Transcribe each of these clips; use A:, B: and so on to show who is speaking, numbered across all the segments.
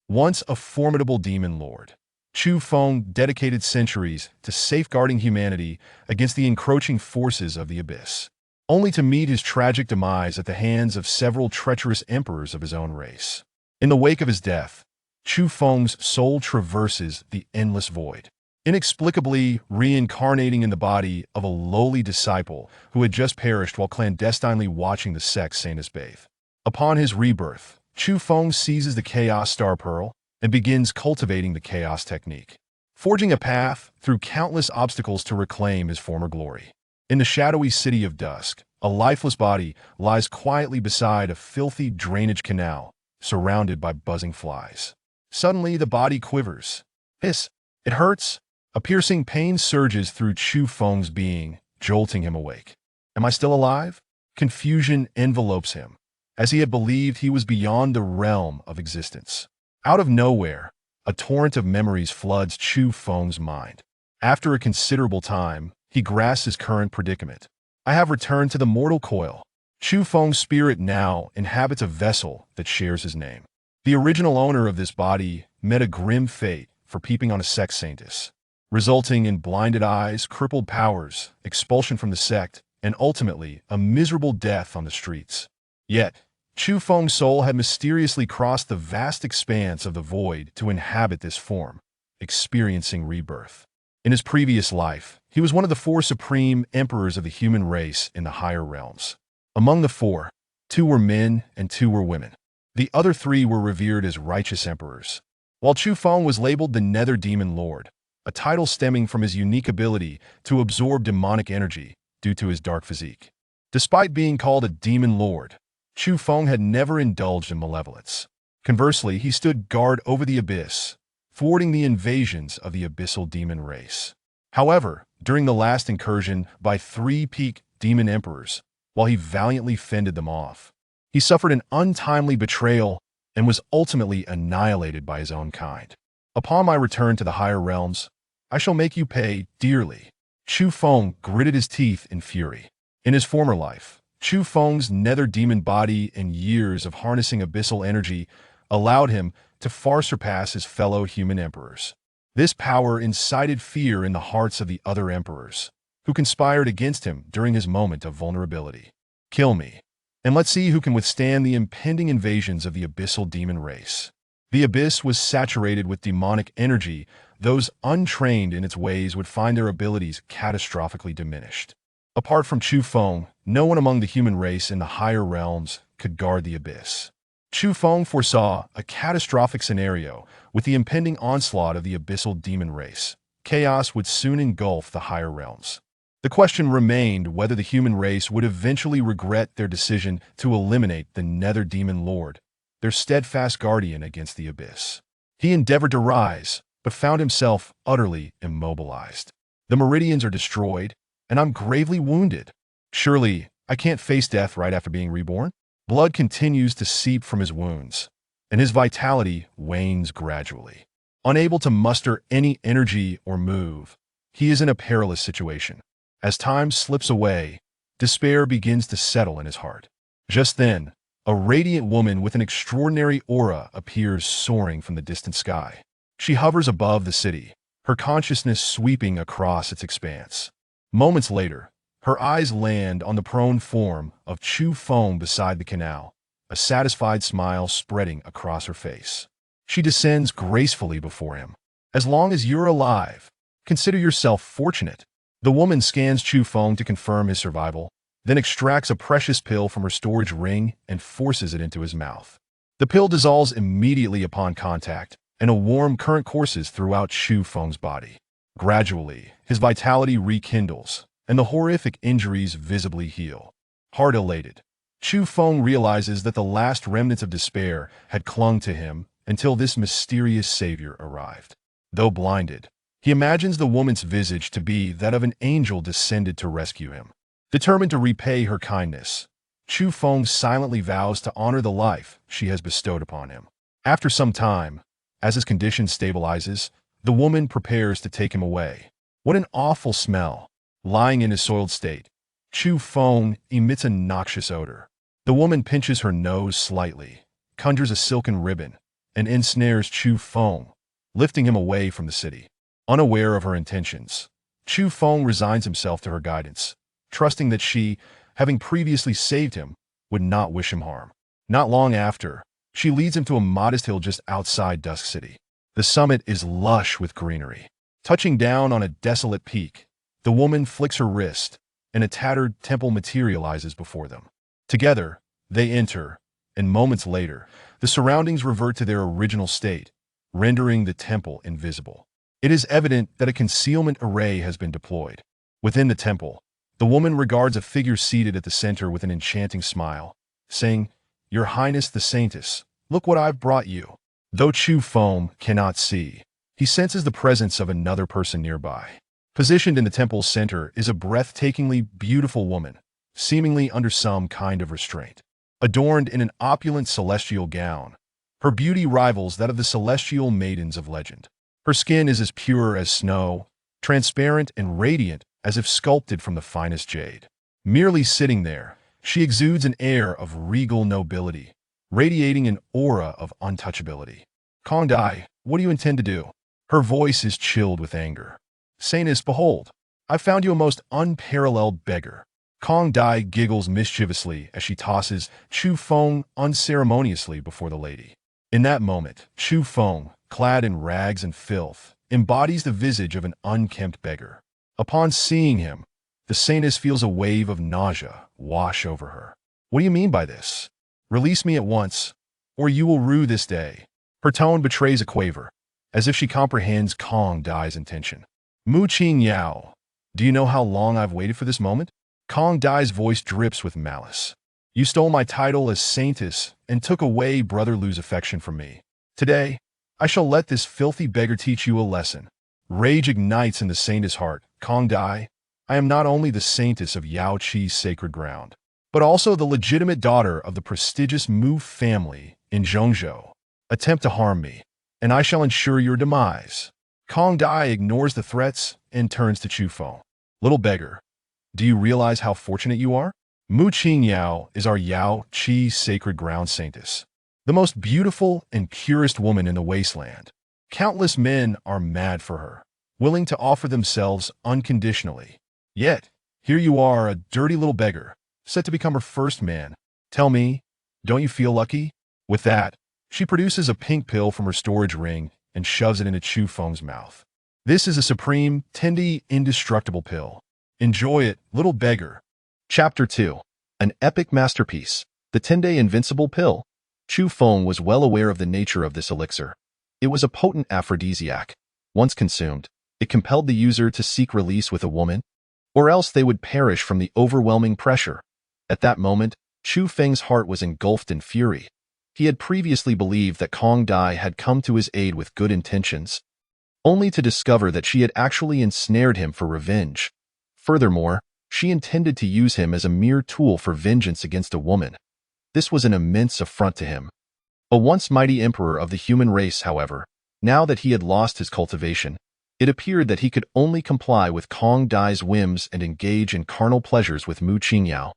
A: Once a formidable demon lord, Chu Feng dedicated centuries to safeguarding humanity against the encroaching forces of the abyss, only to meet his tragic demise at the hands of several treacherous emperors of his own race. In the wake of his death, Chu Feng's soul traverses the endless void, inexplicably reincarnating in the body of a lowly disciple who had just perished while clandestinely watching the sex saintess bathe. Upon his rebirth, Chu Feng seizes the Chaos Star Pearl and begins cultivating the Chaos Technique, forging a path through countless obstacles to reclaim his former glory. In the shadowy city of dusk, a lifeless body lies quietly beside a filthy drainage canal, surrounded by buzzing flies. Suddenly, the body quivers. Hiss! It hurts! A piercing pain surges through Chu Feng's being, jolting him awake. Am I still alive? Confusion envelopes him, as he had believed he was beyond the realm of existence. Out of nowhere, a torrent of memories floods Chu Feng's mind. After a considerable time, he grasps his current predicament. I have returned to the mortal coil. Chu Feng's spirit now inhabits a vessel that shares his name. The original owner of this body met a grim fate for peeping on a sex saintess, resulting in blinded eyes, crippled powers, expulsion from the sect, and ultimately a miserable death on the streets. Yet, Chu Feng's soul had mysteriously crossed the vast expanse of the void to inhabit this form, experiencing rebirth. In his previous life, he was one of the 4 supreme emperors of the human race in the higher realms. Among the 4, 2 were men and 2 were women. The other 3 were revered as righteous emperors. While Chu Feng was labeled the Nether Demon Lord, a title stemming from his unique ability to absorb demonic energy due to his dark physique. Despite being called a demon lord, Chu Feng had never indulged in malevolence. Conversely, he stood guard over the abyss, thwarting the invasions of the abyssal demon race. However, during the last incursion by 3 peak demon emperors, while he valiantly fended them off, he suffered an untimely betrayal and was ultimately annihilated by his own kind. Upon my return to the higher realms, I shall make you pay dearly. Chu Feng gritted his teeth in fury. In his former life, Chu Feng's nether demon body and years of harnessing abyssal energy allowed him to far surpass his fellow human emperors. This power incited fear in the hearts of the other emperors, who conspired against him during his moment of vulnerability. Kill me, and let's see who can withstand the impending invasions of the abyssal demon race. The abyss was saturated with demonic energy. Those untrained in its ways would find their abilities catastrophically diminished. Apart from Chu Feng, no one among the human race in the higher realms could guard the abyss. Chu Feng foresaw a catastrophic scenario with the impending onslaught of the abyssal demon race. Chaos would soon engulf the higher realms. The question remained whether the human race would eventually regret their decision to eliminate the Nether Demon Lord, their steadfast guardian against the abyss. He endeavored to rise, but found himself utterly immobilized. The meridians are destroyed, and I'm gravely wounded. Surely, I can't face death right after being reborn? Blood continues to seep from his wounds, and his vitality wanes gradually. Unable to muster any energy or move, he is in a perilous situation. As time slips away, despair begins to settle in his heart. Just then, a radiant woman with an extraordinary aura appears soaring from the distant sky. She hovers above the city, her consciousness sweeping across its expanse. Moments later, her eyes land on the prone form of Chu Feng beside the canal, a satisfied smile spreading across her face. She descends gracefully before him. As long as you're alive, consider yourself fortunate. The woman scans Chu Feng to confirm his survival, then extracts a precious pill from her storage ring and forces it into his mouth. The pill dissolves immediately upon contact, and a warm current courses throughout Chu Feng's body. Gradually, his vitality rekindles, and the horrific injuries visibly heal. Heart elated, Chu Feng realizes that the last remnants of despair had clung to him until this mysterious savior arrived. Though blinded, he imagines the woman's visage to be that of an angel descended to rescue him. Determined to repay her kindness, Chu Feng silently vows to honor the life she has bestowed upon him. After some time, as his condition stabilizes, the woman prepares to take him away. What an awful smell! Lying in his soiled state, Chu Feng emits a noxious odor. The woman pinches her nose slightly, conjures a silken ribbon, and ensnares Chu Feng, lifting him away from the city. Unaware of her intentions, Chu Feng resigns himself to her guidance, trusting that she, having previously saved him, would not wish him harm. Not long after, she leads him to a modest hill just outside Dusk City. The summit is lush with greenery. Touching down on a desolate peak, the woman flicks her wrist, and a tattered temple materializes before them. Together, they enter, and moments later, the surroundings revert to their original state, rendering the temple invisible. It is evident that a concealment array has been deployed. Within the temple, the woman regards a figure seated at the center with an enchanting smile, saying, "Your Highness the Saintess, look what I've brought you." Though Chu Feng cannot see, he senses the presence of another person nearby. Positioned in the temple's center is a breathtakingly beautiful woman, seemingly under some kind of restraint. Adorned in an opulent celestial gown, her beauty rivals that of the celestial maidens of legend. Her skin is as pure as snow, transparent and radiant as if sculpted from the finest jade. Merely sitting there, she exudes an air of regal nobility, radiating an aura of untouchability. "Kong Dai, what do you intend to do?" Her voice is chilled with anger. "Saintess, behold, I found you a most unparalleled beggar." Kong Dai giggles mischievously as she tosses Chu Feng unceremoniously before the lady. In that moment, Chu Feng, clad in rags and filth, embodies the visage of an unkempt beggar. Upon seeing him, the saintess feels a wave of nausea wash over her. "What do you mean by this? Release me at once, or you will rue this day." Her tone betrays a quaver, as if she comprehends Kong Dai's intention. "Mu Qing Yao, do you know how long I've waited for this moment?" Kong Dai's voice drips with malice. "You stole my title as Saintess and took away Brother Lu's affection from me. Today, I shall let this filthy beggar teach you a lesson." Rage ignites in the saintess' heart. "Kong Dai, I am not only the Saintess of Yao Qi's sacred ground, but also the legitimate daughter of the prestigious Mu family in Zhongzhou. Attempt to harm me, and I shall ensure your demise." Kong Dai ignores the threats and turns to Chu Feng. "Little beggar, do you realize how fortunate you are? Mu Qing Yao is our Yao Qi sacred ground saintess, the most beautiful and purest woman in the wasteland. Countless men are mad for her, willing to offer themselves unconditionally. Yet, here you are, a dirty little beggar, set to become her first man. Tell me, don't you feel lucky?" With that, she produces a pink pill from her storage ring and shoves it into Chu Feng's mouth. "This is a supreme, tendy, indestructible pill. Enjoy it, little beggar."
B: Chapter 2. An epic masterpiece. The 10-day invincible pill. Chu Feng was well aware of the nature of this elixir. It was a potent aphrodisiac. Once consumed, it compelled the user to seek release with a woman, or else they would perish from the overwhelming pressure. At that moment, Chu Feng's heart was engulfed in fury. He had previously believed that Kong Dai had come to his aid with good intentions, only to discover that she had actually ensnared him for revenge. Furthermore, she intended to use him as a mere tool for vengeance against a woman. This was an immense affront to him. A once mighty emperor of the human race, however, now that he had lost his cultivation, it appeared that he could only comply with Kong Dai's whims and engage in carnal pleasures with Mu Qingyao.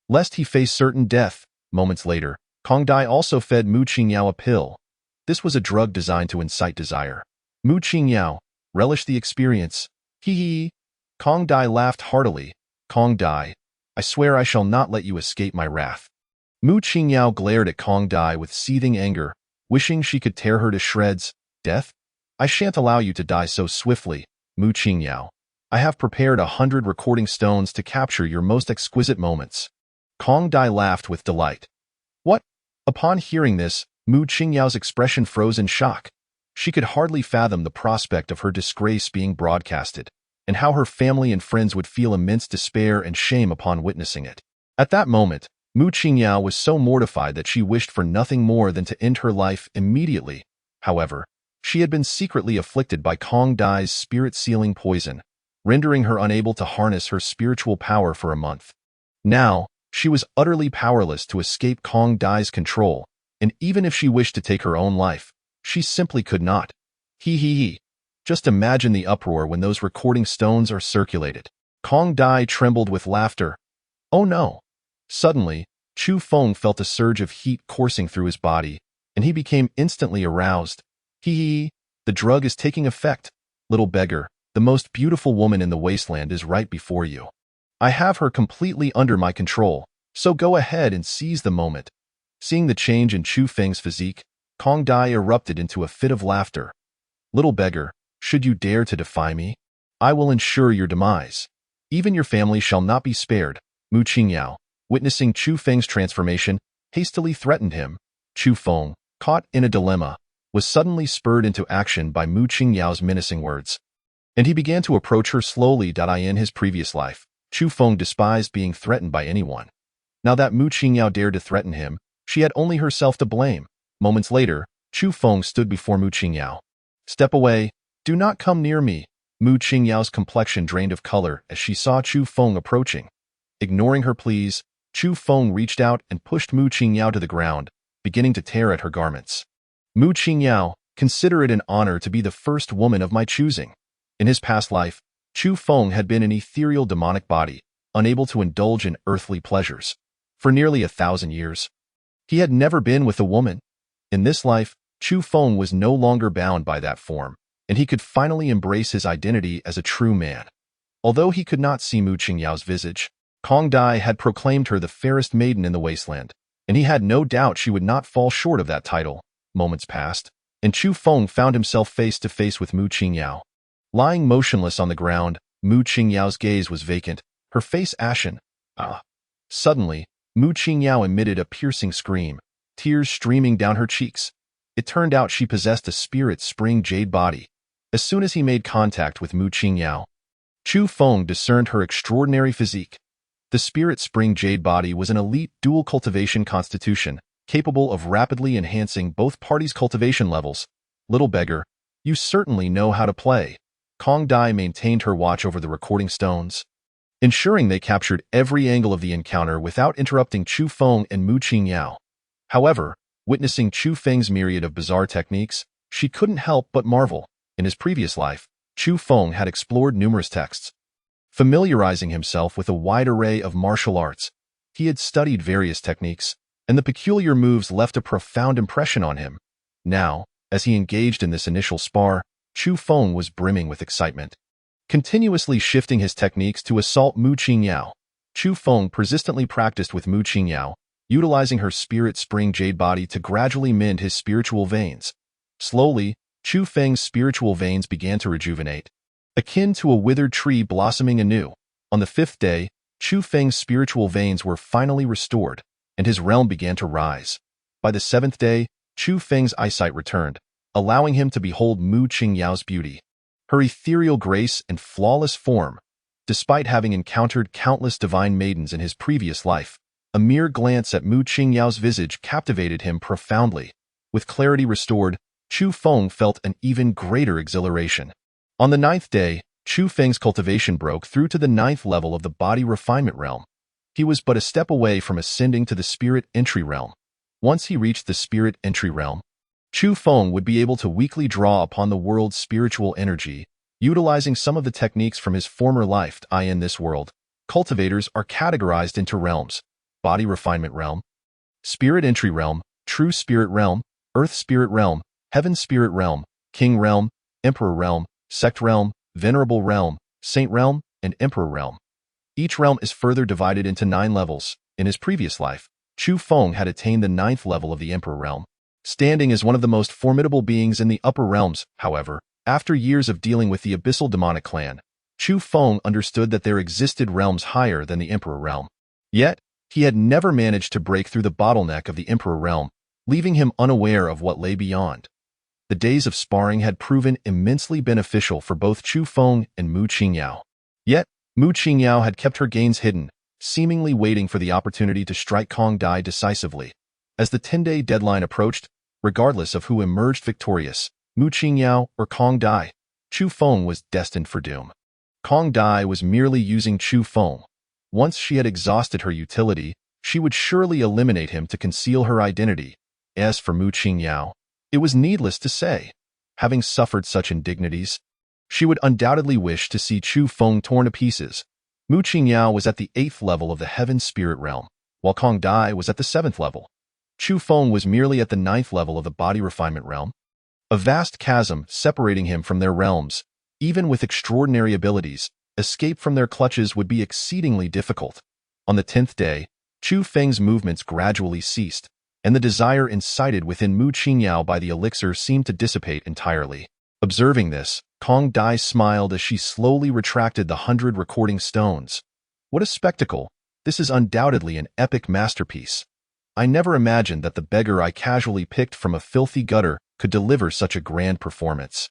B: Lest he face certain death, moments later, Kong Dai also fed Mu Qingyao a pill. This was a drug designed to incite desire. Mu Qingyao relished the experience. Hee hee. Kong Dai laughed heartily. "Kong Dai, I swear I shall not let you escape my wrath." Mu Qingyao glared at Kong Dai with seething anger, wishing she could tear her to shreds. "Death? I shan't allow you to die so swiftly, Mu Qingyao. I have prepared 100 recording stones to capture your most exquisite moments." Kong Dai laughed with delight. "What?" Upon hearing this, Mu Qingyao's expression froze in shock. She could hardly fathom the prospect of her disgrace being broadcasted, and how her family and friends would feel immense despair and shame upon witnessing it. At that moment, Mu Qingyao was so mortified that she wished for nothing more than to end her life immediately. However, she had been secretly afflicted by Kong Dai's spirit-sealing poison, rendering her unable to harness her spiritual power for a month. Now, she was utterly powerless to escape Kong Dai's control, and even if she wished to take her own life, she simply could not. Hee hee hee. Just imagine the uproar when those recording stones are circulated. Kong Dai trembled with laughter. Oh no. Suddenly, Chu Feng felt a surge of heat coursing through his body, and he became instantly aroused. Hee hee, the drug is taking effect. Little beggar, the most beautiful woman in the wasteland is right before you. I have her completely under my control, so go ahead and seize the moment. Seeing the change in Chu Feng's physique, Kong Dai erupted into a fit of laughter. Little beggar, should you dare to defy me, I will ensure your demise. Even your family shall not be spared. Mu Qingyao, witnessing Chu Feng's transformation, hastily threatened him. Chu Feng, caught in a dilemma, was suddenly spurred into action by Mu Qingyao's menacing words. And he began to approach her slowly. In his previous life, Chu Feng despised being threatened by anyone. Now that Mu Qingyao dared to threaten him, she had only herself to blame. Moments later, Chu Feng stood before Mu Qingyao. Step away, do not come near me. Mu Qingyao's complexion drained of color as she saw Chu Feng approaching. Ignoring her pleas, Chu Feng reached out and pushed Mu Qingyao to the ground, beginning to tear at her garments. Mu Qingyao, consider it an honor to be the first woman of my choosing. In his past life, Chu Feng had been an ethereal demonic body, unable to indulge in earthly pleasures. For nearly 1,000 years, he had never been with a woman. In this life, Chu Feng was no longer bound by that form, and he could finally embrace his identity as a true man. Although he could not see Mu Qingyao's visage, Kong Dai had proclaimed her the fairest maiden in the wasteland, and he had no doubt she would not fall short of that title. Moments passed, and Chu Feng found himself face to face with Mu Qingyao. Lying motionless on the ground, Mu Qingyao's gaze was vacant, her face ashen. Suddenly, Mu Qingyao emitted a piercing scream, tears streaming down her cheeks. It turned out she possessed a spirit spring jade body. As soon as he made contact with Mu Qingyao, Chu Feng discerned her extraordinary physique. The spirit spring jade body was an elite dual cultivation constitution, capable of rapidly enhancing both parties' cultivation levels. Little beggar, you certainly know how to play. Kong Dai maintained her watch over the recording stones, ensuring they captured every angle of the encounter without interrupting Chu Feng and Mu Qingyao. However, witnessing Chu Feng's myriad of bizarre techniques, she couldn't help but marvel. In his previous life, Chu Feng had explored numerous texts, familiarizing himself with a wide array of martial arts. He had studied various techniques, and the peculiar moves left a profound impression on him. Now, as he engaged in this initial spar, Chu Feng was brimming with excitement. Continuously shifting his techniques to assault Mu Qingyao, Chu Feng persistently practiced with Mu Qingyao, utilizing her spirit spring jade body to gradually mend his spiritual veins. Slowly, Chu Feng's spiritual veins began to rejuvenate, akin to a withered tree blossoming anew. On the 5th day, Chu Feng's spiritual veins were finally restored, and his realm began to rise. By the 7th day, Chu Feng's eyesight returned, allowing him to behold Mu Qingyao's beauty, her ethereal grace and flawless form. Despite having encountered countless divine maidens in his previous life, a mere glance at Mu Qingyao's visage captivated him profoundly. With clarity restored, Chu Feng felt an even greater exhilaration. On the 9th day, Chu Feng's cultivation broke through to the 9th level of the body refinement realm. He was but a step away from ascending to the spirit entry realm. Once he reached the spirit entry realm, Chu Feng would be able to weakly draw upon the world's spiritual energy, utilizing some of the techniques from his former life. In this world, cultivators are categorized into realms: body refinement realm, spirit entry realm, true spirit realm, earth spirit realm, heaven spirit realm, king realm, emperor realm, sect realm, venerable realm, saint realm, and emperor realm. Each realm is further divided into 9 levels. In his previous life, Chu Feng had attained the 9th level of the emperor realm, standing as one of the most formidable beings in the upper realms. However, after years of dealing with the abyssal demonic clan, Chu Feng understood that there existed realms higher than the emperor realm. Yet, he had never managed to break through the bottleneck of the emperor realm, leaving him unaware of what lay beyond. The days of sparring had proven immensely beneficial for both Chu Feng and Mu Qingyao. Yet, Mu Qingyao had kept her gains hidden, seemingly waiting for the opportunity to strike Kong Dai decisively. As the 10-day deadline approached, regardless of who emerged victorious, Mu Qingyao or Kong Dai, Chu Feng was destined for doom. Kong Dai was merely using Chu Feng. Once she had exhausted her utility, she would surely eliminate him to conceal her identity. As for Mu Qingyao, it was needless to say. Having suffered such indignities, she would undoubtedly wish to see Chu Feng torn to pieces. Mu Qingyao was at the 8th level of the heaven spirit realm, while Kong Dai was at the 7th level. Chu Feng was merely at the 9th level of the body refinement realm. A vast chasm separating him from their realms. Even with extraordinary abilities, escape from their clutches would be exceedingly difficult. On the 10th day, Chu Feng's movements gradually ceased, and the desire incited within Mu Qingyao by the elixir seemed to dissipate entirely. Observing this, Kong Dai smiled as she slowly retracted the 100 recording stones. What a spectacle! This is undoubtedly an epic masterpiece. I never imagined that the beggar I casually picked from a filthy gutter could deliver such a grand performance.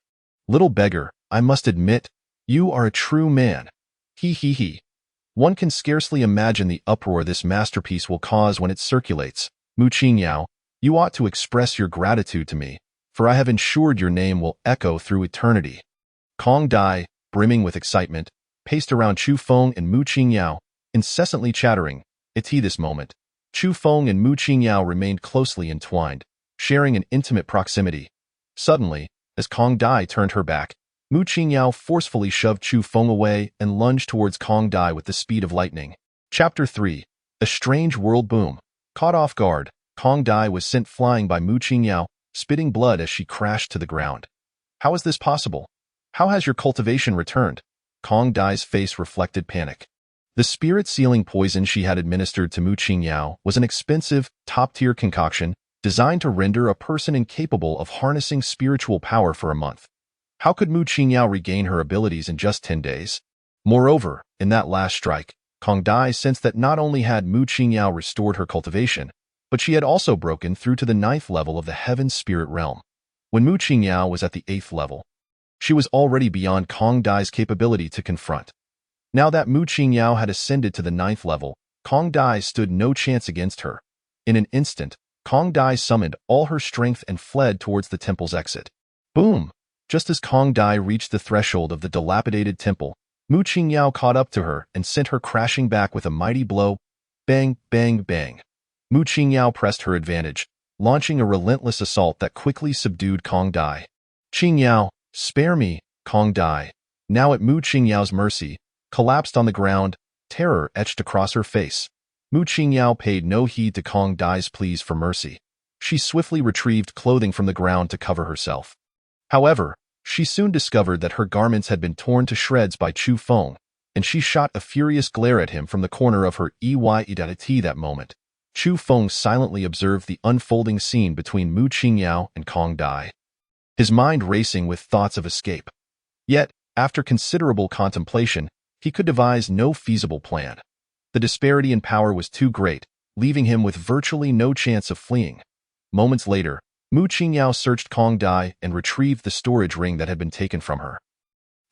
B: Little beggar, I must admit, you are a true man. He he he. One can scarcely imagine the uproar this masterpiece will cause when it circulates. Mu Qingyao, you ought to express your gratitude to me, for I have ensured your name will echo through eternity. Kong Dai, brimming with excitement, paced around Chu Feng and Mu Qingyao, incessantly chattering. It's he this moment. Chu Feng and Mu Qingyao remained closely entwined, sharing an intimate proximity. Suddenly, as Kong Dai turned her back, Mu Qingyao forcefully shoved Chu Feng away and lunged towards Kong Dai with the speed of lightning. Chapter 3. A Strange World Boom. Caught off guard, Kong Dai was sent flying by Mu Qingyao, spitting blood as she crashed to the ground. How is this possible? How has your cultivation returned? Kong Dai's face reflected panic. The spirit-sealing poison she had administered to Mu Qingyao was an expensive, top-tier concoction designed to render a person incapable of harnessing spiritual power for a month. How could Mu Qingyao regain her abilities in just 10 days? Moreover, in that last strike, Kong Dai sensed that not only had Mu Qingyao restored her cultivation, but she had also broken through to the 9th level of the Heaven Spirit Realm. When Mu Qingyao was at the 8th level, she was already beyond Kong Dai's capability to confront. Now that Mu Qingyao had ascended to the 9th level, Kong Dai stood no chance against her. In an instant, Kong Dai summoned all her strength and fled towards the temple's exit. Boom! Just as Kong Dai reached the threshold of the dilapidated temple, Mu Qingyao caught up to her and sent her crashing back with a mighty blow. Bang, bang, bang. Mu Qingyao pressed her advantage, launching a relentless assault that quickly subdued Kong Dai. Qingyao, spare me, Kong Dai, now at Mu Qingyao's mercy, collapsed on the ground, terror etched across her face. Mu Qingyao paid no heed to Kong Dai's pleas for mercy. She swiftly retrieved clothing from the ground to cover herself. However, she soon discovered that her garments had been torn to shreds by Chu Feng, and she shot a furious glare at him from the corner of her eyes that moment. Chu Feng silently observed the unfolding scene between Mu Qingyao and Kong Dai, his mind racing with thoughts of escape. Yet, after considerable contemplation, he could devise no feasible plan. The disparity in power was too great, leaving him with virtually no chance of fleeing. Moments later, Mu Qingyao searched Kong Dai and retrieved the storage ring that had been taken from her.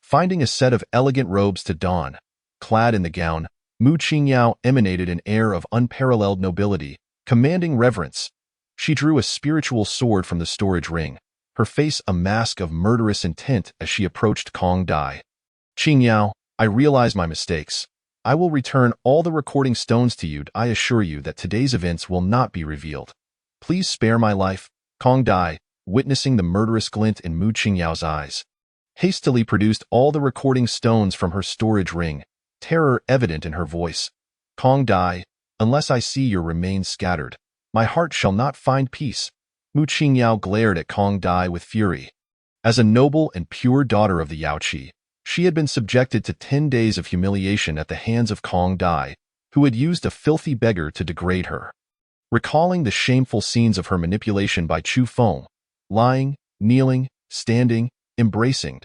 B: Finding a set of elegant robes to don, clad in the gown, Mu Qingyao emanated an air of unparalleled nobility, commanding reverence. She drew a spiritual sword from the storage ring, her face a mask of murderous intent as she approached Kong Dai. Qingyao, I realize my mistakes. I will return all the recording stones to you. I assure you that today's events will not be revealed. Please spare my life. Kong Dai, witnessing the murderous glint in Mu Qingyao's eyes, hastily produced all the recording stones from her storage ring, terror evident in her voice. Kong Dai, unless I see your remains scattered, my heart shall not find peace. Mu Qingyao glared at Kong Dai with fury. As a noble and pure daughter of the Yaoqi, she had been subjected to 10 days of humiliation at the hands of Kong Dai, who had used a filthy beggar to degrade her. Recalling the shameful scenes of her manipulation by Chu Feng, lying, kneeling, standing, embracing,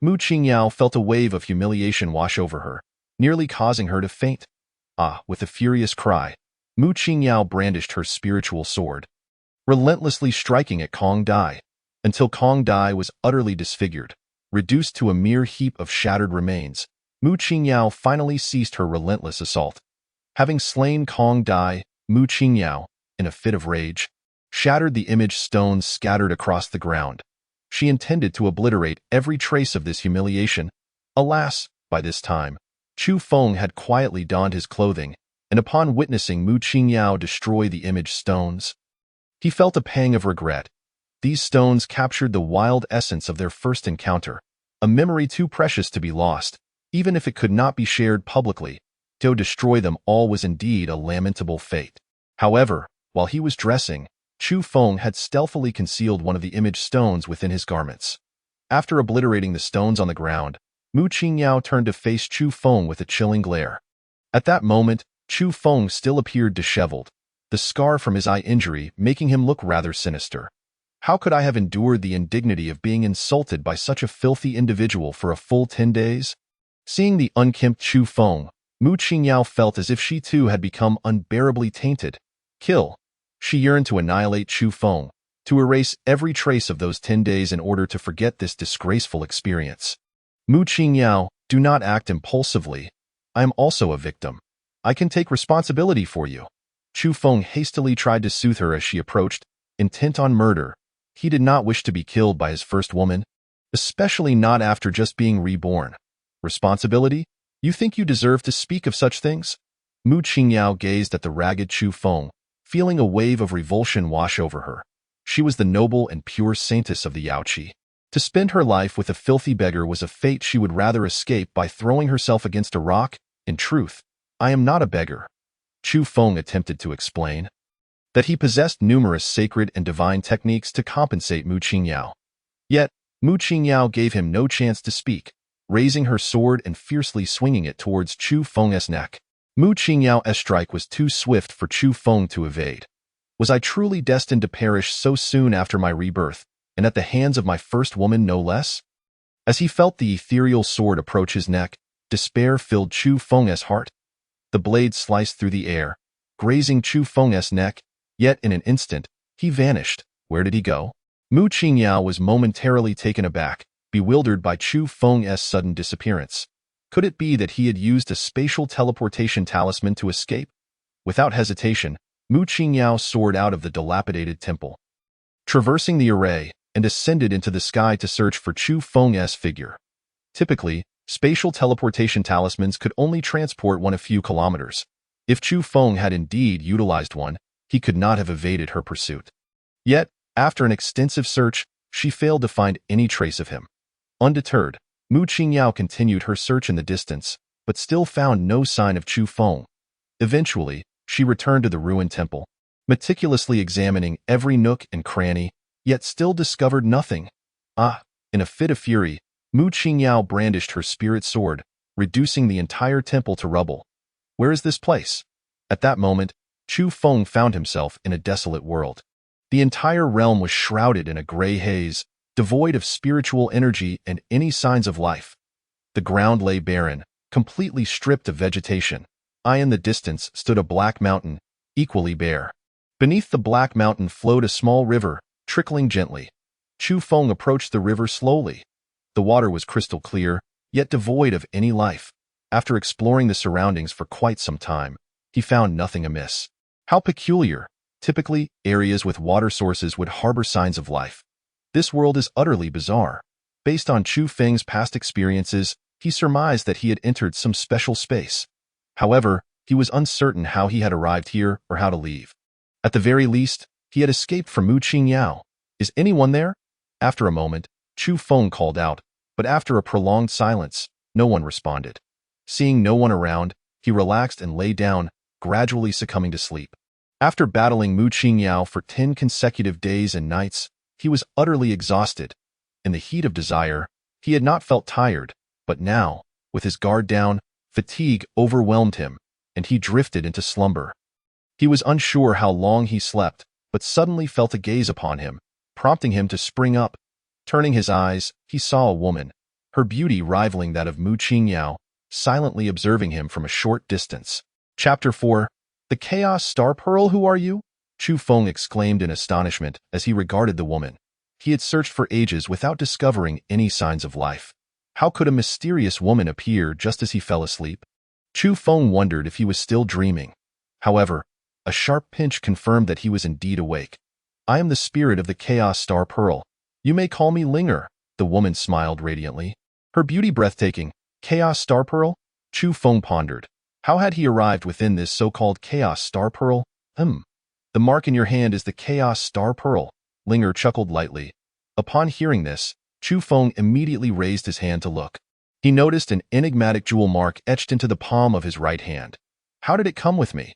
B: Mu Qingyao felt a wave of humiliation wash over her, nearly causing her to faint. With a furious cry, Mu Qingyao brandished her spiritual sword, relentlessly striking at Kong Dai, until Kong Dai was utterly disfigured, reduced to a mere heap of shattered remains. Mu Qingyao finally ceased her relentless assault. Having slain Kong Dai, Mu Qingyao, in a fit of rage, shattered the image stones scattered across the ground. She intended to obliterate every trace of this humiliation. Alas, by this time, Chu Feng had quietly donned his clothing, and upon witnessing Mu Qingyao destroy the image stones, he felt a pang of regret. These stones captured the wild essence of their first encounter, a memory too precious to be lost, even if it could not be shared publicly. To destroy them all was indeed a lamentable fate. However, while he was dressing, Chu Feng had stealthily concealed one of the image stones within his garments. After obliterating the stones on the ground, Mu Qingyao turned to face Chu Feng with a chilling glare. At that moment, Chu Feng still appeared disheveled, the scar from his eye injury making him look rather sinister. How could I have endured the indignity of being insulted by such a filthy individual for a full 10 days? Seeing the unkempt Chu Feng, Mu Qingyao felt as if she too had become unbearably tainted. Kill. She yearned to annihilate Chu Feng, to erase every trace of those 10 days in order to forget this disgraceful experience. Mu Qingyao, do not act impulsively. I am also a victim. I can take responsibility for you. Chu Feng hastily tried to soothe her as she approached, intent on murder. He did not wish to be killed by his first woman, especially not after just being reborn. Responsibility? You think you deserve to speak of such things? Mu Qingyao gazed at the ragged Chu Feng, feeling a wave of revulsion wash over her. She was the noble and pure saintess of the Yaoqi. To spend her life with a filthy beggar was a fate she would rather escape by throwing herself against a rock. In truth, I am not a beggar. Chu Feng attempted to explain that he possessed numerous sacred and divine techniques to compensate Mu Qingyao. Yet, Mu Qingyao gave him no chance to speak, raising her sword and fiercely swinging it towards Chu Feng's neck. Mu Qingyao's strike was too swift for Chu Feng to evade. Was I truly destined to perish so soon after my rebirth, and at the hands of my first woman no less? As he felt the ethereal sword approach his neck, despair filled Chu Feng's heart. The blade sliced through the air, grazing Chu Feng's neck, yet in an instant, he vanished. Where did he go? Mu Qingyao was momentarily taken aback, bewildered by Chu Feng's sudden disappearance. Could it be that he had used a spatial teleportation talisman to escape? Without hesitation, Mu Qingyao soared out of the dilapidated temple, traversing the array, and ascended into the sky to search for Chu Feng's figure. Typically, spatial teleportation talismans could only transport one a few kilometers. If Chu Feng had indeed utilized one, he could not have evaded her pursuit. Yet, after an extensive search, she failed to find any trace of him. Undeterred, Mu Qingyao continued her search in the distance, but still found no sign of Chu Feng. Eventually, she returned to the ruined temple, meticulously examining every nook and cranny, yet still discovered nothing. In a fit of fury, Mu Qingyao brandished her spirit sword, reducing the entire temple to rubble. Where is this place? At that moment, Chu Feng found himself in a desolate world. The entire realm was shrouded in a gray haze, devoid of spiritual energy and any signs of life. The ground lay barren, completely stripped of vegetation. In the distance stood a black mountain, equally bare. Beneath the black mountain flowed a small river, trickling gently. Chu Feng approached the river slowly. The water was crystal clear, yet devoid of any life. After exploring the surroundings for quite some time, he found nothing amiss. How peculiar! Typically, areas with water sources would harbor signs of life. This world is utterly bizarre. Based on Chu Feng's past experiences, he surmised that he had entered some special space. However, he was uncertain how he had arrived here or how to leave. At the very least, he had escaped from Mu Qingyao. Is anyone there? After a moment, Chu Feng called out, but after a prolonged silence, no one responded. Seeing no one around, he relaxed and lay down, gradually succumbing to sleep. After battling Mu Qingyao for 10 consecutive days and nights, he was utterly exhausted. In the heat of desire, he had not felt tired, but now, with his guard down, fatigue overwhelmed him, and he drifted into slumber. He was unsure how long he slept, but suddenly felt a gaze upon him, prompting him to spring up. Turning his eyes, he saw a woman, her beauty rivaling that of Mu Qingyao, silently observing him from a short distance. Chapter 4. The Chaos Star Pearl, who are you? Chu Feng exclaimed in astonishment as he regarded the woman. He had searched for ages without discovering any signs of life. How could a mysterious woman appear just as he fell asleep? Chu Feng wondered if he was still dreaming. However, a sharp pinch confirmed that he was indeed awake. I am the spirit of the Chaos Star Pearl. You may call me Linger, the woman smiled radiantly. Her beauty breathtaking. Chaos Star Pearl? Chu Feng pondered. How had he arrived within this so-called Chaos Star Pearl? The mark in your hand is the Chaos Star Pearl. Linger chuckled lightly. Upon hearing this, Chu Feng immediately raised his hand to look. He noticed an enigmatic jewel mark etched into the palm of his right hand. How did it come with me?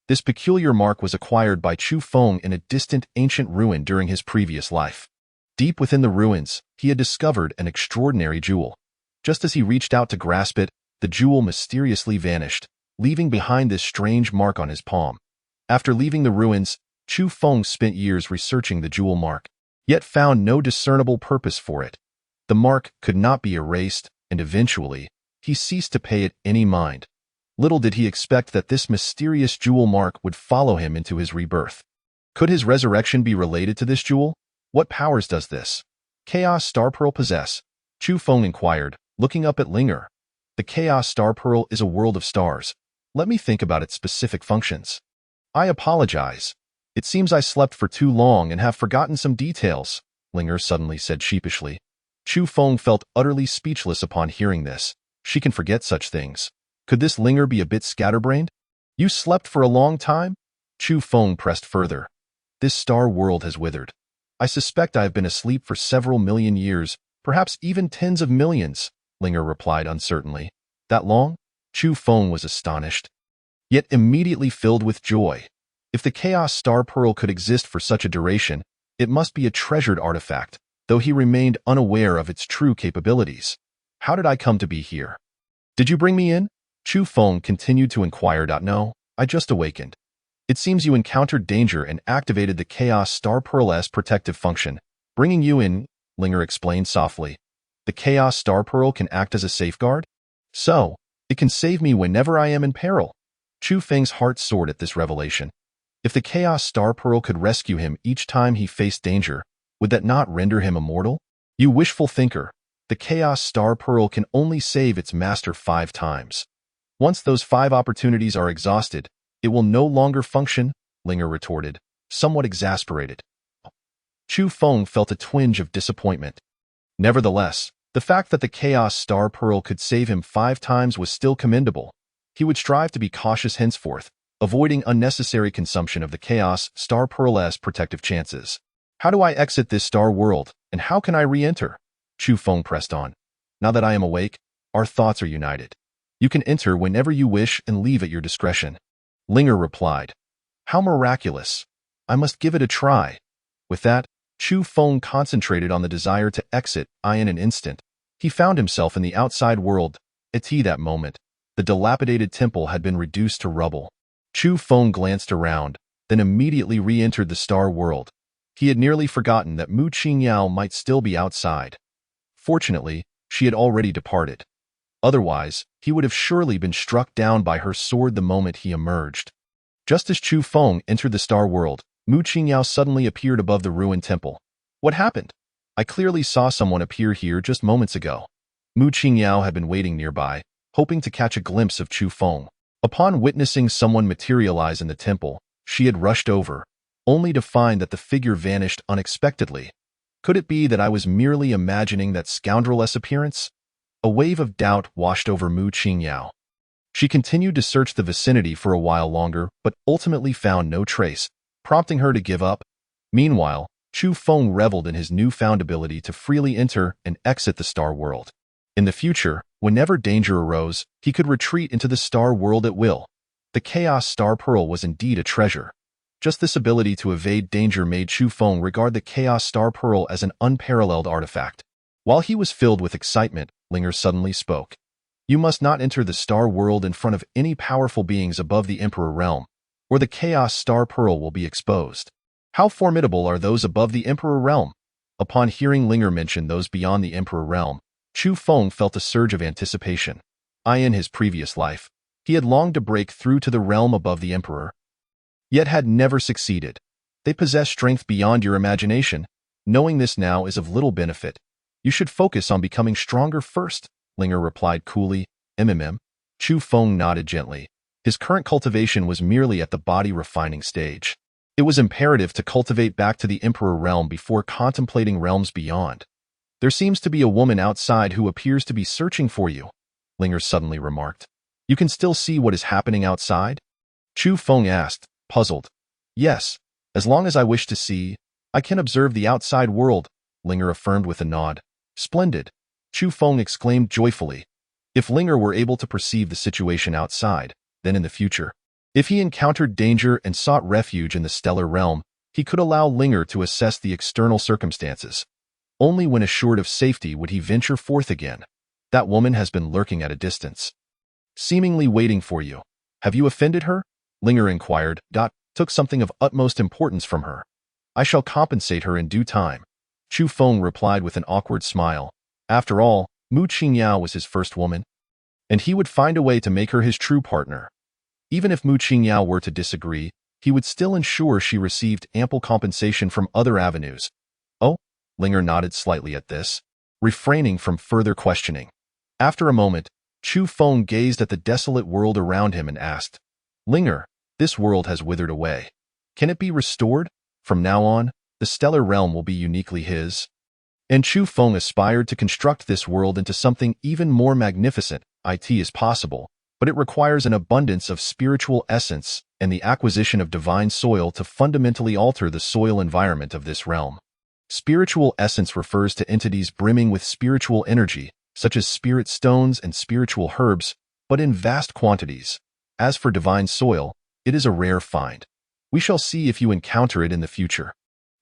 B: This peculiar mark was acquired by Chu Feng in a distant ancient ruin during his previous life. Deep within the ruins, he had discovered an extraordinary jewel. Just as he reached out to grasp it, the jewel mysteriously vanished, leaving behind this strange mark on his palm. After leaving the ruins, Chu Feng spent years researching the jewel mark, yet found no discernible purpose for it. The mark could not be erased, and eventually, he ceased to pay it any mind. Little did he expect that this mysterious jewel mark would follow him into his rebirth. Could his resurrection be related to this jewel? What powers does this Chaos Star Pearl possess? Chu Feng inquired, looking up at Linger. The Chaos Star Pearl is a world of stars. Let me think about its specific functions. I apologize. It seems I slept for too long and have forgotten some details, Linger suddenly said sheepishly. Chu Feng felt utterly speechless upon hearing this. She can forget such things. Could this Linger be a bit scatterbrained? You slept for a long time? Chu Feng pressed further. This star world has withered. I suspect I have been asleep for several million years, perhaps even tens of millions, Linger replied uncertainly. That long? Chu Feng was astonished, yet immediately filled with joy. If the Chaos Star Pearl could exist for such a duration, it must be a treasured artifact, though he remained unaware of its true capabilities. How did I come to be here? Did you bring me in? Chu Feng continued to inquire. No, I just awakened. It seems you encountered danger and activated the Chaos Star Pearl's protective function, bringing you in, Linger explained softly. The Chaos Star Pearl can act as a safeguard? So, it can save me whenever I am in peril. Chu Feng's heart soared at this revelation. If the Chaos Star Pearl could rescue him each time he faced danger, would that not render him immortal? You wishful thinker. The Chaos Star Pearl can only save its master 5 times. Once those 5 opportunities are exhausted, it will no longer function, Linger retorted, somewhat exasperated. Chu Feng felt a twinge of disappointment. Nevertheless, the fact that the Chaos Star Pearl could save him 5 times was still commendable. He would strive to be cautious henceforth, avoiding unnecessary consumption of the Chaos Star Pearl's protective chances. How do I exit this star world, and how can I re-enter? Chu Feng pressed on. Now that I am awake, our thoughts are united. You can enter whenever you wish and leave at your discretion. Linger replied. How miraculous. I must give it a try. With that, Chu Feng concentrated on the desire to exit. In an instant, he found himself in the outside world. At that moment, the dilapidated temple had been reduced to rubble. Chu Feng glanced around, then immediately re-entered the star world. He had nearly forgotten that Mu Qingyao might still be outside. Fortunately, she had already departed. Otherwise, he would have surely been struck down by her sword the moment he emerged. Just as Chu Feng entered the star world, Mu Qingyao suddenly appeared above the ruined temple. What happened? I clearly saw someone appear here just moments ago. Mu Qingyao had been waiting nearby, hoping to catch a glimpse of Chu Feng. Upon witnessing someone materialize in the temple, she had rushed over, only to find that the figure vanished unexpectedly. Could it be that I was merely imagining that scoundrel's appearance? A wave of doubt washed over Mu Qingyao. She continued to search the vicinity for a while longer, but ultimately found no trace, prompting her to give up. Meanwhile, Chu Feng reveled in his newfound ability to freely enter and exit the star world. In the future, whenever danger arose, he could retreat into the star world at will. The Chaos Star Pearl was indeed a treasure. Just this ability to evade danger made Chu Feng regard the Chaos Star Pearl as an unparalleled artifact. While he was filled with excitement, Linger suddenly spoke. You must not enter the star world in front of any powerful beings above the Emperor realm, or the Chaos Star Pearl will be exposed. How formidable are those above the Emperor realm? Upon hearing Linger mention those beyond the Emperor realm, Chu Feng felt a surge of anticipation. In his previous life, he had longed to break through to the realm above the Emperor, yet had never succeeded. They possess strength beyond your imagination. Knowing this now is of little benefit. You should focus on becoming stronger first, Linger replied coolly. Chu Feng nodded gently. His current cultivation was merely at the body refining stage. It was imperative to cultivate back to the Emperor realm before contemplating realms beyond. There seems to be a woman outside who appears to be searching for you, Linger suddenly remarked. You can still see what is happening outside? Chu Feng asked, puzzled. Yes, as long as I wish to see, I can observe the outside world, Linger affirmed with a nod. Splendid, Chu Feng exclaimed joyfully. If Linger were able to perceive the situation outside, then in the future, If he encountered danger and sought refuge in the stellar realm, he could allow Linger to assess the external circumstances. Only when assured of safety would he venture forth again. That woman has been lurking at a distance, seemingly waiting for you. Have you offended her? Linger inquired. Took something of utmost importance from her. I shall compensate her in due time. Chu Feng replied with an awkward smile. After all, Mu Qingyao was his first woman, and he would find a way to make her his true partner. Even if Mu Qingyao were to disagree, he would still ensure she received ample compensation from other avenues. Oh? Linger nodded slightly at this, refraining from further questioning. After a moment, Chu Feng gazed at the desolate world around him and asked, Linger, this world has withered away. Can it be restored? From now on, the stellar realm will be uniquely his. And Chu Feng aspired to construct this world into something even more magnificent. It is possible, but it requires an abundance of spiritual essence and the acquisition of divine soil to fundamentally alter the soil environment of this realm. Spiritual essence refers to entities brimming with spiritual energy, such as spirit stones and spiritual herbs, but in vast quantities. As for divine soil, it is a rare find. We shall see if you encounter it in the future.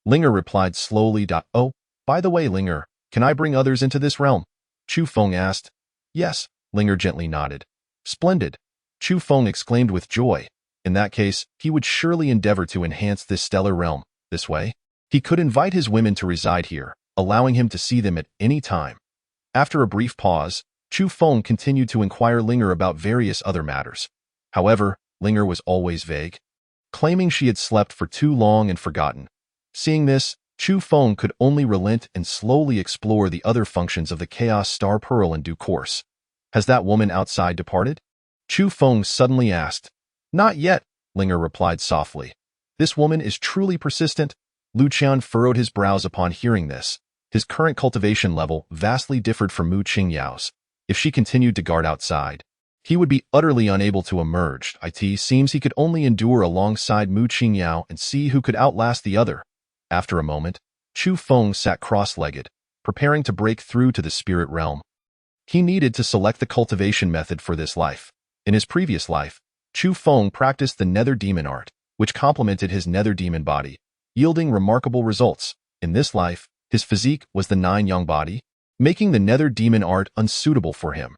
B: Linger replied slowly. Oh, by the way, Linger, can I bring others into this realm? Chu Feng asked. Yes, Linger gently nodded. Splendid. Chu Feng exclaimed with joy. In that case, he would surely endeavor to enhance this stellar realm. This way, he could invite his women to reside here, allowing him to see them at any time. After a brief pause, Chu Feng continued to inquire Linger about various other matters. However, Linger was always vague, claiming she had slept for too long and forgotten. Seeing this, Chu Feng could only relent and slowly explore the other functions of the Chaos Star Pearl in due course. Has that woman outside departed? Chu Feng suddenly asked. Not yet, Linger replied softly. This woman is truly persistent. Lu Qian furrowed his brows upon hearing this. His current cultivation level vastly differed from Mu Qingyao's. If she continued to guard outside, he would be utterly unable to emerge. It seems he could only endure alongside Mu Qingyao and see who could outlast the other. After a moment, Chu Feng sat cross-legged, preparing to break through to the spirit realm. He needed to select the cultivation method for this life. In his previous life, Chu Feng practiced the nether demon art, which complemented his nether demon body, yielding remarkable results. In this life, his physique was the nine-yang body, making the nether demon art unsuitable for him.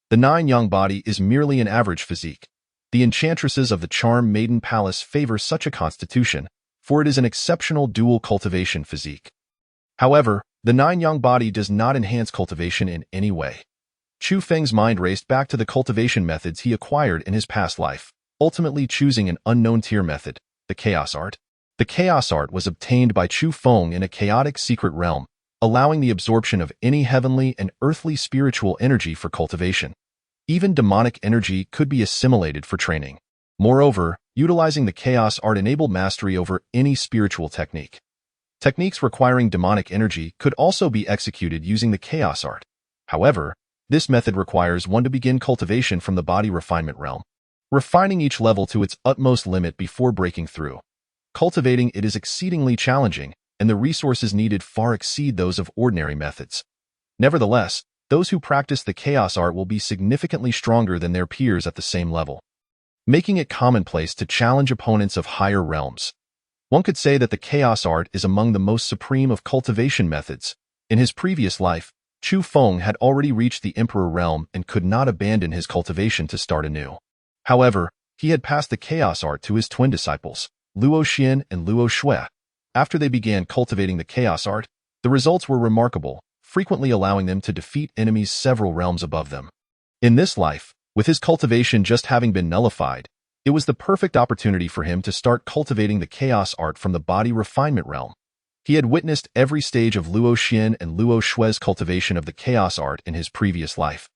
B: The nine-yang body is merely an average physique. The enchantresses of the Charm Maiden Palace favor such a constitution, for it is an exceptional dual cultivation physique. However, the nine-yang body does not enhance cultivation in any way. Chu Feng's mind raced back to the cultivation methods he acquired in his past life, ultimately choosing an unknown tier method, the Chaos Art. The Chaos Art was obtained by Chu Feng in a chaotic secret realm, allowing the absorption of any heavenly and earthly spiritual energy for cultivation. Even demonic energy could be assimilated for training. Moreover, utilizing the Chaos Art enabled mastery over any spiritual technique. Techniques requiring demonic energy could also be executed using the Chaos Art. However, this method requires one to begin cultivation from the body refinement realm, refining each level to its utmost limit before breaking through. Cultivating it is exceedingly challenging, and the resources needed far exceed those of ordinary methods. Nevertheless, those who practice the Chaos Art will be significantly stronger than their peers at the same level, making it commonplace to challenge opponents of higher realms. One could say that the Chaos Art is among the most supreme of cultivation methods. In his previous life, Chu Feng had already reached the Emperor realm and could not abandon his cultivation to start anew. However, he had passed the Chaos Art to his twin disciples, Luo Xian and Luo Shui. After they began cultivating the Chaos Art, the results were remarkable, frequently allowing them to defeat enemies several realms above them. In this life, with his cultivation just having been nullified, it was the perfect opportunity for him to start cultivating the Chaos Art from the body refinement realm. He had witnessed every stage of Luo Xian and Luo Shui's cultivation of the Chaos Art in his previous life.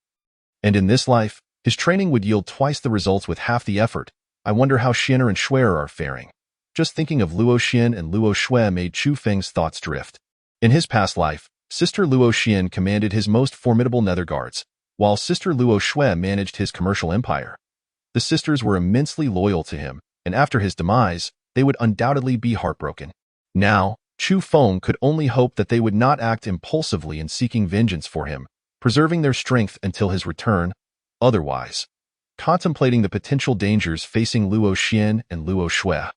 B: And in this life, his training would yield twice the results with half the effort. I wonder how Xianer and Shuer are faring. Just thinking of Luo Xian and Luo Shui made Chu Feng's thoughts drift. In his past life, Sister Luo Xian commanded his most formidable nether guards, while Sister Luo Shui managed his commercial empire. The sisters were immensely loyal to him, and after his demise, they would undoubtedly be heartbroken. Now, Chu Feng could only hope that they would not act impulsively in seeking vengeance for him, preserving their strength until his return. Otherwise, contemplating the potential dangers facing Luo Xian and Luo Shui.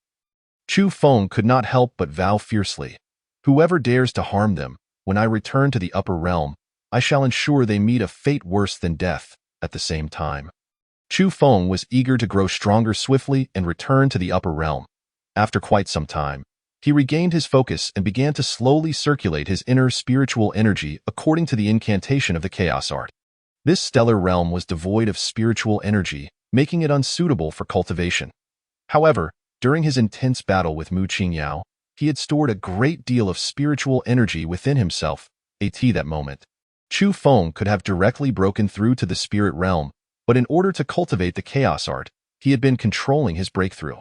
B: Chu Feng could not help but vow fiercely, "Whoever dares to harm them, when I return to the upper realm, I shall ensure they meet a fate worse than death." At the same time, Chu Feng was eager to grow stronger swiftly and return to the upper realm. After quite some time, he regained his focus and began to slowly circulate his inner spiritual energy according to the incantation of the Chaos Art. This stellar realm was devoid of spiritual energy, making it unsuitable for cultivation. However, during his intense battle with Mu Qingyao, he had stored a great deal of spiritual energy within himself. At that moment, Chu Feng could have directly broken through to the spirit realm, but in order to cultivate the Chaos Art, he had been controlling his breakthrough.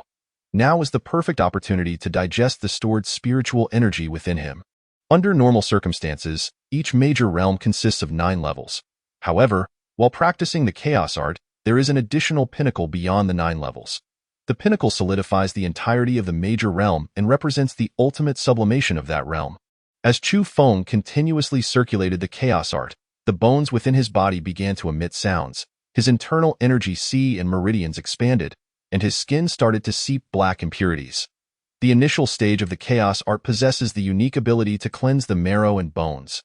B: Now was the perfect opportunity to digest the stored spiritual energy within him. Under normal circumstances, each major realm consists of 9 levels. However, while practicing the Chaos Art, there is an additional pinnacle beyond the 9 levels. The pinnacle solidifies the entirety of the major realm and represents the ultimate sublimation of that realm. As Chu Feng continuously circulated the Chaos Art, the bones within his body began to emit sounds. His internal energy sea and meridians expanded, and his skin started to seep black impurities. The initial stage of the Chaos Art possesses the unique ability to cleanse the marrow and bones,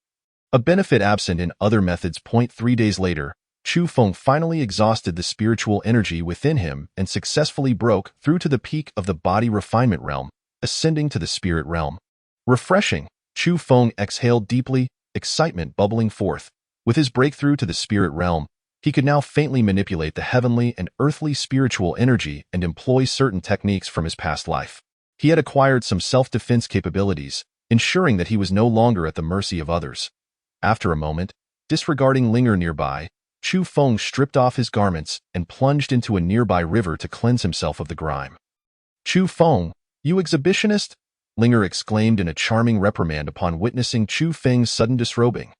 B: a benefit absent in other methods. 3 days later, Chu Feng finally exhausted the spiritual energy within him and successfully broke through to the peak of the body refinement realm, ascending to the spirit realm. Refreshing, Chu Feng exhaled deeply, excitement bubbling forth. With his breakthrough to the spirit realm, he could now faintly manipulate the heavenly and earthly spiritual energy and employ certain techniques from his past life. He had acquired some self-defense capabilities, ensuring that he was no longer at the mercy of others. After a moment, disregarding Linger nearby, Chu Feng stripped off his garments and plunged into a nearby river to cleanse himself of the grime. "Chu Feng, you exhibitionist!" Linger exclaimed in a charming reprimand upon witnessing Chu Feng's sudden disrobing.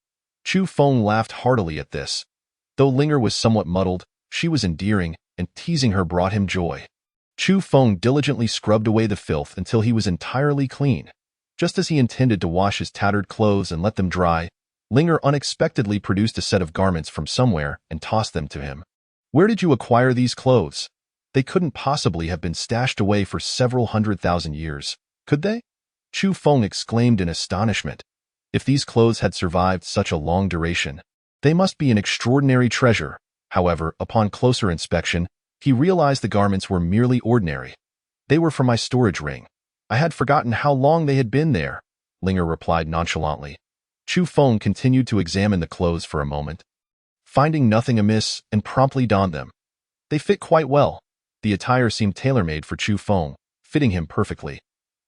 B: Chu Feng laughed heartily at this. Though Linger was somewhat muddled, she was endearing, and teasing her brought him joy. Chu Feng diligently scrubbed away the filth until he was entirely clean. Just as he intended to wash his tattered clothes and let them dry, Linger unexpectedly produced a set of garments from somewhere and tossed them to him. "Where did you acquire these clothes? They couldn't possibly have been stashed away for several 100,000 years, could they?" Chu Feng exclaimed in astonishment. If these clothes had survived such a long duration, they must be an extraordinary treasure. However, upon closer inspection, he realized the garments were merely ordinary. "They were from my storage ring. I had forgotten how long they had been there," Linger replied nonchalantly. Chu Feng continued to examine the clothes for a moment, finding nothing amiss, and promptly donned them. They fit quite well. The attire seemed tailor-made for Chu Feng, fitting him perfectly.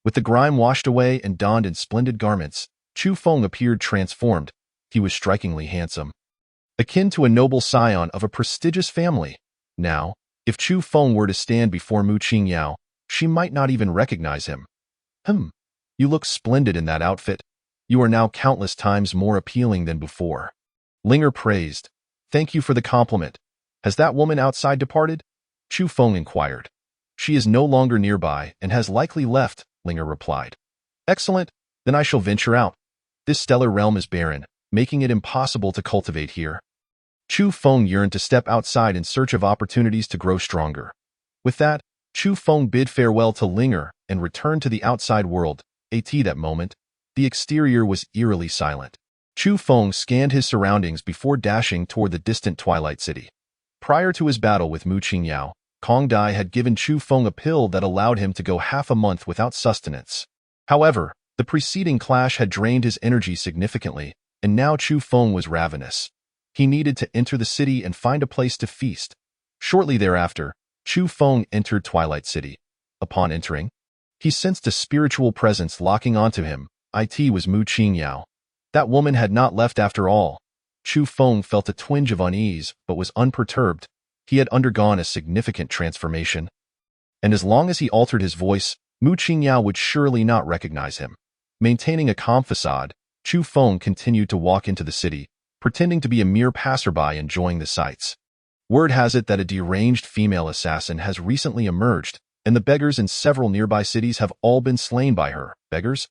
B: With the grime washed away and donned in splendid garments, Chu Feng appeared transformed. He was strikingly handsome, akin to a noble scion of a prestigious family. Now, if Chu Feng were to stand before Mu Qingyao, she might not even recognize him. You look splendid in that outfit. You are now countless times more appealing than before," Linger praised. "Thank you for the compliment. Has that woman outside departed?" Chu Feng inquired. "She is no longer nearby and has likely left," Linger replied. "Excellent, then I shall venture out. This stellar realm is barren, making it impossible to cultivate here." Chu Feng yearned to step outside in search of opportunities to grow stronger. With that, Chu Feng bid farewell to Linger and returned to the outside world. At that moment, the exterior was eerily silent. Chu Feng scanned his surroundings before dashing toward the distant Twilight City. Prior to his battle with Mu Qingyao, Kong Dai had given Chu Feng a pill that allowed him to go half a month without sustenance. However, the preceding clash had drained his energy significantly, and now Chu Feng was ravenous. He needed to enter the city and find a place to feast. Shortly thereafter, Chu Feng entered Twilight City. Upon entering, he sensed a spiritual presence locking onto him. It was Mu Qingyao. That woman had not left after all. Chu Feng felt a twinge of unease, but was unperturbed. He had undergone a significant transformation, and as long as he altered his voice, Mu Qingyao would surely not recognize him. Maintaining a calm facade, Chu Feng continued to walk into the city, pretending to be a mere passerby enjoying the sights. Word has it that a deranged female assassin has recently emerged, and the beggars in several nearby cities have all been slain by her. Beggars?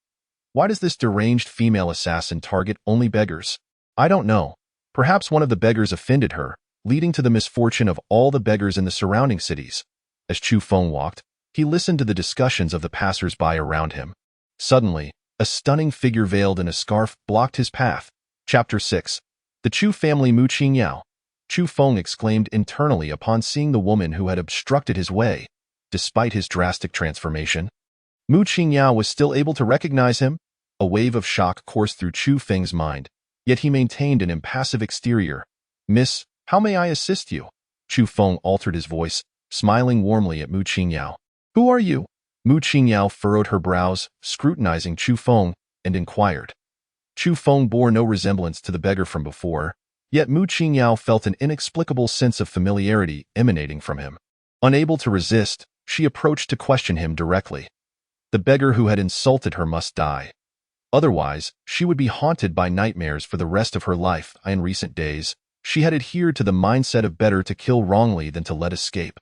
B: Why does this deranged female assassin target only beggars? I don't know. Perhaps one of the beggars offended her, leading to the misfortune of all the beggars in the surrounding cities. As Chu Feng walked, he listened to the discussions of the passers-by around him. Suddenly, a stunning figure veiled in a scarf blocked his path. Chapter 6. The Chu family Mu Qingyao. Chu Feng exclaimed internally upon seeing the woman who had obstructed his way. Despite his drastic transformation, Mu Qingyao was still able to recognize him. A wave of shock coursed through Chu Feng's mind, yet he maintained an impassive exterior. "Miss, how may I assist you?" Chu Feng altered his voice, smiling warmly at Mu Qingyao. "Who are you?" Mu Qingyao furrowed her brows, scrutinizing Chu Feng, and inquired. Chu Feng bore no resemblance to the beggar from before, yet Mu Qingyao felt an inexplicable sense of familiarity emanating from him. Unable to resist, she approached to question him directly. The beggar who had insulted her must die. Otherwise, she would be haunted by nightmares for the rest of her life. In recent days, she had adhered to the mindset of better to kill wrongly than to let escape,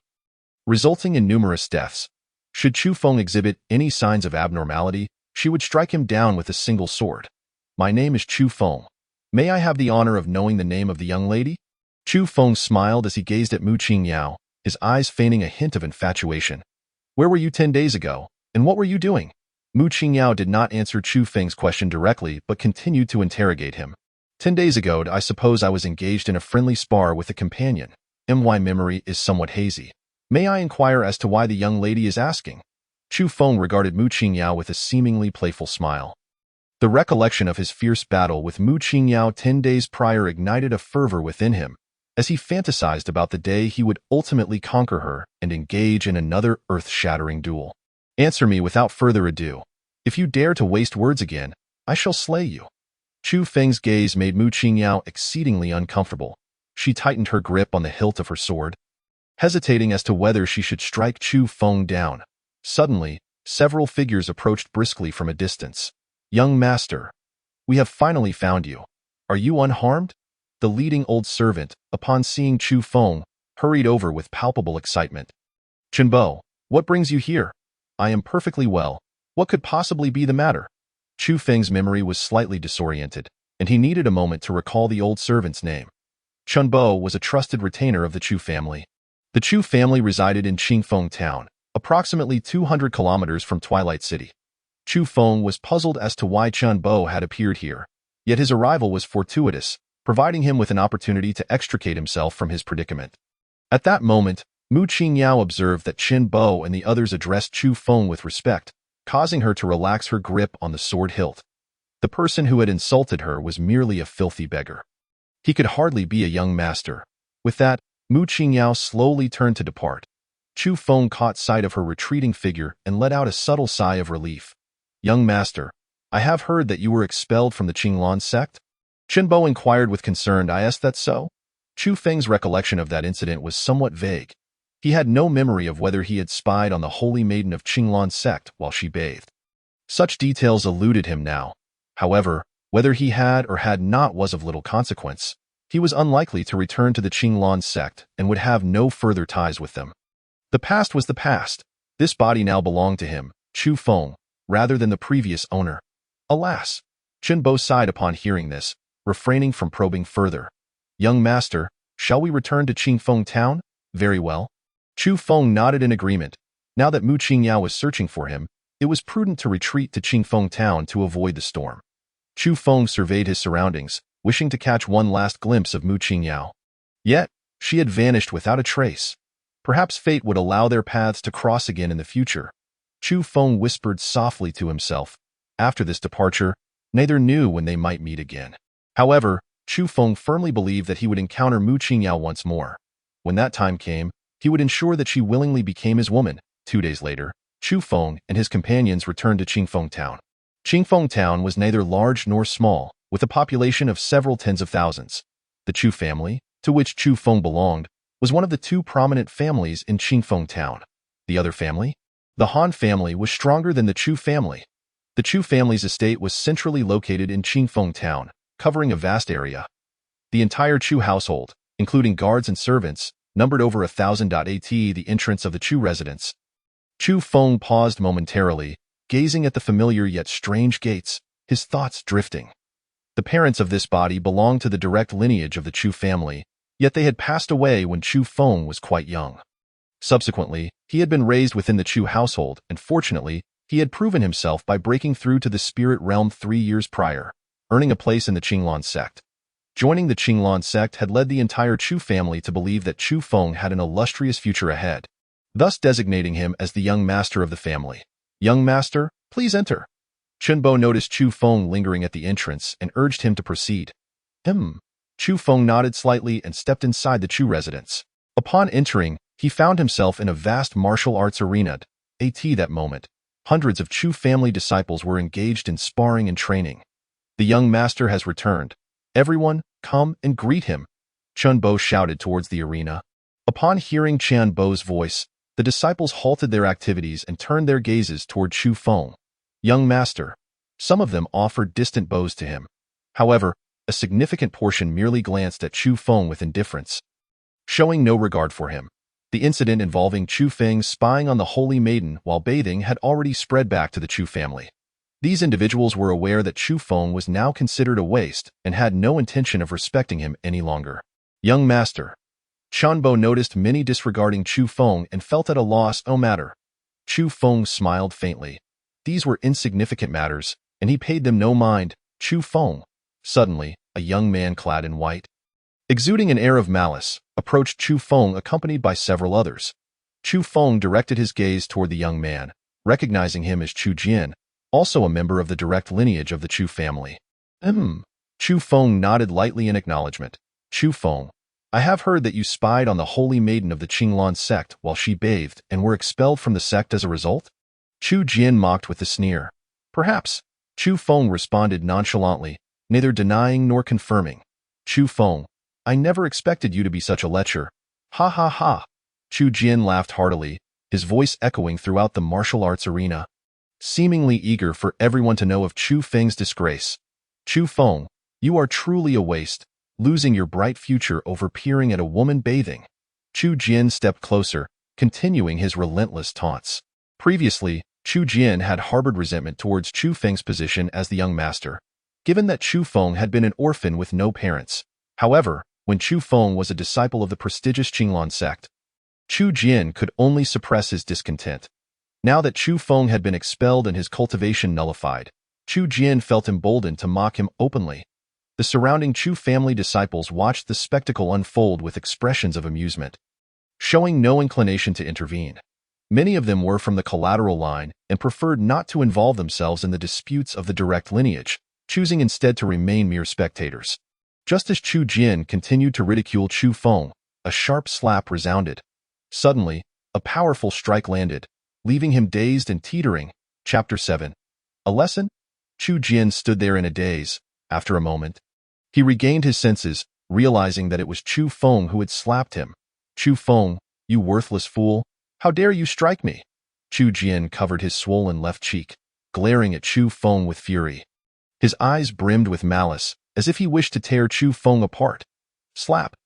B: resulting in numerous deaths. Should Chu Feng exhibit any signs of abnormality, she would strike him down with a single sword. "My name is Chu Feng. May I have the honor of knowing the name of the young lady?" Chu Feng smiled as he gazed at Mu Qingyao, his eyes feigning a hint of infatuation. "Where were you 10 days ago, and what were you doing?" Mu Qingyao did not answer Chu Feng's question directly but continued to interrogate him. 10 days ago, I suppose I was engaged in a friendly spar with a companion. My memory is somewhat hazy. May I inquire as to why the young lady is asking?" Chu Feng regarded Mu Qingyao with a seemingly playful smile. The recollection of his fierce battle with Mu Qingyao 10 days prior ignited a fervor within him, as he fantasized about the day he would ultimately conquer her and engage in another earth-shattering duel. "Answer me without further ado. If you dare to waste words again, I shall slay you." Chu Feng's gaze made Mu Qingyao exceedingly uncomfortable. She tightened her grip on the hilt of her sword, hesitating as to whether she should strike Chu Feng down. Suddenly, several figures approached briskly from a distance. "Young master, we have finally found you. Are you unharmed?" The leading old servant, upon seeing Chu Feng, hurried over with palpable excitement. "Chenbo, what brings you here?" "I am perfectly well. What could possibly be the matter?" Chu Feng's memory was slightly disoriented, and he needed a moment to recall the old servant's name. Chenbo was a trusted retainer of the Chu family. The Chu family resided in Qingfeng Town, approximately 200 kilometers from Twilight City. Chu Feng was puzzled as to why Chenbo had appeared here, yet his arrival was fortuitous, providing him with an opportunity to extricate himself from his predicament. At that moment, Mu Qingyao observed that Chenbo and the others addressed Chu Feng with respect, causing her to relax her grip on the sword hilt. The person who had insulted her was merely a filthy beggar. He could hardly be a young master. With that, Mu Qingyao slowly turned to depart. Chu Feng caught sight of her retreating figure and let out a subtle sigh of relief. "Young master, I have heard that you were expelled from the Qinglan sect?" Chenbo inquired with concern. "Is that so?" Chu Feng's recollection of that incident was somewhat vague. He had no memory of whether he had spied on the holy maiden of Qinglan sect while she bathed. Such details eluded him now. However, whether he had or had not was of little consequence. He was unlikely to return to the Qinglan sect and would have no further ties with them. The past was the past. This body now belonged to him, Chu Feng, rather than the previous owner. Alas! Chenbo sighed upon hearing this, refraining from probing further. "Young master, shall we return to Qingfeng Town?" "Very well." Chu Feng nodded in agreement. Now that Mu Qingyao was searching for him, it was prudent to retreat to Qingfeng Town to avoid the storm. Chu Feng surveyed his surroundings, wishing to catch one last glimpse of Mu Qingyao. Yet, she had vanished without a trace. Perhaps fate would allow their paths to cross again in the future. Chu Feng whispered softly to himself. After this departure, neither knew when they might meet again. However, Chu Feng firmly believed that he would encounter Mu Qingyao once more. When that time came, he would ensure that she willingly became his woman. 2 days later, Chu Feng and his companions returned to Qingfeng Town. Qingfeng Town was neither large nor small, with a population of several tens of thousands. The Chu family, to which Chu Feng belonged, was one of the 2 prominent families in Qingfeng Town. The other family? The Han family was stronger than the Chu family. The Chu family's estate was centrally located in Qingfeng Town, covering a vast area. The entire Chu household, including guards and servants, numbered over 1,000. The entrance of the Chu residence. Chu Feng paused momentarily, gazing at the familiar yet strange gates, his thoughts drifting. The parents of this body belonged to the direct lineage of the Chu family, Yet they had passed away when Chu Feng was quite young. Subsequently, he had been raised within the Chu household, and fortunately, he had proven himself by breaking through to the spirit realm 3 years prior, earning a place in the Qinglan sect. Joining the Qinglan sect had led the entire Chu family to believe that Chu Feng had an illustrious future ahead, thus designating him as the young master of the family. "Young master, please enter." Chunbo noticed Chu Feng lingering at the entrance and urged him to proceed. Chu Feng nodded slightly and stepped inside the Chu residence. Upon entering, he found himself in a vast martial arts arena. That moment, hundreds of Chu family disciples were engaged in sparring and training. "The young master has returned. Everyone, come and greet him," Chunbo shouted towards the arena. Upon hearing Chunbo's voice, the disciples halted their activities and turned their gazes toward Chu Feng. "Young master." Some of them offered distant bows to him. However, a significant portion merely glanced at Chu Feng with indifference, showing no regard for him. The incident involving Chu Feng spying on the holy maiden while bathing had already spread back to the Chu family. These individuals were aware that Chu Feng was now considered a waste and had no intention of respecting him any longer. "Young master." Chunbo noticed many disregarding Chu Feng and felt at a loss. "Oh matter." Chu Feng smiled faintly. These were insignificant matters, and he paid them no mind. "Chu Feng." Suddenly, a young man clad in white, exuding an air of malice, approached Chu Feng accompanied by several others. Chu Feng directed his gaze toward the young man, recognizing him as Chu Jian, also a member of the direct lineage of the Chu family. Chu Feng nodded lightly in acknowledgement. "Chu Feng, I have heard that you spied on the holy maiden of the Qinglan sect while she bathed and were expelled from the sect as a result?" Chu Jian mocked with a sneer. "Perhaps." Chu Feng responded nonchalantly, neither denying nor confirming. "Chu Feng, I never expected you to be such a lecher." "Ha ha ha." Chu Jian laughed heartily, his voice echoing throughout the martial arts arena, seemingly eager for everyone to know of Chu Feng's disgrace. "Chu Feng, you are truly a waste, losing your bright future over peering at a woman bathing." Chu Jian stepped closer, continuing his relentless taunts. Previously, Chu Jian had harbored resentment towards Chu Feng's position as the young master, given that Chu Feng had been an orphan with no parents. However, when Chu Feng was a disciple of the prestigious Qinglan sect, Chu Jian could only suppress his discontent. Now that Chu Feng had been expelled and his cultivation nullified, Chu Jian felt emboldened to mock him openly. The surrounding Chu family disciples watched the spectacle unfold with expressions of amusement, showing no inclination to intervene. Many of them were from the collateral line and preferred not to involve themselves in the disputes of the direct lineage, choosing instead to remain mere spectators. Just as Chu Jian continued to ridicule Chu Feng, a sharp slap resounded. Suddenly, a powerful strike landed, leaving him dazed and teetering. Chapter 7. A lesson? Chu Jian stood there in a daze. After a moment, he regained his senses, realizing that it was Chu Feng who had slapped him. "Chu Feng, you worthless fool, how dare you strike me?" Chu Jian covered his swollen left cheek, glaring at Chu Feng with fury. His eyes brimmed with malice, as if he wished to tear Chu Feng apart. Slap!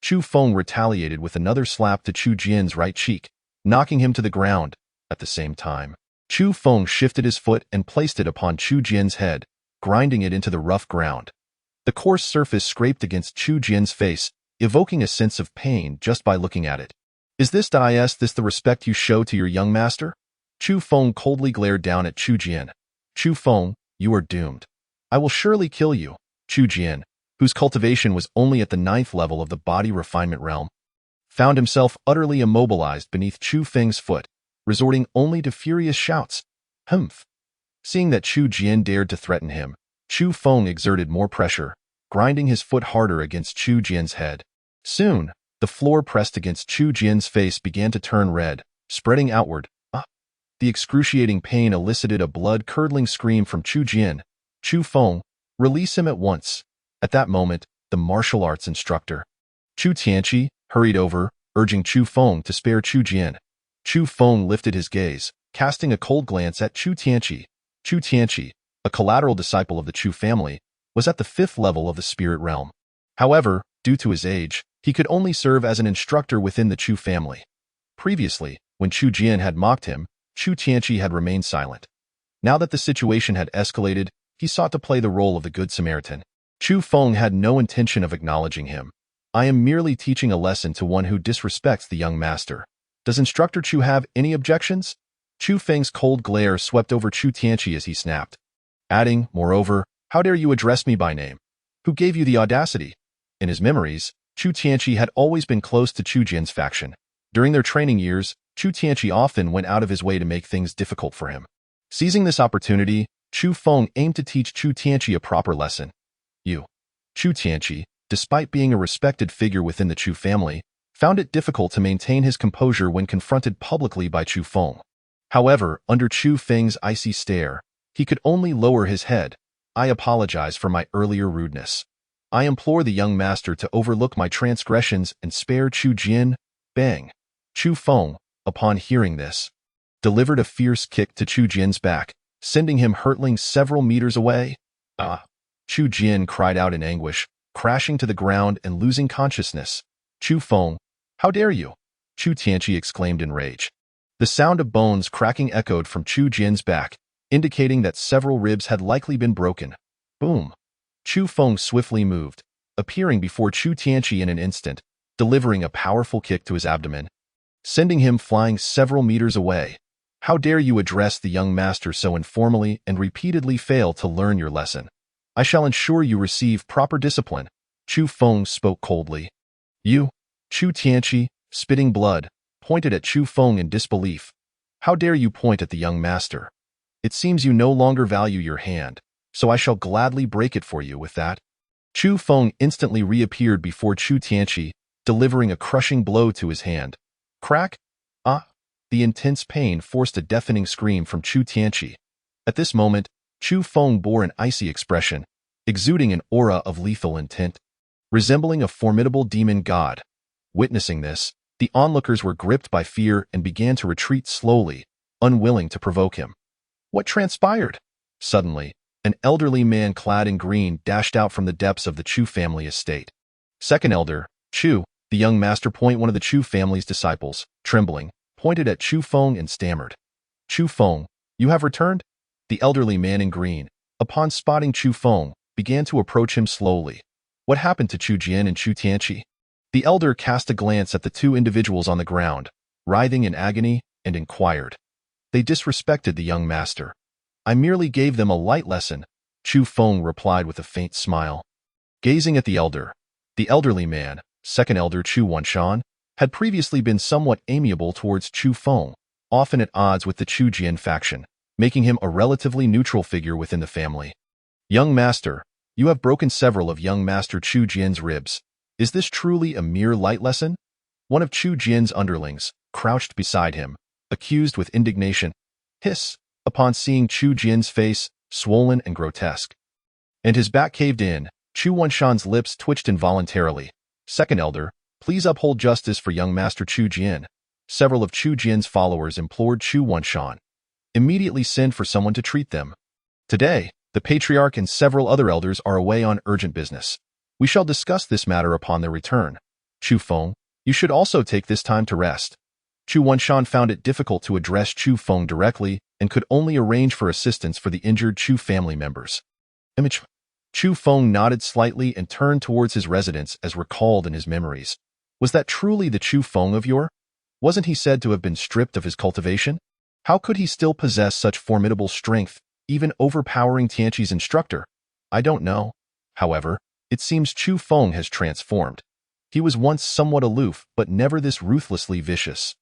B: Chu Feng retaliated with another slap to Chu Jian's right cheek, knocking him to the ground. At the same time, Chu Feng shifted his foot and placed it upon Chu Jian's head, grinding it into the rough ground. The coarse surface scraped against Chu Jian's face, evoking a sense of pain just by looking at it. Is this the respect you show to your young master?" Chu Feng coldly glared down at Chu Jian. "Chu Feng, you are doomed. I will surely kill you." Chu Jian, whose cultivation was only at the 9th level of the body refinement realm, found himself utterly immobilized beneath Chu Feng's foot, resorting only to furious shouts. "Humph!" Seeing that Chu Jian dared to threaten him, Chu Feng exerted more pressure, grinding his foot harder against Chu Jian's head. Soon, the floor pressed against Chu Jian's face began to turn red, spreading outward. The excruciating pain elicited a blood-curdling scream from Chu Jian. "Chu Feng, release him at once." At that moment, the martial arts instructor, Chu Tianqi, hurried over, urging Chu Feng to spare Chu Jian. Chu Feng lifted his gaze, casting a cold glance at Chu Tianqi. Chu Tianqi, a collateral disciple of the Chu family, was at the 5th level of the spirit realm. However, due to his age, he could only serve as an instructor within the Chu family. Previously, when Chu Jian had mocked him, Chu Tianqi had remained silent. Now that the situation had escalated, he sought to play the role of the Good Samaritan. Chu Feng had no intention of acknowledging him. I am merely teaching a lesson to one who disrespects the young master. Does Instructor Chu have any objections? Chu Feng's cold glare swept over Chu Tianqi as he snapped, adding, moreover, how dare you address me by name? Who gave you the audacity? In his memories, Chu Tianqi had always been close to Chu Jin's faction. During their training years, Chu Tianqi often went out of his way to make things difficult for him. Seizing this opportunity, Chu Feng aimed to teach Chu Tianqi a proper lesson. Chu Tianqi, despite being a respected figure within the Chu family, found it difficult to maintain his composure when confronted publicly by Chu Feng. However, under Chu Feng's icy stare, he could only lower his head. I apologize for my earlier rudeness. I implore the young master to overlook my transgressions and spare Chu Jin. Bang! Chu Feng, upon hearing this, delivered a fierce kick to Chu Jin's back, sending him hurtling several meters away. Ah! Chu Jin cried out in anguish, crashing to the ground and losing consciousness. Chu Feng, how dare you? Chu Tianqi exclaimed in rage. The sound of bones cracking echoed from Chu Jin's back, indicating that several ribs had likely been broken. Boom! Chu Feng swiftly moved, appearing before Chu Tianqi in an instant, delivering a powerful kick to his abdomen, sending him flying several meters away. How dare you address the young master so informally and repeatedly fail to learn your lesson? I shall ensure you receive proper discipline. Chu Feng spoke coldly. You, Chu Tianqi, spitting blood, pointed at Chu Feng in disbelief. How dare you point at the young master? It seems you no longer value your hand, so I shall gladly break it for you with that. Chu Feng instantly reappeared before Chu Tianqi, delivering a crushing blow to his hand. Crack! Ah! The intense pain forced a deafening scream from Chu Tianqi. At this moment, Chu Feng bore an icy expression, exuding an aura of lethal intent, resembling a formidable demon god. Witnessing this, the onlookers were gripped by fear and began to retreat slowly, unwilling to provoke him. What transpired? Suddenly, an elderly man clad in green dashed out from the depths of the Chu family estate. Second elder, Chu, the young master point one of the Chu family's disciples, trembling, pointed at Chu Feng and stammered. Chu Feng, you have returned? The elderly man in green, upon spotting Chu Feng, began to approach him slowly. What happened to Chu Jin and Chu Tianqi? The elder cast a glance at the two individuals on the ground, writhing in agony, and inquired. They disrespected the young master. I merely gave them a light lesson, Chu Feng replied with a faint smile. Gazing at the elderly man, second elder Chu Wanshan, had previously been somewhat amiable towards Chu Feng, often at odds with the Chu Jin faction, making him a relatively neutral figure within the family. Young master, you have broken several of young master Chu Jin's ribs. Is this truly a mere light lesson? One of Chu Jin's underlings, crouched beside him, accused with indignation. Hiss! Upon seeing Chu Jin's face, swollen and grotesque, and his back caved in, Chu Wanshan's lips twitched involuntarily. Second elder, please uphold justice for young master Chu Jin. Several of Chu Jin's followers implored Chu Wanshan. Immediately send for someone to treat them. Today, the patriarch and several other elders are away on urgent business. We shall discuss this matter upon their return. Chu Feng, you should also take this time to rest. Chu Wanshan found it difficult to address Chu Feng directly and could only arrange for assistance for the injured Chu family members. Chu Feng nodded slightly and turned towards his residence as recalled in his memories. Was that truly the Chu Feng of yore? Wasn't he said to have been stripped of his cultivation? How could he still possess such formidable strength, even overpowering Tianqi's instructor? I don't know. However, it seems Chu Feng has transformed. He was once somewhat aloof, but never this ruthlessly vicious.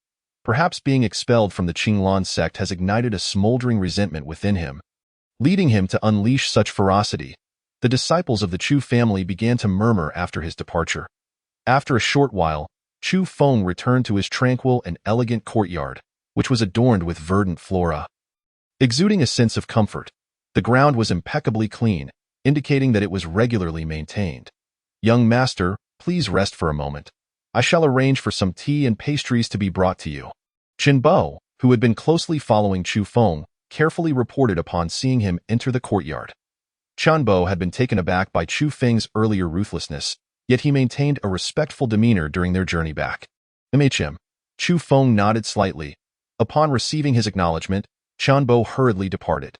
B: Perhaps being expelled from the Qinglan sect has ignited a smoldering resentment within him, leading him to unleash such ferocity. The disciples of the Chu family began to murmur after his departure. After a short while, Chu Feng returned to his tranquil and elegant courtyard, which was adorned with verdant flora. Exuding a sense of comfort, the ground was impeccably clean, indicating that it was regularly maintained. Young master, please rest for a moment. I shall arrange for some tea and pastries to be brought to you. Chen Bo, who had been closely following Chu Feng, carefully reported upon seeing him enter the courtyard. Chen Bo had been taken aback by Chu Feng's earlier ruthlessness, yet he maintained a respectful demeanor during their journey back. Chu Feng nodded slightly. Upon receiving his acknowledgement, Chen Bo hurriedly departed.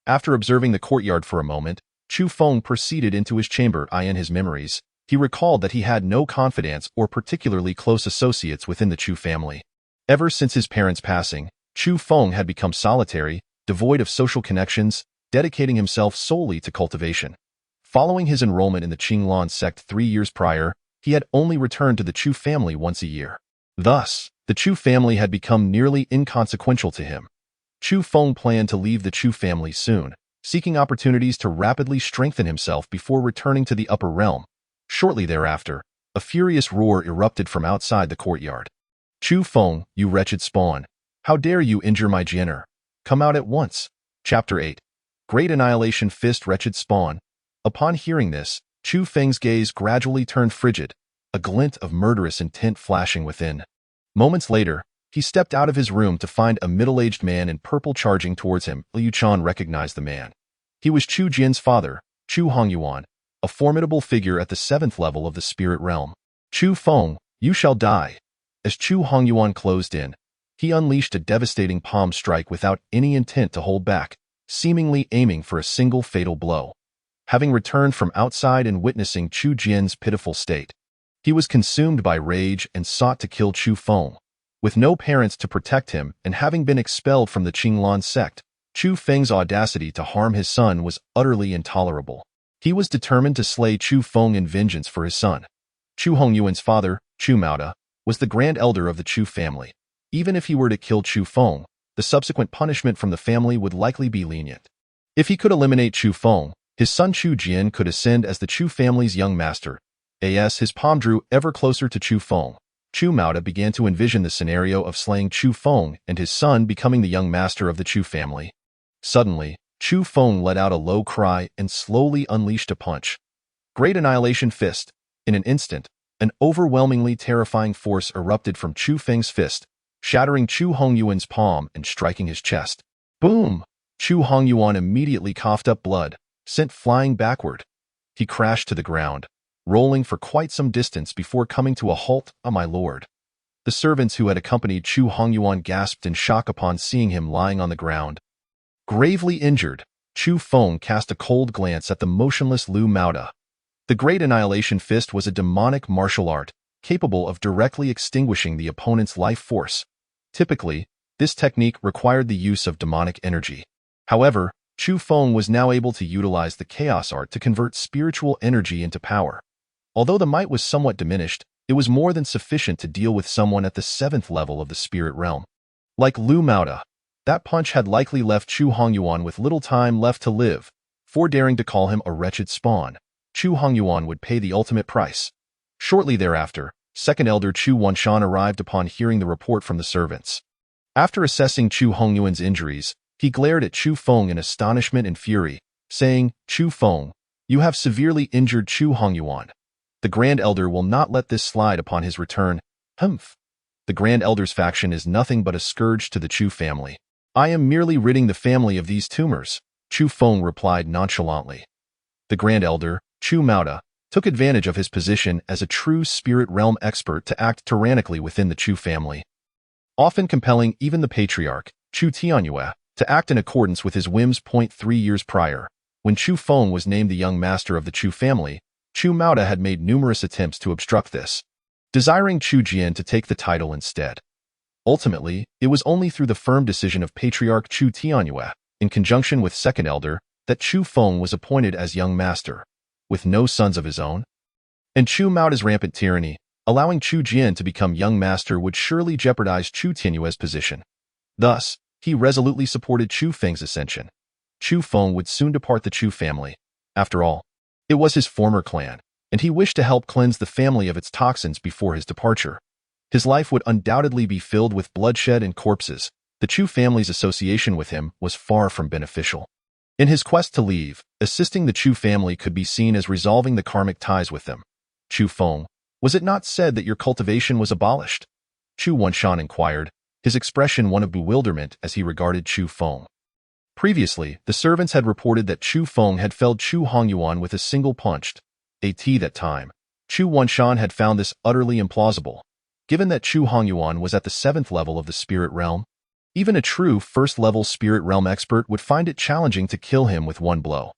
B: After observing the courtyard for a moment, Chu Feng proceeded into his chamber. In his memories, He recalled that he had no confidants or particularly close associates within the Chu family. Ever since his parents' passing, Chu Feng had become solitary, devoid of social connections, dedicating himself solely to cultivation. Following his enrollment in the Qinglan sect 3 years prior, he had only returned to the Chu family once a year. Thus, the Chu family had become nearly inconsequential to him. Chu Feng planned to leave the Chu family soon, seeking opportunities to rapidly strengthen himself before returning to the upper realm. Shortly thereafter, a furious roar erupted from outside the courtyard. Chu Feng, you wretched spawn! How dare you injure my Jian'er? Come out at once! Chapter 8. Great Annihilation Fist Wretched Spawn. Upon hearing this, Chu Feng's gaze gradually turned frigid, a glint of murderous intent flashing within. Moments later, he stepped out of his room to find a middle-aged man in purple charging towards him. Liu Chan recognized the man. He was Chu Jian's father, Chu Hongyuan, a formidable figure at the 7th level of the spirit realm. Chu Feng, you shall die. As Chu Hongyuan closed in, he unleashed a devastating palm strike without any intent to hold back, seemingly aiming for a single fatal blow. Having returned from outside and witnessing Chu Jian's pitiful state, he was consumed by rage and sought to kill Chu Feng. With no parents to protect him and having been expelled from the Qinglan sect, Chu Feng's audacity to harm his son was utterly intolerable. He was determined to slay Chu Feng in vengeance for his son. Chu Hongyuan's father, Chu Maoda, was the grand elder of the Chu family. Even if he were to kill Chu Feng, the subsequent punishment from the family would likely be lenient. If he could eliminate Chu Feng, his son Chu Jian could ascend as the Chu family's young master. As his palm drew ever closer to Chu Feng, Chu Maoda began to envision the scenario of slaying Chu Feng and his son becoming the young master of the Chu family. Suddenly, Chu Feng let out a low cry and slowly unleashed a punch. Great Annihilation Fist. In an instant, an overwhelmingly terrifying force erupted from Chu Feng's fist, shattering Chu Hongyuan's palm and striking his chest. Boom! Chu Hongyuan immediately coughed up blood, sent flying backward. He crashed to the ground, rolling for quite some distance before coming to a halt. "Ah, my lord." The servants who had accompanied Chu Hongyuan gasped in shock upon seeing him lying on the ground. Gravely injured, Chu Feng cast a cold glance at the motionless Liu Maoda. The Great Annihilation Fist was a demonic martial art, capable of directly extinguishing the opponent's life force. Typically, this technique required the use of demonic energy. However, Chu Feng was now able to utilize the chaos art to convert spiritual energy into power. Although the might was somewhat diminished, it was more than sufficient to deal with someone at the 7th level of the spirit realm. Like Liu Maoda, that punch had likely left Chu Hongyuan with little time left to live. For daring to call him a wretched spawn, Chu Hongyuan would pay the ultimate price. Shortly thereafter, Second Elder Chu Wanshan arrived upon hearing the report from the servants. After assessing Chu Hongyuan's injuries, he glared at Chu Feng in astonishment and fury, saying, "Chu Feng, you have severely injured Chu Hongyuan. The Grand Elder will not let this slide upon his return." Humph. The Grand Elder's faction is nothing but a scourge to the Chu family. "I am merely ridding the family of these tumors," Chu Feng replied nonchalantly. The Grand Elder, Chu Maoda, took advantage of his position as a true spirit realm expert to act tyrannically within the Chu family, often compelling even the patriarch, Chu Tianyue, to act in accordance with his whims. 3 years prior, when Chu Feng was named the young master of the Chu family, Chu Maoda had made numerous attempts to obstruct this, desiring Chu Jian to take the title instead. Ultimately, it was only through the firm decision of Patriarch Chu Tianyue, in conjunction with Second Elder, that Chu Feng was appointed as young master, with no sons of his own. And Chu Maoda's rampant tyranny, allowing Chu Jian to become young master, would surely jeopardize Chu Tianyue's position. Thus, he resolutely supported Chu Feng's ascension. Chu Feng would soon depart the Chu family. After all, it was his former clan, and he wished to help cleanse the family of its toxins before his departure. His life would undoubtedly be filled with bloodshed and corpses. The Chu family's association with him was far from beneficial. In his quest to leave, assisting the Chu family could be seen as resolving the karmic ties with them. "Chu Feng, was it not said that your cultivation was abolished?" Chu Wanshan inquired, his expression one of bewilderment as he regarded Chu Feng. Previously, the servants had reported that Chu Feng had felled Chu Hongyuan with a single punch. That time, Chu Wanshan had found this utterly implausible. Given that Chu Hongyuan was at the 7th level of the spirit realm, even a true 1st-level spirit realm expert would find it challenging to kill him with one blow.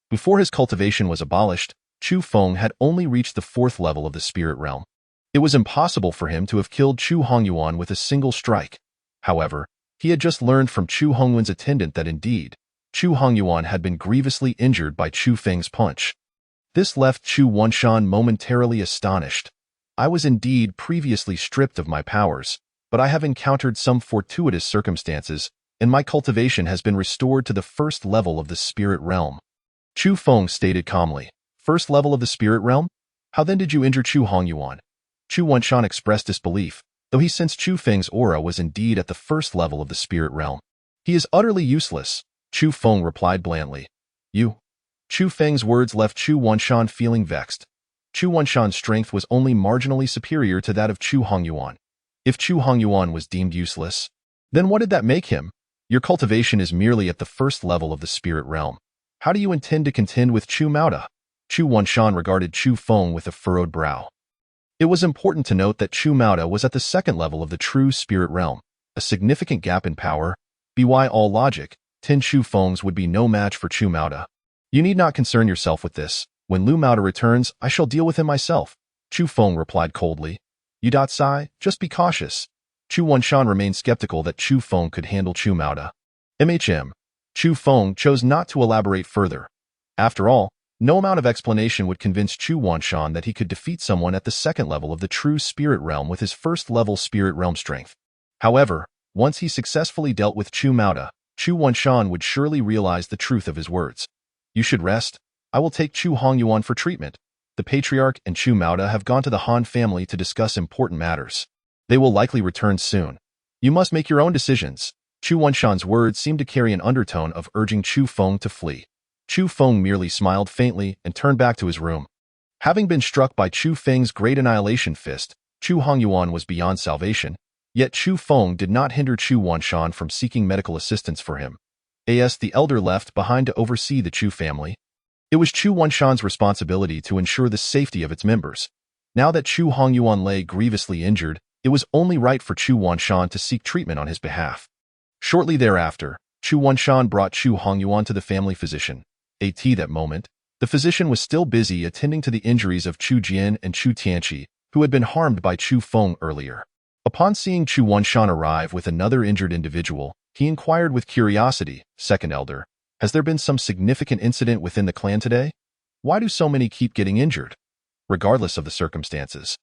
B: Before his cultivation was abolished, Chu Feng had only reached the 4th level of the spirit realm. It was impossible for him to have killed Chu Hongyuan with a single strike. However, he had just learned from Chu Hongyuan's attendant that indeed, Chu Hongyuan had been grievously injured by Chu Feng's punch. This left Chu Wanshan momentarily astonished. I was indeed previously stripped of my powers, but I have encountered some fortuitous circumstances, and my cultivation has been restored to the 1st level of the spirit realm. Chu Feng stated calmly. 1st level of the spirit realm? How then did you injure Chu Hongyuan? Chu Wanshan expressed disbelief, though he sensed Chu Feng's aura was indeed at the 1st level of the spirit realm. He is utterly useless, Chu Feng replied blandly. You? Chu Feng's words left Chu Wanshan feeling vexed. Chu Wanshan's strength was only marginally superior to that of Chu Hongyuan. If Chu Hongyuan was deemed useless, then what did that make him? Your cultivation is merely at the 1st level of the spirit realm. How do you intend to contend with Chu Maoda? Chu Wanshan regarded Chu Feng with a furrowed brow. It was important to note that Chu Maoda was at the 2nd level of the true spirit realm, a significant gap in power. By all logic, 10 Chu Fengs would be no match for Chu Maoda. You need not concern yourself with this. When Lu Maoda returns, I shall deal with him myself, Chu Feng replied coldly. Sai, just be cautious. Chu Wanshan remained skeptical that Chu Feng could handle Chu Maoda. Chu Feng chose not to elaborate further. After all, no amount of explanation would convince Chu Wanshan that he could defeat someone at the 2nd level of the true spirit realm with his 1st level spirit realm strength. However, once he successfully dealt with Chu Maoda, Chu Wanshan would surely realize the truth of his words. You should rest. I will take Chu Hongyuan for treatment. The patriarch and Chu Maoda have gone to the Han family to discuss important matters. They will likely return soon. You must make your own decisions. Chu Wanshan's words seemed to carry an undertone of urging Chu Feng to flee. Chu Feng merely smiled faintly and turned back to his room. Having been struck by Chu Feng's great annihilation fist, Chu Hongyuan was beyond salvation, yet Chu Feng did not hinder Chu Wanshan from seeking medical assistance for him. The elder left behind to oversee the Chu family. It was Chu Wanshan's responsibility to ensure the safety of its members. Now that Chu Hongyuan lay grievously injured, it was only right for Chu Wanshan to seek treatment on his behalf. Shortly thereafter, Chu Wanshan brought Chu Hongyuan to the family physician. At that moment, the physician was still busy attending to the injuries of Chu Jian and Chu Tianqi, who had been harmed by Chu Feng earlier. Upon seeing Chu Wanshan arrive with another injured individual, he inquired with curiosity, Second Elder, has there been some significant incident within the clan today? Why do so many keep getting injured? Regardless of the circumstances,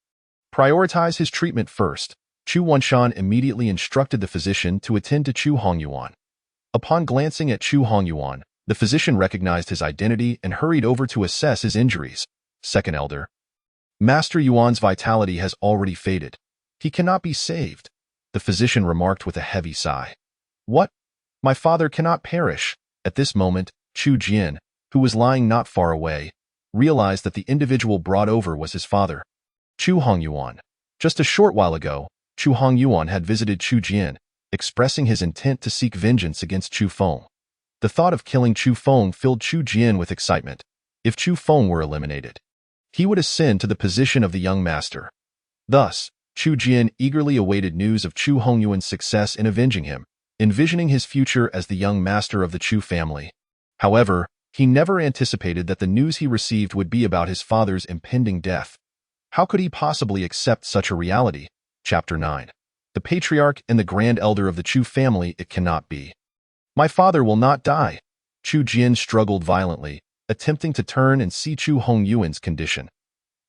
B: prioritize his treatment first. Chu Wanshan immediately instructed the physician to attend to Chu Hongyuan. Upon glancing at Chu Hongyuan, the physician recognized his identity and hurried over to assess his injuries. Second Elder, Master Yuan's vitality has already faded. He cannot be saved, the physician remarked with a heavy sigh. What? My father cannot perish. At this moment, Chu Jian, who was lying not far away, realized that the individual brought over was his father, Chu Hongyuan. Just a short while ago, Chu Hongyuan had visited Chu Jian, expressing his intent to seek vengeance against Chu Feng. The thought of killing Chu Feng filled Chu Jian with excitement. If Chu Feng were eliminated, he would ascend to the position of the young master. Thus, Chu Jian eagerly awaited news of Chu Hongyuan's success in avenging him, envisioning his future as the young master of the Chu family. However, he never anticipated that the news he received would be about his father's impending death. How could he possibly accept such a reality? Chapter 9. The Patriarch and the Grand Elder of the Chu family. It cannot be. My father will not die. Chu Jian struggled violently, attempting to turn and see Chu Hongyuan's condition.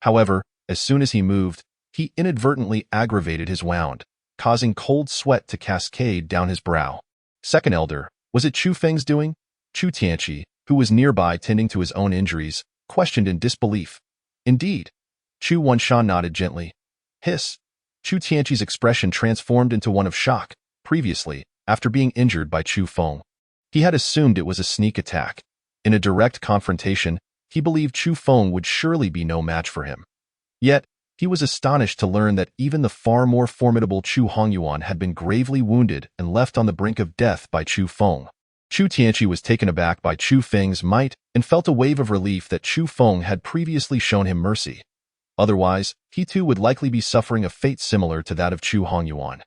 B: However, as soon as he moved, he inadvertently aggravated his wound, causing cold sweat to cascade down his brow. Second Elder, was it Chu Feng's doing? Chu Tianqi, who was nearby tending to his own injuries, questioned in disbelief. Indeed. Chu Wanshan nodded gently. Hiss. Chu Tianqi's expression transformed into one of shock. Previously, after being injured by Chu Feng, he had assumed it was a sneak attack. In a direct confrontation, he believed Chu Feng would surely be no match for him. Yet, he was astonished to learn that even the far more formidable Chu Hongyuan had been gravely wounded and left on the brink of death by Chu Feng. Chu Tianqi was taken aback by Chu Feng's might and felt a wave of relief that Chu Feng had previously shown him mercy. Otherwise, he too would likely be suffering a fate similar to that of Chu Hongyuan.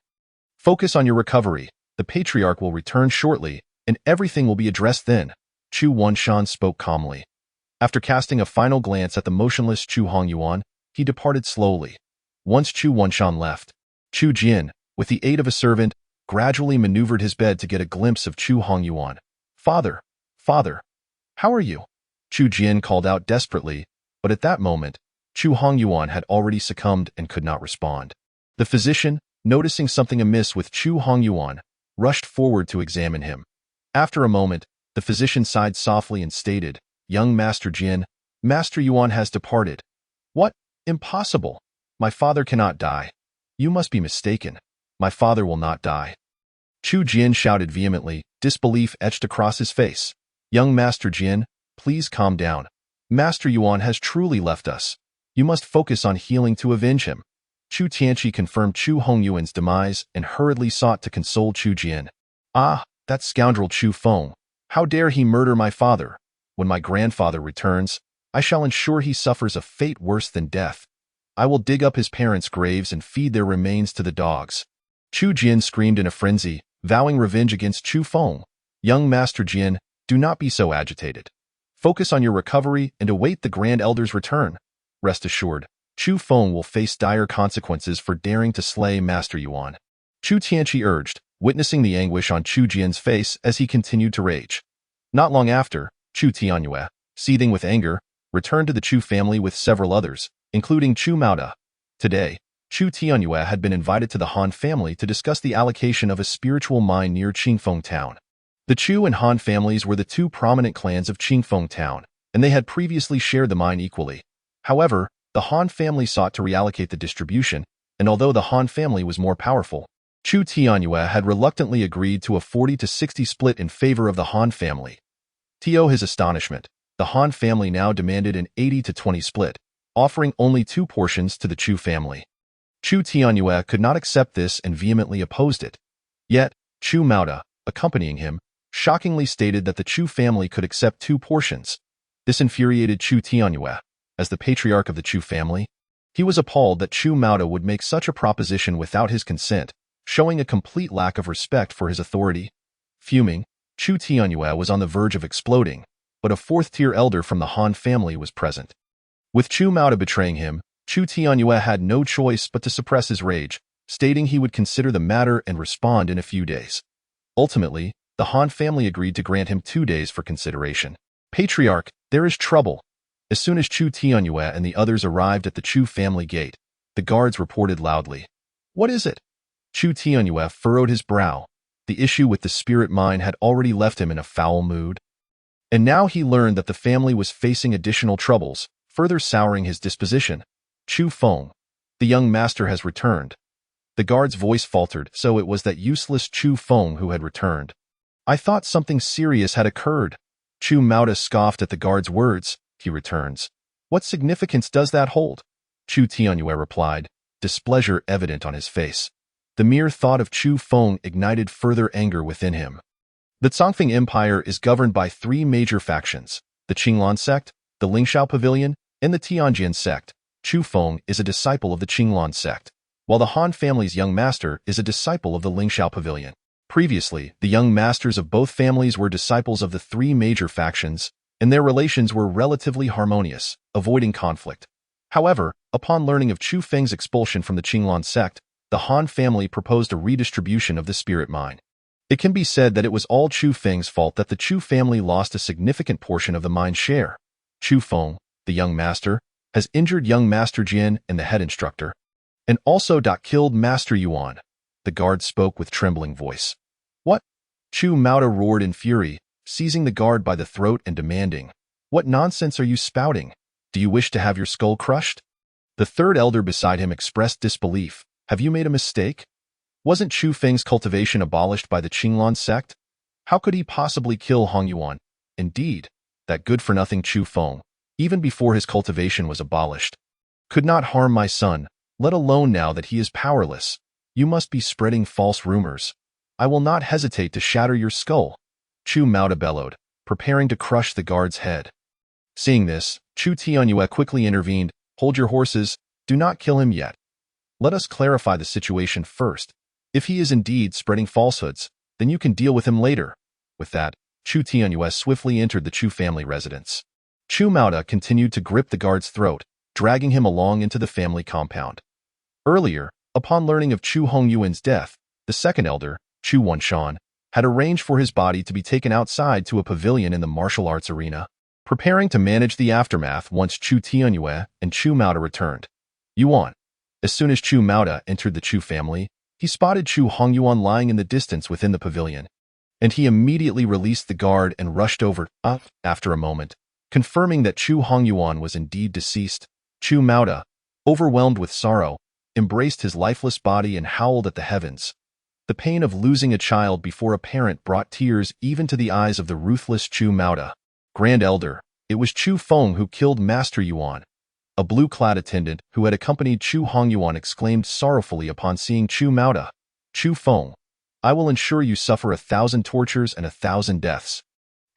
B: Focus on your recovery. The Patriarch will return shortly, and everything will be addressed then, Chu Wanshan spoke calmly. After casting a final glance at the motionless Chu Hongyuan, he departed slowly. Once Chu Wanshan left, Chu Jin, with the aid of a servant, gradually maneuvered his bed to get a glimpse of Chu Hongyuan. "Father, father, how are you?" Chu Jin called out desperately, but at that moment, Chu Hongyuan had already succumbed and could not respond. The physician, noticing something amiss with Chu Hongyuan, rushed forward to examine him. After a moment, the physician sighed softly and stated, "Young Master Jin, Master Yuan has departed." "What? Impossible! My father cannot die. You must be mistaken. My father will not die." Chu Jin shouted vehemently, disbelief etched across his face. "Young Master Jin, please calm down. Master Yuan has truly left us. You must focus on healing to avenge him." Chu Tianqi confirmed Chu Hongyuan's demise and hurriedly sought to console Chu Jin. "Ah, that scoundrel Chu Feng. How dare he murder my father? When my grandfather returns, I shall ensure he suffers a fate worse than death. I will dig up his parents' graves and feed their remains to the dogs." Chu Jin screamed in a frenzy, vowing revenge against Chu Feng. "Young Master Jin, do not be so agitated. Focus on your recovery and await the Grand Elder's return. Rest assured, Chu Feng will face dire consequences for daring to slay Master Yuan." Chu Tianqi urged, witnessing the anguish on Chu Jin's face as he continued to rage. Not long after, Chu Tianyue, seething with anger, returned to the Chu family with several others, including Chu Maoda. Today, Chu Tianyue had been invited to the Han family to discuss the allocation of a spiritual mine near Qingfeng Town. The Chu and Han families were the two prominent clans of Qingfeng Town, and they had previously shared the mine equally. However, the Han family sought to reallocate the distribution, and although the Han family was more powerful, Chu Tianyue had reluctantly agreed to a 40-60 split in favor of the Han family. To his astonishment, the Han family now demanded an 80-20 split, offering only 2 portions to the Chu family. Chu Tianyue could not accept this and vehemently opposed it. Yet, Chu Maoda, accompanying him, shockingly stated that the Chu family could accept 2 portions. This infuriated Chu Tianyue. As the patriarch of the Chu family, he was appalled that Chu Maoda would make such a proposition without his consent, showing a complete lack of respect for his authority. Fuming, Chu Tianyue was on the verge of exploding, but a 4th-tier elder from the Han family was present. With Chu Maoda betraying him, Chu Tianyue had no choice but to suppress his rage, stating he would consider the matter and respond in a few days. Ultimately, the Han family agreed to grant him 2 days for consideration. "Patriarch, there is trouble." As soon as Chu Tianyue and the others arrived at the Chu family gate, the guards reported loudly. "What is it?" Chu Tianyue furrowed his brow. The issue with the spirit mine had already left him in a foul mood. And now he learned that the family was facing additional troubles, further souring his disposition. "Chu Feng, the young master has returned." The guard's voice faltered, so it was that useless Chu Feng who had returned. "I thought something serious had occurred." Chu Maoda scoffed at the guard's words. "He returns. What significance does that hold?" Chu Tianyue replied, displeasure evident on his face. The mere thought of Chu Feng ignited further anger within him. The Zongfeng Empire is governed by 3 major factions: the Qinglan sect, the Lingxiao Pavilion, and the Tianjin sect. Chu Feng is a disciple of the Qinglan sect, while the Han family's young master is a disciple of the Lingxiao Pavilion. Previously, the young masters of both families were disciples of the 3 major factions, and their relations were relatively harmonious, avoiding conflict. However, upon learning of Chu Feng's expulsion from the Qinglan sect, the Han family proposed a redistribution of the spirit mine. It can be said that it was all Chu Feng's fault that the Chu family lost a significant portion of the mine's share. Chu Feng, the young master, has injured young Master Jin and the head instructor, and also killed Master Yuan. The guard spoke with trembling voice. "What?" Chu Maoda roared in fury, seizing the guard by the throat and demanding, "What nonsense are you spouting? Do you wish to have your skull crushed?" The 3rd elder beside him expressed disbelief. "Have you made a mistake? Wasn't Chu Feng's cultivation abolished by the Qinglan sect? How could he possibly kill Hongyuan? Indeed, that good-for-nothing Chu Feng, even before his cultivation was abolished, could not harm my son, let alone now that he is powerless. You must be spreading false rumors. I will not hesitate to shatter your skull." Chu Maoda bellowed, preparing to crush the guard's head. Seeing this, Chu Tianyue quickly intervened. "Hold your horses. Do not kill him yet. Let us clarify the situation first. If he is indeed spreading falsehoods, then you can deal with him later." With that, Chu Tianyue swiftly entered the Chu family residence. Chu Mauda continued to grip the guard's throat, dragging him along into the family compound. Earlier, upon learning of Chu Hongyuan's death, the second elder, Chu Wanshan, had arranged for his body to be taken outside to a pavilion in the martial arts arena, preparing to manage the aftermath once Chu Tianyue and Chu Mauda returned. Yuan. As soon as Chu Mauda entered the Chu family, he spotted Chu Hongyuan lying in the distance within the pavilion, and he immediately released the guard and rushed over. After a moment, confirming that Chu Hongyuan was indeed deceased, Chu Mauda, overwhelmed with sorrow, embraced his lifeless body and howled at the heavens. The pain of losing a child before a parent brought tears even to the eyes of the ruthless Chu Mauda. Grand Elder, it was Chu Feng who killed Master Yuan. A blue-clad attendant who had accompanied Chu Hongyuan exclaimed sorrowfully upon seeing Chu Mauda. Chu Feng, I will ensure you suffer 1,000 tortures and 1,000 deaths.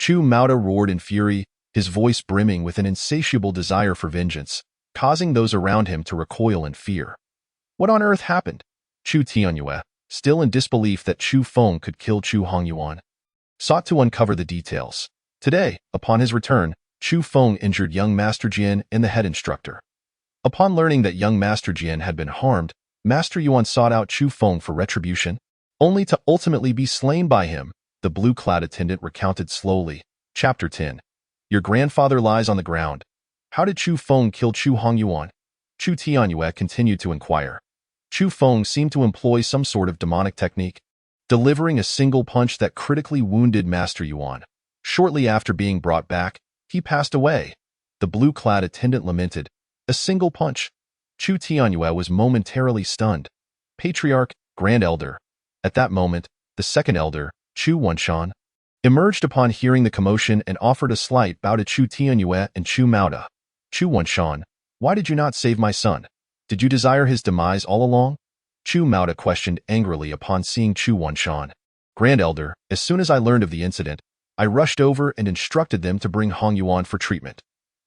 B: Chu Mauda roared in fury, his voice brimming with an insatiable desire for vengeance, causing those around him to recoil in fear. What on earth happened? Chu Tianyue, still in disbelief that Chu Feng could kill Chu Hongyuan, sought to uncover the details. Today, upon his return, Chu Feng injured young Master Jian and the head instructor. Upon learning that young Master Jian had been harmed, Master Yuan sought out Chu Feng for retribution, only to ultimately be slain by him, the blue-clad attendant recounted slowly. Chapter 10. Your grandfather lies on the ground. How did Chu Feng kill Chu Hongyuan? Chu Tianyue continued to inquire. Chu Feng seemed to employ some sort of demonic technique, delivering a single punch that critically wounded Master Yuan. Shortly after being brought back, he passed away. The blue-clad attendant lamented. A single punch. Chu Tianyue was momentarily stunned. Patriarch, Grand Elder. At that moment, the second elder, Chu Wanshan, emerged upon hearing the commotion and offered a slight bow to Chu Tianyue and Chu Mauda. Chu Wanshan, why did you not save my son? Did you desire his demise all along? Chu Mauda questioned angrily upon seeing Chu Wanshan. Grand Elder, as soon as I learned of the incident, I rushed over and instructed them to bring Hongyuan for treatment.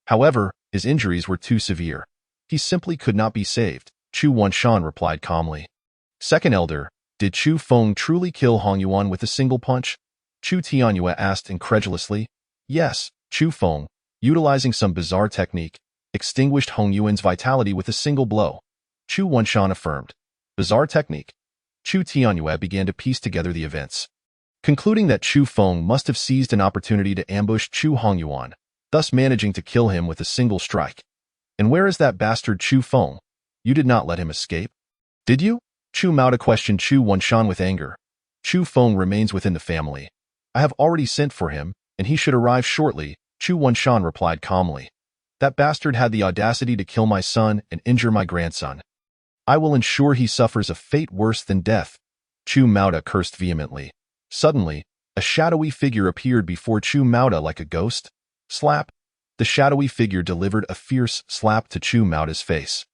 B: However, his injuries were too severe. He simply could not be saved, Chu Wanshan replied calmly. Second Elder, did Chu Feng truly kill Hongyuan with a single punch? Chu Tianyue asked incredulously. Yes, Chu Feng, utilizing some bizarre technique, extinguished Hongyuan's vitality with a single blow. Chu Wanshan affirmed. Bizarre technique. Chu Tianyue began to piece together the events, concluding that Chu Feng must have seized an opportunity to ambush Chu Hongyuan, thus managing to kill him with a single strike. And where is that bastard Chu Feng? You did not let him escape, did you? Chu Mauda questioned Chu Wanshan with anger. Chu Feng remains within the family. I have already sent for him, and he should arrive shortly, Chu Wanshan replied calmly. That bastard had the audacity to kill my son and injure my grandson. I will ensure he suffers a fate worse than death. Chu Mauda cursed vehemently. Suddenly, a shadowy figure appeared before Chu Mauda like a ghost. Slap. The shadowy figure delivered a fierce slap to Chu Mauda's face,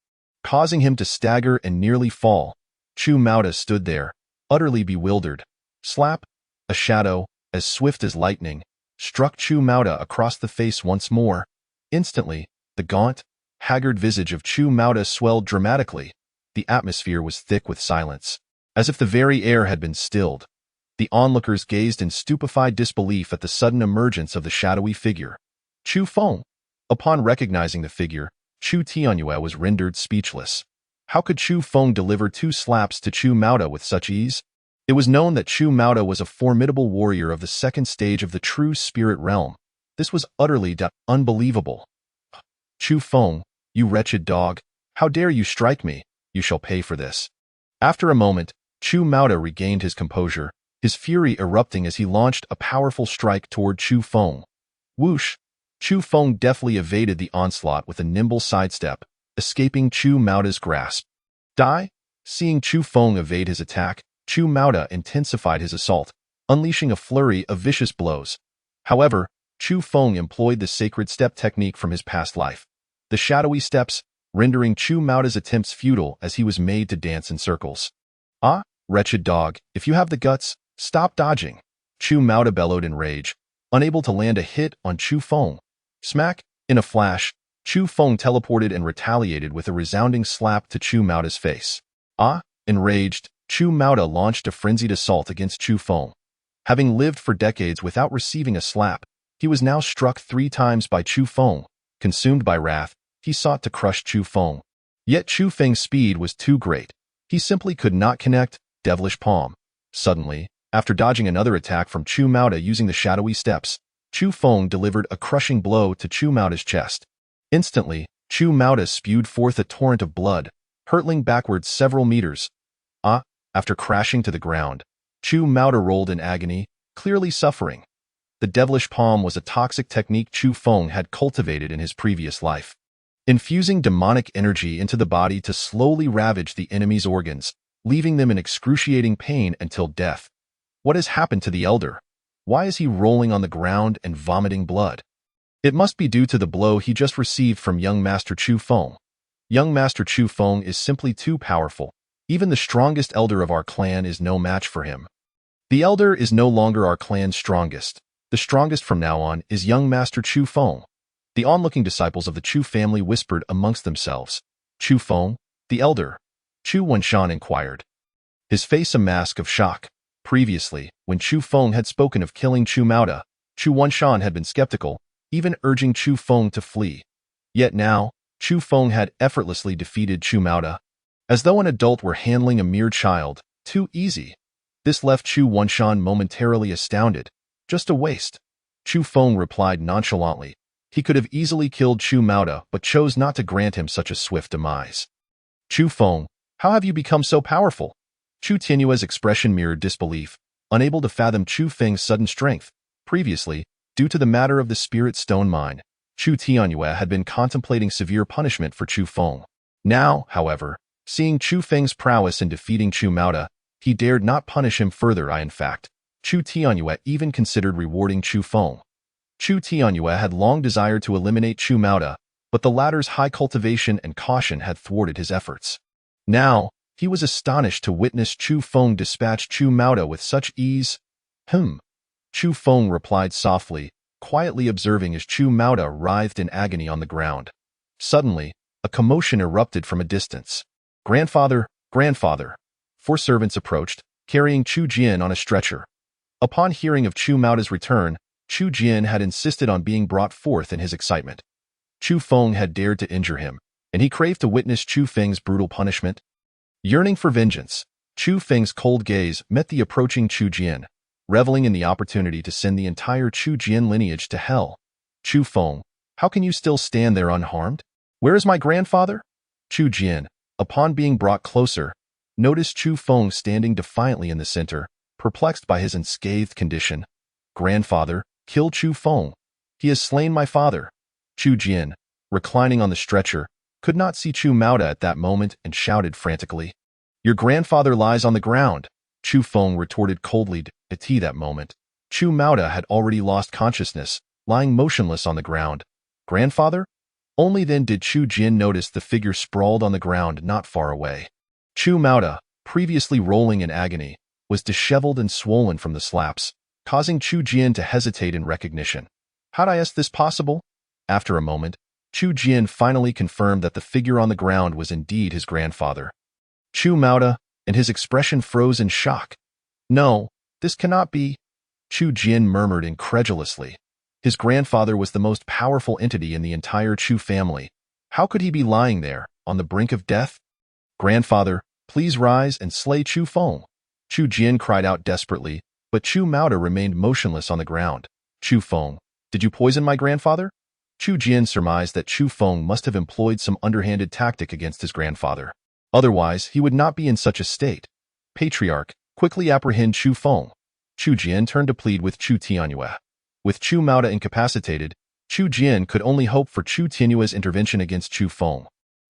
B: causing him to stagger and nearly fall. Chu Mauda stood there, utterly bewildered. Slap. A shadow, as swift as lightning, struck Chu Mauda across the face once more. Instantly, the gaunt, haggard visage of Chu Mauda swelled dramatically. The atmosphere was thick with silence, as if the very air had been stilled. The onlookers gazed in stupefied disbelief at the sudden emergence of the shadowy figure. Chu Feng. Upon recognizing the figure, Chu Tianyue was rendered speechless. How could Chu Feng deliver 2 slaps to Chu Mauda with such ease? It was known that Chu Mauda was a formidable warrior of the second stage of the true spirit realm. This was utterly unbelievable. Chu Feng, you wretched dog, how dare you strike me? You shall pay for this. After a moment, Chu Mauda regained his composure, his fury erupting as he launched a powerful strike toward Chu Feng. Whoosh! Chu Feng deftly evaded the onslaught with a nimble sidestep, escaping Chu Mauda's grasp. Die? Seeing Chu Feng evade his attack, Chu Mauda intensified his assault, unleashing a flurry of vicious blows. However, Chu Feng employed the sacred step technique from his past life, the shadowy steps, rendering Chu Mauda's attempts futile as he was made to dance in circles. Ah, wretched dog, if you have the guts, stop dodging. Chu Mauda bellowed in rage, unable to land a hit on Chu Feng. Smack! In a flash, Chu Feng teleported and retaliated with a resounding slap to Chu Mauda's face. Ah! Enraged, Chu Mauda launched a frenzied assault against Chu Feng. Having lived for decades without receiving a slap, He was now struck 3 times by Chu Feng. Consumed by wrath, he sought to crush Chu Feng. Yet Chu Feng's speed was too great. He simply could not connect. Devilish palm. Suddenly, after dodging another attack from Chu Maoda using the shadowy steps, Chu Feng delivered a crushing blow to Chu Maoda's chest. Instantly, Chu Maoda spewed forth a torrent of blood, hurtling backwards several meters. After crashing to the ground, Chu Maoda rolled in agony, clearly suffering. The devilish palm was a toxic technique Chu Feng had cultivated in his previous life, infusing demonic energy into the body to slowly ravage the enemy's organs, leaving them in excruciating pain until death. What has happened to the elder? Why is he rolling on the ground and vomiting blood? It must be due to the blow he just received from young Master Chu Feng. Young Master Chu Feng is simply too powerful. Even the strongest elder of our clan is no match for him. The elder is no longer our clan's strongest. The strongest from now on is young Master Chu Feng. The onlooking disciples of the Chu family whispered amongst themselves. Chu Feng, the elder? Chu Wenshan inquired, his face a mask of shock. Previously, when Chu Feng had spoken of killing Chu Maoda, Chu Wenshan had been skeptical, even urging Chu Feng to flee. Yet now, Chu Feng had effortlessly defeated Chu Maoda, as though an adult were handling a mere child. Too easy. This left Chu Wenshan momentarily astounded. Just a waste. Chu Feng replied nonchalantly. He could have easily killed Chu Maoda, but chose not to grant him such a swift demise. Chu Feng, how have you become so powerful? Chu Tianyue's expression mirrored disbelief, unable to fathom Chu Feng's sudden strength. Previously, due to the matter of the spirit stone mine, Chu Tianyue had been contemplating severe punishment for Chu Feng. Now, however, seeing Chu Feng's prowess in defeating Chu Maoda, he dared not punish him further. In fact, Chu Tianyue even considered rewarding Chu Feng. Chu Tianyue had long desired to eliminate Chu Maoda, but the latter's high cultivation and caution had thwarted his efforts. Now, he was astonished to witness Chu Feng dispatch Chu Maoda with such ease. Chu Feng replied softly, quietly observing as Chu Maoda writhed in agony on the ground. Suddenly, a commotion erupted from a distance. Grandfather, grandfather! 4 servants approached, carrying Chu Jian on a stretcher. Upon hearing of Chu Maoda's return, Chu Jian had insisted on being brought forth in his excitement. Chu Feng had dared to injure him, and he craved to witness Chu Feng's brutal punishment. Yearning for vengeance, Chu Feng's cold gaze met the approaching Chu Jian, reveling in the opportunity to send the entire Chu Jian lineage to hell. Chu Feng, how can you still stand there unharmed? Where is my grandfather? Chu Jian, upon being brought closer, noticed Chu Feng standing defiantly in the center, perplexed by his unscathed condition. Grandfather, kill Chu Feng. He has slain my father. Chu Jian, reclining on the stretcher, could not see Chu Maoda at that moment and shouted frantically. Your grandfather lies on the ground. Chu Feng retorted coldly. At that moment, Chu Maoda had already lost consciousness, lying motionless on the ground. Grandfather? Only then did Chu Jian notice the figure sprawled on the ground not far away. Chu Maoda, previously rolling in agony, was disheveled and swollen from the slaps, causing Chu Jian to hesitate in recognition. How'd I ask this possible? After a moment, Chu Jian finally confirmed that the figure on the ground was indeed his grandfather. Chu Maoda, and his expression froze in shock. No, this cannot be. Chu Jian murmured incredulously. His grandfather was the most powerful entity in the entire Chu family. How could he be lying there, on the brink of death? Grandfather, please rise and slay Chu Feng. Chu Jian cried out desperately, but Chu Maoda remained motionless on the ground. Chu Feng, did you poison my grandfather? Chu Jian surmised that Chu Feng must have employed some underhanded tactic against his grandfather. Otherwise, he would not be in such a state. Patriarch, quickly apprehend Chu Feng. Chu Jian turned to plead with Chu Tianyue. With Chu Maoda incapacitated, Chu Jian could only hope for Chu Tianyue's intervention against Chu Feng.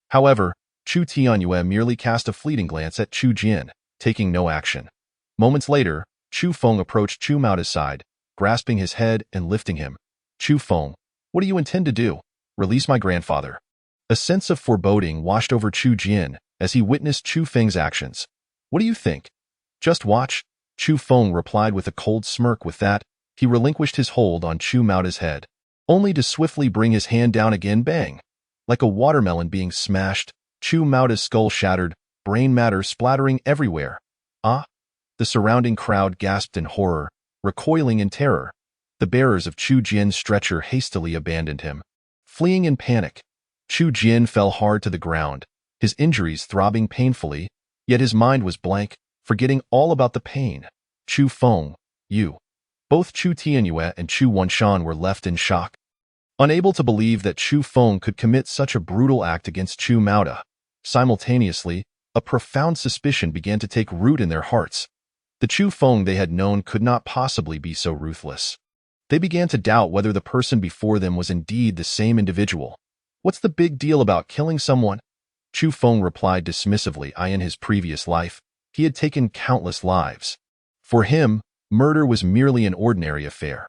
B: However, Chu Tianyue merely cast a fleeting glance at Chu Jian, taking no action. Moments later, Chu Feng approached Chu Maoda's side, grasping his head and lifting him. Chu Feng, what do you intend to do? Release my grandfather. A sense of foreboding washed over Chu Jian as he witnessed Chu Feng's actions. What do you think? Just watch, Chu Feng replied with a cold smirk. With that, he relinquished his hold on Chu Maoda's head, only to swiftly bring his hand down again. Bang! Like a watermelon being smashed, Chu Maoda's skull shattered, brain matter splattering everywhere. The surrounding crowd gasped in horror, recoiling in terror. The bearers of Chu Jian's stretcher hastily abandoned him. Fleeing in panic, Chu Jian fell hard to the ground, his injuries throbbing painfully, yet his mind was blank, forgetting all about the pain. Chu Feng, you. Both Chu Tianyue and Chu Wanshan were left in shock, unable to believe that Chu Feng could commit such a brutal act against Chu Maoda. Simultaneously, a profound suspicion began to take root in their hearts. The Chu Feng they had known could not possibly be so ruthless. They began to doubt whether the person before them was indeed the same individual. What's the big deal about killing someone? Chu Feng replied dismissively. In his previous life, he had taken countless lives. For him, murder was merely an ordinary affair.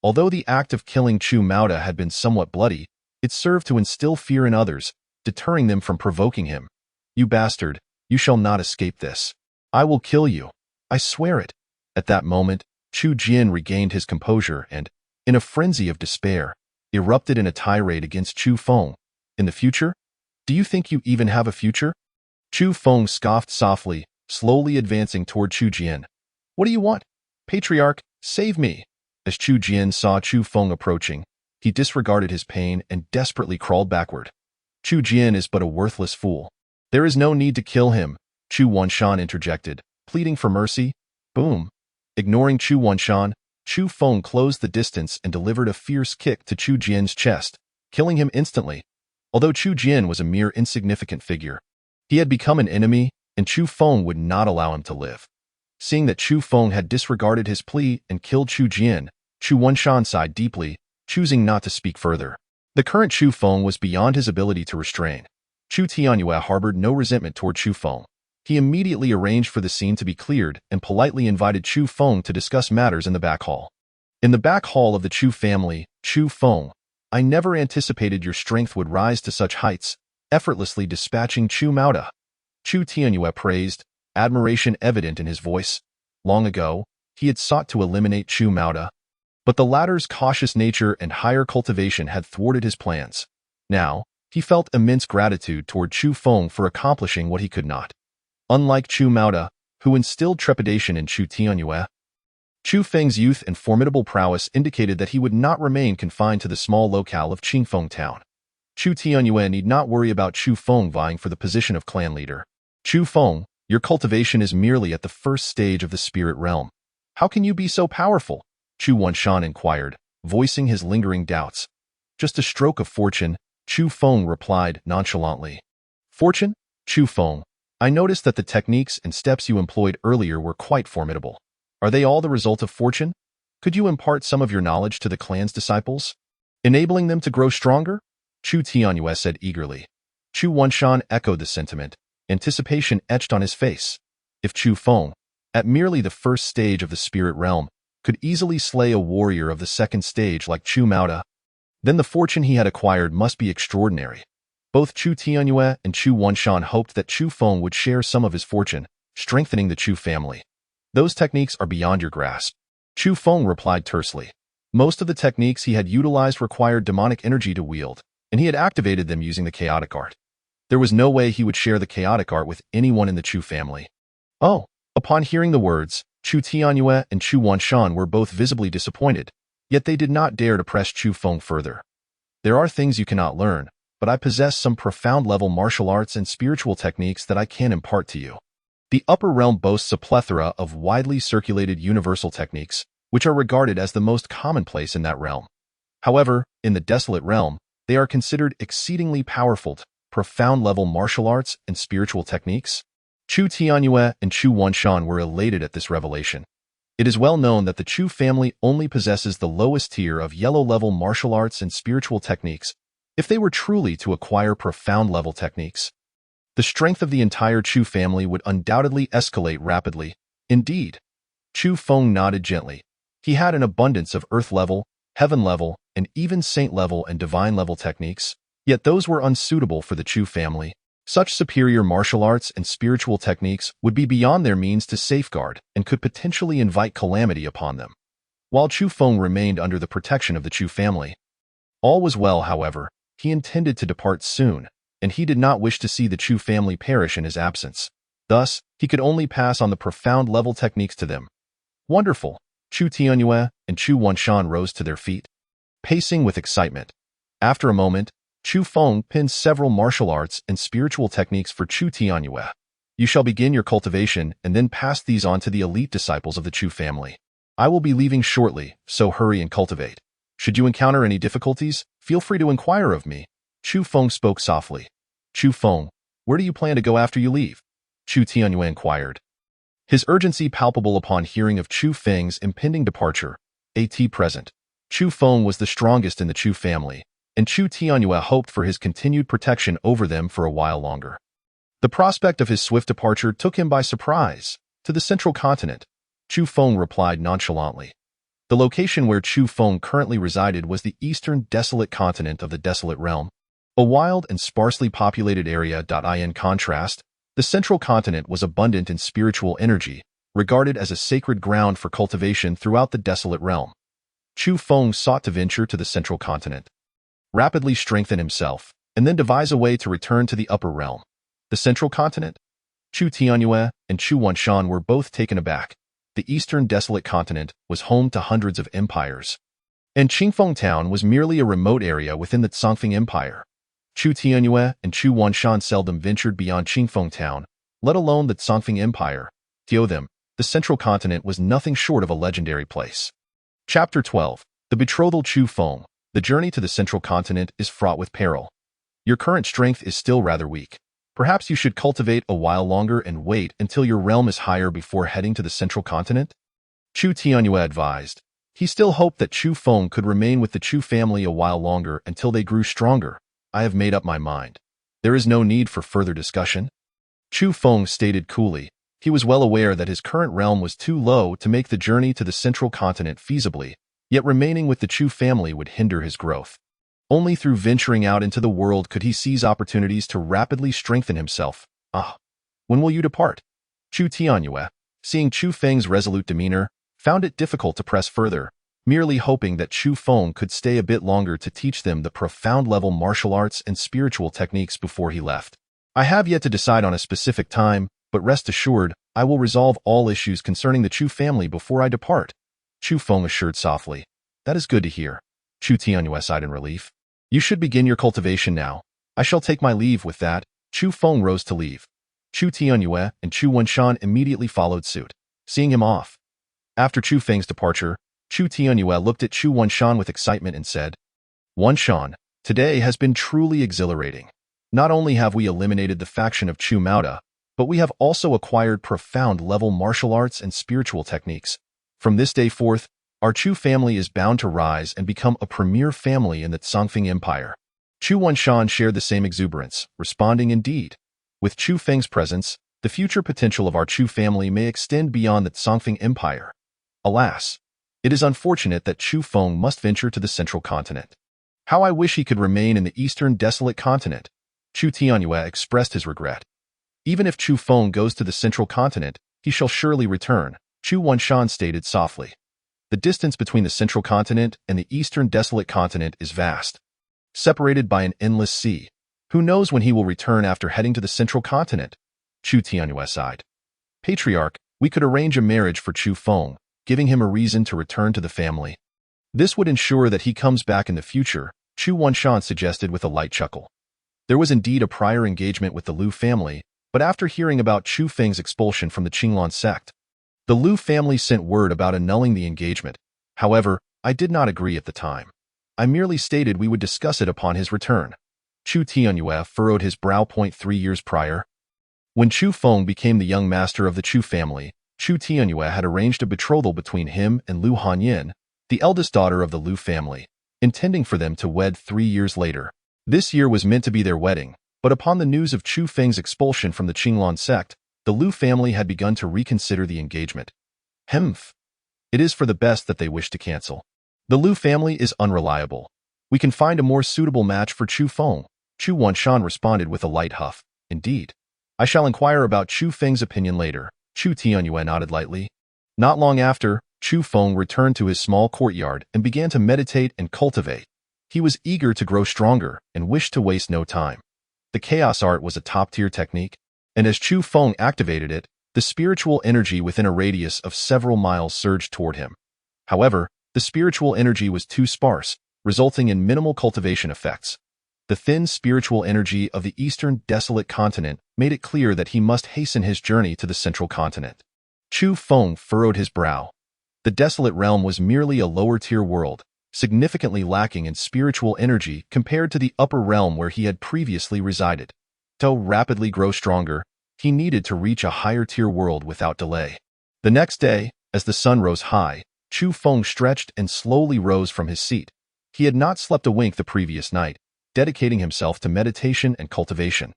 B: Although the act of killing Chu Maoda had been somewhat bloody, it served to instill fear in others, deterring them from provoking him. You bastard, you shall not escape this. I will kill you. I swear it. At that moment, Chu Jian regained his composure and, in a frenzy of despair, erupted in a tirade against Chu Feng. In the future? Do you think you even have a future? Chu Feng scoffed softly, slowly advancing toward Chu Jian. What do you want? Patriarch, save me. As Chu Jian saw Chu Feng approaching, he disregarded his pain and desperately crawled backward. Chu Jian is but a worthless fool. There is no need to kill him, Chu Wanshan interjected, pleading for mercy. Boom. Ignoring Chu Wanshan, Chu Feng closed the distance and delivered a fierce kick to Chu Jian's chest, killing him instantly. Although Chu Jian was a mere insignificant figure, he had become an enemy, and Chu Feng would not allow him to live. Seeing that Chu Feng had disregarded his plea and killed Chu Jian, Chu Wanshan sighed deeply, choosing not to speak further. The current Chu Feng was beyond his ability to restrain. Chu Tianyue harbored no resentment toward Chu Feng. He immediately arranged for the scene to be cleared and politely invited Chu Feng to discuss matters in the back hall. In the back hall of the Chu family, Chu Feng, I never anticipated your strength would rise to such heights, effortlessly dispatching Chu Maoda. Chu Tianyue praised, admiration evident in his voice. Long ago, he had sought to eliminate Chu Maoda, but the latter's cautious nature and higher cultivation had thwarted his plans. Now, he felt immense gratitude toward Chu Feng for accomplishing what he could not. Unlike Chu Maoda, who instilled trepidation in Chu Tianyue, Chu Feng's youth and formidable prowess indicated that he would not remain confined to the small locale of Qingfeng town. Chu Tianyue need not worry about Chu Feng vying for the position of clan leader. Chu Feng, your cultivation is merely at the first stage of the spirit realm. How can you be so powerful? Chu Wanshan inquired, voicing his lingering doubts. Just a stroke of fortune, Chu Feng replied nonchalantly. Fortune? Chu Feng, I noticed that the techniques and steps you employed earlier were quite formidable. Are they all the result of fortune? Could you impart some of your knowledge to the clan's disciples, enabling them to grow stronger? Chu Tianyue said eagerly. Chu Wanshan echoed the sentiment, anticipation etched on his face. If Chu Feng, at merely the first stage of the spirit realm, could easily slay a warrior of the second stage like Chu Maoda, then the fortune he had acquired must be extraordinary. Both Chu Tianyue and Chu Wanshan hoped that Chu Feng would share some of his fortune, strengthening the Chu family. Those techniques are beyond your grasp. Chu Feng replied tersely. Most of the techniques he had utilized required demonic energy to wield, and he had activated them using the chaotic art. There was no way he would share the chaotic art with anyone in the Chu family. Oh, upon hearing the words, Chu Tianyue and Chu Wanshan were both visibly disappointed, yet they did not dare to press Chu Feng further. There are things you cannot learn, but I possess some profound-level martial arts and spiritual techniques that I can impart to you. The upper realm boasts a plethora of widely circulated universal techniques, which are regarded as the most commonplace in that realm. However, in the desolate realm, they are considered exceedingly powerful, profound-level martial arts and spiritual techniques. Chu Tianyue and Chu Wanshan were elated at this revelation. It is well known that the Chu family only possesses the lowest tier of yellow-level martial arts and spiritual techniques. If they were truly to acquire profound-level techniques, the strength of the entire Chu family would undoubtedly escalate rapidly. Indeed, Chu Feng nodded gently. He had an abundance of earth-level, heaven-level, and even saint-level and divine-level techniques, yet those were unsuitable for the Chu family. Such superior martial arts and spiritual techniques would be beyond their means to safeguard and could potentially invite calamity upon them. While Chu Feng remained under the protection of the Chu family, all was well, however. He intended to depart soon, and he did not wish to see the Chu family perish in his absence. Thus, he could only pass on the profound level techniques to them. Wonderful! Chu Tianyue and Chu Wanshan rose to their feet, pacing with excitement. After a moment, Chu Feng pinned several martial arts and spiritual techniques for Chu Tianyue. You shall begin your cultivation and then pass these on to the elite disciples of the Chu family. I will be leaving shortly, so hurry and cultivate. Should you encounter any difficulties, feel free to inquire of me. Chu Feng spoke softly. Chu Feng, where do you plan to go after you leave? Chu Tianyue inquired, his urgency palpable upon hearing of Chu Feng's impending departure. At present, Chu Feng was the strongest in the Chu family, and Chu Tianyue hoped for his continued protection over them for a while longer. The prospect of his swift departure took him by surprise. To the central continent, Chu Feng replied nonchalantly. The location where Chu Feng currently resided was the eastern desolate continent of the Desolate Realm, a wild and sparsely populated area. In contrast, the central continent was abundant in spiritual energy, regarded as a sacred ground for cultivation throughout the Desolate Realm. Chu Feng sought to venture to the central continent, rapidly strengthen himself, and then devise a way to return to the upper realm. The central continent? Chu Tianyue and Chu Wanshan were both taken aback. The eastern desolate continent was home to hundreds of empires, and Qingfeng Town was merely a remote area within the Songfeng Empire. Chu Tianyue and Chu Wanshan seldom ventured beyond Qingfeng Town, let alone the Songfeng Empire. To them, the central continent was nothing short of a legendary place. Chapter 12. The Betrothal. Chu Feng. The journey to the central continent is fraught with peril. Your current strength is still rather weak. Perhaps you should cultivate a while longer and wait until your realm is higher before heading to the central continent? Chu Tianyue advised. He still hoped that Chu Feng could remain with the Chu family a while longer until they grew stronger. I have made up my mind. There is no need for further discussion. Chu Feng stated coolly. He was well aware that his current realm was too low to make the journey to the central continent feasibly, yet remaining with the Chu family would hinder his growth. Only through venturing out into the world could he seize opportunities to rapidly strengthen himself. When will you depart? Chu Tianyue, seeing Chu Feng's resolute demeanor, found it difficult to press further, merely hoping that Chu Feng could stay a bit longer to teach them the profound-level martial arts and spiritual techniques before he left. I have yet to decide on a specific time, but rest assured, I will resolve all issues concerning the Chu family before I depart. Chu Feng assured softly. That is good to hear. Chu Tianyue sighed in relief. You should begin your cultivation now. I shall take my leave. With that, Chu Feng rose to leave. Chu Tianyue and Chu Wanshan immediately followed suit, seeing him off. After Chu Feng's departure, Chu Tianyue looked at Chu Wanshan with excitement and said, Wanshan, today has been truly exhilarating. Not only have we eliminated the faction of Chu Mauda, but we have also acquired profound-level martial arts and spiritual techniques. From this day forth, our Chu family is bound to rise and become a premier family in the Songfeng Empire. Chu Wanshan shared the same exuberance, responding indeed. With Chu Feng's presence, the future potential of our Chu family may extend beyond the Songfeng Empire. Alas, it is unfortunate that Chu Feng must venture to the central continent. How I wish he could remain in the eastern desolate continent. Chu Tianyue expressed his regret. Even if Chu Feng goes to the central continent, he shall surely return, Chu Wanshan stated softly. The distance between the central continent and the eastern desolate continent is vast, separated by an endless sea. Who knows when he will return after heading to the central continent? Chu Tianyue sighed. Patriarch, we could arrange a marriage for Chu Feng, giving him a reason to return to the family. This would ensure that he comes back in the future, Chu Wanshan suggested with a light chuckle. There was indeed a prior engagement with the Lu family, but after hearing about Chu Feng's expulsion from the Qinglan sect, the Lu family sent word about annulling the engagement. However, I did not agree at the time. I merely stated we would discuss it upon his return. Chu Tianyue furrowed his brow. 3 years prior, when Chu Feng became the young master of the Chu family, Chu Tianyue had arranged a betrothal between him and Lu Hanyin, the eldest daughter of the Lu family, intending for them to wed 3 years later. This year was meant to be their wedding, but upon the news of Chu Feng's expulsion from the Qinglan sect, the Lu family had begun to reconsider the engagement. It is for the best that they wish to cancel. The Lu family is unreliable. We can find a more suitable match for Chu Feng. Chu Wanshan responded with a light huff. Indeed. I shall inquire about Chu Feng's opinion later. Chu Tianyue nodded lightly. Not long after, Chu Feng returned to his small courtyard and began to meditate and cultivate. He was eager to grow stronger and wished to waste no time. The chaos art was a top-tier technique, and as Chu Feng activated it, the spiritual energy within a radius of several miles surged toward him. However, the spiritual energy was too sparse, resulting in minimal cultivation effects. The thin spiritual energy of the eastern desolate continent made it clear that he must hasten his journey to the central continent. Chu Feng furrowed his brow. The desolate realm was merely a lower-tier world, significantly lacking in spiritual energy compared to the upper realm where he had previously resided. To rapidly grow stronger, he needed to reach a higher-tier world without delay. The next day, as the sun rose high, Chu Feng stretched and slowly rose from his seat. He had not slept a wink the previous night, dedicating himself to meditation and cultivation.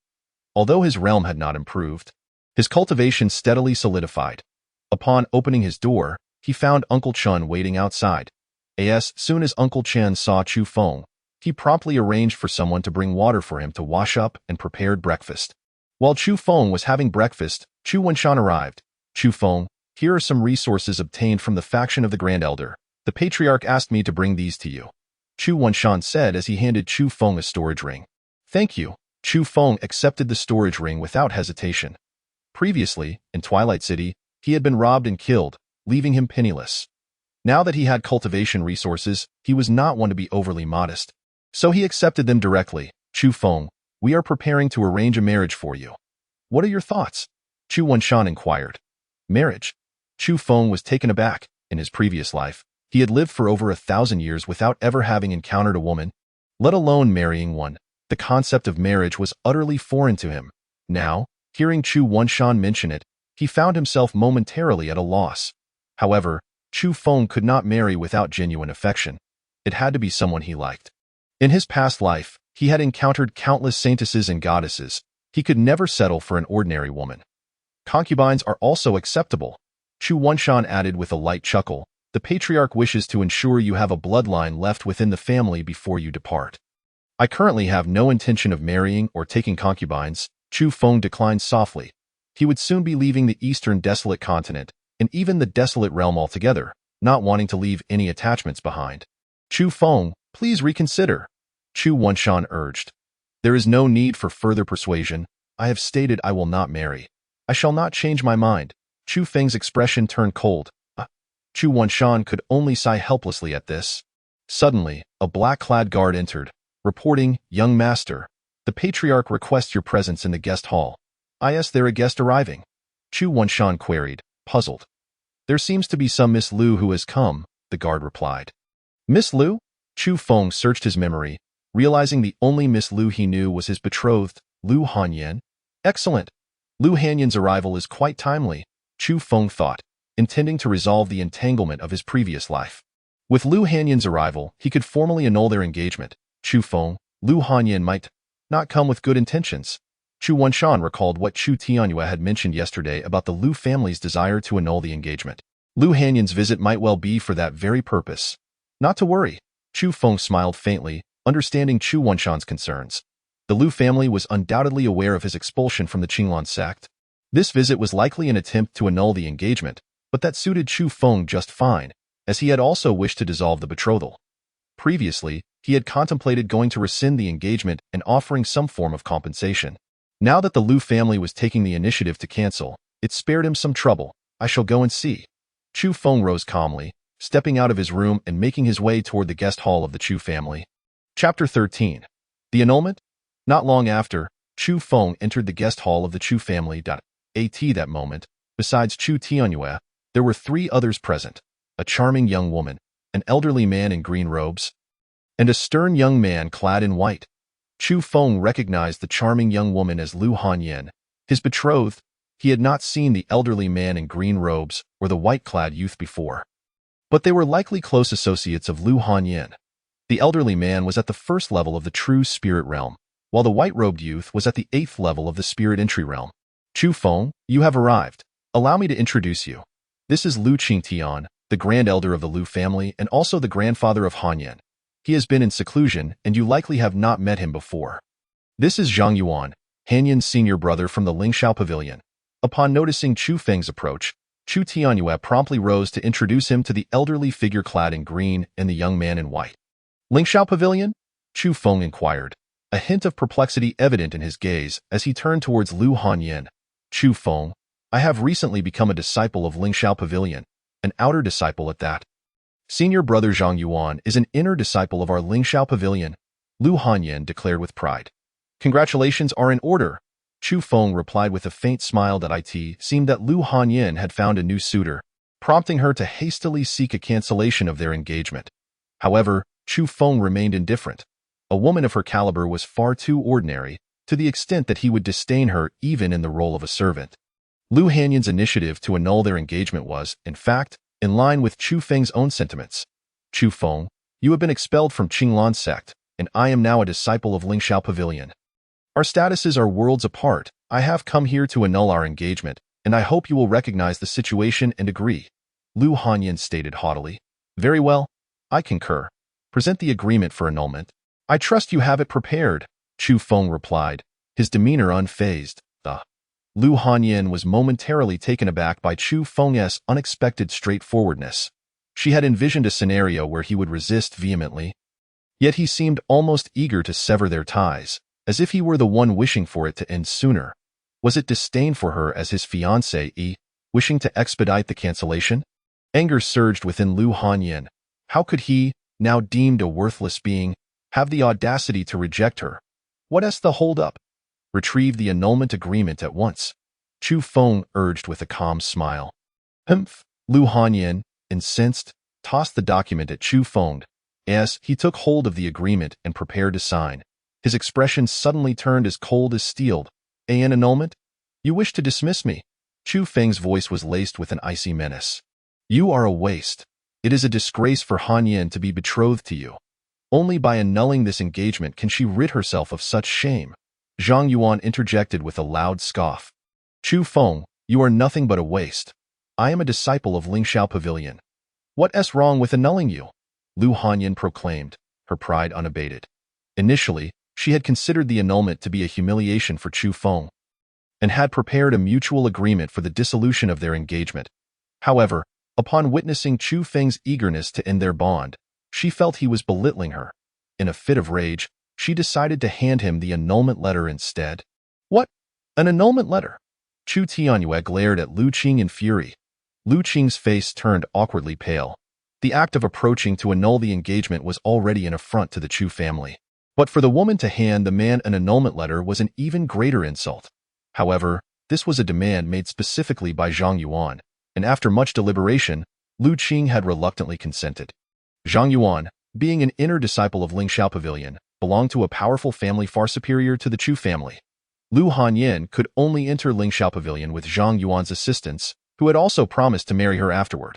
B: Although his realm had not improved, his cultivation steadily solidified. Upon opening his door, he found Uncle Chun waiting outside. As soon as Uncle Chen saw Chu Feng, he promptly arranged for someone to bring water for him to wash up and prepared breakfast. While Chu Feng was having breakfast, Chu Wenshan arrived. Chu Feng, here are some resources obtained from the faction of the Grand Elder. The Patriarch asked me to bring these to you, Chu Wenshan said as he handed Chu Feng a storage ring. Thank you. Chu Feng accepted the storage ring without hesitation. Previously, in Twilight City, he had been robbed and killed, leaving him penniless. Now that he had cultivation resources, he was not one to be overly modest. So he accepted them directly. Chu Feng, we are preparing to arrange a marriage for you. What are your thoughts? Chu Wenshan inquired. Marriage? Chu Feng was taken aback. In his previous life, he had lived for over 1,000 years without ever having encountered a woman, let alone marrying one. The concept of marriage was utterly foreign to him. Now, hearing Chu Wenshan mention it, he found himself momentarily at a loss. However, Chu Feng could not marry without genuine affection. It had to be someone he liked. In his past life, he had encountered countless saintesses and goddesses. He could never settle for an ordinary woman. Concubines are also acceptable. Chu Wenshan added with a light chuckle. The Patriarch wishes to ensure you have a bloodline left within the family before you depart. I currently have no intention of marrying or taking concubines, Chu Feng declined softly. He would soon be leaving the eastern desolate continent, and even the desolate realm altogether, not wanting to leave any attachments behind. Chu Feng, please reconsider, Chu Wenshan urged. There is no need for further persuasion. I have stated I will not marry. I shall not change my mind. Chu Feng's expression turned cold. Chu Wenshan could only sigh helplessly at this. Suddenly, a black-clad guard entered, reporting, Young Master, the Patriarch requests your presence in the guest hall. Is there a guest arriving? Chu Wenshan queried, puzzled. There seems to be some Miss Liu who has come, the guard replied. Miss Liu? Chu Feng searched his memory, realizing the only Miss Liu he knew was his betrothed, Liu Hanyan. Excellent. Liu Hanyan's arrival is quite timely, Chu Feng thought, intending to resolve the entanglement of his previous life. With Liu Hanyan's arrival, he could formally annul their engagement. Chu Feng, Liu Hanyan might not come with good intentions. Chu Wenshan recalled what Chu Tianyue had mentioned yesterday about the Liu family's desire to annul the engagement. Liu Hanyan's visit might well be for that very purpose. Not to worry, Chu Feng smiled faintly, understanding Chu Wenshan's concerns. The Liu family was undoubtedly aware of his expulsion from the Qinglan sect. This visit was likely an attempt to annul the engagement, but that suited Chu Feng just fine, as he had also wished to dissolve the betrothal. Previously, he had contemplated going to rescind the engagement and offering some form of compensation. Now that the Liu family was taking the initiative to cancel, it spared him some trouble. I shall go and see. Chu Feng rose calmly, stepping out of his room and making his way toward the guest hall of the Chu family. Chapter 13. The annulment? Not long after, Chu Feng entered the guest hall of the Chu family. At that moment, besides Chu Tianyue, there were 3 others present, a charming young woman, an elderly man in green robes, and a stern young man clad in white. Chu Feng recognized the charming young woman as Liu Hanyan, his betrothed. He had not seen the elderly man in green robes or the white-clad youth before, but they were likely close associates of Liu Hanyan. The elderly man was at the 1st level of the true spirit realm, while the white-robed youth was at the 8th level of the spirit entry realm. Chu Feng, you have arrived. Allow me to introduce you. This is Liu Qingtian, the Grand Elder of the Liu family and also the grandfather of Hanyan. He has been in seclusion, and you likely have not met him before. This is Zhang Yuan, Hanyan's senior brother from the Lingxiao Pavilion. Upon noticing Chu Feng's approach, Chu Tianyue promptly rose to introduce him to the elderly figure clad in green and the young man in white. Lingxiao Pavilion? Chu Feng inquired, a hint of perplexity evident in his gaze as he turned towards Liu Hanyan. Chu Feng, I have recently become a disciple of Lingxiao Pavilion, an outer disciple at that. Senior brother Zhang Yuan is an inner disciple of our Lingxiao Pavilion, Lu Hanyan declared with pride. Congratulations are in order. Chu Feng replied with a faint smile that it seemed that Lu Hanyan had found a new suitor, prompting her to hastily seek a cancellation of their engagement. However, Chu Feng remained indifferent. A woman of her caliber was far too ordinary, to the extent that he would disdain her even in the role of a servant. Lu Hanyan's initiative to annul their engagement was, in fact, in line with Chu Feng's own sentiments. Chu Feng, you have been expelled from Qinglan sect, and I am now a disciple of Lingxiao Pavilion. Our statuses are worlds apart. I have come here to annul our engagement, and I hope you will recognize the situation and agree. Lu Hanyan stated haughtily. Very well, I concur. Present the agreement for annulment. I trust you have it prepared, Chu Feng replied, his demeanor unfazed. Lu Hanyan was momentarily taken aback by Chu Feng's unexpected straightforwardness. She had envisioned a scenario where he would resist vehemently, yet he seemed almost eager to sever their ties, as if he were the one wishing for it to end sooner. Was it disdain for her as his fiancée, wishing to expedite the cancellation? Anger surged within Lu Hanyan. How could he, now deemed a worthless being, have the audacity to reject her? What is the hold-up? Retrieve the annulment agreement at once, Chu Feng urged with a calm smile. Humph! Lu Hanyan, incensed, tossed the document at Chu Feng as he took hold of the agreement and prepared to sign. His expression suddenly turned as cold as steel. An annulment? You wish to dismiss me? Chu Feng's voice was laced with an icy menace. You are a waste. It is a disgrace for Hanyan to be betrothed to you. Only by annulling this engagement can she rid herself of such shame. Zhang Yuan interjected with a loud scoff. Chu Feng, you are nothing but a waste. I am a disciple of Lingxiao Pavilion. What is wrong with annulling you? Lu Hanyan proclaimed, her pride unabated. Initially, she had considered the annulment to be a humiliation for Chu Feng, and had prepared a mutual agreement for the dissolution of their engagement. However, upon witnessing Chu Feng's eagerness to end their bond, she felt he was belittling her. In a fit of rage, she decided to hand him the annulment letter instead. What? An annulment letter? Chu Tianyue glared at Lu Qing in fury. Lu Qing's face turned awkwardly pale. The act of approaching to annul the engagement was already an affront to the Chu family. But for the woman to hand the man an annulment letter was an even greater insult. However, this was a demand made specifically by Zhang Yuan, and after much deliberation, Lu Qing had reluctantly consented. Zhang Yuan, being an inner disciple of Lingxiao Pavilion, belonged to a powerful family far superior to the Chu family. Lu Hanyan could only enter Lingxiao Pavilion with Zhang Yuan's assistance, who had also promised to marry her afterward.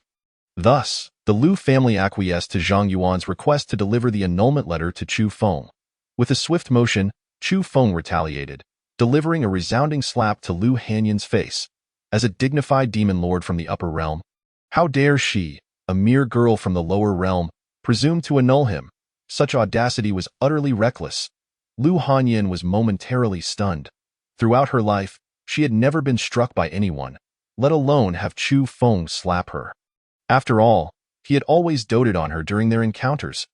B: Thus, the Lu family acquiesced to Zhang Yuan's request to deliver the annulment letter to Chu Feng. With a swift motion, Chu Feng retaliated, delivering a resounding slap to Lu Hanyan's face. As a dignified demon lord from the upper realm, how dare she, a mere girl from the lower realm, presume to annul him? Such audacity was utterly reckless. Lu Hanyan was momentarily stunned. Throughout her life, she had never been struck by anyone, let alone have Chu Feng slap her. After all, he had always doted on her during their encounters.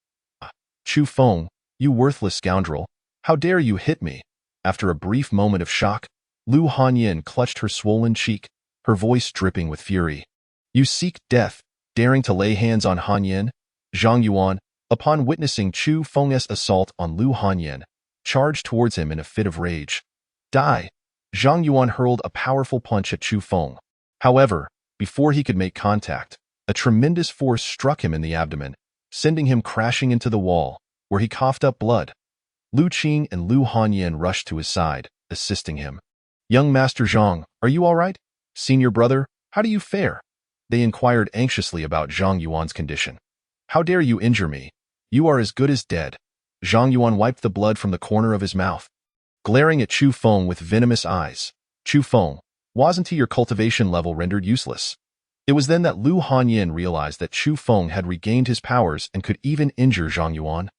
B: Chu Feng, you worthless scoundrel, how dare you hit me? After a brief moment of shock, Lu Hanyan clutched her swollen cheek, her voice dripping with fury. You seek death, daring to lay hands on Hanyan? Zhang Yuan, upon witnessing Chu Feng's assault on Lu Hanyan, charged towards him in a fit of rage. Die! Zhang Yuan hurled a powerful punch at Chu Feng. However, before he could make contact, a tremendous force struck him in the abdomen, sending him crashing into the wall, where he coughed up blood. Lu Qing and Lu Hanyan rushed to his side, assisting him. Young Master Zhang, are you all right? Senior brother, how do you fare? They inquired anxiously about Zhang Yuan's condition. How dare you injure me? You are as good as dead. Zhang Yuan wiped the blood from the corner of his mouth, glaring at Chu Feng with venomous eyes. Chu Feng, wasn't he your cultivation level rendered useless? It was then that Lu Hanyan realized that Chu Feng had regained his powers and could even injure Zhang Yuan.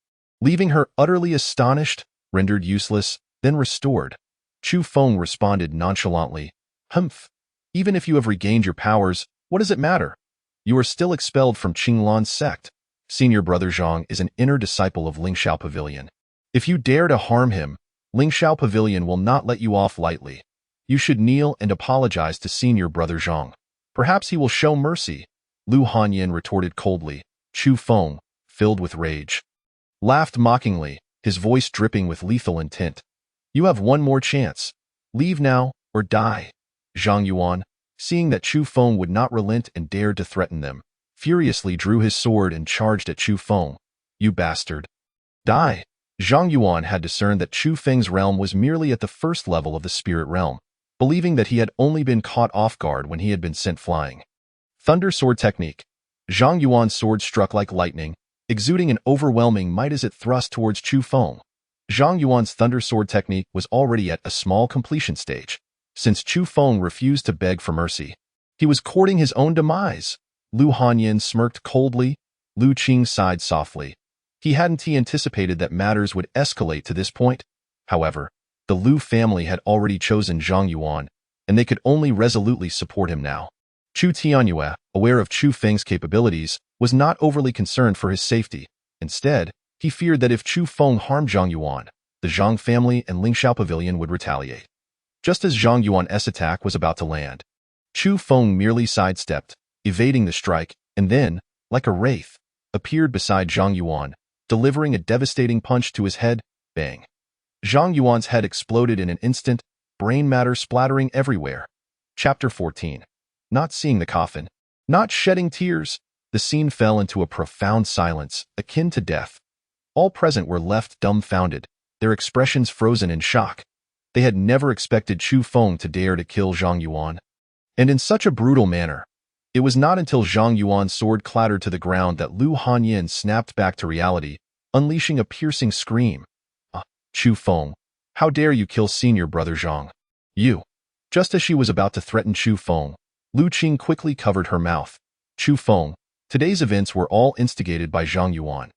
B: Leaving her utterly astonished, rendered useless, then restored, Chu Feng responded nonchalantly, Humph! Even if you have regained your powers, what does it matter? You are still expelled from Qinglan's sect. Senior brother Zhang is an inner disciple of Lingxiao Pavilion. If you dare to harm him, Lingxiao Pavilion will not let you off lightly. You should kneel and apologize to senior brother Zhang. Perhaps he will show mercy, Lu Hanyan retorted coldly. Chu Feng, filled with rage, laughed mockingly, his voice dripping with lethal intent. You have one more chance. Leave now, or die. Zhang Yuan, seeing that Chu Feng would not relent and dared to threaten them, furiously drew his sword and charged at Chu Feng. You bastard. Die. Zhang Yuan had discerned that Chu Feng's realm was merely at the first level of the spirit realm, believing that he had only been caught off guard when he had been sent flying. Thunder Sword Technique. Zhang Yuan's sword struck like lightning, exuding an overwhelming might as it thrust towards Chu Feng. Zhang Yuan's Thunder Sword technique was already at a small completion stage, since Chu Feng refused to beg for mercy. He was courting his own demise. Lu Hanyin smirked coldly. Lu Qing sighed softly. He hadn't anticipated that matters would escalate to this point. However, the Lu family had already chosen Zhang Yuan, and they could only resolutely support him now. Chu Tianyue, aware of Chu Feng's capabilities, was not overly concerned for his safety. Instead, he feared that if Chu Feng harmed Zhang Yuan, the Zhang family and Lingxiao Pavilion would retaliate. Just as Zhang Yuan's attack was about to land, Chu Feng merely sidestepped, evading the strike, and then, like a wraith, appeared beside Zhang Yuan, delivering a devastating punch to his head. Bang. Zhang Yuan's head exploded in an instant, brain matter splattering everywhere. Chapter 14. Not seeing the coffin, not shedding tears, the scene fell into a profound silence, akin to death. All present were left dumbfounded, their expressions frozen in shock. They had never expected Chu Feng to dare to kill Zhang Yuan. And in such a brutal manner. It was not until Zhang Yuan's sword clattered to the ground that Lu Hanyin snapped back to reality, unleashing a piercing scream. Chu Feng, how dare you kill senior brother Zhang? You. Just as she was about to threaten Chu Feng, Lu Qing quickly covered her mouth. Chu Feng, today's events were all instigated by Zhang Yuan.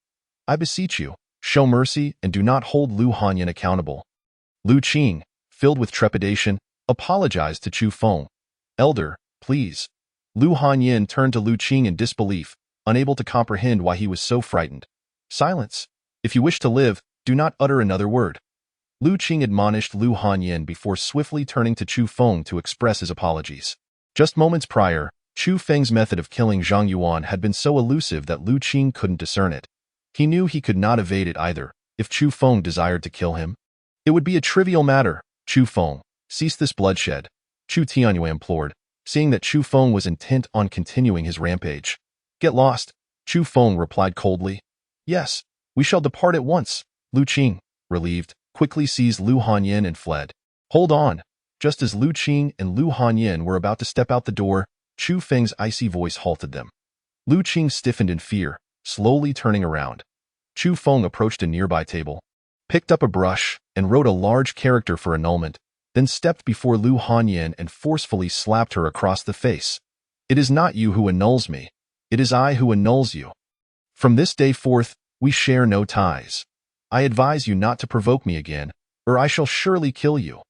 B: I beseech you, show mercy and do not hold Lu Hanyin accountable. Lu Qing, filled with trepidation, apologized to Chu Feng. Elder, please. Lu Hanyin turned to Lu Qing in disbelief, unable to comprehend why he was so frightened. Silence. If you wish to live, do not utter another word. Lu Qing admonished Lu Hanyin before swiftly turning to Chu Feng to express his apologies. Just moments prior, Chu Feng's method of killing Zhang Yuan had been so elusive that Lu Qing couldn't discern it. He knew he could not evade it either, if Chu Feng desired to kill him. It would be a trivial matter. Chu Feng, cease this bloodshed, Chu Tianyue implored, seeing that Chu Feng was intent on continuing his rampage. Get lost, Chu Feng replied coldly. Yes, we shall depart at once. Lu Qing, relieved, quickly seized Lu Hanyin and fled. Hold on. Just as Lu Qing and Lu Hanyin were about to step out the door, Chu Feng's icy voice halted them. Lu Qing stiffened in fear, slowly turning around. Chu Feng approached a nearby table, picked up a brush, and wrote a large character for annulment, then stepped before Lu Hanyin and forcefully slapped her across the face. It is not you who annuls me. It is I who annuls you. From this day forth, we share no ties. I advise you not to provoke me again, or I shall surely kill you.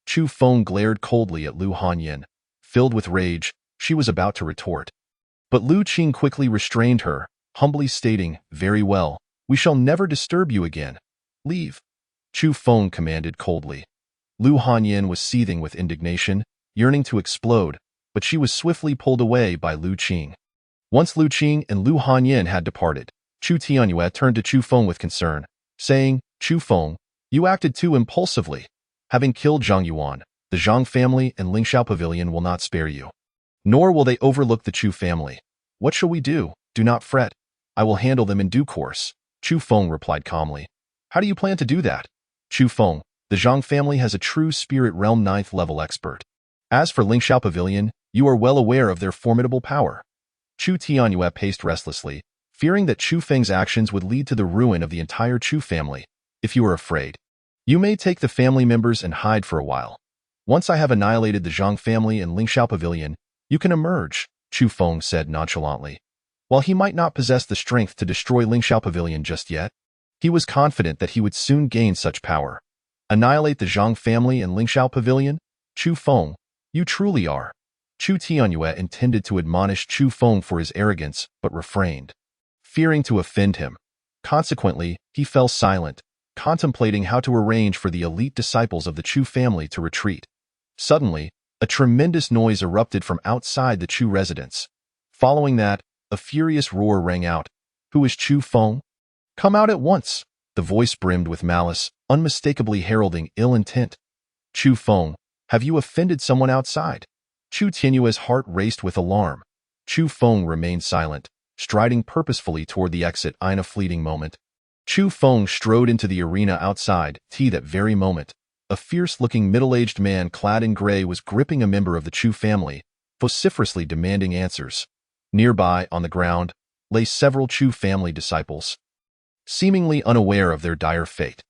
B: Chu Feng glared coldly at Lu Hanyin. Filled with rage, she was about to retort. But Lu Qing quickly restrained her, humbly stating, very well, we shall never disturb you again. Leave. Chu Feng commanded coldly. Lu Hanyin was seething with indignation, yearning to explode, but she was swiftly pulled away by Lu Qing. Once Lu Qing and Lu Hanyin had departed, Chu Tianyue turned to Chu Feng with concern, saying, Chu Feng, you acted too impulsively. Having killed Zhang Yuan, the Zhang family and Lingxiao Pavilion will not spare you. Nor will they overlook the Chu family. What shall we do? Do not fret. I will handle them in due course. Chu Feng replied calmly. How do you plan to do that? Chu Feng, the Zhang family has a true spirit realm 9th level expert. As for Lingxiao Pavilion, you are well aware of their formidable power. Chu Tianyue paced restlessly, fearing that Chu Feng's actions would lead to the ruin of the entire Chu family. If you are afraid, you may take the family members and hide for a while. Once I have annihilated the Zhang family and Lingxiao Pavilion, you can emerge, Chu Feng said nonchalantly. While he might not possess the strength to destroy Lingxiao Pavilion just yet, he was confident that he would soon gain such power. Annihilate the Zhang family and Lingxiao Pavilion? Chu Feng, you truly are. Chu Tianyue intended to admonish Chu Feng for his arrogance, but refrained, fearing to offend him. Consequently, he fell silent, contemplating how to arrange for the elite disciples of the Chu family to retreat. Suddenly, a tremendous noise erupted from outside the Chu residence. Following that, a furious roar rang out. Who is Chu Feng? Come out at once. The voice brimmed with malice, unmistakably heralding ill intent. Chu Feng, have you offended someone outside? Chu Tianyue's heart raced with alarm. Chu Feng remained silent, striding purposefully toward the exit in a fleeting moment. Chu Feng strode into the arena outside, that very moment. A fierce-looking middle-aged man clad in gray was gripping a member of the Chu family, vociferously demanding answers. Nearby, on the ground, lay several Chu family disciples, seemingly unaware of their dire fate.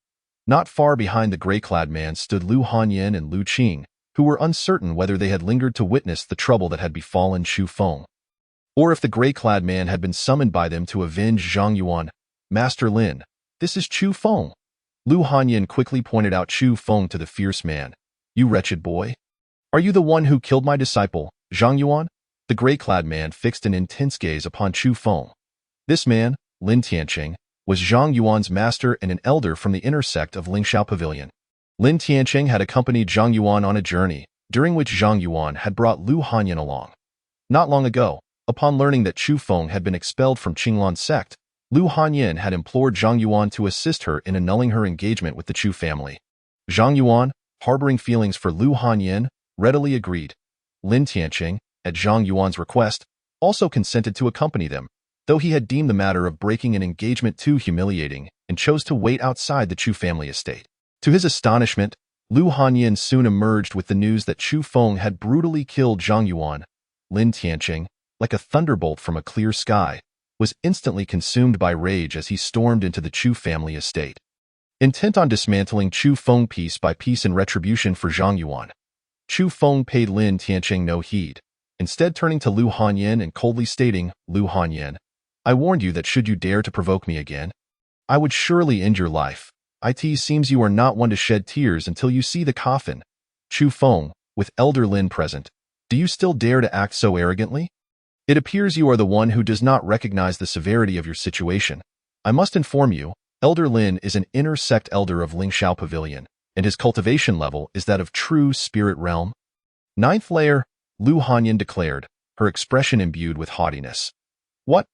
B: Not far behind the gray-clad man stood Lu Hanyin and Lu Qing, who were uncertain whether they had lingered to witness the trouble that had befallen Chu Feng, or if the gray-clad man had been summoned by them to avenge Zhang Yuan. Master Lin, this is Chu Feng. Lu Hanyin quickly pointed out Chu Feng to the fierce man. You wretched boy. Are you the one who killed my disciple, Zhang Yuan? The gray-clad man fixed an intense gaze upon Chu Feng. This man, Lin Tianqing, was Zhang Yuan's master and an elder from the inner sect of Lingxiao Pavilion. Lin Tianqing had accompanied Zhang Yuan on a journey, during which Zhang Yuan had brought Lu Hanyin along. Not long ago, upon learning that Chu Feng had been expelled from Qinglan's sect, Lu Hanyin had implored Zhang Yuan to assist her in annulling her engagement with the Chu family. Zhang Yuan, harboring feelings for Lu Hanyin, readily agreed. Lin Tianqing, at Zhang Yuan's request, also consented to accompany them, though he had deemed the matter of breaking an engagement too humiliating and chose to wait outside the Chu family estate. To his astonishment, Lu Hanyin soon emerged with the news that Chu Feng had brutally killed Zhang Yuan. Lin Tianqing, like a thunderbolt from a clear sky, was instantly consumed by rage as he stormed into the Chu family estate, intent on dismantling Chu Feng piece by piece in retribution for Zhang Yuan. Chu Feng paid Lin Tianqing no heed, instead turning to Lu Hanyin and coldly stating, Lu Hanyin, I warned you that should you dare to provoke me again, I would surely end your life. It seems you are not one to shed tears until you see the coffin. Chu Feng, with Elder Lin present, do you still dare to act so arrogantly? It appears you are the one who does not recognize the severity of your situation. I must inform you, Elder Lin is an inner sect elder of Lingxiao Pavilion, and his cultivation level is that of true spirit realm. Ninth layer, Lu Hanyin declared, her expression imbued with haughtiness. What?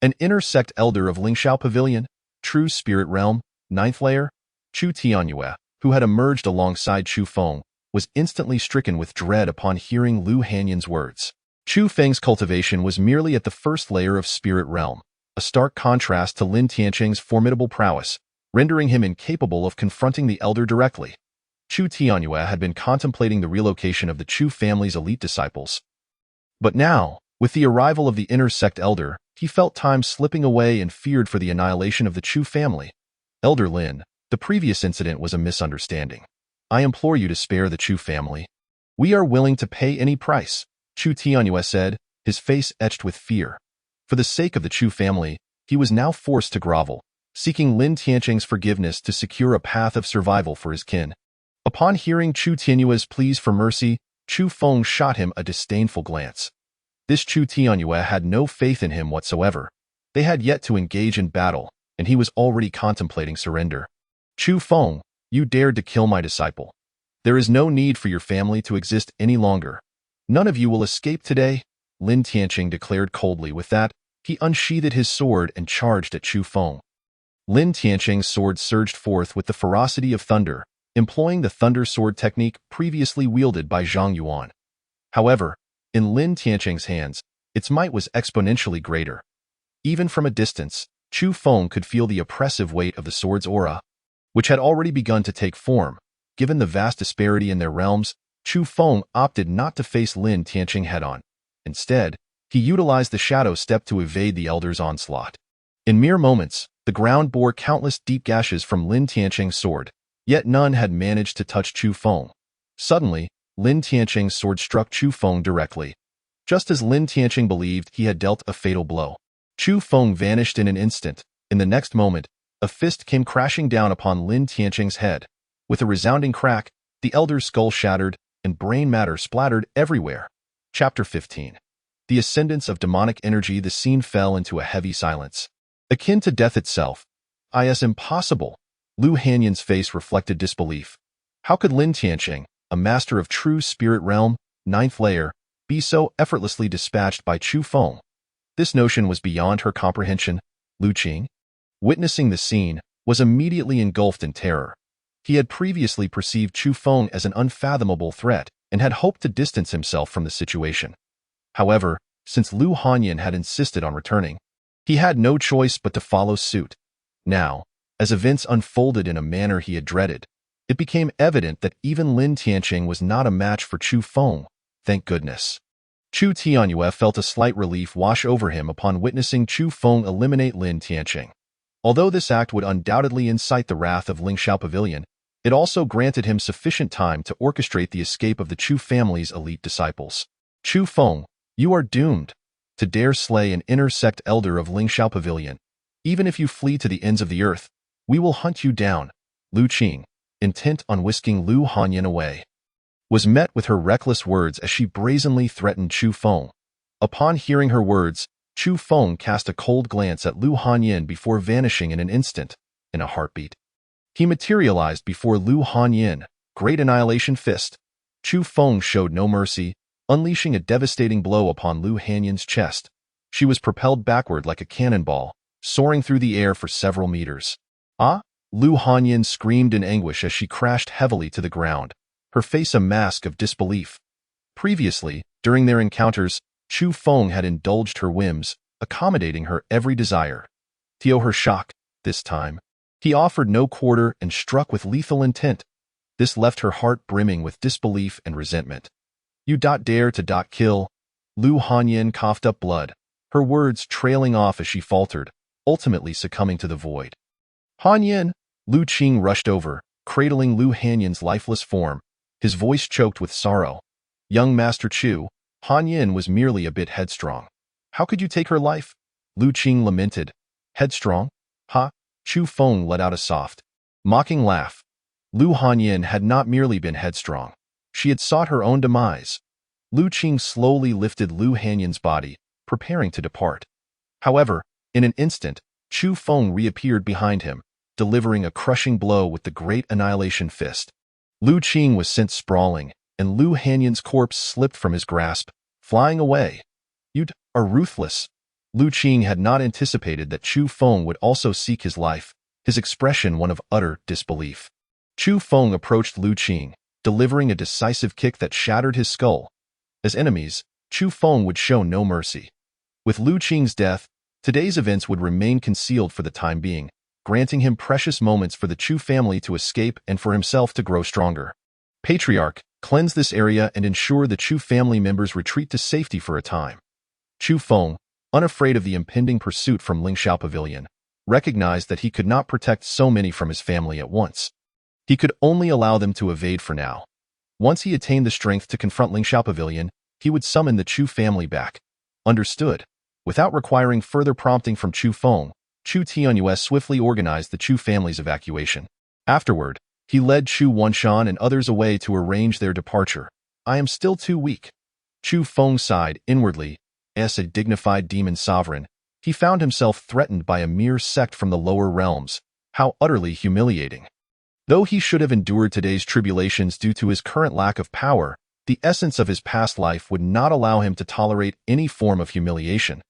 B: An inner sect elder of Lingxiao Pavilion? True spirit realm? Ninth layer? Chu Tianyue, who had emerged alongside Chu Feng, was instantly stricken with dread upon hearing Lu Hanyin's words. Chu Feng's cultivation was merely at the first layer of spirit realm, a stark contrast to Lin Tianqing's formidable prowess, rendering him incapable of confronting the elder directly. Chu Tianyue had been contemplating the relocation of the Chu family's elite disciples. But now, with the arrival of the inner sect elder, he felt time slipping away and feared for the annihilation of the Chu family. Elder Lin, the previous incident was a misunderstanding. I implore you to spare the Chu family. We are willing to pay any price, Chu Tianyue said, his face etched with fear. For the sake of the Chu family, he was now forced to grovel, seeking Lin Tianqing's forgiveness to secure a path of survival for his kin. Upon hearing Chu Tianyue's pleas for mercy, Chu Feng shot him a disdainful glance. This Chu Tianyue had no faith in him whatsoever. They had yet to engage in battle, and he was already contemplating surrender. Chu Feng, you dared to kill my disciple. There is no need for your family to exist any longer. None of you will escape today, Lin Tianqing declared coldly. With that, he unsheathed his sword and charged at Chu Feng. Lin Tianqing's sword surged forth with the ferocity of thunder, employing the thunder sword technique previously wielded by Zhang Yuan. However, in Lin Tianqing's hands, its might was exponentially greater. Even from a distance, Chu Feng could feel the oppressive weight of the sword's aura, which had already begun to take form. Given the vast disparity in their realms, Chu Feng opted not to face Lin Tianqing head-on. Instead, he utilized the shadow step to evade the elder's onslaught. In mere moments, the ground bore countless deep gashes from Lin Tianqing's sword, yet none had managed to touch Chu Feng. Suddenly, Lin Tianqing's sword struck Chu Feng directly. Just as Lin Tianqing believed he had dealt a fatal blow, Chu Feng vanished in an instant. In the next moment, a fist came crashing down upon Lin Tianqing's head. With a resounding crack, the elder's skull shattered, and brain matter splattered everywhere. Chapter 15. The Ascendance of Demonic Energy. The scene fell into a heavy silence, akin to death itself. It's impossible. Lu Hanyin's face reflected disbelief. How could Lin Tianqing, a master of true spirit realm, ninth layer, be so effortlessly dispatched by Chu Feng? This notion was beyond her comprehension. Lu Qing, witnessing the scene, was immediately engulfed in terror. He had previously perceived Chu Feng as an unfathomable threat and had hoped to distance himself from the situation. However, since Lu Hanyan had insisted on returning, he had no choice but to follow suit. Now, as events unfolded in a manner he had dreaded, it became evident that even Lin Tianqing was not a match for Chu Feng. Thank goodness. Chu Tianyue felt a slight relief wash over him upon witnessing Chu Feng eliminate Lin Tianqing. Although this act would undoubtedly incite the wrath of Lingxiao Pavilion, it also granted him sufficient time to orchestrate the escape of the Chu family's elite disciples. Chu Feng, you are doomed to dare slay an inner sect elder of Lingxiao Pavilion. Even if you flee to the ends of the earth, we will hunt you down. Lu Qing, intent on whisking Lu Hanyan away, was met with her reckless words as she brazenly threatened Chu Feng. Upon hearing her words, Chu Feng cast a cold glance at Lu Hanyan before vanishing in an instant, in a heartbeat. He materialized before Lu Hanyan, great annihilation fist. Chu Feng showed no mercy, unleashing a devastating blow upon Lu Hanyan's chest. She was propelled backward like a cannonball, soaring through the air for several meters. Ah! Lu Hanyan screamed in anguish as she crashed heavily to the ground, her face a mask of disbelief. Previously, during their encounters, Chu Feng had indulged her whims, accommodating her every desire. To her shock, this time, he offered no quarter and struck with lethal intent. This left her heart brimming with disbelief and resentment. You dare to kill. Lu Hanyan coughed up blood, her words trailing off as she faltered, ultimately succumbing to the void. Hanyan! Lu Qing rushed over, cradling Lu Hanyan's lifeless form, his voice choked with sorrow. Young Master Chu, Hanyan was merely a bit headstrong. How could you take her life? Lu Qing lamented. Headstrong? Ha! Chu Feng let out a soft, mocking laugh. Lu Hanyan had not merely been headstrong. She had sought her own demise. Lu Qing slowly lifted Lu Hanyan's body, preparing to depart. However, in an instant, Chu Feng reappeared behind him, delivering a crushing blow with the great annihilation fist. Lu Qing was sent sprawling, and Lu Hanyan's corpse slipped from his grasp, flying away. You are ruthless. Lu Qing had not anticipated that Chu Feng would also seek his life, his expression one of utter disbelief. Chu Feng approached Lu Qing, delivering a decisive kick that shattered his skull. As enemies, Chu Feng would show no mercy. With Lu Qing's death, today's events would remain concealed for the time being, granting him precious moments for the Chu family to escape and for himself to grow stronger. Patriarch, cleanse this area and ensure the Chu family members retreat to safety for a time. Chu Feng, unafraid of the impending pursuit from Lingxiao Pavilion, recognized that he could not protect so many from his family at once. He could only allow them to evade for now. Once he attained the strength to confront Lingxiao Pavilion, he would summon the Chu family back. Understood. Without requiring further prompting from Chu Feng, Chu Tianyue swiftly organized the Chu family's evacuation. Afterward, he led Chu Wanshan and others away to arrange their departure. I am still too weak. Chu Feng sighed inwardly. As a dignified demon sovereign, he found himself threatened by a mere sect from the lower realms. How utterly humiliating. Though he should have endured today's tribulations due to his current lack of power, the essence of his past life would not allow him to tolerate any form of humiliation.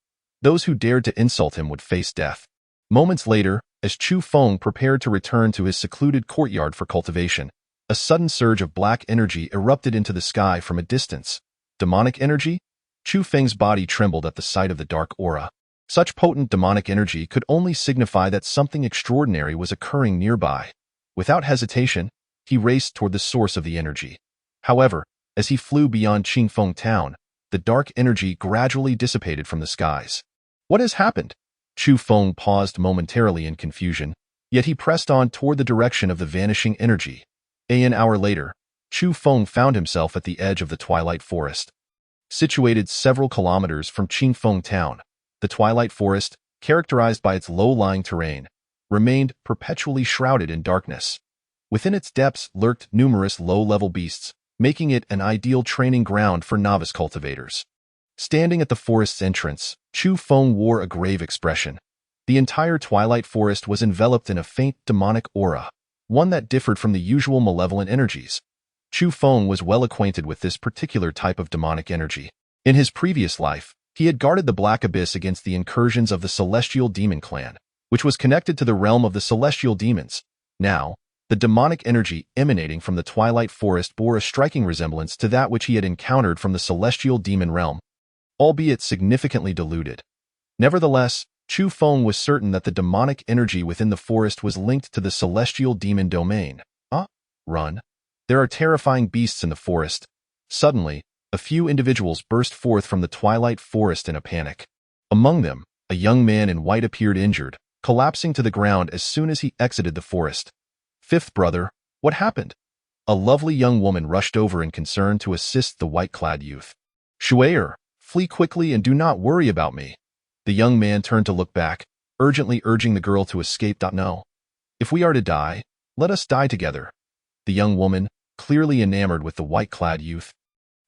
B: Those who dared to insult him would face death. Moments later, as Chu Feng prepared to return to his secluded courtyard for cultivation, a sudden surge of black energy erupted into the sky from a distance. Demonic energy? Chu Feng's body trembled at the sight of the dark aura. Such potent demonic energy could only signify that something extraordinary was occurring nearby. Without hesitation, he raced toward the source of the energy. However, as he flew beyond Qingfeng town, the dark energy gradually dissipated from the skies. What has happened? Chu Feng paused momentarily in confusion, yet he pressed on toward the direction of the vanishing energy. An hour later, Chu Feng found himself at the edge of the Twilight Forest. Situated several kilometers from Qingfeng town, the Twilight Forest, characterized by its low-lying terrain, remained perpetually shrouded in darkness. Within its depths lurked numerous low-level beasts, making it an ideal training ground for novice cultivators. Standing at the forest's entrance, Chu Feng wore a grave expression. The entire Twilight Forest was enveloped in a faint demonic aura, one that differed from the usual malevolent energies. Chu Feng was well acquainted with this particular type of demonic energy. In his previous life, He had guarded the Black Abyss against the incursions of the Celestial Demon Clan, which was connected to the realm of the Celestial Demons. Now, the demonic energy emanating from the Twilight Forest bore a striking resemblance to that which he had encountered from the Celestial Demon realm, albeit significantly diluted. Nevertheless, Chu Feng was certain that the demonic energy within the forest was linked to the Celestial Demon domain. Run. There are terrifying beasts in the forest. Suddenly, a few individuals burst forth from the Twilight Forest in a panic. Among them, a young man in white appeared injured, collapsing to the ground as soon as he exited the forest. Fifth brother, what happened? A lovely young woman rushed over in concern to assist the white-clad youth. Shuair, flee quickly and do not worry about me. The young man turned to look back, urgently urging the girl to escape. No. If we are to die, let us die together. The young woman, clearly enamored with the white-clad youth,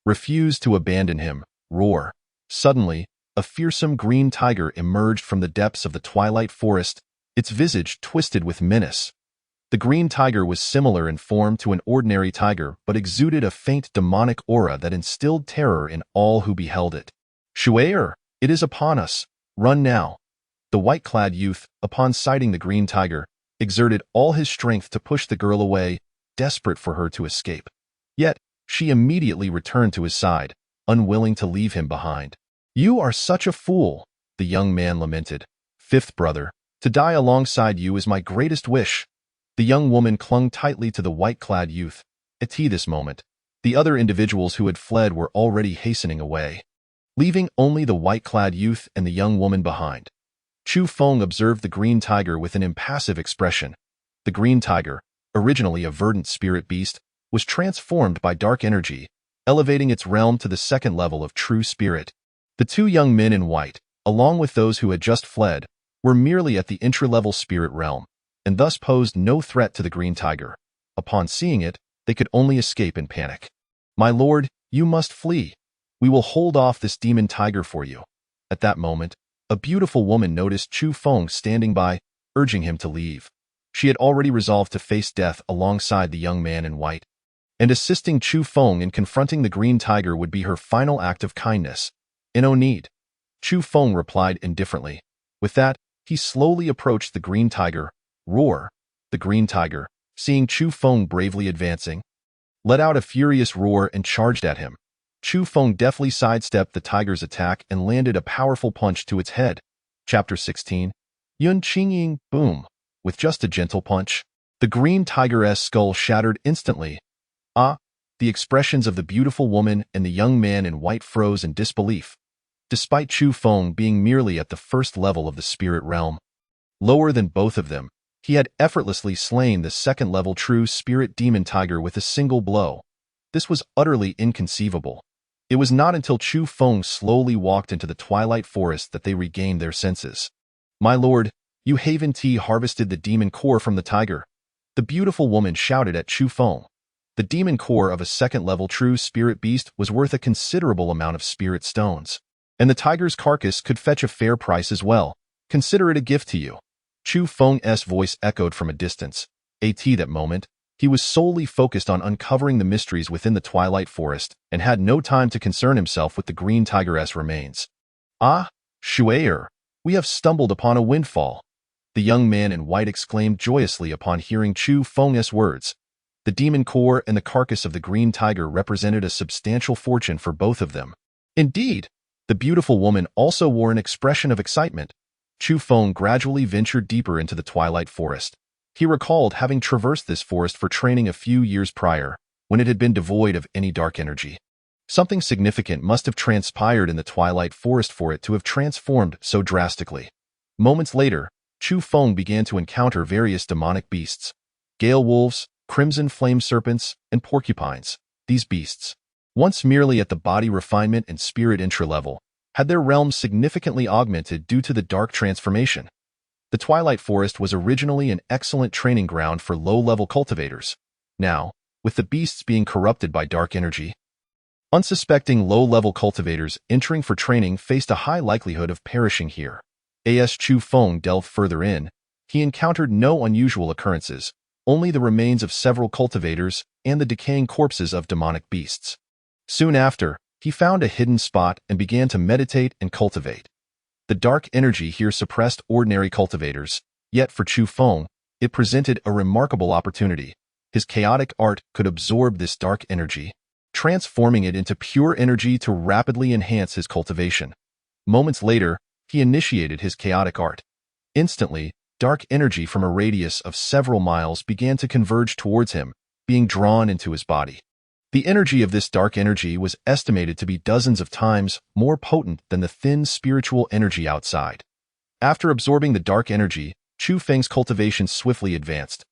B: refused to abandon him. Roar. Suddenly, a fearsome green tiger emerged from the depths of the Twilight Forest, its visage twisted with menace. The green tiger was similar in form to an ordinary tiger but exuded a faint demonic aura that instilled terror in all who beheld it. Shuair, it is upon us. Run now. The white-clad youth, upon sighting the green tiger, exerted all his strength to push the girl away, desperate for her to escape. Yet, she immediately returned to his side, unwilling to leave him behind. You are such a fool, the young man lamented. Fifth brother, to die alongside you is my greatest wish. The young woman clung tightly to the white-clad youth. At this moment, the other individuals who had fled were already hastening away, leaving only the white-clad youth and the young woman behind. Chu Feng observed the green tiger with an impassive expression. The green tiger, originally a verdant spirit beast, was transformed by dark energy, elevating its realm to the second level of true spirit. The two young men in white, along with those who had just fled, were merely at the intra-level spirit realm, and thus posed no threat to the green tiger. Upon seeing it, they could only escape in panic. My lord, you must flee. We will hold off this demon tiger for you. At that moment, a beautiful woman noticed Chu Feng standing by, urging him to leave. She had already resolved to face death alongside the young man in white, and assisting Chu Feng in confronting the green tiger would be her final act of kindness. No need. Chu Feng replied indifferently. With that, he slowly approached the green tiger. Roar. The green tiger, seeing Chu Feng bravely advancing, let out a furious roar and charged at him. Chu Feng deftly sidestepped the tiger's attack and landed a powerful punch to its head. Chapter 16. Yun Qingying, boom. With just a gentle punch, the green tiger's skull shattered instantly. The expressions of the beautiful woman and the young man in white froze in disbelief. Despite Chu Feng being merely at the first level of the spirit realm, lower than both of them, he had effortlessly slain the second-level true spirit demon tiger with a single blow. This was utterly inconceivable. It was not until Chu Feng slowly walked into the Twilight Forest that they regained their senses. My lord, you Haven Tea harvested the demon core from the tiger. The beautiful woman shouted at Chu Feng. The demon core of a second-level true spirit beast was worth a considerable amount of spirit stones, and the tiger's carcass could fetch a fair price as well. Consider it a gift to you. Chu Feng's voice echoed from a distance. At that moment, he was solely focused on uncovering the mysteries within the Twilight Forest and had no time to concern himself with the green tiger's remains. Shuair, we have stumbled upon a windfall. The young man in white exclaimed joyously upon hearing Chu Feng's words. The demon core and the carcass of the green tiger represented a substantial fortune for both of them. Indeed, the beautiful woman also wore an expression of excitement. Chu Feng gradually ventured deeper into the Twilight Forest. He recalled having traversed this forest for training a few years prior, when it had been devoid of any dark energy. Something significant must have transpired in the Twilight Forest for it to have transformed so drastically. Moments later, Chu Feng began to encounter various demonic beasts. Gale wolves, crimson flame serpents, and porcupines. These beasts, once merely at the body refinement and spirit intra-level, had their realms significantly augmented due to the dark transformation. The Twilight Forest was originally an excellent training ground for low-level cultivators. Now, with the beasts being corrupted by dark energy, unsuspecting low-level cultivators entering for training faced a high likelihood of perishing here. As Chu Feng delved further in, he encountered no unusual occurrences, only the remains of several cultivators and the decaying corpses of demonic beasts. Soon after, He found a hidden spot and began to meditate and cultivate. The dark energy here suppressed ordinary cultivators, yet for Chu Feng, it presented a remarkable opportunity. His chaotic art could absorb this dark energy, transforming it into pure energy to rapidly enhance his cultivation. Moments later, he initiated his chaotic art. Instantly, dark energy from a radius of several miles began to converge towards him, being drawn into his body. The energy of this dark energy was estimated to be dozens of times more potent than the thin spiritual energy outside. After absorbing the dark energy, Chu Feng's cultivation swiftly advanced.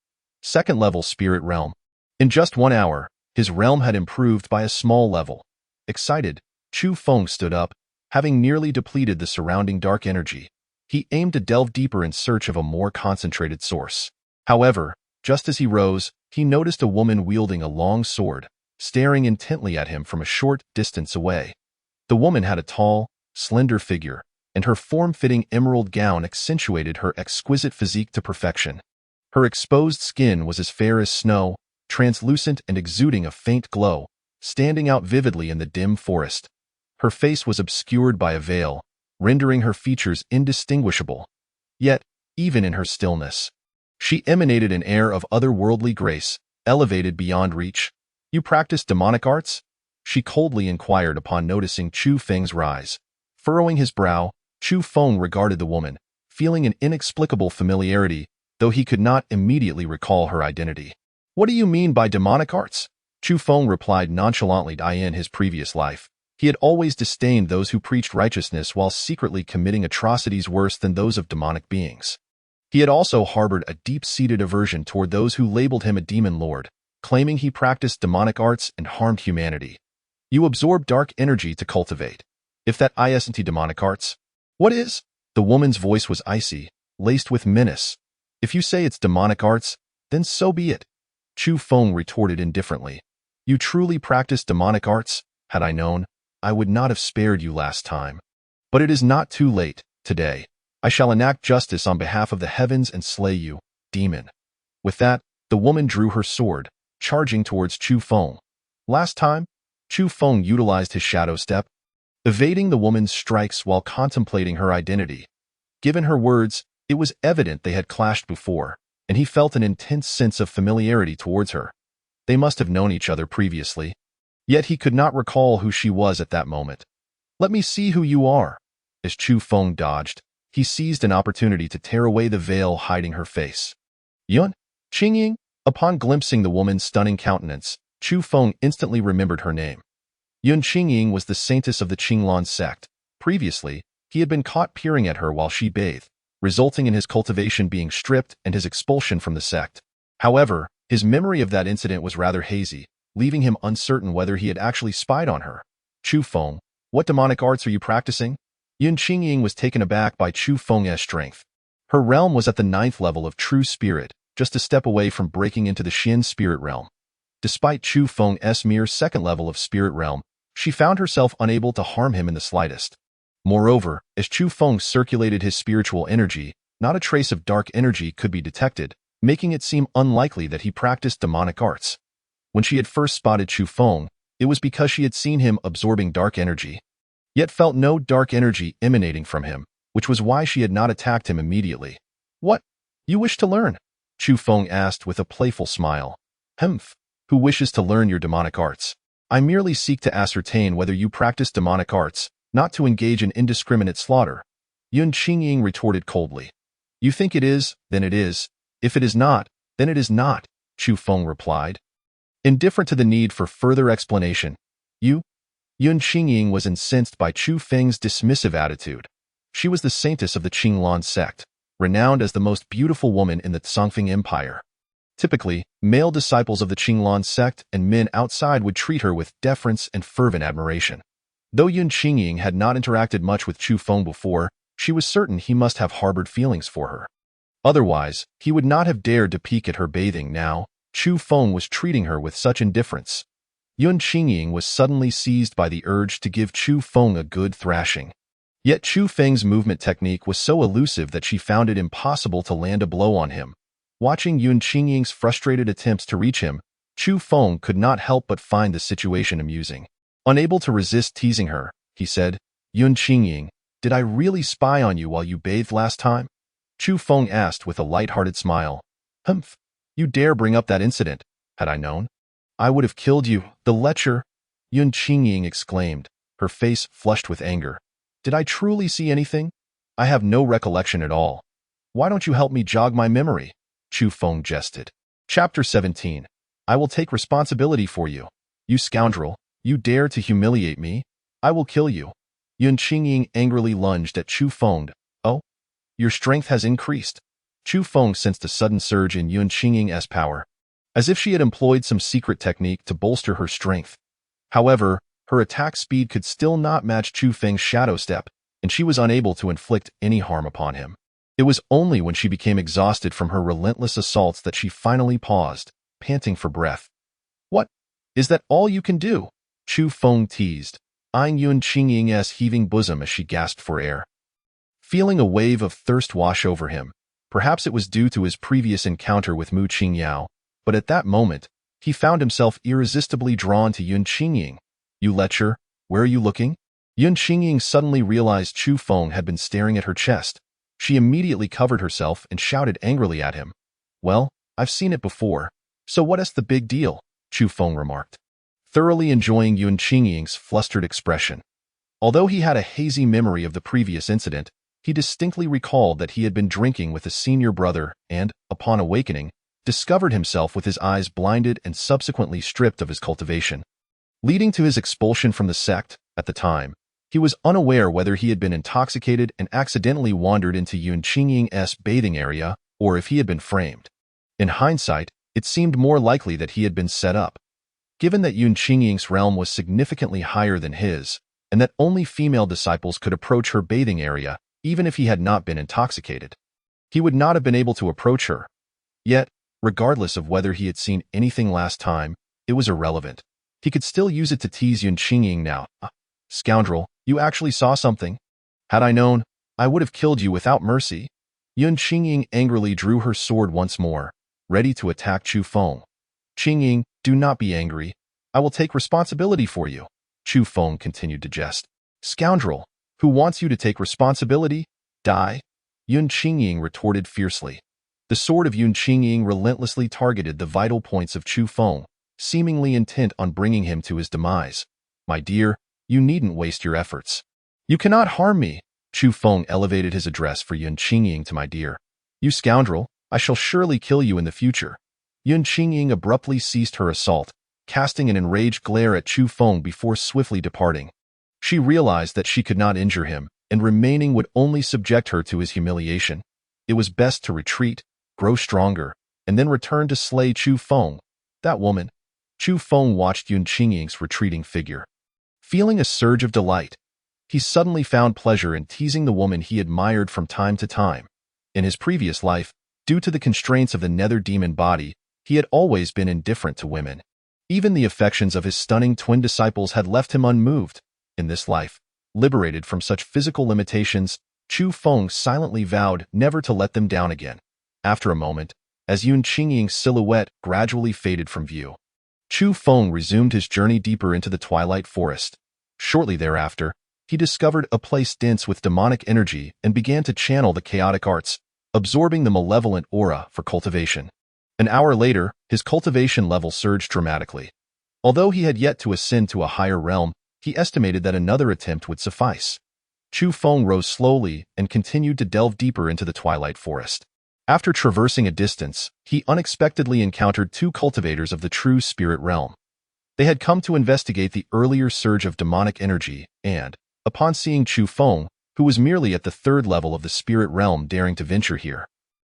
B: Second-level spirit realm. In just 1 hour, his realm had improved by a small level. Excited, Chu Feng stood up, having nearly depleted the surrounding dark energy. He aimed to delve deeper in search of a more concentrated source. However, just as he rose, he noticed a woman wielding a long sword, staring intently at him from a short distance away. The woman had a tall, slender figure, and her form-fitting emerald gown accentuated her exquisite physique to perfection. Her exposed skin was as fair as snow, translucent and exuding a faint glow, standing out vividly in the dim forest. Her face was obscured by a veil, rendering her features indistinguishable. Yet, even in her stillness, she emanated an air of otherworldly grace, elevated beyond reach. "You practice demonic arts?" she coldly inquired upon noticing Chu Feng's rise. Furrowing his brow, Chu Feng regarded the woman, feeling an inexplicable familiarity, though he could not immediately recall her identity. "What do you mean by demonic arts?" Chu Feng replied nonchalantly. In his previous life, he had always disdained those who preached righteousness while secretly committing atrocities worse than those of demonic beings. He had also harbored a deep-seated aversion toward those who labeled him a demon lord, claiming he practiced demonic arts and harmed humanity. "You absorb dark energy to cultivate. If that isn't demonic arts, what is?" The woman's voice was icy, laced with menace. "If you say it's demonic arts, then so be it," Chu Feng retorted indifferently. "You truly practice demonic arts? Had I known, I would not have spared you last time. But it is not too late. Today, I shall enact justice on behalf of the heavens and slay you, demon." With that, the woman drew her sword, charging towards Chu Feng. Last time, Chu Feng utilized his shadow step, evading the woman's strikes while contemplating her identity. Given her words, it was evident they had clashed before, and he felt an intense sense of familiarity towards her. They must have known each other previously. Yet he could not recall who she was at that moment. "Let me see who you are." As Chu Feng dodged, he seized an opportunity to tear away the veil hiding her face. "Yun Qingying?" Upon glimpsing the woman's stunning countenance, Chu Feng instantly remembered her name. Yun Qingying was the saintess of the Qinglan sect. Previously, he had been caught peering at her while she bathed, resulting in his cultivation being stripped and his expulsion from the sect. However, his memory of that incident was rather hazy, leaving him uncertain whether he had actually spied on her. "Chu Feng, what demonic arts are you practicing?" Yun Qingying was taken aback by Chu Feng's strength. Her realm was at the 9th level of true spirit, just a step away from breaking into the Xin spirit realm. Despite Chu Feng's mere 2nd level of spirit realm, she found herself unable to harm him in the slightest. Moreover, as Chu Feng circulated his spiritual energy, not a trace of dark energy could be detected, making it seem unlikely that he practiced demonic arts. When she had first spotted Chu Feng, it was because she had seen him absorbing dark energy, yet felt no dark energy emanating from him, which was why she had not attacked him immediately. "What? You wish to learn?" Chu Feng asked with a playful smile. "Humph. Who wishes to learn your demonic arts? I merely seek to ascertain whether you practice demonic arts, not to engage in indiscriminate slaughter." Yun Qingying retorted coldly. "You think it is, then it is. If it is not, then it is not," Chu Feng replied. Indifferent to the need for further explanation, Yun Qingying was incensed by Chu Feng's dismissive attitude. She was the saintess of the Qinglan sect, renowned as the most beautiful woman in the Songfeng Empire. Typically, male disciples of the Qinglan sect and men outside would treat her with deference and fervent admiration. Though Yun Qingying had not interacted much with Chu Feng before, she was certain he must have harbored feelings for her. Otherwise, he would not have dared to peek at her bathing now. Chu Feng was treating her with such indifference. Yun Qingying was suddenly seized by the urge to give Chu Feng a good thrashing. Yet Chu Feng's movement technique was so elusive that she found it impossible to land a blow on him. Watching Yun Qingying's frustrated attempts to reach him, Chu Feng could not help but find the situation amusing. Unable to resist teasing her, he said, "Yun Qingying, did I really spy on you while you bathed last time?" Chu Feng asked with a light-hearted smile. "Humph, you dare bring up that incident. Had I known, I would have killed you, the lecher," Yun Qingying exclaimed, her face flushed with anger. "Did I truly see anything? I have no recollection at all. Why don't you help me jog my memory?" Chu Feng jested. Chapter 17. I will take responsibility for you. "You scoundrel, you dare to humiliate me? I will kill you." Yun Qingying angrily lunged at Chu Feng. "Oh, your strength has increased." Chu Feng sensed a sudden surge in Yun Qingying's power, as if she had employed some secret technique to bolster her strength. However, her attack speed could still not match Chu Feng's shadow step, and she was unable to inflict any harm upon him. It was only when she became exhausted from her relentless assaults that she finally paused, panting for breath. "What? Is that all you can do?" Chu Feng teased, eyeing Yun Qingying's heaving bosom as she gasped for air. Feeling a wave of thirst wash over him, perhaps it was due to his previous encounter with Mu Qingyao, but at that moment, he found himself irresistibly drawn to Yun Qingying. "You lecher, where are you looking?" Yun Qingying suddenly realized Chu Feng had been staring at her chest. She immediately covered herself and shouted angrily at him. "Well, I've seen it before, so what's the big deal?" Chu Feng remarked, thoroughly enjoying Yun Qingying's flustered expression. Although he had a hazy memory of the previous incident, he distinctly recalled that he had been drinking with a senior brother and, upon awakening, discovered himself with his eyes blinded and subsequently stripped of his cultivation. Leading to his expulsion from the sect, at the time, he was unaware whether he had been intoxicated and accidentally wandered into Yun Qingying's bathing area or if he had been framed. In hindsight, it seemed more likely that he had been set up. Given that Yun Qingying's realm was significantly higher than his, and that only female disciples could approach her bathing area even if he had not been intoxicated, he would not have been able to approach her. Yet, regardless of whether he had seen anything last time, it was irrelevant. He could still use it to tease Yun Qingying now. "Scoundrel, you actually saw something? Had I known, I would have killed you without mercy." Yun Qingying angrily drew her sword once more, ready to attack Chu Feng. "Qingying, do not be angry. I will take responsibility for you," Chu Feng continued to jest. "Scoundrel, who wants you to take responsibility? Die!" Yun Qingying retorted fiercely. The sword of Yun Qingying relentlessly targeted the vital points of Chu Feng, seemingly intent on bringing him to his demise. "My dear, you needn't waste your efforts. You cannot harm me." Chu Feng elevated his address for Yun Qingying to "my dear." "You scoundrel, I shall surely kill you in the future." Yun Qingying abruptly ceased her assault, casting an enraged glare at Chu Feng before swiftly departing. She realized that she could not injure him, and remaining would only subject her to his humiliation. It was best to retreat, grow stronger, and then return to slay Chu Feng. That woman. Chu Feng watched Yun Qingying's retreating figure. Feeling a surge of delight, he suddenly found pleasure in teasing the woman he admired from time to time. In his previous life, due to the constraints of the nether demon body, he had always been indifferent to women. Even the affections of his stunning twin disciples had left him unmoved. In this life, liberated from such physical limitations, Chu Feng silently vowed never to let them down again. After a moment, as Yun Qingying's silhouette gradually faded from view, Chu Feng resumed his journey deeper into the twilight forest. Shortly thereafter, he discovered a place dense with demonic energy and began to channel the chaotic arts, absorbing the malevolent aura for cultivation. An hour later, his cultivation level surged dramatically. Although he had yet to ascend to a higher realm, he estimated that another attempt would suffice. Chu Feng rose slowly and continued to delve deeper into the twilight forest. After traversing a distance, he unexpectedly encountered two cultivators of the true spirit realm. They had come to investigate the earlier surge of demonic energy and, upon seeing Chu Feng, who was merely at the third level of the spirit realm daring to venture here,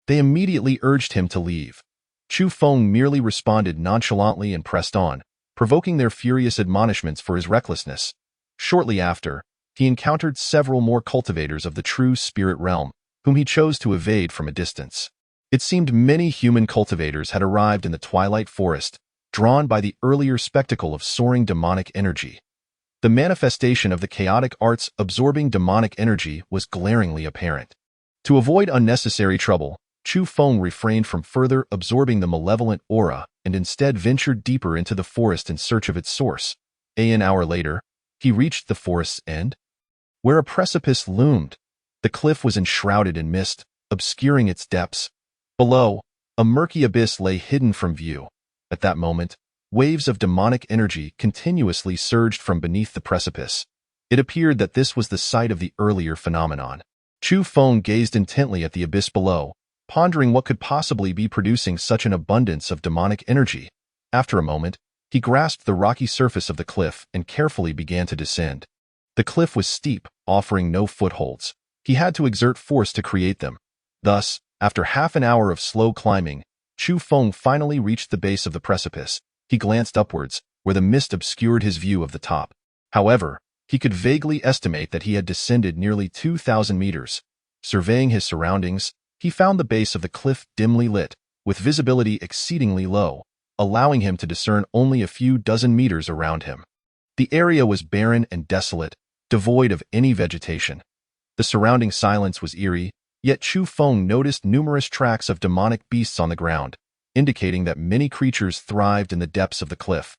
B: they immediately urged him to leave. Chu Feng merely responded nonchalantly and pressed on, provoking their furious admonishments for his recklessness. Shortly after, he encountered several more cultivators of the true spirit realm, whom he chose to evade from a distance. It seemed many human cultivators had arrived in the twilight forest, drawn by the earlier spectacle of soaring demonic energy. The manifestation of the chaotic arts absorbing demonic energy was glaringly apparent. To avoid unnecessary trouble, Chu Feng refrained from further absorbing the malevolent aura and instead ventured deeper into the forest in search of its source. An hour later, he reached the forest's end, where a precipice loomed. The cliff was enshrouded in mist, obscuring its depths. Below, a murky abyss lay hidden from view. At that moment, waves of demonic energy continuously surged from beneath the precipice. It appeared that this was the site of the earlier phenomenon. Chu Feng gazed intently at the abyss below, pondering what could possibly be producing such an abundance of demonic energy. After a moment, he grasped the rocky surface of the cliff and carefully began to descend. The cliff was steep, offering no footholds. He had to exert force to create them. Thus, after half an hour of slow climbing, Chu Feng finally reached the base of the precipice. He glanced upwards, where the mist obscured his view of the top. However, he could vaguely estimate that he had descended nearly 2,000 meters. Surveying his surroundings, he found the base of the cliff dimly lit, with visibility exceedingly low, allowing him to discern only a few dozen meters around him. The area was barren and desolate, devoid of any vegetation. The surrounding silence was eerie, yet Chu Feng noticed numerous tracks of demonic beasts on the ground, indicating that many creatures thrived in the depths of the cliff.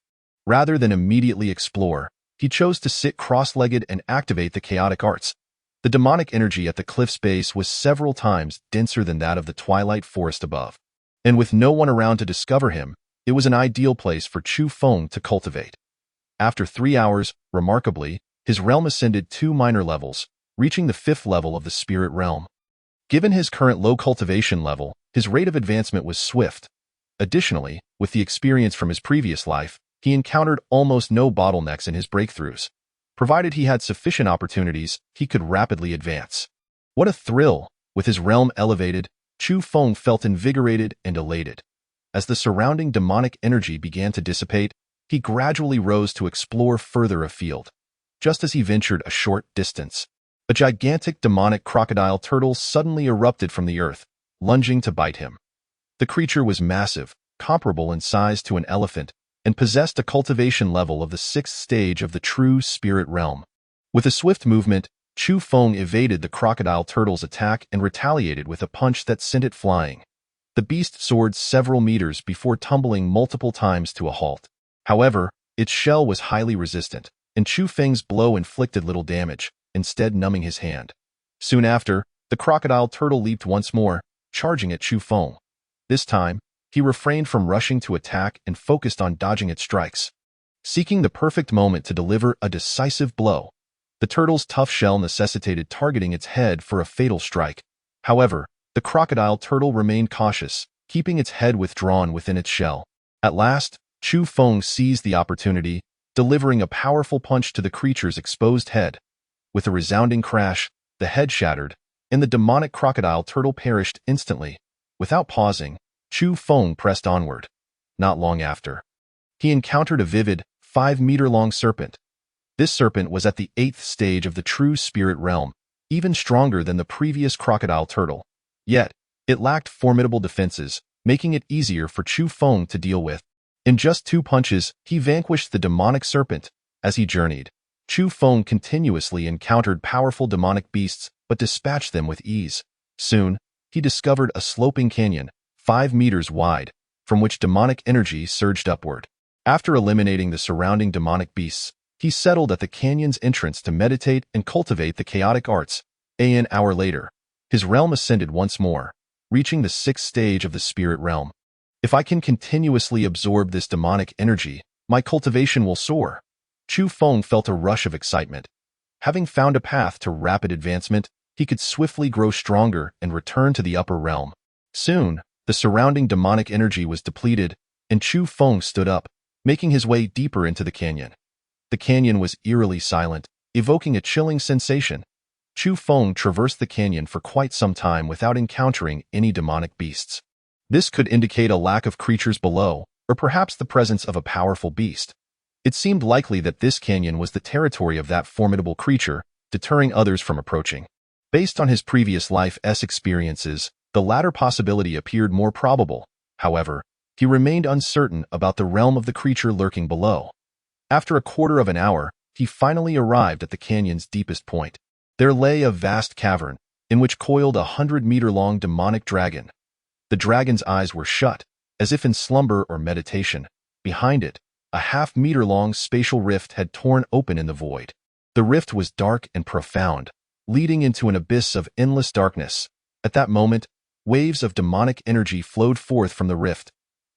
B: Rather than immediately explore, he chose to sit cross-legged and activate the chaotic arts. The demonic energy at the cliff's base was several times denser than that of the twilight forest above. And with no one around to discover him, it was an ideal place for Chu Feng to cultivate. After 3 hours, remarkably, his realm ascended 2 minor levels, reaching the 5th level of the spirit realm. Given his current low cultivation level, his rate of advancement was swift. Additionally, with the experience from his previous life, he encountered almost no bottlenecks in his breakthroughs. Provided he had sufficient opportunities, he could rapidly advance. What a thrill! With his realm elevated, Chu Feng felt invigorated and elated. As the surrounding demonic energy began to dissipate, he gradually rose to explore further afield. Just as he ventured a short distance, a gigantic demonic crocodile turtle suddenly erupted from the earth, lunging to bite him. The creature was massive, comparable in size to an elephant, and possessed a cultivation level of the 6th stage of the true spirit realm. With a swift movement, Chu Feng evaded the crocodile turtle's attack and retaliated with a punch that sent it flying. The beast soared several meters before tumbling multiple times to a halt. However, its shell was highly resistant, and Chu Feng's blow inflicted little damage, instead numbing his hand. Soon after, the crocodile turtle leaped once more, charging at Chu Feng. This time, he refrained from rushing to attack and focused on dodging its strikes. Seeking the perfect moment to deliver a decisive blow, the turtle's tough shell necessitated targeting its head for a fatal strike. However, the crocodile turtle remained cautious, keeping its head withdrawn within its shell. At last, Chu Feng seized the opportunity, delivering a powerful punch to the creature's exposed head. With a resounding crash, the head shattered, and the demonic crocodile turtle perished instantly. Without pausing, Chu Feng pressed onward. Not long after, he encountered a vivid, 5-meter-long serpent. This serpent was at the 8th stage of the true spirit realm, even stronger than the previous crocodile turtle. Yet, it lacked formidable defenses, making it easier for Chu Feng to deal with. In just 2 punches, he vanquished the demonic serpent. As he journeyed, Chu Feng continuously encountered powerful demonic beasts but dispatched them with ease. Soon, he discovered a sloping canyon, 5 meters wide, from which demonic energy surged upward. After eliminating the surrounding demonic beasts, he settled at the canyon's entrance to meditate and cultivate the chaotic arts. An hour later, his realm ascended once more, reaching the 6th stage of the spirit realm. If I can continuously absorb this demonic energy, my cultivation will soar. Chu Feng felt a rush of excitement. Having found a path to rapid advancement, he could swiftly grow stronger and return to the upper realm. Soon, the surrounding demonic energy was depleted, and Chu Feng stood up, making his way deeper into the canyon. The canyon was eerily silent, evoking a chilling sensation. Chu Feng traversed the canyon for quite some time without encountering any demonic beasts. This could indicate a lack of creatures below, or perhaps the presence of a powerful beast. It seemed likely that this canyon was the territory of that formidable creature, deterring others from approaching. Based on his previous life's experiences, the latter possibility appeared more probable. However, he remained uncertain about the realm of the creature lurking below. After a quarter of an hour, he finally arrived at the canyon's deepest point. There lay a vast cavern, in which coiled a 100-meter-long demonic dragon. The dragon's eyes were shut, as if in slumber or meditation. Behind it, A half-meter-long spatial rift had torn open in the void. The rift was dark and profound, leading into an abyss of endless darkness. At that moment, waves of demonic energy flowed forth from the rift.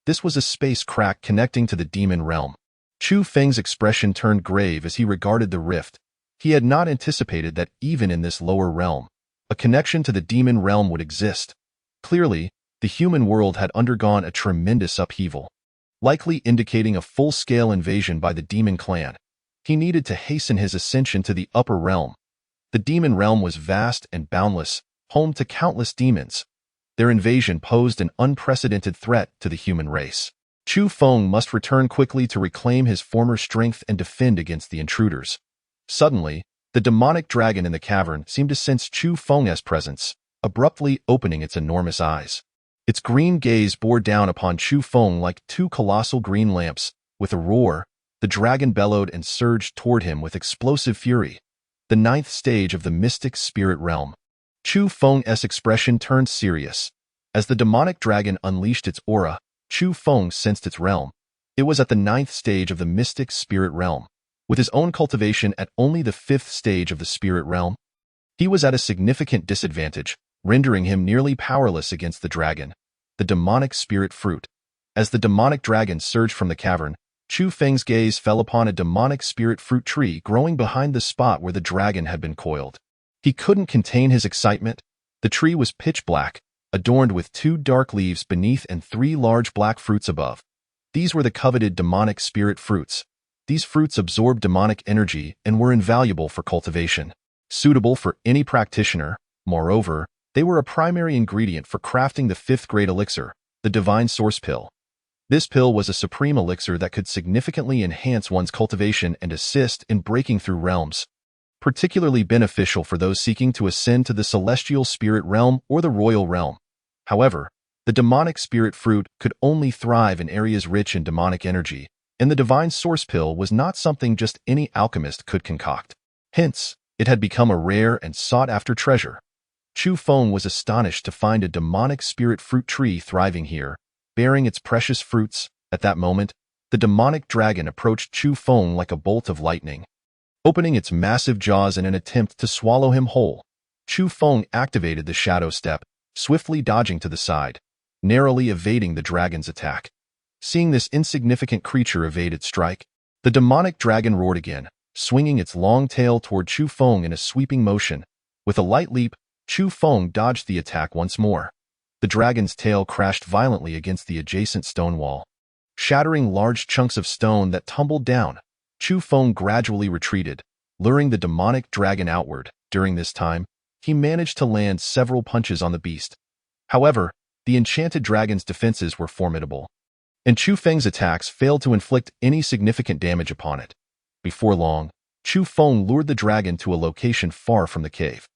B: This was a space crack connecting to the demon realm. Chu Feng's expression turned grave as he regarded the rift. He had not anticipated that even in this lower realm, a connection to the demon realm would exist. Clearly, the human world had undergone a tremendous upheaval, likely indicating a full-scale invasion by the demon clan. He needed to hasten his ascension to the upper realm. The demon realm was vast and boundless, home to countless demons. Their invasion posed an unprecedented threat to the human race. Chu Feng must return quickly to reclaim his former strength and defend against the intruders. Suddenly, the demonic dragon in the cavern seemed to sense Chu Feng's presence, abruptly opening its enormous eyes. Its green gaze bore down upon Chu Feng like two colossal green lamps. With a roar, the dragon bellowed and surged toward him with explosive fury. The ninth stage of the mystic spirit realm. Chu Feng's expression turned serious. As the demonic dragon unleashed its aura, Chu Feng sensed its realm. It was at the ninth stage of the mystic spirit realm. With his own cultivation at only the fifth stage of the spirit realm, he was at a significant disadvantage, rendering him nearly powerless against the dragon, the demonic spirit fruit. As the demonic dragon surged from the cavern, Chu Feng's gaze fell upon a demonic spirit fruit tree growing behind the spot where the dragon had been coiled. He couldn't contain his excitement. The tree was pitch black, adorned with 2 dark leaves beneath and 3 large black fruits above. These were the coveted demonic spirit fruits. These fruits absorbed demonic energy and were invaluable for cultivation, suitable for any practitioner. Moreover, they were a primary ingredient for crafting the 5th grade elixir, the Divine Source Pill. This pill was a supreme elixir that could significantly enhance one's cultivation and assist in breaking through realms, particularly beneficial for those seeking to ascend to the celestial spirit realm or the royal realm. However, the demonic spirit fruit could only thrive in areas rich in demonic energy, and the Divine Source Pill was not something just any alchemist could concoct. Hence, it had become a rare and sought-after treasure. Chu Feng was astonished to find a demonic spirit fruit tree thriving here, bearing its precious fruits. At that moment, the demonic dragon approached Chu Feng like a bolt of lightning, opening its massive jaws in an attempt to swallow him whole. Chu Feng activated the shadow step, swiftly dodging to the side, narrowly evading the dragon's attack. Seeing this insignificant creature evade its strike, the demonic dragon roared again, swinging its long tail toward Chu Feng in a sweeping motion. With a light leap, Chu Feng dodged the attack once more. The dragon's tail crashed violently against the adjacent stone wall, shattering large chunks of stone that tumbled down. Chu Feng gradually retreated, luring the demonic dragon outward. During this time, he managed to land several punches on the beast. However, the enchanted dragon's defenses were formidable, and Chu Feng's attacks failed to inflict any significant damage upon it. Before long, Chu Feng lured the dragon to a location far from the cave.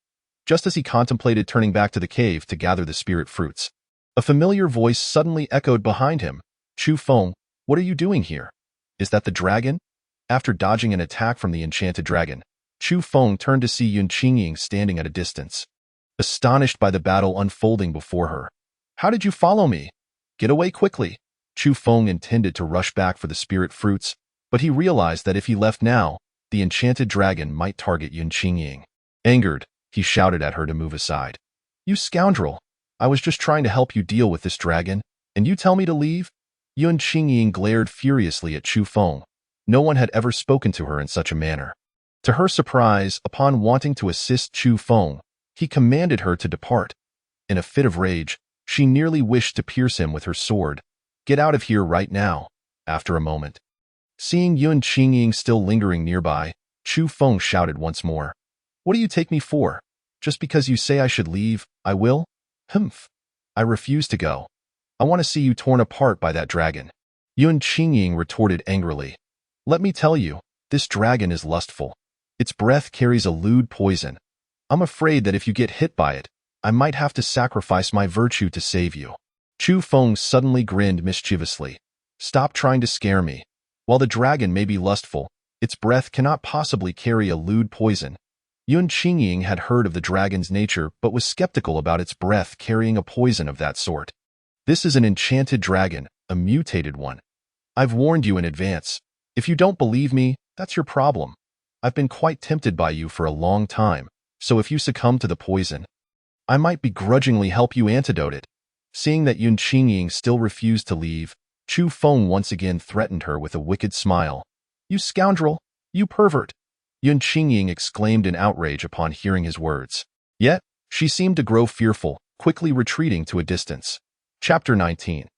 B: Just as he contemplated turning back to the cave to gather the spirit fruits, a familiar voice suddenly echoed behind him. Chu Feng, what are you doing here? Is that the dragon? After dodging an attack from the enchanted dragon, Chu Feng turned to see Yun Qingying standing at a distance, astonished by the battle unfolding before her. How did you follow me? Get away quickly. Chu Feng intended to rush back for the spirit fruits, but he realized that if he left now, the enchanted dragon might target Yun Qingying. Angered, he shouted at her to move aside. You scoundrel! I was just trying to help you deal with this dragon, and you tell me to leave? Yun Qingying glared furiously at Chu Feng. No one had ever spoken to her in such a manner. To her surprise, upon wanting to assist Chu Feng, he commanded her to depart. In a fit of rage, she nearly wished to pierce him with her sword. Get out of here right now. After a moment, seeing Yun Qingying still lingering nearby, Chu Feng shouted once more. What do you take me for? Just because you say I should leave, I will? Humph. I refuse to go. I want to see you torn apart by that dragon. Yun Qingying retorted angrily. Let me tell you, this dragon is lustful. Its breath carries a lewd poison. I'm afraid that if you get hit by it, I might have to sacrifice my virtue to save you. Chu Feng suddenly grinned mischievously. Stop trying to scare me. While the dragon may be lustful, its breath cannot possibly carry a lewd poison. Yun Qingying had heard of the dragon's nature but was skeptical about its breath carrying a poison of that sort. This is an enchanted dragon, a mutated one. I've warned you in advance. If you don't believe me, that's your problem. I've been quite tempted by you for a long time, so if you succumb to the poison, I might begrudgingly help you antidote it. Seeing that Yun Qingying still refused to leave, Chu Feng once again threatened her with a wicked smile. You scoundrel! You pervert! Yun Qingying exclaimed in outrage upon hearing his words. Yet, she seemed to grow fearful, quickly retreating to a distance. Chapter 19.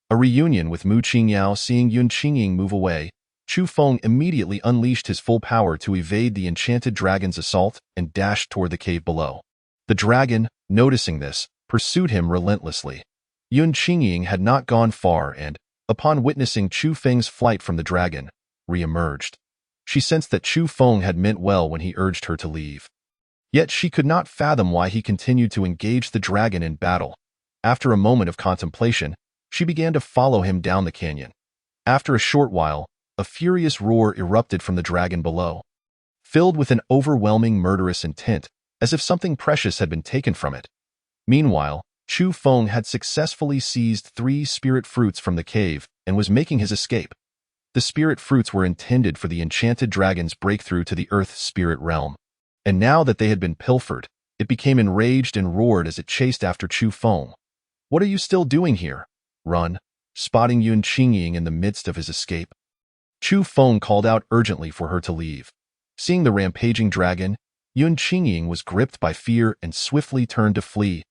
B: A reunion with Mu Qingyao. Seeing Yun Qingying move away, Chu Feng immediately unleashed his full power to evade the enchanted dragon's assault and dashed toward the cave below. The dragon, noticing this, pursued him relentlessly. Yun Qingying had not gone far and, upon witnessing Chu Feng's flight from the dragon, re-emerged. She sensed that Chu Feng had meant well when he urged her to leave. Yet she could not fathom why he continued to engage the dragon in battle. After a moment of contemplation, she began to follow him down the canyon. After a short while, a furious roar erupted from the dragon below. Filled with an overwhelming murderous intent, as if something precious had been taken from it. Meanwhile, Chu Feng had successfully seized 3 spirit fruits from the cave and was making his escape. The spirit fruits were intended for the enchanted dragon's breakthrough to the earth spirit realm. And now that they had been pilfered, it became enraged and roared as it chased after Chu Feng. What are you still doing here? Run, spotting Yun Qingying in the midst of his escape. Chu Feng called out urgently for her to leave. Seeing the rampaging dragon, Yun Qingying was gripped by fear and swiftly turned to flee.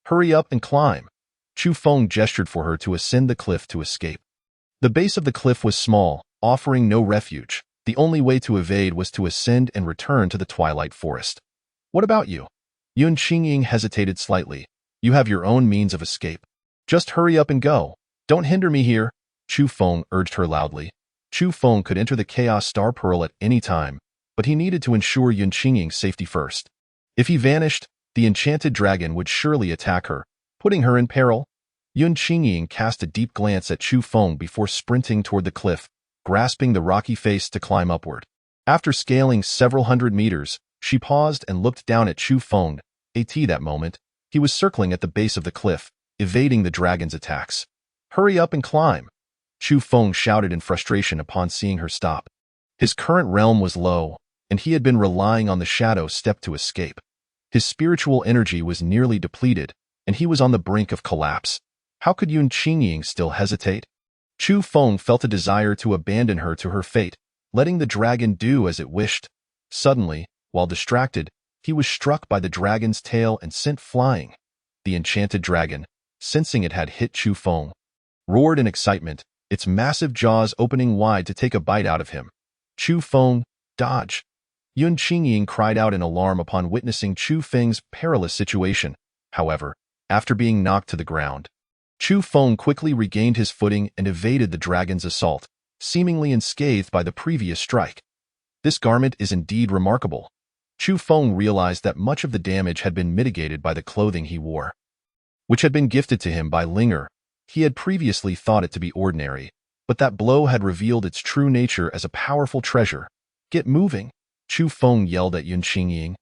B: Hurry up and climb. Chu Feng gestured for her to ascend the cliff to escape. The base of the cliff was small, offering no refuge. The only way to evade was to ascend and return to the twilight forest. What about you? Yun Qingying hesitated slightly. You have your own means of escape. Just hurry up and go. Don't hinder me here, Chu Feng urged her loudly. Chu Feng could enter the Chaos Star Pearl at any time, but he needed to ensure Yun Qingying's safety first. If he vanished, the enchanted dragon would surely attack her, putting her in peril. Yun Qingying cast a deep glance at Chu Feng before sprinting toward the cliff, grasping the rocky face to climb upward. After scaling several hundred meters, she paused and looked down at Chu Feng. That moment, he was circling at the base of the cliff, evading the dragon's attacks. Hurry up and climb, Chu Feng shouted in frustration upon seeing her stop. His current realm was low, and he had been relying on the shadow step to escape. His spiritual energy was nearly depleted, and he was on the brink of collapse. How could Yun Qingying still hesitate? Chu Feng felt a desire to abandon her to her fate, letting the dragon do as it wished. Suddenly, while distracted, he was struck by the dragon's tail and sent flying. The enchanted dragon, sensing it had hit Chu Feng, roared in excitement, its massive jaws opening wide to take a bite out of him. Chu Feng, dodge! Yun Qingying cried out in alarm upon witnessing Chu Feng's perilous situation. However, after being knocked to the ground, Chu Feng quickly regained his footing and evaded the dragon's assault, seemingly unscathed by the previous strike. This garment is indeed remarkable. Chu Feng realized that much of the damage had been mitigated by the clothing he wore, which had been gifted to him by Linger. He had previously thought it to be ordinary, but that blow had revealed its true nature as a powerful treasure. Get moving, Chu Feng yelled at Yun Qingying,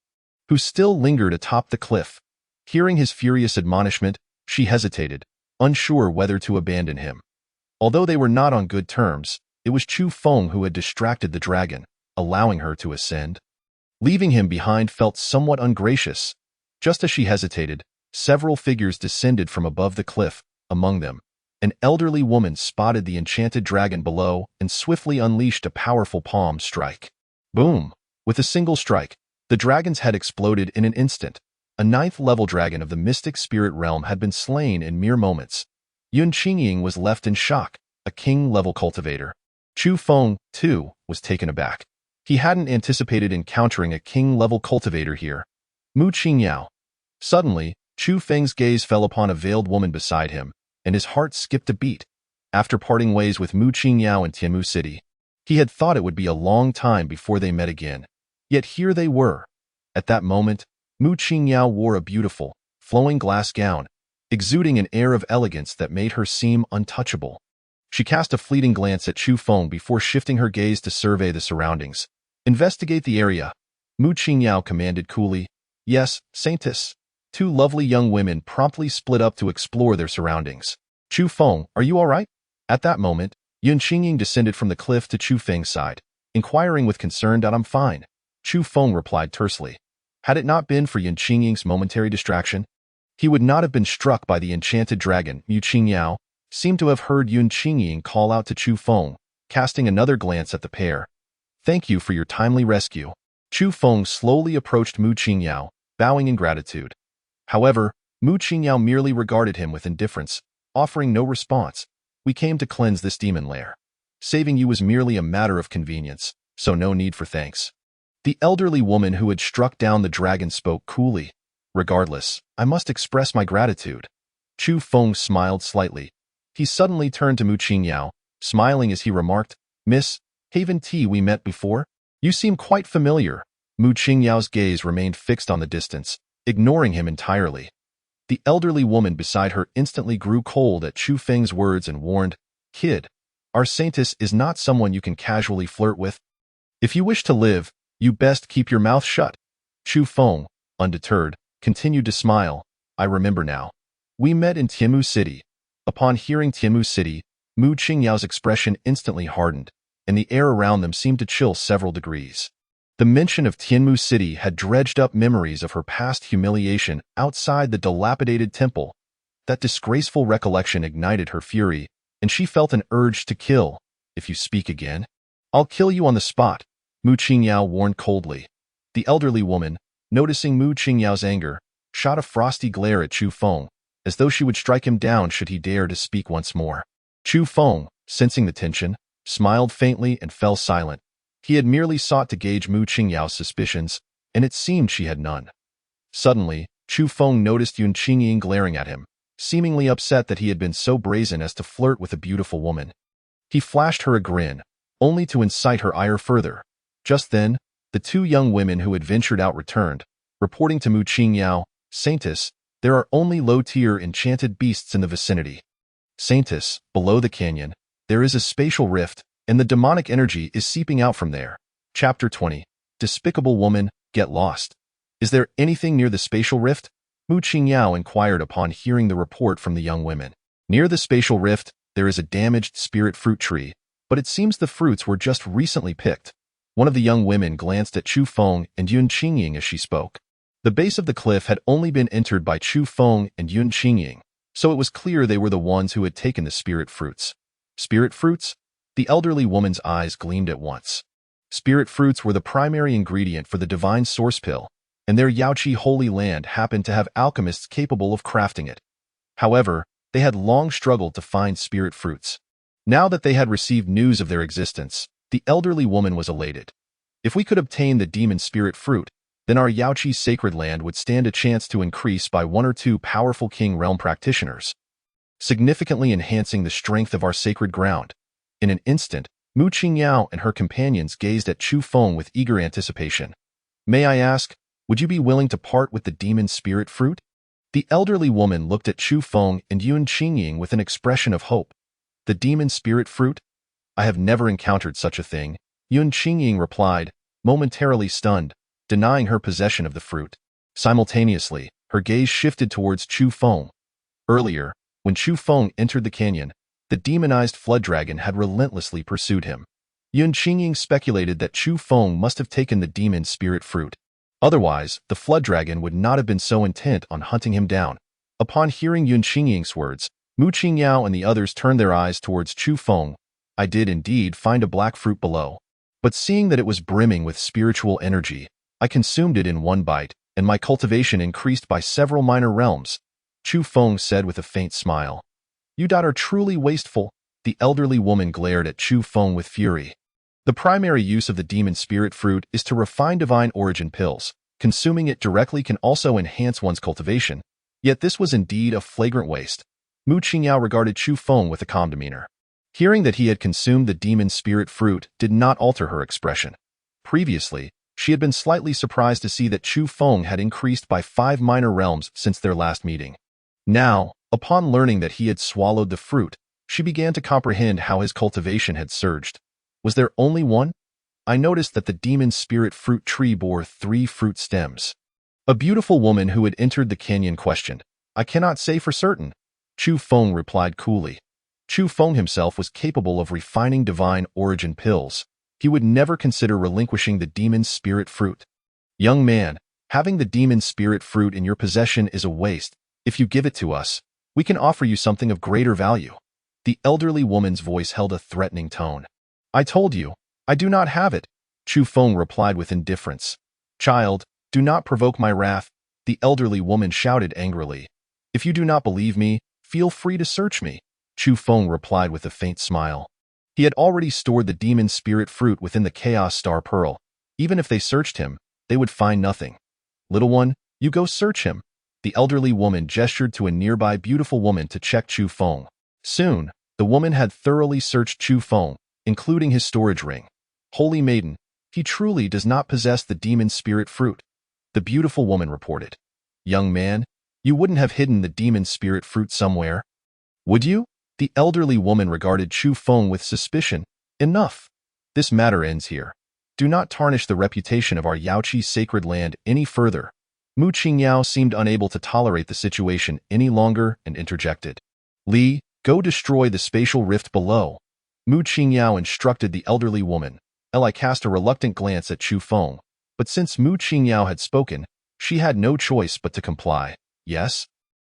B: who still lingered atop the cliff. Hearing his furious admonishment, she hesitated, unsure whether to abandon him. Although they were not on good terms, it was Chu Feng who had distracted the dragon, allowing her to ascend. Leaving him behind felt somewhat ungracious. Just as she hesitated, several figures descended from above the cliff. Among them, an elderly woman spotted the enchanted dragon below and swiftly unleashed a powerful palm strike. Boom! With a single strike, the dragon's head exploded in an instant. A 9th-level dragon of the mystic spirit realm had been slain in mere moments. Yun Qingying was left in shock, a king-level cultivator. Chu Feng, too, was taken aback. He hadn't anticipated encountering a king-level cultivator here. Mu Qingyao. Suddenly, Chu Feng's gaze fell upon a veiled woman beside him, and his heart skipped a beat. After parting ways with Mu Qingyao in Tianmu City, he had thought it would be a long time before they met again. Yet here they were. At that moment, Mu Qingyao wore a beautiful, flowing glass gown, exuding an air of elegance that made her seem untouchable. She cast a fleeting glance at Chu Feng before shifting her gaze to survey the surroundings. Investigate the area, Mu Qingyao commanded coolly. Yes, Saintess. 2 lovely young women promptly split up to explore their surroundings. Chu Feng, are you all right? At that moment, Yun Qingying descended from the cliff to Chu Feng's side, inquiring with concern that I'm fine. Chu Feng replied tersely. Had it not been for Yun Qingying's momentary distraction, he would not have been struck by the enchanted dragon. Mu Qingyao seemed to have heard Yun Qingying call out to Chu Feng, casting another glance at the pair. Thank you for your timely rescue. Chu Feng slowly approached Mu Qingyao, bowing in gratitude. However, Mu Qingyao merely regarded him with indifference, offering no response. We came to cleanse this demon lair. Saving you was merely a matter of convenience, so no need for thanks. The elderly woman who had struck down the dragon spoke coolly. Regardless, I must express my gratitude. Chu Feng smiled slightly. He suddenly turned to Mu Qingyao, smiling as he remarked, Miss, Haven Tea, we met before? You seem quite familiar. Mu Qingyao's gaze remained fixed on the distance, ignoring him entirely. The elderly woman beside her instantly grew cold at Chu Feng's words and warned, Kid, our saintess is not someone you can casually flirt with. If you wish to live, you best keep your mouth shut. Chu Feng, undeterred, continued to smile. I remember now. We met in Tianmu City. Upon hearing Tianmu City, Mu Qingyao's expression instantly hardened, and the air around them seemed to chill several degrees. The mention of Tianmu City had dredged up memories of her past humiliation outside the dilapidated temple. That disgraceful recollection ignited her fury, and she felt an urge to kill. If you speak again, I'll kill you on the spot, Mu Qingyao warned coldly. The elderly woman, noticing Mu Qingyao's anger, shot a frosty glare at Chu Feng, as though she would strike him down should he dare to speak once more. Chu Feng, sensing the tension, smiled faintly and fell silent. He had merely sought to gauge Mu Qingyao's suspicions, and it seemed she had none. Suddenly, Chu Feng noticed Yun Qingying glaring at him, seemingly upset that he had been so brazen as to flirt with a beautiful woman. He flashed her a grin, only to incite her ire further. Just then, the two young women who had ventured out returned, reporting to Mu Qingyao, Saintess, there are only low-tier enchanted beasts in the vicinity. Saintess, below the canyon, there is a spatial rift, and the demonic energy is seeping out from there. Chapter 20. Despicable woman, get lost. Is there anything near the spatial rift? Mu Qingyao inquired upon hearing the report from the young women. Near the spatial rift, there is a damaged spirit fruit tree, but it seems the fruits were just recently picked. One of the young women glanced at Chu Feng and Yun Qingying as she spoke. The base of the cliff had only been entered by Chu Feng and Yun Qingying, so it was clear they were the ones who had taken the spirit fruits. Spirit fruits? The elderly woman's eyes gleamed at once. Spirit fruits were the primary ingredient for the divine source pill, and their Yaoqi holy land happened to have alchemists capable of crafting it. However, they had long struggled to find spirit fruits. Now that they had received news of their existence, the elderly woman was elated. If we could obtain the demon spirit fruit, then our Yaoqi's sacred land would stand a chance to increase by 1 or 2 powerful king realm practitioners, significantly enhancing the strength of our sacred ground. In an instant, Mu Qingyao and her companions gazed at Chu Feng with eager anticipation. May I ask, would you be willing to part with the demon spirit fruit? The elderly woman looked at Chu Feng and Yun Qingying with an expression of hope. The demon spirit fruit? I have never encountered such a thing, Yun Qingying replied, momentarily stunned, denying her possession of the fruit. Simultaneously, her gaze shifted towards Chu Feng. Earlier, when Chu Feng entered the canyon, the demonized flood dragon had relentlessly pursued him. Yun Qingying speculated that Chu Feng must have taken the demon spirit fruit. Otherwise, the flood dragon would not have been so intent on hunting him down. Upon hearing Yun Qingying's words, Mu Qingyao and the others turned their eyes towards Chu Feng. I did indeed find a black fruit below, but seeing that it was brimming with spiritual energy, I consumed it in one bite, and my cultivation increased by several minor realms, Chu Feng said with a faint smile. You are truly wasteful, the elderly woman glared at Chu Feng with fury. The primary use of the demon spirit fruit is to refine divine origin pills. Consuming it directly can also enhance one's cultivation, yet this was indeed a flagrant waste. Mu Qingyao regarded Chu Feng with a calm demeanor. Hearing that he had consumed the demon spirit fruit did not alter her expression. Previously, she had been slightly surprised to see that Chu Feng had increased by 5 minor realms since their last meeting. Now, upon learning that he had swallowed the fruit, she began to comprehend how his cultivation had surged. Was there only one? I noticed that the demon spirit fruit tree bore 3 fruit stems. A beautiful woman who had entered the canyon questioned. I cannot say for certain, Chu Feng replied coolly. Chu Feng himself was capable of refining divine origin pills. He would never consider relinquishing the demon spirit fruit. Young man, having the demon spirit fruit in your possession is a waste. If you give it to us, we can offer you something of greater value. The elderly woman's voice held a threatening tone. I told you, I do not have it, Chu Feng replied with indifference. Child, do not provoke my wrath, the elderly woman shouted angrily. If you do not believe me, feel free to search me, Chu Feng replied with a faint smile. He had already stored the demon spirit fruit within the Chaos Star Pearl. Even if they searched him, they would find nothing. Little one, you go search him. The elderly woman gestured to a nearby beautiful woman to check Chu Feng. Soon, the woman had thoroughly searched Chu Feng, including his storage ring. Holy maiden, he truly does not possess the demon spirit fruit, the beautiful woman reported. Young man, you wouldn't have hidden the demon spirit fruit somewhere, would you? The elderly woman regarded Chu Feng with suspicion. Enough. This matter ends here. Do not tarnish the reputation of our Yaoqi sacred land any further. Mu Qingyao seemed unable to tolerate the situation any longer and interjected. Li, go destroy the spatial rift below. Mu Qingyao instructed the elderly woman. Li cast a reluctant glance at Chu Feng, but since Mu Qingyao had spoken, she had no choice but to comply. Yes?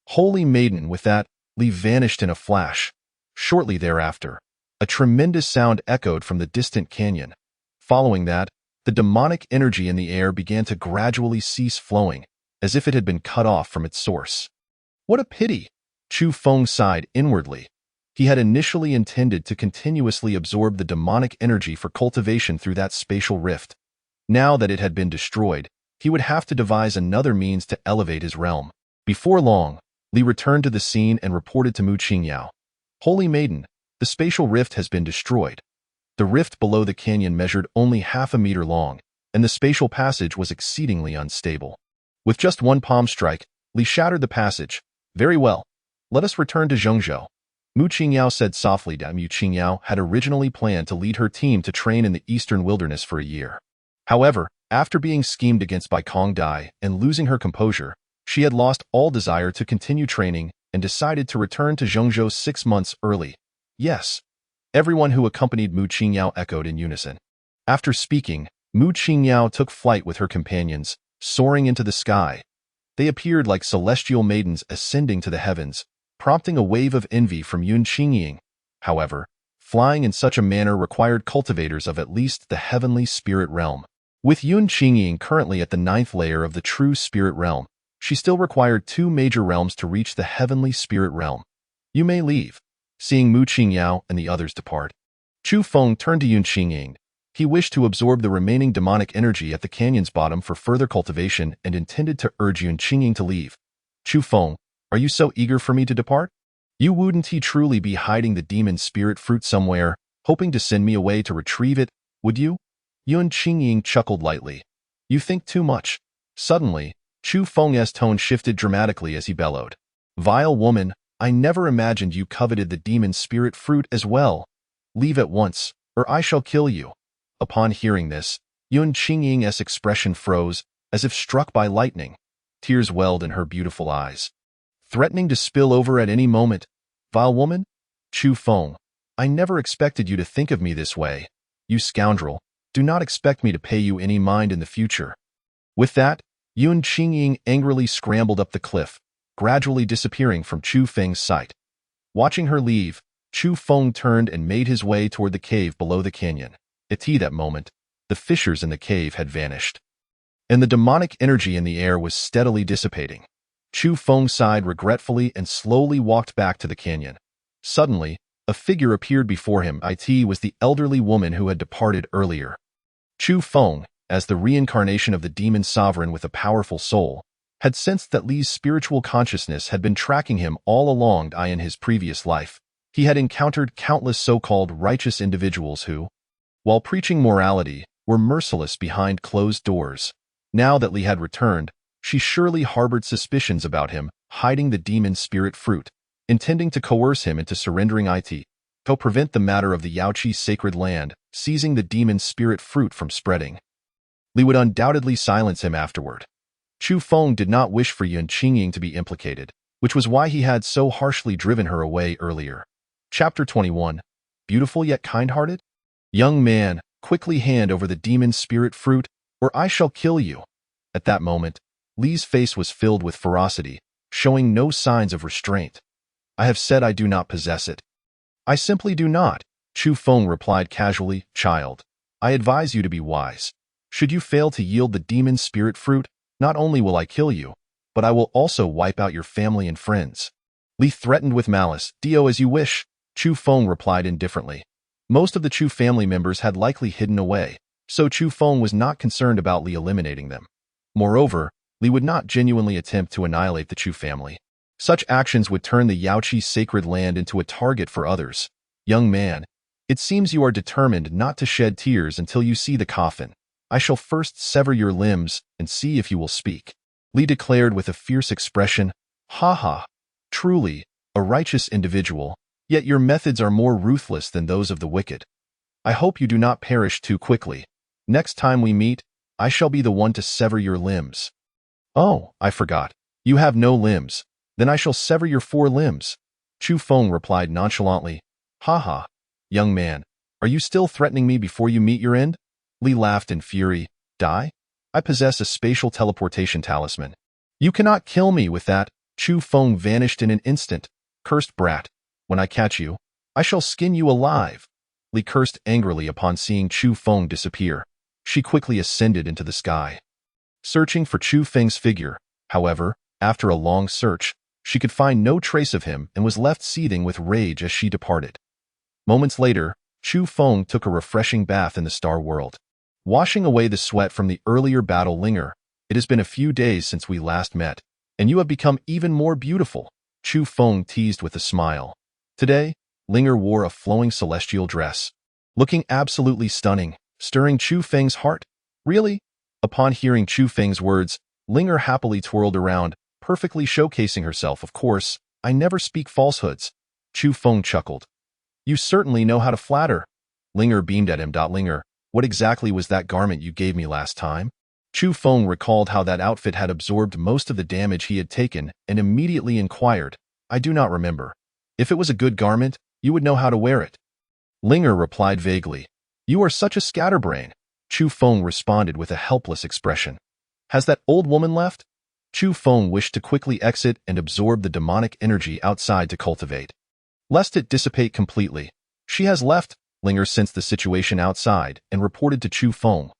B: Holy maiden, with that, Li vanished in a flash. Shortly thereafter, a tremendous sound echoed from the distant canyon. Following that, the demonic energy in the air began to gradually cease flowing, as if it had been cut off from its source. What a pity! Chu Feng sighed inwardly. He had initially intended to continuously absorb the demonic energy for cultivation through that spatial rift. Now that it had been destroyed, he would have to devise another means to elevate his realm. Before long, Li returned to the scene and reported to Mu Qingyao. Holy maiden, the spatial rift has been destroyed. The rift below the canyon measured only half a meter long, and the spatial passage was exceedingly unstable. With just one palm strike, Li shattered the passage. Very well. Let us return to Zhengzhou. Mu Qingyao said softly that Mu Qingyao had originally planned to lead her team to train in the eastern wilderness for a year. However, after being schemed against by Kong Dai and losing her composure, she had lost all desire to continue training and decided to return to Zhengzhou 6 months early. Yes. Everyone who accompanied Mu Qingyao echoed in unison. After speaking, Mu Qingyao took flight with her companions, soaring into the sky. They appeared like celestial maidens ascending to the heavens, prompting a wave of envy from Yun Qingying. However, flying in such a manner required cultivators of at least the heavenly spirit realm. With Yun Qingying currently at the 9th layer of the true spirit realm, she still required 2 major realms to reach the heavenly spirit realm. You may leave. Seeing Mu Qingyao and the others depart, Chu Feng turned to Yun Qingying. He wished to absorb the remaining demonic energy at the canyon's bottom for further cultivation and intended to urge Yun Qingying to leave. Chu Feng, are you so eager for me to depart? You wouldn't he truly be hiding the demon spirit fruit somewhere, hoping to send me away to retrieve it, would you? Yun Qingying chuckled lightly. You think too much. Suddenly, Chu Feng's tone shifted dramatically as he bellowed. Vile woman, I never imagined you coveted the demon spirit fruit as well. Leave at once, or I shall kill you. Upon hearing this, Yun Qingying's expression froze, as if struck by lightning. Tears welled in her beautiful eyes, threatening to spill over at any moment. Vile woman? Chu Feng, I never expected you to think of me this way. You scoundrel, do not expect me to pay you any mind in the future. With that, Yun Qingying angrily scrambled up the cliff, gradually disappearing from Chu Feng's sight. Watching her leave, Chu Feng turned and made his way toward the cave below the canyon. At that moment, the fissures in the cave had vanished, and the demonic energy in the air was steadily dissipating. Chu Feng sighed regretfully and slowly walked back to the canyon. Suddenly, a figure appeared before him. It was the elderly woman who had departed earlier. Chu Feng, as the reincarnation of the demon sovereign with a powerful soul, had sensed that Li's spiritual consciousness had been tracking him all along in his previous life. He had encountered countless so-called righteous individuals who, while preaching morality, were merciless behind closed doors. Now that Li had returned, she surely harbored suspicions about him, hiding the demon spirit fruit, intending to coerce him into surrendering to prevent the matter of the Yaoqi sacred land, seizing the demon spirit fruit from spreading. Li would undoubtedly silence him afterward. Chu Feng did not wish for Yun Qingying to be implicated, which was why he had so harshly driven her away earlier. Chapter 21. Beautiful yet kind-hearted? Young man, quickly hand over the demon's spirit fruit, or I shall kill you. At that moment, Li's face was filled with ferocity, showing no signs of restraint. I have said I do not possess it. I simply do not, Chu Feng replied casually. Child, I advise you to be wise. Should you fail to yield the demon's spirit fruit, not only will I kill you, but I will also wipe out your family and friends. Li threatened with malice. Do as you wish, Chu Feng replied indifferently. Most of the Chu family members had likely hidden away, so Chu Feng was not concerned about Li eliminating them. Moreover, Li would not genuinely attempt to annihilate the Chu family. Such actions would turn the Yaoqi sacred land into a target for others. Young man, it seems you are determined not to shed tears until you see the coffin. I shall first sever your limbs and see if you will speak. Li declared with a fierce expression. Ha ha. Truly, a righteous individual, yet your methods are more ruthless than those of the wicked. I hope you do not perish too quickly. Next time we meet, I shall be the one to sever your limbs. Oh, I forgot. You have no limbs. Then I shall sever your 4 limbs. Chu Feng replied nonchalantly. Ha ha. Young man, are you still threatening me before you meet your end? Li laughed in fury. Die? I possess a spatial teleportation talisman. You cannot kill me with that. Chu Feng vanished in an instant. Cursed brat. When I catch you, I shall skin you alive. Li cursed angrily upon seeing Chu Feng disappear. She quickly ascended into the sky. Searching for Chu Feng's figure, however, after a long search, she could find no trace of him and was left seething with rage as she departed. Moments later, Chu Feng took a refreshing bath in the star world. Washing away the sweat from the earlier battle, Linger, it has been a few days since we last met, and you have become even more beautiful, Chu Feng teased with a smile. Today, Linger wore a flowing celestial dress, looking absolutely stunning, stirring Chu Feng's heart. Really? Upon hearing Chu Feng's words, Linger happily twirled around, perfectly showcasing herself. Of course, I never speak falsehoods. Chu Feng chuckled. You certainly know how to flatter. Linger beamed at him. Linger, what exactly was that garment you gave me last time? Chu Feng recalled how that outfit had absorbed most of the damage he had taken and immediately inquired. I do not remember. If it was a good garment, you would know how to wear it. Linger replied vaguely. You are such a scatterbrain. Chu Feng responded with a helpless expression. Has that old woman left? Chu Feng wished to quickly exit and absorb the demonic energy outside to cultivate, lest it dissipate completely. She has left. Linger sensed the situation outside and reported to Chu Feng.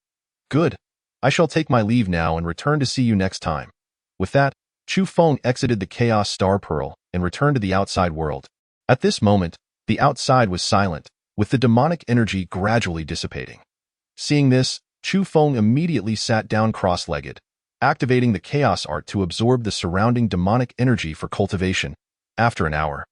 B: Good. I shall take my leave now and return to see you next time. With that, Chu Feng exited the Chaos Star Pearl and returned to the outside world. At this moment, the outside was silent, with the demonic energy gradually dissipating. Seeing this, Chu Feng immediately sat down cross-legged, activating the Chaos Art to absorb the surrounding demonic energy for cultivation. After an hour,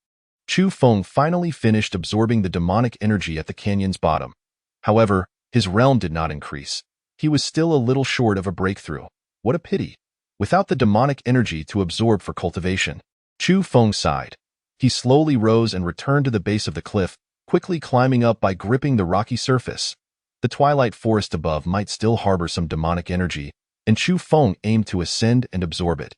B: Chu Feng finally finished absorbing the demonic energy at the canyon's bottom. However, his realm did not increase. He was still a little short of a breakthrough. What a pity. Without the demonic energy to absorb for cultivation, Chu Feng sighed. He slowly rose and returned to the base of the cliff, quickly climbing up by gripping the rocky surface. The twilight forest above might still harbor some demonic energy, and Chu Feng aimed to ascend and absorb it.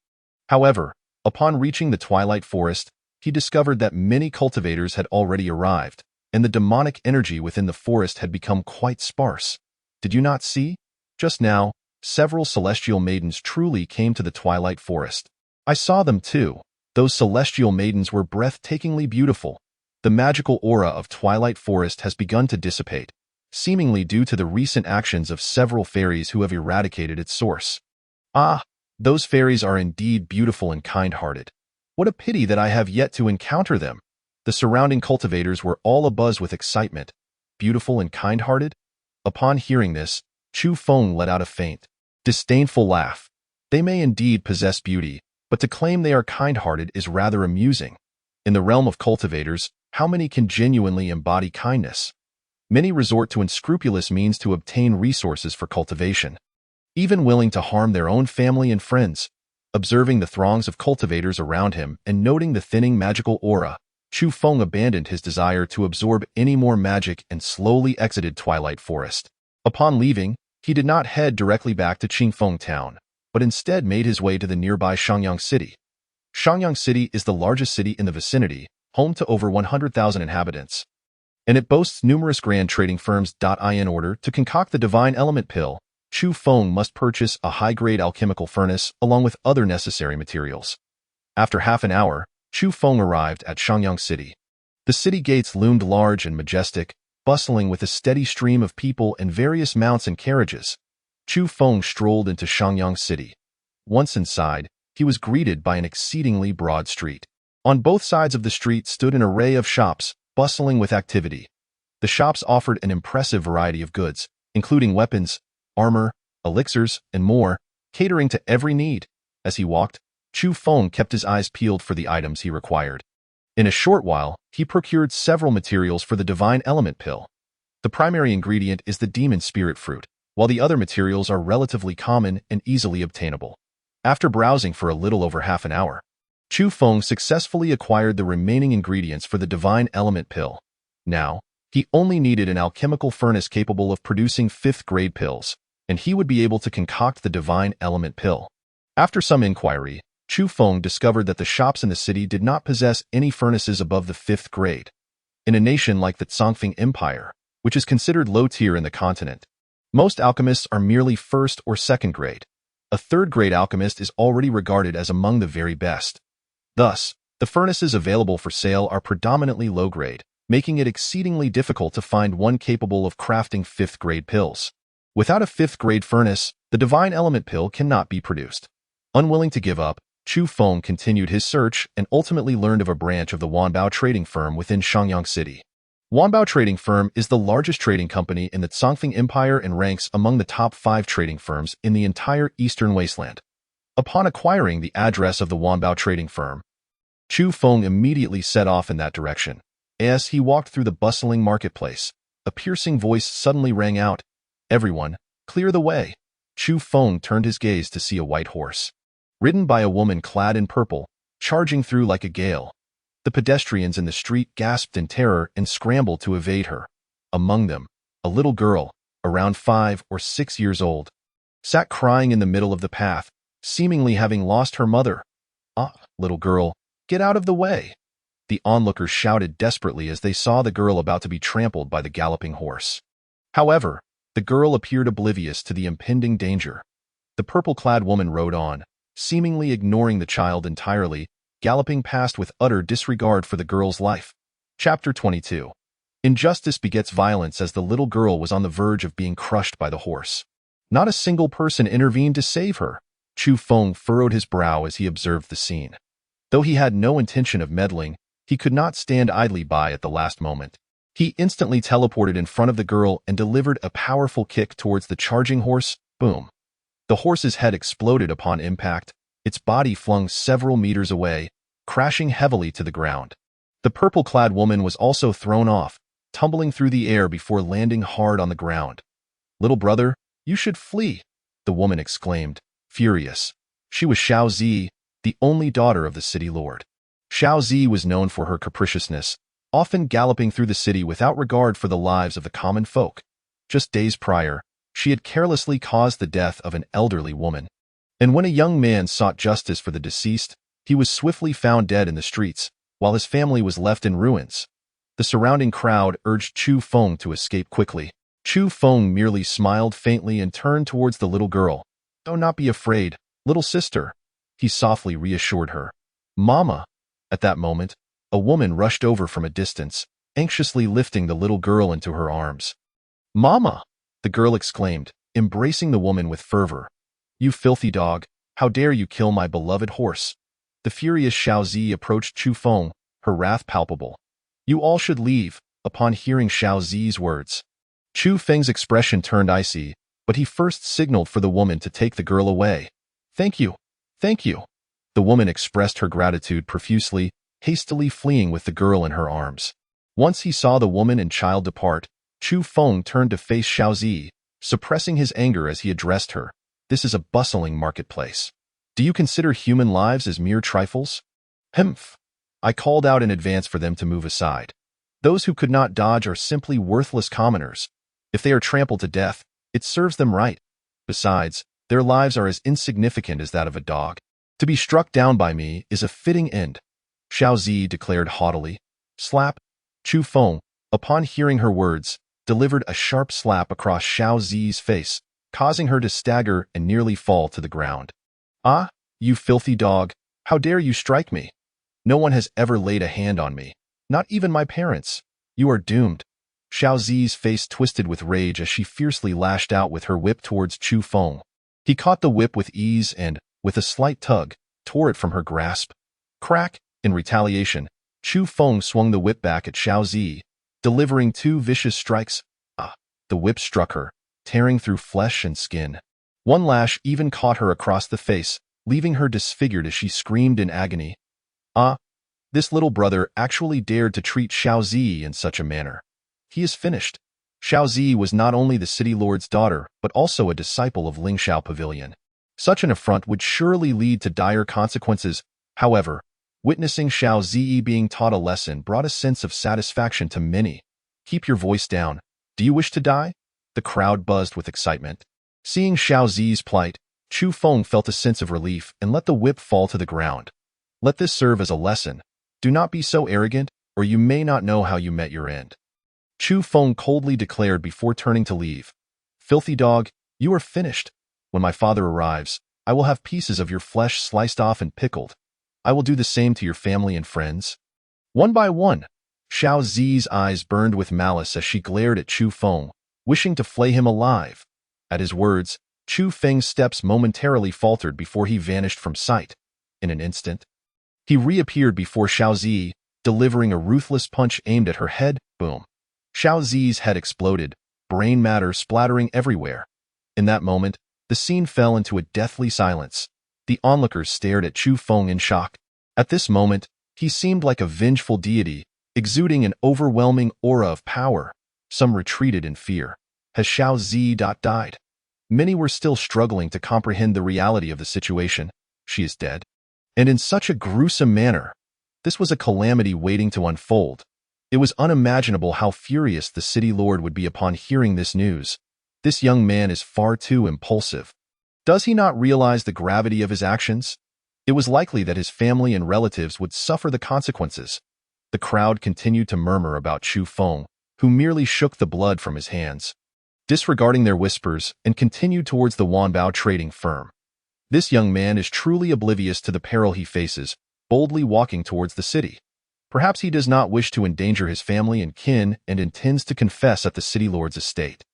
B: However, upon reaching the twilight forest, he discovered that many cultivators had already arrived, and the demonic energy within the forest had become quite sparse. Did you not see? Just now, several celestial maidens truly came to the twilight forest. I saw them too. Those celestial maidens were breathtakingly beautiful. The magical aura of Twilight Forest has begun to dissipate, seemingly due to the recent actions of several fairies who have eradicated its source. Ah, those fairies are indeed beautiful and kind-hearted. What a pity that I have yet to encounter them. The surrounding cultivators were all abuzz with excitement. Beautiful and kind-hearted? Upon hearing this, Chu Feng let out a faint, disdainful laugh. They may indeed possess beauty, but to claim they are kind-hearted is rather amusing. In the realm of cultivators, how many can genuinely embody kindness? Many resort to unscrupulous means to obtain resources for cultivation, even willing to harm their own family and friends. Observing the throngs of cultivators around him and noting the thinning magical aura, Chu Feng abandoned his desire to absorb any more magic and slowly exited Twilight Forest. Upon leaving, he did not head directly back to Qingfeng Town, but instead made his way to the nearby Shangyang City. Shangyang City is the largest city in the vicinity, home to over 100,000 inhabitants. And it boasts numerous grand trading firms. In order to concoct the divine element pill, Chu Feng must purchase a high-grade alchemical furnace along with other necessary materials. After half an hour, Chu Feng arrived at Shangyang City. The city gates loomed large and majestic, bustling with a steady stream of people and various mounts and carriages. Chu Feng strolled into Shangyang City. Once inside, he was greeted by an exceedingly broad street. On both sides of the street stood an array of shops, bustling with activity. The shops offered an impressive variety of goods, including weapons, armor, elixirs, and more, catering to every need. As he walked, Chu Feng kept his eyes peeled for the items he required. In a short while, he procured several materials for the divine element pill. The primary ingredient is the demon spirit fruit, while the other materials are relatively common and easily obtainable. After browsing for a little over half an hour, Chu Feng successfully acquired the remaining ingredients for the divine element pill. Now, he only needed an alchemical furnace capable of producing 5th-grade pills, and he would be able to concoct the divine element pill. After some inquiry, Chu Feng discovered that the shops in the city did not possess any furnaces above the 5th grade. In a nation like the Zongfeng Empire, which is considered low-tier in the continent, most alchemists are merely 1st or 2nd grade. A 3rd-grade alchemist is already regarded as among the very best. Thus, the furnaces available for sale are predominantly low-grade, making it exceedingly difficult to find one capable of crafting 5th-grade pills. Without a 5th-grade furnace, the divine element pill cannot be produced. Unwilling to give up, Chu Feng continued his search and ultimately learned of a branch of the Wanbao trading firm within Shangyang City. Wanbao Trading Firm is the largest trading company in the Zongfeng Empire and ranks among the top 5 trading firms in the entire Eastern Wasteland. Upon acquiring the address of the Wanbao Trading Firm, Chu Feng immediately set off in that direction. As he walked through the bustling marketplace, a piercing voice suddenly rang out, "Everyone, clear the way." Chu Feng turned his gaze to see a white horse, ridden by a woman clad in purple, charging through like a gale. The pedestrians in the street gasped in terror and scrambled to evade her. Among them, a little girl, around 5 or 6 years old, sat crying in the middle of the path, seemingly having lost her mother. "Ah, little girl, get out of the way!" The onlookers shouted desperately as they saw the girl about to be trampled by the galloping horse. However, the girl appeared oblivious to the impending danger. The purple-clad woman rode on, seemingly ignoring the child entirely, galloping past with utter disregard for the girl's life. Chapter 22. Injustice begets violence. As the little girl was on the verge of being crushed by the horse, not a single person intervened to save her. Chu Feng furrowed his brow as he observed the scene. Though he had no intention of meddling, he could not stand idly by at the last moment. He instantly teleported in front of the girl and delivered a powerful kick towards the charging horse. Boom! The horse's head exploded upon impact, its body flung several meters away, crashing heavily to the ground. The purple-clad woman was also thrown off, tumbling through the air before landing hard on the ground. "Little brother, you should flee," the woman exclaimed, furious. She was Xiao Zi, the only daughter of the city lord. Xiao Zi was known for her capriciousness, often galloping through the city without regard for the lives of the common folk. Just days prior, she had carelessly caused the death of an elderly woman. And when a young man sought justice for the deceased, he was swiftly found dead in the streets, while his family was left in ruins. The surrounding crowd urged Chu Feng to escape quickly. Chu Feng merely smiled faintly and turned towards the little girl. "Do not be afraid, little sister," he softly reassured her. "Mama." At that moment, a woman rushed over from a distance, anxiously lifting the little girl into her arms. "Mama!" the girl exclaimed, embracing the woman with fervor. "You filthy dog, how dare you kill my beloved horse?" The furious Xiao Zi approached Chu Feng, her wrath palpable. "You all should leave." Upon hearing Xiao Zi's words, Chu Feng's expression turned icy, but he first signaled for the woman to take the girl away. Thank you. The woman expressed her gratitude profusely, hastily fleeing with the girl in her arms. Once he saw the woman and child depart, Chu Feng turned to face Xiao Zi, suppressing his anger as he addressed her. "This is a bustling marketplace. Do you consider human lives as mere trifles?" "Humph." I called out in advance for them to move aside. Those who could not dodge are simply worthless commoners. If they are trampled to death, it serves them right. Besides, their lives are as insignificant as that of a dog. To be struck down by me is a fitting end," Xiao Zi declared haughtily. Slap. Chu Feng, upon hearing her words, delivered a sharp slap across Xiao Zi's face, causing her to stagger and nearly fall to the ground. Ah, you filthy dog, how dare you strike me? No one has ever laid a hand on me, not even my parents. You are doomed. Xiao Zi's face twisted with rage as she fiercely lashed out with her whip towards Chu Feng. He caught the whip with ease and, with a slight tug, tore it from her grasp. Crack! In retaliation, Chu Feng swung the whip back at Xiao Zi, delivering two vicious strikes. Ah! The whip struck her, tearing through flesh and skin. One lash even caught her across the face, leaving her disfigured as she screamed in agony. Ah! This little brother actually dared to treat Xiao Zi in such a manner. He is finished. Xiao Zi was not only the city lord's daughter, but also a disciple of Lingxiao Pavilion. Such an affront would surely lead to dire consequences. However, witnessing Xiao Zi being taught a lesson brought a sense of satisfaction to many. Keep your voice down. Do you wish to die? The crowd buzzed with excitement. Seeing Xiao Zi's plight, Chu Feng felt a sense of relief and let the whip fall to the ground. Let this serve as a lesson. Do not be so arrogant, or you may not know how you met your end. Chu Feng coldly declared before turning to leave. Filthy dog, you are finished. When my father arrives, I will have pieces of your flesh sliced off and pickled. I will do the same to your family and friends. One by one, Xiao Zi's eyes burned with malice as she glared at Chu Feng, wishing to flay him alive. At his words, Chu Feng's steps momentarily faltered before he vanished from sight. In an instant, he reappeared before Xiao Zi, delivering a ruthless punch aimed at her head. Boom. Xiao Zi's head exploded, brain matter splattering everywhere. In that moment, the scene fell into a deathly silence. The onlookers stared at Chu Feng in shock. At this moment, he seemed like a vengeful deity, exuding an overwhelming aura of power. Some retreated in fear. Has Xiao Zi died? Many were still struggling to comprehend the reality of the situation. She is dead. And in such a gruesome manner. This was a calamity waiting to unfold. It was unimaginable how furious the city lord would be upon hearing this news. This young man is far too impulsive. Does he not realize the gravity of his actions? It was likely that his family and relatives would suffer the consequences. The crowd continued to murmur about Chu Feng, who merely shook the blood from his hands, disregarding their whispers, and continued towards the Wanbao trading firm. This young man is truly oblivious to the peril he faces, boldly walking towards the city. Perhaps he does not wish to endanger his family and kin and intends to confess at the city lord's estate.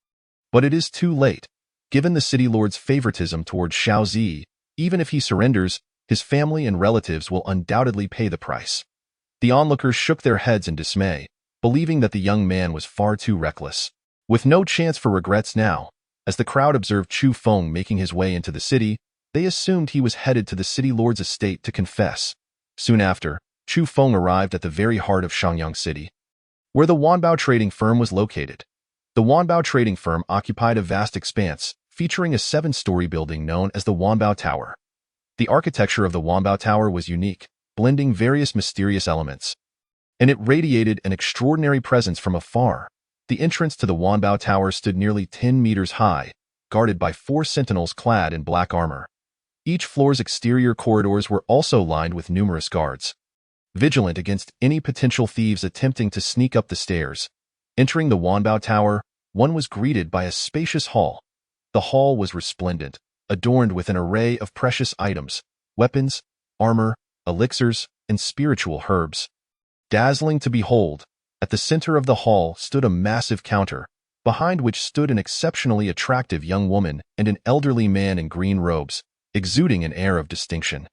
B: But it is too late. Given the city lord's favoritism towards Xiao Zi, even if he surrenders, his family and relatives will undoubtedly pay the price. The onlookers shook their heads in dismay, believing that the young man was far too reckless. With no chance for regrets now, as the crowd observed Chu Feng making his way into the city, they assumed he was headed to the city lord's estate to confess. Soon after, Chu Feng arrived at the very heart of Shangyang City, where the Wanbao trading firm was located. The Wanbao trading firm occupied a vast expanse, featuring a 7-story building known as the Wanbao Tower. The architecture of the Wanbao Tower was unique, blending various mysterious elements, and it radiated an extraordinary presence from afar. The entrance to the Wanbao Tower stood nearly 10 meters high, guarded by 4 sentinels clad in black armor. Each floor's exterior corridors were also lined with numerous guards, vigilant against any potential thieves attempting to sneak up the stairs. Entering the Wanbao Tower, one was greeted by a spacious hall. The hall was resplendent, adorned with an array of precious items, weapons, armor, elixirs, and spiritual herbs. Dazzling to behold, at the center of the hall stood a massive counter, behind which stood an exceptionally attractive young woman and an elderly man in green robes, exuding an air of distinction.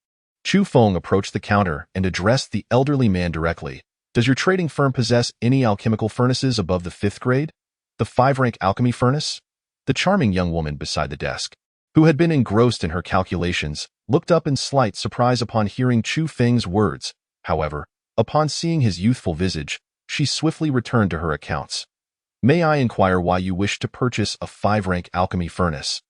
B: Chu Feng approached the counter and addressed the elderly man directly. Does your trading firm possess any alchemical furnaces above the 5th grade? The 5-rank alchemy furnace? The charming young woman beside the desk, who had been engrossed in her calculations, looked up in slight surprise upon hearing Chu Feng's words. However, upon seeing his youthful visage, she swiftly returned to her accounts. May I inquire why you wish to purchase a 5-rank alchemy furnace?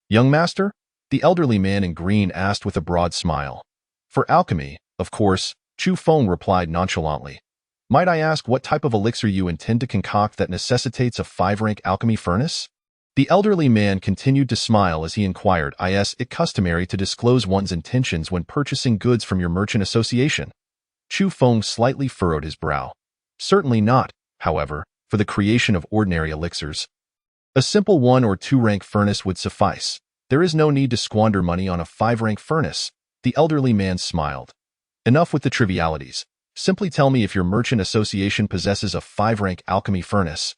B: Young master? The elderly man in green asked with a broad smile. For alchemy, of course, Chu Feng replied nonchalantly. Might I ask what type of elixir you intend to concoct that necessitates a 5-rank alchemy furnace? The elderly man continued to smile as he inquired, Is it customary to disclose one's intentions when purchasing goods from your merchant association? Chu Feng slightly furrowed his brow. Certainly not, however, for the creation of ordinary elixirs. A simple 1 or 2 rank furnace would suffice. There is no need to squander money on a 5-rank furnace. The elderly man smiled. Enough with the trivialities. Simply tell me if your merchant association possesses a 5-rank alchemy furnace.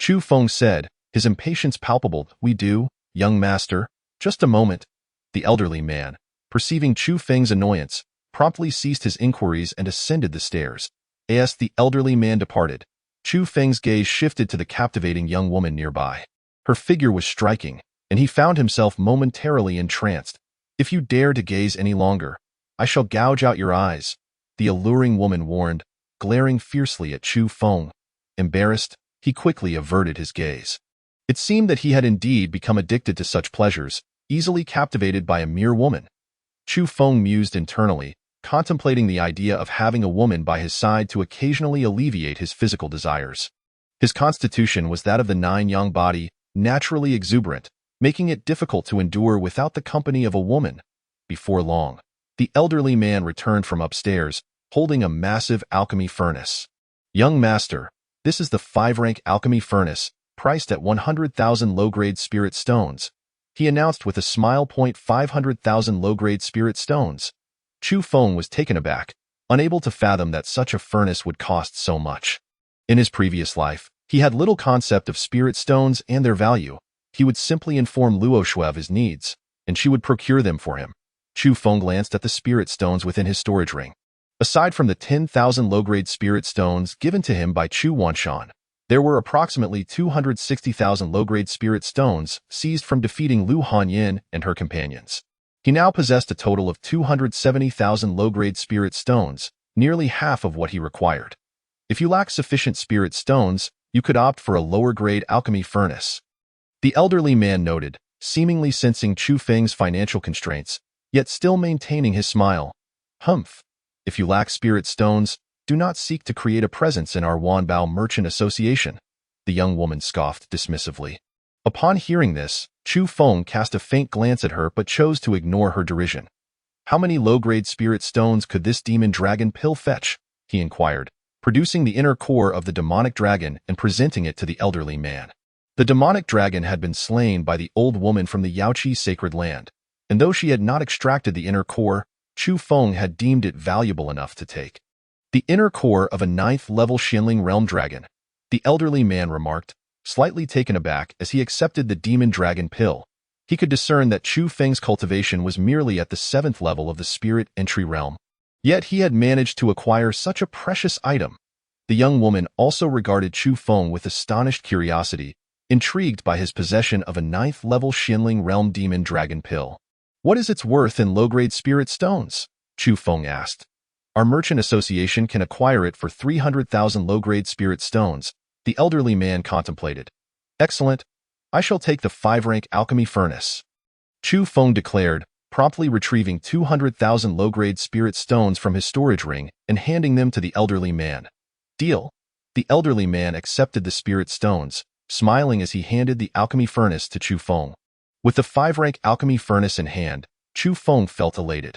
B: Chu Feng said, his impatience palpable. We do, young master. Just a moment. The elderly man, perceiving Chu Feng's annoyance, promptly ceased his inquiries and ascended the stairs. As the elderly man departed, Chu Feng's gaze shifted to the captivating young woman nearby. Her figure was striking, and he found himself momentarily entranced. If you dare to gaze any longer, I shall gouge out your eyes, the alluring woman warned, glaring fiercely at Chu Feng. Embarrassed, he quickly averted his gaze. It seemed that he had indeed become addicted to such pleasures, easily captivated by a mere woman. Chu Feng mused internally, contemplating the idea of having a woman by his side to occasionally alleviate his physical desires. His constitution was that of the 9-yang body, naturally exuberant, making it difficult to endure without the company of a woman. Before long, the elderly man returned from upstairs, holding a massive alchemy furnace. Young master, this is the 5-rank alchemy furnace, priced at 100,000 low-grade spirit stones, he announced with a smile. 500,000 low-grade spirit stones. Chu Feng was taken aback, unable to fathom that such a furnace would cost so much. In his previous life, he had little concept of spirit stones and their value. He would simply inform Luo Shui of his needs, and she would procure them for him. Chu Feng glanced at the spirit stones within his storage ring. Aside from the 10,000 low-grade spirit stones given to him by Chu Wanshan, there were approximately 260,000 low-grade spirit stones seized from defeating Lu Hanyin and her companions. He now possessed a total of 270,000 low-grade spirit stones, nearly half of what he required. If you lack sufficient spirit stones, you could opt for a lower-grade alchemy furnace. The elderly man noted, seemingly sensing Chu Feng's financial constraints, yet still maintaining his smile. Humph. If you lack spirit stones, do not seek to create a presence in our Wanbao Merchant Association, the young woman scoffed dismissively. Upon hearing this, Chu Feng cast a faint glance at her but chose to ignore her derision. How many low-grade spirit stones could this demon dragon pill fetch? He inquired, producing the inner core of the demonic dragon and presenting it to the elderly man. The demonic dragon had been slain by the old woman from the Yaoqi sacred land, and though she had not extracted the inner core, Chu Feng had deemed it valuable enough to take. The inner core of a 9th-level Xianling realm dragon, the elderly man remarked, slightly taken aback as he accepted the demon dragon pill. He could discern that Chu Feng's cultivation was merely at the 7th level of the spirit entry realm. Yet he had managed to acquire such a precious item. The young woman also regarded Chu Feng with astonished curiosity, intrigued by his possession of a 9th-level Xianling realm demon dragon pill. What is its worth in low-grade spirit stones? Chu Feng asked. Our merchant association can acquire it for 300,000 low-grade spirit stones, the elderly man contemplated. Excellent. I shall take the 5-rank alchemy furnace. Chu Feng declared, promptly retrieving 200,000 low-grade spirit stones from his storage ring and handing them to the elderly man. Deal. The elderly man accepted the spirit stones, smiling as he handed the alchemy furnace to Chu Feng. With the 5-rank alchemy furnace in hand, Chu Feng felt elated.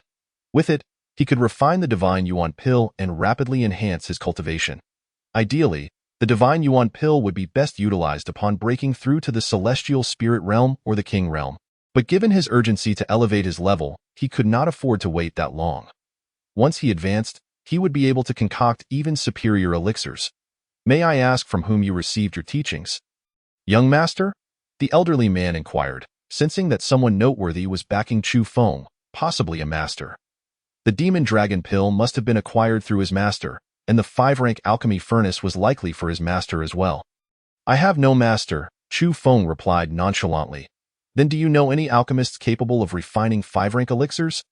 B: With it, he could refine the Divine Yuan pill and rapidly enhance his cultivation. Ideally, the Divine Yuan pill would be best utilized upon breaking through to the Celestial Spirit Realm or the King Realm. But given his urgency to elevate his level, he could not afford to wait that long. Once he advanced, he would be able to concoct even superior elixirs. May I ask from whom you received your teachings? Young master? The elderly man inquired, sensing that someone noteworthy was backing Chu Feng, possibly a master. The demon dragon pill must have been acquired through his master, and the 5-rank alchemy furnace was likely for his master as well. I have no master, Chu Feng replied nonchalantly. Then do you know any alchemists capable of refining 5-rank elixirs?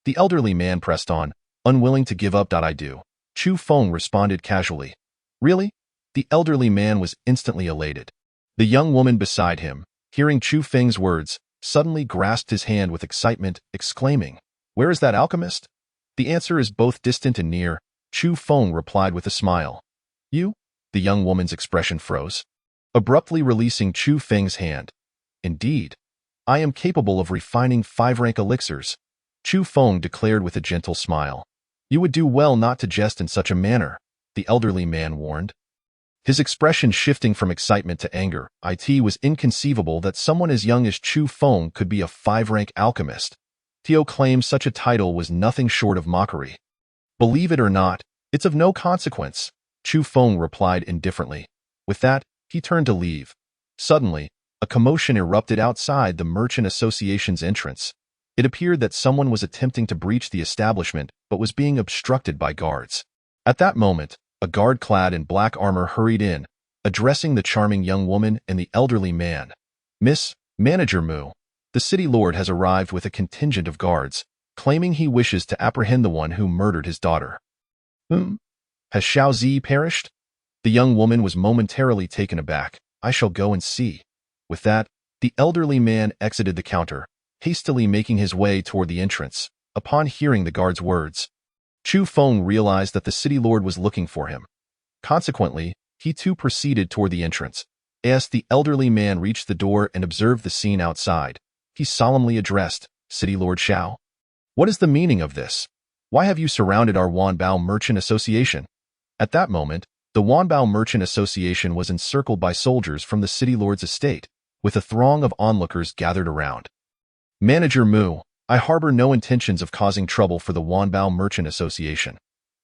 B: The elderly man pressed on, unwilling to give up. I do. Chu Feng responded casually. Really? The elderly man was instantly elated. The young woman beside him, hearing Chu Feng's words, suddenly grasped his hand with excitement, exclaiming, Where is that alchemist? The answer is both distant and near, Chu Feng replied with a smile. You? The young woman's expression froze, abruptly releasing Chu Feng's hand. Indeed. I am capable of refining 5-rank elixirs, Chu Feng declared with a gentle smile. You would do well not to jest in such a manner. the elderly man warned. His expression shifting from excitement to anger. It was inconceivable that someone as young as Chu Feng could be a 5-rank alchemist. Tio claimed such a title was nothing short of mockery. Believe it or not, it's of no consequence, Chu Feng replied indifferently. With that, he turned to leave. Suddenly, a commotion erupted outside the Merchant Association's entrance. It appeared that someone was attempting to breach the establishment but was being obstructed by guards. At that moment, a guard clad in black armor hurried in, addressing the charming young woman and the elderly man. Miss, Manager Mu, the city lord has arrived with a contingent of guards, claiming he wishes to apprehend the one who murdered his daughter. Has Xiao Zi perished? The young woman was momentarily taken aback. I shall go and see. With that, the elderly man exited the counter, hastily making his way toward the entrance. Upon hearing the guard's words, Chu Feng realized that the city lord was looking for him. Consequently, he too proceeded toward the entrance. As the elderly man reached the door and observed the scene outside, he solemnly addressed, City Lord Xiao. What is the meaning of this? Why have you surrounded our Wanbao Merchant Association? At that moment, the Wanbao Merchant Association was encircled by soldiers from the city lord's estate, with a throng of onlookers gathered around. Manager Mu, I harbor no intentions of causing trouble for the Wanbao Merchant Association.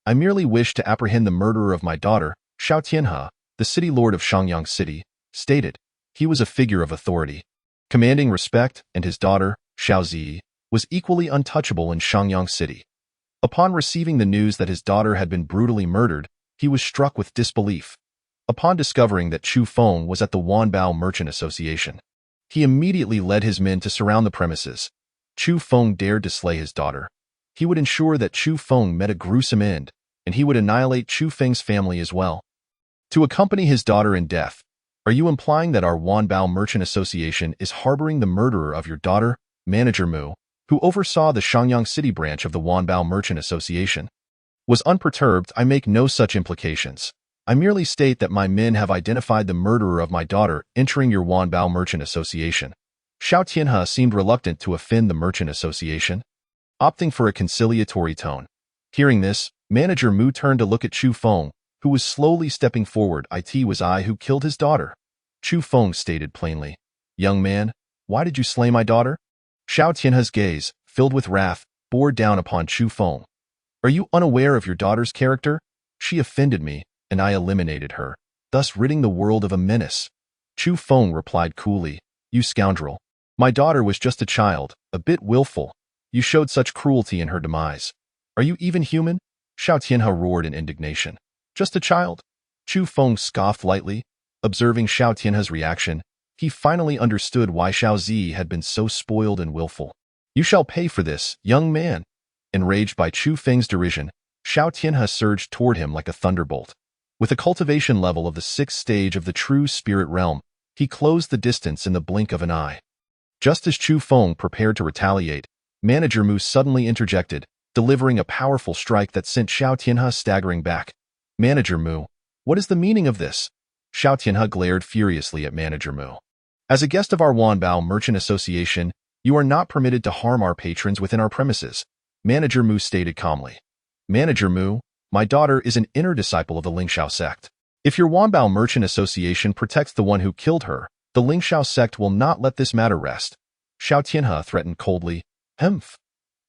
B: I merely wish to apprehend the murderer of my daughter, Xiao Tianhe, the city lord of Shangyang City, stated. He was a figure of authority, commanding respect, and his daughter, Xiao Zi, was equally untouchable in Shangyang City. Upon receiving the news that his daughter had been brutally murdered, he was struck with disbelief. Upon discovering that Chu Feng was at the Wanbao Merchant Association, he immediately led his men to surround the premises. Chu Feng dared to slay his daughter. He would ensure that Chu Feng met a gruesome end, and he would annihilate Chu Feng's family as well. To accompany his daughter in death, are you implying that our Wanbao Merchant Association is harboring the murderer of your daughter, Manager Mu, who oversaw the Shangyang City branch of the Wanbao Merchant Association? Was unperturbed, I make no such implications. I merely state that my men have identified the murderer of my daughter entering your Wanbao Merchant Association. Xiao Tianhe seemed reluctant to offend the Merchant Association, opting for a conciliatory tone. Hearing this, Manager Mu turned to look at Chu Feng, who was slowly stepping forward. It was I who killed his daughter. Chu Feng stated plainly. Young man, why did you slay my daughter? Xiao Tianhe's gaze, filled with wrath, bore down upon Chu Feng. Are you unaware of your daughter's character? She offended me, and I eliminated her, thus ridding the world of a menace. Chu Feng replied coolly, You scoundrel. My daughter was just a child, a bit willful. You showed such cruelty in her demise. Are you even human? Xiao Tianhe roared in indignation. Just a child? Chu Feng scoffed lightly. Observing Xiao Tianhe's reaction, he finally understood why Xiao Zi had been so spoiled and willful. You shall pay for this, young man. Enraged by Chu Feng's derision, Xiao Tianhe surged toward him like a thunderbolt. With a cultivation level of the 6th stage of the true spirit realm, he closed the distance in the blink of an eye. Just as Chu Feng prepared to retaliate, Manager Mu suddenly interjected, delivering a powerful strike that sent Xiao Tianhe staggering back. Manager Mu, what is the meaning of this? Xiao Tianhe glared furiously at Manager Mu. As a guest of our Wanbao Merchant Association, you are not permitted to harm our patrons within our premises, Manager Mu stated calmly. Manager Mu, my daughter is an inner disciple of the Lingxiao sect. If your Wanbao Merchant Association protects the one who killed her, the Lingxiao sect will not let this matter rest. Xiao Tianhe threatened coldly. Humph.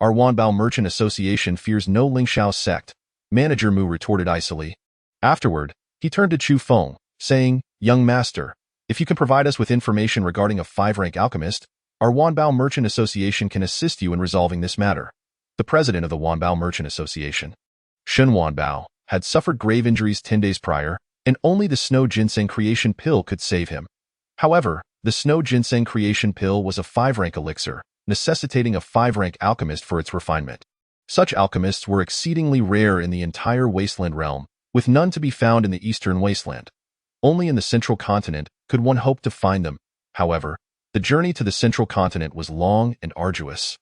B: Our Wanbao Merchant Association fears no Lingxiao sect, Manager Mu retorted icily. Afterward, he turned to Chu Feng, saying, Young master, if you can provide us with information regarding a 5-rank alchemist, our Wanbao Merchant Association can assist you in resolving this matter. The president of the Wanbao Merchant Association, Shen Wanbao, had suffered grave injuries 10 days prior, and only the Snow Ginseng Creation Pill could save him. However, the Snow Ginseng Creation Pill was a 5-rank elixir, necessitating a 5-rank alchemist for its refinement. Such alchemists were exceedingly rare in the entire Wasteland realm, with none to be found in the Eastern Wasteland. Only in the Central Continent could one hope to find them. However, the journey to the Central Continent was long and arduous,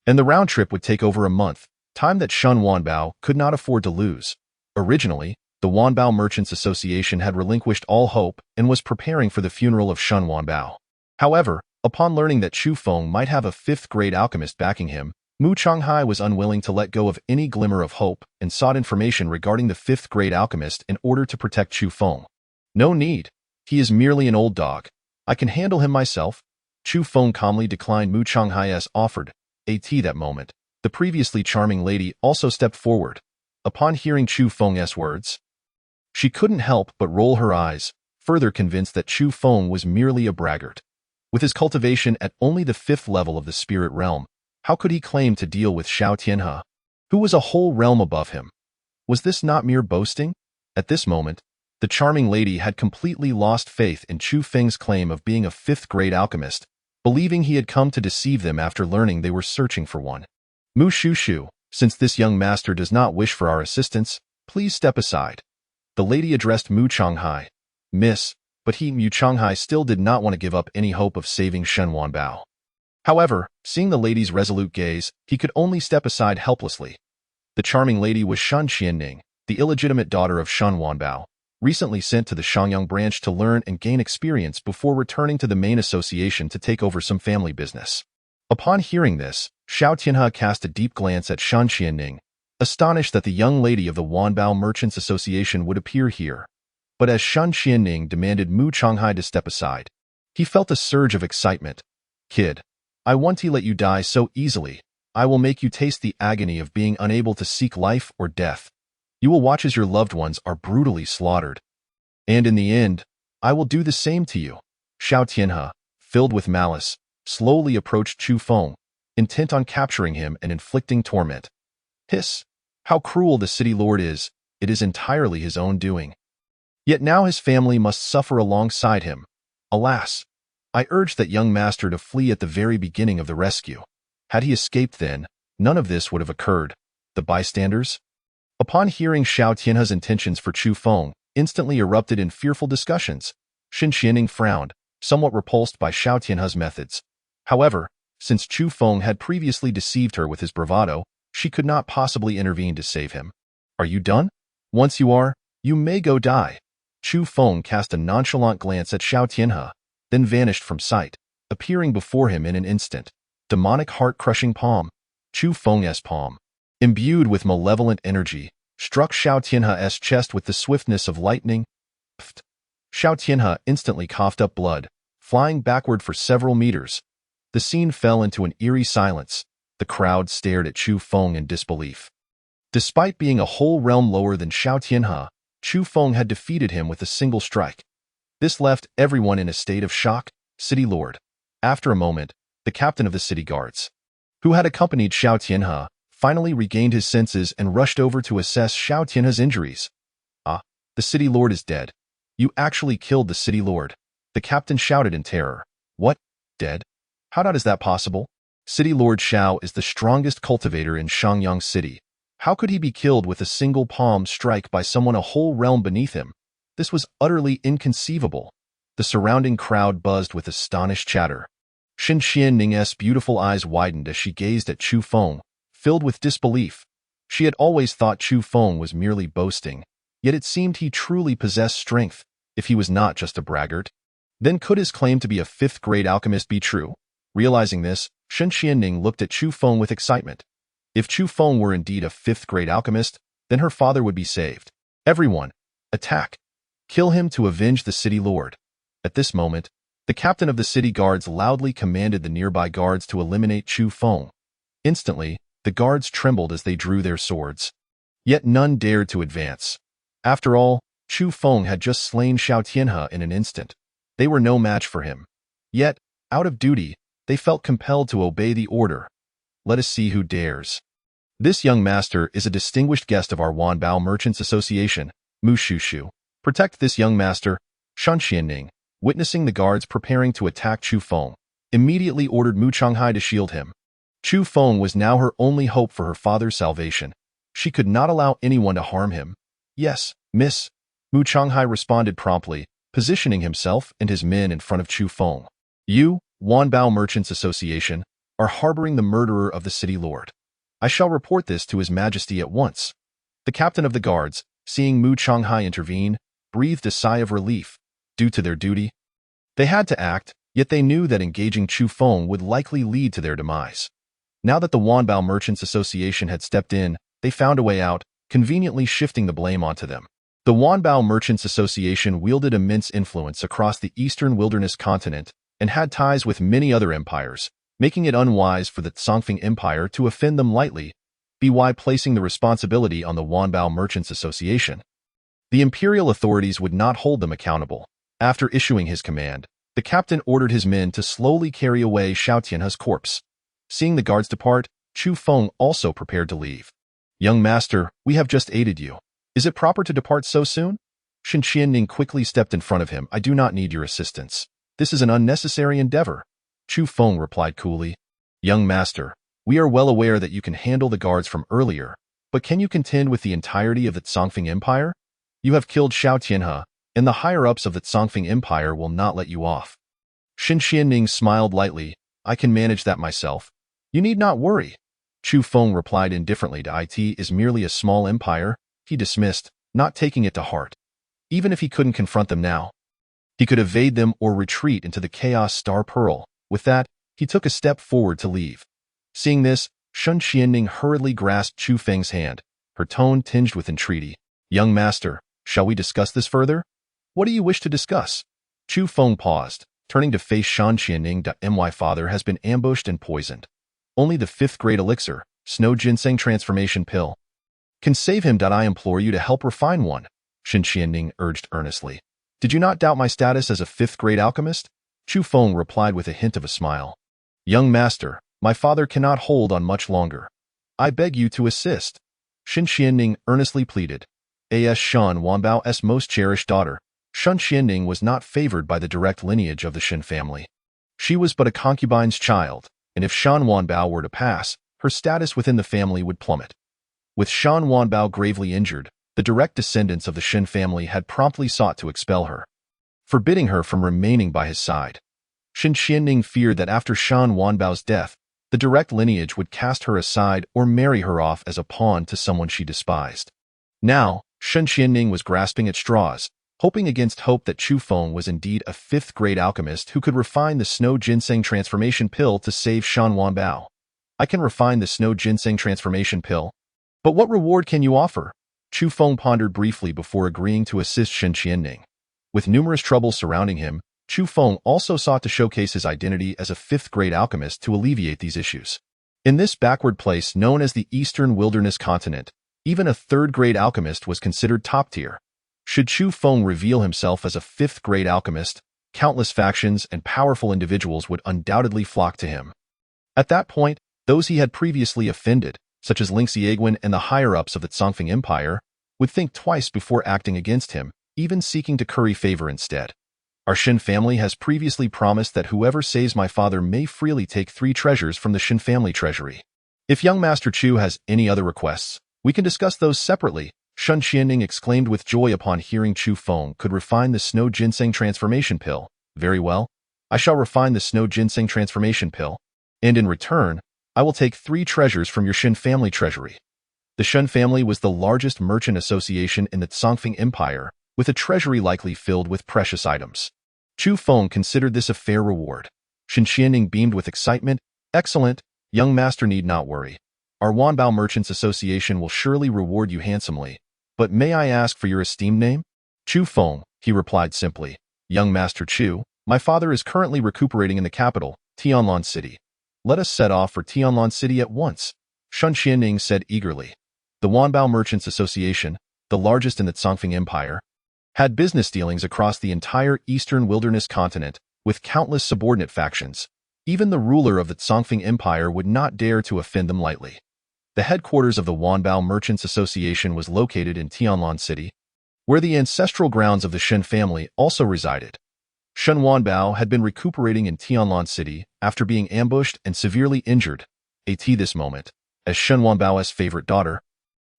B: and the round trip would take over a month, time that Shen Wanbao could not afford to lose. Originally, the Wanbao Merchants Association had relinquished all hope and was preparing for the funeral of Shen Wanbao. However, upon learning that Chu Feng might have a 5th-grade alchemist backing him, Mu Changhai was unwilling to let go of any glimmer of hope and sought information regarding the fifth-grade alchemist in order to protect Chu Feng. No need. He is merely an old dog. I can handle him myself. Chu Feng calmly declined Mu Changhai's offered AT that moment. The previously charming lady also stepped forward. Upon hearing Chu Feng's words, she couldn't help but roll her eyes, further convinced that Chu Feng was merely a braggart. With his cultivation at only the 5th level of the spirit realm, how could he claim to deal with Xiao Tianhe, who was a whole realm above him? Was this not mere boasting? At this moment, the charming lady had completely lost faith in Chu Feng's claim of being a 5th-grade alchemist, believing he had come to deceive them after learning they were searching for one. Mu Shushu, since this young master does not wish for our assistance, please step aside. The lady addressed Mu Changhai. Miss, but Mu Changhai still did not want to give up any hope of saving Shen Wanbao. However, seeing the lady's resolute gaze, he could only step aside helplessly. The charming lady was Shen Qianning, the illegitimate daughter of Shen Wanbao, recently sent to the Shangyang branch to learn and gain experience before returning to the main association to take over some family business. Upon hearing this, Xiao Tianhe cast a deep glance at Shen Qianning, astonished that the young lady of the Wanbao Merchants Association would appear here. But as Shen Qianning demanded Mu Changhai to step aside, he felt a surge of excitement. Kid, I won't let you die so easily. I will make you taste the agony of being unable to seek life or death. You will watch as your loved ones are brutally slaughtered. And in the end, I will do the same to you. Xiao Tianhe, filled with malice, slowly approached Chu Feng, intent on capturing him and inflicting torment. Hiss! How cruel the city lord is. It is entirely his own doing. Yet now his family must suffer alongside him. Alas! I urged that young master to flee at the very beginning of the rescue. Had he escaped then, none of this would have occurred. The bystanders, upon hearing Xiao Tianhe's intentions for Chu Feng, instantly erupted in fearful discussions. Shen Qianning frowned, somewhat repulsed by Xiao Tianhe's methods. However, since Chu Feng had previously deceived her with his bravado, she could not possibly intervene to save him. Are you done? Once you are, you may go die. Chu Feng cast a nonchalant glance at Xiao Tianhe, then vanished from sight, appearing before him in an instant. Demonic heart-crushing palm, Chu Feng's palm, imbued with malevolent energy, struck Xiao Tianhe's chest with the swiftness of lightning. Pft! Xiao Tianhe instantly coughed up blood, flying backward for several meters. The scene fell into an eerie silence. The crowd stared at Chu Feng in disbelief. Despite being a whole realm lower than Xiao Tianhe, Chu Feng had defeated him with a single strike. This left everyone in a state of shock. City Lord. After a moment, the captain of the city guards, who had accompanied Xiao Tianhe, finally regained his senses and rushed over to assess Xiao Tianhe's injuries. Ah, the city lord is dead. You actually killed the city lord. The captain shouted in terror. What? Dead? How is that possible? City Lord Xiao is the strongest cultivator in Shangyang City. How could he be killed with a single palm strike by someone a whole realm beneath him? This was utterly inconceivable. The surrounding crowd buzzed with astonished chatter. Shen Qianning's beautiful eyes widened as she gazed at Chu Feng, filled with disbelief. She had always thought Chu Feng was merely boasting, yet it seemed he truly possessed strength, if he was not just a braggart. Then could his claim to be a 5th-grade alchemist be true? Realizing this, Shen Qianning looked at Chu Feng with excitement. If Chu Feng were indeed a 5th-grade alchemist, then her father would be saved. Everyone, attack! Kill him to avenge the city lord. At this moment, the captain of the city guards loudly commanded the nearby guards to eliminate Chu Feng. Instantly, the guards trembled as they drew their swords. Yet none dared to advance. After all, Chu Feng had just slain Xiao Tianhe in an instant. They were no match for him. Yet, out of duty, they felt compelled to obey the order. Let us see who dares. This young master is a distinguished guest of our Wanbao Merchants Association, Mu Shushu. Protect this young master. Shen Qianning, witnessing the guards preparing to attack Chu Feng, immediately ordered Mu Changhai to shield him. Chu Feng was now her only hope for her father's salvation. She could not allow anyone to harm him. Yes, miss. Mu Changhai responded promptly, positioning himself and his men in front of Chu Feng. You, Wanbao Merchants Association, are harboring the murderer of the city lord. I shall report this to His Majesty at once. The captain of the guards, seeing Mu Changhai intervene, breathed a sigh of relief. Due to their duty, they had to act, yet they knew that engaging Chu Feng would likely lead to their demise. Now that the Wanbao Merchants Association had stepped in, they found a way out, conveniently shifting the blame onto them. The Wanbao Merchants Association wielded immense influence across the eastern wilderness continent and had ties with many other empires, making it unwise for the Songfeng Empire to offend them lightly, by placing the responsibility on the Wanbao Merchants Association. The imperial authorities would not hold them accountable. After issuing his command, the captain ordered his men to slowly carry away Xiao Tianhe's corpse. Seeing the guards depart, Chu Feng also prepared to leave. "Young master, we have just aided you. Is it proper to depart so soon?" Shen Qianning quickly stepped in front of him. "I do not need your assistance. This is an unnecessary endeavor." Chu Feng replied coolly. "Young master, we are well aware that you can handle the guards from earlier, but can you contend with the entirety of the Songfeng Empire? You have killed Xiao Tianhe, and the higher-ups of the Songfeng Empire will not let you off." Shen Qianning smiled lightly. "I can manage that myself. You need not worry." Chu Feng replied indifferently to it is merely a small empire, he dismissed, not taking it to heart. Even if he couldn't confront them now, he could evade them or retreat into the Chaos Star Pearl. With that, he took a step forward to leave. Seeing this, Shen Qianning hurriedly grasped Chu Feng's hand, her tone tinged with entreaty. "Young master, shall we discuss this further? What do you wish to discuss?" Chu Feng paused, turning to face Shen Qianning. "My father has been ambushed and poisoned. Only the 5th grade elixir, Snow Ginseng Transformation Pill, can save him. I implore you to help refine one," Shen Qianning urged earnestly. "Did you not doubt my status as a 5th grade alchemist?" Chu Feng replied with a hint of a smile. "Young master, my father cannot hold on much longer. I beg you to assist," Shen Qianning earnestly pleaded. As Shan Wanbao's most cherished daughter, Shen Qianning was not favored by the direct lineage of the Shen family. She was but a concubine's child, and if Shan Wanbao were to pass, her status within the family would plummet. With Shan Wanbao gravely injured, the direct descendants of the Shen family had promptly sought to expel her, forbidding her from remaining by his side. Shen Qianning feared that after Shan Wanbao's death, the direct lineage would cast her aside or marry her off as a pawn to someone she despised. Now, Shen Qianning was grasping at straws, hoping against hope that Chu Feng was indeed a 5th grade alchemist who could refine the Snow Ginseng Transformation Pill to save Shan Wanbao. "I can refine the Snow Ginseng Transformation Pill, but what reward can you offer?" Chu Feng pondered briefly before agreeing to assist Shen Qianning. With numerous troubles surrounding him, Chu Feng also sought to showcase his identity as a 5th grade alchemist to alleviate these issues. In this backward place known as the Eastern Wilderness Continent, even a 3rd grade alchemist was considered top tier. Should Chu Feng reveal himself as a 5th grade alchemist, countless factions and powerful individuals would undoubtedly flock to him. At that point, those he had previously offended, such as Ling Xiegwen and the higher-ups of the Songfeng Empire, would think twice before acting against him, even seeking to curry favor instead. "Our Shen family has previously promised that whoever saves my father may freely take 3 treasures from the Shen family treasury. If young Master Chu has any other requests, we can discuss those separately," Shen Qianning exclaimed with joy upon hearing Chu Feng could refine the Snow Ginseng Transformation Pill. "Very well. I shall refine the Snow Ginseng Transformation Pill, and in return, I will take 3 treasures from your Shen family treasury." The Shen family was the largest merchant association in the Songfeng Empire, with a treasury likely filled with precious items. Chu Feng considered this a fair reward. Shen Qianning beamed with excitement. "Excellent, young master need not worry. Our Wanbao Merchants Association will surely reward you handsomely. But may I ask for your esteemed name?" "Chu Feng," he replied simply. "Young Master Chu, my father is currently recuperating in the capital, Tianlan City. Let us set off for Tianlan City at once," Shen Qianning said eagerly. The Wanbao Merchants Association, the largest in the Songfeng Empire, had business dealings across the entire eastern wilderness continent with countless subordinate factions. Even the ruler of the Songfeng Empire would not dare to offend them lightly. The headquarters of the Wanbao Merchants Association was located in Tianlan City, where the ancestral grounds of the Shen family also resided. Shen Wanbao had been recuperating in Tianlan City after being ambushed and severely injured. At this moment, as Shen Wanbao's favorite daughter,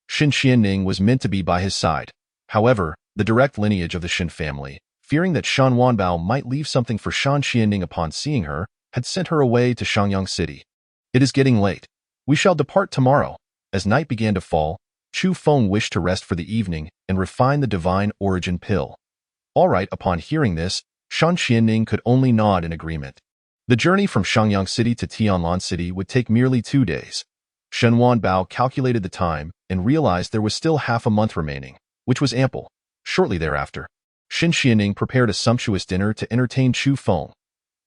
B: Shen Qianning was meant to be by his side. However, the direct lineage of the Shen family, fearing that Shen Wanbao might leave something for Shen Qianning upon seeing her, had sent her away to Shangyang City. "It is getting late. We shall depart tomorrow." As night began to fall, Chu Feng wished to rest for the evening and refine the divine origin pill. All right, upon hearing this, Shen Qianning could only nod in agreement. The journey from Shangyang City to Tianlan City would take merely 2 days. Shen Wanbao calculated the time and realized there was still half a month remaining, which was ample. Shortly thereafter, Xin Xianing prepared a sumptuous dinner to entertain Chu Feng.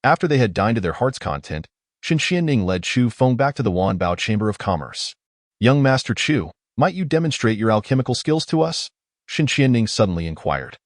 B: After they had dined to their heart's content, Xin Xianing led Chu Feng back to the Wanbao Chamber of Commerce. "Young Master Chu, might you demonstrate your alchemical skills to us?" Xin Xianing suddenly inquired.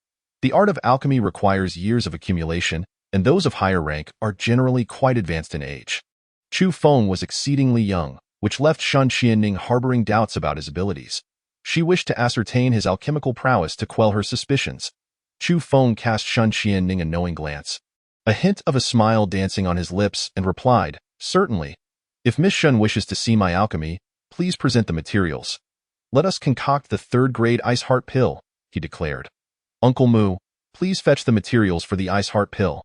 B: The art of alchemy requires years of accumulation, and those of higher rank are generally quite advanced in age. Chu Feng was exceedingly young, which left Shen Xianing harboring doubts about his abilities. She wished to ascertain his alchemical prowess to quell her suspicions. Chu Feng cast Shen Xianing a knowing glance, a hint of a smile dancing on his lips, and replied, "Certainly. If Miss Shen wishes to see my alchemy, please present the materials. Let us concoct the third-grade ice heart pill," he declared. "Uncle Mu, please fetch the materials for the ice heart pill."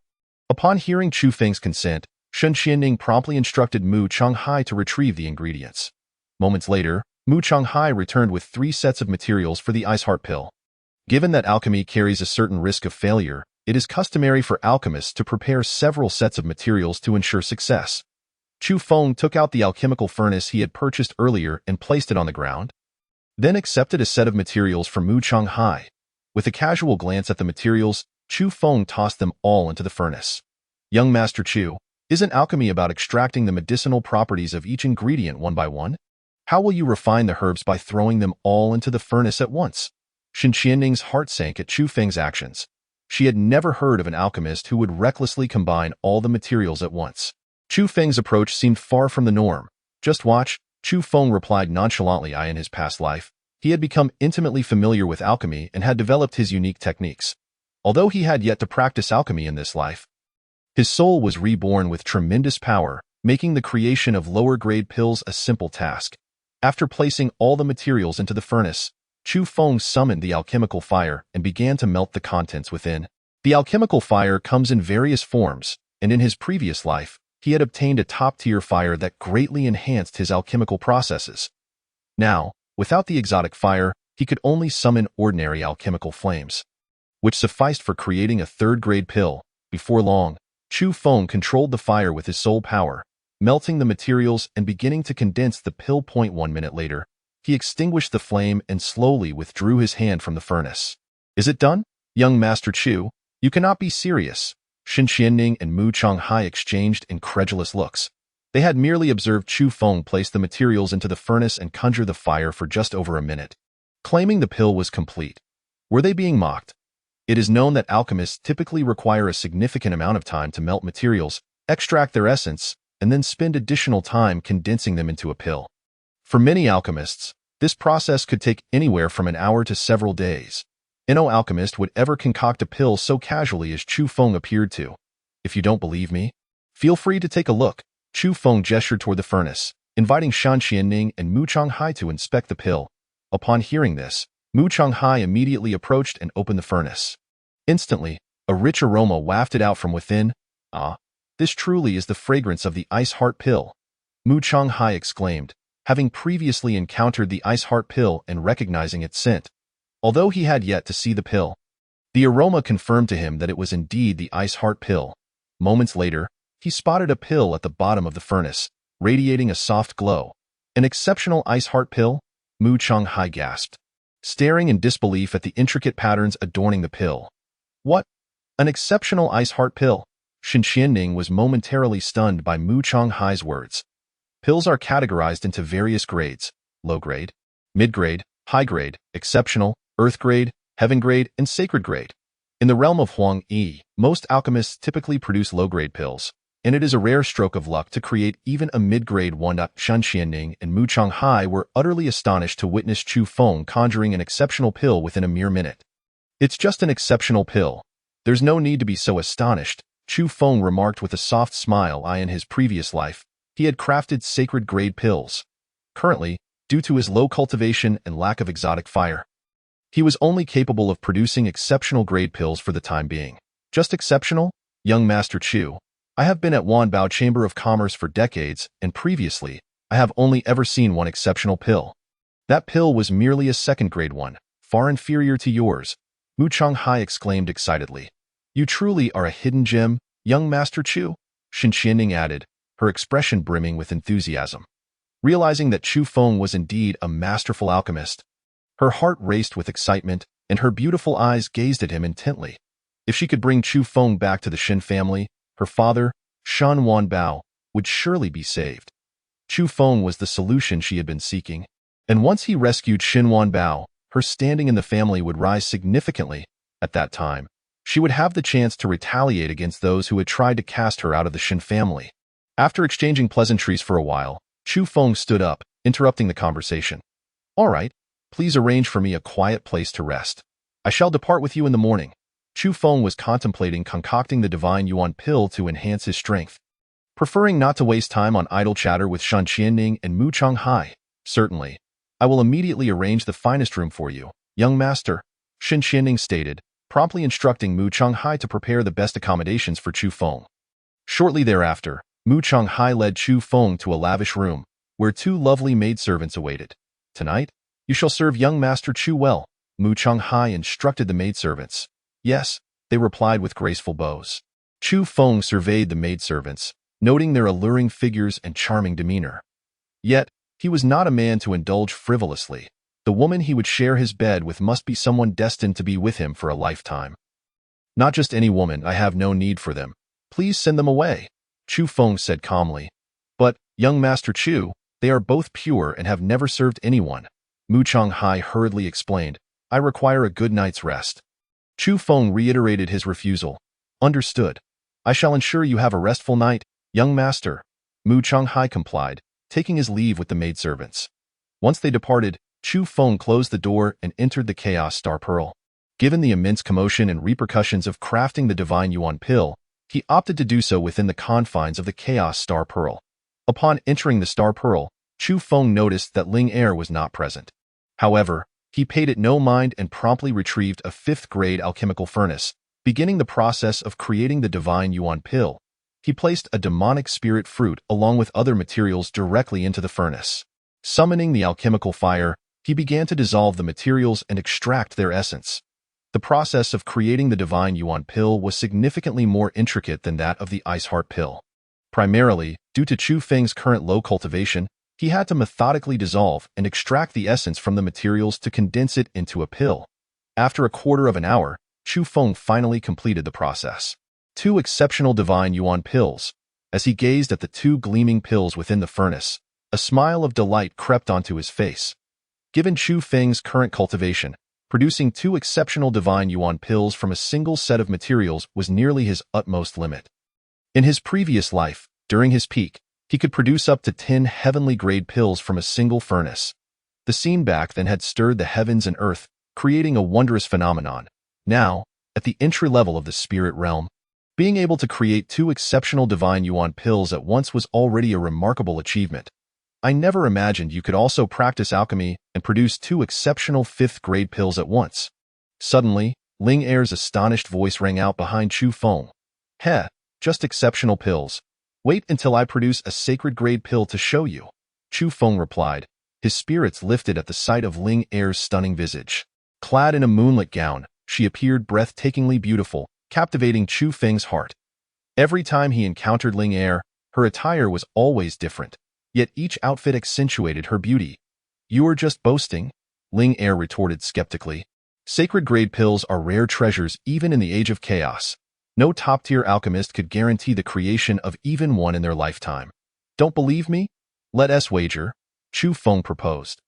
B: Upon hearing Chu Feng's consent, Shen Xianing promptly instructed Mu Changhai to retrieve the ingredients. Moments later, Mu Changhai returned with 3 sets of materials for the ice heart pill. Given that alchemy carries a certain risk of failure, it is customary for alchemists to prepare several sets of materials to ensure success. Chu Feng took out the alchemical furnace he had purchased earlier and placed it on the ground, then accepted a set of materials from Mu Changhai. With a casual glance at the materials, Chu Feng tossed them all into the furnace. "Young Master Chu, isn't alchemy about extracting the medicinal properties of each ingredient one by one? How will you refine the herbs by throwing them all into the furnace at once?" Xin Qianning's heart sank at Chu Feng's actions. She had never heard of an alchemist who would recklessly combine all the materials at once. Chu Feng's approach seemed far from the norm. "Just watch," Chu Feng replied nonchalantly. In his past life, he had become intimately familiar with alchemy and had developed his unique techniques. Although he had yet to practice alchemy in this life, his soul was reborn with tremendous power, making the creation of lower-grade pills a simple task. After placing all the materials into the furnace, Chu Feng summoned the alchemical fire and began to melt the contents within. The alchemical fire comes in various forms, and in his previous life, he had obtained a top-tier fire that greatly enhanced his alchemical processes. Now, without the exotic fire, he could only summon ordinary alchemical flames, which sufficed for creating a third-grade pill. Before long, Chu Feng controlled the fire with his soul power, melting the materials and beginning to condense the pill. 1 minute later, he extinguished the flame and slowly withdrew his hand from the furnace. "Is it done? Young Master Chu, you cannot be serious." Xin Qianning and Mu Changhai exchanged incredulous looks. They had merely observed Chu Feng place the materials into the furnace and conjure the fire for just over a minute, claiming the pill was complete. Were they being mocked? It is known that alchemists typically require a significant amount of time to melt materials, extract their essence, and then spend additional time condensing them into a pill. For many alchemists, this process could take anywhere from an hour to several days. No alchemist would ever concoct a pill so casually as Chu Feng appeared to. "If you don't believe me, feel free to take a look." Chu Feng gestured toward the furnace, inviting Shan Qianning and Mu Changhai to inspect the pill. Upon hearing this, Mu Changhai immediately approached and opened the furnace. Instantly, a rich aroma wafted out from within. "Ah, this truly is the fragrance of the ice heart pill," Mu Changhai exclaimed, having previously encountered the ice heart pill and recognizing its scent. Although he had yet to see the pill, the aroma confirmed to him that it was indeed the ice heart pill. Moments later, he spotted a pill at the bottom of the furnace, radiating a soft glow. "An exceptional ice heart pill?" Mu Changhai gasped, staring in disbelief at the intricate patterns adorning the pill. "What? An exceptional ice heart pill?" Xin Qianning was momentarily stunned by Mu Changhai's words. Pills are categorized into various grades: low grade, mid grade, high grade, exceptional, earth grade, heaven grade, and sacred grade. In the realm of Huang Yi, most alchemists typically produce low-grade pills, and it is a rare stroke of luck to create even a mid-grade one. Shan Qianning and Mu Changhai were utterly astonished to witness Chu Feng conjuring an exceptional pill within a mere minute. "It's just an exceptional pill. There's no need to be so astonished," Chu Feng remarked with a soft smile. In his previous life, he had crafted sacred-grade pills. Currently, due to his low cultivation and lack of exotic fire, he was only capable of producing exceptional-grade pills for the time being. "Just exceptional? Young Master Chu, I have been at Wanbao Chamber of Commerce for decades, and previously, I have only ever seen one exceptional pill. That pill was merely a second-grade one, far inferior to yours," Mu Changhai exclaimed excitedly. "You truly are a hidden gem, young Master Chu." Shen Qianning added, her expression brimming with enthusiasm. Realizing that Chu Feng was indeed a masterful alchemist, her heart raced with excitement, and her beautiful eyes gazed at him intently. If she could bring Chu Feng back to the Shen family, her father, Shan Wanbao, would surely be saved. Chu Feng was the solution she had been seeking, and once he rescued Shen Wanbao, her standing in the family would rise significantly. At that time, she would have the chance to retaliate against those who had tried to cast her out of the Shen family. After exchanging pleasantries for a while, Chu Feng stood up, interrupting the conversation. All right, please arrange for me a quiet place to rest. I shall depart with you in the morning. Chu Feng was contemplating concocting the divine yuan pill to enhance his strength. Preferring not to waste time on idle chatter with Shan Qianning and Mu Changhai, certainly, I will immediately arrange the finest room for you, young master, Shan Qianning stated, promptly instructing Mu Changhai to prepare the best accommodations for Chu Feng. Shortly thereafter, Mu Changhai led Chu Feng to a lavish room, where two lovely maidservants awaited. Tonight, you shall serve young master Chu well, Mu Changhai instructed the maidservants. Yes, they replied with graceful bows. Chu Feng surveyed the maidservants, noting their alluring figures and charming demeanor. Yet, he was not a man to indulge frivolously. The woman he would share his bed with must be someone destined to be with him for a lifetime. Not just any woman, I have no need for them. Please send them away, Chu Feng said calmly. But, young Master Chu, they are both pure and have never served anyone. Mu Changhai hurriedly explained, I require a good night's rest. Chu Feng reiterated his refusal. Understood. I shall ensure you have a restful night, young master. Mu Changhai complied, taking his leave with the maidservants. Once they departed, Chu Feng closed the door and entered the Chaos Star Pearl. Given the immense commotion and repercussions of crafting the Divine Yuan Pill, he opted to do so within the confines of the Chaos Star Pearl. Upon entering the Star Pearl, Chu Feng noticed that Ling Er was not present. However, he paid it no mind and promptly retrieved a 5th-grade alchemical furnace, beginning the process of creating the Divine Yuan Pill. He placed a demonic spirit fruit along with other materials directly into the furnace. Summoning the alchemical fire, he began to dissolve the materials and extract their essence. The process of creating the Divine Yuan Pill was significantly more intricate than that of the Ice Heart Pill. Primarily, due to Chu Feng's current low cultivation, he had to methodically dissolve and extract the essence from the materials to condense it into a pill. After a quarter of an hour, Chu Feng finally completed the process. 2 exceptional Divine Yuan Pills. As he gazed at the 2 gleaming pills within the furnace, a smile of delight crept onto his face. Given Chu Feng's current cultivation, producing 2 exceptional Divine Yuan Pills from a single set of materials was nearly his utmost limit. In his previous life, during his peak, he could produce up to 10 heavenly-grade pills from a single furnace. The scene back then had stirred the heavens and earth, creating a wondrous phenomenon. Now, at the entry level of the spirit realm, being able to create 2 exceptional Divine Yuan Pills at once was already a remarkable achievement. I never imagined you could also practice alchemy and produce 2 exceptional 5th-grade pills at once. Suddenly, Ling Er's astonished voice rang out behind Chu Feng. Heh, just exceptional pills. Wait until I produce a sacred-grade pill to show you, Chu Feng replied, his spirits lifted at the sight of Ling Er's stunning visage. Clad in a moonlit gown, she appeared breathtakingly beautiful, captivating Chu Feng's heart. Every time he encountered Ling Er, her attire was always different, yet each outfit accentuated her beauty. You are just boasting, Ling Er retorted skeptically. Sacred-grade pills are rare treasures even in the age of chaos. No top-tier alchemist could guarantee the creation of even one in their lifetime. Don't believe me? Let us wager, Chu Feng proposed.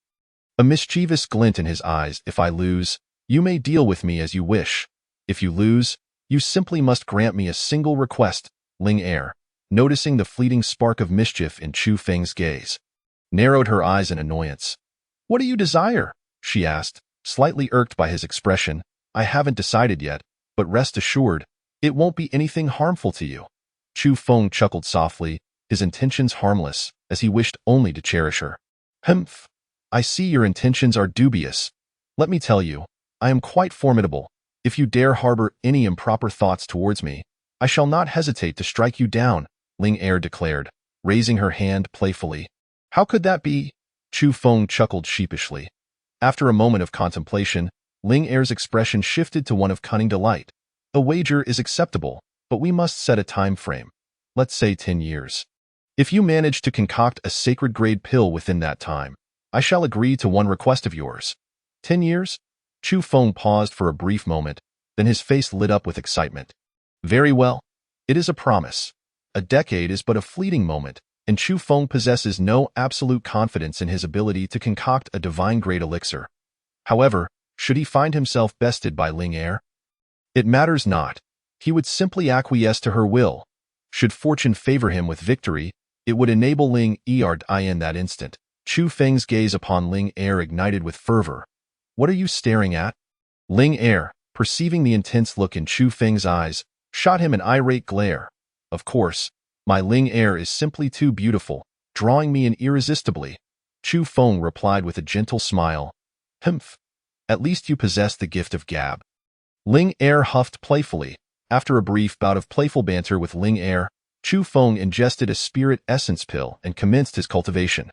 B: A mischievous glint in his eyes. If I lose, you may deal with me as you wish. If you lose, you simply must grant me a single request, Ling Er, noticing the fleeting spark of mischief in Chu Feng's gaze, narrowed her eyes in annoyance. What do you desire? She asked, slightly irked by his expression. I haven't decided yet, but rest assured, it won't be anything harmful to you. Chu Feng chuckled softly, his intentions harmless, as he wished only to cherish her. Humph. I see your intentions are dubious. Let me tell you, I am quite formidable. If you dare harbor any improper thoughts towards me, I shall not hesitate to strike you down, Ling Er declared, raising her hand playfully. How could that be? Chu Feng chuckled sheepishly. After a moment of contemplation, Ling Er's expression shifted to one of cunning delight. A wager is acceptable, but we must set a time frame. let's say 10 years. If you manage to concoct a sacred-grade pill within that time, I shall agree to one request of yours. 10 years? Chu Feng paused for a brief moment, then his face lit up with excitement. Very well. It is a promise. A decade is but a fleeting moment, and Chu Feng possesses no absolute confidence in his ability to concoct a divine-grade elixir. However, should he find himself bested by Ling Er? It matters not. He would simply acquiesce to her will. Should fortune favor him with victory, it would enable Ling Er to die in that instant. Chu Feng's gaze upon Ling Er ignited with fervor. What are you staring at? Ling Er, perceiving the intense look in Chu Feng's eyes, shot him an irate glare. Of course, my Ling Er is simply too beautiful, drawing me in irresistibly. Chu Feng replied with a gentle smile. Humph. At least you possess the gift of gab. Ling Er huffed playfully. After a brief bout of playful banter with Ling Er, Chu Feng ingested a spirit essence pill and commenced his cultivation.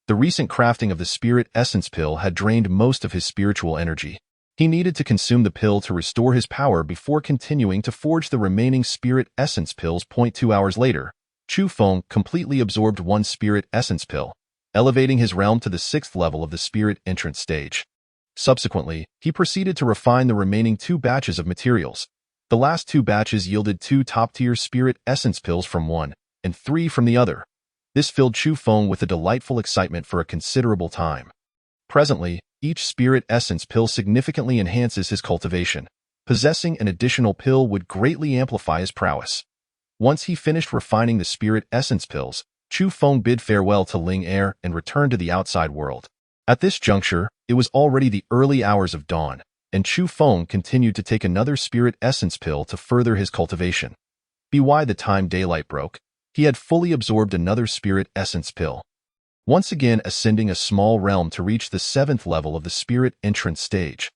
B: The recent crafting of the spirit essence pill had drained most of his spiritual energy. He needed to consume the pill to restore his power before continuing to forge the remaining spirit essence pills. 2 hours later, Chu Feng completely absorbed one spirit essence pill, elevating his realm to the 6th level of the spirit entrance stage. Subsequently, he proceeded to refine the remaining 2 batches of materials. The last 2 batches yielded 2 top-tier spirit essence pills from one, and 3 from the other. This filled Chu Feng with a delightful excitement for a considerable time. Presently, each spirit essence pill significantly enhances his cultivation. Possessing an additional pill would greatly amplify his prowess. Once he finished refining the spirit essence pills, Chu Feng bid farewell to Ling Er and returned to the outside world. At this juncture, it was already the early hours of dawn, and Chu Feng continued to take another spirit essence pill to further his cultivation. By the time daylight broke, he had fully absorbed another spirit essence pill, once again ascending a small realm to reach the 7th level of the spirit entrance stage.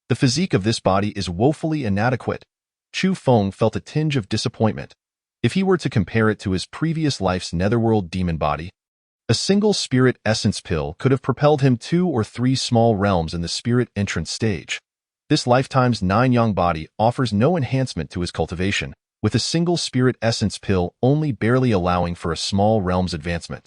B: The physique of this body is woefully inadequate. Chu Feng felt a tinge of disappointment. If he were to compare it to his previous life's netherworld demon body, a single spirit essence pill could have propelled him 2 or 3 small realms in the spirit entrance stage. This lifetime's 9-yang body offers no enhancement to his cultivation, with a single spirit essence pill only barely allowing for a small realm's advancement.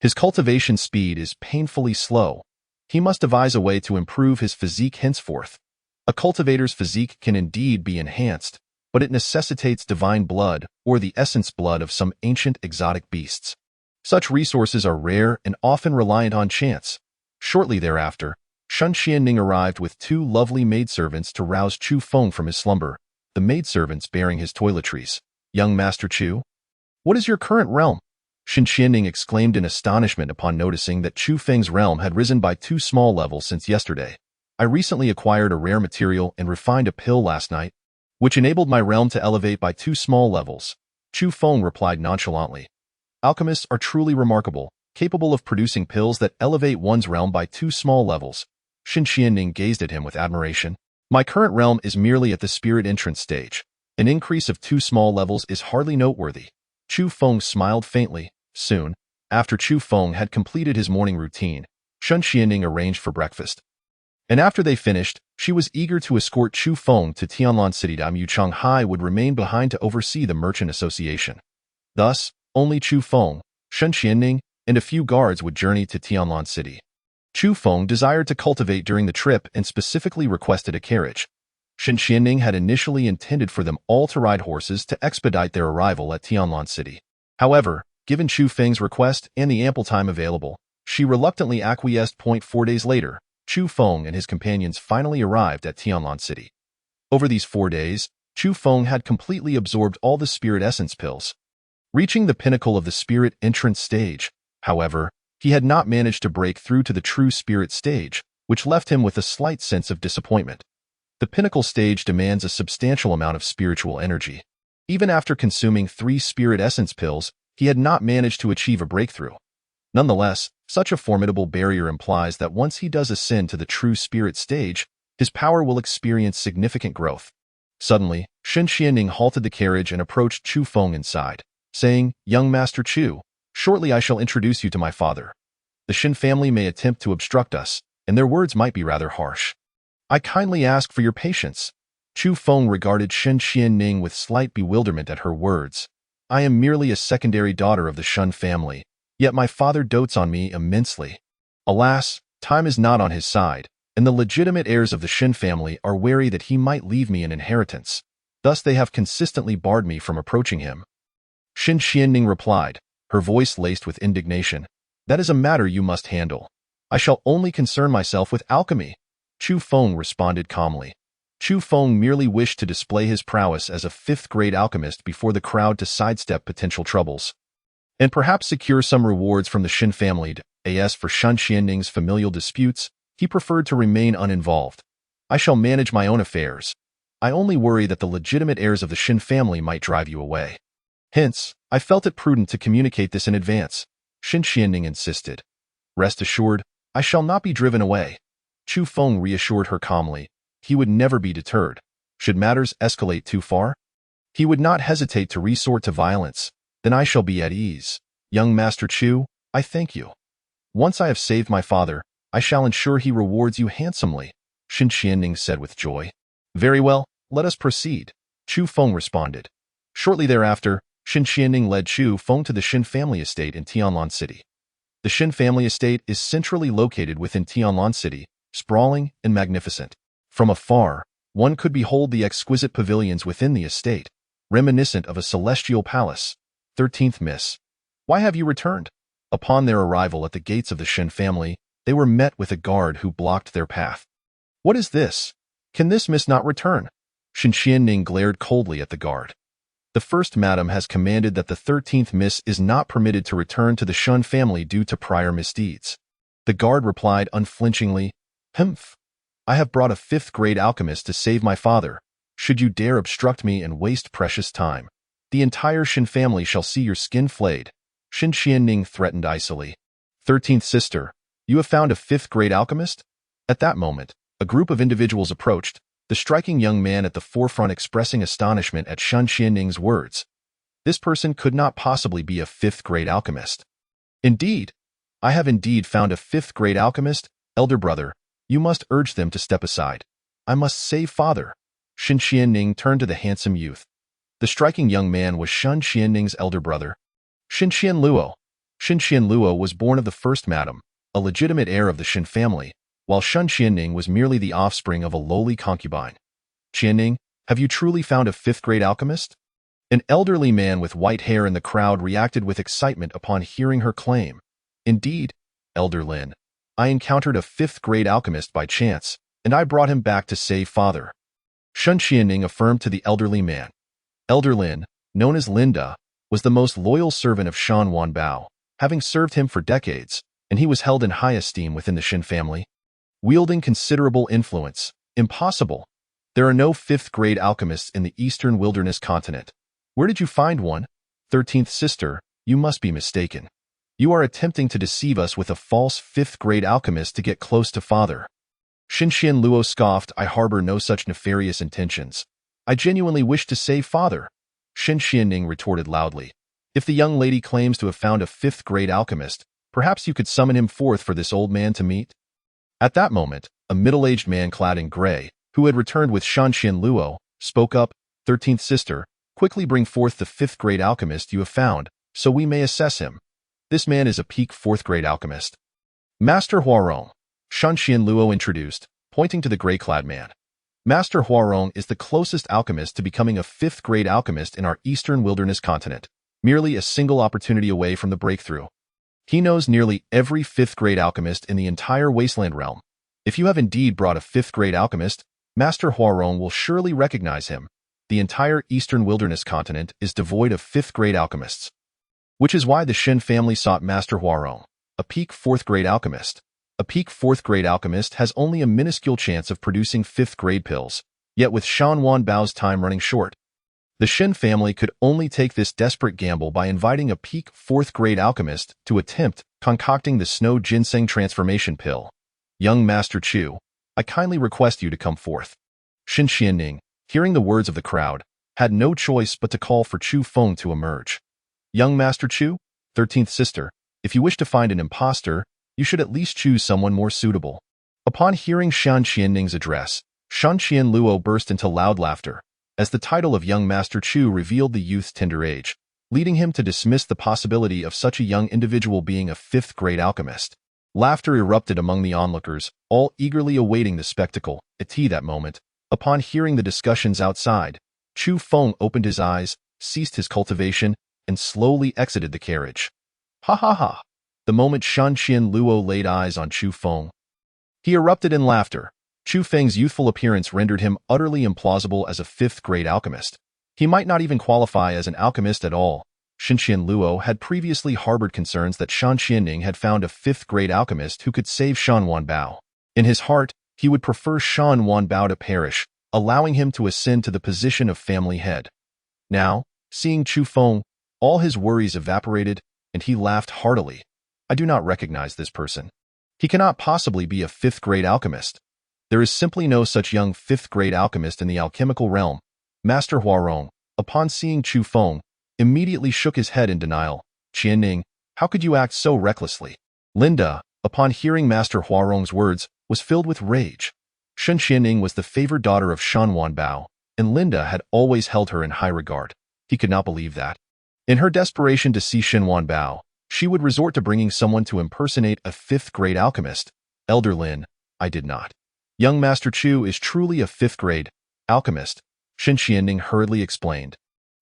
B: His cultivation speed is painfully slow. He must devise a way to improve his physique henceforth. A cultivator's physique can indeed be enhanced, but it necessitates divine blood or the essence blood of some ancient exotic beasts. Such resources are rare and often reliant on chance. Shortly thereafter, Shun Xianning arrived with 2 lovely maidservants to rouse Chu Feng from his slumber, the maidservants bearing his toiletries. Young Master Chu? What is your current realm? Shun Xianning exclaimed in astonishment upon noticing that Chu Feng's realm had risen by 2 small levels since yesterday. I recently acquired a rare material and refined a pill last night, which enabled my realm to elevate by 2 small levels. Chu Feng replied nonchalantly. Alchemists are truly remarkable, capable of producing pills that elevate one's realm by 2 small levels. Shun Xianning gazed at him with admiration. My current realm is merely at the spirit entrance stage. An increase of 2 small levels is hardly noteworthy. Chu Feng smiled faintly. Soon, after Chu Feng had completed his morning routine, Shun Xianning arranged for breakfast. And after they finished, she was eager to escort Chu Feng to Tianlan City. Yu Changhai would remain behind to oversee the merchant association. Thus, only Chu Feng, Shun Xianning, and a few guards would journey to Tianlan City. Chu Feng desired to cultivate during the trip and specifically requested a carriage. Shun Xianning had initially intended for them all to ride horses to expedite their arrival at Tianlan City. However, given Chu Feng's request and the ample time available, she reluctantly acquiesced. 4 days later, Chu Feng and his companions finally arrived at Tianlan City. Over these 4 days, Chu Feng had completely absorbed all the spirit essence pills. Reaching the pinnacle of the spirit entrance stage, however, he had not managed to break through to the true spirit stage, which left him with a slight sense of disappointment. The pinnacle stage demands a substantial amount of spiritual energy. Even after consuming 3 spirit essence pills, he had not managed to achieve a breakthrough. Nonetheless, such a formidable barrier implies that once he does ascend to the true spirit stage, his power will experience significant growth. Suddenly, Shun Xianning halted the carriage and approached Chu Feng inside, saying, "Young Master Chu, shortly I shall introduce you to my father. The Shin family may attempt to obstruct us, and their words might be rather harsh. I kindly ask for your patience." Chu Feng regarded Shun Xianning with slight bewilderment at her words. I am merely a secondary daughter of the Shun family, yet my father dotes on me immensely. Alas, time is not on his side, and the legitimate heirs of the Shin family are wary that he might leave me an inheritance. Thus they have consistently barred me from approaching him. Shin Xianning replied, her voice laced with indignation. That is a matter you must handle. I shall only concern myself with alchemy. Chu Feng responded calmly. Chu Feng merely wished to display his prowess as a fifth-grade alchemist before the crowd to sidestep potential troubles, and perhaps secure some rewards from the Shin family. As for Shan Xianning's familial disputes, he preferred to remain uninvolved. I shall manage my own affairs. I only worry that the legitimate heirs of the Shin family might drive you away. Hence, I felt it prudent to communicate this in advance. Shin Xianning insisted. Rest assured, I shall not be driven away. Chu Feng reassured her calmly. He would never be deterred. Should matters escalate too far, he would not hesitate to resort to violence. Then I shall be at ease. Young Master Chu, I thank you. Once I have saved my father, I shall ensure he rewards you handsomely, Shin Xianning said with joy. Very well, let us proceed, Chu Feng responded. Shortly thereafter, Shin Xianning led Chu Feng to the Shin family estate in Tianlan City. The Shin family estate is centrally located within Tianlan City, sprawling and magnificent. From afar, one could behold the exquisite pavilions within the estate, reminiscent of a celestial palace. 13th Miss. Why have you returned? Upon their arrival at the gates of the Shin family, they were met with a guard who blocked their path. What is this? Can this miss not return? Shin Xianning glared coldly at the guard. The first madam has commanded that the 13th miss is not permitted to return to the Shun family due to prior misdeeds. The guard replied unflinchingly, Humph. I have brought a fifth-grade alchemist to save my father. Should you dare obstruct me and waste precious time, the entire Shin family shall see your skin flayed, Shin Xianning threatened icily. 13th sister, you have found a fifth-grade alchemist? At that moment, a group of individuals approached, the striking young man at the forefront expressing astonishment at Shin Xianning's words. This person could not possibly be a fifth-grade alchemist. Indeed, I have indeed found a fifth-grade alchemist, elder brother. You must urge them to step aside. I must save father. Shin Xianning turned to the handsome youth. The striking young man was Shin Xianning's elder brother, Shin Qianluo. Shin Qianluo was born of the first madam, a legitimate heir of the Shin family, while Shin Xianning was merely the offspring of a lowly concubine. Qianning, have you truly found a fifth-grade alchemist? An elderly man with white hair in the crowd reacted with excitement upon hearing her claim. Indeed, Elder Lin. I encountered a fifth-grade alchemist by chance, and I brought him back to save father. Shin Xianning affirmed to the elderly man. Elder Lin, known as Linda, was the most loyal servant of Shan Wanbao, having served him for decades, and he was held in high esteem within the Shin family. Wielding considerable influence. Impossible. There are no fifth-grade alchemists in the eastern wilderness continent. Where did you find one? 13th sister, you must be mistaken. You are attempting to deceive us with a false fifth-grade alchemist to get close to father. Shin Qianluo scoffed. I harbor no such nefarious intentions. I genuinely wish to save father. Shin Xianning retorted loudly. If the young lady claims to have found a fifth-grade alchemist, perhaps you could summon him forth for this old man to meet? At that moment, a middle-aged man clad in gray, who had returned with Shin Qianluo, spoke up. 13th sister, quickly bring forth the fifth-grade alchemist you have found, so we may assess him. This man is a peak fourth-grade alchemist. Master Huarong, Shin Qianluo introduced, pointing to the gray-clad man. Master Huarong is the closest alchemist to becoming a fifth-grade alchemist in our eastern wilderness continent, merely a single opportunity away from the breakthrough. He knows nearly every fifth-grade alchemist in the entire wasteland realm. If you have indeed brought a fifth-grade alchemist, Master Huarong will surely recognize him. The entire eastern wilderness continent is devoid of fifth-grade alchemists, which is why the Shin family sought Master Huarong, a peak fourth-grade alchemist. A peak fourth-grade alchemist has only a minuscule chance of producing fifth-grade pills, yet with Shan Wanbao's time running short, the Shin family could only take this desperate gamble by inviting a peak fourth-grade alchemist to attempt concocting the snow ginseng transformation pill. Young Master Chu, I kindly request you to come forth. Shin Xianning, hearing the words of the crowd, had no choice but to call for Chu Feng to emerge. Young Master Chu, 13th sister, if you wish to find an impostor, you should at least choose someone more suitable. Upon hearing Shin Xianning's address, Shin Qianluo burst into loud laughter, as the title of Young Master Chu revealed the youth's tender age. leading him to dismiss the possibility of such a young individual being a fifth-grade alchemist. Laughter erupted among the onlookers, all eagerly awaiting the spectacle. At that moment, upon hearing the discussions outside, Chu Feng opened his eyes, ceased his cultivation, and slowly exited the carriage. Ha ha ha! The moment Shan Qian Luo laid eyes on Chu Feng, he erupted in laughter. Chu Feng's youthful appearance rendered him utterly implausible as a fifth-grade alchemist. He might not even qualify as an alchemist at all. Shan Qian Luo had previously harbored concerns that Shan Qianning had found a fifth-grade alchemist who could save Shan Wanbao. In his heart, he would prefer Shan Wanbao to perish, allowing him to ascend to the position of family head. Now, seeing Chu Feng, all his worries evaporated, and he laughed heartily. I do not recognize this person. He cannot possibly be a fifth-grade alchemist. There is simply no such young fifth-grade alchemist in the alchemical realm. Master Huarong, upon seeing Chu Feng, immediately shook his head in denial. Qianning, how could you act so recklessly? Linda, upon hearing Master Huarong's words, was filled with rage. Shen Qianning was the favored daughter of Shan Wanbao, and Linda had always held her in high regard. He could not believe that. In her desperation to see Shen Wanbao, she would resort to bringing someone to impersonate a fifth-grade alchemist. Elder Lin, I did not. Young Master Chu is truly a fifth-grade alchemist, Shen Qianning hurriedly explained.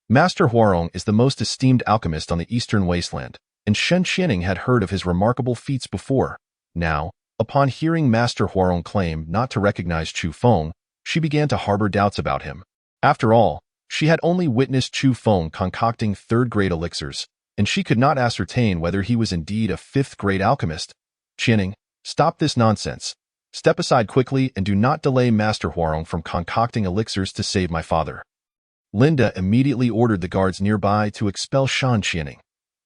B: Master Huarong is the most esteemed alchemist on the eastern wasteland, and Shen Qianning had heard of his remarkable feats before. Now, upon hearing Master Huarong claim not to recognize Chu Feng, she began to harbor doubts about him. After all, she had only witnessed Chu Feng concocting third-grade elixirs, and she could not ascertain whether he was indeed a fifth-grade alchemist. Qianning, stop this nonsense. Step aside quickly and do not delay Master Huarong from concocting elixirs to save my father. Linda immediately ordered the guards nearby to expel Shan Qianning.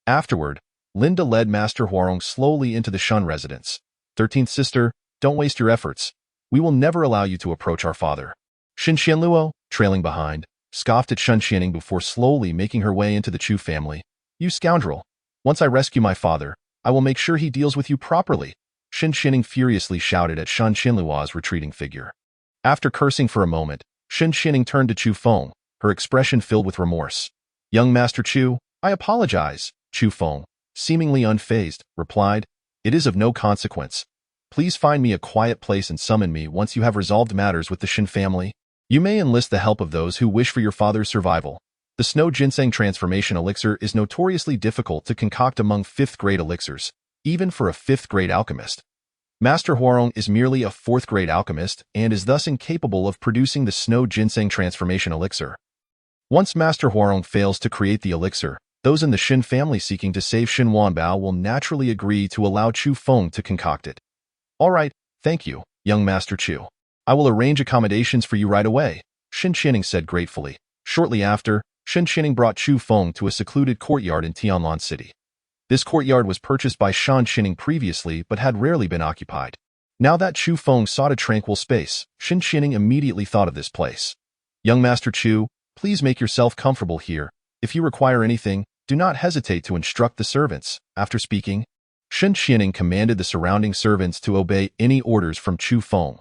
B: Afterward, Linda led Master Huarong slowly into the Shan residence. 13th sister, don't waste your efforts. We will never allow you to approach our father. Shen Qianluo, trailing behind, scoffed at Shan Qianning before slowly making her way into the Chu family. You scoundrel! Once I rescue my father, I will make sure he deals with you properly. Shen Qianning furiously shouted at Shan Qianluo's retreating figure. After cursing for a moment, Shen Qianning turned to Chu Feng, her expression filled with remorse. Young Master Chu, I apologize, Chu Feng, seemingly unfazed, replied. It is of no consequence. Please find me a quiet place and summon me once you have resolved matters with the Shen family. You may enlist the help of those who wish for your father's survival. The Snow Ginseng Transformation Elixir is notoriously difficult to concoct among fifth-grade elixirs, even for a fifth-grade alchemist. Master Huarong is merely a fourth-grade alchemist and is thus incapable of producing the Snow Ginseng Transformation Elixir. Once Master Huarong fails to create the elixir, those in the Shen family seeking to save Shen Wanbao will naturally agree to allow Chu Feng to concoct it. All right, thank you, young Master Chu. I will arrange accommodations for you right away, Shen Qianning said gratefully. Shortly after, Shen Qianning brought Chu Feng to a secluded courtyard in Tianlan City. This courtyard was purchased by Shan Qianning previously but had rarely been occupied. Now that Chu Feng sought a tranquil space, Shen Qianning immediately thought of this place. Young Master Chu, please make yourself comfortable here. If you require anything, do not hesitate to instruct the servants. After speaking, Shen Qianning commanded the surrounding servants to obey any orders from Chu Feng.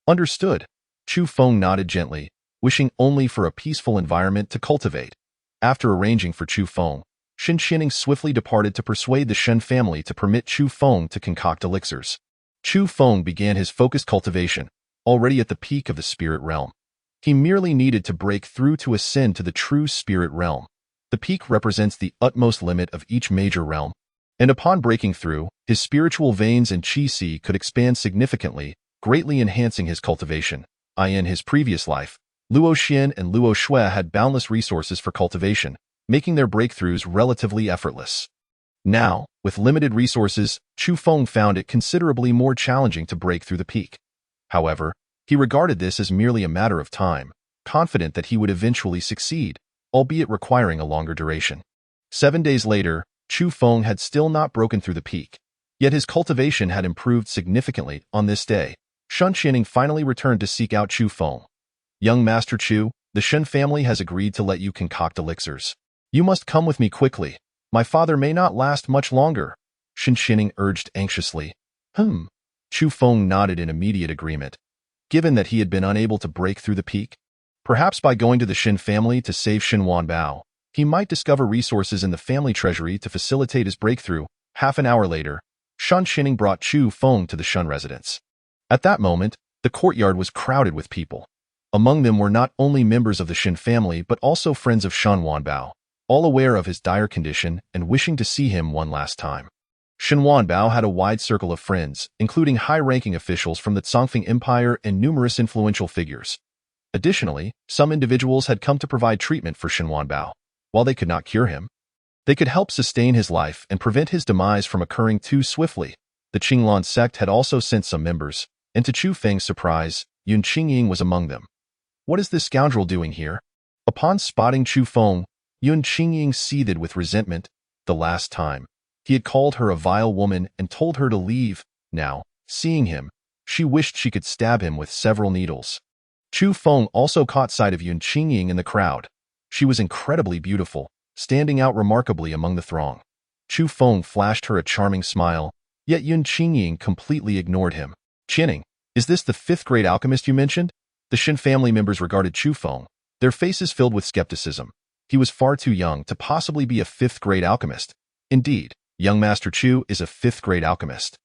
B: Understood. Chu Feng nodded gently, wishing only for a peaceful environment to cultivate. After arranging for Chu Feng, Shen Qianning swiftly departed to persuade the Shen family to permit Chu Feng to concoct elixirs. Chu Feng began his focused cultivation, already at the peak of the spirit realm. He merely needed to break through to ascend to the true spirit realm. The peak represents the utmost limit of each major realm, and upon breaking through, his spiritual veins and qi could expand significantly, greatly enhancing his cultivation. In his previous life, Luo Xian and Luo Shui had boundless resources for cultivation, making their breakthroughs relatively effortless. Now, with limited resources, Chu Feng found it considerably more challenging to break through the peak. However, he regarded this as merely a matter of time, confident that he would eventually succeed, albeit requiring a longer duration. 7 days later, Chu Feng had still not broken through the peak, yet his cultivation had improved significantly. On this day, Shan Qianning finally returned to seek out Chu Feng. Young Master Chu, the Shen family has agreed to let you concoct elixirs. You must come with me quickly. My father may not last much longer, Shen Qianning urged anxiously. Chu Feng nodded in immediate agreement. Given that he had been unable to break through the peak, perhaps by going to the Shen family to save Shen Wanbao, He might discover resources in the family treasury to facilitate his breakthrough. Half an hour later, Shan Xining brought Chu Feng to the Shun residence. At that moment, the courtyard was crowded with people. Among them were not only members of the Shin family but also friends of Shan Wanbao, all aware of his dire condition and wishing to see him one last time. Shin Wanbao had a wide circle of friends, including high-ranking officials from the Zongfeng Empire and numerous influential figures. Additionally, some individuals had come to provide treatment for Shin Wanbao. While they could not cure him, they could help sustain his life and prevent his demise from occurring too swiftly. The Qinglan sect had also sent some members, and to Chu Feng's surprise, Yun Qingying was among them. What is this scoundrel doing here? Upon spotting Chu Feng, Yun Qingying seethed with resentment. The last time, he had called her a vile woman and told her to leave. Now, seeing him, she wished she could stab him with several needles. Chu Feng also caught sight of Yun Qingying in the crowd. She was incredibly beautiful, standing out remarkably among the throng. Chu Feng flashed her a charming smile, yet Yun Qingying completely ignored him. Qingying, is this the fifth-grade alchemist you mentioned? The Shin family members regarded Chu Feng, their faces filled with skepticism. He was far too young to possibly be a fifth-grade alchemist. Indeed, young Master Chu is a fifth-grade alchemist.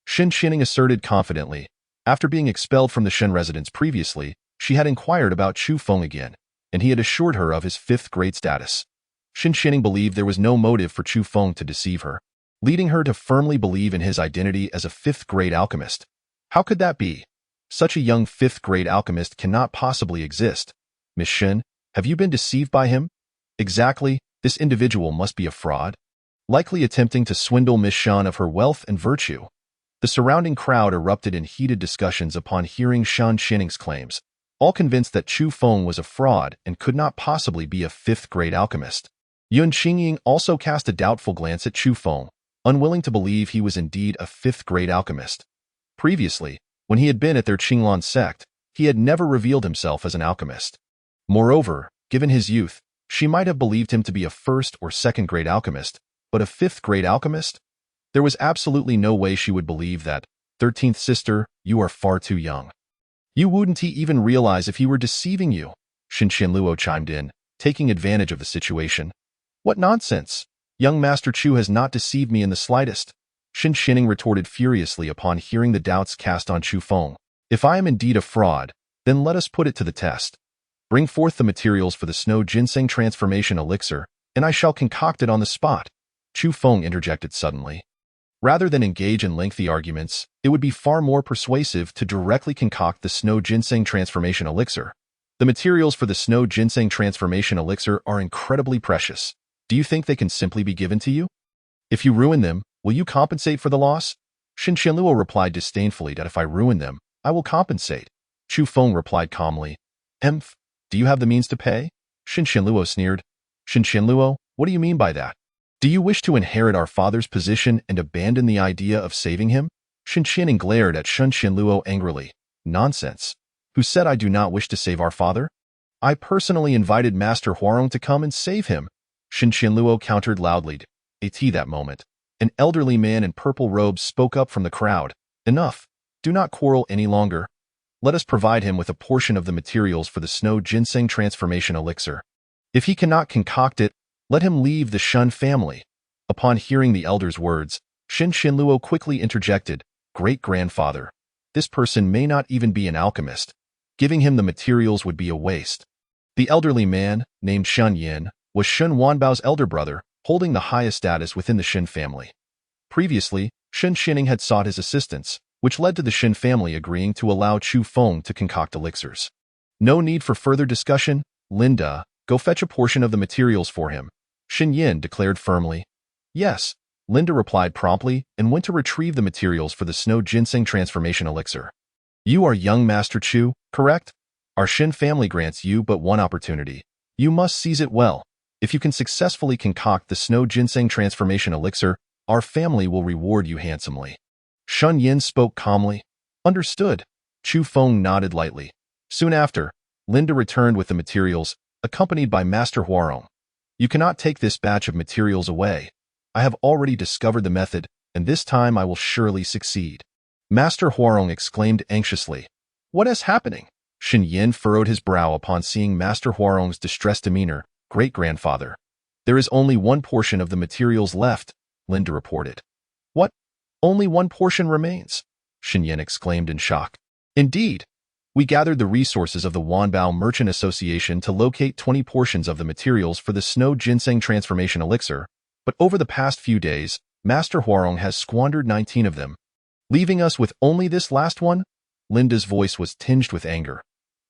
B: Shin Xining asserted confidently. After being expelled from the Shin residence previously, she had inquired about Chu Feng again, and he had assured her of his fifth-grade status. Shin Xining believed there was no motive for Chu Feng to deceive her, leading her to firmly believe in his identity as a fifth-grade alchemist. How could that be? Such a young fifth-grade alchemist cannot possibly exist. Miss Shin, have you been deceived by him? Exactly, this individual must be a fraud, likely attempting to swindle Miss Shan of her wealth and virtue. The surrounding crowd erupted in heated discussions upon hearing Shan Xining's claims, all convinced that Chu Feng was a fraud and could not possibly be a fifth-grade alchemist. Yun Qingying also cast a doubtful glance at Chu Feng, unwilling to believe he was indeed a fifth-grade alchemist. Previously, when he had been at their Qinglan sect, he had never revealed himself as an alchemist. Moreover, given his youth, she might have believed him to be a first- or second-grade alchemist, but a fifth-grade alchemist? There was absolutely no way she would believe that. 13th sister, you are far too young. You wouldn't even realize if he were deceiving you, Shin Qianluo chimed in, taking advantage of the situation. What nonsense! Young Master Chu has not deceived me in the slightest. Shin Xining retorted furiously upon hearing the doubts cast on Chu Feng. If I am indeed a fraud, then let us put it to the test. Bring forth the materials for the snow ginseng transformation elixir, and I shall concoct it on the spot. Chu Feng interjected suddenly. Rather than engage in lengthy arguments, it would be far more persuasive to directly concoct the snow ginseng transformation elixir. The materials for the snow ginseng transformation elixir are incredibly precious. Do you think they can simply be given to you? If you ruin them, will you compensate for the loss? Shin Qianluo replied disdainfully that if I ruin them, I will compensate. Chu Feng replied calmly. Emph, do you have the means to pay? Shin Qianluo sneered. Shin Qianluo, what do you mean by that? Do you wish to inherit our father's position and abandon the idea of saving him? Shin Qianluo glared at Shin Qianluo angrily. Nonsense. Who said I do not wish to save our father? I personally invited Master Huarong to come and save him. Shin Qianluo countered loudly. At that moment, an elderly man in purple robes spoke up from the crowd. Enough. Do not quarrel any longer. Let us provide him with a portion of the materials for the snow ginseng transformation elixir. If he cannot concoct it, let him leave the Shun family. Upon hearing the elder's words, Shin Qianluo quickly interjected, Great-grandfather, this person may not even be an alchemist. Giving him the materials would be a waste. The elderly man, named Shun Yin, was Shun Wanbao's elder brother, holding the highest status within the Shin family. Previously, Shin Xining had sought his assistance, which led to the Shin family agreeing to allow Chu Feng to concoct elixirs. No need for further discussion. Linda, go fetch a portion of the materials for him. Shin Yin declared firmly. Yes, Linda replied promptly and went to retrieve the materials for the snow ginseng transformation elixir. You are young Master Chu, correct? Our Shin family grants you but one opportunity. You must seize it well. If you can successfully concoct the snow ginseng transformation elixir, our family will reward you handsomely. Shun Yin spoke calmly. Understood. Chu Feng nodded lightly. Soon after, Linda returned with the materials, accompanied by Master Huarong. You cannot take this batch of materials away. I have already discovered the method, and this time I will surely succeed. Master Huarong exclaimed anxiously. What is happening? Shin Yin furrowed his brow upon seeing Master Huarong's distressed demeanor. Great-grandfather, There is only one portion of the materials left, Linda reported. What? Only one portion remains? Xinyan exclaimed in shock. Indeed. We gathered the resources of the Wanbao Merchant Association to locate 20 portions of the materials for the Snow Ginseng Transformation Elixir, but over the past few days, Master Huarong has squandered 19 of them, leaving us with only this last one? Linda's voice was tinged with anger.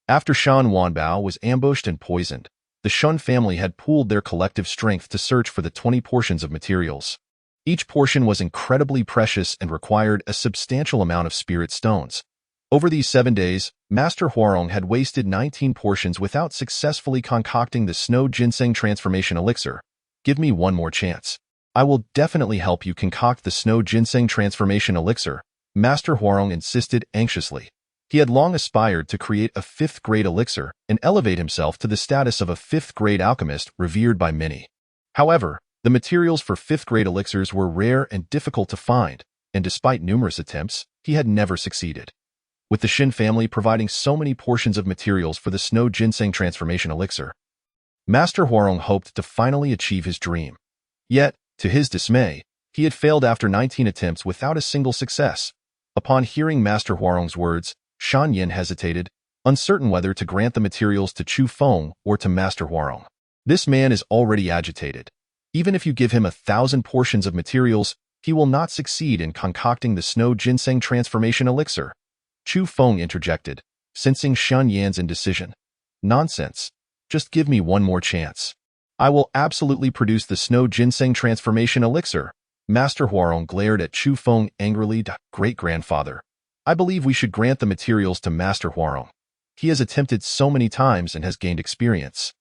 B: After Shan Wanbao was ambushed and poisoned, the Shun family had pooled their collective strength to search for the 20 portions of materials. Each portion was incredibly precious and required a substantial amount of spirit stones. Over these 7 days, Master Huarong had wasted 19 portions without successfully concocting the Snow Ginseng Transformation Elixir. Give me one more chance. I will definitely help you concoct the Snow Ginseng Transformation Elixir, Master Huarong insisted anxiously. He had long aspired to create a 5th-grade elixir and elevate himself to the status of a 5th-grade alchemist revered by many. However, the materials for 5th-grade elixirs were rare and difficult to find, and despite numerous attempts, he had never succeeded. With the Shin family providing so many portions of materials for the Snow Ginseng Transformation Elixir, Master Huarong hoped to finally achieve his dream. Yet, to his dismay, he had failed after 19 attempts without a single success. Upon hearing Master Huarong's words, Shan Yin hesitated, uncertain whether to grant the materials to Chu Feng or to Master Huarong. This man is already agitated. Even if you give him 1,000 portions of materials, he will not succeed in concocting the Snow Ginseng Transformation Elixir. Chu Feng interjected, sensing Shan Yan's indecision. Nonsense. Just give me one more chance. I will absolutely produce the Snow Ginseng Transformation Elixir. Master Huarong glared at Chu Feng angrily. Great-grandfather, I believe we should grant the materials to Master Huarong. He has attempted so many times and has gained experience.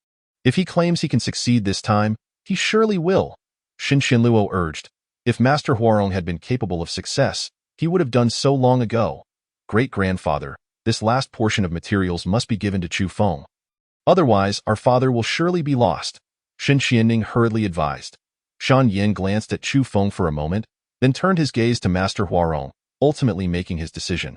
B: If he claims he can succeed this time, he surely will, Xin Xinluo urged. If Master Huarong had been capable of success, he would have done so long ago. Great-grandfather, this last portion of materials must be given to Chu Feng. Otherwise, our father will surely be lost, Xin Xianning hurriedly advised. Shan Yin glanced at Chu Feng for a moment, then turned his gaze to Master Huarong, ultimately making his decision.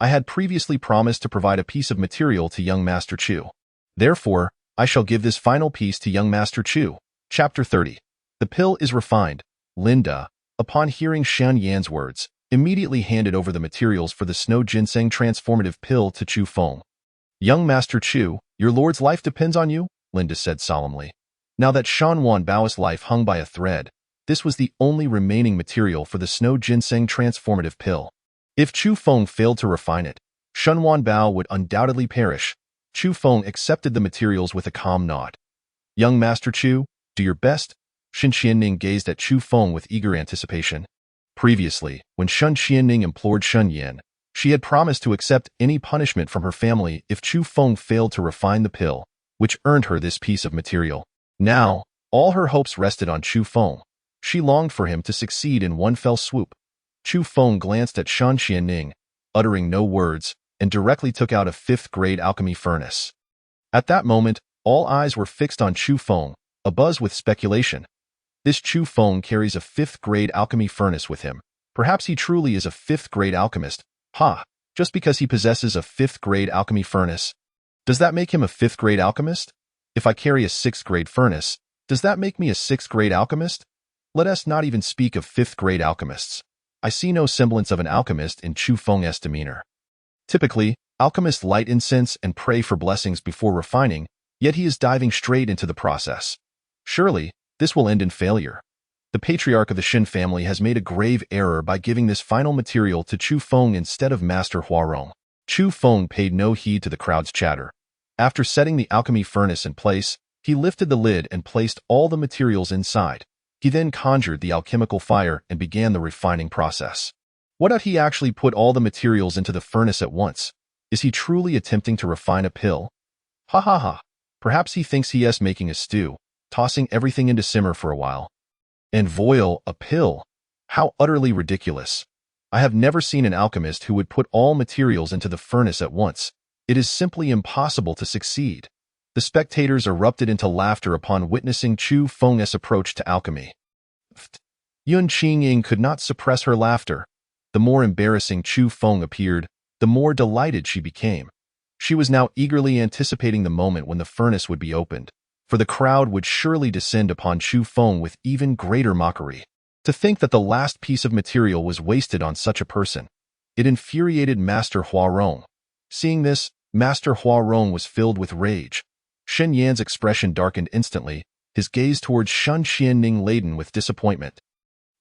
B: I had previously promised to provide a piece of material to young Master Chu. Therefore, I shall give this final piece to young Master Chu. Chapter 30. The pill is refined. Linda, upon hearing Shan Yan's words, immediately handed over the materials for the Snow Ginseng Transformative Pill to Chu Feng. Young Master Chu, your lord's life depends on you, Linda said solemnly. Now that Shan Wanbao's life hung by a thread, this was the only remaining material for the Snow Ginseng Transformative Pill. If Chu Feng failed to refine it, Shan Wanbao would undoubtedly perish. Chu Feng accepted the materials with a calm nod. Young Master Chu, do your best. Xin Xianning gazed at Chu Feng with eager anticipation. Previously, when Xin Xianning implored Shen Yin, she had promised to accept any punishment from her family if Chu Feng failed to refine the pill, which earned her this piece of material. Now, all her hopes rested on Chu Feng. She longed for him to succeed in one fell swoop. Chu Feng glanced at Shan Xianning, uttering no words, and directly took out a 5th-grade alchemy furnace. At that moment, all eyes were fixed on Chu Feng, abuzz with speculation. This Chu Feng carries a 5th-grade alchemy furnace with him. Perhaps he truly is a 5th-grade alchemist. Just because he possesses a 5th-grade alchemy furnace. Does that make him a 5th-grade alchemist? If I carry a 6th-grade furnace, does that make me a 6th-grade alchemist? Let us not even speak of 5th-grade alchemists. I see no semblance of an alchemist in Chu Feng's demeanor. Typically, alchemists light incense and pray for blessings before refining, yet he is diving straight into the process. Surely, this will end in failure. The patriarch of the Shin family has made a grave error by giving this final material to Chu Feng instead of Master Huarong. Chu Feng paid no heed to the crowd's chatter. After setting the alchemy furnace in place, he lifted the lid and placed all the materials inside. He then conjured the alchemical fire and began the refining process. What if he actually put all the materials into the furnace at once? Is he truly attempting to refine a pill? Ha ha ha. Perhaps he thinks he is making a stew, tossing everything into simmer for a while. And voil, a pill. How utterly ridiculous. I have never seen an alchemist who would put all materials into the furnace at once. It is simply impossible to succeed. The spectators erupted into laughter upon witnessing Chu Feng's approach to alchemy. Yun Qingying could not suppress her laughter. The more embarrassing Chu Feng appeared, the more delighted she became. She was now eagerly anticipating the moment when the furnace would be opened. for the crowd would surely descend upon Chu Feng with even greater mockery. To think that the last piece of material was wasted on such a person. It infuriated Master Huarong. Seeing this, Master Huarong was filled with rage. Shen Yan's expression darkened instantly, his gaze towards Shen Xianning laden with disappointment.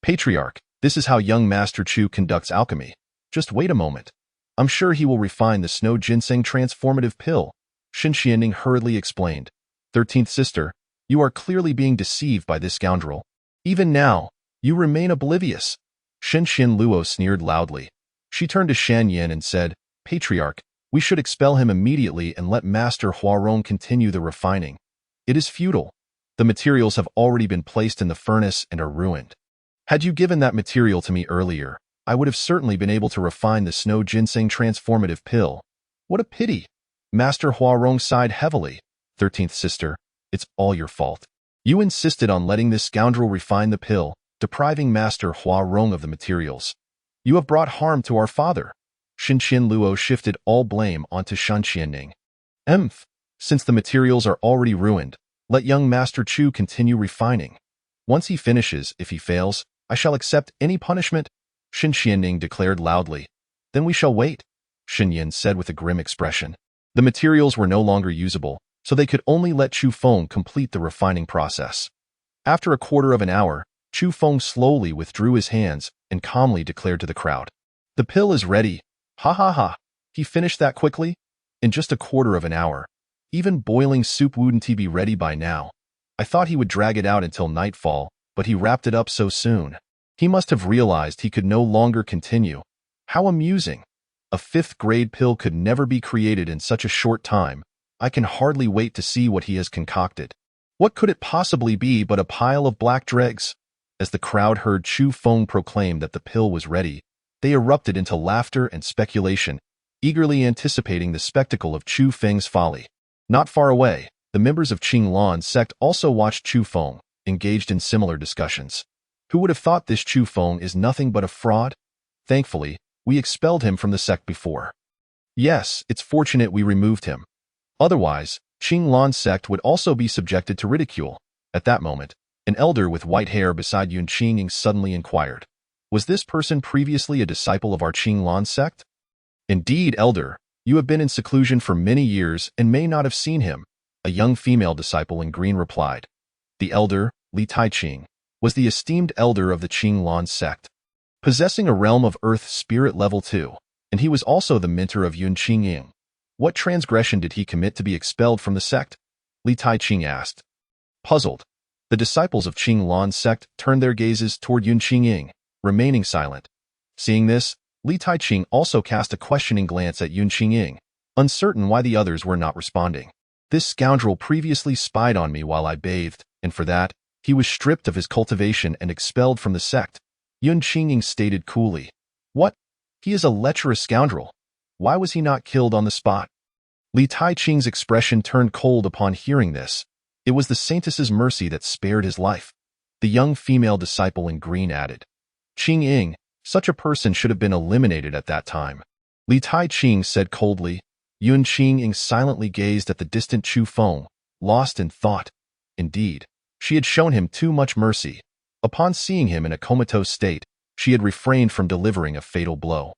B: Patriarch, this is how young Master Chu conducts alchemy. Just wait a moment. I'm sure he will refine the snow ginseng transformative pill, Shen Xianning hurriedly explained. 13th sister, you are clearly being deceived by this scoundrel. Even now, you remain oblivious. Shen Luo sneered loudly. She turned to Shan Yan and said, Patriarch, we should expel him immediately and let Master Huarong continue the refining. It is futile. The materials have already been placed in the furnace and are ruined. Had you given that material to me earlier, I would have certainly been able to refine the snow ginseng transformative pill. What a pity. Master Huarong sighed heavily. 13th sister, it's all your fault. You insisted on letting this scoundrel refine the pill, depriving Master Huarong of the materials. You have brought harm to our father. Shen Luo shifted all blame onto Shen Xianning. Since the materials are already ruined, let young Master Chu continue refining. Once he finishes, if he fails, I shall accept any punishment, Shen Xianning declared loudly. Then we shall wait, Shen Yan said with a grim expression. The materials were no longer usable, so they could only let Chu Feng complete the refining process. After a quarter of an hour, Chu Feng slowly withdrew his hands and calmly declared to the crowd. The pill is ready. Ha ha ha. He finished that quickly? In just a quarter of an hour. Even boiling soup wouldn't he be ready by now? I thought he would drag it out until nightfall, but he wrapped it up so soon. He must have realized he could no longer continue. How amusing. A 5th grade pill could never be created in such a short time. I can hardly wait to see what he has concocted. What could it possibly be but a pile of black dregs? As the crowd heard Chu Feng proclaim that the pill was ready, they erupted into laughter and speculation, eagerly anticipating the spectacle of Chu Feng's folly. Not far away, the members of Qing Lan's sect also watched Chu Feng, engaged in similar discussions. Who would have thought this Chu Feng is nothing but a fraud? Thankfully, we expelled him from the sect before. Yes, it's fortunate we removed him. Otherwise, Qing Lan's sect would also be subjected to ridicule. At that moment, an elder with white hair beside Yun Qing suddenly inquired, was this person previously a disciple of our Qing Lan sect? Indeed, elder, you have been in seclusion for many years and may not have seen him, a young female disciple in green replied. The elder, Li Taiqing, was the esteemed elder of the Qing Lan sect, possessing a realm of earth spirit level 2, and he was also the mentor of Yun Qing. What transgression did he commit to be expelled from the sect? Li Taiqing asked. Puzzled, the disciples of Qing Lan's sect turned their gazes toward Yun Qing, remaining silent. Seeing this, Li Taiqing also cast a questioning glance at Yun Qing, uncertain why the others were not responding. This scoundrel previously spied on me while I bathed, and for that, he was stripped of his cultivation and expelled from the sect, Yun Qing stated coolly. What? He is a lecherous scoundrel. Why was he not killed on the spot? Li Taiqing's expression turned cold upon hearing this. It was the saintess's mercy that spared his life. The young female disciple in green added. Qing, such a person should have been eliminated at that time. Li Taiqing said coldly. Yun Qing silently gazed at the distant Chu Feng, lost in thought. Indeed, she had shown him too much mercy. Upon seeing him in a comatose state, she had refrained from delivering a fatal blow.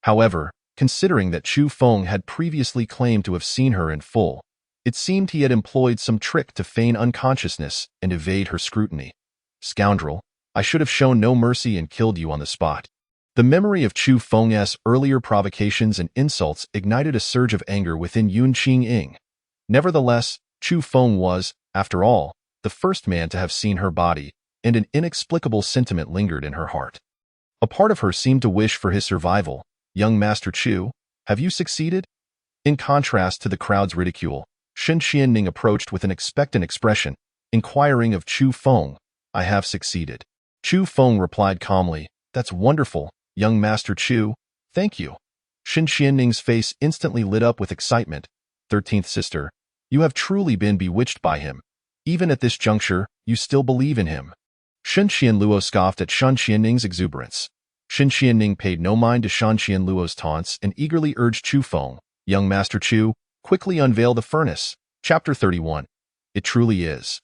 B: However, considering that Chu Feng had previously claimed to have seen her in full, it seemed he had employed some trick to feign unconsciousness and evade her scrutiny. Scoundrel, I should have shown no mercy and killed you on the spot. The memory of Chu Feng's earlier provocations and insults ignited a surge of anger within Yun Qing. Nevertheless, Chu Feng was, after all, the first man to have seen her body, and an inexplicable sentiment lingered in her heart. A part of her seemed to wish for his survival. Young Master Chu, have you succeeded? In contrast to the crowd's ridicule, Shen Xianning approached with an expectant expression, inquiring of Chu Feng. I have succeeded. Chu Feng replied calmly, that's wonderful, young Master Chu, thank you. Shen Xianning's face instantly lit up with excitement. 13th sister, you have truly been bewitched by him. Even at this juncture, you still believe in him. Shen Xianluo scoffed at Shen Xianning's exuberance. Shen Xianning paid no mind to Shen Xianluo's taunts and eagerly urged Chu Feng, young Master Chu, quickly unveil the furnace. Chapter 31. It truly is.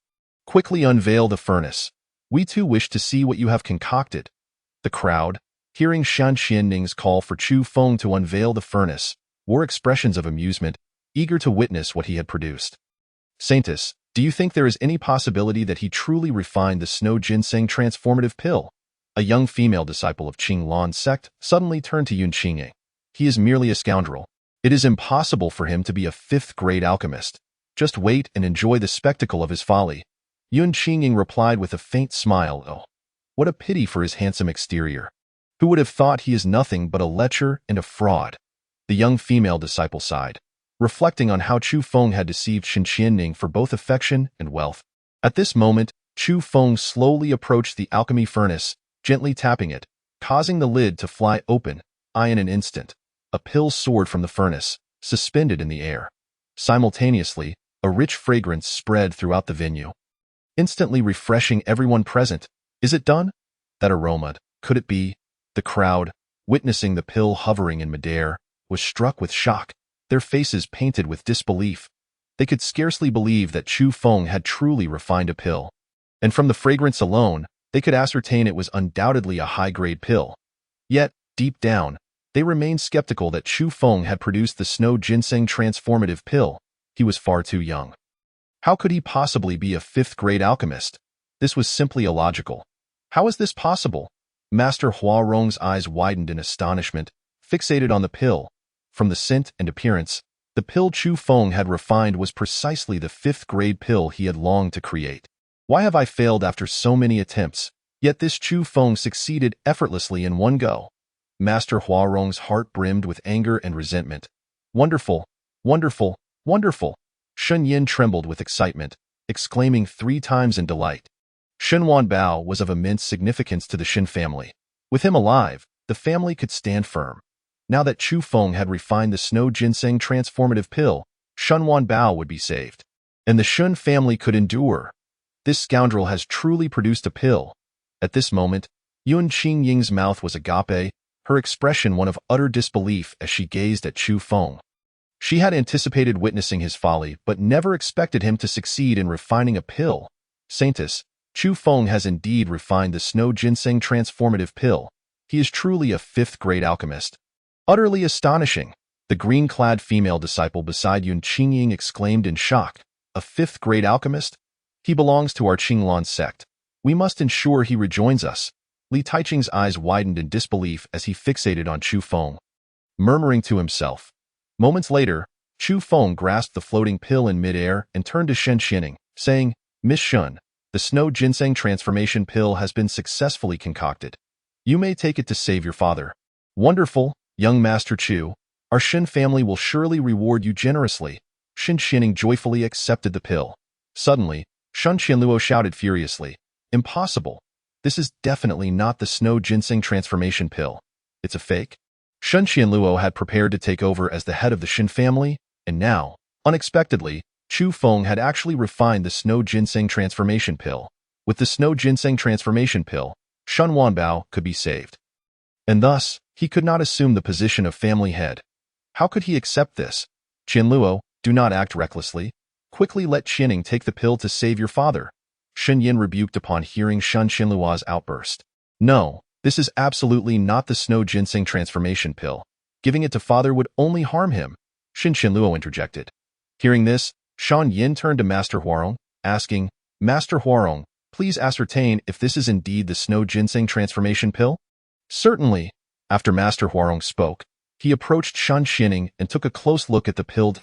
B: Quickly unveil the furnace. We too wish to see what you have concocted. The crowd, hearing Shan Xianning's call for Chu Feng to unveil the furnace, wore expressions of amusement, eager to witness what he had produced. Saintus, do you think there is any possibility that he truly refined the snow ginseng transformative pill? A young female disciple of Qing Lan's sect suddenly turned to Yun Qingying. He is merely a scoundrel. It is impossible for him to be a fifth-grade alchemist. Just wait and enjoy the spectacle of his folly. Yun Qingying replied with a faint smile, "Oh, what a pity for his handsome exterior. Who would have thought he is nothing but a lecher and a fraud?" The young female disciple sighed, reflecting on how Chu Feng had deceived Shan Xianning for both affection and wealth. At this moment, Chu Feng slowly approached the alchemy furnace, gently tapping it, causing the lid to fly open. In an instant, a pill soared from the furnace, suspended in the air. Simultaneously, a rich fragrance spread throughout the venue, instantly refreshing everyone present. Is it done? That aroma, could it be? The crowd, witnessing the pill hovering in midair, was struck with shock, their faces painted with disbelief. They could scarcely believe that Chu Feng had truly refined a pill. And from the fragrance alone, they could ascertain it was undoubtedly a high-grade pill. Yet, deep down, they remained skeptical that Chu Feng had produced the snow ginseng transformative pill. He was far too young. How could he possibly be a fifth-grade alchemist? This was simply illogical. How is this possible? Master Huarong's eyes widened in astonishment, fixated on the pill. From the scent and appearance, the pill Chu Feng had refined was precisely the fifth-grade pill he had longed to create. Why have I failed after so many attempts? Yet this Chu Feng succeeded effortlessly in one go. Master Huarong's heart brimmed with anger and resentment. Wonderful, wonderful, wonderful! Shen Yin trembled with excitement, exclaiming 3 times in delight. Shen Wanbao was of immense significance to the Shen family. With him alive, the family could stand firm. Now that Chu Feng had refined the snow ginseng transformative pill, Shen Wanbao would be saved. And the Shen family could endure. This scoundrel has truly produced a pill. At this moment, Yun Qingying's mouth was agape, her expression one of utter disbelief as she gazed at Chu Feng. She had anticipated witnessing his folly, but never expected him to succeed in refining a pill. Saintus, Chu Feng has indeed refined the snow ginseng transformative pill. He is truly a fifth-grade alchemist. Utterly astonishing, the green-clad female disciple beside Yun Qingying exclaimed in shock. A fifth-grade alchemist? He belongs to our Qinglan sect. We must ensure he rejoins us. Li Taiqing's eyes widened in disbelief as he fixated on Chu Feng, murmuring to himself. Moments later, Chu Feng grasped the floating pill in midair and turned to Shen Xianning, saying, "Miss Shun, the snow ginseng transformation pill has been successfully concocted. You may take it to save your father." "Wonderful, young Master Chu. Our Shen family will surely reward you generously." Shen Xianning joyfully accepted the pill. Suddenly, Shen Qianluo shouted furiously, "Impossible! This is definitely not the snow ginseng transformation pill. It's a fake." Shen Qianluo had prepared to take over as the head of the Shen family, and now, unexpectedly, Chu Feng had actually refined the snow ginseng transformation pill. With the snow ginseng transformation pill, Shen Wanbao could be saved. And thus, he could not assume the position of family head. How could he accept this? "Qianluo, do not act recklessly. Quickly let Qianning take the pill to save your father." Shen Yin rebuked upon hearing Shen Qianluo's outburst. "No, this is absolutely not the snow ginseng transformation pill. Giving it to father would only harm him." Shen Qianluo interjected. Hearing this, Shen Yin turned to Master Huarong, asking, "Master Huarong, please ascertain if this is indeed the snow ginseng transformation pill?" "Certainly." After Master Huarong spoke, he approached Shen Xianning and took a close look at the pill.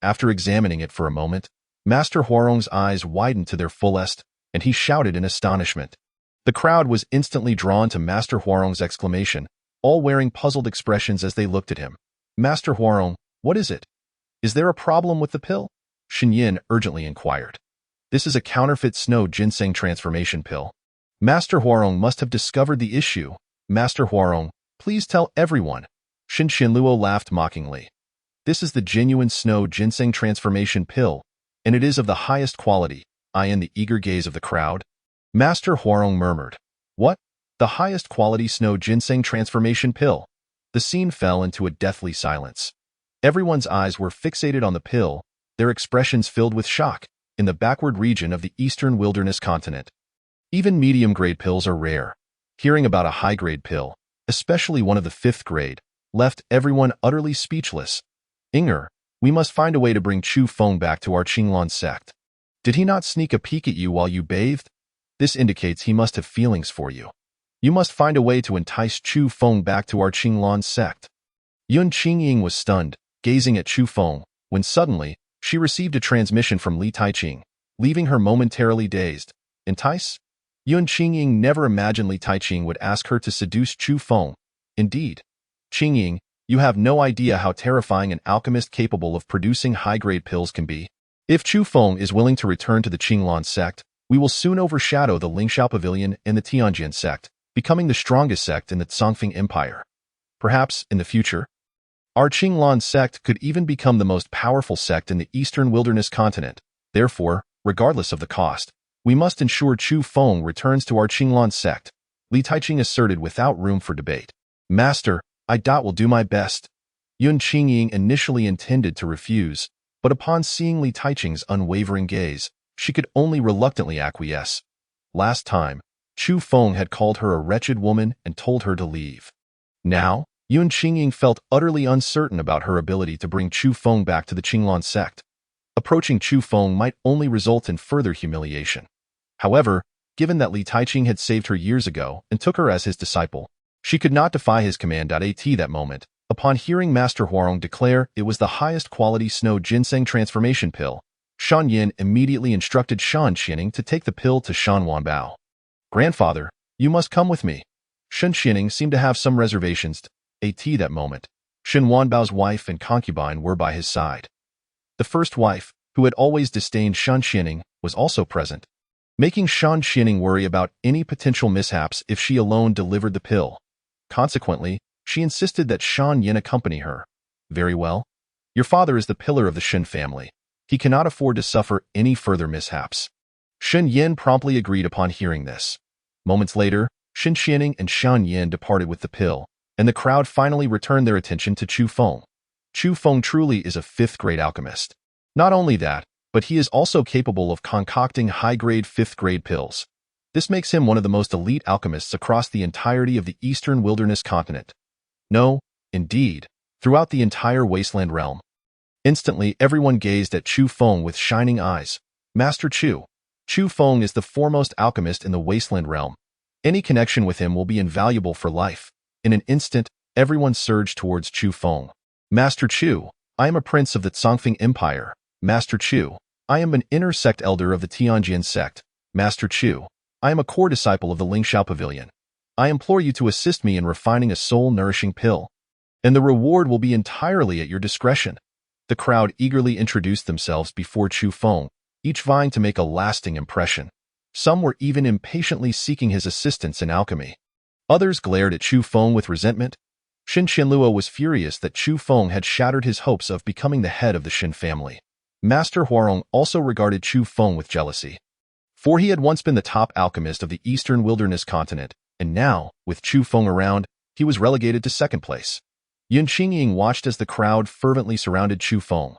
B: After examining it for a moment, Master Huarong's eyes widened to their fullest, and he shouted in astonishment. The crowd was instantly drawn to Master Huarong's exclamation, all wearing puzzled expressions as they looked at him. "Master Huarong, what is it? Is there a problem with the pill?" Shen Yin urgently inquired. "This is a counterfeit snow ginseng transformation pill. Master Huarong must have discovered the issue. Master Huarong, please tell everyone." Shen Qianluo laughed mockingly. "This is the genuine snow ginseng transformation pill, and it is of the highest quality." In the eager gaze of the crowd, Master Huarong murmured, "What? The highest quality snow ginseng transformation pill?" The scene fell into a deathly silence. Everyone's eyes were fixated on the pill, their expressions filled with shock, in the backward region of the eastern wilderness continent. Even medium-grade pills are rare. Hearing about a high-grade pill, especially one of the 5th grade, left everyone utterly speechless. Inger, we must find a way to bring Chu Feng back to our Qinglan sect. Did he not sneak a peek at you while you bathed? This indicates he must have feelings for you. You must find a way to entice Chu Feng back to our Qinglan sect. Yun Qingying was stunned, gazing at Chu Feng, when suddenly, she received a transmission from Li Taiqing, leaving her momentarily dazed. Entice? Yun Qingying never imagined Li Taiqing would ask her to seduce Chu Feng. Indeed. Qingying, you have no idea how terrifying an alchemist capable of producing high-grade pills can be. If Chu Feng is willing to return to the Qinglan sect, we will soon overshadow the Lingxiao Pavilion and the Tianjin sect, becoming the strongest sect in the Songfeng Empire. Perhaps, in the future, our Qinglan sect could even become the most powerful sect in the eastern wilderness continent. Therefore, regardless of the cost, we must ensure Chu Feng returns to our Qinglan sect, Li Taiqing asserted without room for debate. Master, I will do my best. Yun Qingying initially intended to refuse, but upon seeing Li Taiqing's unwavering gaze, she could only reluctantly acquiesce. Last time, Chu Feng had called her a wretched woman and told her to leave. Now, Yun Qingying felt utterly uncertain about her ability to bring Chu Feng back to the Qinglan sect. Approaching Chu Feng might only result in further humiliation. However, given that Li Taiqing had saved her years ago and took her as his disciple, she could not defy his command. At that moment, upon hearing Master Huarong declare it was the highest quality snow ginseng transformation pill, Shan Yin immediately instructed Shan Xianing to take the pill to Shan Wanbao. Grandfather, you must come with me. Shan Xianing seemed to have some reservations. At that moment, Shan Wanbao's wife and concubine were by his side. The first wife, who had always disdained Shan Xianing, was also present, making Shan Xianing worry about any potential mishaps if she alone delivered the pill. Consequently, she insisted that Shan Yin accompany her. Very well. Your father is the pillar of the Shen family. He cannot afford to suffer any further mishaps. Shen Yin promptly agreed upon hearing this. Moments later, Shan Xianing and Shan Yin departed with the pill, and the crowd finally returned their attention to Chu Feng. Chu Feng truly is a 5th-grade alchemist. Not only that, but he is also capable of concocting high-grade 5th-grade pills. This makes him one of the most elite alchemists across the entirety of the eastern wilderness continent. No, indeed, throughout the entire wasteland realm. Instantly, everyone gazed at Chu Feng with shining eyes. Master Chu. Chu Feng is the foremost alchemist in the wasteland realm. Any connection with him will be invaluable for life. In an instant, everyone surged towards Chu Feng. Master Chu, I am a prince of the Songfeng Empire. Master Chu, I am an inner sect elder of the Tianjin sect. Master Chu, I am a core disciple of the Lingxiao Pavilion. I implore you to assist me in refining a soul-nourishing pill, and the reward will be entirely at your discretion. The crowd eagerly introduced themselves before Chu Feng, each vying to make a lasting impression. Some were even impatiently seeking his assistance in alchemy. Others glared at Chu Feng with resentment. Shen Qianluo was furious that Chu Feng had shattered his hopes of becoming the head of the Shen family. Master Huarong also regarded Chu Feng with jealousy. For he had once been the top alchemist of the eastern wilderness continent, and now, with Chu Feng around, he was relegated to second place. Yun Qingying watched as the crowd fervently surrounded Chu Feng,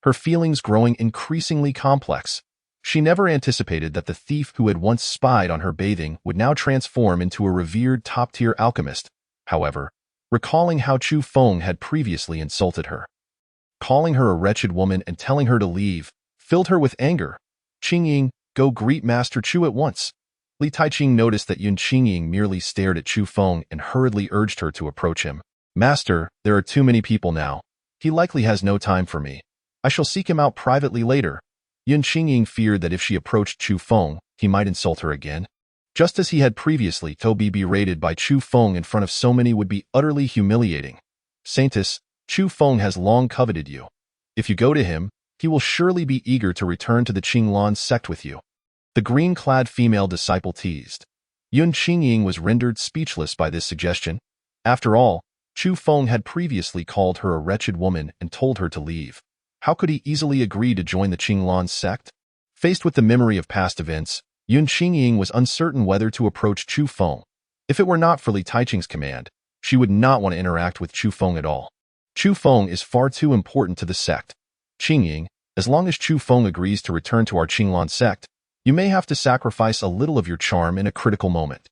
B: her feelings growing increasingly complex. She never anticipated that the thief who had once spied on her bathing would now transform into a revered top-tier alchemist. However, recalling how Chu Feng had previously insulted her, calling her a wretched woman and telling her to leave, filled her with anger. Qingying, go greet Master Chu at once. Li Taiqing noticed that Yun Qingying merely stared at Chu Feng and hurriedly urged her to approach him. Master, there are too many people now. He likely has no time for me. I shall seek him out privately later. Yun Qingying feared that if she approached Chu Feng, he might insult her again. Just as he had previously, to be berated by Chu Feng in front of so many would be utterly humiliating. Saintess, Chu Feng has long coveted you. If you go to him, he will surely be eager to return to the Qinglan sect with you. The green-clad female disciple teased. Yun Qingying was rendered speechless by this suggestion. After all, Chu Feng had previously called her a wretched woman and told her to leave. How could he easily agree to join the Qinglan sect? Faced with the memory of past events, Yun Qingying was uncertain whether to approach Chu Feng. If it were not for Li Taiqing's command, she would not want to interact with Chu Feng at all. Chu Feng is far too important to the sect. Qingying, As long as Chu Feng agrees to return to our Qinglan sect, you may have to sacrifice a little of your charm in a critical moment.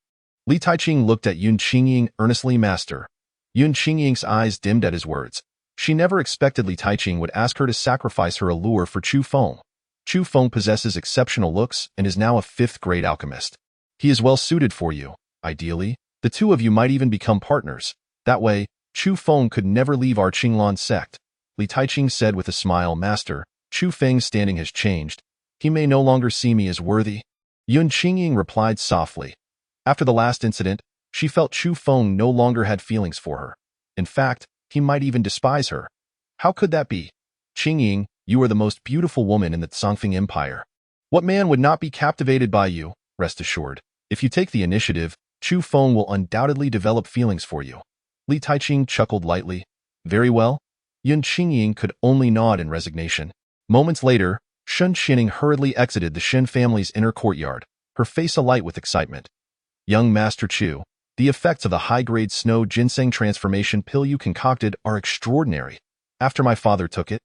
B: Li Taiqing looked at Yun Qingying earnestly. Master. Yun Qingying's eyes dimmed at his words. She never expected Li Taiqing would ask her to sacrifice her allure for Chu Feng. Chu Feng possesses exceptional looks and is now a fifth-grade alchemist. He is well suited for you. Ideally, the two of you might even become partners. That way, Chu Feng could never leave our Qinglan sect. Li Taiqing said with a smile. Master, Chu Feng's standing has changed. He may no longer see me as worthy. Yun Qingying replied softly. After the last incident, she felt Chu Feng no longer had feelings for her. In fact, he might even despise her. How could that be? Qingying, you are the most beautiful woman in the Songfeng Empire. What man would not be captivated by you? Rest assured, if you take the initiative, Chu Feng will undoubtedly develop feelings for you. Li Taiqing chuckled lightly. Very well. Yun Qingying could only nod in resignation. Moments later, Shun Xining hurriedly exited the Shen family's inner courtyard, her face alight with excitement. Young Master Chu, the effects of the high-grade snow ginseng transformation pill you concocted are extraordinary. After my father took it,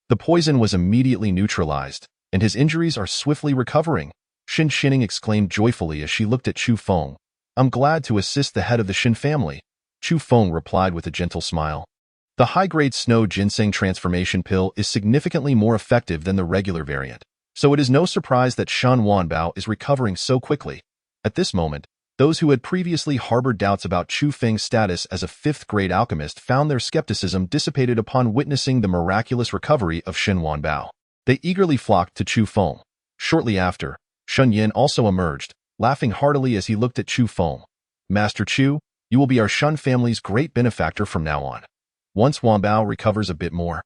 B: the poison was immediately neutralized, and his injuries are swiftly recovering. Shen Xining exclaimed joyfully as she looked at Chu Feng. I'm glad to assist the head of the Shen family. Chu Feng replied with a gentle smile. The high-grade snow ginseng transformation pill is significantly more effective than the regular variant, so it is no surprise that Shan Wanbao is recovering so quickly. At this moment, those who had previously harbored doubts about Chu Feng's status as a fifth-grade alchemist found their skepticism dissipated upon witnessing the miraculous recovery of Shen Wanbao. They eagerly flocked to Chu Feng. Shortly after, Shun Yin also emerged, laughing heartily as he looked at Chu Feng. Master Chu, you will be our Shun family's great benefactor from now on. Once Wanbao recovers a bit more,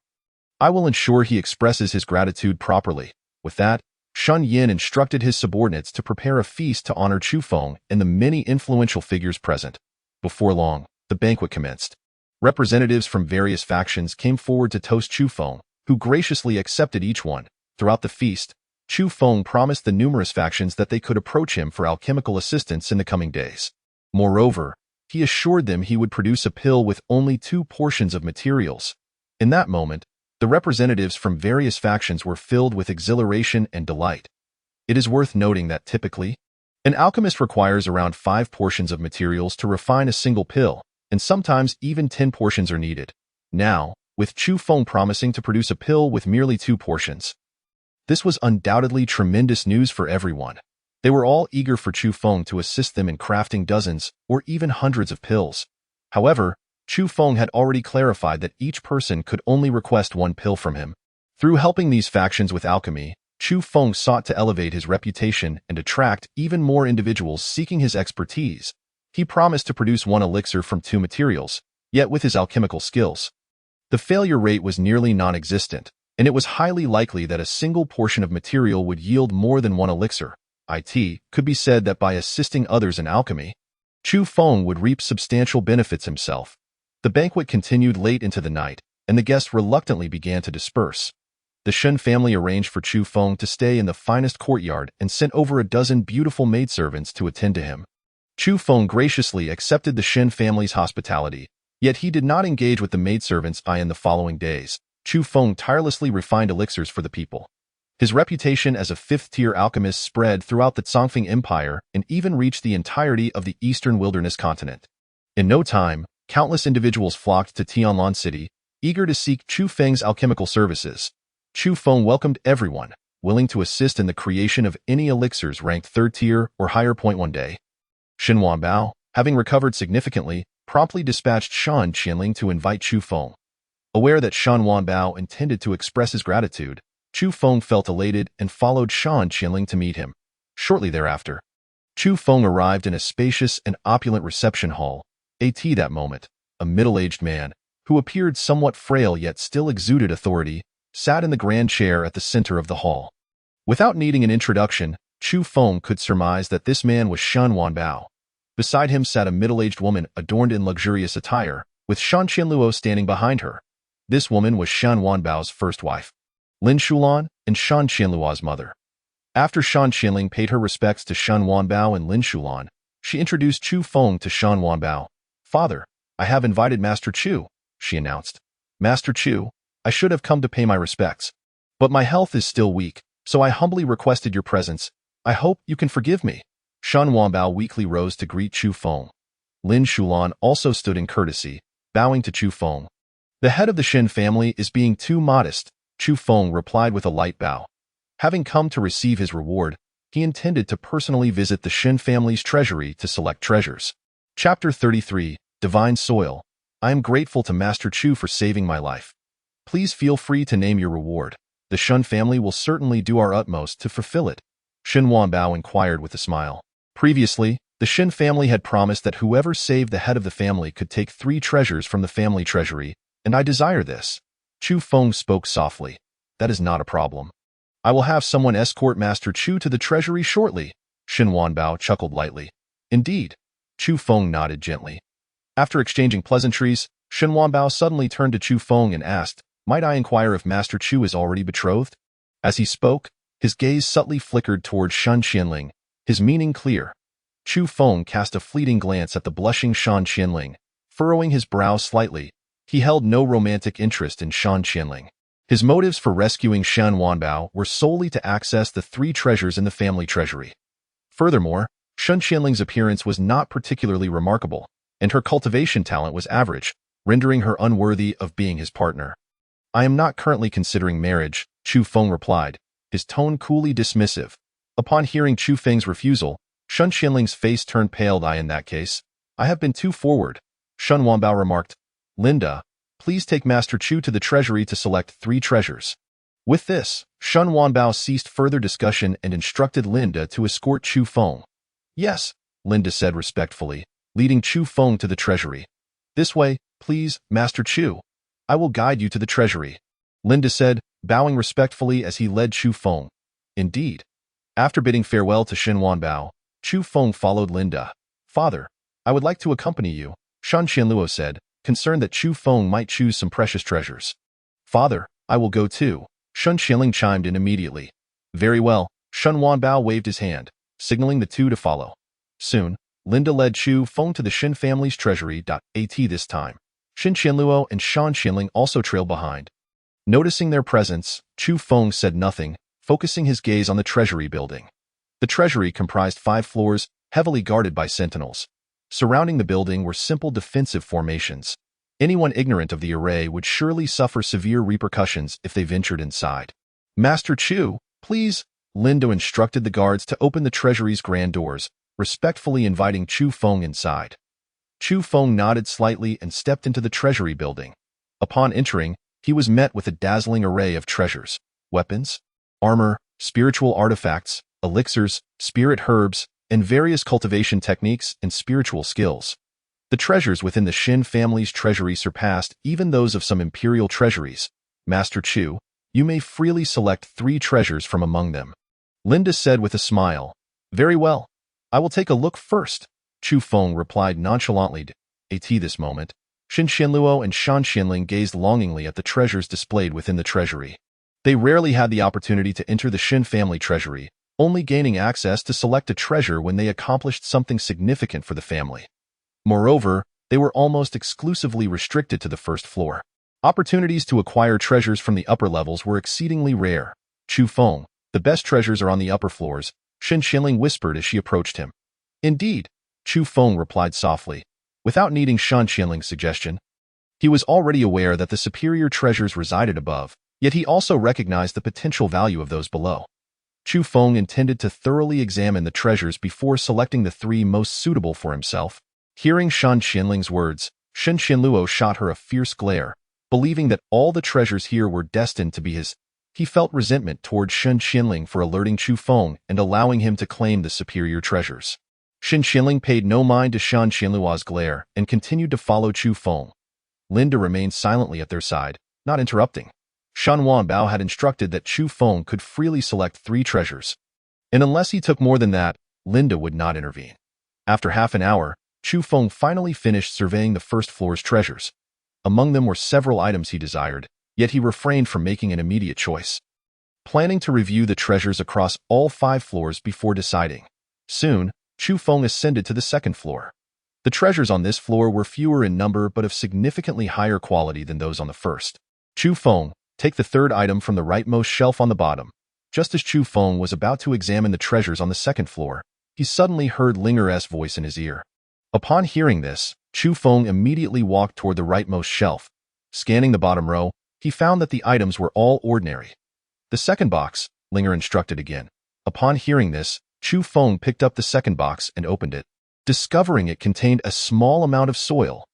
B: I will ensure he expresses his gratitude properly. With that, Shun Yin instructed his subordinates to prepare a feast to honor Chu Feng and the many influential figures present. Before long, the banquet commenced. Representatives from various factions came forward to toast Chu Feng, who graciously accepted each one. Throughout the feast, Chu Feng promised the numerous factions that they could approach him for alchemical assistance in the coming days. Moreover, he assured them he would produce a pill with only 2 portions of materials. In that moment, the representatives from various factions were filled with exhilaration and delight. It is worth noting that typically, an alchemist requires around 5 portions of materials to refine a single pill, and sometimes even 10 portions are needed. Now, with Chu Feng promising to produce a pill with merely 2 portions, this was undoubtedly tremendous news for everyone. They were all eager for Chu Feng to assist them in crafting dozens or even hundreds of pills. However, Chu Feng had already clarified that each person could only request 1 pill from him. Through helping these factions with alchemy, Chu Feng sought to elevate his reputation and attract even more individuals seeking his expertise. He promised to produce 1 elixir from 2 materials, yet with his alchemical skills, the failure rate was nearly non-existent, and it was highly likely that a single portion of material would yield more than 1 elixir. It could be said that by assisting others in alchemy, Chu Feng would reap substantial benefits himself. The banquet continued late into the night, and the guests reluctantly began to disperse. The Shen family arranged for Chu Feng to stay in the finest courtyard and sent over a dozen beautiful maidservants to attend to him. Chu Feng graciously accepted the Shen family's hospitality, yet he did not engage with the maidservants in the following days. Chu Feng tirelessly refined elixirs for the people. His reputation as a 5th-tier alchemist spread throughout the Songfeng Empire and even reached the entirety of the eastern wilderness continent. In no time, countless individuals flocked to Tianlan City, eager to seek Chu Feng's alchemical services. Chu Feng welcomed everyone, willing to assist in the creation of any elixirs ranked 3rd tier or higher. One day, Shen Wanbao, having recovered significantly, promptly dispatched Shan Qianling to invite Chu Feng. Aware that Shan Wanbao intended to express his gratitude, Chu Feng felt elated and followed Shan Qianling to meet him. Shortly thereafter, Chu Feng arrived in a spacious and opulent reception hall. That moment, a middle-aged man, who appeared somewhat frail yet still exuded authority, sat in the grand chair at the center of the hall. Without needing an introduction, Chu Feng could surmise that this man was Shan Wanbao. Beside him sat a middle-aged woman adorned in luxurious attire, with Shan Qianluo standing behind her. This woman was Shan Wanbao's first wife, Lin Shulan, and Shan Qianluo's mother. After Shan Qianling paid her respects to Shan Wanbao and Lin Shulan, she introduced Chu Feng to Shan Wanbao. "Father, I have invited Master Chu," she announced. "Master Chu, I should have come to pay my respects." But my health is still weak, so I humbly requested your presence. I hope you can forgive me. Shan Wanbao weakly rose to greet Chu Feng. Lin Shulan also stood in courtesy, bowing to Chu Feng. The head of the Shin family is being too modest, Chu Feng replied with a light bow. Having come to receive his reward, he intended to personally visit the Shin family's treasury to select treasures. Chapter 33, Divine Soil. I am grateful to Master Chu for saving my life. Please feel free to name your reward. The Shun family will certainly do our utmost to fulfill it. Shin Wanbao inquired with a smile. Previously, the Shin family had promised that whoever saved the head of the family could take 3 treasures from the family treasury, and I desire this. Chu Feng spoke softly. That is not a problem. I will have someone escort Master Chu to the treasury shortly. Shin Wanbao chuckled lightly. Indeed. Chu Feng nodded gently. After exchanging pleasantries, Shin Wanbao suddenly turned to Chu Feng and asked, Might I inquire if Master Chu is already betrothed? As he spoke, his gaze subtly flickered toward Shan Qianling, his meaning clear. Chu Feng cast a fleeting glance at the blushing Shan Qianling, furrowing his brow slightly. He held no romantic interest in Shan Qianling. His motives for rescuing Shan Wanbao were solely to access the 3 treasures in the family treasury. Furthermore, Shan Qianling's appearance was not particularly remarkable, and her cultivation talent was average, rendering her unworthy of being his partner. I am not currently considering marriage, Chu Feng replied, his tone coolly dismissive. Upon hearing Chu Feng's refusal, Shan Qianling's face turned pale. In that case, I have been too forward. Shan Wanbao remarked, Linda, please take Master Chu to the treasury to select 3 treasures. With this, Shan Wanbao ceased further discussion and instructed Linda to escort Chu Feng. Yes, Linda said respectfully, leading Chu Feng to the treasury. This way, please, Master Chu. I will guide you to the treasury, Linda said, bowing respectfully as he led Chu Feng. Indeed. After bidding farewell to Shin Wanbao, Chu Feng followed Linda. Father, I would like to accompany you, Shan Qianluo said, concerned that Chu Feng might choose some precious treasures. Father, I will go too, Shan Qianling chimed in immediately. Very well, Shan Wanbao waved his hand, signaling the two to follow. Soon, Linda led Chu Feng to the Shin family's treasury. At this time, Shin Qianluo and Shan Qianling also trailed behind. Noticing their presence, Chu Feng said nothing, focusing his gaze on the treasury building. The treasury comprised 5 floors, heavily guarded by sentinels. Surrounding the building were simple defensive formations. Anyone ignorant of the array would surely suffer severe repercussions if they ventured inside. Master Chu, please, Linda instructed the guards to open the treasury's grand doors, respectfully inviting Chu Feng inside. Chu Feng nodded slightly and stepped into the treasury building. Upon entering, he was met with a dazzling array of treasures, weapons, armor, spiritual artifacts, elixirs, spirit herbs, and various cultivation techniques and spiritual skills. The treasures within the Shin family's treasury surpassed even those of some imperial treasuries. Master Chu, you may freely select 3 treasures from among them, Linda said with a smile. Very well. I will take a look first, Chu Feng replied nonchalantly. At this moment, Shin Qianluo and Shan Qianling gazed longingly at the treasures displayed within the treasury. They rarely had the opportunity to enter the Shin family treasury, only gaining access to select a treasure when they accomplished something significant for the family. Moreover, they were almost exclusively restricted to the first floor. Opportunities to acquire treasures from the upper levels were exceedingly rare. Chu Feng, the best treasures are on the upper floors, Shin Qianling whispered as she approached him. Indeed, Chu Feng replied softly, without needing Shan Qianling's suggestion. He was already aware that the superior treasures resided above, yet he also recognized the potential value of those below. Chu Feng intended to thoroughly examine the treasures before selecting the 3 most suitable for himself. Hearing Shan Qianling's words, Shin Qianluo shot her a fierce glare, believing that all the treasures here were destined to be his. He felt resentment toward Shin Qianling for alerting Chu Feng and allowing him to claim the superior treasures. Shin Qianling paid no mind to Shan Qianluo's glare and continued to follow Chu Feng. Linda remained silently at their side, not interrupting. Shan Wanbao had instructed that Chu Feng could freely select 3 treasures, and unless he took more than that, Linda would not intervene. After half an hour, Chu Feng finally finished surveying the first floor's treasures. Among them were several items he desired, yet he refrained from making an immediate choice, planning to review the treasures across all 5 floors before deciding. Soon, Chu Feng ascended to the second floor. The treasures on this floor were fewer in number but of significantly higher quality than those on the first. Chu Feng, Take the third item from the rightmost shelf on the bottom. Just as Chu Feng was about to examine the treasures on the second floor, he suddenly heard Ling Er's voice in his ear. Upon hearing this, Chu Feng immediately walked toward the rightmost shelf. Scanning the bottom row, he found that the items were all ordinary. The second box, Ling Er instructed again. Upon hearing this, Chu Feng picked up the second box and opened it, discovering it contained a small amount of soil.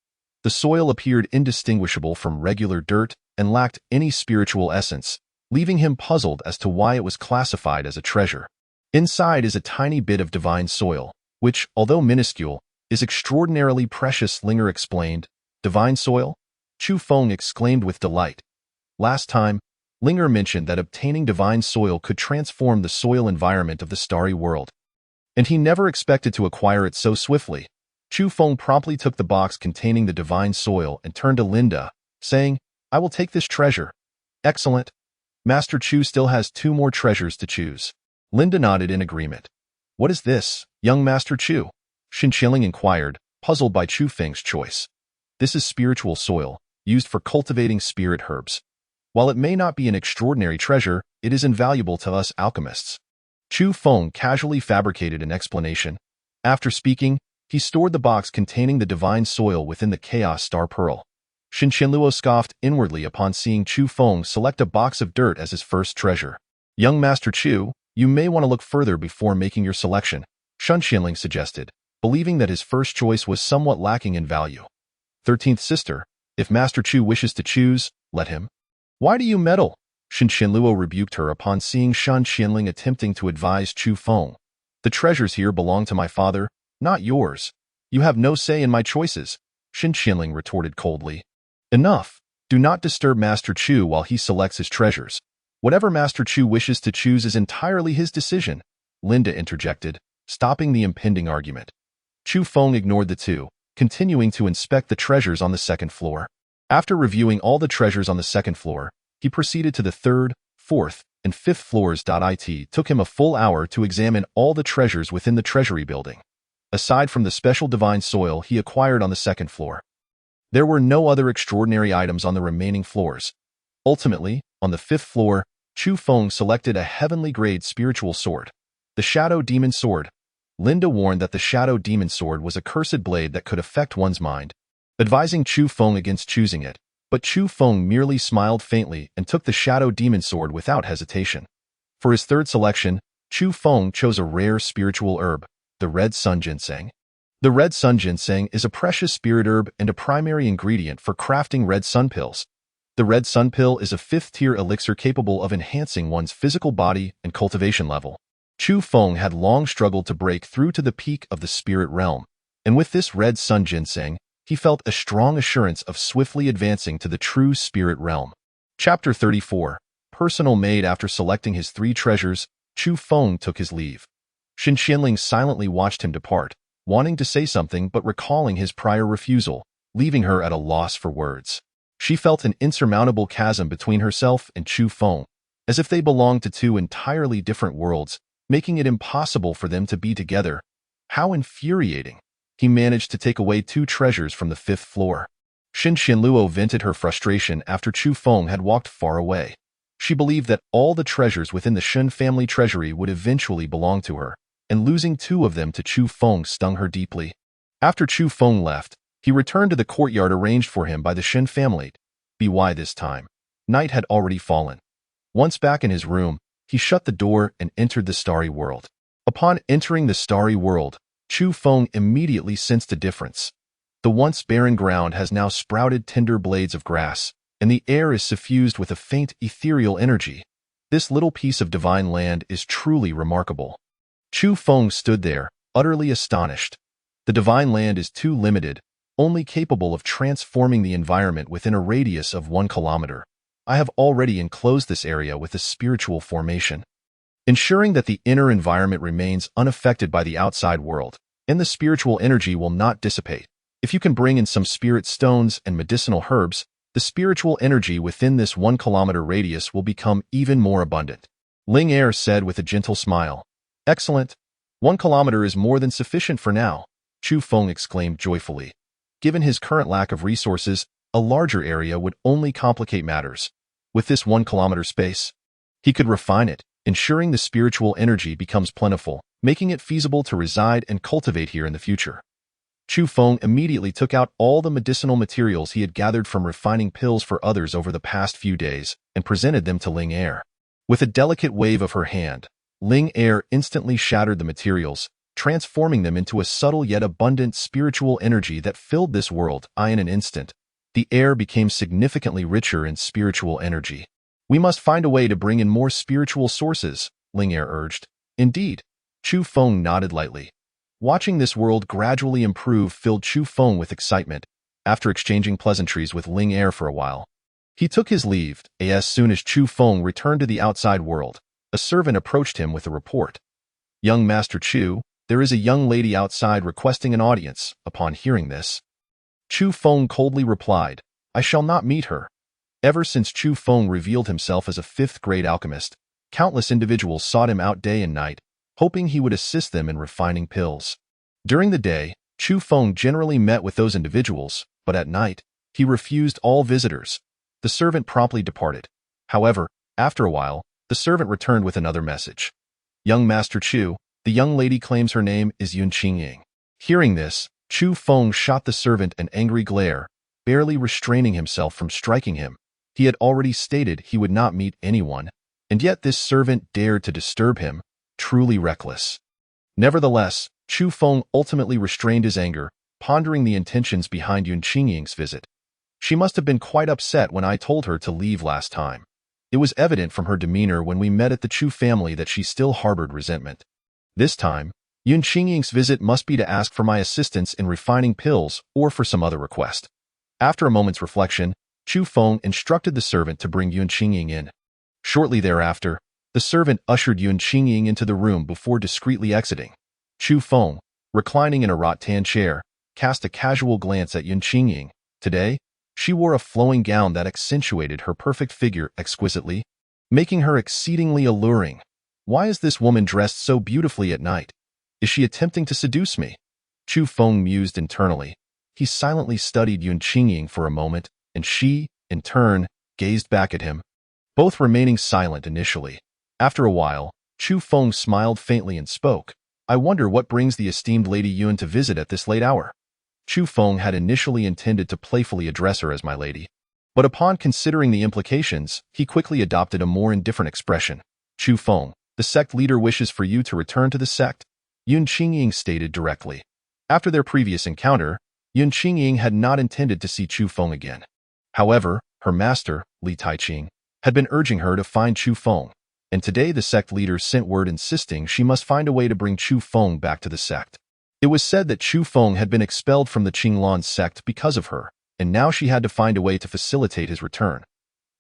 B: The soil appeared indistinguishable from regular dirt and lacked any spiritual essence, leaving him puzzled as to why it was classified as a treasure. Inside is a tiny bit of divine soil, which, although minuscule, is extraordinarily precious, Ling Er explained. Divine soil? Chu Feng exclaimed with delight. Last time, Ling Er mentioned that obtaining divine soil could transform the soil environment of the starry world, and he never expected to acquire it so swiftly. Chu Feng promptly took the box containing the divine soil and turned to Linda, saying, "I will take this treasure." "Excellent. Master Chu still has 2 more treasures to choose." Linda nodded in agreement. "What is this, young Master Chu?" Xinqianling inquired, puzzled by Chu Feng's choice. "This is spiritual soil, used for cultivating spirit herbs. While it may not be an extraordinary treasure, it is invaluable to us alchemists." Chu Feng casually fabricated an explanation. After speaking, he stored the box containing the divine soil within the Chaos Star Pearl. Xinqianluo scoffed inwardly upon seeing Chu Feng select a box of dirt as his first treasure. "Young Master Chu, you may want to look further before making your selection," Xinqianling suggested, believing that his first choice was somewhat lacking in value. 13th sister, if Master Chu wishes to choose, let him. "Why do you meddle?" Xinqianluo rebuked her upon seeing Xinqianling attempting to advise Chu Feng. "The treasures here belong to my father, not yours. You have no say in my choices," Xinqianling retorted coldly. "Enough. Do not disturb Master Chu while he selects his treasures. Whatever Master Chu wishes to choose is entirely his decision," Linda interjected, stopping the impending argument. Chu Feng ignored the two, continuing to inspect the treasures on the second floor. After reviewing all the treasures on the second floor, he proceeded to the third, fourth, and fifth floors. It took him a full hour to examine all the treasures within the treasury building. Aside from the special divine soil he acquired on the second floor, there were no other extraordinary items on the remaining floors. Ultimately, on the fifth floor, Chu Feng selected a heavenly-grade spiritual sword, the Shadow Demon Sword. Linda warned that the Shadow Demon Sword was a cursed blade that could affect one's mind, advising Chu Feng against choosing it, but Chu Feng merely smiled faintly and took the Shadow Demon Sword without hesitation. For his third selection, Chu Feng chose a rare spiritual herb, the Red Sun Ginseng. The Red Sun Ginseng is a precious spirit herb and a primary ingredient for crafting Red Sun Pills. The Red Sun Pill is a 5th-tier elixir capable of enhancing one's physical body and cultivation level. Chu Feng had long struggled to break through to the peak of the spirit realm, and with this Red Sun Ginseng, he felt a strong assurance of swiftly advancing to the true spirit realm. Chapter 34. Personal Maid. After selecting his 3 treasures, Chu Feng took his leave. Xinqianling silently watched him depart, wanting to say something but recalling his prior refusal, leaving her at a loss for words. She felt an insurmountable chasm between herself and Chu Feng, as if they belonged to 2 entirely different worlds, making it impossible for them to be together. How infuriating! He managed to take away 2 treasures from the 5th floor. Xinqianluo vented her frustration after Chu Feng had walked far away. She believed that all the treasures within the Shen family treasury would eventually belong to her, and losing 2 of them to Chu Feng stung her deeply. After Chu Feng left, he returned to the courtyard arranged for him by the Shen family. By this time, night had already fallen. Once back in his room, he shut the door and entered the starry world. Upon entering the starry world, Chu Feng immediately sensed a difference. The once barren ground has now sprouted tender blades of grass, and the air is suffused with a faint ethereal energy. This little piece of divine land is truly remarkable. Chu Feng stood there, utterly astonished. The divine land is too limited, only capable of transforming the environment within a radius of 1 kilometer. I have already enclosed this area with a spiritual formation, ensuring that the inner environment remains unaffected by the outside world, and the spiritual energy will not dissipate. If you can bring in some spirit stones and medicinal herbs, the spiritual energy within this 1 kilometer radius will become even more abundant. Ling Er said with a gentle smile. "Excellent. 1 kilometer is more than sufficient for now," Chu Feng exclaimed joyfully. Given his current lack of resources, a larger area would only complicate matters. With this 1 kilometer space, he could refine it, ensuring the spiritual energy becomes plentiful, making it feasible to reside and cultivate here in the future. Chu Feng immediately took out all the medicinal materials he had gathered from refining pills for others over the past few days and presented them to Ling Er. With a delicate wave of her hand, Ling Er instantly shattered the materials, transforming them into a subtle yet abundant spiritual energy that filled this world. In an instant, the air became significantly richer in spiritual energy. We must find a way to bring in more spiritual sources, Ling Er urged. Indeed, Chu Feng nodded lightly. Watching this world gradually improve filled Chu Feng with excitement. After exchanging pleasantries with Ling Er for a while, he took his leave. As soon as Chu Feng returned to the outside world, a servant approached him with a report. "Young Master Chu, there is a young lady outside requesting an audience." Upon hearing this, Chu Feng coldly replied, "I shall not meet her." Ever since Chu Feng revealed himself as a 5th-grade alchemist, countless individuals sought him out day and night, hoping he would assist them in refining pills. During the day, Chu Feng generally met with those individuals, but at night, he refused all visitors. The servant promptly departed. However, after a while, the servant returned with another message. "Young Master Chu, the young lady claims her name is Yun Qingying." Hearing this, Chu Feng shot the servant an angry glare, barely restraining himself from striking him. He had already stated he would not meet anyone, and yet this servant dared to disturb him, truly reckless. Nevertheless, Chu Feng ultimately restrained his anger, pondering the intentions behind Yun Qingying's visit. She must have been quite upset when I told her to leave last time. It was evident from her demeanor when we met at the Chu family that she still harbored resentment. This time, Yun Qingying's visit must be to ask for my assistance in refining pills or for some other request. After a moment's reflection, Chu Feng instructed the servant to bring Yun Qingying in. Shortly thereafter, the servant ushered Yun Qingying into the room before discreetly exiting. Chu Feng, reclining in a rattan chair, cast a casual glance at Yun Qingying. Today, she wore a flowing gown that accentuated her perfect figure exquisitely, making her exceedingly alluring. Why is this woman dressed so beautifully at night? Is she attempting to seduce me? Chu Feng mused internally. He silently studied Yun Qingying for a moment, and she, in turn, gazed back at him, both remaining silent initially. After a while, Chu Feng smiled faintly and spoke. "I wonder what brings the esteemed Lady Yun to visit at this late hour." Chu Feng had initially intended to playfully address her as my lady, but upon considering the implications, he quickly adopted a more indifferent expression. "Chu Feng, the sect leader wishes for you to return to the sect," Yun Qingying stated directly. After their previous encounter, Yun Qingying had not intended to see Chu Feng again. However, her master, Li Taiqing, had been urging her to find Chu Feng, and today the sect leader sent word insisting she must find a way to bring Chu Feng back to the sect. It was said that Chu Feng had been expelled from the Qinglan sect because of her, and now she had to find a way to facilitate his return.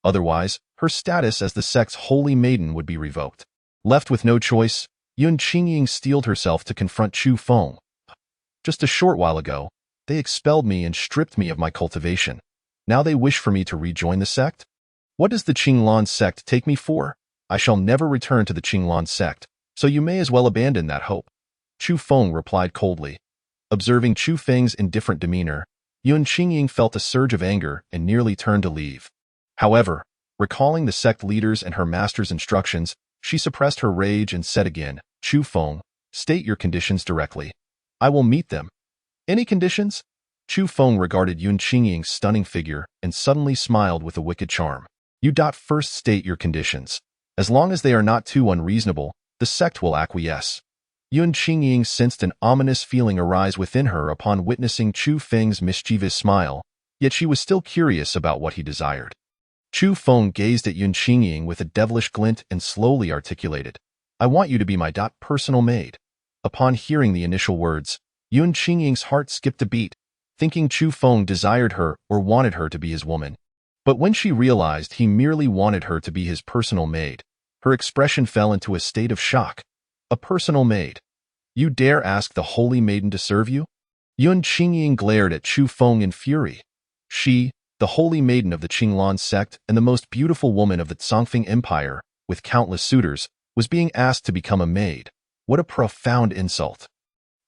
B: Otherwise, her status as the sect's holy maiden would be revoked. Left with no choice, Yun Qingying steeled herself to confront Chu Feng. "Just a short while ago, they expelled me and stripped me of my cultivation. Now they wish for me to rejoin the sect? What does the Qinglan sect take me for? I shall never return to the Qinglan sect, so you may as well abandon that hope." Chu Feng replied coldly. Observing Chu Feng's indifferent demeanor, Yun Qingying felt a surge of anger and nearly turned to leave. However, recalling the sect leaders and her master's instructions, she suppressed her rage and said again, "Chu Feng, state your conditions directly. I will meet them." "Any conditions?" Chu Feng regarded Yun Qingying's stunning figure and suddenly smiled with a wicked charm. "You first state your conditions. As long as they are not too unreasonable, the sect will acquiesce." Yun Qingying sensed an ominous feeling arise within her upon witnessing Chu Feng's mischievous smile, yet she was still curious about what he desired. Chu Feng gazed at Yun Qingying with a devilish glint and slowly articulated, "I want you to be my personal maid." Upon hearing the initial words, Yun Qingying's heart skipped a beat, thinking Chu Feng desired her or wanted her to be his woman. But when she realized he merely wanted her to be his personal maid, her expression fell into a state of shock. "A personal maid? You dare ask the holy maiden to serve you?" Yun Qingying glared at Chu Feng in fury. She, the holy maiden of the Qinglan sect and the most beautiful woman of the Tsongfeng Empire, with countless suitors, was being asked to become a maid. What a profound insult.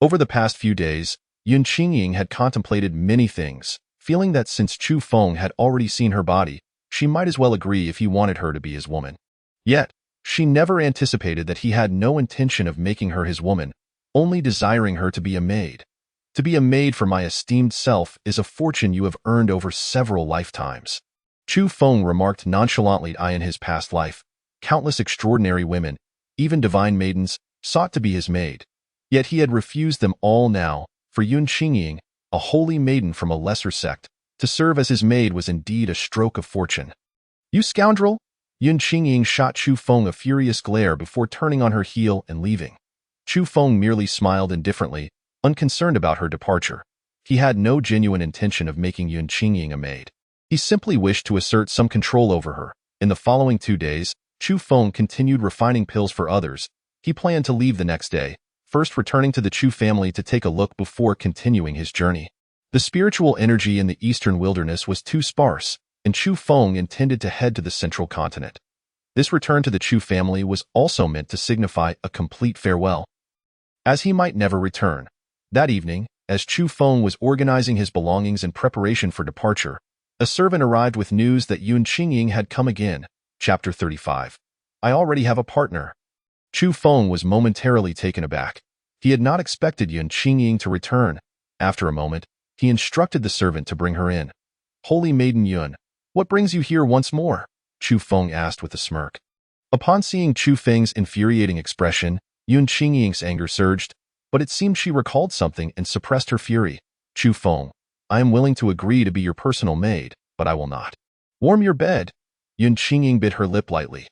B: Over the past few days, Yun Qingying had contemplated many things, feeling that since Chu Feng had already seen her body, she might as well agree if he wanted her to be his woman. Yet, she never anticipated that he had no intention of making her his woman, only desiring her to be a maid. To be a maid for my esteemed self is a fortune you have earned over several lifetimes. Chu Feng remarked nonchalantly. In his past life, countless extraordinary women, even divine maidens, sought to be his maid. Yet he had refused them all now. For Yun Qingying, a holy maiden from a lesser sect, to serve as his maid was indeed a stroke of fortune. "You scoundrel!" Yun Qingying shot Chu Feng a furious glare before turning on her heel and leaving. Chu Feng merely smiled indifferently, unconcerned about her departure. He had no genuine intention of making Yun Qingying a maid. He simply wished to assert some control over her. In the following 2 days, Chu Feng continued refining pills for others. He planned to leave the next day, first returning to the Chu family to take a look before continuing his journey. The spiritual energy in the eastern wilderness was too sparse, and Chu Feng intended to head to the central continent. This return to the Chu family was also meant to signify a complete farewell, as he might never return. That evening, as Chu Feng was organizing his belongings in preparation for departure, a servant arrived with news that Yun Qingying had come again. Chapter 35. I already have a partner. Chu Feng was momentarily taken aback. He had not expected Yun Qingying to return. After a moment, he instructed the servant to bring her in. "Holy Maiden Yun, what brings you here once more?" Chu Feng asked with a smirk. Upon seeing Chu Feng's infuriating expression, Yun Qingying's anger surged, but it seemed she recalled something and suppressed her fury. "Chu Feng, I am willing to agree to be your personal maid, but I will not warm your bed." Yun Qingying bit her lip lightly.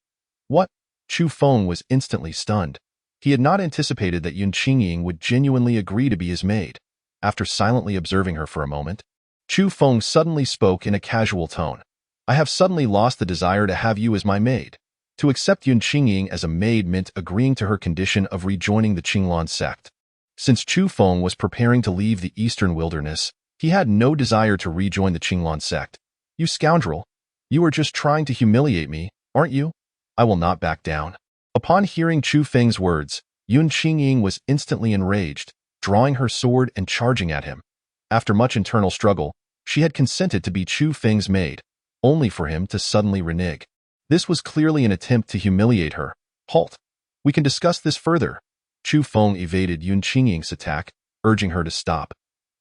B: "What?" Chu Feng was instantly stunned. He had not anticipated that Yun Qingying would genuinely agree to be his maid. After silently observing her for a moment, Chu Feng suddenly spoke in a casual tone. "I have suddenly lost the desire to have you as my maid." To accept Yun Qingying as a maid meant agreeing to her condition of rejoining the Qinglan sect. Since Chu Feng was preparing to leave the eastern wilderness, he had no desire to rejoin the Qinglan sect. "You scoundrel! You are just trying to humiliate me, aren't you? I will not back down." Upon hearing Chu Feng's words, Yun Qingying was instantly enraged, drawing her sword and charging at him. After much internal struggle, she had consented to be Chu Feng's maid, only for him to suddenly renege. This was clearly an attempt to humiliate her. "Halt! We can discuss this further." Chu Feng evaded Yun Qingying's attack, urging her to stop.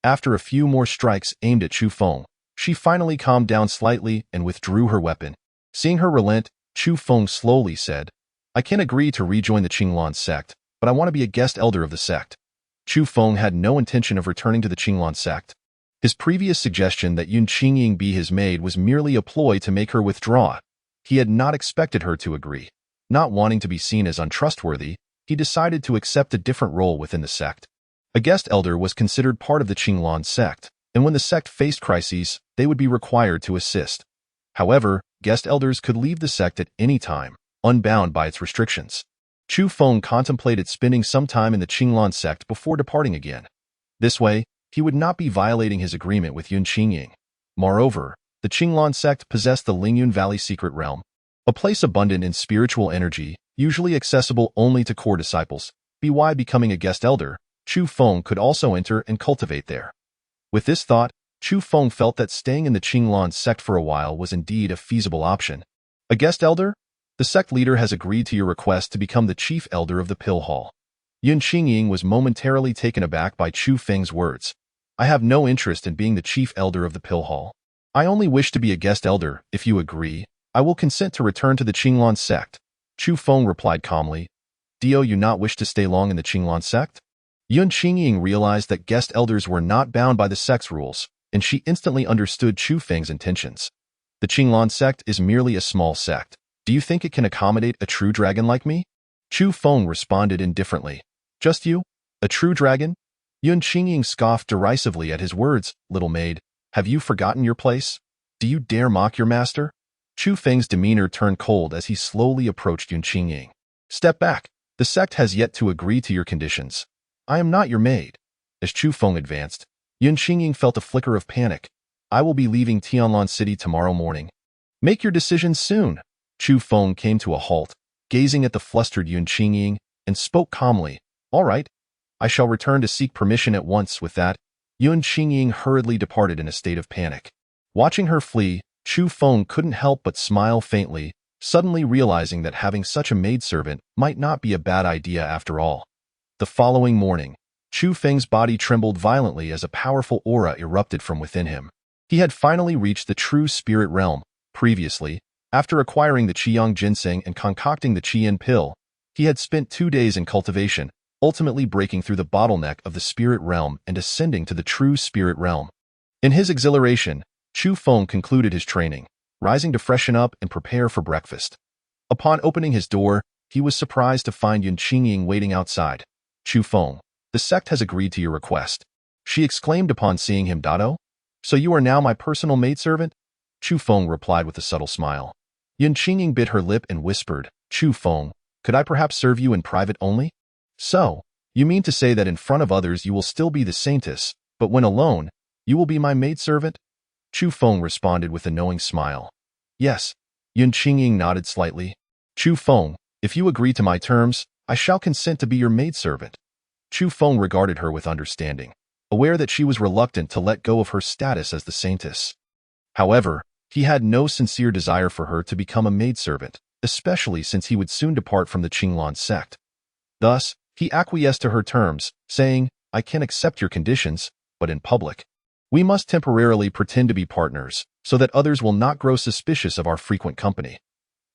B: After a few more strikes aimed at Chu Feng, she finally calmed down slightly and withdrew her weapon. Seeing her relent, Chu Feng slowly said, "I can agree to rejoin the Qinglan sect, but I want to be a guest elder of the sect." Chu Feng had no intention of returning to the Qinglan sect. His previous suggestion that Yun Qingying be his maid was merely a ploy to make her withdraw. He had not expected her to agree. Not wanting to be seen as untrustworthy, he decided to accept a different role within the sect. A guest elder was considered part of the Qinglan sect, and when the sect faced crises, they would be required to assist. However, guest elders could leave the sect at any time, unbound by its restrictions. Chu Feng contemplated spending some time in the Qinglan sect before departing again. This way, he would not be violating his agreement with Yun Qingying. Moreover, the Qinglan sect possessed the Lingyun Valley secret realm, a place abundant in spiritual energy, usually accessible only to core disciples. By becoming a guest elder, Chu Feng could also enter and cultivate there. With this thought, Chu Feng felt that staying in the Qinglan sect for a while was indeed a feasible option. "A guest elder? The sect leader has agreed to your request to become the chief elder of the Pill Hall." Yun Qingying was momentarily taken aback by Chu Feng's words. "I have no interest in being the chief elder of the Pill Hall. I only wish to be a guest elder. If you agree, I will consent to return to the Qinglan sect." Chu Feng replied calmly. "Do you not wish to stay long in the Qinglan sect?" Yun Qingying realized that guest elders were not bound by the sect's rules, and she instantly understood Chu Feng's intentions. "The Qinglan sect is merely a small sect. Do you think it can accommodate a true dragon like me?" Chu Feng responded indifferently. "Just you? A true dragon?" Yun Qingying scoffed derisively at his words. "Little maid, have you forgotten your place? Do you dare mock your master?" Chu Feng's demeanor turned cold as he slowly approached Yun Qingying. "Step back. The sect has yet to agree to your conditions. I am not your maid." As Chu Feng advanced, Yun Qingying felt a flicker of panic. "I will be leaving Tianlan City tomorrow morning. Make your decision soon." Chu Feng came to a halt, gazing at the flustered Yun Qingying, and spoke calmly. "All right. I shall return to seek permission at once." With that, Yun Qingying hurriedly departed in a state of panic. Watching her flee, Chu Feng couldn't help but smile faintly, suddenly realizing that having such a maidservant might not be a bad idea after all. The following morning, Chu Feng's body trembled violently as a powerful aura erupted from within him. He had finally reached the true spirit realm. Previously, after acquiring the Qiyang ginseng and concocting the Qiyin pill, he had spent 2 days in cultivation, ultimately breaking through the bottleneck of the spirit realm and ascending to the true spirit realm. In his exhilaration, Chu Feng concluded his training, rising to freshen up and prepare for breakfast. Upon opening his door, he was surprised to find Yun Qingying waiting outside. "Chu Feng, the sect has agreed to your request," she exclaimed upon seeing him. "Oh, so you are now my personal maidservant?" Chu Feng replied with a subtle smile. Yun Qingying bit her lip and whispered, "Chu Feng, could I perhaps serve you in private only?" "So, you mean to say that in front of others you will still be the saintess, but when alone, you will be my maidservant?" Chu Feng responded with a knowing smile. "Yes." Yun Qingying nodded slightly. "Chu Feng, if you agree to my terms, I shall consent to be your maidservant." Chu Feng regarded her with understanding, aware that she was reluctant to let go of her status as the saintess. However, he had no sincere desire for her to become a maidservant, especially since he would soon depart from the Qinglan sect. Thus, he acquiesced to her terms, saying, "I can accept your conditions, but in public. We must temporarily pretend to be partners, so that others will not grow suspicious of our frequent company."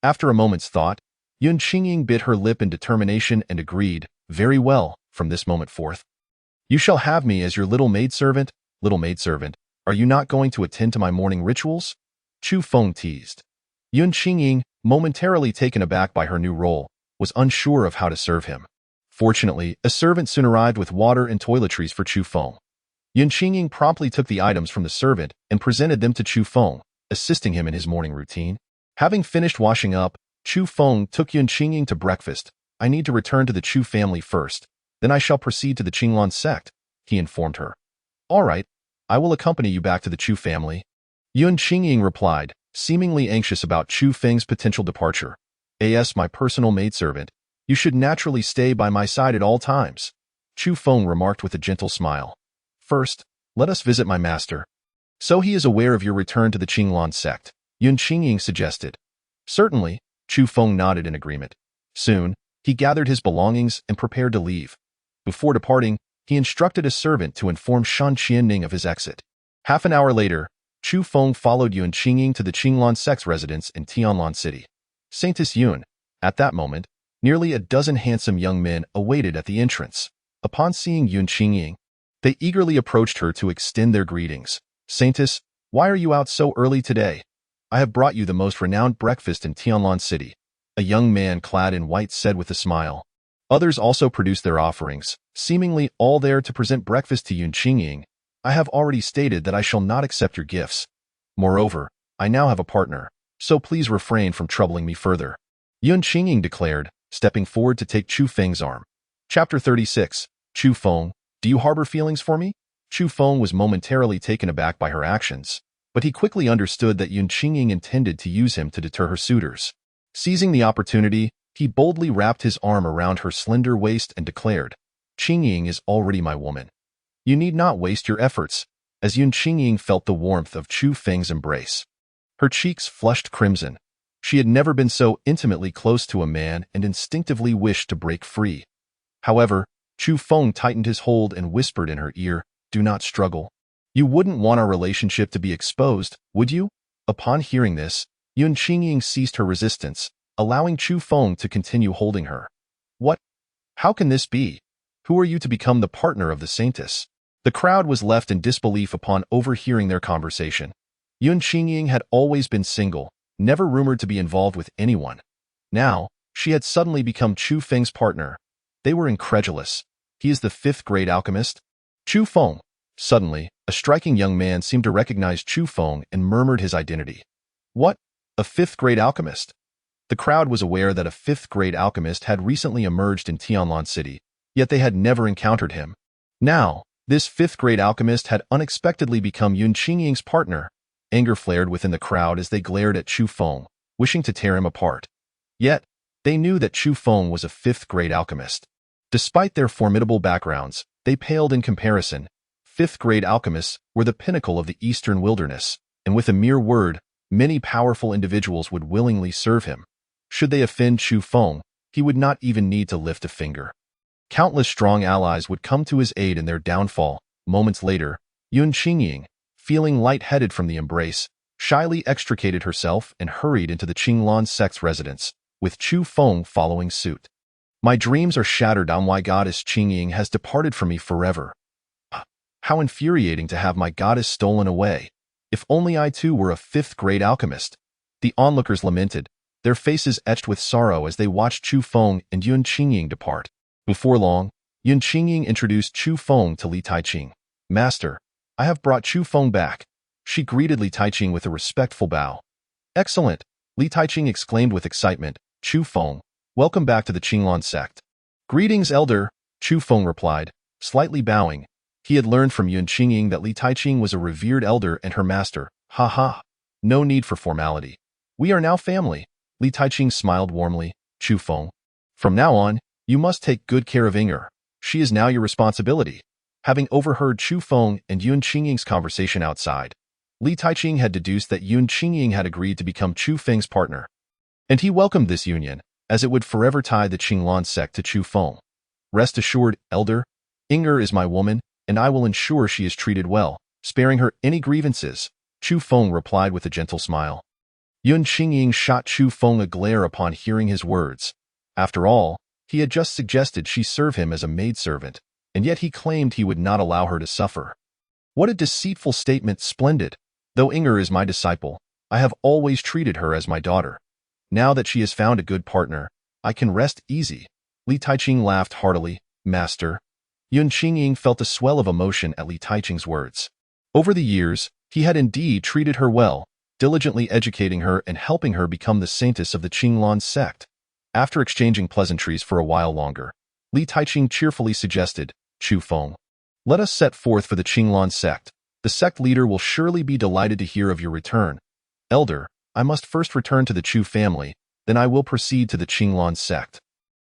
B: After a moment's thought, Yun Qingying bit her lip in determination and agreed, "Very well, from this moment forth. You shall have me as your little maidservant." "Little maidservant, are you not going to attend to my morning rituals?" Chu Feng teased. Yun Qingying, momentarily taken aback by her new role, was unsure of how to serve him. Fortunately, a servant soon arrived with water and toiletries for Chu Feng. Yun Qingying promptly took the items from the servant and presented them to Chu Feng, assisting him in his morning routine. Having finished washing up, Chu Feng took Yun Qingying to breakfast. "I need to return to the Chu family first, then I shall proceed to the Qinglan sect," he informed her. "All right, I will accompany you back to the Chu family." Yun Qingying replied, seemingly anxious about Chu Feng's potential departure. "As my personal maidservant, you should naturally stay by my side at all times," Chu Feng remarked with a gentle smile. "First, let us visit my master." "So he is aware of your return to the Qinglan sect," Yun Qingying suggested. "Certainly," Chu Feng nodded in agreement. Soon, he gathered his belongings and prepared to leave. Before departing, he instructed a servant to inform Shan Qianning of his exit. Half an hour later, Chu Feng followed Yun Qingying to the Qinglan sect's residence in Tianlan City. Saintess Yun. At that moment, nearly a dozen handsome young men awaited at the entrance. Upon seeing Yun Qingying, they eagerly approached her to extend their greetings. "Saintess, why are you out so early today? I have brought you the most renowned breakfast in Tianlan City," a young man clad in white said with a smile. Others also produced their offerings, seemingly all there to present breakfast to Yun Qingying. "I have already stated that I shall not accept your gifts. Moreover, I now have a partner, so please refrain from troubling me further," Yun Qingying declared, stepping forward to take Chu Feng's arm. Chapter 36. Chu Feng, do you harbor feelings for me? Chu Feng was momentarily taken aback by her actions, but he quickly understood that Yun Qingying intended to use him to deter her suitors. Seizing the opportunity, he boldly wrapped his arm around her slender waist and declared, "Qingying is already my woman. You need not waste your efforts," as Yun Qingying felt the warmth of Chu Feng's embrace. Her cheeks flushed crimson. She had never been so intimately close to a man and instinctively wished to break free. However, Chu Feng tightened his hold and whispered in her ear, "Do not struggle. You wouldn't want our relationship to be exposed, would you?" Upon hearing this, Yun Qingying ceased her resistance, allowing Chu Feng to continue holding her. "What? How can this be? Who are you to become the partner of the saintess?" The crowd was left in disbelief upon overhearing their conversation. Yun Qingying had always been single, never rumored to be involved with anyone. Now, she had suddenly become Chu Feng's partner. They were incredulous. "He is the fifth-grade alchemist?" Chu Feng. Suddenly, a striking young man seemed to recognize Chu Feng and murmured his identity. "What? A fifth-grade alchemist?" The crowd was aware that a fifth-grade alchemist had recently emerged in Tianlan City, yet they had never encountered him. Now, this fifth-grade alchemist had unexpectedly become Yun Qingying's partner. Anger flared within the crowd as they glared at Chu Feng, wishing to tear him apart. Yet, they knew that Chu Feng was a fifth-grade alchemist. Despite their formidable backgrounds, they paled in comparison. Fifth-grade alchemists were the pinnacle of the eastern wilderness, and with a mere word, Many powerful individuals would willingly serve him. Should they offend Chu Feng, he would not even need to lift a finger. Countless strong allies would come to his aid in their downfall. Moments later, Yun Qingying, feeling lightheaded from the embrace, shyly extricated herself and hurried into the Qinglan sect's residence, with Chu Feng following suit. My dreams are shattered. My goddess Qingying has departed from me forever. How infuriating to have my goddess stolen away. If only I too were a fifth-grade alchemist. The onlookers lamented, their faces etched with sorrow as they watched Chu Feng and Yun Qingying depart. Before long, Yun Qingying introduced Chu Feng to Li Taiqing. Master, I have brought Chu Feng back. She greeted Li Taiqing with a respectful bow. Excellent, Li Taiqing exclaimed with excitement. Chu Feng, welcome back to the Qinglan sect. Greetings, elder, Chu Feng replied, slightly bowing. He had learned from Yun Qingying that Li Taiqing was a revered elder and her master. Ha ha. No need for formality. We are now family. Li Taiqing smiled warmly. Chu Feng, from now on, you must take good care of Inger. She is now your responsibility. Having overheard Chu Feng and Yun Qingying's conversation outside, Li Taiqing had deduced that Yun Qingying had agreed to become Chu Feng's partner. And he welcomed this union, as it would forever tie the Qinglan sect to Chu Feng. Rest assured, elder, Inger is my woman, and I will ensure she is treated well, sparing her any grievances, Chu Feng replied with a gentle smile. Yun Qingying shot Chu Feng a glare upon hearing his words. After all, he had just suggested she serve him as a maidservant, and yet he claimed he would not allow her to suffer. What a deceitful statement. Splendid. Though Inger is my disciple, I have always treated her as my daughter. Now that she has found a good partner, I can rest easy. Li Taiqing laughed heartily. Master. Yun Qingying felt a swell of emotion at Li Taiqing's words. Over the years, he had indeed treated her well, diligently educating her and helping her become the saintess of the Qinglan sect. After exchanging pleasantries for a while longer, Li Taiqing cheerfully suggested, Chu Feng, let us set forth for the Qinglan sect. The sect leader will surely be delighted to hear of your return. Elder, I must first return to the Chu family, then I will proceed to the Qinglan sect.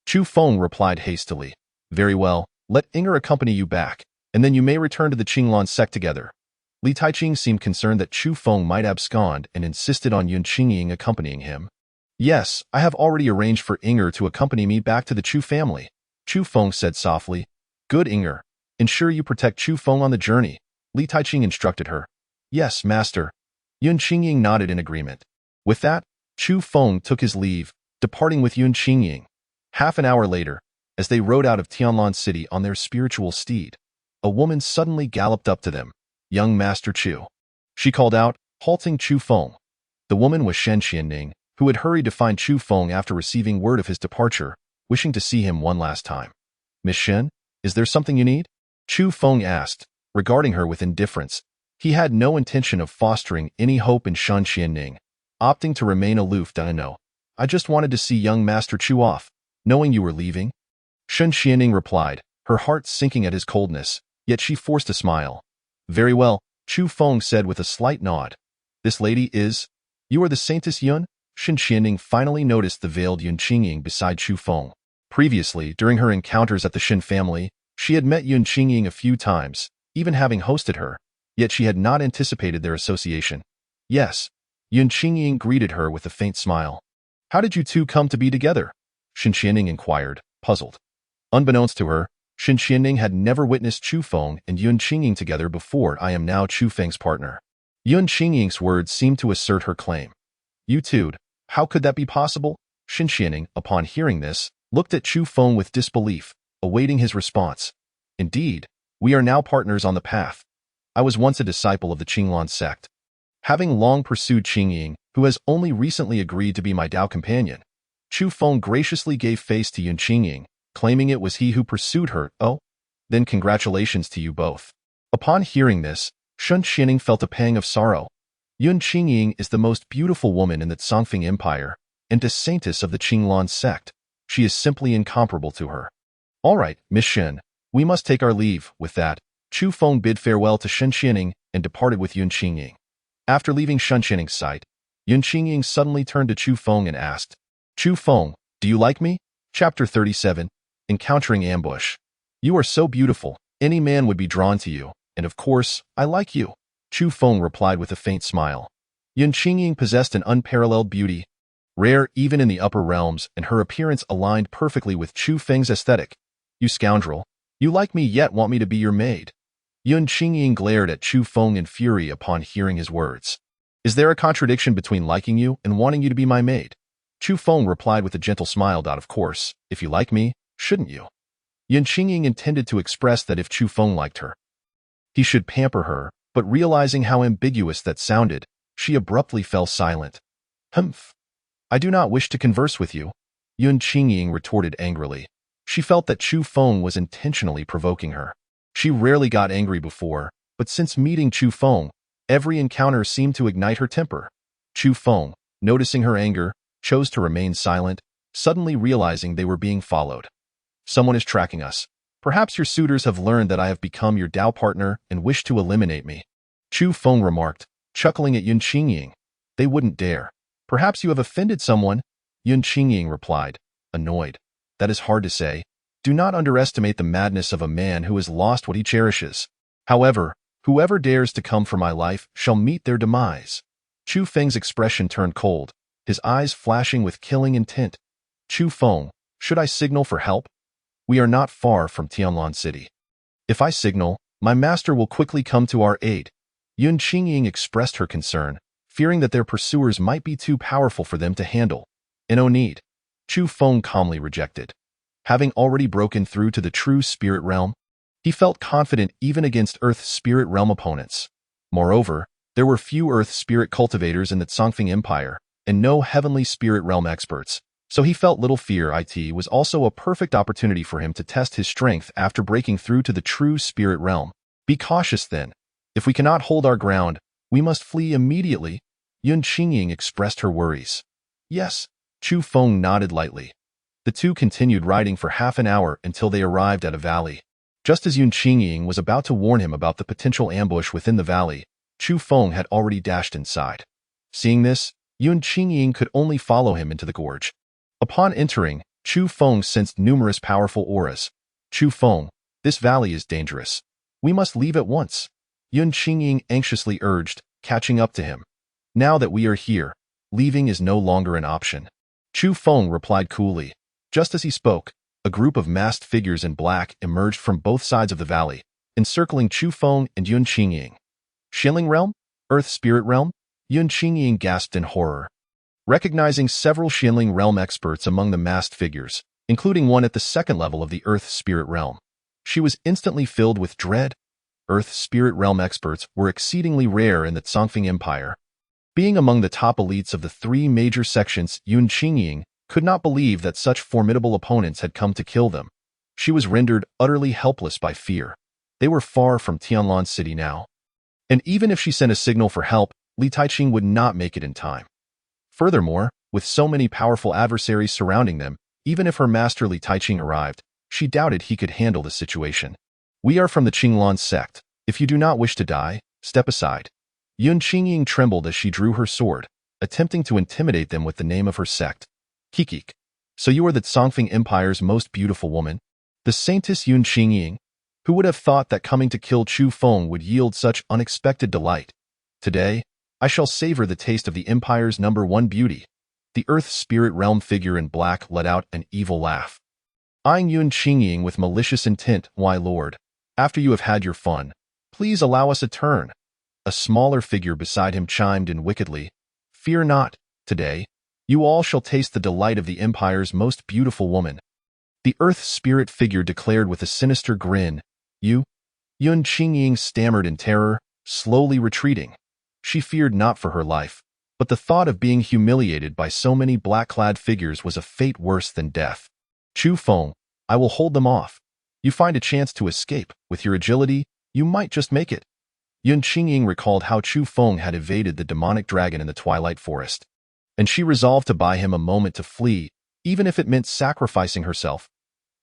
B: Chu Feng replied hastily. Very well, let Inger accompany you back, and then you may return to the Qinglan sect together. Li Taiqing seemed concerned that Chu Feng might abscond and insisted on Yun Qingying accompanying him. Yes, I have already arranged for Inger to accompany me back to the Chu family, Chu Feng said softly. Good, Inger. Ensure you protect Chu Feng on the journey, Li Taiqing instructed her. Yes, master. Yun Qingying nodded in agreement. With that, Chu Feng took his leave, departing with Yun Qingying. Half an hour later, as they rode out of Tianlan City on their spiritual steed, a woman suddenly galloped up to them. Young Master Chu. She called out, halting Chu Feng. The woman was Shen Xianning, who had hurried to find Chu Feng after receiving word of his departure, wishing to see him one last time. Miss Shen, is there something you need? Chu Feng asked, regarding her with indifference. He had no intention of fostering any hope in Shen Xianning, opting to remain aloof. No, I just wanted to see young Master Chu off, knowing you were leaving. Shen Xianning replied, her heart sinking at his coldness, yet she forced a smile. Very well, Chu Feng said with a slight nod. This lady is... You are the Saintess Yun? Shen Xianning finally noticed the veiled Yun Qingying beside Chu Feng. Previously, during her encounters at the Shen family, she had met Yun Qingying a few times, even having hosted her, yet she had not anticipated their association. Yes, Yun Qingying greeted her with a faint smile. How did you two come to be together? Shen Xianning inquired, puzzled. Unbeknownst to her, Shen Xianning had never witnessed Chu Feng and Yun Qingying together before. I am now Chu Feng's partner. Yun Qingying's words seemed to assert her claim. You two, how could that be possible? Shen Xianning, upon hearing this, looked at Chu Feng with disbelief, awaiting his response. Indeed, we are now partners on the path. I was once a disciple of the Qinglan sect. Having long pursued Qingying, who has only recently agreed to be my Dao companion, Chu Feng graciously gave face to Yun Qingying, claiming it was he who pursued her. Oh, then congratulations to you both. Upon hearing this, Shen Xianning felt a pang of sorrow. Yun Qingying is the most beautiful woman in the Songfeng Empire, and a saintess of the Qinglan sect. She is simply incomparable to her. All right, Miss Shen, we must take our leave. With that, Chu Feng bid farewell to Shen Xianning and departed with Yun Qingying. After leaving Shen Xianning's sight, Yun Qingying suddenly turned to Chu Feng and asked, Chu Feng, do you like me? Chapter 37, Encountering Ambush. You are so beautiful, any man would be drawn to you, and of course, I like you. Chu Feng replied with a faint smile. Yun Qingying possessed an unparalleled beauty, rare even in the upper realms, and her appearance aligned perfectly with Chu Feng's aesthetic. You scoundrel! You like me yet want me to be your maid? Yun Qingying glared at Chu Feng in fury upon hearing his words. Is there a contradiction between liking you and wanting you to be my maid? Chu Feng replied with a gentle smile. Of course, if you like me, shouldn't you? Yun Qingying intended to express that if Chu Feng liked her, he should pamper her, but realizing how ambiguous that sounded, she abruptly fell silent. Humph! I do not wish to converse with you, Yun Qingying retorted angrily. She felt that Chu Feng was intentionally provoking her. She rarely got angry before, but since meeting Chu Feng, every encounter seemed to ignite her temper. Chu Feng, noticing her anger, chose to remain silent, suddenly realizing they were being followed. Someone is tracking us. Perhaps your suitors have learned that I have become your Dao partner and wish to eliminate me. Chu Feng remarked, chuckling at Yun Qingying. They wouldn't dare. Perhaps you have offended someone, Yun Qingying replied, annoyed. That is hard to say. Do not underestimate the madness of a man who has lost what he cherishes. However, whoever dares to come for my life shall meet their demise. Chu Feng's expression turned cold, his eyes flashing with killing intent. Chu Feng, should I signal for help? We are not far from Tianlan City. If I signal, my master will quickly come to our aid. Yun Qingying expressed her concern, fearing that their pursuers might be too powerful for them to handle. No need. Chu Feng calmly rejected. Having already broken through to the true spirit realm, he felt confident even against Earth spirit realm opponents. Moreover, there were few Earth spirit cultivators in the Zongfeng Empire, and no heavenly spirit realm experts, so he felt little fear. It was also a perfect opportunity for him to test his strength after breaking through to the true spirit realm. Be cautious then. If we cannot hold our ground, we must flee immediately, Yun Qingying expressed her worries. Yes, Chu Feng nodded lightly. The two continued riding for half an hour until they arrived at a valley. Just as Yun Qingying was about to warn him about the potential ambush within the valley, Chu Feng had already dashed inside. Seeing this, Yun Qingying could only follow him into the gorge. Upon entering, Chu Feng sensed numerous powerful auras. Chu Feng, this valley is dangerous. We must leave at once, Yun Qingying anxiously urged, catching up to him. Now that we are here, leaving is no longer an option. Chu Feng replied coolly. Just as he spoke, a group of masked figures in black emerged from both sides of the valley, encircling Chu Feng and Yun Qingying. Xianling Realm? Earth Spirit Realm? Yun Qingying gasped in horror. Recognizing several Xianling Realm experts among the masked figures, including one at the second level of the Earth Spirit Realm, she was instantly filled with dread. Earth Spirit Realm experts were exceedingly rare in the Zongfeng Empire. Being among the top elites of the three major sections, Yun Qingying could not believe that such formidable opponents had come to kill them. She was rendered utterly helpless by fear. They were far from Tianlan City now. And even if she sent a signal for help, Li Taiqing would not make it in time. Furthermore, with so many powerful adversaries surrounding them, even if her master Li Taiqing arrived, she doubted he could handle the situation. We are from the Qinglan sect. If you do not wish to die, step aside. Yun Qingying trembled as she drew her sword, attempting to intimidate them with the name of her sect. Kikik. So you are the Zongfeng Empire's most beautiful woman? The saintess Yun Qingying? Who would have thought that coming to kill Chu Feng would yield such unexpected delight? Today, I shall savor the taste of the Empire's #1 beauty. The Earth Spirit Realm figure in black let out an evil laugh. Eyeing Yun Qingying with malicious intent, why lord, after you have had your fun, please allow us a turn. A smaller figure beside him chimed in wickedly. Fear not, today, you all shall taste the delight of the Empire's most beautiful woman. The Earth Spirit figure declared with a sinister grin. You? Yun Qingying stammered in terror, slowly retreating. She feared not for her life, but the thought of being humiliated by so many black-clad figures was a fate worse than death. Chu Feng, I will hold them off. You find a chance to escape. With your agility, you might just make it. Yun Qingying recalled how Chu Feng had evaded the demonic dragon in the Twilight Forest, and she resolved to buy him a moment to flee, even if it meant sacrificing herself.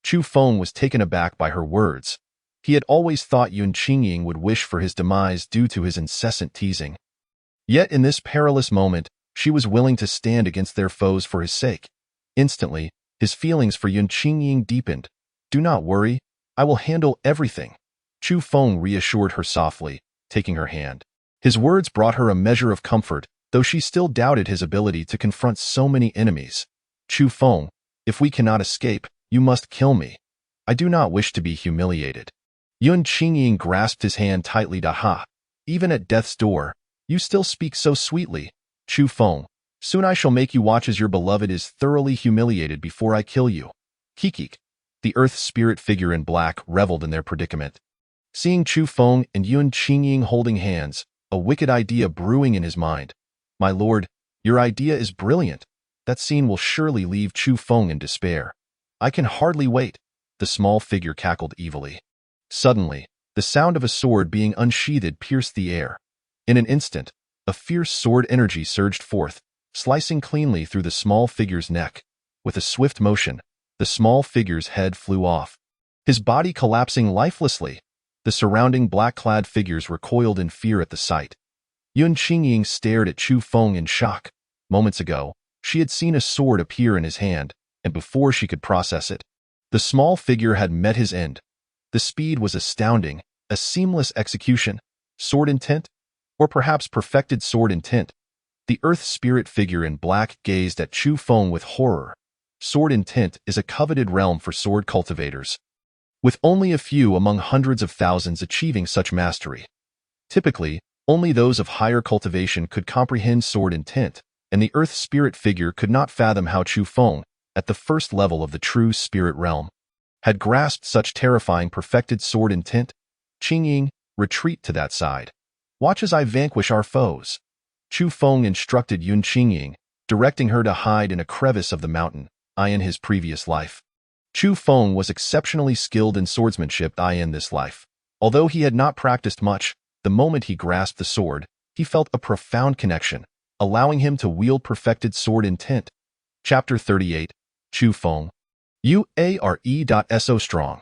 B: Chu Feng was taken aback by her words. He had always thought Yun Qingying would wish for his demise due to his incessant teasing. Yet in this perilous moment, she was willing to stand against their foes for his sake. Instantly, his feelings for Yun Qingying deepened. Do not worry, I will handle everything. Chu Feng reassured her softly, taking her hand. His words brought her a measure of comfort, though she still doubted his ability to confront so many enemies. Chu Feng, if we cannot escape, you must kill me. I do not wish to be humiliated. Yun Qingying grasped his hand tightly. Ha! Even at death's door, you still speak so sweetly. Chu Feng, soon I shall make you watch as your beloved is thoroughly humiliated before I kill you. Kikik. The earth spirit figure in black reveled in their predicament. Seeing Chu Feng and Yun Qingying holding hands, a wicked idea brewing in his mind. My lord, your idea is brilliant. That scene will surely leave Chu Feng in despair. I can hardly wait. The small figure cackled evilly. Suddenly, the sound of a sword being unsheathed pierced the air. In an instant, a fierce sword energy surged forth, slicing cleanly through the small figure's neck. With a swift motion, the small figure's head flew off, his body collapsing lifelessly. The surrounding black-clad figures recoiled in fear at the sight. Yun Qingying stared at Chu Feng in shock. Moments ago, she had seen a sword appear in his hand, and before she could process it, the small figure had met his end. The speed was astounding, a seamless execution, sword intent, or perhaps perfected sword intent. The earth spirit figure in black gazed at Chu Feng with horror. Sword intent is a coveted realm for sword cultivators, with only a few among hundreds of thousands achieving such mastery. Typically, only those of higher cultivation could comprehend sword intent, and the earth spirit figure could not fathom how Chu Feng, at the first level of the true spirit realm, had grasped such terrifying perfected sword intent. Qingying, retreat to that side. Watch as I vanquish our foes. Chu Feng instructed Yun Qingying, directing her to hide in a crevice of the mountain, in his previous life. Chu Feng was exceptionally skilled in swordsmanship in this life. Although he had not practiced much, the moment he grasped the sword, he felt a profound connection, allowing him to wield perfected sword intent. Chapter 38. Chu Feng. UARE.SO strong.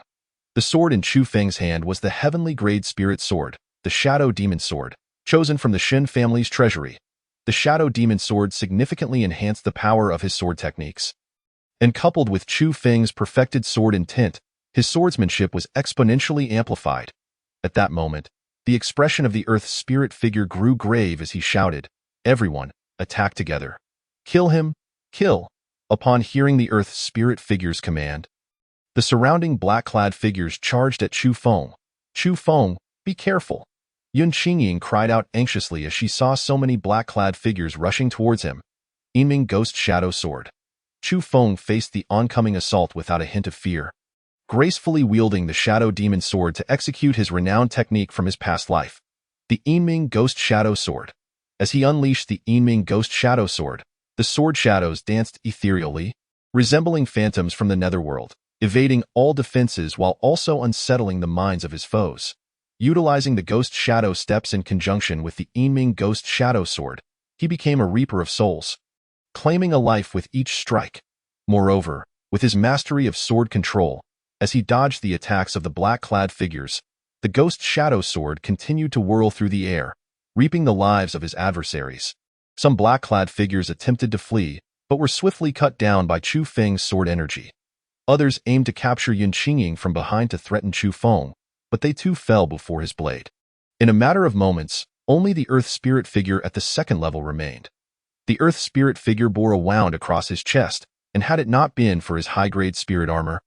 B: The sword in Chu Feng's hand was the heavenly grade spirit sword, the Shadow Demon Sword, chosen from the Shin family's treasury. The Shadow Demon Sword significantly enhanced the power of his sword techniques. And coupled with Chu Feng's perfected sword intent, his swordsmanship was exponentially amplified. At that moment, the expression of the earth spirit figure grew grave as he shouted, "Everyone, attack together. Kill him, kill." Upon hearing the earth spirit figure's command, the surrounding black-clad figures charged at Chu Feng. Chu Feng, be careful. Yun Qingying cried out anxiously as she saw so many black-clad figures rushing towards him. Yinming Ghost Shadow Sword. Chu Feng faced the oncoming assault without a hint of fear, gracefully wielding the Shadow Demon Sword to execute his renowned technique from his past life, the Yinming Ghost Shadow Sword. As he unleashed the Yinming Ghost Shadow Sword, the sword shadows danced ethereally, resembling phantoms from the netherworld, evading all defenses while also unsettling the minds of his foes. Utilizing the Ghost Shadow steps in conjunction with the Yinming Ghost Shadow Sword, he became a reaper of souls, claiming a life with each strike. Moreover, with his mastery of sword control, as he dodged the attacks of the black-clad figures, the Ghost Shadow Sword continued to whirl through the air, reaping the lives of his adversaries. Some black-clad figures attempted to flee, but were swiftly cut down by Chu Feng's sword energy. Others aimed to capture Yun Qingying from behind to threaten Chu Feng, but they too fell before his blade. In a matter of moments, only the earth spirit figure at the second level remained. The earth spirit figure bore a wound across his chest, and had it not been for his high-grade spirit armor,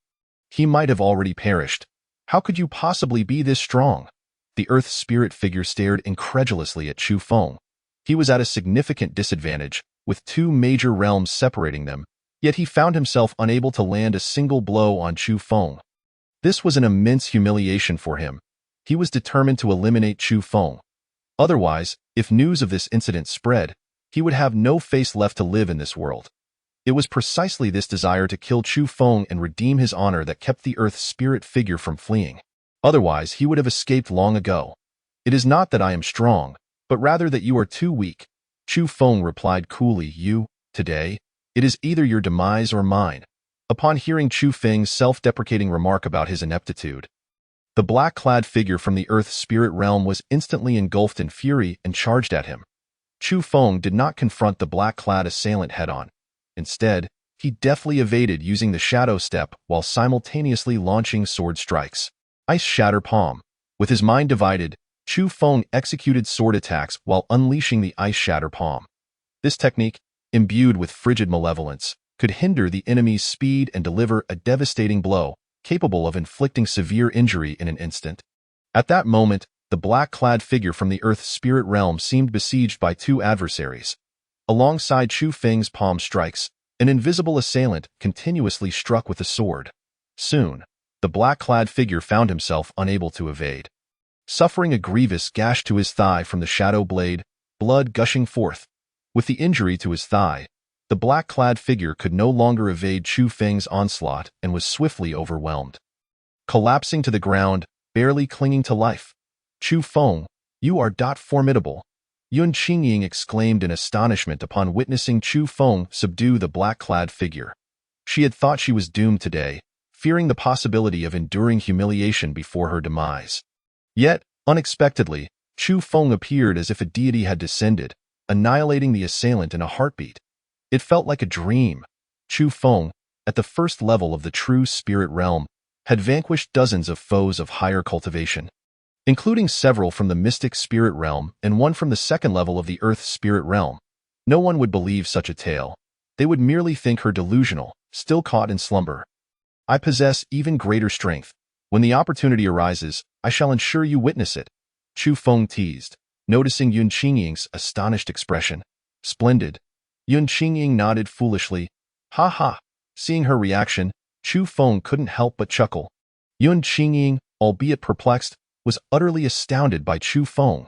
B: he might have already perished. How could you possibly be this strong? The earth spirit figure stared incredulously at Chu Feng. He was at a significant disadvantage, with two major realms separating them, yet he found himself unable to land a single blow on Chu Feng. This was an immense humiliation for him. He was determined to eliminate Chu Feng. Otherwise, if news of this incident spread, he would have no face left to live in this world. It was precisely this desire to kill Chu Feng and redeem his honor that kept the earth spirit figure from fleeing. Otherwise, he would have escaped long ago. It is not that I am strong, but rather that you are too weak. Chu Feng replied coolly, today, it is either your demise or mine. Upon hearing Chu Feng's self-deprecating remark about his ineptitude, the black-clad figure from the earth spirit realm was instantly engulfed in fury and charged at him. Chu Feng did not confront the black-clad assailant head-on. Instead, he deftly evaded using the shadow step while simultaneously launching sword strikes. Ice Shatter Palm. With his mind divided, Chu Feng executed sword attacks while unleashing the Ice Shatter Palm. This technique, imbued with frigid malevolence, could hinder the enemy's speed and deliver a devastating blow, capable of inflicting severe injury in an instant. At that moment, the black-clad figure from the Earth's spirit realm seemed besieged by two adversaries. Alongside Chu Feng's palm strikes, an invisible assailant continuously struck with a sword. Soon, the black-clad figure found himself unable to evade. Suffering a grievous gash to his thigh from the shadow blade, blood gushing forth. With the injury to his thigh, the black-clad figure could no longer evade Chu Feng's onslaught and was swiftly overwhelmed. Collapsing to the ground, barely clinging to life. "Chu Feng, you are formidable," Yun Qingying exclaimed in astonishment upon witnessing Chu Feng subdue the black-clad figure. She had thought she was doomed today, fearing the possibility of enduring humiliation before her demise. Yet, unexpectedly, Chu Feng appeared as if a deity had descended, annihilating the assailant in a heartbeat. It felt like a dream. Chu Feng, at the first level of the true spirit realm, had vanquished dozens of foes of higher cultivation, including several from the mystic spirit realm and one from the second level of the earth spirit realm. No one would believe such a tale. They would merely think her delusional, still caught in slumber. "I possess even greater strength. When the opportunity arises, I shall ensure you witness it," Chu Feng teased, noticing Yun Qingying's astonished expression. "Splendid." Yun Qingying nodded foolishly. "Ha ha." Seeing her reaction, Chu Feng couldn't help but chuckle. Yun Qingying, albeit perplexed, was utterly astounded by Chu Feng.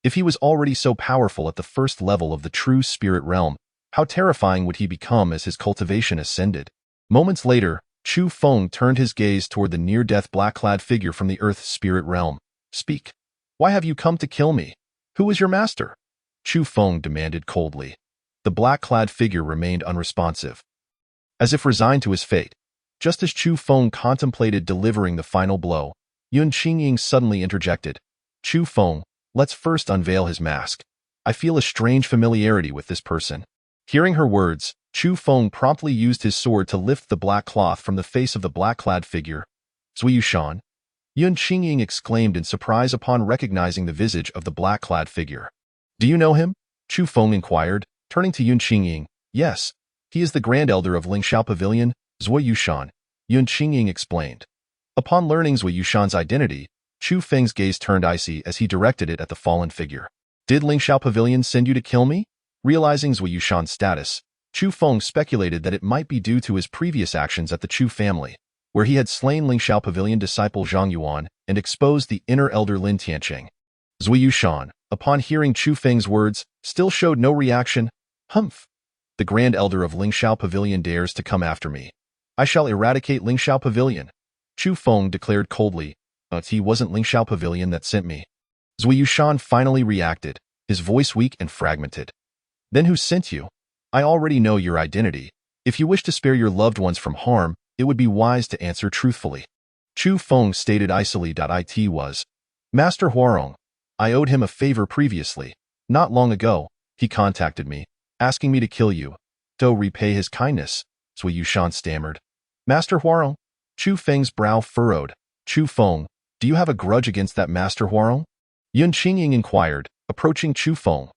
B: If he was already so powerful at the first level of the true spirit realm, how terrifying would he become as his cultivation ascended? Moments later, Chu Feng turned his gaze toward the near-death black-clad figure from the earth spirit realm. "Speak. Why have you come to kill me? Who is your master?" Chu Feng demanded coldly. The black-clad figure remained unresponsive, as if resigned to his fate. Just as Chu Feng contemplated delivering the final blow, Yun Qingying suddenly interjected. "Chu Feng, let's first unveil his mask. I feel a strange familiarity with this person." Hearing her words, Chu Feng promptly used his sword to lift the black cloth from the face of the black-clad figure. "Zui Yushan," Yun Qingying exclaimed in surprise upon recognizing the visage of the black-clad figure. "Do you know him?" Chu Feng inquired, turning to Yun Qingying. "Yes, he is the Grand Elder of Lingxiao Pavilion, Zui Yushan," Yun Qingying explained. Upon learning Zui Yushan's identity, Chu Feng's gaze turned icy as he directed it at the fallen figure. "Did Lingxiao Pavilion send you to kill me?" Realizing Zui Yushan's status, Chu Feng speculated that it might be due to his previous actions at the Chu family, where he had slain Lingxiao Pavilion disciple Zhang Yuan and exposed the inner elder Lin Tianqing. Zui Yushan, upon hearing Chu Feng's words, still showed no reaction. "Humph! The Grand Elder of Lingxiao Pavilion dares to come after me. I shall eradicate Lingxiao Pavilion," Chu Feng declared coldly. "But he wasn't Lingxiao Pavilion that sent me." Zui Yushan finally reacted, his voice weak and fragmented. "Then who sent you? I already know your identity. If you wish to spare your loved ones from harm, it would be wise to answer truthfully." Chu Feng stated icily. "It was Master Huarong. I owed him a favor previously. Not long ago, he contacted me, asking me to kill you. To repay his kindness," Zui Yushan stammered. "Master Huarong?" Chu Feng's brow furrowed. "Chu Feng, do you have a grudge against that Master Huarong?" Yun Qingying inquired, approaching Chu Feng.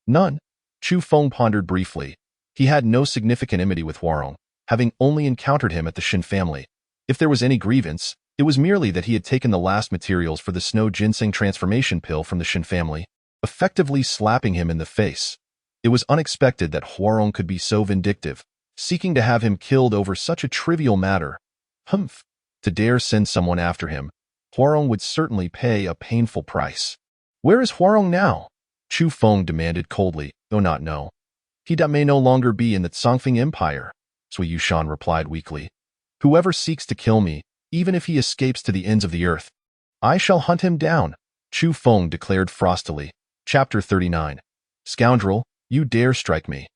B: "None." Chu Feng pondered briefly. He had no significant enmity with Huarong, having only encountered him at the Shin family. If there was any grievance, it was merely that he had taken the last materials for the snow ginseng transformation pill from the Shin family, effectively slapping him in the face. It was unexpected that Huarong could be so vindictive, seeking to have him killed over such a trivial matter. Humph! To dare send someone after him, Huarong would certainly pay a painful price. "Where is Huarong now?" Chu Feng demanded coldly. "Oh, not know. He may no longer be in the Songfeng Empire," Zui Yushan replied weakly. "Whoever seeks to kill me, even if he escapes to the ends of the earth, I shall hunt him down," Chu Feng declared frostily. Chapter 39. "Scoundrel, you dare strike me."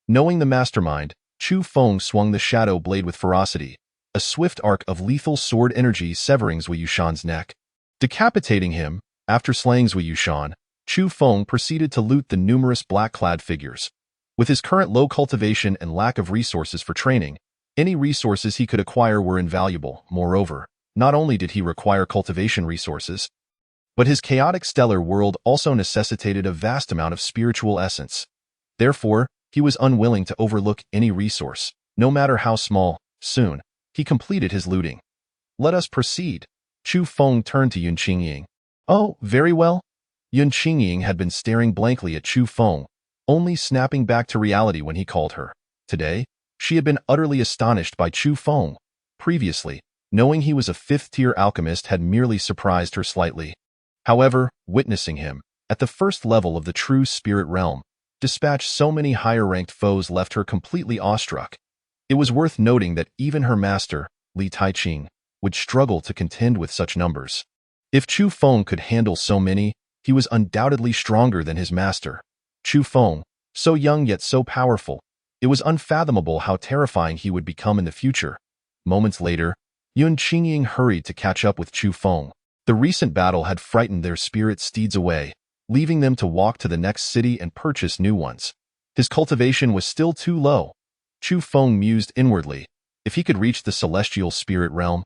B: Knowing the mastermind, Chu Feng swung the shadow blade with ferocity, a swift arc of lethal sword energy severing Zui Yushan's neck. Decapitating him, after slaying Zui Yushan, Chu Feng proceeded to loot the numerous black-clad figures. With his current low cultivation and lack of resources for training, any resources he could acquire were invaluable. Moreover, not only did he require cultivation resources, but his chaotic stellar world also necessitated a vast amount of spiritual essence. Therefore, He was unwilling to overlook any resource, no matter how small. Soon, he completed his looting. Let us proceed. Chu Feng turned to Yun Qingying. Oh, very well. Yun Qingying had been staring blankly at Chu Feng, only snapping back to reality when he called her. Today, she had been utterly astonished by Chu Feng. Previously, knowing he was a fifth-tier alchemist had merely surprised her slightly. However, witnessing him, at the first level of the true spirit realm, dispatch so many higher-ranked foes left her completely awestruck. It was worth noting that even her master, Li Taiqing, would struggle to contend with such numbers. If Chu Feng could handle so many, he was undoubtedly stronger than his master. Chu Feng, so young yet so powerful, it was unfathomable how terrifying he would become in the future. Moments later, Yun Qingying hurried to catch up with Chu Feng. The recent battle had frightened their spirit steeds away, leaving them to walk to the next city and purchase new ones. His cultivation was still too low. Chu Feng mused inwardly. If he could reach the celestial spirit realm,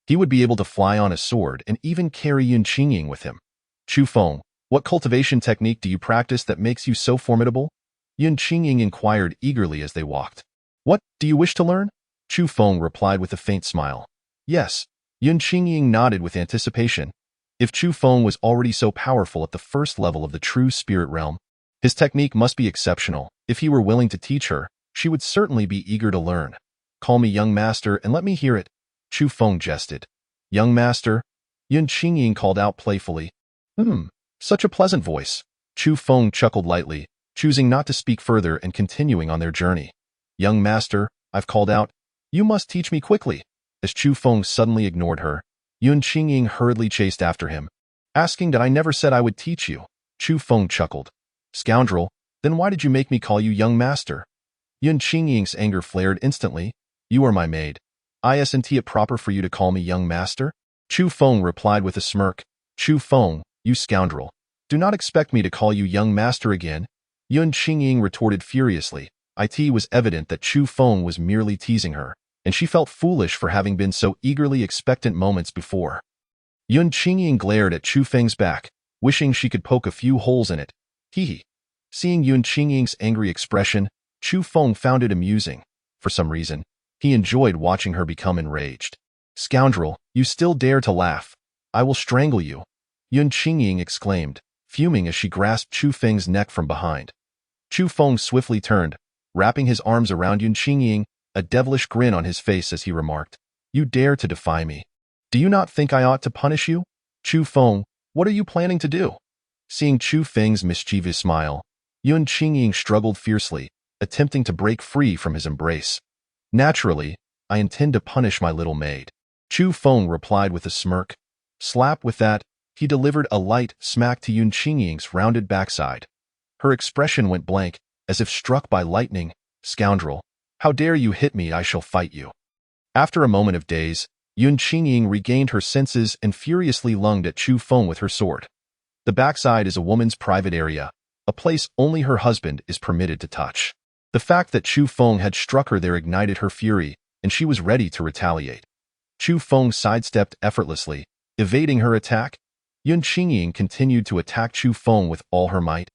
B: he would be able to fly on a sword and even carry Yun Qingying with him. Chu Feng, what cultivation technique do you practice that makes you so formidable? Yun Qingying inquired eagerly as they walked. What do you wish to learn? Chu Feng replied with a faint smile. Yes. Yun Qingying nodded with anticipation. If Chu Feng was already so powerful at the first level of the true spirit realm, his technique must be exceptional. If he were willing to teach her, she would certainly be eager to learn. Call me young master and let me hear it. Chu Feng jested. Young master? Yun Qingying called out playfully. Such a pleasant voice. Chu Feng chuckled lightly, choosing not to speak further and continuing on their journey. Young master, I've called out. You must teach me quickly. As Chu Feng suddenly ignored her, Yun Qingying hurriedly chased after him, asking that I never said I would teach you. Chu Feng chuckled. Scoundrel, then why did you make me call you young master? Yun Qingying's anger flared instantly. You are my maid. Isn't it proper for you to call me young master? Chu Feng replied with a smirk. Chu Feng, you scoundrel. Do not expect me to call you young master again. Yun Qingying retorted furiously. It was evident that Chu Feng was merely teasing her, and she felt foolish for having been so eagerly expectant moments before. Yun Qingying glared at Chu Feng's back, wishing she could poke a few holes in it. Hee. Seeing Yun Qingying's angry expression, Chu Feng found it amusing. For some reason, he enjoyed watching her become enraged. Scoundrel, you still dare to laugh. I will strangle you. Yun Qingying exclaimed, fuming as she grasped Chu Feng's neck from behind. Chu Feng swiftly turned, wrapping his arms around Yun Qingying, a devilish grin on his face as he remarked, You dare to defy me. Do you not think I ought to punish you? Chu Feng, what are you planning to do? Seeing Chu Feng's mischievous smile, Yun Qingying struggled fiercely, attempting to break free from his embrace. Naturally, I intend to punish my little maid. Chu Feng replied with a smirk. Slap with that, he delivered a light smack to Yun Qingying's rounded backside. Her expression went blank, as if struck by lightning. Scoundrel, how dare you hit me? I shall fight you. After a moment of daze, Yun Qingying regained her senses and furiously lunged at Chu Feng with her sword. The backside is a woman's private area, a place only her husband is permitted to touch. The fact that Chu Feng had struck her there ignited her fury, and she was ready to retaliate. Chu Feng sidestepped effortlessly, evading her attack. Yun Qingying continued to attack Chu Feng with all her might.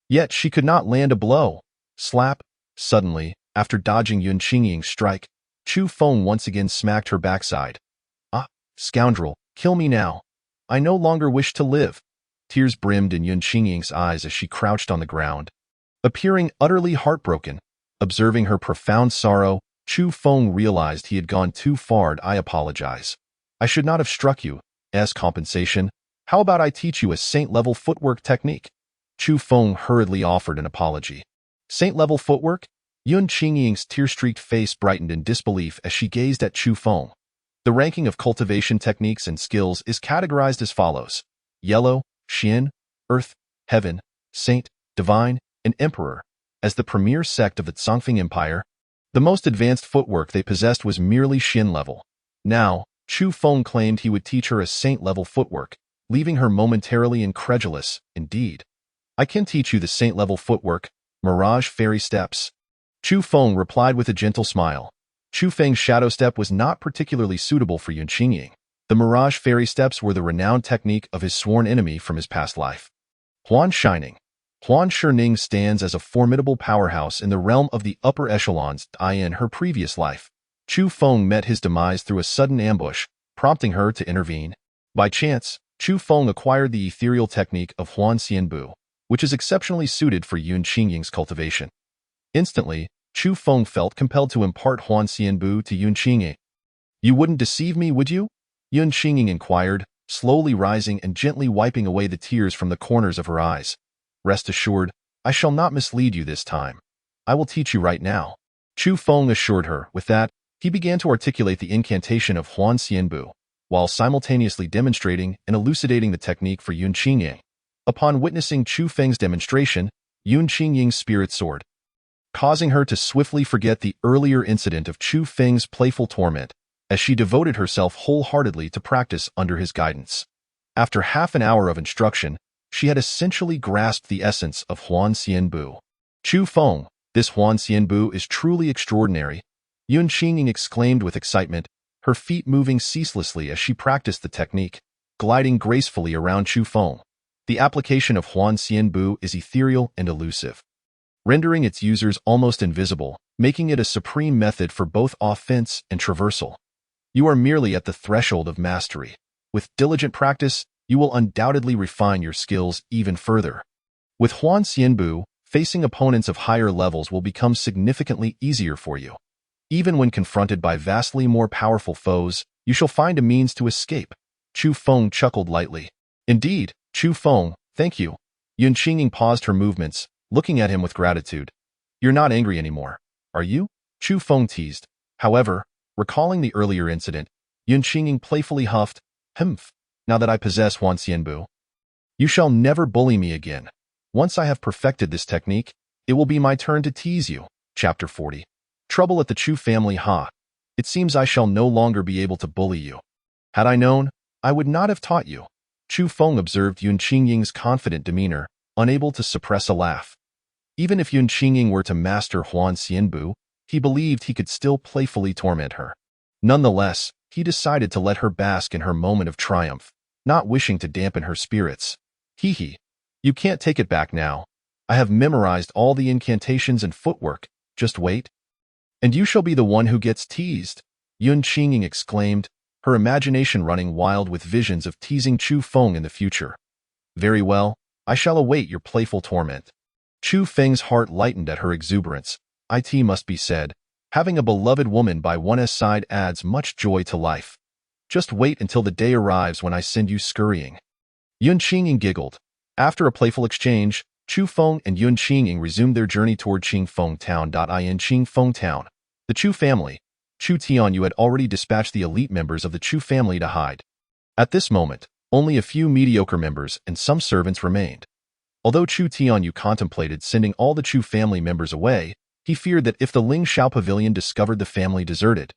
B: Yet she could not land a blow. Slap. Suddenly, after dodging Yun Qingying's strike, Chu Feng once again smacked her backside. Ah, scoundrel, kill me now. I no longer wish to live. Tears brimmed in Yun Qingying's eyes as she crouched on the ground. Appearing utterly heartbroken, observing her profound sorrow, Chu Feng realized he had gone too far. I apologize. I should not have struck you. As compensation, how about I teach you a saint-level footwork technique? Chu Feng hurriedly offered an apology. Saint-level footwork? Yun Qingying's tear-streaked face brightened in disbelief as she gazed at Chu Feng. The ranking of cultivation techniques and skills is categorized as follows. Yellow, Xian, Earth, Heaven, Saint, Divine, and Emperor. As the premier sect of the Zongfeng Empire, the most advanced footwork they possessed was merely Xian level. Now, Chu Feng claimed he would teach her a saint-level footwork, leaving her momentarily incredulous. Indeed. I can teach you the saint-level footwork, Mirage Fairy Steps. Chu Feng replied with a gentle smile. Chu Feng's shadow step was not particularly suitable for Yun Qingying. The Mirage Fairy Steps were the renowned technique of his sworn enemy from his past life, Huan Shining. Huan Shining stands as a formidable powerhouse in the realm of the upper echelons. In her previous life, Chu Feng met his demise through a sudden ambush, prompting her to intervene. By chance, Chu Feng acquired the ethereal technique of Huan Xianbu, which is exceptionally suited for Yun Qingying's cultivation. Instantly, Chu Feng felt compelled to impart Huan Xianbu to Yun Qingying. "You wouldn't deceive me, would you?" Yun Qingying inquired, slowly rising and gently wiping away the tears from the corners of her eyes. "Rest assured, I shall not mislead you this time. I will teach you right now." Chu Feng assured her. With that, he began to articulate the incantation of Huan Xianbu, while simultaneously demonstrating and elucidating the technique for Yun Qingying. Upon witnessing Chu Feng's demonstration, Yun Qingying's spirit soared, causing her to swiftly forget the earlier incident of Chu Feng's playful torment, as she devoted herself wholeheartedly to practice under his guidance. After half an hour of instruction, she had essentially grasped the essence of Huan Xianbu. "Chu Feng, this Huan Xianbu is truly extraordinary," Yun Qingying exclaimed with excitement, her feet moving ceaselessly as she practiced the technique, gliding gracefully around Chu Feng. The application of Huan Xianbu is ethereal and elusive, rendering its users almost invisible, making it a supreme method for both offense and traversal. You are merely at the threshold of mastery. With diligent practice, you will undoubtedly refine your skills even further. With Huan Xianbu, facing opponents of higher levels will become significantly easier for you. Even when confronted by vastly more powerful foes, you shall find a means to escape. Chu Feng chuckled lightly. "Indeed, Chu Feng, thank you." Yun Qingying paused her movements, looking at him with gratitude. "You're not angry anymore, are you?" Chu Feng teased. However, recalling the earlier incident, Yun Qingying playfully huffed, "Humph, now that I possess Huan Xianbu, you shall never bully me again. Once I have perfected this technique, it will be my turn to tease you." Chapter 40. Trouble at the Chu family. Ha! It seems I shall no longer be able to bully you. Had I known, I would not have taught you. Chu Feng observed Yun Qingying's confident demeanor, unable to suppress a laugh. Even if Yun Qingying were to master Huan Xianbu, he believed he could still playfully torment her. Nonetheless, he decided to let her bask in her moment of triumph, not wishing to dampen her spirits. "Hee hee. You can't take it back now. I have memorized all the incantations and footwork. Just wait. And you shall be the one who gets teased," Yun Qingying exclaimed, her imagination running wild with visions of teasing Chu Feng in the future. "Very well, I shall await your playful torment." Chu Feng's heart lightened at her exuberance. It must be said, having a beloved woman by one's side adds much joy to life. "Just wait until the day arrives when I send you scurrying." Yun Qingying giggled. After a playful exchange, Chu Feng and Yun Qingying resumed their journey toward Qingfeng Town. In Qingfeng Town, the Chu family, Chu Tianyu had already dispatched the elite members of the Chu family to hide. At this moment, only a few mediocre members and some servants remained. Although Chu Tianyu contemplated sending all the Chu family members away, he feared that if the Ling Shao Pavilion discovered the family deserted,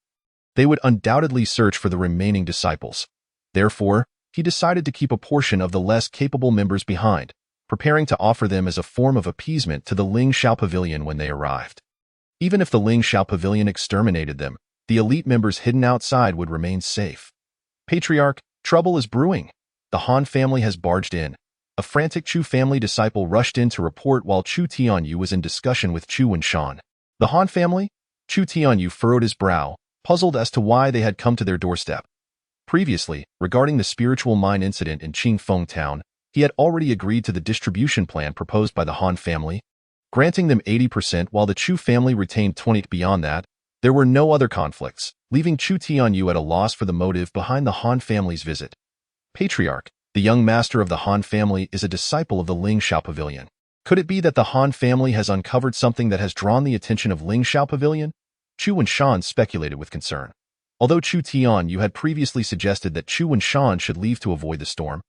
B: they would undoubtedly search for the remaining disciples. Therefore, he decided to keep a portion of the less capable members behind, preparing to offer them as a form of appeasement to the Ling Shao Pavilion when they arrived. Even if the Ling Shao Pavilion exterminated them, the elite members hidden outside would remain safe. "Patriarch, trouble is brewing. The Han family has barged in." A frantic Chu family disciple rushed in to report while Chu Tianyu was in discussion with Chu Wenshan. "The Han family?" Chu Tianyu furrowed his brow, puzzled as to why they had come to their doorstep. Previously, regarding the spiritual mine incident in Qingfeng Town, he had already agreed to the distribution plan proposed by the Han family, granting them 80% while the Chu family retained 20%. Beyond that, there were no other conflicts, leaving Chu Tianyu at a loss for the motive behind the Han family's visit. "Patriarch, the young master of the Han family is a disciple of the Ling Shao Pavilion. Could it be that the Han family has uncovered something that has drawn the attention of Ling Shao Pavilion?" Chu Wenshan speculated with concern. Although Chu Tianyu had previously suggested that Chu Wenshan should leave to avoid the storm,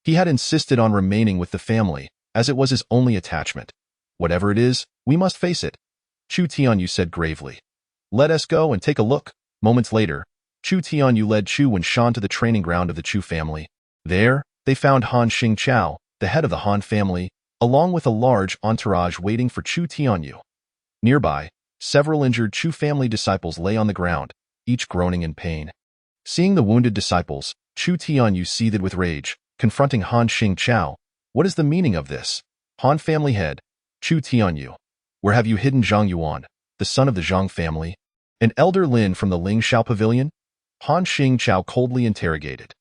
B: he had insisted on remaining with the family, as it was his only attachment. "Whatever it is, we must face it," Chu Tianyu said gravely. "Let us go and take a look." Moments later, Chu Tianyu led Chu Wenshan to the training ground of the Chu family. There, they found Han Xingqiao, the head of the Han family, along with a large entourage waiting for Chu Tianyu. Nearby, several injured Chu family disciples lay on the ground, each groaning in pain. Seeing the wounded disciples, Chu Tianyu seethed with rage, confronting Han Xingqiao. "What is the meaning of this? Han family head, Chu Tianyu. Where have you hidden Zhang Yuan, the son of the Zhang family? An elder Lin from the Ling Shao Pavilion? Han Xingqiao coldly interrogated.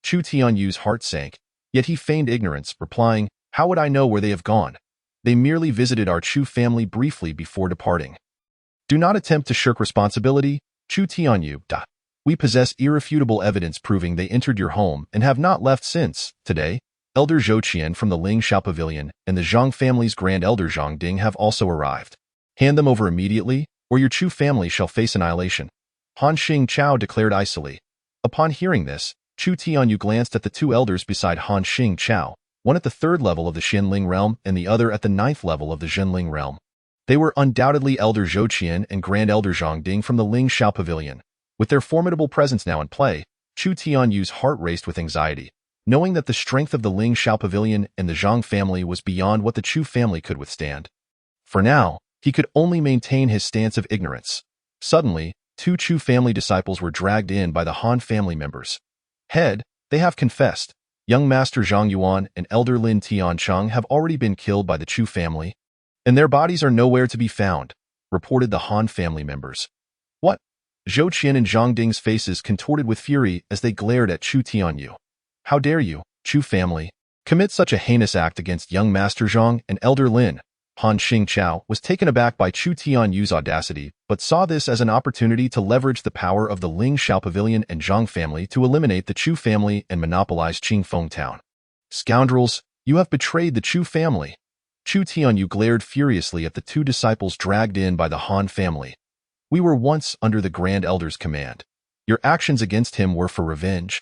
B: Chu Tianyu's heart sank, yet he feigned ignorance, replying, "How would I know where they have gone? They merely visited our Chu family briefly before departing. Do not attempt to shirk responsibility, Chu Tianyu. We possess irrefutable evidence proving they entered your home and have not left since. Today, Elder Zhou Qian from the Ling Shao Pavilion and the Zhang family's Grand Elder Zhang Ding have also arrived. Hand them over immediately, or your Chu family shall face annihilation," Han Xingqiao declared icily. Upon hearing this, Chu Tianyu glanced at the two elders beside Han Xingqiao, one at the 3rd level of the Xinling realm and the other at the 9th level of the Zhenling realm. They were undoubtedly Elder Zhou Qian and Grand Elder Zhang Ding from the Ling Shao Pavilion. With their formidable presence now in play, Chu Tianyu's heart raced with anxiety, knowing that the strength of the Ling Shao Pavilion and the Zhang family was beyond what the Chu family could withstand. For now, he could only maintain his stance of ignorance. Suddenly, 2 Chu family disciples were dragged in by the Han family members. "Head, they have confessed. Young Master Zhang Yuan and Elder Lin Tiancheng have already been killed by the Chu family, and their bodies are nowhere to be found," reported the Han family members. "What?" Zhou Qian and Zhang Ding's faces contorted with fury as they glared at Chu Tianyu. "How dare you, Chu family, commit such a heinous act against young Master Zhang and Elder Lin?" Han Xingqiao was taken aback by Chu Tianyu's audacity, but saw this as an opportunity to leverage the power of the Ling Shao Pavilion and Zhang family to eliminate the Chu family and monopolize Qingfeng town. "Scoundrels, you have betrayed the Chu family." Chu Tianyu glared furiously at the 2 disciples dragged in by the Han family. "We were once under the Grand Elder's command. Your actions against him were for revenge."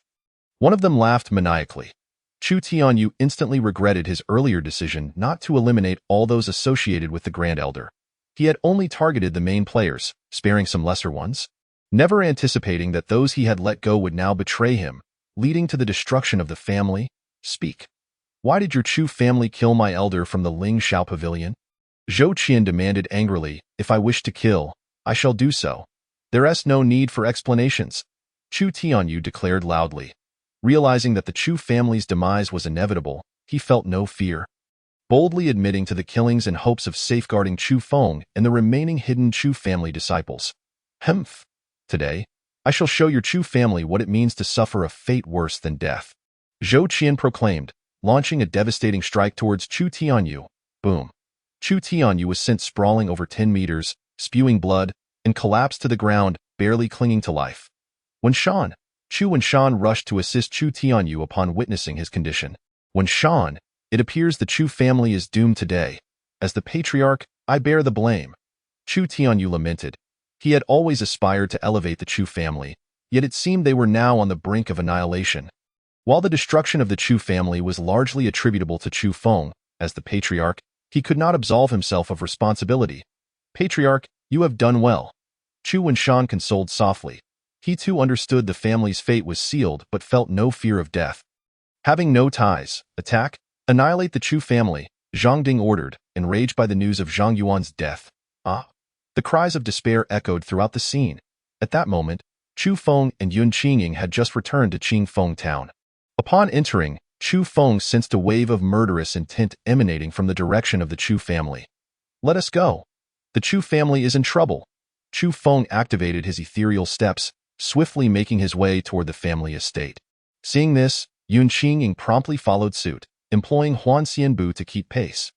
B: One of them laughed maniacally. Chu Tianyu instantly regretted his earlier decision not to eliminate all those associated with the Grand Elder. He had only targeted the main players, sparing some lesser ones, never anticipating that those he had let go would now betray him, leading to the destruction of the family. "Speak. Why did your Chu family kill my elder from the Ling Shao Pavilion?" Zhou Qian demanded angrily. "If I wish to kill, I shall do so. There is no need for explanations," Chu Tianyu declared loudly. Realizing that the Chu family's demise was inevitable, he felt no fear. Boldly admitting to the killings in hopes of safeguarding Chu Feng and the remaining hidden Chu family disciples. "Humph! Today, I shall show your Chu family what it means to suffer a fate worse than death," Zhou Qian proclaimed, launching a devastating strike towards Chu Tianyu. Boom! Chu Tianyu was sent sprawling over 10 meters, spewing blood, and collapsed to the ground, barely clinging to life. Chu and Shan rushed to assist Chu Tianyu upon witnessing his condition. "Shan, it appears the Chu family is doomed today. As the patriarch, I bear the blame," Chu Tianyu lamented. He had always aspired to elevate the Chu family, yet it seemed they were now on the brink of annihilation. While the destruction of the Chu family was largely attributable to Chu Feng, as the patriarch, he could not absolve himself of responsibility. "Patriarch, you have done well," Chu and Shan consoled softly. He too understood the family's fate was sealed but felt no fear of death. Having no ties, attack, annihilate the Chu family, Zhang Ding ordered, enraged by the news of Zhang Yuan's death. The cries of despair echoed throughout the scene. At that moment, Chu Feng and Yun Qingying had just returned to Qingfeng town. Upon entering, Chu Feng sensed a wave of murderous intent emanating from the direction of the Chu family. "Let us go. The Chu family is in trouble." Chu Feng activated his ethereal steps, swiftly making his way toward the family estate. Seeing this, Yun Qingying promptly followed suit, employing Huan Xianbu to keep pace.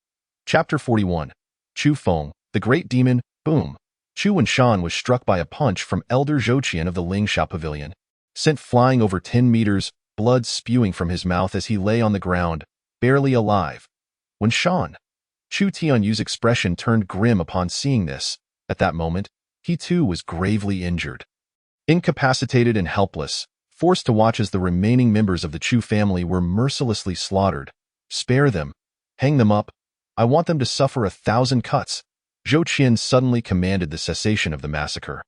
B: Chapter 41. Chu Feng, the Great Demon, boom. Chu and Shan was struck by a punch from Elder Zhou Qian of the Ling Shao Pavilion. Sent flying over 10 meters, blood spewing from his mouth as he lay on the ground, barely alive. Chu Tianyu's expression turned grim upon seeing this. At that moment, he too was gravely injured. Incapacitated and helpless, forced to watch as the remaining members of the Chu family were mercilessly slaughtered. "Spare them. Hang them up. I want them to suffer 1,000 cuts." Zhou Qian suddenly commanded the cessation of the massacre.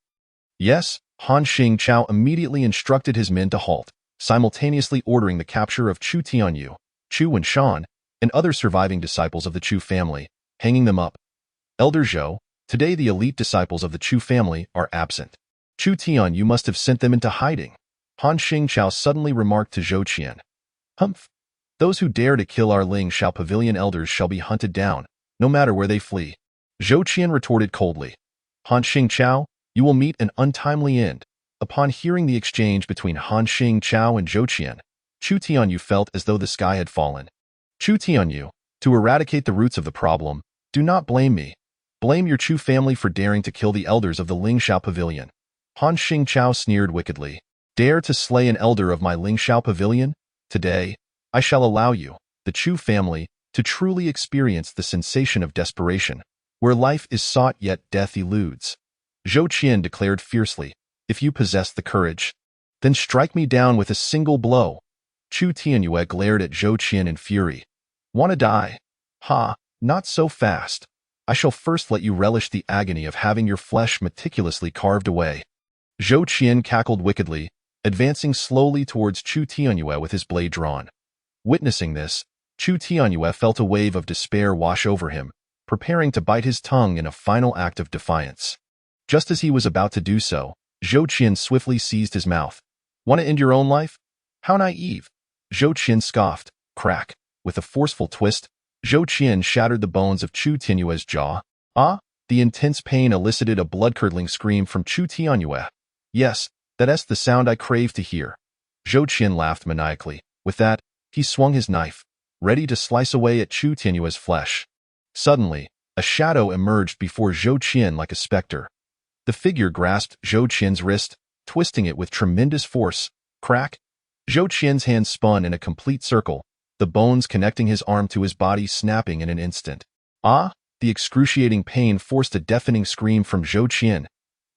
B: "Yes," Han Xingqiao immediately instructed his men to halt, simultaneously ordering the capture of Chu Tianyu, Chu and Shan, and other surviving disciples of the Chu family, hanging them up. "Elder Zhou, today the elite disciples of the Chu family are absent. Chu Tianyu must have sent them into hiding," Han Xingqiao suddenly remarked to Zhou Qian. "Humph! Those who dare to kill our Ling Shao Pavilion elders shall be hunted down, no matter where they flee. Zhou Qian retorted coldly. Han Xingqiao, you will meet an untimely end. Upon hearing the exchange between Han Xingqiao and Zhou Qian, Chu Tianyu felt as though the sky had fallen. Chu Tianyu, to eradicate the roots of the problem, do not blame me. Blame your Chu family for daring to kill the elders of the Ling Shao Pavilion. Han Xingqiao sneered wickedly. Dare to slay an elder of my Ling Shao Pavilion? Today, I shall allow you, the Chu family, to truly experience the sensation of desperation, where life is sought yet death eludes. Zhou Qian declared fiercely, if you possess the courage, then strike me down with a single blow. Chu Tianyue glared at Zhou Qian in fury. Wanna die? Ha, not so fast. I shall first let you relish the agony of having your flesh meticulously carved away. Zhou Qian cackled wickedly, advancing slowly towards Chu Tianyue with his blade drawn. Witnessing this, Chu Tianyue felt a wave of despair wash over him, preparing to bite his tongue in a final act of defiance. Just as he was about to do so, Zhou Qian swiftly seized his mouth. Want to end your own life? How naive! Zhou Qian scoffed. Crack. With a forceful twist, Zhou Qian shattered the bones of Chu Tianyue's jaw. Ah! The intense pain elicited a blood-curdling scream from Chu Tianyue. Yes, that's the sound I crave to hear. Zhou Qian laughed maniacally. With that, he swung his knife, ready to slice away at Chu Tianyue's flesh. Suddenly, a shadow emerged before Zhou Qian like a specter. The figure grasped Zhou Qian's wrist, twisting it with tremendous force. Crack! Zhou Qian's hand spun in a complete circle, the bones connecting his arm to his body snapping in an instant. Ah! The excruciating pain forced a deafening scream from Zhou Qian.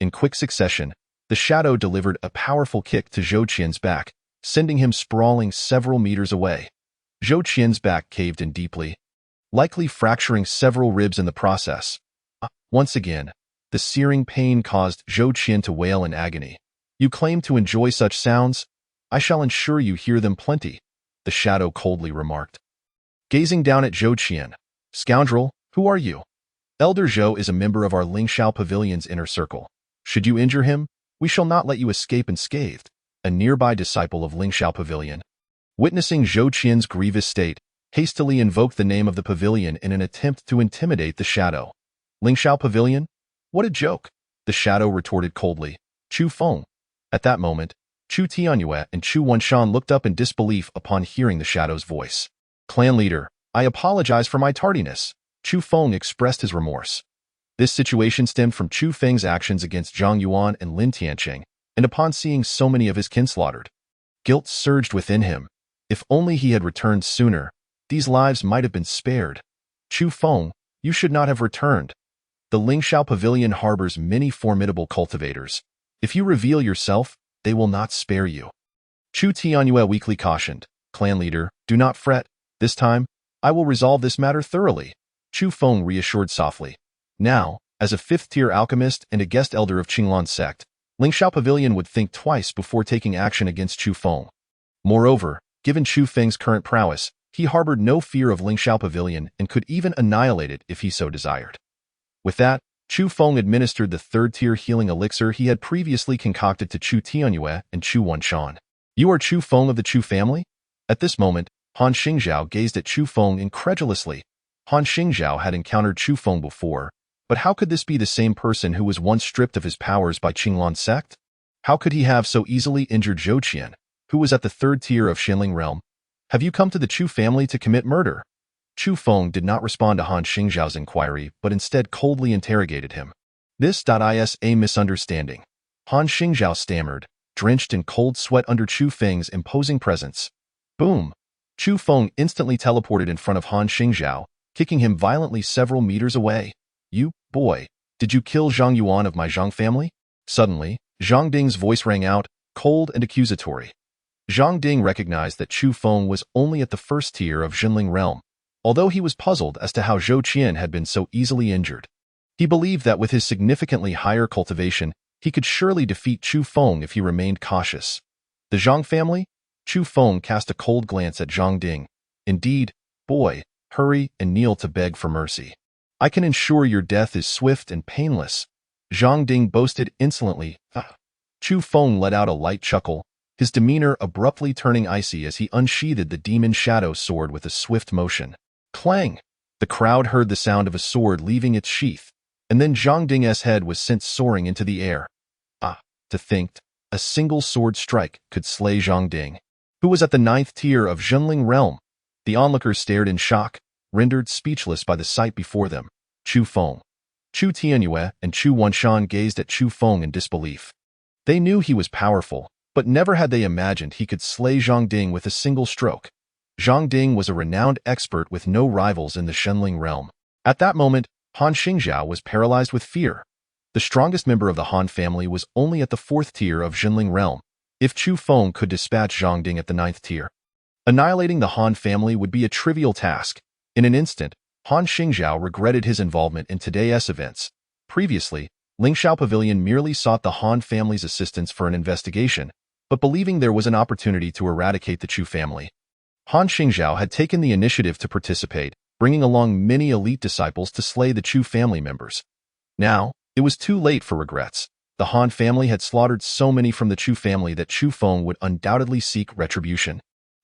B: In quick succession, the shadow delivered a powerful kick to Zhou Qian's back, sending him sprawling several meters away. Zhou Qian's back caved in deeply, likely fracturing several ribs in the process. Once again, the searing pain caused Zhou Qian to wail in agony. You claim to enjoy such sounds? I shall ensure you hear them plenty, the shadow coldly remarked. Gazing down at Zhou Qian, scoundrel, who are you? Elder Zhou is a member of our Ling Shao Pavilion's inner circle. Should you injure him, we shall not let you escape unscathed, a nearby disciple of Ling Shao Pavilion. Witnessing Zhou Qian's grievous state, hastily invoked the name of the pavilion in an attempt to intimidate the shadow. Ling Shao Pavilion? What a joke, the shadow retorted coldly. Chu Feng. At that moment, Chu Tianyue and Chu Wanshan looked up in disbelief upon hearing the shadow's voice. Clan leader, I apologize for my tardiness. Chu Feng expressed his remorse. This situation stemmed from Chu Feng's actions against Zhang Yuan and Lin Tianqing, and upon seeing so many of his kin slaughtered. Guilt surged within him. If only he had returned sooner, these lives might have been spared. Chu Feng, you should not have returned. The Ling Shao Pavilion harbors many formidable cultivators. If you reveal yourself, they will not spare you. Chu Tianyue weakly cautioned. Clan leader, do not fret. This time, I will resolve this matter thoroughly. Chu Feng reassured softly. Now, as a fifth-tier alchemist and a guest elder of Qinglan sect, Ling Shao Pavilion would think twice before taking action against Chu Feng. Moreover, given Chu Feng's current prowess, he harbored no fear of Ling Shao Pavilion and could even annihilate it if he so desired. With that, Chu Feng administered the third-tier healing elixir he had previously concocted to Chu Tianyue and Chu Wanshan. You are Chu Feng of the Chu family? At this moment, Han Xingjiao gazed at Chu Feng incredulously. Han Xingjiao had encountered Chu Feng before, but how could this be the same person who was once stripped of his powers by Qinglan sect? How could he have so easily injured Zhou Qian, who was at the third tier of Xinling realm? Have you come to the Chu family to commit murder? Chu Feng did not respond to Han Xingjiao's inquiry, but instead coldly interrogated him. This is a misunderstanding. Han Xingjiao stammered, drenched in cold sweat under Chu Feng's imposing presence. Boom! Chu Feng instantly teleported in front of Han Xingjiao, kicking him violently several meters away. You, boy, did you kill Zhang Yuan of my Zhang family? Suddenly, Zhang Ding's voice rang out, cold and accusatory. Zhang Ding recognized that Chu Feng was only at the first tier of Xinling realm, although he was puzzled as to how Zhou Qian had been so easily injured. He believed that with his significantly higher cultivation, he could surely defeat Chu Feng if he remained cautious. The Zhang family? Chu Feng cast a cold glance at Zhang Ding. Indeed, boy, hurry and kneel to beg for mercy. I can ensure your death is swift and painless. Zhang Ding boasted insolently. Chu Feng let out a light chuckle, his demeanor abruptly turning icy as he unsheathed the demon shadow sword with a swift motion. Clang! The crowd heard the sound of a sword leaving its sheath, and then Zhang Ding's head was sent soaring into the air. Ah, to think, a single sword strike could slay Zhang Ding, who was at the 9th tier of Zhenling realm. The onlookers stared in shock, rendered speechless by the sight before them. Chu Feng, Chu Tianyue, and Chu Wanshan gazed at Chu Feng in disbelief. They knew he was powerful, but never had they imagined he could slay Zhang Ding with a single stroke. Zhang Ding was a renowned expert with no rivals in the Zhenling realm. At that moment, Han Xingzhao was paralyzed with fear. The strongest member of the Han family was only at the 4th tier of Zhenling realm. If Chu Feng could dispatch Zhang Ding at the 9th tier, annihilating the Han family would be a trivial task. In an instant, Han Xingzhao regretted his involvement in today's events. Previously, Lingxiao Pavilion merely sought the Han family's assistance for an investigation, but believing there was an opportunity to eradicate the Chu family, Han Xingzhao had taken the initiative to participate, bringing along many elite disciples to slay the Chu family members. Now, it was too late for regrets. The Han family had slaughtered so many from the Chu family that Chu Feng would undoubtedly seek retribution.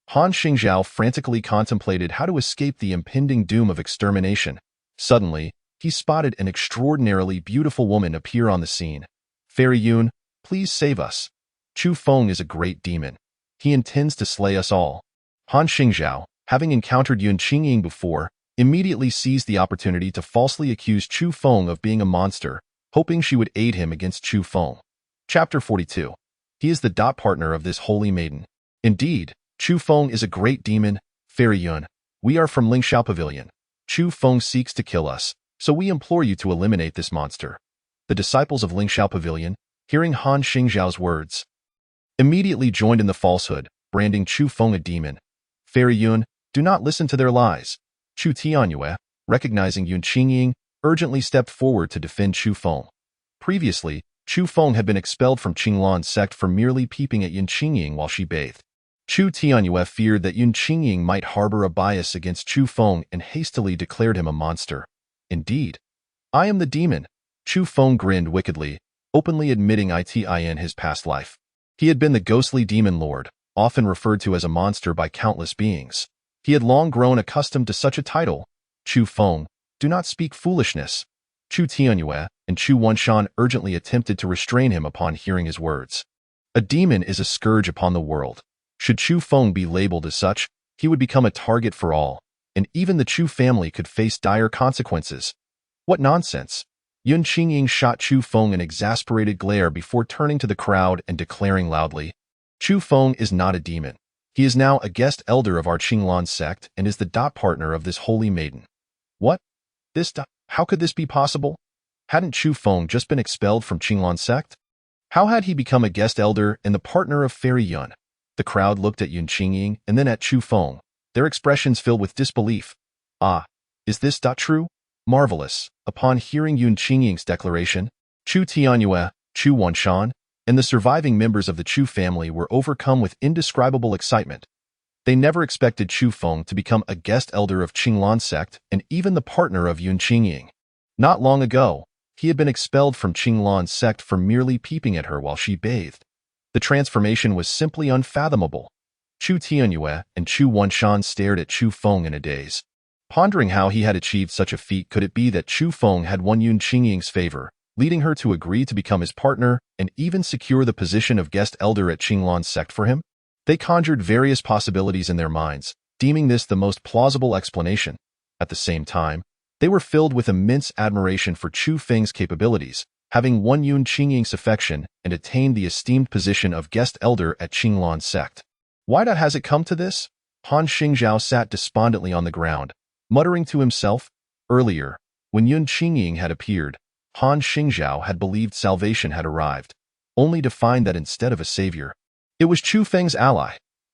B: Han Xingzhao frantically contemplated how to escape the impending doom of extermination. Suddenly, he spotted an extraordinarily beautiful woman appear on the scene. "Fairy Yun, please save us. Chu Feng is a great demon. He intends to slay us all." Han Xingzhao, having encountered Yun Qingying before, immediately seized the opportunity to falsely accuse Chu Feng of being a monster, hoping she would aid him against Chu Feng. Chapter 42. He is the partner of this holy maiden. Indeed, Chu Feng is a great demon. Fairy Yun, we are from Lingxiao Pavilion. Chu Feng seeks to kill us, so we implore you to eliminate this monster. The disciples of Lingxiao Pavilion, hearing Han Xingzhao's words, immediately joined in the falsehood, branding Chu Feng a demon. Fairy Yun, do not listen to their lies. Chu Tianyue, recognizing Yun Qingying, urgently stepped forward to defend Chu Feng. Previously, Chu Feng had been expelled from Qinglan's sect for merely peeping at Yun Qingying while she bathed. Chu Tianyue feared that Yun Qingying might harbor a bias against Chu Feng and hastily declared him a monster. Indeed, I am the demon. Chu Feng grinned wickedly, openly admitting it in his past life. He had been the ghostly demon lord, often referred to as a monster by countless beings. He had long grown accustomed to such a title. Chu Feng, do not speak foolishness. Chu Tianyue and Chu Wanshan urgently attempted to restrain him upon hearing his words. A demon is a scourge upon the world. Should Chu Feng be labeled as such, he would become a target for all, and even the Chu family could face dire consequences. What nonsense! Yun Qingying shot Chu Feng an exasperated glare before turning to the crowd and declaring loudly, Chu Feng is not a demon. He is now a guest elder of our Qinglan sect and is the partner of this holy maiden. What? How could this be possible? Hadn't Chu Feng just been expelled from Qinglan sect? How had he become a guest elder and the partner of Fairy Yun? The crowd looked at Yun Qingying and then at Chu Feng, their expressions filled with disbelief. Ah, is this true? Marvelous. Upon hearing Yun Qingying's declaration, Chu Tianyue, Chu Wanshan, and the surviving members of the Chu family were overcome with indescribable excitement. They never expected Chu Feng to become a guest elder of Qinglan sect and even the partner of Yun Qingying. Not long ago, he had been expelled from Qinglan sect for merely peeping at her while she bathed. The transformation was simply unfathomable. Chu Tianyue and Chu Wanshan stared at Chu Feng in a daze. Pondering how he had achieved such a feat, could it be that Chu Feng had won Yun Qingying's favor, leading her to agree to become his partner and even secure the position of guest elder at Qinglan sect for him? They conjured various possibilities in their minds, deeming this the most plausible explanation. At the same time, they were filled with immense admiration for Chu Feng's capabilities, having won Yun Qingying's affection and attained the esteemed position of guest elder at Qinglan sect. Why has it come to this? Han Xingzhao sat despondently on the ground, muttering to himself. Earlier, when Yun Qingying had appeared, Han Xingzhao had believed salvation had arrived, only to find that instead of a savior, it was Chu Feng's ally.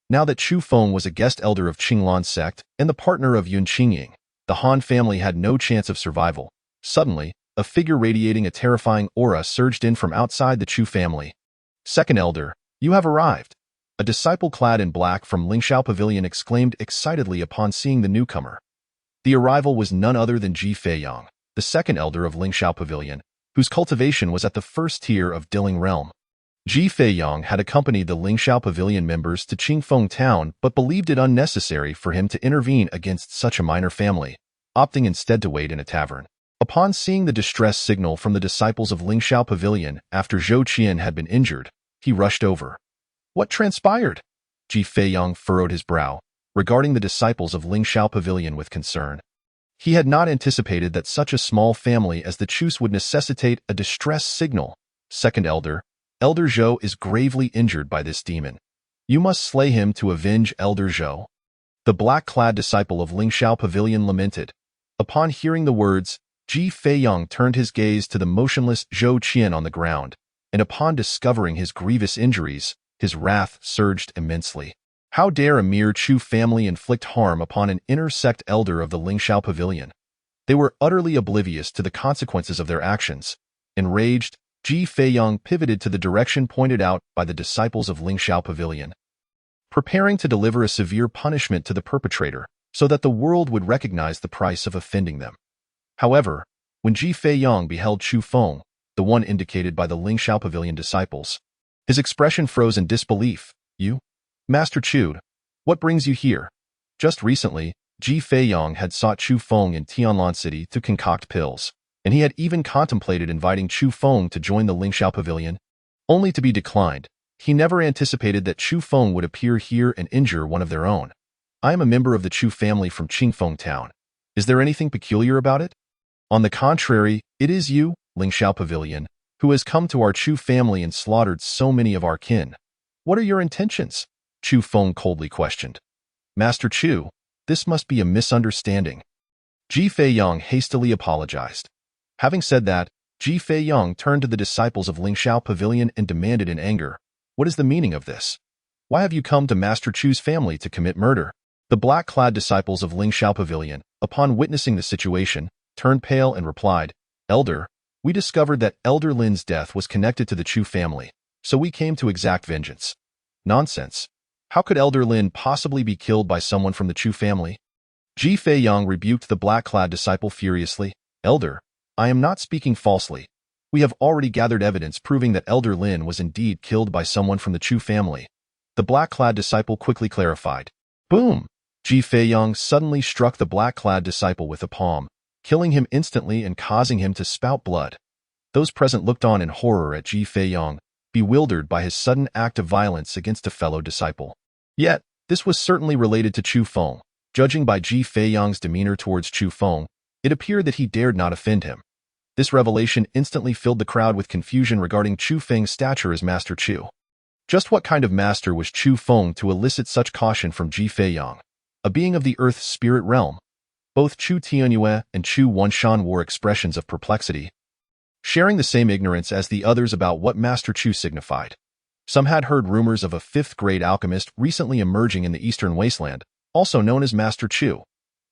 B: Now that Chu Feng was a guest elder of Qinglan sect and the partner of Yun Qingying, the Han family had no chance of survival. Suddenly, a figure radiating a terrifying aura surged in from outside the Chu family. Second elder, you have arrived. A disciple clad in black from Lingxiao Pavilion exclaimed excitedly upon seeing the newcomer. The arrival was none other than Ji Feiyang, the second elder of Lingxiao Pavilion, whose cultivation was at the 1st tier of Diling realm. Ji Feiyang had accompanied the Lingxiao Pavilion members to Qingfeng town but believed it unnecessary for him to intervene against such a minor family, opting instead to wait in a tavern. Upon seeing the distress signal from the disciples of Lingxiao Pavilion after Zhou Qian had been injured, he rushed over. What transpired? Ji Feiyang furrowed his brow, regarding the disciples of Lingxiao Pavilion with concern. He had not anticipated that such a small family as the Chus would necessitate a distress signal. Second Elder Zhou is gravely injured by this demon. You must slay him to avenge Elder Zhou. The black-clad disciple of Lingxiao Pavilion lamented. Upon hearing the words, Ji Feiyang turned his gaze to the motionless Zhou Qian on the ground, and upon discovering his grievous injuries, his wrath surged immensely. How dare a mere Chu family inflict harm upon an inner sect elder of the Lingxiao Pavilion? They were utterly oblivious to the consequences of their actions. Enraged, Ji Feiyang pivoted to the direction pointed out by the disciples of Lingxiao Pavilion, preparing to deliver a severe punishment to the perpetrator so that the world would recognize the price of offending them. However, when Ji Feiyang beheld Chu Feng, the one indicated by the Lingxiao Pavilion disciples, his expression froze in disbelief. You? Master Chu, what brings you here? Just recently, Ji Feiyang had sought Chu Feng in Tianlan City to concoct pills, and he had even contemplated inviting Chu Feng to join the Lingxiao Pavilion, only to be declined. He never anticipated that Chu Feng would appear here and injure one of their own. I am a member of the Chu family from Qingfeng town. Is there anything peculiar about it? On the contrary, it is you, Lingxiao Pavilion, who has come to our Chu family and slaughtered so many of our kin. What are your intentions? Chu Feng coldly questioned. Master Chu, this must be a misunderstanding. Ji Feiyang hastily apologized. Having said that, Ji Feiyang turned to the disciples of Lingxiao Pavilion and demanded in anger, what is the meaning of this? Why have you come to Master Chu's family to commit murder? The black-clad disciples of Lingxiao Pavilion, upon witnessing the situation, turned pale and replied, Elder, we discovered that Elder Lin's death was connected to the Chu family, so we came to exact vengeance. Nonsense. How could Elder Lin possibly be killed by someone from the Chu family? Ji Feiyang rebuked the black-clad disciple furiously. Elder, I am not speaking falsely. We have already gathered evidence proving that Elder Lin was indeed killed by someone from the Chu family. The black-clad disciple quickly clarified. Boom! Ji Feiyang suddenly struck the black-clad disciple with a palm, killing him instantly and causing him to spout blood. Those present looked on in horror at Ji Feiyang, bewildered by his sudden act of violence against a fellow disciple. Yet, this was certainly related to Chu Feng. Judging by Ji Feiyang's demeanor towards Chu Feng, it appeared that he dared not offend him. This revelation instantly filled the crowd with confusion regarding Chu Feng's stature as Master Chu. Just what kind of master was Chu Feng to elicit such caution from Ji Feiyang? A being of the Earth's spirit realm. Both Chu Tianyue and Chu Wanshan wore expressions of perplexity, sharing the same ignorance as the others about what Master Chu signified. Some had heard rumors of a fifth-grade alchemist recently emerging in the Eastern Wasteland, also known as Master Chu.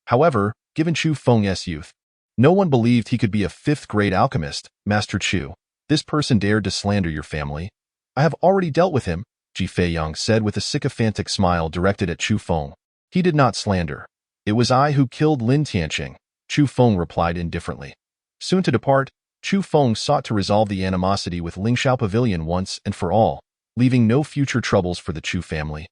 B: However, given Chu Feng's youth, no one believed he could be a fifth-grade alchemist. Master Chu, this person dared to slander your family. I have already dealt with him, Ji Feiyang said with a sycophantic smile directed at Chu Feng. He did not slander. It was I who killed Lin Tianqing, Chu Feng replied indifferently. Soon to depart, Chu Feng sought to resolve the animosity with Lingxiao Pavilion once and for all, leaving no future troubles for the Chu family.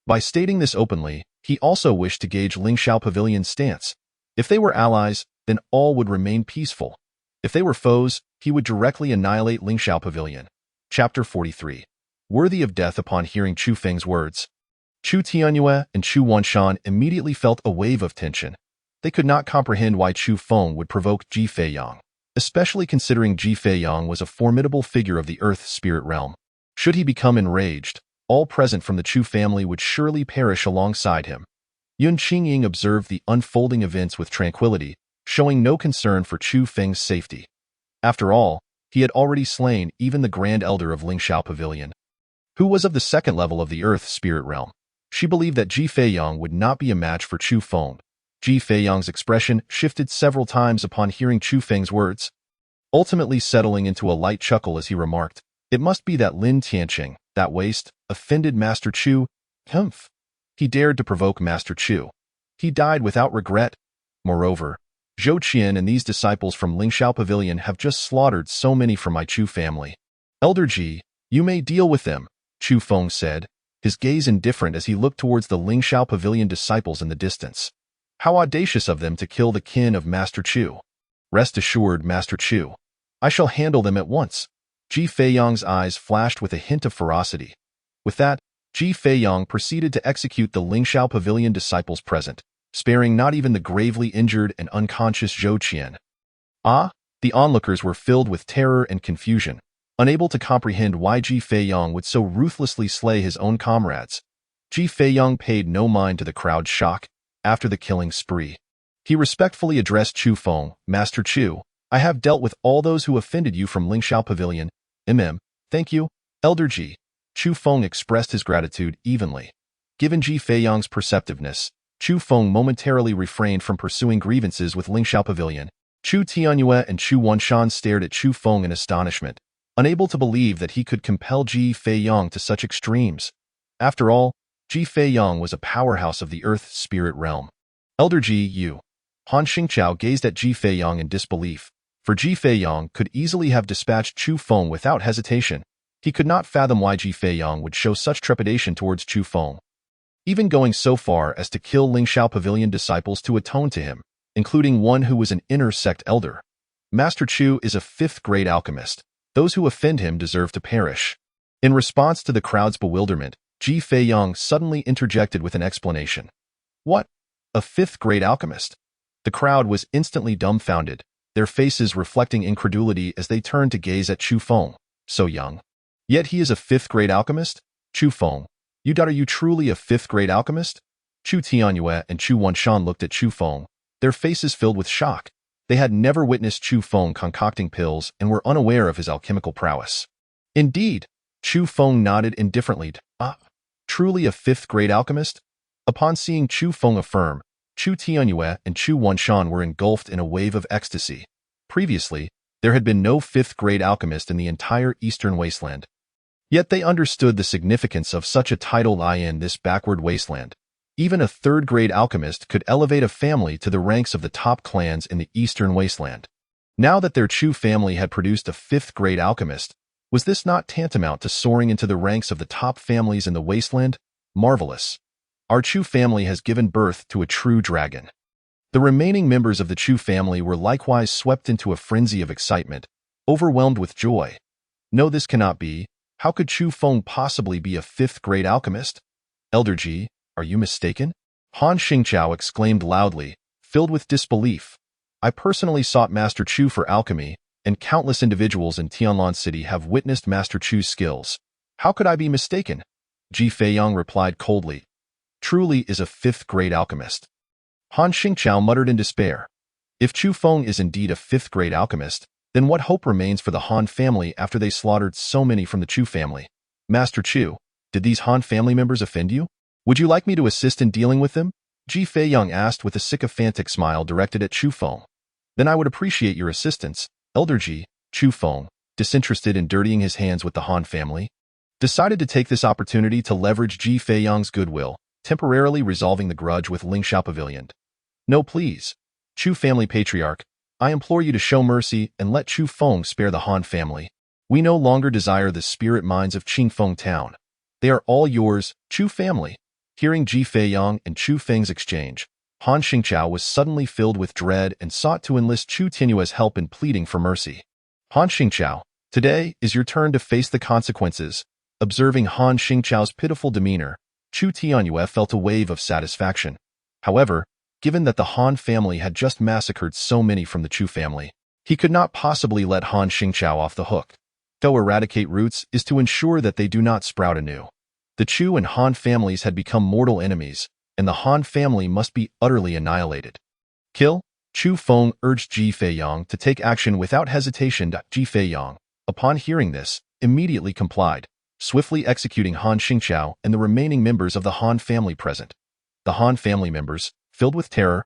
B: By stating this openly, he also wished to gauge Lingxiao Pavilion's stance. If they were allies, then all would remain peaceful. If they were foes, he would directly annihilate Lingxiao Pavilion. Chapter 43. Worthy of death. Upon hearing Chu Feng's words, Chu Tianyue and Chu Wanshan immediately felt a wave of tension. They could not comprehend why Chu Feng would provoke Ji Feiyang, especially considering Ji Feiyang was a formidable figure of the Earth spirit realm. Should he become enraged, all present from the Chu family would surely perish alongside him. Yun Qingying observed the unfolding events with tranquility, showing no concern for Chu Feng's safety. After all, he had already slain even the Grand Elder of Lingxiao Pavilion, who was of the second level of the Earth spirit realm. She believed that Ji Feiyang would not be a match for Chu Feng. Ji Feiyang's expression shifted several times upon hearing Chu Feng's words, ultimately settling into a light chuckle as he remarked, it must be that Lin Tianqing, that waste, offended Master Chu. Humph. He dared to provoke Master Chu. He died without regret. Moreover, Zhou Qian and these disciples from Lingxiao Pavilion have just slaughtered so many from my Chu family. Elder Ji, You may deal with them, Chu Feng said, his gaze indifferent as he looked towards the Lingxiao Pavilion disciples in the distance. How audacious of them to kill the kin of Master Chu. Rest assured, Master Chu. I shall handle them at once. Ji Feiyang's eyes flashed with a hint of ferocity. With that, Ji Feiyang proceeded to execute the Lingxiao Pavilion disciples present, sparing not even the gravely injured and unconscious Zhou Qian. The onlookers were filled with terror and confusion, unable to comprehend why Ji Feiyang would so ruthlessly slay his own comrades. Ji Feiyang paid no mind to the crowd's shock after the killing spree. He respectfully addressed Chu Feng, Master Chu, I have dealt with all those who offended you from Lingxiao Pavilion. Thank you, Elder Ji. Chu Feng expressed his gratitude evenly. Given Ji Feiyang's perceptiveness, Chu Feng momentarily refrained from pursuing grievances with Lingxiao Pavilion. Chu Tianyue and Chu Wanshan stared at Chu Feng in astonishment, unable to believe that he could compel Ji Feiyang to such extremes. After all, Ji Feiyang was a powerhouse of the earth spirit realm. Elder Ji Yu. Han Xingqiao gazed at Ji Feiyang in disbelief, for Ji Feiyang could easily have dispatched Chu Feng without hesitation. He could not fathom why Ji Feiyang would show such trepidation towards Chu Feng, even going so far as to kill Lingxiao Pavilion disciples to atone to him, including one who was an inner sect elder. Master Chu is a fifth-grade alchemist. Those who offend him deserve to perish. In response to the crowd's bewilderment, Ji Feiyang suddenly interjected with an explanation. What? A fifth-grade alchemist? The crowd was instantly dumbfounded, their faces reflecting incredulity as they turned to gaze at Chu Feng. So young. Yet he is a fifth-grade alchemist? Chu Feng, are you truly a fifth-grade alchemist? Chu Tianyue and Chu Wanshan looked at Chu Feng, their faces filled with shock. They had never witnessed Chu Feng concocting pills and were unaware of his alchemical prowess. Indeed, Chu Feng nodded indifferently. Truly a fifth-grade alchemist? Upon seeing Chu Feng affirm, Chu Tianyue and Chu Wanshan were engulfed in a wave of ecstasy. Previously, there had been no fifth-grade alchemist in the entire Eastern Wasteland. Yet they understood the significance of such a title in this backward wasteland. Even a third-grade alchemist could elevate a family to the ranks of the top clans in the Eastern Wasteland. Now that their Chu family had produced a fifth-grade alchemist, was this not tantamount to soaring into the ranks of the top families in the wasteland? Marvelous. Our Chu family has given birth to a true dragon. The remaining members of the Chu family were likewise swept into a frenzy of excitement, overwhelmed with joy. No, this cannot be. How could Chu Feng possibly be a fifth-grade alchemist? Elder Ji, are you mistaken? Han Xingqiao exclaimed loudly, filled with disbelief. I personally sought Master Chu for alchemy, and countless individuals in Tianlan City have witnessed Master Chu's skills. How could I be mistaken? Ji Feiyang replied coldly. Truly is a fifth-grade alchemist. Han Xingqiao muttered in despair. If Chu Feng is indeed a fifth-grade alchemist, then what hope remains for the Han family after they slaughtered so many from the Chu family? Master Chu, did these Han family members offend you? Would you like me to assist in dealing with them? Ji Feiyang asked with a sycophantic smile directed at Chu Feng. Then I would appreciate your assistance, Elder Ji. Chu Feng, disinterested in dirtying his hands with the Han family, decided to take this opportunity to leverage Ji Feiyang's goodwill, temporarily resolving the grudge with Lingxiao Pavilion. No, please. Chu family patriarch, I implore you to show mercy and let Chu Feng spare the Han family. We no longer desire the spirit mines of Qingfeng Town. They are all yours, Chu family. Hearing Ji Feiyang and Chu Feng's exchange, Han Xingqiao was suddenly filled with dread and sought to enlist Chu Tianyue's help in pleading for mercy. Han Xingqiao, today is your turn to face the consequences. Observing Han Xingqiao's pitiful demeanor, Chu Tianyue felt a wave of satisfaction. However, given that the Han family had just massacred so many from the Chu family, he could not possibly let Han Xingqiao off the hook. To eradicate roots is to ensure that they do not sprout anew. The Chu and Han families had become mortal enemies, and the Han family must be utterly annihilated. Kill? Chu Feng urged Ji Feiyang to take action without hesitation. Ji Feiyang, upon hearing this, immediately complied, swiftly executing Han Xingqiao and the remaining members of the Han family present. The Han family members, filled with terror,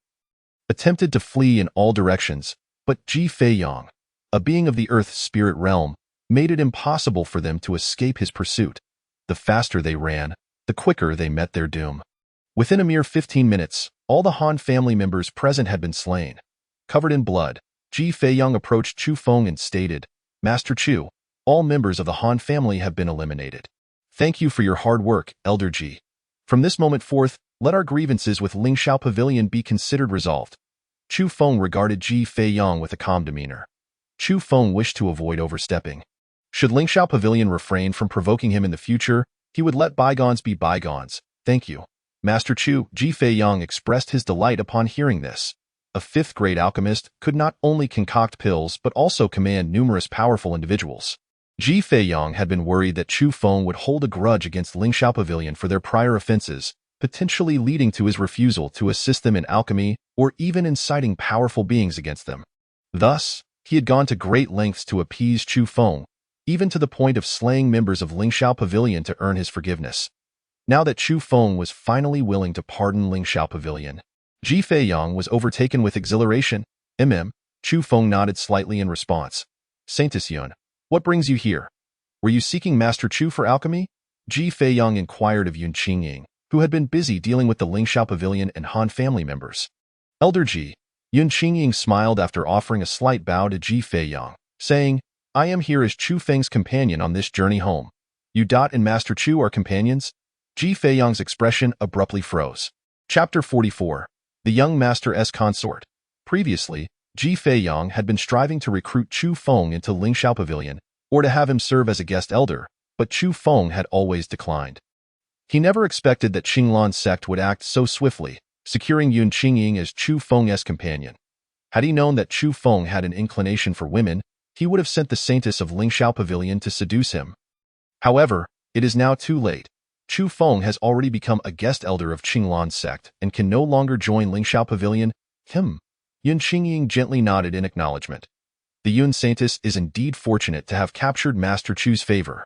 B: attempted to flee in all directions, but Ji Feiyang, a being of the earth spirit realm, made it impossible for them to escape his pursuit. The faster they ran, the quicker they met their doom. Within a mere 15 minutes, all the Han family members present had been slain. Covered in blood, Ji Feiyang approached Chu Feng and stated, Master Chu, all members of the Han family have been eliminated. Thank you for your hard work, Elder Ji. From this moment forth, let our grievances with Lingxiao Pavilion be considered resolved. Chu Feng regarded Ji Feiyang with a calm demeanor. Chu Feng wished to avoid overstepping. Should Lingxiao Pavilion refrain from provoking him in the future, he would let bygones be bygones. Thank you, Master Chu. Ji Feiyang expressed his delight upon hearing this. A fifth-grade alchemist could not only concoct pills but also command numerous powerful individuals. Ji Feiyang had been worried that Chu Feng would hold a grudge against Lingxiao Pavilion for their prior offenses, potentially leading to his refusal to assist them in alchemy or even inciting powerful beings against them. Thus, he had gone to great lengths to appease Chu Feng, even to the point of slaying members of Lingxiao Pavilion to earn his forgiveness. Now that Chu Feng was finally willing to pardon Lingxiao Pavilion, Ji Feiyang was overtaken with exhilaration. Chu Feng nodded slightly in response. Saintess Yun, what brings you here? Were you seeking Master Chu for alchemy? Ji Feiyang inquired of Yun Qingying, who had been busy dealing with the Lingxiao Pavilion and Han family members. Elder Ji, Yun Qingying smiled after offering a slight bow to Ji Feiyang, saying, I am here as Chu Feng's companion on this journey home. You and Master Chu are companions? Ji Feiyang's expression abruptly froze. Chapter 44. The Young Master's Consort. Previously, Ji Feiyang had been striving to recruit Chu Feng into Lingxiao Pavilion, or to have him serve as a guest elder, but Chu Feng had always declined. He never expected that Qinglan's sect would act so swiftly, securing Yun Qingying as Chu Feng's companion. Had he known that Chu Feng had an inclination for women, he would have sent the Saintess of Lingxiao Pavilion to seduce him. However, it is now too late. Chu Feng has already become a guest elder of Qinglan's sect and can no longer join Lingxiao Pavilion. Yun Qingying gently nodded in acknowledgement. The Yun Saintess is indeed fortunate to have captured Master Chu's favor.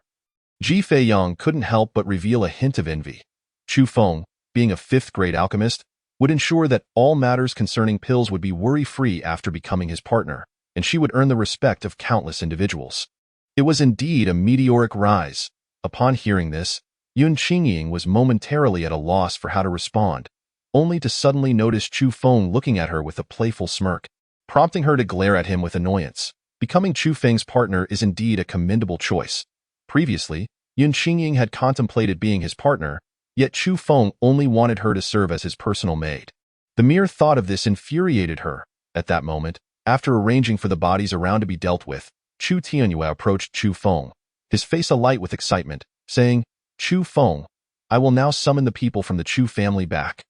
B: Ji Feiyang couldn't help but reveal a hint of envy. Chu Feng, being a fifth-grade alchemist, would ensure that all matters concerning pills would be worry-free after becoming his partner, and she would earn the respect of countless individuals. It was indeed a meteoric rise. Upon hearing this, Yun Qingying was momentarily at a loss for how to respond, only to suddenly notice Chu Feng looking at her with a playful smirk, prompting her to glare at him with annoyance. Becoming Chu Feng's partner is indeed a commendable choice. Previously, Yun Qingying had contemplated being his partner, yet Chu Feng only wanted her to serve as his personal maid. The mere thought of this infuriated her. At that moment, after arranging for the bodies around to be dealt with, Chu Tianyue approached Chu Feng, his face alight with excitement, saying, Chu Feng, I will now summon the people from the Chu family back.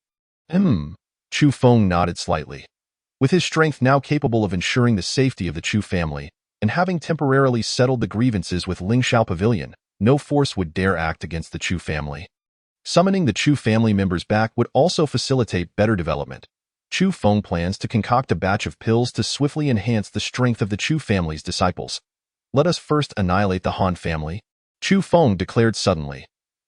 B: Chu Feng nodded slightly. With his strength now capable of ensuring the safety of the Chu family, and having temporarily settled the grievances with Lingxiao Pavilion, no force would dare act against the Chu family. Summoning the Chu family members back would also facilitate better development. Chu Feng plans to concoct a batch of pills to swiftly enhance the strength of the Chu family's disciples. Let us first annihilate the Han family, Chu Feng declared suddenly.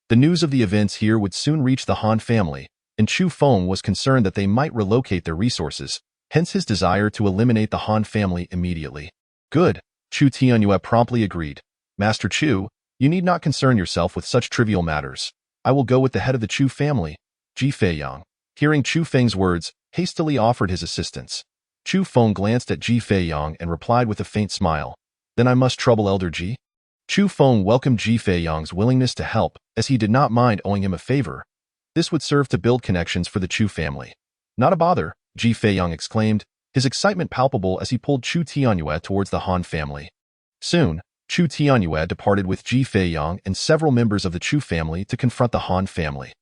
B: The news of the events here would soon reach the Han family, and Chu Feng was concerned that they might relocate their resources, hence his desire to eliminate the Han family immediately. Good, Chu Tianyue promptly agreed. Master Chu, you need not concern yourself with such trivial matters. I will go with the head of the Chu family. Ji Feiyang, hearing Chu Feng's words, hastily offered his assistance. Chu Feng glanced at Ji Feiyang and replied with a faint smile. Then I must trouble Elder Ji. Chu Feng welcomed Ji Feiyang's willingness to help, as he did not mind owing him a favor. This would serve to build connections for the Chu family. Not a bother, Ji Feiyang exclaimed, his excitement palpable as he pulled Chu Tianyue towards the Han family. Soon, Chu Tianyue departed with Ji Feiyang and several members of the Chu family to confront the Han family.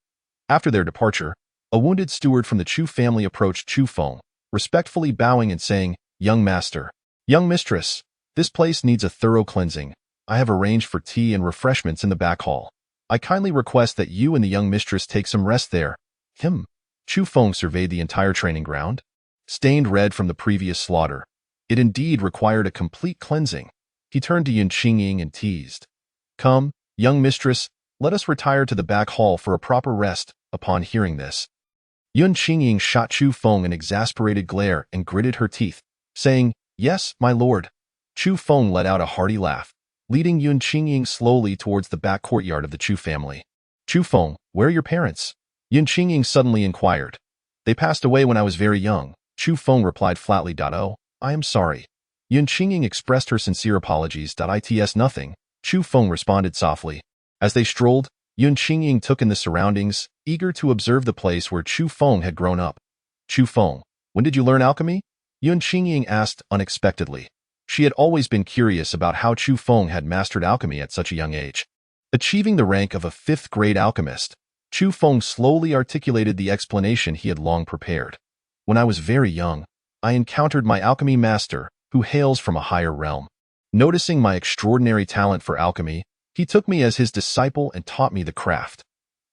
B: After their departure, a wounded steward from the Chu family approached Chu Feng, respectfully bowing and saying, Young master, young mistress, this place needs a thorough cleansing. I have arranged for tea and refreshments in the back hall. I kindly request that you and the young mistress take some rest there. Chu Feng surveyed the entire training ground. Stained red from the previous slaughter, it indeed required a complete cleansing. He turned to Yun Qingying and teased. Come, young mistress, let us retire to the back hall for a proper rest. Upon hearing this, Yun Qingying shot Chu Feng an exasperated glare and gritted her teeth, saying, Yes, my lord. Chu Feng let out a hearty laugh, leading Yun Qingying slowly towards the back courtyard of the Chu family. Chu Feng, where are your parents? Yun Qingying suddenly inquired. They passed away when I was very young, Chu Feng replied flatly. Oh, I am sorry. Yun Qingying expressed her sincere apologies. It's nothing. Chu Feng responded softly. As they strolled, Yun Qingying took in the surroundings, eager to observe the place where Chu Feng had grown up. Chu Feng, when did you learn alchemy? Yun Qingying asked unexpectedly. She had always been curious about how Chu Feng had mastered alchemy at such a young age. Achieving the rank of a fifth-grade alchemist, Chu Feng slowly articulated the explanation he had long prepared. When I was very young, I encountered my alchemy master, who hails from a higher realm. Noticing my extraordinary talent for alchemy, he took me as his disciple and taught me the craft.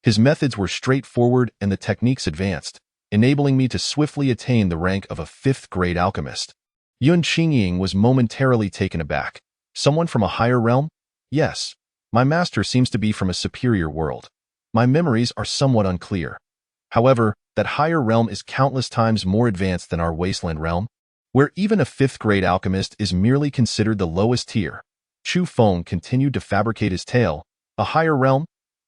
B: His methods were straightforward and the techniques advanced, enabling me to swiftly attain the rank of a fifth-grade alchemist. Yun Qingying was momentarily taken aback. Someone from a higher realm? Yes. My master seems to be from a superior world. My memories are somewhat unclear. However, that higher realm is countless times more advanced than our wasteland realm, where even a fifth-grade alchemist is merely considered the lowest tier. Chu Feng continued to fabricate his tale. A higher realm?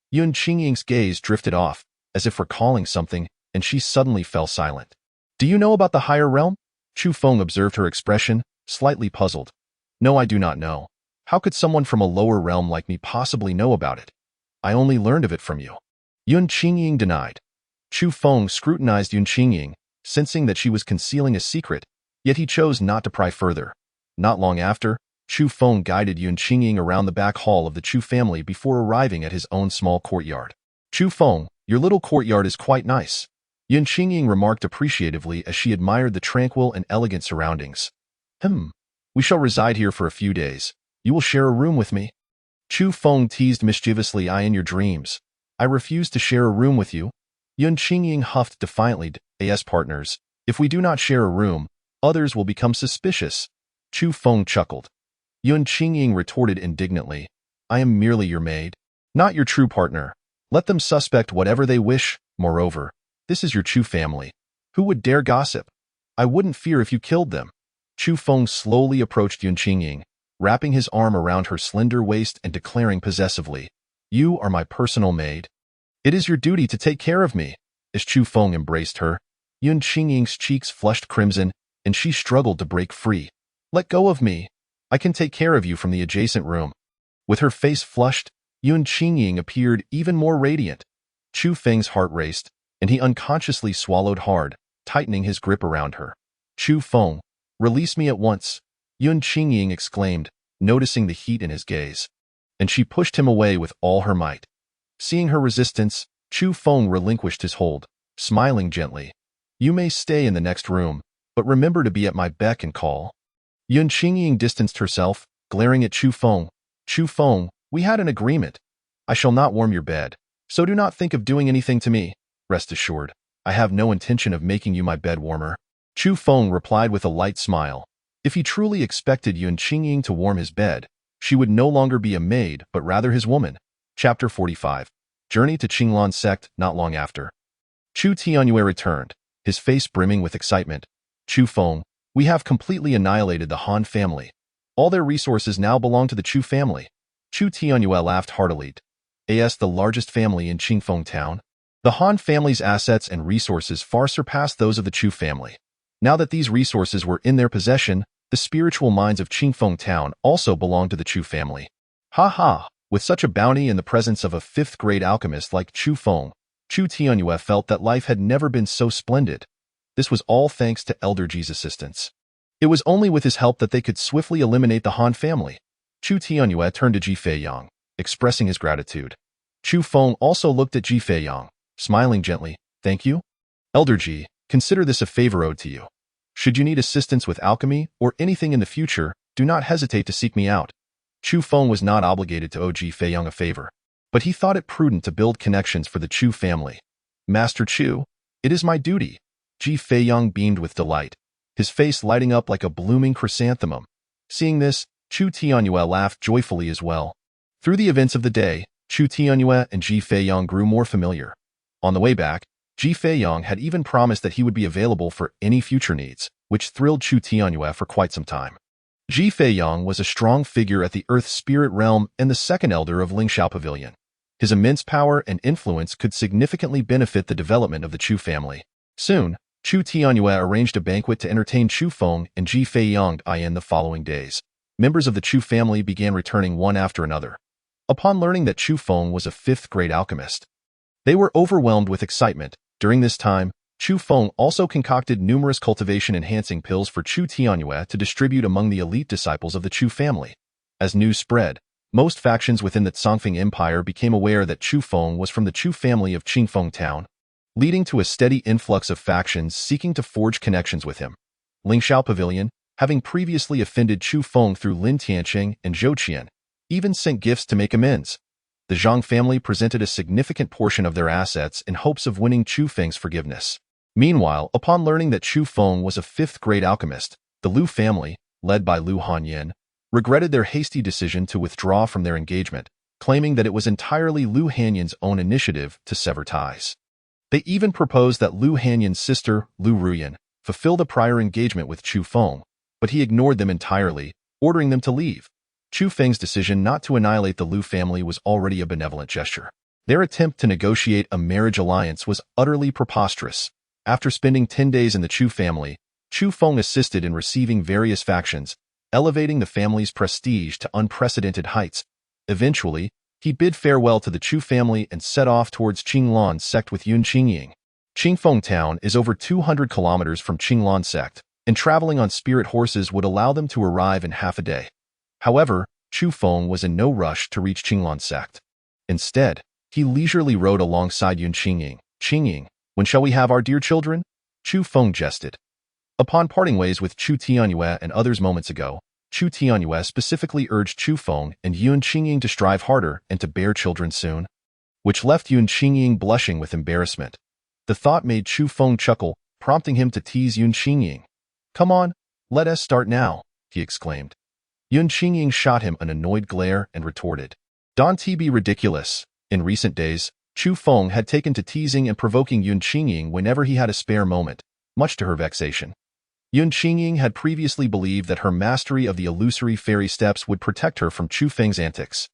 B: Yun Qingying's gaze drifted off, as if recalling something, and she suddenly fell silent. Do you know about the higher realm? Chu Feng observed her expression, slightly puzzled. No, I do not know. How could someone from a lower realm like me possibly know about it? I only learned of it from you. Yun Qingying denied. Chu Feng scrutinized Yun Qingying, sensing that she was concealing a secret, yet he chose not to pry further. Not long after, Chu Feng guided Yun Qingying around the back hall of the Chu family before arriving at his own small courtyard. Chu Feng, your little courtyard is quite nice. Yun Qingying remarked appreciatively as she admired the tranquil and elegant surroundings. We shall reside here for a few days. You will share a room with me. Chu Feng teased mischievously. I in your dreams. I refuse to share a room with you. Yun Qingying huffed defiantly. As partners, if we do not share a room, others will become suspicious. Chu Feng chuckled. Yun Qingying retorted indignantly. I am merely your maid, not your true partner. Let them suspect whatever they wish. Moreover, this is your Chu family. Who would dare gossip? I wouldn't fear if you killed them. Chu Feng slowly approached Yun Qingying, wrapping his arm around her slender waist and declaring possessively, You are my personal maid. It is your duty to take care of me. As Chu Feng embraced her, Yun Qingying's cheeks flushed crimson, and she struggled to break free. Let go of me. I can take care of you from the adjacent room. With her face flushed, Yun Qingying appeared even more radiant. Chu Feng's heart raced, and he unconsciously swallowed hard, tightening his grip around her. Chu Feng, release me at once, Yun Qingying exclaimed, noticing the heat in his gaze. And she pushed him away with all her might. Seeing her resistance, Chu Feng relinquished his hold, smiling gently. You may stay in the next room, but remember to be at my beck and call. Yun Qingying distanced herself, glaring at Chu Feng. Chu Feng, we had an agreement. I shall not warm your bed, so do not think of doing anything to me. Rest assured, I have no intention of making you my bed warmer. Chu Feng replied with a light smile. If he truly expected Yun Qingying to warm his bed, she would no longer be a maid, but rather his woman. Chapter 45. Journey to Qinglan sect not long after. Chu Tianyue returned, his face brimming with excitement. Chu Feng, we have completely annihilated the Han family. All their resources now belong to the Chu family. Chu Tianyue laughed heartily. As the largest family in Qingfeng town, the Han family's assets and resources far surpassed those of the Chu family. Now that these resources were in their possession, the spiritual minds of Qingfeng town also belonged to the Chu family. Ha ha! With such a bounty in the presence of a fifth-grade alchemist like Chu Feng, Chu Tianyue felt that life had never been so splendid. This was all thanks to Elder Ji's assistance. It was only with his help that they could swiftly eliminate the Han family. Chu Tianyue turned to Ji Feiyang, expressing his gratitude. Chu Feng also looked at Ji Feiyang, smiling gently. Thank you? Elder Ji, consider this a favor owed to you. Should you need assistance with alchemy or anything in the future, do not hesitate to seek me out. Chu Feng was not obligated to owe Ji Feiyang a favor, but he thought it prudent to build connections for the Chu family. Master Chu, it is my duty. Ji Feiyang beamed with delight, his face lighting up like a blooming chrysanthemum. Seeing this, Chu Tianyue laughed joyfully as well. Through the events of the day, Chu Tianyue and Ji Feiyang grew more familiar. On the way back, Ji Feiyang had even promised that he would be available for any future needs, which thrilled Chu Tianyue for quite some time. Ji Feiyang was a strong figure at the Earth Spirit Realm and the second elder of Lingxiao Pavilion. His immense power and influence could significantly benefit the development of the Chu family. Soon, Chu Tianyue arranged a banquet to entertain Chu Feng and Ji Feiyang in the following days. members of the Chu family began returning one after another. Upon learning that Chu Feng was a fifth-grade alchemist, they were overwhelmed with excitement. During this time, Chu Feng also concocted numerous cultivation-enhancing pills for Chu Tianyue to distribute among the elite disciples of the Chu family. As news spread, most factions within the Songfeng Empire became aware that Chu Feng was from the Chu family of Qingfeng Town, leading to a steady influx of factions seeking to forge connections with him. Lingxiao Pavilion, having previously offended Chu Feng through Lin Tianqing and Zhou Qian, even sent gifts to make amends. The Zhang family presented a significant portion of their assets in hopes of winning Chu Feng's forgiveness. Meanwhile, upon learning that Chu Feng was a fifth-grade alchemist, the Lu family, led by Lu Hanyan, regretted their hasty decision to withdraw from their engagement, claiming that it was entirely Lu Hanyan's own initiative to sever ties. They even proposed that Lu Hanyan's sister, Lu Ruyan, fulfill the prior engagement with Chu Feng, but he ignored them entirely, ordering them to leave. Chu Feng's decision not to annihilate the Lu family was already a benevolent gesture. Their attempt to negotiate a marriage alliance was utterly preposterous. After spending 10 days in the Chu family, Chu Feng assisted in receiving various factions, elevating the family's prestige to unprecedented heights. Eventually, he bid farewell to the Chu family and set off towards Qinglan sect with Yun Qingying. Qingfeng Town is over 200 kilometers from Qinglan sect, and traveling on spirit horses would allow them to arrive in half a day. However, Chu Feng was in no rush to reach Qinglan sect. Instead, he leisurely rode alongside Yun Qingying. "Qingying, when shall we have our dear children?" Chu Feng jested. Upon parting ways with Chu Tianyue and others moments ago, Chu Tianyue specifically urged Chu Feng and Yun Qingying to strive harder and to bear children soon, which left Yun Qingying blushing with embarrassment. The thought made Chu Feng chuckle, prompting him to tease Yun Qingying. "Come on, let us start now," he exclaimed. Yun Qingying shot him an annoyed glare and retorted, "Don't be ridiculous." In recent days, Chu Feng had taken to teasing and provoking Yun Qingying whenever he had a spare moment, much to her vexation. Yun Qingying had previously believed that her mastery of the illusory fairy steps would protect her from Chu Feng's antics.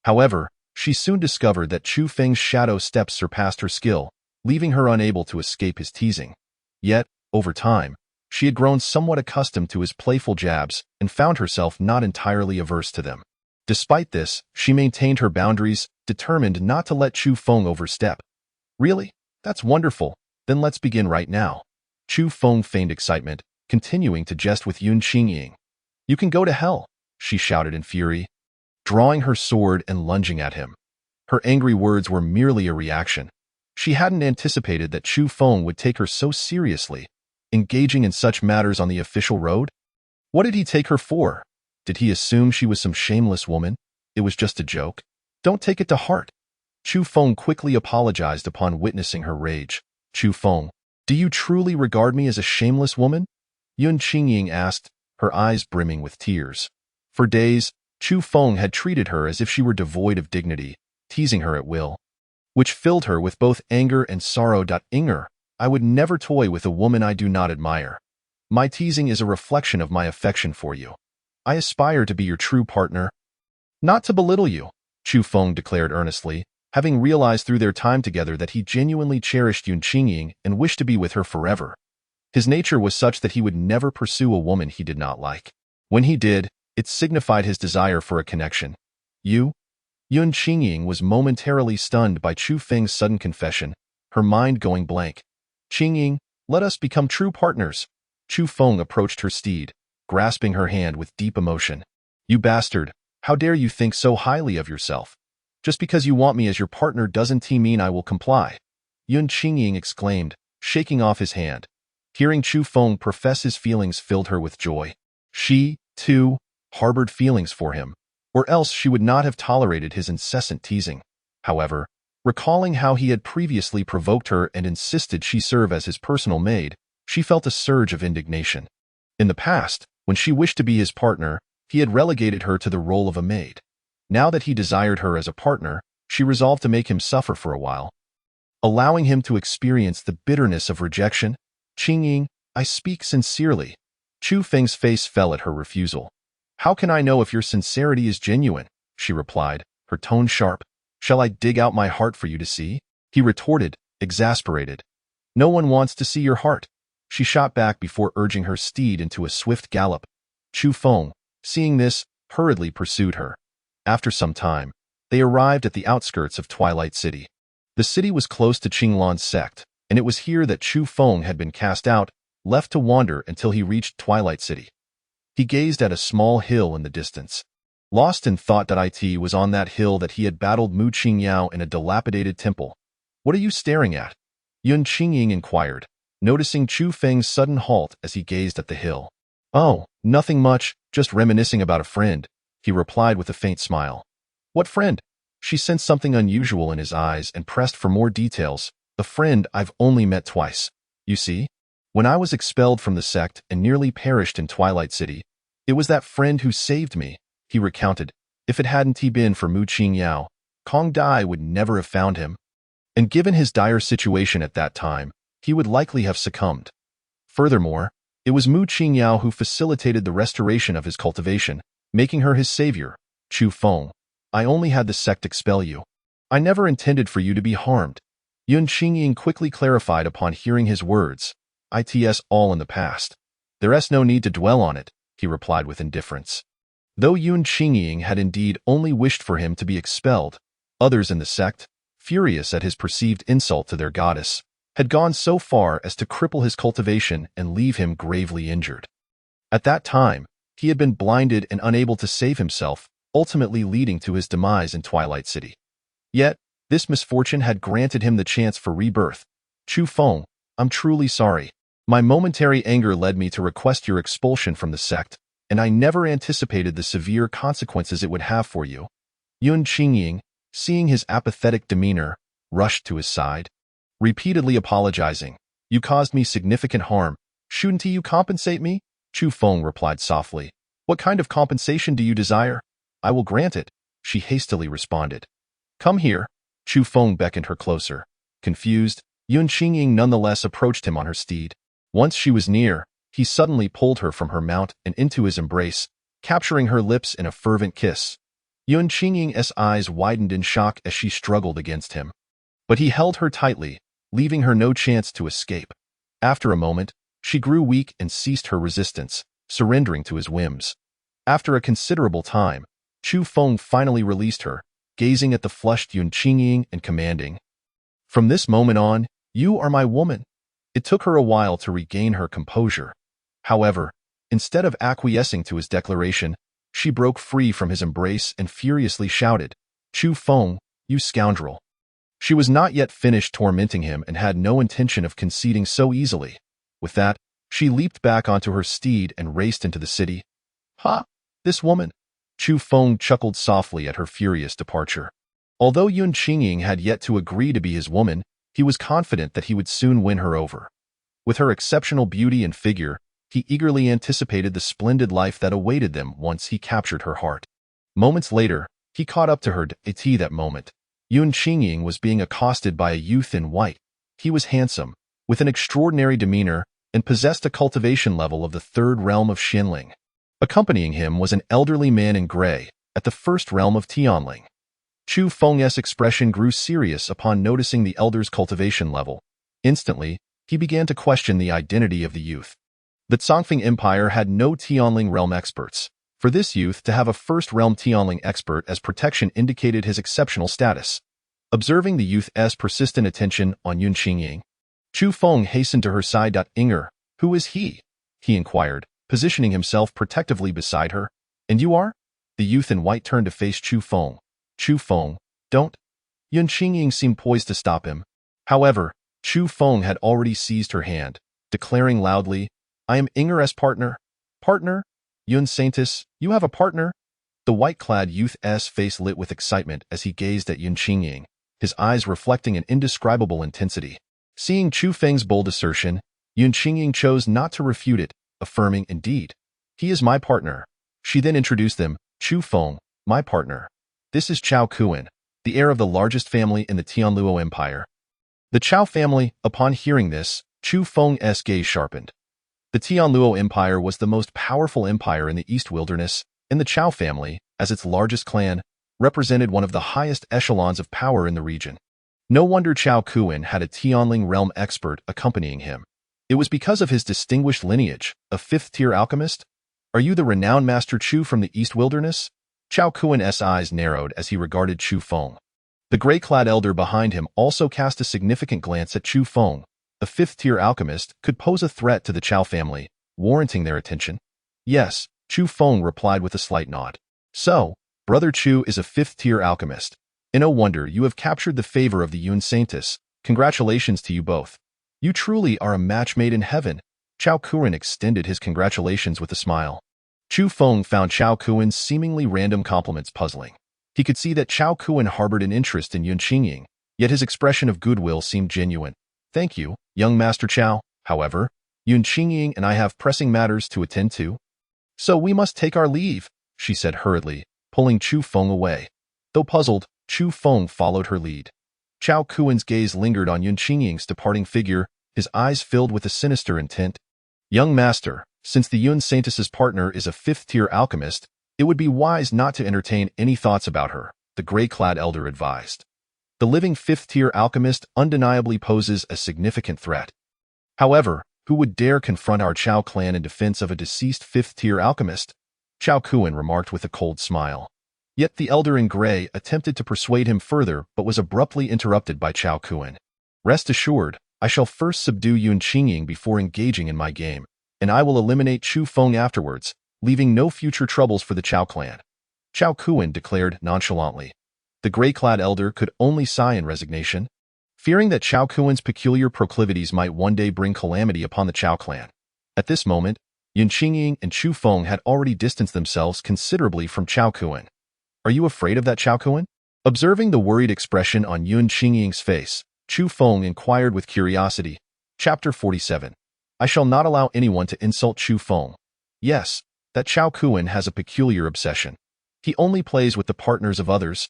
B: However, she soon discovered that Chu Feng's shadow steps surpassed her skill, leaving her unable to escape his teasing. Yet, over time, she had grown somewhat accustomed to his playful jabs and found herself not entirely averse to them. Despite this, she maintained her boundaries, determined not to let Chu Feng overstep. "Really? That's wonderful. Then let's begin right now." Chu Feng feigned excitement, continuing to jest with Yun Qingying. "You can go to hell," she shouted in fury, drawing her sword and lunging at him. Her angry words were merely a reaction. She hadn't anticipated that Chu Feng would take her so seriously, engaging in such matters on the official road. What did he take her for? Did he assume she was some shameless woman? It was just a joke. Don't take it to heart. Chu Feng quickly apologized upon witnessing her rage. "Chu Feng, do you truly regard me as a shameless woman?" Yun Qingying asked, her eyes brimming with tears. For days, Chu Feng had treated her as if she were devoid of dignity, teasing her at will, which filled her with both anger and sorrow. "Inger, I would never toy with a woman I do not admire. My teasing is a reflection of my affection for you. I aspire to be your true partner." "Not to belittle you," Chu Feng declared earnestly, having realized through their time together that he genuinely cherished Yun Qingying and wished to be with her forever. His nature was such that he would never pursue a woman he did not like. When he did, it signified his desire for a connection. "You?" Yun Qingying was momentarily stunned by Chu Feng's sudden confession, her mind going blank. "Qingying, let us become true partners." Chu Feng approached her steed, grasping her hand with deep emotion. "You bastard, how dare you think so highly of yourself? Just because you want me as your partner doesn't mean I will comply," Yun Qingying exclaimed, shaking off his hand. Hearing Chu Feng profess his feelings filled her with joy. She, too, harbored feelings for him, or else she would not have tolerated his incessant teasing. However, recalling how he had previously provoked her and insisted she serve as his personal maid, she felt a surge of indignation. In the past, when she wished to be his partner, he had relegated her to the role of a maid. Now that he desired her as a partner, she resolved to make him suffer for a while, allowing him to experience the bitterness of rejection. "Qingying, I speak sincerely." Chu Feng's face fell at her refusal. "How can I know if your sincerity is genuine?" she replied, her tone sharp. "Shall I dig out my heart for you to see?" He retorted, exasperated. "No one wants to see your heart." She shot back before urging her steed into a swift gallop. Chu Feng, seeing this, hurriedly pursued her. After some time, they arrived at the outskirts of Twilight City. The city was close to Qinglan's sect, and it was here that Chu Feng had been cast out, left to wander until he reached Twilight City. He gazed at a small hill in the distance, lost in thought that it was on that hill that he had battled Mu Qingyao in a dilapidated temple. "What are you staring at?" Yun Qingying inquired, noticing Chu Feng's sudden halt as he gazed at the hill. "Oh, nothing much, just reminiscing about a friend," he replied with a faint smile. "What friend?" She sensed something unusual in his eyes and pressed for more details. "A friend I've only met twice. You see, when I was expelled from the sect and nearly perished in Twilight City, it was that friend who saved me," he recounted. "If it hadn't been for Mu Qingyao, Kong Dai would never have found him. And given his dire situation at that time, he would likely have succumbed. Furthermore, it was Mu Qingyao who facilitated the restoration of his cultivation, making her his savior. Chu Feng, I only had the sect expel you. I never intended for you to be harmed." Yun Qingying quickly clarified upon hearing his words. "It's all in the past. There's no need to dwell on it," he replied with indifference. Though Yun Qingying had indeed only wished for him to be expelled, others in the sect, furious at his perceived insult to their goddess, had gone so far as to cripple his cultivation and leave him gravely injured. At that time, he had been blinded and unable to save himself, ultimately leading to his demise in Twilight City. Yet, this misfortune had granted him the chance for rebirth. "Chu Feng, I'm truly sorry. My momentary anger led me to request your expulsion from the sect, and I never anticipated the severe consequences it would have for you." Yun Qingying, seeing his apathetic demeanor, rushed to his side, repeatedly apologizing. "You caused me significant harm. Shouldn't you compensate me?" Chu Feng replied softly. "What kind of compensation do you desire?" "I will grant it," she hastily responded. "Come here." Chu Feng beckoned her closer. Confused, Yun Qingying nonetheless approached him on her steed. Once she was near, he suddenly pulled her from her mount and into his embrace, capturing her lips in a fervent kiss. Yun Qingying's eyes widened in shock as she struggled against him. But he held her tightly, leaving her no chance to escape. After a moment, she grew weak and ceased her resistance, surrendering to his whims. After a considerable time, Chu Feng finally released her, gazing at the flushed Yun Qingying and commanding, "From this moment on, you are my woman." It took her a while to regain her composure. However, instead of acquiescing to his declaration, she broke free from his embrace and furiously shouted, "Chu Feng, you scoundrel." She was not yet finished tormenting him and had no intention of conceding so easily. With that, she leaped back onto her steed and raced into the city. "Ha! This woman!" Chu Feng chuckled softly at her furious departure. Although Yun Qingying had yet to agree to be his woman, he was confident that he would soon win her over. With her exceptional beauty and figure, he eagerly anticipated the splendid life that awaited them once he captured her heart. Moments later, he caught up to her. At that moment, Yun Qingying was being accosted by a youth in white. He was handsome, with an extraordinary demeanor, and possessed a cultivation level of the third realm of Xinling. Accompanying him was an elderly man in gray, at the first realm of Tianling. Chu Feng's expression grew serious upon noticing the elder's cultivation level. Instantly, he began to question the identity of the youth. The Zongfeng Empire had no Tianling realm experts. For this youth to have a first-realm Tianling expert as protection indicated his exceptional status. Observing the youth's persistent attention on Yun Qingying, Chu Feng hastened to her side. "Inger, who is he?" he inquired, positioning himself protectively beside her. "And you are?" The youth in white turned to face Chu Feng. "Chu Feng, don't." Yun Qingying seemed poised to stop him. However, Chu Feng had already seized her hand, declaring loudly, "I am Inger's partner." "Partner? Yun Saintis, you have a partner?" The white-clad youth's face lit with excitement as he gazed at Yun Qingying, his eyes reflecting an indescribable intensity. Seeing Chu Feng's bold assertion, Yun Qingying chose not to refute it, affirming, "Indeed, he is my partner." She then introduced them. "Chu Feng, my partner. This is Chao Kuan, the heir of the largest family in the Tianluo Empire." The Chao family, upon hearing this, Chu Feng's gaze sharpened. The Tianluo Empire was the most powerful empire in the East Wilderness, and the Chao family, as its largest clan, represented one of the highest echelons of power in the region. No wonder Chao Kuan had a Tianling realm expert accompanying him. It was because of his distinguished lineage, a fifth-tier alchemist. Are you the renowned Master Chu from the East Wilderness? Chao Kuan's eyes narrowed as he regarded Chu Feng. The gray-clad elder behind him also cast a significant glance at Chu Feng. A fifth-tier alchemist could pose a threat to the Chao family, warranting their attention. Yes, Chu Feng replied with a slight nod. So, Brother Chu is a fifth-tier alchemist. And no wonder you have captured the favor of the Yun Saintis. Congratulations to you both. You truly are a match made in heaven. Chao Kuan extended his congratulations with a smile. Chu Feng found Chao Kuan's seemingly random compliments puzzling. He could see that Chao Kuan harbored an interest in Yun Qingying, yet his expression of goodwill seemed genuine. Thank you, young Master Chao. However, Yun Qingying and I have pressing matters to attend to. So we must take our leave, she said hurriedly, pulling Chu Feng away. Though puzzled, Chu Feng followed her lead. Chao Kuan's gaze lingered on Yun Qingying's departing figure, his eyes filled with a sinister intent. Young master, since the Yun Saintis' partner is a fifth-tier alchemist, it would be wise not to entertain any thoughts about her, the gray-clad elder advised. The living fifth-tier alchemist undeniably poses a significant threat. However, who would dare confront our Chao clan in defense of a deceased fifth-tier alchemist? Chao Kuan remarked with a cold smile. Yet the elder in gray attempted to persuade him further but was abruptly interrupted by Chao Kuan. Rest assured, I shall first subdue Yun Qingying before engaging in my game, and I will eliminate Chu Feng afterwards, leaving no future troubles for the Chao clan. Chao Kuan declared nonchalantly. The gray-clad elder could only sigh in resignation, fearing that Chao Kuan's peculiar proclivities might one day bring calamity upon the Chao clan. At this moment, Yun Qingying and Chu Feng had already distanced themselves considerably from Chao Kuan. Are you afraid of that, Chao Kuan? Observing the worried expression on Yun Qingying's face, Chu Feng inquired with curiosity. Chapter 47. I shall not allow anyone to insult Chu Feng. Yes, that Chao Kuan has a peculiar obsession. He only plays with the partners of others.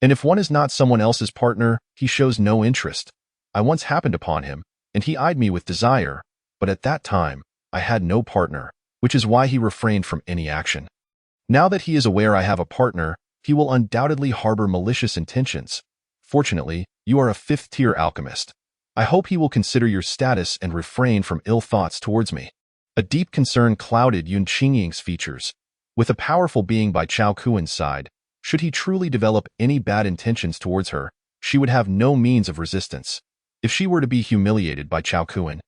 B: And if one is not someone else's partner, he shows no interest. I once happened upon him, and he eyed me with desire, but at that time, I had no partner, which is why he refrained from any action. Now that he is aware I have a partner, he will undoubtedly harbor malicious intentions. Fortunately, you are a fifth-tier alchemist. I hope he will consider your status and refrain from ill thoughts towards me. A deep concern clouded Yun Qingying's features. With a powerful being by Chao Kuan's side, should he truly develop any bad intentions towards her, she would have no means of resistance. If she were to be humiliated by Chao Kuan,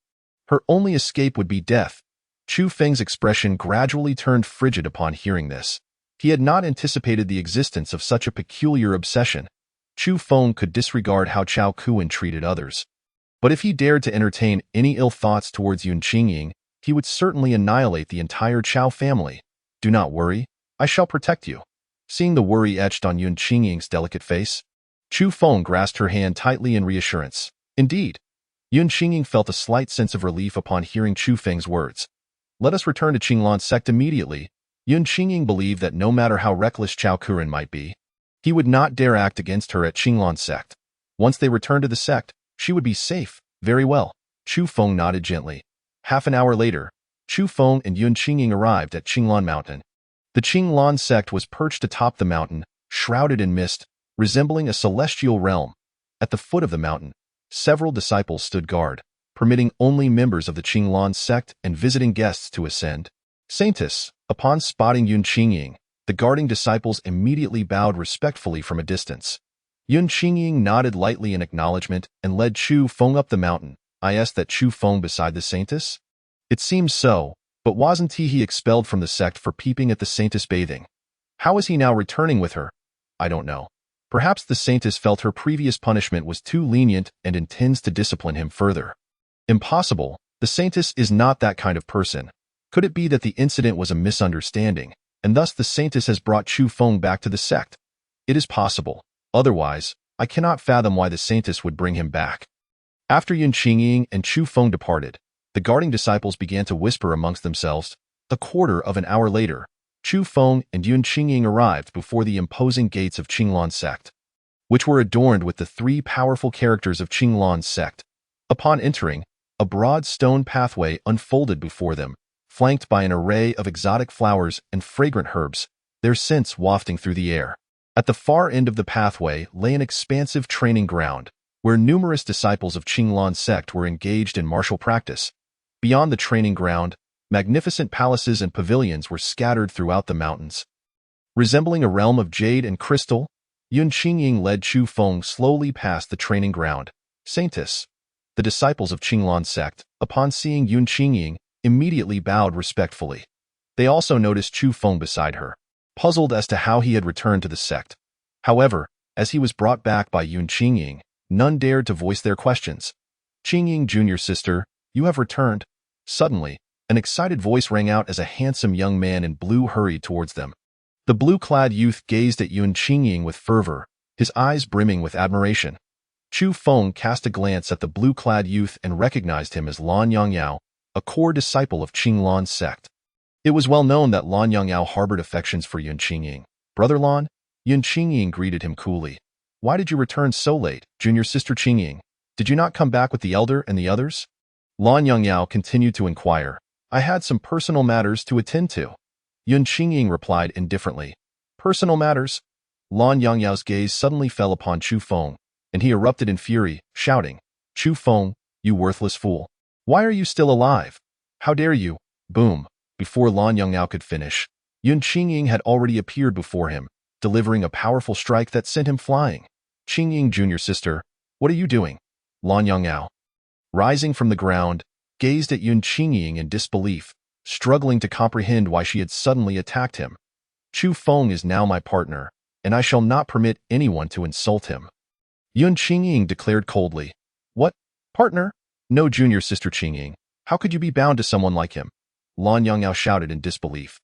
B: her only escape would be death. Chu Feng's expression gradually turned frigid upon hearing this. He had not anticipated the existence of such a peculiar obsession. Chu Feng could disregard how Chao Kuan treated others. But if he dared to entertain any ill thoughts towards Yun Qingying, he would certainly annihilate the entire Chao family. Do not worry, I shall protect you. Seeing the worry etched on Yun Qingying's delicate face, Chu Feng grasped her hand tightly in reassurance. Indeed, Yun Qingying felt a slight sense of relief upon hearing Chu Feng's words. Let us return to Qinglan's sect immediately. Yun Qingying believed that no matter how reckless Chao Kuan might be, he would not dare act against her at Qinglan's sect. Once they returned to the sect, she would be safe. Very well. Chu Feng nodded gently. Half an hour later, Chu Feng and Yun Qingying arrived at Qinglan Mountain. The Qinglan sect was perched atop the mountain, shrouded in mist, resembling a celestial realm. At the foot of the mountain, several disciples stood guard, permitting only members of the Qinglan sect and visiting guests to ascend. Saintis, upon spotting Yun Qingying, the guarding disciples immediately bowed respectfully from a distance. Yun Qingying nodded lightly in acknowledgement and led Chu Feng up the mountain. I asked that Chu Feng beside the Saintis? It seems so, but wasn't he expelled from the sect for peeping at the Saintis bathing? How is he now returning with her? I don't know. Perhaps the Saintis felt her previous punishment was too lenient and intends to discipline him further. Impossible. The Saintis is not that kind of person. Could it be that the incident was a misunderstanding, and thus the Saintis has brought Chu Feng back to the sect? It is possible. Otherwise, I cannot fathom why the Saintis would bring him back. After Yun Qingying and Chu Feng departed, the guarding disciples began to whisper amongst themselves. A quarter of an hour later, Chu Feng and Yun Qingying arrived before the imposing gates of Qinglan's sect, which were adorned with the three powerful characters of Qinglan's sect. Upon entering, a broad stone pathway unfolded before them, flanked by an array of exotic flowers and fragrant herbs, their scents wafting through the air. At the far end of the pathway lay an expansive training ground, where numerous disciples of Qinglan's sect were engaged in martial practice. Beyond the training ground, Magnificent palaces and pavilions were scattered throughout the mountains. Resembling a realm of jade and crystal, Yun Qingying led Chu Feng slowly past the training ground. Saintess, the disciples of Qinglan sect, upon seeing Yun Qingying, immediately bowed respectfully. They also noticed Chu Feng beside her, puzzled as to how he had returned to the sect. However, as he was brought back by Yun Qingying, none dared to voice their questions. Qingying, junior sister, you have returned. Suddenly, an excited voice rang out as a handsome young man in blue hurried towards them. The blue-clad youth gazed at Yun Qingying with fervor, his eyes brimming with admiration. Chu Feng cast a glance at the blue-clad youth and recognized him as Lan Yongyao, a core disciple of Qinglan's sect. It was well known that Lan Yongyao harbored affections for Yun Qingying. Brother Lan, Yun Qingying greeted him coolly. Why did you return so late, junior sister Qingying? Did you not come back with the elder and the others? Lan Yongyao continued to inquire. I had some personal matters to attend to. Yun Qingying replied indifferently. Personal matters? Lan Yongyao's gaze suddenly fell upon Chu Feng, and he erupted in fury, shouting, Chu Feng, you worthless fool. Why are you still alive? How dare you? Boom. Before Lan Yongyao could finish, Yun Qingying had already appeared before him, delivering a powerful strike that sent him flying. Qingying, junior sister, what are you doing? Lan Yongyao, rising from the ground, gazed at Yun Qingying in disbelief, struggling to comprehend why she had suddenly attacked him. Chu Feng is now my partner, and I shall not permit anyone to insult him. Yun Qingying declared coldly. What? Partner? No, junior sister Qingying. How could you be bound to someone like him? Lan Yongyao shouted in disbelief.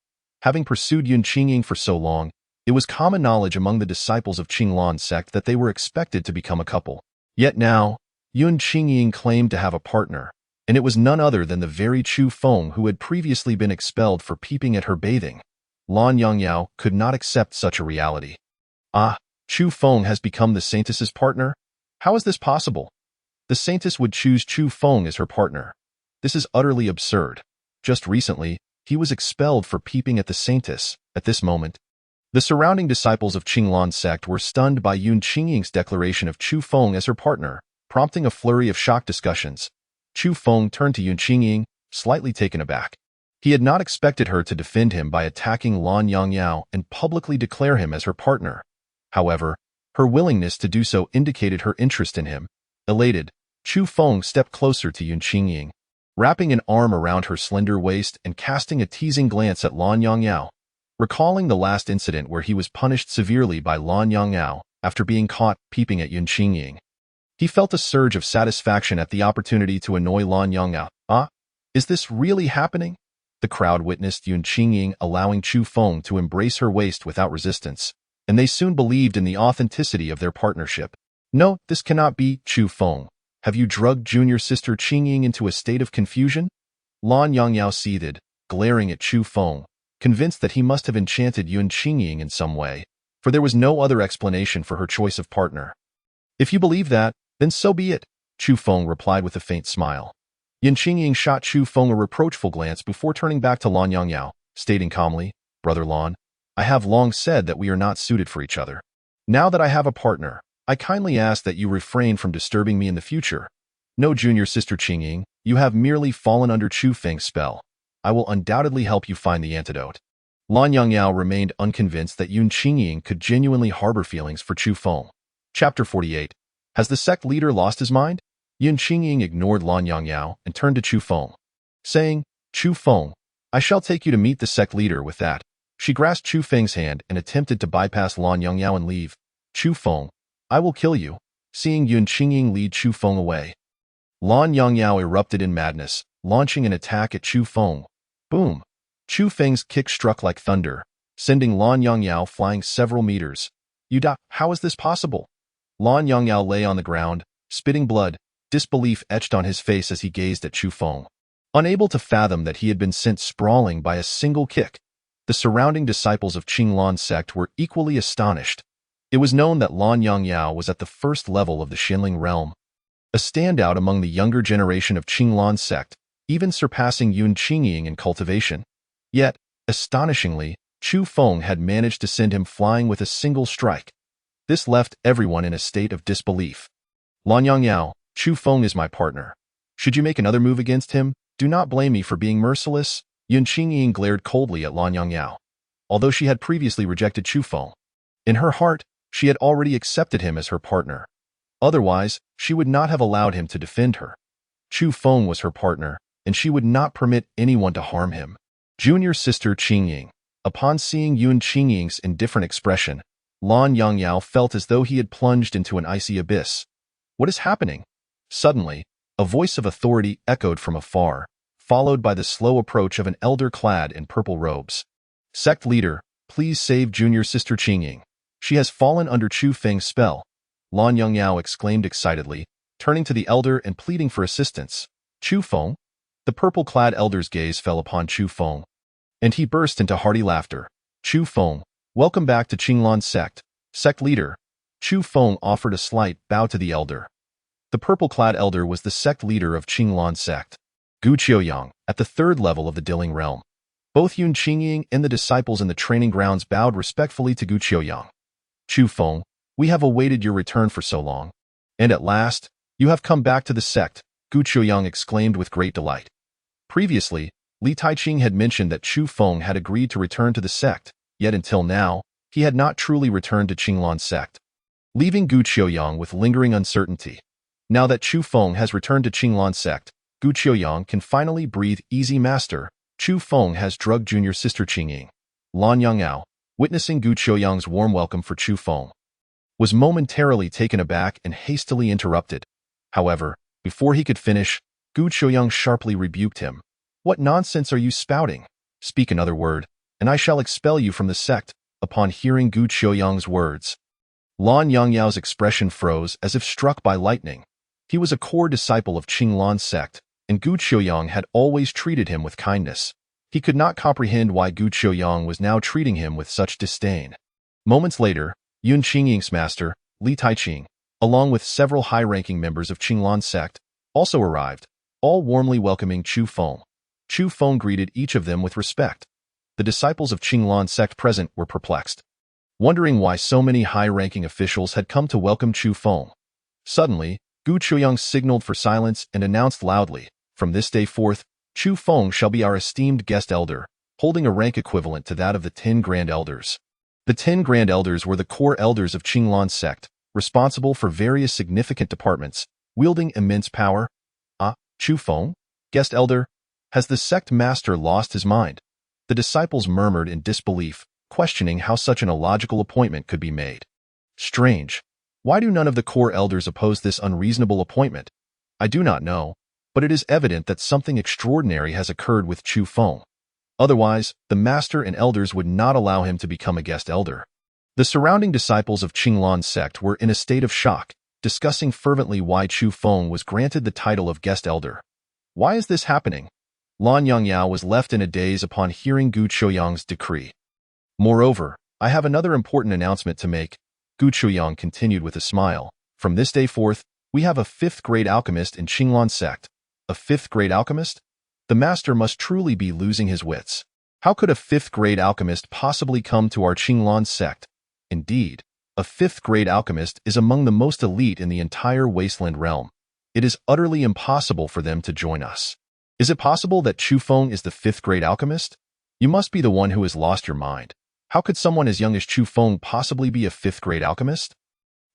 B: Having pursued Yun Qingying for so long, it was common knowledge among the disciples of Qinglan sect that they were expected to become a couple. Yet now, Yun Qingying claimed to have a partner, and it was none other than the very Chu Feng who had previously been expelled for peeping at her bathing. Lan Yongyao could not accept such a reality. Ah, Chu Feng has become the Saintess's partner? How is this possible? The Saintess would choose Chu Feng as her partner. This is utterly absurd. Just recently, he was expelled for peeping at the Saintess. At this moment, the surrounding disciples of Qinglan sect were stunned by Yun Qingying's declaration of Chu Feng as her partner, prompting a flurry of shocked discussions. Chu Feng turned to Yun Qingying, slightly taken aback. He had not expected her to defend him by attacking Lan Yongyao and publicly declare him as her partner. However, her willingness to do so indicated her interest in him. Elated, Chu Feng stepped closer to Yun Qingying, wrapping an arm around her slender waist and casting a teasing glance at Lan Yongyao. Recalling the last incident where he was punished severely by Lan Yongyao after being caught peeping at Yun Qingying, he felt a surge of satisfaction at the opportunity to annoy Lan Yongyao. Ah, is this really happening? The crowd witnessed Yun Qingying allowing Chu Feng to embrace her waist without resistance, and they soon believed in the authenticity of their partnership. No, this cannot be, Chu Feng. Have you drugged junior sister Qingying into a state of confusion? Lan Yongyao seethed, glaring at Chu Feng, convinced that he must have enchanted Yun Qingying in some way, for there was no other explanation for her choice of partner. If you believe that, then so be it, Chu Feng replied with a faint smile. Yun Qingying shot Chu Feng a reproachful glance before turning back to Lan Yongyao, stating calmly, Brother Lan, I have long said that we are not suited for each other. Now that I have a partner, I kindly ask that you refrain from disturbing me in the future. No, junior sister Qingying, you have merely fallen under Chu Feng's spell. I will undoubtedly help you find the antidote. Lan Yongyao remained unconvinced that Yun Qingying could genuinely harbor feelings for Chu Feng. Chapter 48. Has the sect leader lost his mind? Yun Qingying ignored Lan Yongyao and turned to Chu Feng, saying, Chu Feng, I shall take you to meet the sect leader. With that, she grasped Chu Feng's hand and attempted to bypass Lan Yongyao and leave. Chu Feng, I will kill you. Seeing Yun Qingying lead Chu Feng away, Lan Yongyao erupted in madness, launching an attack at Chu Feng. Boom! Chu Feng's kick struck like thunder, sending Lan Yongyao flying several meters. How is this possible? Lan Yongyao lay on the ground, spitting blood, disbelief etched on his face as he gazed at Chu Feng. Unable to fathom that he had been sent sprawling by a single kick, the surrounding disciples of Qinglan sect were equally astonished. It was known that Lan Yongyao was at the first level of the Xinling realm, a standout among the younger generation of Qinglan sect, even surpassing Yun Qingying in cultivation. Yet, astonishingly, Chu Feng had managed to send him flying with a single strike. This left everyone in a state of disbelief. Lan Yongyao, Chu Feng is my partner. Should you make another move against him, do not blame me for being merciless. Yun Qingying glared coldly at Lan Yongyao. Although she had previously rejected Chu Feng, in her heart, she had already accepted him as her partner. Otherwise, she would not have allowed him to defend her. Chu Feng was her partner, and she would not permit anyone to harm him. Junior sister Qingying. Upon seeing Yun Qingying's indifferent expression, Lan Yongyao felt as though he had plunged into an icy abyss. What is happening? Suddenly, a voice of authority echoed from afar, followed by the slow approach of an elder clad in purple robes. Sect leader, please save junior sister Qingying. She has fallen under Chu Feng's spell. Lan Yongyao exclaimed excitedly, turning to the elder and pleading for assistance. Chu Feng? The purple-clad elder's gaze fell upon Chu Feng, and he burst into hearty laughter. Chu Feng, welcome back to Qinglan sect. Sect leader. Chu Feng offered a slight bow to the elder. The purple-clad elder was the sect leader of Qinglan sect, Gu Qiuyang, at the third level of the Diling realm. Both Yun Qingying and the disciples in the training grounds bowed respectfully to Gu Qiuyang. Chu Feng, we have awaited your return for so long. And at last, you have come back to the sect, Gu Qiuyang exclaimed with great delight. Previously, Li Taiqing had mentioned that Chu Feng had agreed to return to the sect, yet until now, he had not truly returned to Qinglan sect, leaving Gu Qiuyang with lingering uncertainty. Now that Chu Feng has returned to Qinglan sect, Gu Qiuyang can finally breathe easy. Master, Chu Feng has drugged junior sister Qingying. Lan Yongyao, witnessing Gu Qiuyang's warm welcome for Chu Feng, was momentarily taken aback and hastily interrupted. However, before he could finish, Gu Qiuyang sharply rebuked him. What nonsense are you spouting? Speak another word, and I shall expel you from the sect. Upon hearing Gu Qiuyang's words, Lan Yongyao's expression froze as if struck by lightning. He was a core disciple of Qinglan sect, and Gu Qiuyang had always treated him with kindness. He could not comprehend why Gu Qiuyang was now treating him with such disdain. Moments later, Yun Qingying's master, Li Taiqing, along with several high-ranking members of Qinglan sect, also arrived, all warmly welcoming Chu Feng. Chu Feng greeted each of them with respect. The disciples of Qinglan sect present were perplexed, wondering why so many high-ranking officials had come to welcome Chu Feng. Suddenly, Gu Qiuyang signaled for silence and announced loudly, from this day forth, Chu Feng shall be our esteemed guest elder, holding a rank equivalent to that of the 10 Grand Elders. The 10 Grand Elders were the core elders of Qinglan sect, responsible for various significant departments, wielding immense power. Ah, Chu Feng? Guest elder? Has the sect master lost his mind? The disciples murmured in disbelief, questioning how such an illogical appointment could be made. Strange. Why do none of the core elders oppose this unreasonable appointment? I do not know, but it is evident that something extraordinary has occurred with Chu Feng. Otherwise, the master and elders would not allow him to become a guest elder. The surrounding disciples of Qinglan sect were in a state of shock, discussing fervently why Chu Feng was granted the title of guest elder. Why is this happening? Lan Yongyao was left in a daze upon hearing Gu Qiuyang's decree. Moreover, I have another important announcement to make, Gu Qiuyang continued with a smile. From this day forth, we have a 5th-grade alchemist in Qinglan sect. A 5th-grade alchemist? The master must truly be losing his wits. How could a 5th-grade alchemist possibly come to our Qinglan sect? Indeed, a 5th-grade alchemist is among the most elite in the entire Wasteland realm. It is utterly impossible for them to join us. Is it possible that Chu Feng is the 5th-grade alchemist? You must be the one who has lost your mind. How could someone as young as Chu Feng possibly be a 5th-grade alchemist?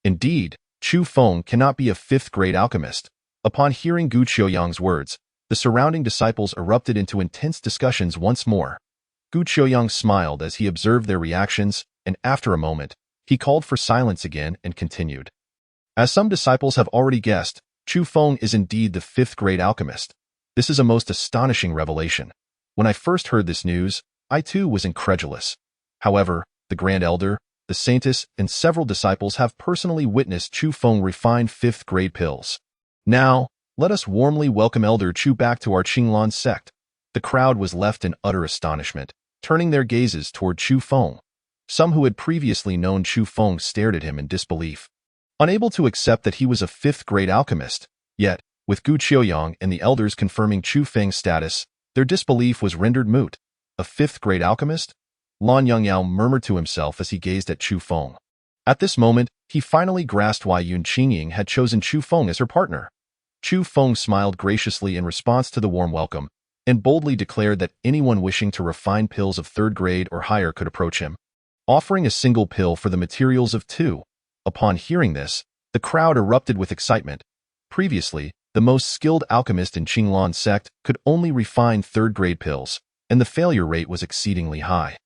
B: Indeed, Chu Feng cannot be a 5th-grade alchemist. Upon hearing Gu Qiuyang's words, the surrounding disciples erupted into intense discussions once more. Gu Qiuyang smiled as he observed their reactions, and after a moment, he called for silence again and continued. As some disciples have already guessed, Chu Feng is indeed the 5th-grade alchemist. This is a most astonishing revelation. When I first heard this news, I too was incredulous. However, the Grand Elder, the Saintess, and several disciples have personally witnessed Chu Feng refine 5th-grade pills. Now, let us warmly welcome Elder Chu back to our Qinglan sect. The crowd was left in utter astonishment, turning their gazes toward Chu Feng. Some who had previously known Chu Feng stared at him in disbelief, unable to accept that he was a 5th-grade alchemist. Yet, with Gu Qiuyang and the elders confirming Chu Feng's status, their disbelief was rendered moot. A 5th-grade alchemist? Lan Yongyao murmured to himself as he gazed at Chu Feng. At this moment, he finally grasped why Yun Qingying had chosen Chu Feng as her partner. Chu Feng smiled graciously in response to the warm welcome, and boldly declared that anyone wishing to refine pills of 3rd grade or higher could approach him, offering a single pill for the materials of 2. Upon hearing this, the crowd erupted with excitement. Previously, the most skilled alchemist in Qinglan sect could only refine 3rd grade pills, and the failure rate was exceedingly high.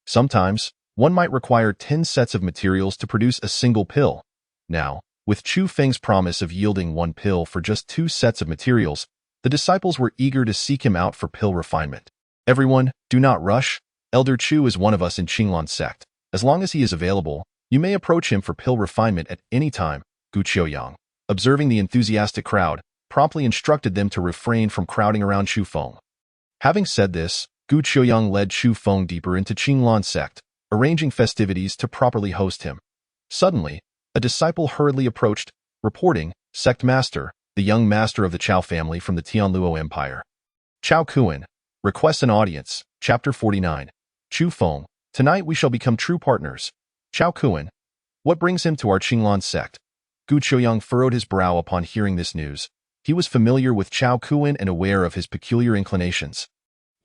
B: Sometimes, one might require 10 sets of materials to produce a single pill. Now, with Chu Feng's promise of yielding 1 pill for just 2 sets of materials, the disciples were eager to seek him out for pill refinement. Everyone, do not rush. Elder Chu is one of us in Qinglan sect. As long as he is available, you may approach him for pill refinement at any time. Gu Qiuyang, observing the enthusiastic crowd, promptly instructed them to refrain from crowding around Chu Feng. Having said this, Gu Qiuyang led Chu Feng deeper into Qinglan sect, arranging festivities to properly host him. Suddenly, a disciple hurriedly approached, reporting, Sect Master, the young master of the Chao family from the Tianluo Empire. Chao Kuan, requests an audience, Chapter 49. Chu Feng, tonight we shall become true partners. Chao Kuan, what brings him to our Qinglan sect? Gu Qiuyang furrowed his brow upon hearing this news. He was familiar with Chao Kuan and aware of his peculiar inclinations.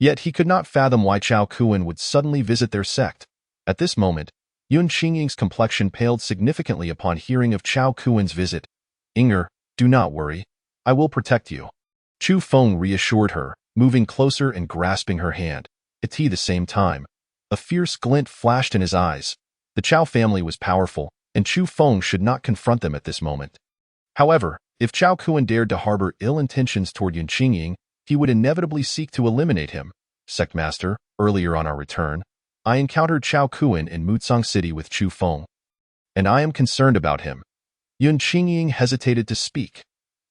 B: Yet he could not fathom why Chao Kuan would suddenly visit their sect. At this moment, Yun Qingying's complexion paled significantly upon hearing of Chao Kuan's visit. Inger, do not worry. I will protect you. Chu Feng reassured her, moving closer and grasping her hand. At the same time, a fierce glint flashed in his eyes. The Chao family was powerful, and Chu Feng should not confront them at this moment. However, if Chao Kuan dared to harbor ill intentions toward Yun Qingying, he would inevitably seek to eliminate him. Sect Master, earlier on our return, I encountered Chao Kuan in Mutsang City with Chu Feng, and I am concerned about him. Yun Qingying hesitated to speak.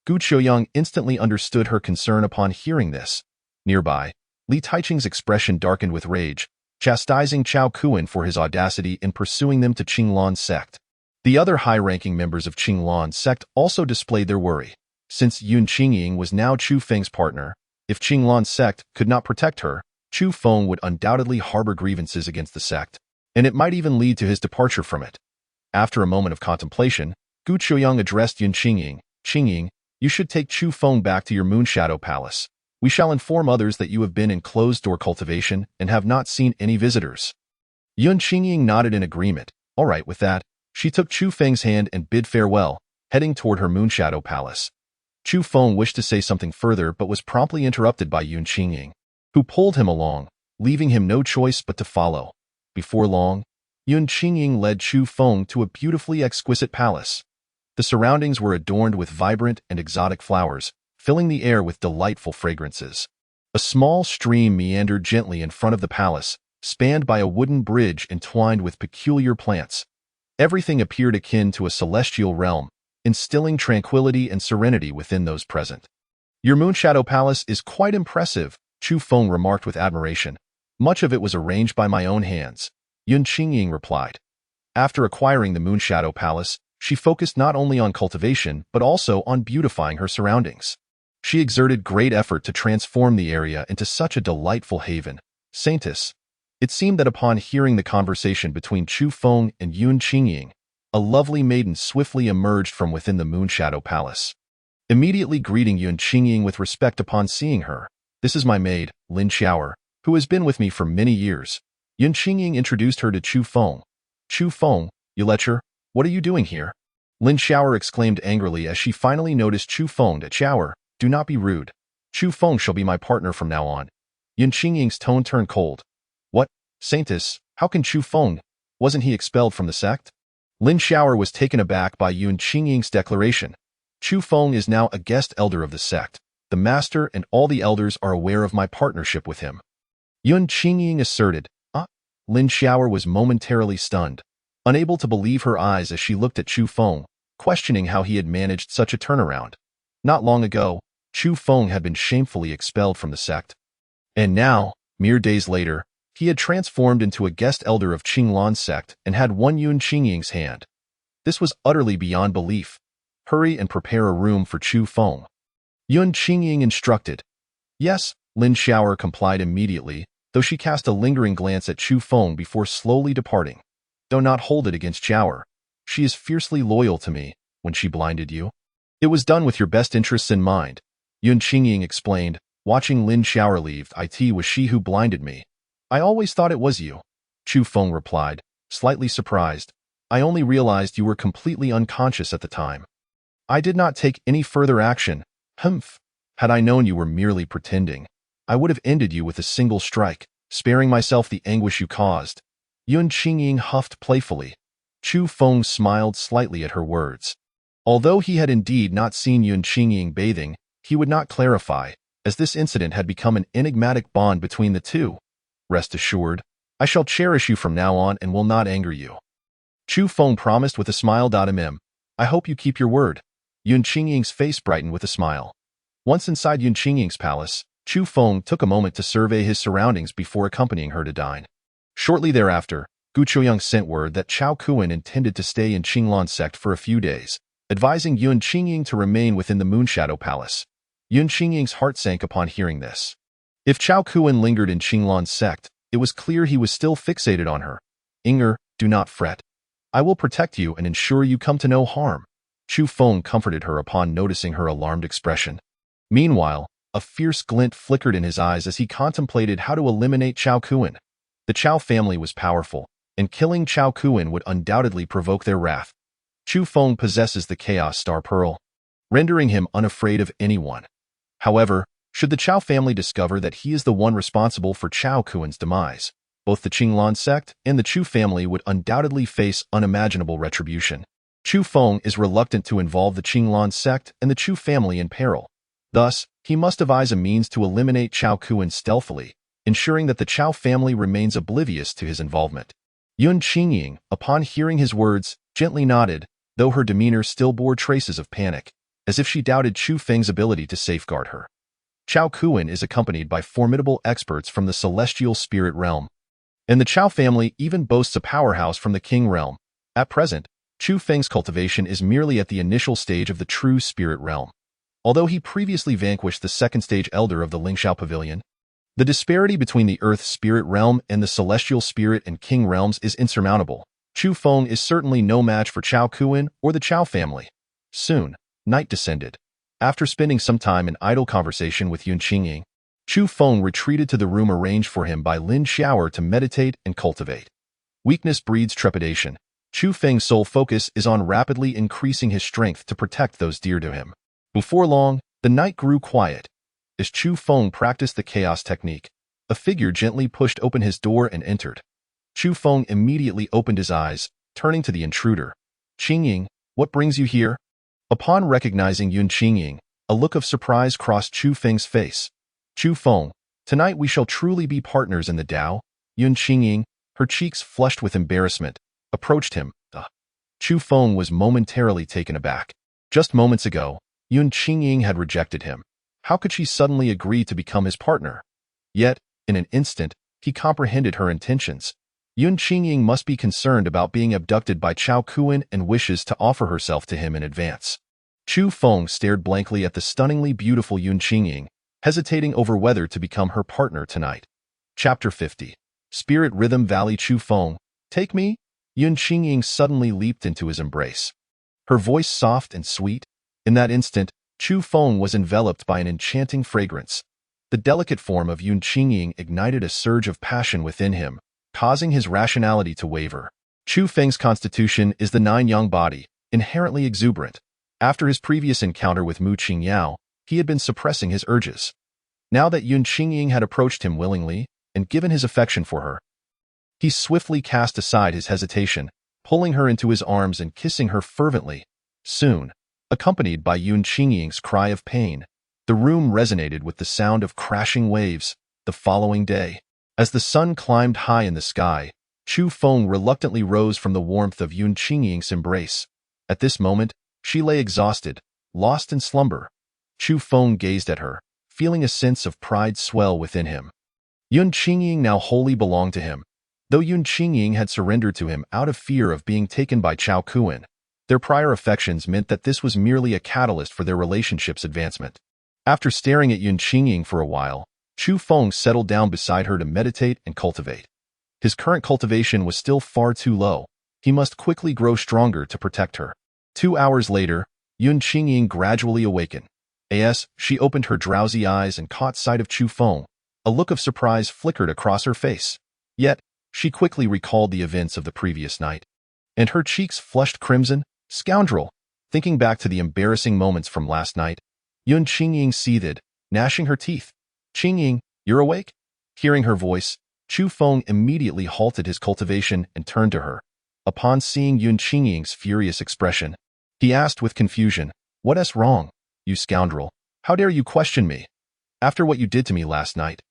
B: Gu Qiuyang instantly understood her concern upon hearing this. Nearby, Li Taiqing's expression darkened with rage, chastising Chao Kuan for his audacity in pursuing them to Qinglan sect. The other high-ranking members of Qinglan sect also displayed their worry. Since Yun Qingying was now Chu Feng's partner, if Qinglan sect could not protect her, Chu Feng would undoubtedly harbor grievances against the sect, and it might even lead to his departure from it. After a moment of contemplation, Gu Qiuyang addressed Yun Qingying. Qingying, you should take Chu Feng back to your Moonshadow Palace. We shall inform others that you have been in closed-door cultivation and have not seen any visitors. Yun Qingying nodded in agreement. All right with that, she took Chu Feng's hand and bid farewell, heading toward her Moonshadow Palace. Chu Feng wished to say something further but was promptly interrupted by Yun Qingying, who pulled him along, leaving him no choice but to follow. Before long, Yun Qingying led Chu Feng to a beautifully exquisite palace. The surroundings were adorned with vibrant and exotic flowers, filling the air with delightful fragrances. A small stream meandered gently in front of the palace, spanned by a wooden bridge entwined with peculiar plants. Everything appeared akin to a celestial realm, instilling tranquility and serenity within those present. Your Moonshadow Palace is quite impressive, Chu Feng remarked with admiration. Much of it was arranged by my own hands, Yun Qingying replied. After acquiring the Moonshadow Palace, she focused not only on cultivation but also on beautifying her surroundings. She exerted great effort to transform the area into such a delightful haven. Saintess. It seemed that upon hearing the conversation between Chu Feng and Yun Qingying, a lovely maiden swiftly emerged from within the Moonshadow Palace. Immediately greeting Yun Qingying with respect upon seeing her, this is my maid, Lin Xiaoer, who has been with me for many years. Yun Qingying introduced her to Chu Feng. Chu Feng, you lecher, what are you doing here? Lin Xiaoer exclaimed angrily as she finally noticed Chu Feng. Xiaoer, do not be rude. Chu Feng shall be my partner from now on. Yun Qingying's tone turned cold. What, Saintess, how can Chu Feng? Wasn't he expelled from the sect? Lin Xiaoer was taken aback by Yun Qingying's declaration. Chu Feng is now a guest elder of the sect. The master and all the elders are aware of my partnership with him. Yun Qingying asserted. Lin Xiaoer was momentarily stunned, unable to believe her eyes as she looked at Chu Feng, questioning how he had managed such a turnaround. Not long ago, Chu Feng had been shamefully expelled from the sect. And now, mere days later, he had transformed into a guest elder of Qinglan sect and had won Yun Qingying's hand. This was utterly beyond belief. Hurry and prepare a room for Chu Feng. Yun Qingying instructed. Yes, Lin Xiaoer complied immediately, though she cast a lingering glance at Chu Feng before slowly departing. Do not hold it against Xiaoer. She is fiercely loyal to me. When she blinded you, it was done with your best interests in mind, Yun Qingying explained, Watching Lin shower leave, it was she who blinded me. I always thought it was you. Chu Feng replied, slightly surprised. I only realized you were completely unconscious at the time. I did not take any further action. Humph. Had I known you were merely pretending, I would have ended you with a single strike, sparing myself the anguish you caused. Yun Qingying huffed playfully. Chu Feng smiled slightly at her words. Although he had indeed not seen Yun Qingying bathing, he would not clarify, as this incident had become an enigmatic bond between the two. Rest assured, I shall cherish you from now on and will not anger you. Chu Feng promised with a smile. I hope you keep your word. Yun Qingying's face brightened with a smile. Once inside Yun Qingying's palace, Chu Feng took a moment to survey his surroundings before accompanying her to dine. Shortly thereafter, Gu Chuyoung sent word that Chao Kuan intended to stay in Qinglan sect for a few days, advising Yun Qingying to remain within the Moonshadow Palace. Yun Qingying's heart sank upon hearing this. If Chao Kuan lingered in Qinglan sect, it was clear he was still fixated on her. Inger, do not fret. I will protect you and ensure you come to no harm. Chu Feng comforted her upon noticing her alarmed expression. Meanwhile, a fierce glint flickered in his eyes as he contemplated how to eliminate Chao Kuan. The Chao family was powerful, and killing Chao Kuan would undoubtedly provoke their wrath. Chu Feng possesses the Chaos Star Pearl, rendering him unafraid of anyone. However, should the Chao family discover that he is the one responsible for Chao Kuan's demise, both the Qinglan sect and the Chu family would undoubtedly face unimaginable retribution. Chu Feng is reluctant to involve the Qinglan sect and the Chu family in peril. Thus, he must devise a means to eliminate Chao Kuan stealthily, ensuring that the Chao family remains oblivious to his involvement. Yun Qingying, upon hearing his words, gently nodded, though her demeanor still bore traces of panic, as if she doubted Chu Feng's ability to safeguard her. Chao Kuan is accompanied by formidable experts from the celestial spirit realm, and the Chao family even boasts a powerhouse from the King realm. At present, Chu Feng's cultivation is merely at the initial stage of the true spirit realm. Although he previously vanquished the second-stage elder of the Lingxiao Pavilion, the disparity between the Earth spirit realm and the celestial spirit and King realms is insurmountable. Chu Feng is certainly no match for Chao Kuan or the Chao family. Soon, night descended. After spending some time in idle conversation with Yun Qingying, Chu Feng retreated to the room arranged for him by Lin Xiaoer to meditate and cultivate. Weakness breeds trepidation. Chu Feng's sole focus is on rapidly increasing his strength to protect those dear to him. Before long, the night grew quiet. As Chu Feng practiced the chaos technique, a figure gently pushed open his door and entered. Chu Feng immediately opened his eyes, turning to the intruder. Qingying, what brings you here? Upon recognizing Yun Qingying, a look of surprise crossed Chu Feng's face. Chu Feng, tonight we shall truly be partners in the Tao. Yun Qingying, her cheeks flushed with embarrassment, approached him. Chu Feng was momentarily taken aback. Just moments ago, Yun Qingying had rejected him. How could she suddenly agree to become his partner? Yet, in an instant, he comprehended her intentions. Yun Qingying must be concerned about being abducted by Chao Kuan and wishes to offer herself to him in advance. Chu Feng stared blankly at the stunningly beautiful Yun Qingying, hesitating over whether to become her partner tonight. Chapter 50. Spirit Rhythm Valley. Chu Feng, take me? Yun Qingying suddenly leaped into his embrace. Her voice soft and sweet. In that instant, Chu Feng was enveloped by an enchanting fragrance. The delicate form of Yun Qingying ignited a surge of passion within him, causing his rationality to waver. Chu Feng's constitution is the nine-yang body, inherently exuberant. After his previous encounter with Mu Qingyao, he had been suppressing his urges. Now that Yun Qingying had approached him willingly and given his affection for her, he swiftly cast aside his hesitation, pulling her into his arms and kissing her fervently. Soon, accompanied by Yun Qingying's cry of pain, the room resonated with the sound of crashing waves. The following day, as the sun climbed high in the sky, Chu Feng reluctantly rose from the warmth of Yun Qingying's embrace. At this moment, she lay exhausted, lost in slumber. Chu Feng gazed at her, feeling a sense of pride swell within him. Yun Qingying now wholly belonged to him. Though Yun Qingying had surrendered to him out of fear of being taken by Chao Kuan, their prior affections meant that this was merely a catalyst for their relationship's advancement. After staring at Yun Qingying for a while, Chu Feng settled down beside her to meditate and cultivate. His current cultivation was still far too low. He must quickly grow stronger to protect her. 2 hours later, Yun Qingying gradually awakened. As she opened her drowsy eyes and caught sight of Chu Feng, a look of surprise flickered across her face. Yet, she quickly recalled the events of the previous night, and her cheeks flushed crimson. Scoundrel! Thinking back to the embarrassing moments from last night, Yun Qingying seethed, gnashing her teeth. Qingying, you're awake? Hearing her voice, Chu Feng immediately halted his cultivation and turned to her. Upon seeing Yun Qingying's furious expression, he asked with confusion, "What's wrong, you scoundrel? How dare you question me? After what you did to me last night?"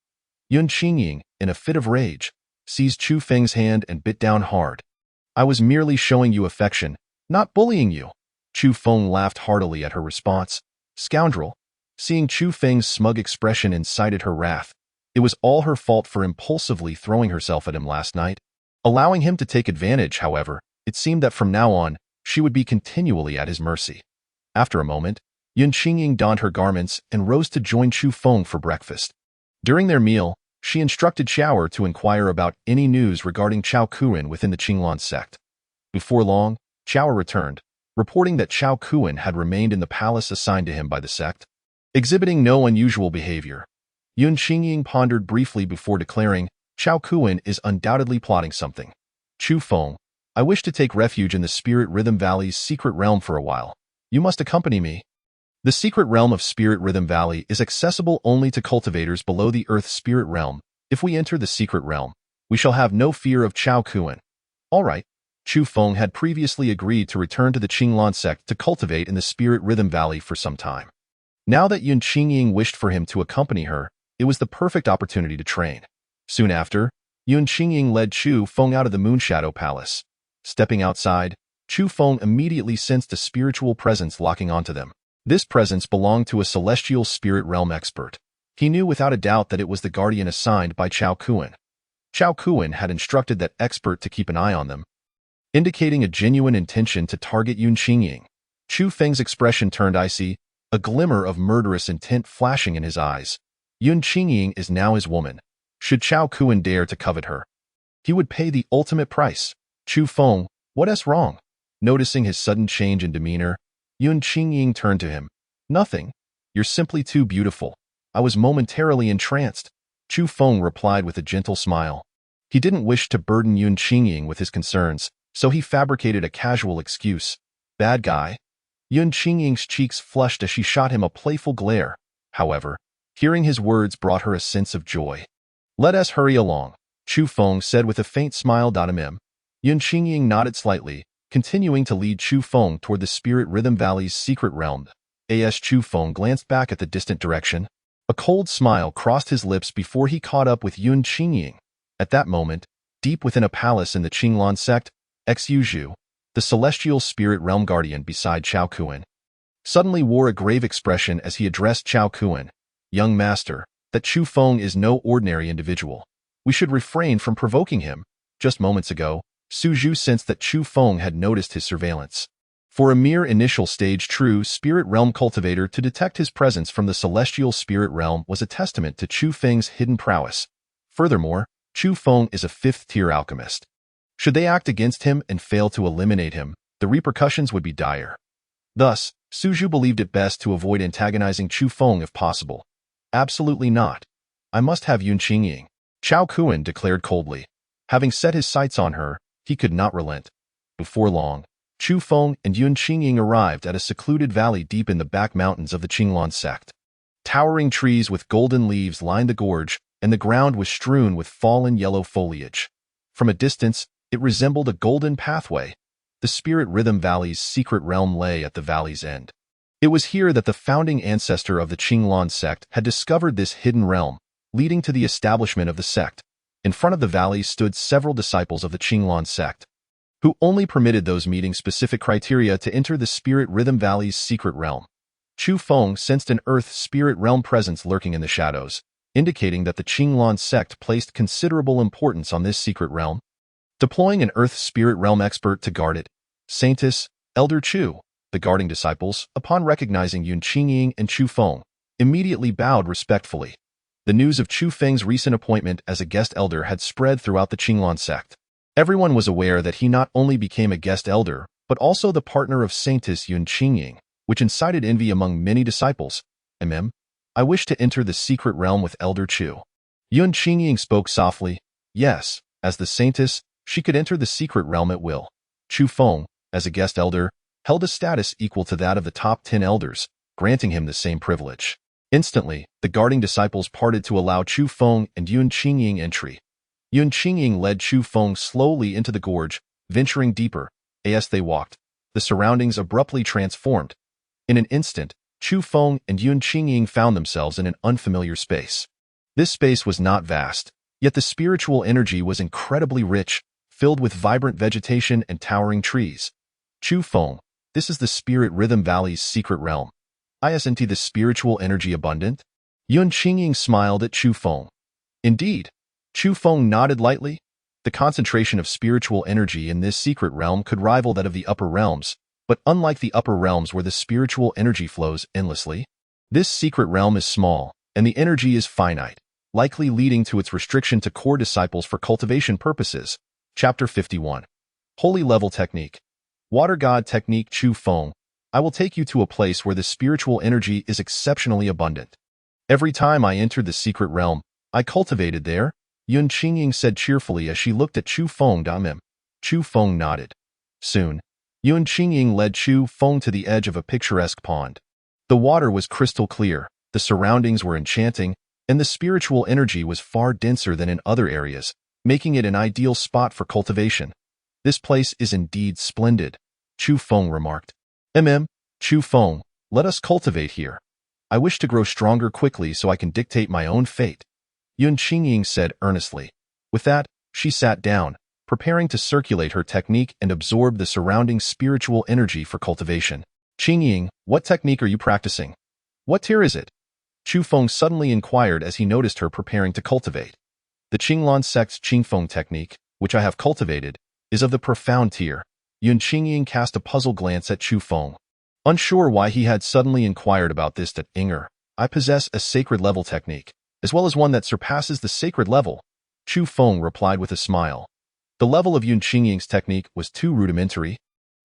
B: Yun Qingying, in a fit of rage, seized Chu Feng's hand and bit down hard. "I was merely showing you affection, not bullying you." Chu Feng laughed heartily at her response. "Scoundrel!" Seeing Chu Feng's smug expression incited her wrath. It was all her fault for impulsively throwing herself at him last night. Allowing him to take advantage, however, it seemed that from now on, she would be continually at his mercy. After a moment, Yun Qingying donned her garments and rose to join Chu Feng for breakfast. During their meal, she instructed Chao to inquire about any news regarding Chao Kuan within the Qinglan sect. Before long, Chao returned, reporting that Chao Kuan had remained in the palace assigned to him by the sect, exhibiting no unusual behavior. Yun Qingying pondered briefly before declaring, "Chao Kuan is undoubtedly plotting something. Chu Feng, I wish to take refuge in the Spirit Rhythm Valley's secret realm for a while. You must accompany me." The secret realm of Spirit Rhythm Valley is accessible only to cultivators below the Earth Spirit Realm. If we enter the secret realm, we shall have no fear of Chao Kuan. All right. Chu Feng had previously agreed to return to the Qinglan sect to cultivate in the Spirit Rhythm Valley for some time. Now that Yun Qingying wished for him to accompany her, it was the perfect opportunity to train. Soon after, Yun Qingying led Chu Feng out of the Moonshadow Palace. Stepping outside, Chu Feng immediately sensed a spiritual presence locking onto them. This presence belonged to a celestial spirit realm expert. He knew without a doubt that it was the guardian assigned by Chao Kuan. Chao Kuan had instructed that expert to keep an eye on them, indicating a genuine intention to target Yun Qingying. Chu Feng's expression turned icy, a glimmer of murderous intent flashing in his eyes. Yun Qingying is now his woman. Should Chao Kuan dare to covet her, he would pay the ultimate price. Chu Feng, what's wrong? Noticing his sudden change in demeanor, Yun Qingying turned to him. "Nothing. You're simply too beautiful. I was momentarily entranced." Chu Feng replied with a gentle smile. He didn't wish to burden Yun Qingying with his concerns, so he fabricated a casual excuse. "Bad guy." Yun Qingying's cheeks flushed as she shot him a playful glare. However, hearing his words brought her a sense of joy. "Let us hurry along," Chu Feng said with a faint smile. Yun Qingying nodded slightly, continuing to lead Chu Feng toward the Spirit Rhythm Valley's secret realm. As Chu Feng glanced back at the distant direction, a cold smile crossed his lips before he caught up with Yun Qingying. At that moment, deep within a palace in the Qinglan sect, Xu Zhu, the celestial spirit realm guardian beside Chao Kuan, suddenly wore a grave expression as he addressed Chao Kuan. "Young master, that Chu Feng is no ordinary individual. We should refrain from provoking him." Just moments ago, Su Zhu sensed that Chu Feng had noticed his surveillance. For a mere initial stage true spirit realm cultivator to detect his presence from the celestial spirit realm was a testament to Chu Feng's hidden prowess. Furthermore, Chu Feng is a fifth-tier alchemist. Should they act against him and fail to eliminate him, the repercussions would be dire. Thus, Su Zhu believed it best to avoid antagonizing Chu Feng if possible. "Absolutely not. I must have Yun Qingying," Chao Kuan declared coldly. Having set his sights on her, he could not relent. Before long, Chu Feng and Yun Qingying arrived at a secluded valley deep in the back mountains of the Qinglan sect. Towering trees with golden leaves lined the gorge, and the ground was strewn with fallen yellow foliage. From a distance, it resembled a golden pathway. The Spirit Rhythm Valley's secret realm lay at the valley's end. It was here that the founding ancestor of the Qinglan sect had discovered this hidden realm, leading to the establishment of the sect. In front of the valley stood several disciples of the Qinglan sect, who only permitted those meeting specific criteria to enter the Spirit Rhythm Valley's secret realm. Chu Feng sensed an Earth Spirit Realm presence lurking in the shadows, indicating that the Qinglan sect placed considerable importance on this secret realm. Deploying an Earth Spirit Realm expert to guard it, Saintis, Elder Chu, the guarding disciples, upon recognizing Yun Qingying and Chu Feng, immediately bowed respectfully. The news of Chu Feng's recent appointment as a guest elder had spread throughout the Qinglan sect. Everyone was aware that he not only became a guest elder, but also the partner of Saintis Yun Qingying, which incited envy among many disciples. I wish to enter the secret realm with Elder Chu. Yun Qingying spoke softly. Yes, as the saintess, she could enter the secret realm at will. Chu Feng, as a guest elder, held a status equal to that of the top 10 elders, granting him the same privilege. Instantly, the guarding disciples parted to allow Chu Feng and Yun Qingying entry. Yun Qingying led Chu Feng slowly into the gorge, venturing deeper. As they walked, the surroundings abruptly transformed. In an instant, Chu Feng and Yun Qingying found themselves in an unfamiliar space. This space was not vast, yet the spiritual energy was incredibly rich, filled with vibrant vegetation and towering trees. Chu Feng, this is the Spirit Rhythm Valley's secret realm. Isn't the spiritual energy abundant? Yun Qingying smiled at Chu Feng. Indeed. Chu Feng nodded lightly. The concentration of spiritual energy in this secret realm could rival that of the upper realms, but unlike the upper realms where the spiritual energy flows endlessly, this secret realm is small, and the energy is finite, likely leading to its restriction to core disciples for cultivation purposes. Chapter 51. Holy Level Technique. Water God Technique. Chu Feng, I will take you to a place where the spiritual energy is exceptionally abundant. Every time I entered the secret realm, I cultivated there, Yun Qingying said cheerfully as she looked at Chu Feng. Chu Feng nodded. Soon, Yun Qingying led Chu Feng to the edge of a picturesque pond. The water was crystal clear, the surroundings were enchanting, and the spiritual energy was far denser than in other areas, making it an ideal spot for cultivation. This place is indeed splendid, Chu Feng remarked. Chu Feng, let us cultivate here. I wish to grow stronger quickly so I can dictate my own fate, Yun Qingying said earnestly. With that, she sat down, preparing to circulate her technique and absorb the surrounding spiritual energy for cultivation. Qingying, what technique are you practicing? What tier is it? Chu Feng suddenly inquired as he noticed her preparing to cultivate. The Qinglan sect's Qingfeng technique, which I have cultivated, is of the profound tier. Yun Qingying cast a puzzled glance at Chu Feng. Unsure why he had suddenly inquired about this that I possess a sacred level technique, as well as one that surpasses the sacred level, Chu Feng replied with a smile. The level of Yun Qingying's technique was too rudimentary.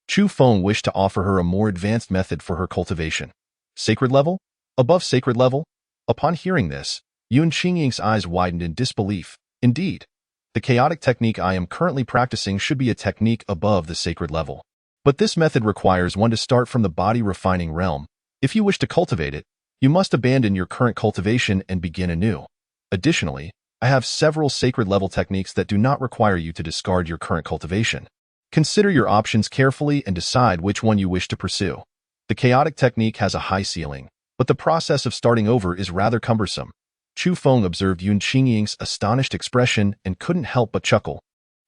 B: Chu Feng wished to offer her a more advanced method for her cultivation. Sacred level? Above sacred level? Upon hearing this, Yun Qingying's eyes widened in disbelief. Indeed, the chaotic technique I am currently practicing should be a technique above the sacred level. But this method requires one to start from the body refining realm. If you wish to cultivate it, you must abandon your current cultivation and begin anew. Additionally, I have several sacred level techniques that do not require you to discard your current cultivation. Consider your options carefully and decide which one you wish to pursue. The chaotic technique has a high ceiling, but the process of starting over is rather cumbersome. Chu Feng observed Yun Qingying's astonished expression and couldn't help but chuckle.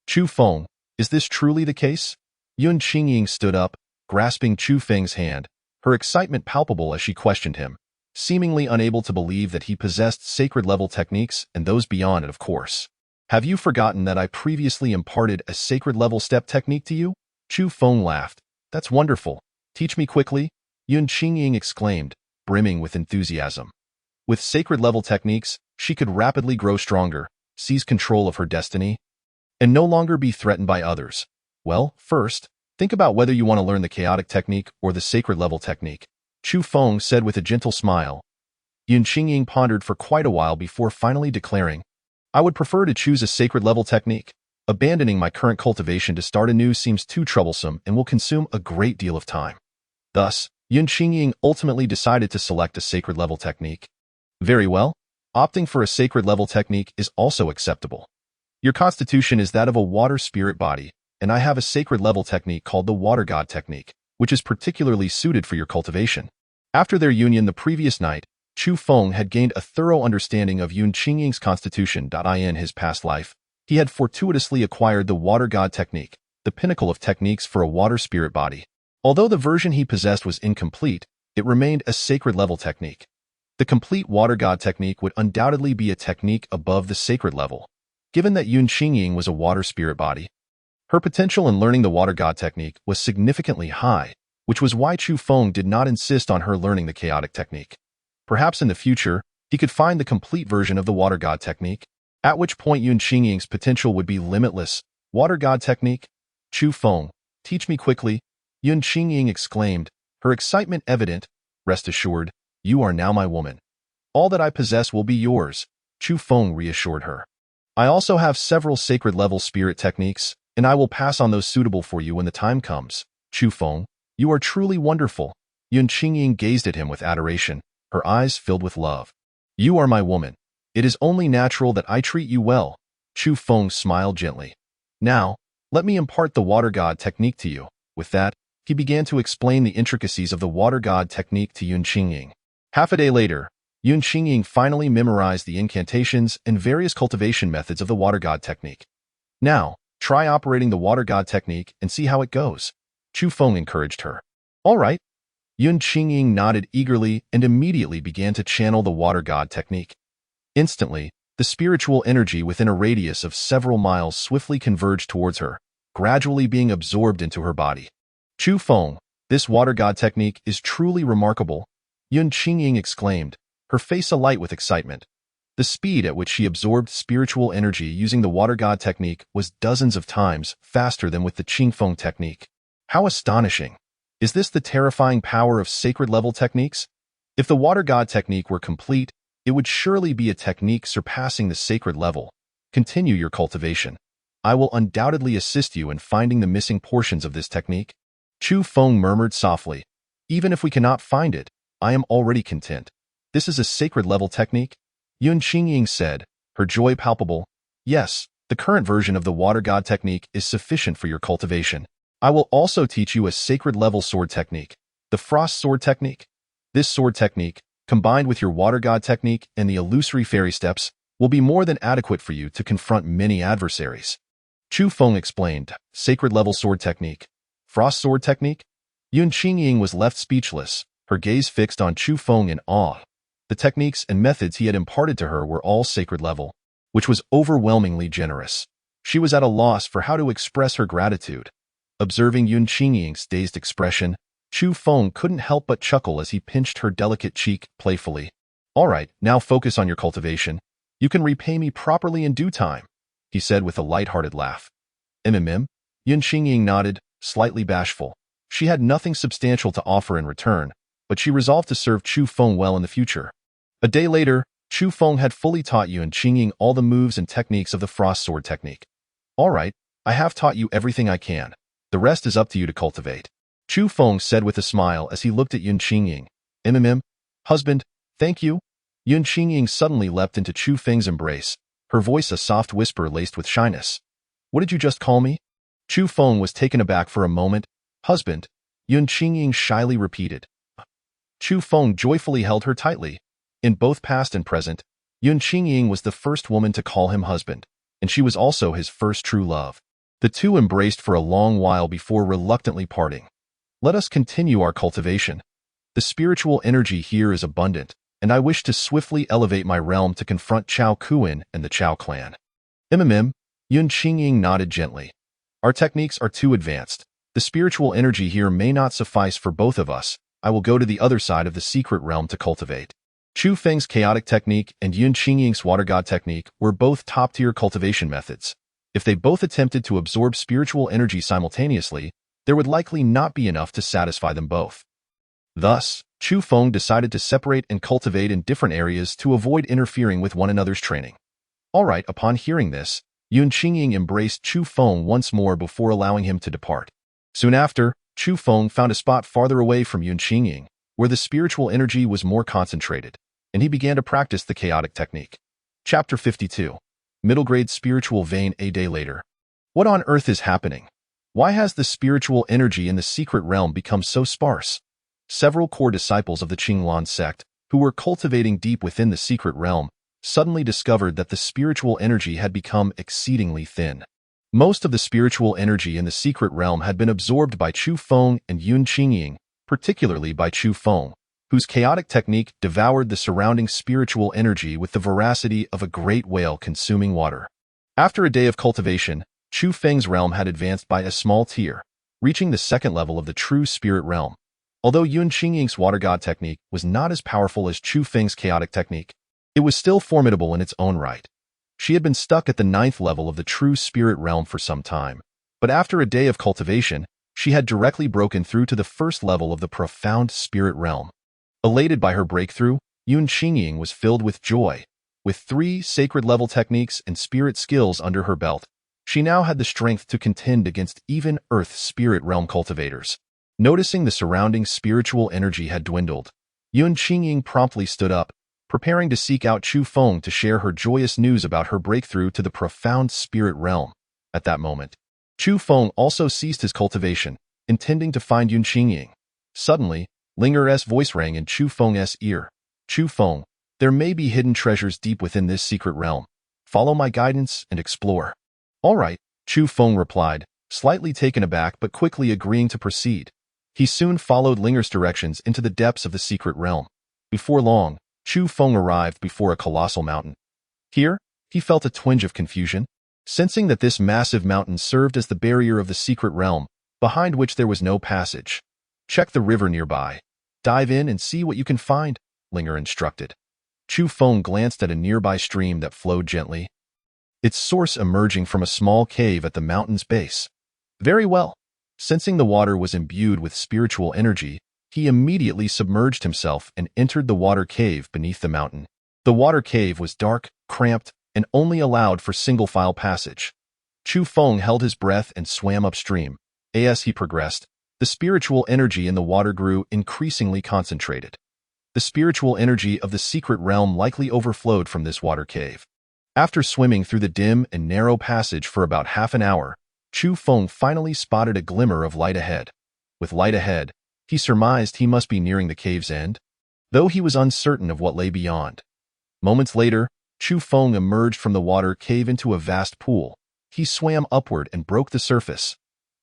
B: Chu Feng, is this truly the case? Yun Qingying stood up, grasping Chu Feng's hand, her excitement palpable as she questioned him, seemingly unable to believe that he possessed sacred-level techniques and those beyond it, of course. Have you forgotten that I previously imparted a sacred-level step technique to you? Chu Feng laughed. That's wonderful. Teach me quickly, Yun Qingying exclaimed, brimming with enthusiasm. With sacred-level techniques, she could rapidly grow stronger, seize control of her destiny, and no longer be threatened by others. Well, first, think about whether you want to learn the chaotic technique or the sacred-level technique, Chu Feng said with a gentle smile. Yun Qingying pondered for quite a while before finally declaring, I would prefer to choose a sacred-level technique. Abandoning my current cultivation to start anew seems too troublesome and will consume a great deal of time. Thus, Yun Qingying ultimately decided to select a sacred-level technique. Very well, opting for a sacred-level technique is also acceptable. Your constitution is that of a water spirit body, and I have a sacred-level technique called the Water God Technique, which is particularly suited for your cultivation. After their union the previous night, Chu Feng had gained a thorough understanding of Yun Qingying's constitution. In his past life, he had fortuitously acquired the Water God Technique, the pinnacle of techniques for a water spirit body. Although the version he possessed was incomplete, it remained a sacred-level technique. The complete Water God Technique would undoubtedly be a technique above the sacred level, given that Yun Qingying was a water spirit body. Her potential in learning the Water God Technique was significantly high, which was why Chu Feng did not insist on her learning the chaotic technique. Perhaps in the future, he could find the complete version of the Water God Technique, at which point Yun Qingying's potential would be limitless. Water God Technique? Chu Feng, teach me quickly, Yun Qingying exclaimed, her excitement evident. Rest assured, You are now my woman. All that I possess will be yours, Chu Feng reassured her. I also have several sacred-level spirit techniques, and I will pass on those suitable for you when the time comes. Chu Feng, you are truly wonderful. Yun Qingying gazed at him with adoration, her eyes filled with love. You are my woman. It is only natural that I treat you well. Chu Feng smiled gently. Now, let me impart the water god technique to you. With that, he began to explain the intricacies of the water god technique to Yun Qingying. Half a day later, Yun Qingying finally memorized the incantations and various cultivation methods of the water god technique. Now, try operating the water god technique and see how it goes. Chu Feng encouraged her. All right. Yun Qingying nodded eagerly and immediately began to channel the water god technique. Instantly, the spiritual energy within a radius of several miles swiftly converged towards her, gradually being absorbed into her body. Chu Feng, this water god technique is truly remarkable, Yun Qingying exclaimed, her face alight with excitement. The speed at which she absorbed spiritual energy using the water god technique was dozens of times faster than with the Qingfeng technique. How astonishing! Is this the terrifying power of sacred-level techniques? If the water god technique were complete, it would surely be a technique surpassing the sacred level. Continue your cultivation. I will undoubtedly assist you in finding the missing portions of this technique. Chu Feng murmured softly. Even if we cannot find it, I am already content. This is a sacred-level technique? Yun Qingying said, her joy palpable. Yes, the current version of the water god technique is sufficient for your cultivation. I will also teach you a sacred-level sword technique, the frost sword technique. This sword technique, combined with your water god technique and the illusory fairy steps, will be more than adequate for you to confront many adversaries. Chu Feng explained, sacred-level sword technique, frost sword technique? Yun Qingying was left speechless, her gaze fixed on Chu Feng in awe. The techniques and methods he had imparted to her were all sacred level, which was overwhelmingly generous. She was at a loss for how to express her gratitude. Observing Yun Qingying's dazed expression, Chu Feng couldn't help but chuckle as he pinched her delicate cheek playfully. All right, now focus on your cultivation. You can repay me properly in due time, he said with a light-hearted laugh. Yun Qingying nodded, slightly bashful. She had nothing substantial to offer in return, but she resolved to serve Chu Feng well in the future. A day later, Chu Feng had fully taught Yun Qingying all the moves and techniques of the frost sword technique. All right, I have taught you everything I can. The rest is up to you to cultivate. Chu Feng said with a smile as he looked at Yun Qingying. Husband, thank you. Yun Qingying suddenly leapt into Chu Feng's embrace, her voice a soft whisper laced with shyness. What did you just call me? Chu Feng was taken aback for a moment. Husband, Yun Qingying shyly repeated. Chu Feng joyfully held her tightly. In both past and present, Yun Qingying was the first woman to call him husband, and she was also his first true love. The two embraced for a long while before reluctantly parting. Let us continue our cultivation. The spiritual energy here is abundant, and I wish to swiftly elevate my realm to confront Chao Kuan and the Chao clan. Yun Qingying nodded gently. Our techniques are too advanced. The spiritual energy here may not suffice for both of us. I will go to the other side of the secret realm to cultivate. Chu Feng's chaotic technique and Yun Qingying's water god technique were both top-tier cultivation methods. If they both attempted to absorb spiritual energy simultaneously, there would likely not be enough to satisfy them both. Thus, Chu Feng decided to separate and cultivate in different areas to avoid interfering with one another's training. Alright, upon hearing this, Yun Qingying embraced Chu Feng once more before allowing him to depart. Soon after, Chu Feng found a spot farther away from Yun Qingying, where the spiritual energy was more concentrated, and he began to practice the chaotic technique. Chapter 52. Middle Grade Spiritual Vein. A day later. What on earth is happening? Why has the spiritual energy in the secret realm become so sparse? Several core disciples of the Qinglan sect, who were cultivating deep within the secret realm, suddenly discovered that the spiritual energy had become exceedingly thin. Most of the spiritual energy in the secret realm had been absorbed by Chu Feng and Yun Qingying, particularly by Chu Feng, whose chaotic technique devoured the surrounding spiritual energy with the voracity of a great whale consuming water. After a day of cultivation, Chu Feng's realm had advanced by a small tier, reaching the second level of the true spirit realm. Although Yun Qingying's water god technique was not as powerful as Chu Feng's chaotic technique, it was still formidable in its own right. She had been stuck at the 9th level of the true spirit realm for some time, but after a day of cultivation, she had directly broken through to the first level of the profound spirit realm. Elated by her breakthrough, Yun Qingying was filled with joy. With 3 sacred-level techniques and spirit skills under her belt, she now had the strength to contend against even Earth spirit realm cultivators. Noticing the surrounding spiritual energy had dwindled, Yun Qingying promptly stood up, preparing to seek out Chu Feng to share her joyous news about her breakthrough to the profound spirit realm. At that moment, Chu Feng also ceased his cultivation, intending to find Yun Qingying. Suddenly, Linger's voice rang in Chu Feng's ear. Chu Feng, there may be hidden treasures deep within this secret realm. Follow my guidance and explore. All right, Chu Feng replied, slightly taken aback but quickly agreeing to proceed. He soon followed Linger's directions into the depths of the secret realm. Before long, Chu Feng arrived before a colossal mountain. Here, he felt a twinge of confusion, sensing that this massive mountain served as the barrier of the secret realm, behind which there was no passage. Check the river nearby. Dive in and see what you can find, Linger instructed. Chu Feng glanced at a nearby stream that flowed gently, its source emerging from a small cave at the mountain's base. Very well. Sensing the water was imbued with spiritual energy, he immediately submerged himself and entered the water cave beneath the mountain. The water cave was dark, cramped, and only allowed for single-file passage. Chu Feng held his breath and swam upstream. As he progressed, the spiritual energy in the water grew increasingly concentrated. The spiritual energy of the secret realm likely overflowed from this water cave. After swimming through the dim and narrow passage for about half an hour, Chu Feng finally spotted a glimmer of light ahead. With light ahead, he surmised he must be nearing the cave's end, though he was uncertain of what lay beyond. Moments later, Chu Feng emerged from the water cave into a vast pool. He swam upward and broke the surface.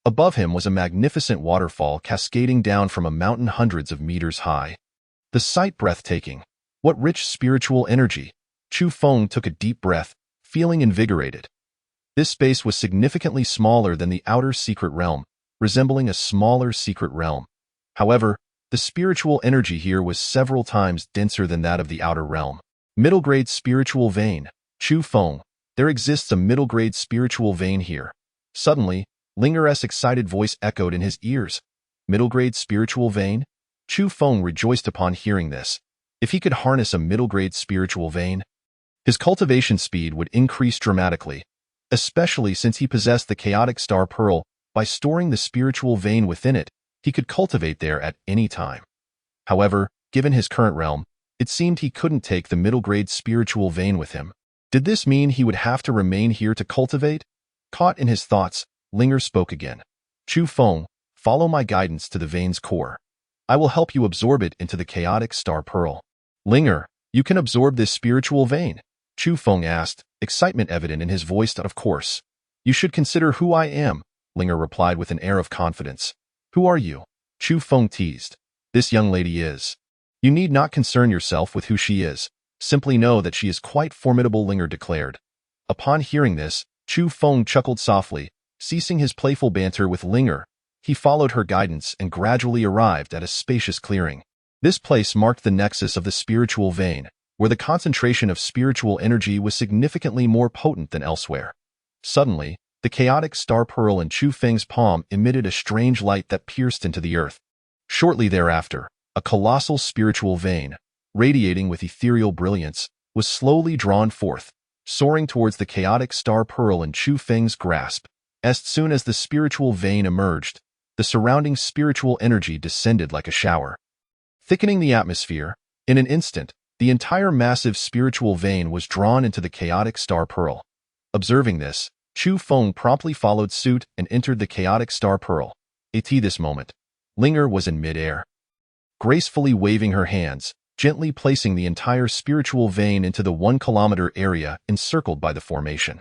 B: Above him was a magnificent waterfall cascading down from a mountain hundreds of meters high. The sight breathtaking. What rich spiritual energy! Chu Feng took a deep breath, feeling invigorated. This space was significantly smaller than the outer secret realm, resembling a smaller secret realm. However, the spiritual energy here was several times denser than that of the outer realm. Middle-grade spiritual vein. Chu Feng, there exists a middle-grade spiritual vein here. Suddenly, Linger's excited voice echoed in his ears. Middle-grade spiritual vein? Chu Feng rejoiced upon hearing this. If he could harness a middle-grade spiritual vein, his cultivation speed would increase dramatically, especially since he possessed the chaotic star pearl. By storing the spiritual vein within it, he could cultivate there at any time. However, given his current realm, it seemed he couldn't take the middle-grade spiritual vein with him. Did this mean he would have to remain here to cultivate? Caught in his thoughts, Linger spoke again. Chu Feng, follow my guidance to the vein's core. I will help you absorb it into the chaotic star pearl. Linger, you can absorb this spiritual vein? Chu Feng asked, excitement evident in his voice. Of course. You should consider who I am, Linger replied with an air of confidence. Who are you? Chu Feng teased. This young lady is. You need not concern yourself with who she is. Simply know that she is quite formidable, Linger declared. Upon hearing this, Chu Feng chuckled softly, ceasing his playful banter with Linger. He followed her guidance and gradually arrived at a spacious clearing. This place marked the nexus of the spiritual vein, where the concentration of spiritual energy was significantly more potent than elsewhere. Suddenly, the chaotic star pearl in Chu Feng's palm emitted a strange light that pierced into the earth. Shortly thereafter, a colossal spiritual vein, radiating with ethereal brilliance, was slowly drawn forth, soaring towards the chaotic star pearl in Chu Feng's grasp. As soon as the spiritual vein emerged, the surrounding spiritual energy descended like a shower, thickening the atmosphere. In an instant, the entire massive spiritual vein was drawn into the chaotic star pearl. Observing this, Chu Feng promptly followed suit and entered the chaotic star pearl. At this moment, Linger was in mid-air, gracefully waving her hands, gently placing the entire spiritual vein into the 1-kilometer area encircled by the formation.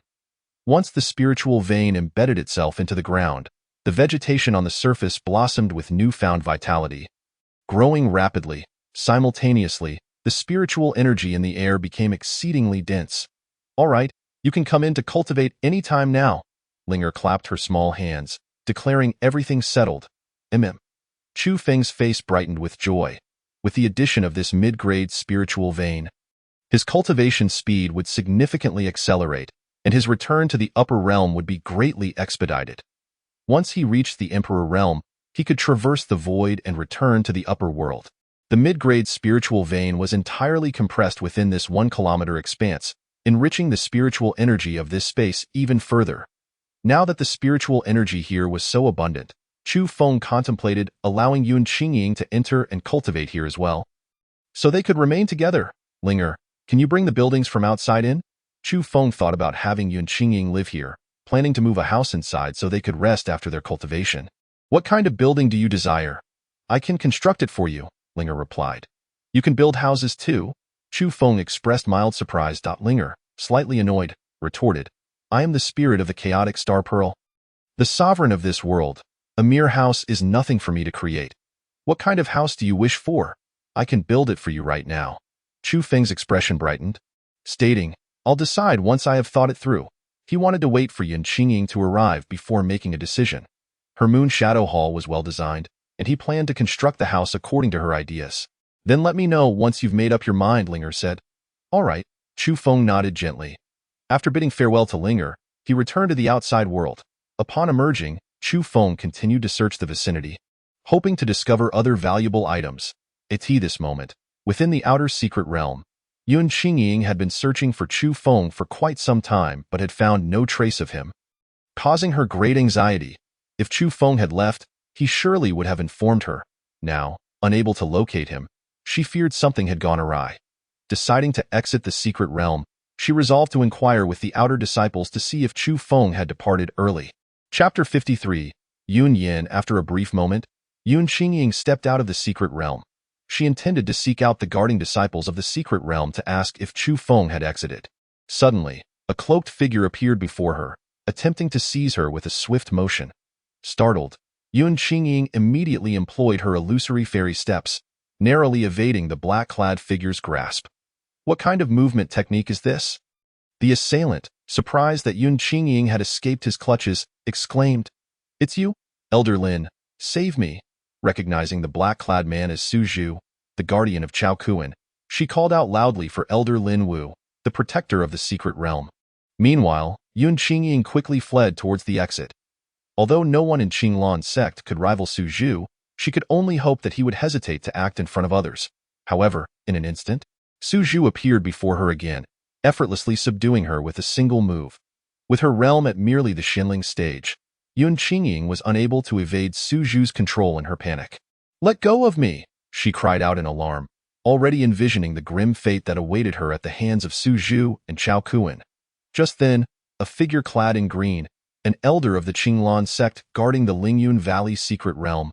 B: Once the spiritual vein embedded itself into the ground, the vegetation on the surface blossomed with newfound vitality. Growing rapidly, simultaneously, the spiritual energy in the air became exceedingly dense. All right, you can come in to cultivate any time now. Linger clapped her small hands, declaring everything settled. Chu Feng's face brightened with joy. With the addition of this mid-grade spiritual vein, his cultivation speed would significantly accelerate, and his return to the upper realm would be greatly expedited. Once he reached the Emperor realm, he could traverse the void and return to the upper world. The mid-grade spiritual vein was entirely compressed within this 1-kilometer expanse, enriching the spiritual energy of this space even further. Now that the spiritual energy here was so abundant, Chu Feng contemplated allowing Yun Qingying to enter and cultivate here as well. So they could remain together. Linger, can you bring the buildings from outside in? Chu Feng thought about having Yun Qingying live here, planning to move a house inside so they could rest after their cultivation. What kind of building do you desire? I can construct it for you, Linger replied. You can build houses too? Chu Feng expressed mild surprise. Linger, slightly annoyed, retorted, I am the spirit of the chaotic star pearl. The sovereign of this world. A mere house is nothing for me to create. What kind of house do you wish for? I can build it for you right now. Chu Feng's expression brightened, stating, I'll decide once I have thought it through. He wanted to wait for Yun Qingying to arrive before making a decision. Her moon shadow hall was well designed, and he planned to construct the house according to her ideas. Then let me know once you've made up your mind, Linger said. All right, Chu Feng nodded gently. After bidding farewell to Linger, he returned to the outside world. Upon emerging, Chu Feng continued to search the vicinity, hoping to discover other valuable items. At this moment, within the outer secret realm, Yun Qingying had been searching for Chu Feng for quite some time but had found no trace of him, causing her great anxiety. If Chu Feng had left, he surely would have informed her. Now, unable to locate him, she feared something had gone awry. Deciding to exit the secret realm, she resolved to inquire with the outer disciples to see if Chu Feng had departed early. Chapter 53. Yun Yin. After a brief moment, Yun Qingying stepped out of the secret realm. She intended to seek out the guarding disciples of the secret realm to ask if Chu Feng had exited. Suddenly, a cloaked figure appeared before her, attempting to seize her with a swift motion. Startled, Yun Qingying immediately employed her illusory fairy steps, narrowly evading the black-clad figure's grasp. What kind of movement technique is this? The assailant, surprised that Yun Qingying had escaped his clutches, exclaimed, It's you, Elder Lin, save me. Recognizing the black-clad man as Su Zhu, the guardian of Chao Kuan, she called out loudly for Elder Lin Wu, the protector of the secret realm. Meanwhile, Yun Qingying quickly fled towards the exit. Although no one in Qinglan's sect could rival Su Zhu, she could only hope that he would hesitate to act in front of others. However, in an instant, Su Zhu appeared before her again, effortlessly subduing her with a single move. With her realm at merely the Xinling stage, Yun Qingying was unable to evade Su Zhu's control in her panic. Let go of me, she cried out in alarm, already envisioning the grim fate that awaited her at the hands of Su Zhu and Chao Kuan. Just then, a figure clad in green, an elder of the Qinglan sect guarding the Lingyun Valley secret realm,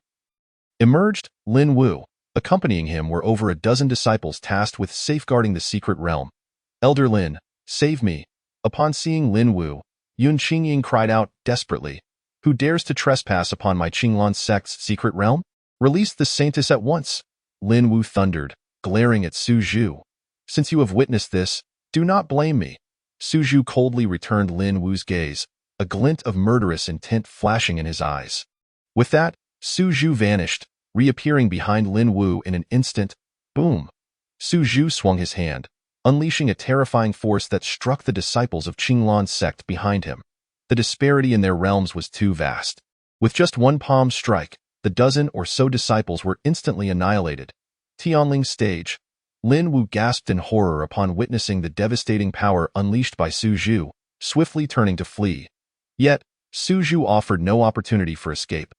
B: emerged. Lin Wu. Accompanying him were over a dozen disciples tasked with safeguarding the secret realm. Elder Lin, save me. Upon seeing Lin Wu, Yun Qingying cried out desperately, Who dares to trespass upon my Qinglan sect's secret realm? Release the saintess at once. Lin Wu thundered, glaring at Su Zhu. Since you have witnessed this, do not blame me. Su Zhu coldly returned Lin Wu's gaze, a glint of murderous intent flashing in his eyes. With that, Su Zhu vanished, reappearing behind Lin Wu in an instant. Boom! Su Zhu swung his hand, unleashing a terrifying force that struck the disciples of Qinglan's sect behind him. The disparity in their realms was too vast. With just one palm strike, the dozen or so disciples were instantly annihilated. Tianling's stage. Lin Wu gasped in horror upon witnessing the devastating power unleashed by Su Zhu, swiftly turning to flee. Yet, Su Zhu offered no opportunity for escape,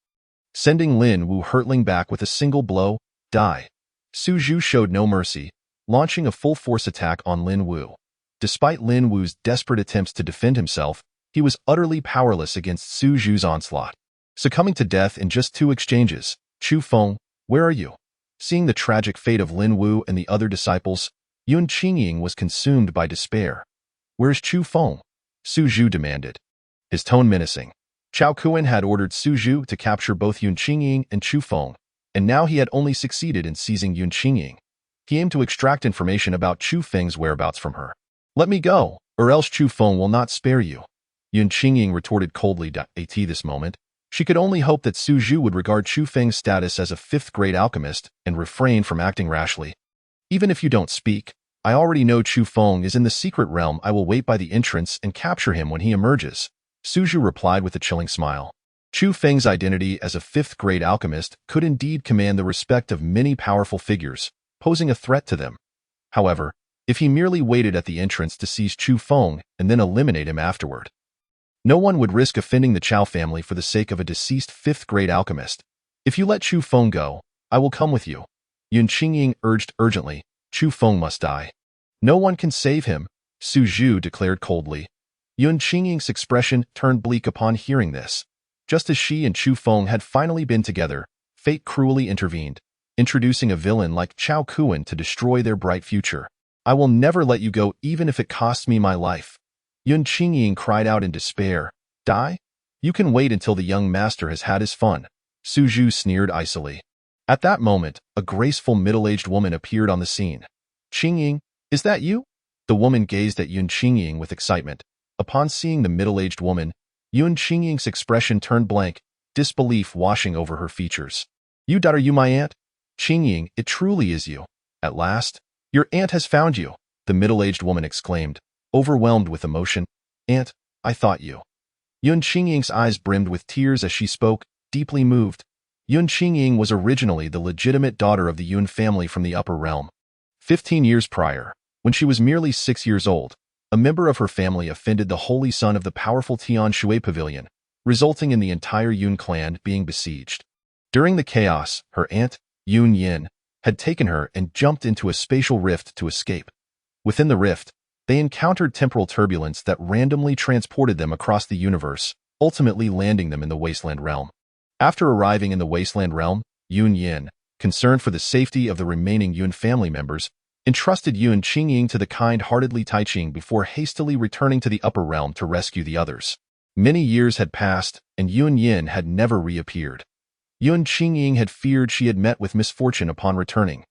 B: sending Lin Wu hurtling back with a single blow. Die. Su Zhu showed no mercy, launching a full-force attack on Lin Wu. Despite Lin Wu's desperate attempts to defend himself, he was utterly powerless against Su Zhu's onslaught. Succumbing to death in just 2 exchanges, Chu Feng, where are you? Seeing the tragic fate of Lin Wu and the other disciples, Yun Qingying was consumed by despair. Where's Chu Feng? Su Zhu demanded, his tone menacing. Chao Kuan had ordered Su Zhu to capture both Yun Qingying and Chu Feng, and now he had only succeeded in seizing Yun Qingying. He aimed to extract information about Chu Feng's whereabouts from her. Let me go, or else Chu Feng will not spare you. Yun Qingying retorted coldly. At this moment, she could only hope that Su Zhu would regard Chu Feng's status as a 5th-grade alchemist and refrain from acting rashly. Even if you don't speak, I already know Chu Feng is in the secret realm. I will wait by the entrance and capture him when he emerges. Su Zhu replied with a chilling smile. Chu Feng's identity as a fifth-grade alchemist could indeed command the respect of many powerful figures, posing a threat to them. However, if he merely waited at the entrance to seize Chu Feng and then eliminate him afterward, no one would risk offending the Chao family for the sake of a deceased fifth-grade alchemist. If you let Chu Feng go, I will come with you. Yun Qingying urged urgently. Chu Feng must die. No one can save him, Su Zhu declared coldly. Yun Qingying's expression turned bleak upon hearing this. Just as she and Chu Feng had finally been together, fate cruelly intervened, introducing a villain like Chao Kuan to destroy their bright future. I will never let you go even if it costs me my life. Yun Qingying cried out in despair. Die? You can wait until the young master has had his fun, Su Zhu sneered icily. At that moment, a graceful middle-aged woman appeared on the scene. Qingying, is that you? The woman gazed at Yun Qingying with excitement. Upon seeing the middle-aged woman, Yun Qingying's expression turned blank, disbelief washing over her features. Are you my aunt? Qingying, it truly is you. At last, your aunt has found you, the middle-aged woman exclaimed, overwhelmed with emotion. Aunt, I thought you. Yun Qingying's eyes brimmed with tears as she spoke, deeply moved. Yun Qingying was originally the legitimate daughter of the Yun family from the upper realm. 15 years prior, when she was merely 6 years old, a member of her family offended the holy son of the powerful Tian Shui Pavilion, resulting in the entire Yun clan being besieged. During the chaos, her aunt, Yun Yin, had taken her and jumped into a spatial rift to escape. Within the rift, they encountered temporal turbulence that randomly transported them across the universe, ultimately landing them in the Wasteland Realm. After arriving in the Wasteland Realm, Yun Yin, concerned for the safety of the remaining Yun family members, entrusted Yun Qingying to the kind-heartedly Taiqing before hastily returning to the upper realm to rescue the others. Many years had passed, and Yun Yin had never reappeared. Yun Qingying had feared she had met with misfortune upon returning.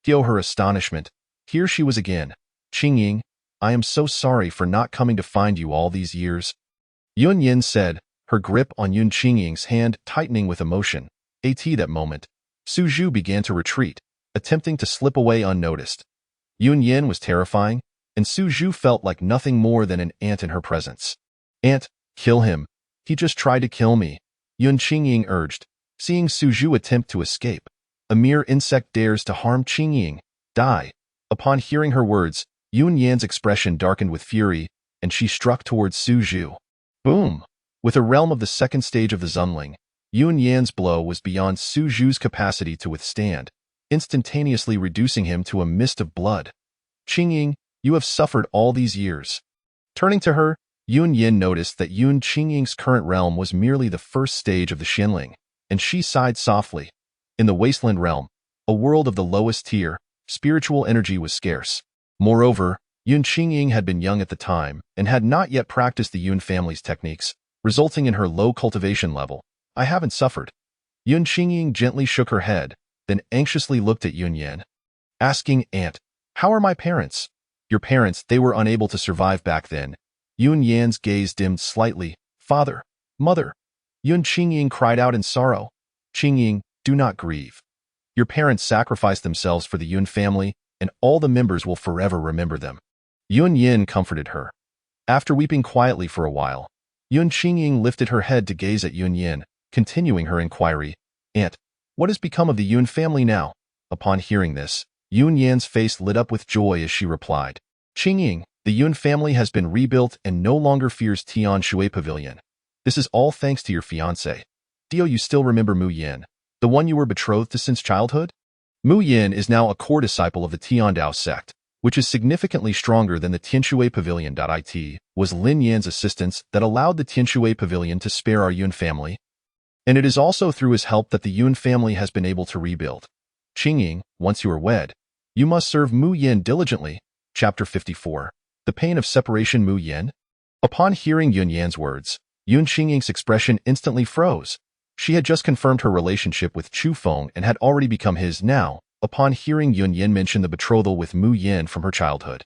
B: To her astonishment, here she was again. Qingying, I am so sorry for not coming to find you all these years. Yun Yin said, her grip on Yun Qingying's hand tightening with emotion. At that moment, Su Zhu began to retreat, attempting to slip away unnoticed. Yun Yin was terrifying, and Su Zhu felt like nothing more than an ant in her presence. Aunt, kill him. He just tried to kill me, Yun Qingying urged, seeing Su Zhu attempt to escape. A mere insect dares to harm Qingying. Die. Upon hearing her words, Yun Yan's expression darkened with fury, and she struck towards Su Zhu. Boom! With a realm of the second stage of the Zunling, Yun Yan's blow was beyond Su Zhu's capacity to withstand, instantaneously reducing him to a mist of blood. Qingying, you have suffered all these years. Turning to her, Yun Yin noticed that Yun Qingying's current realm was merely the first stage of the Xinling, and she sighed softly. In the Wasteland Realm, a world of the lowest tier, spiritual energy was scarce. Moreover, Yun Qingying had been young at the time and had not yet practiced the Yun family's techniques, resulting in her low cultivation level. I haven't suffered. Yun Qingying gently shook her head, then anxiously looked at Yun Yin, asking, Aunt, how are my parents? Your parents, they were unable to survive back then. Yun Yan's gaze dimmed slightly. Father, mother. Yun Qingying cried out in sorrow. Qingying, do not grieve. Your parents sacrificed themselves for the Yun family, and all the members will forever remember them. Yun Yin comforted her. After weeping quietly for a while, Yun Qingying lifted her head to gaze at Yun Yin, continuing her inquiry. Aunt, what has become of the Yun family now? Upon hearing this, Yun Yan's face lit up with joy as she replied. Qingying, the Yun family has been rebuilt and no longer fears Tian Shui Pavilion. This is all thanks to your fiancé. You still remember Mu Yin, the one you were betrothed to since childhood? Mu Yin is now a core disciple of the Tiandao sect, which is significantly stronger than the Tianshui Pavilion. It was Lin Yan's assistance that allowed the Tianshui Pavilion to spare our Yun family, and it is also through his help that the Yun family has been able to rebuild. Qingying, once you are wed, you must serve Mu Yin diligently. Chapter 54. The Pain of Separation. Mu Yin? Upon hearing Yun Yan's words, Yun Qingying's expression instantly froze. She had just confirmed her relationship with Chu Feng and had already become his now, upon hearing Yun Yin mention the betrothal with Mu Yin from her childhood.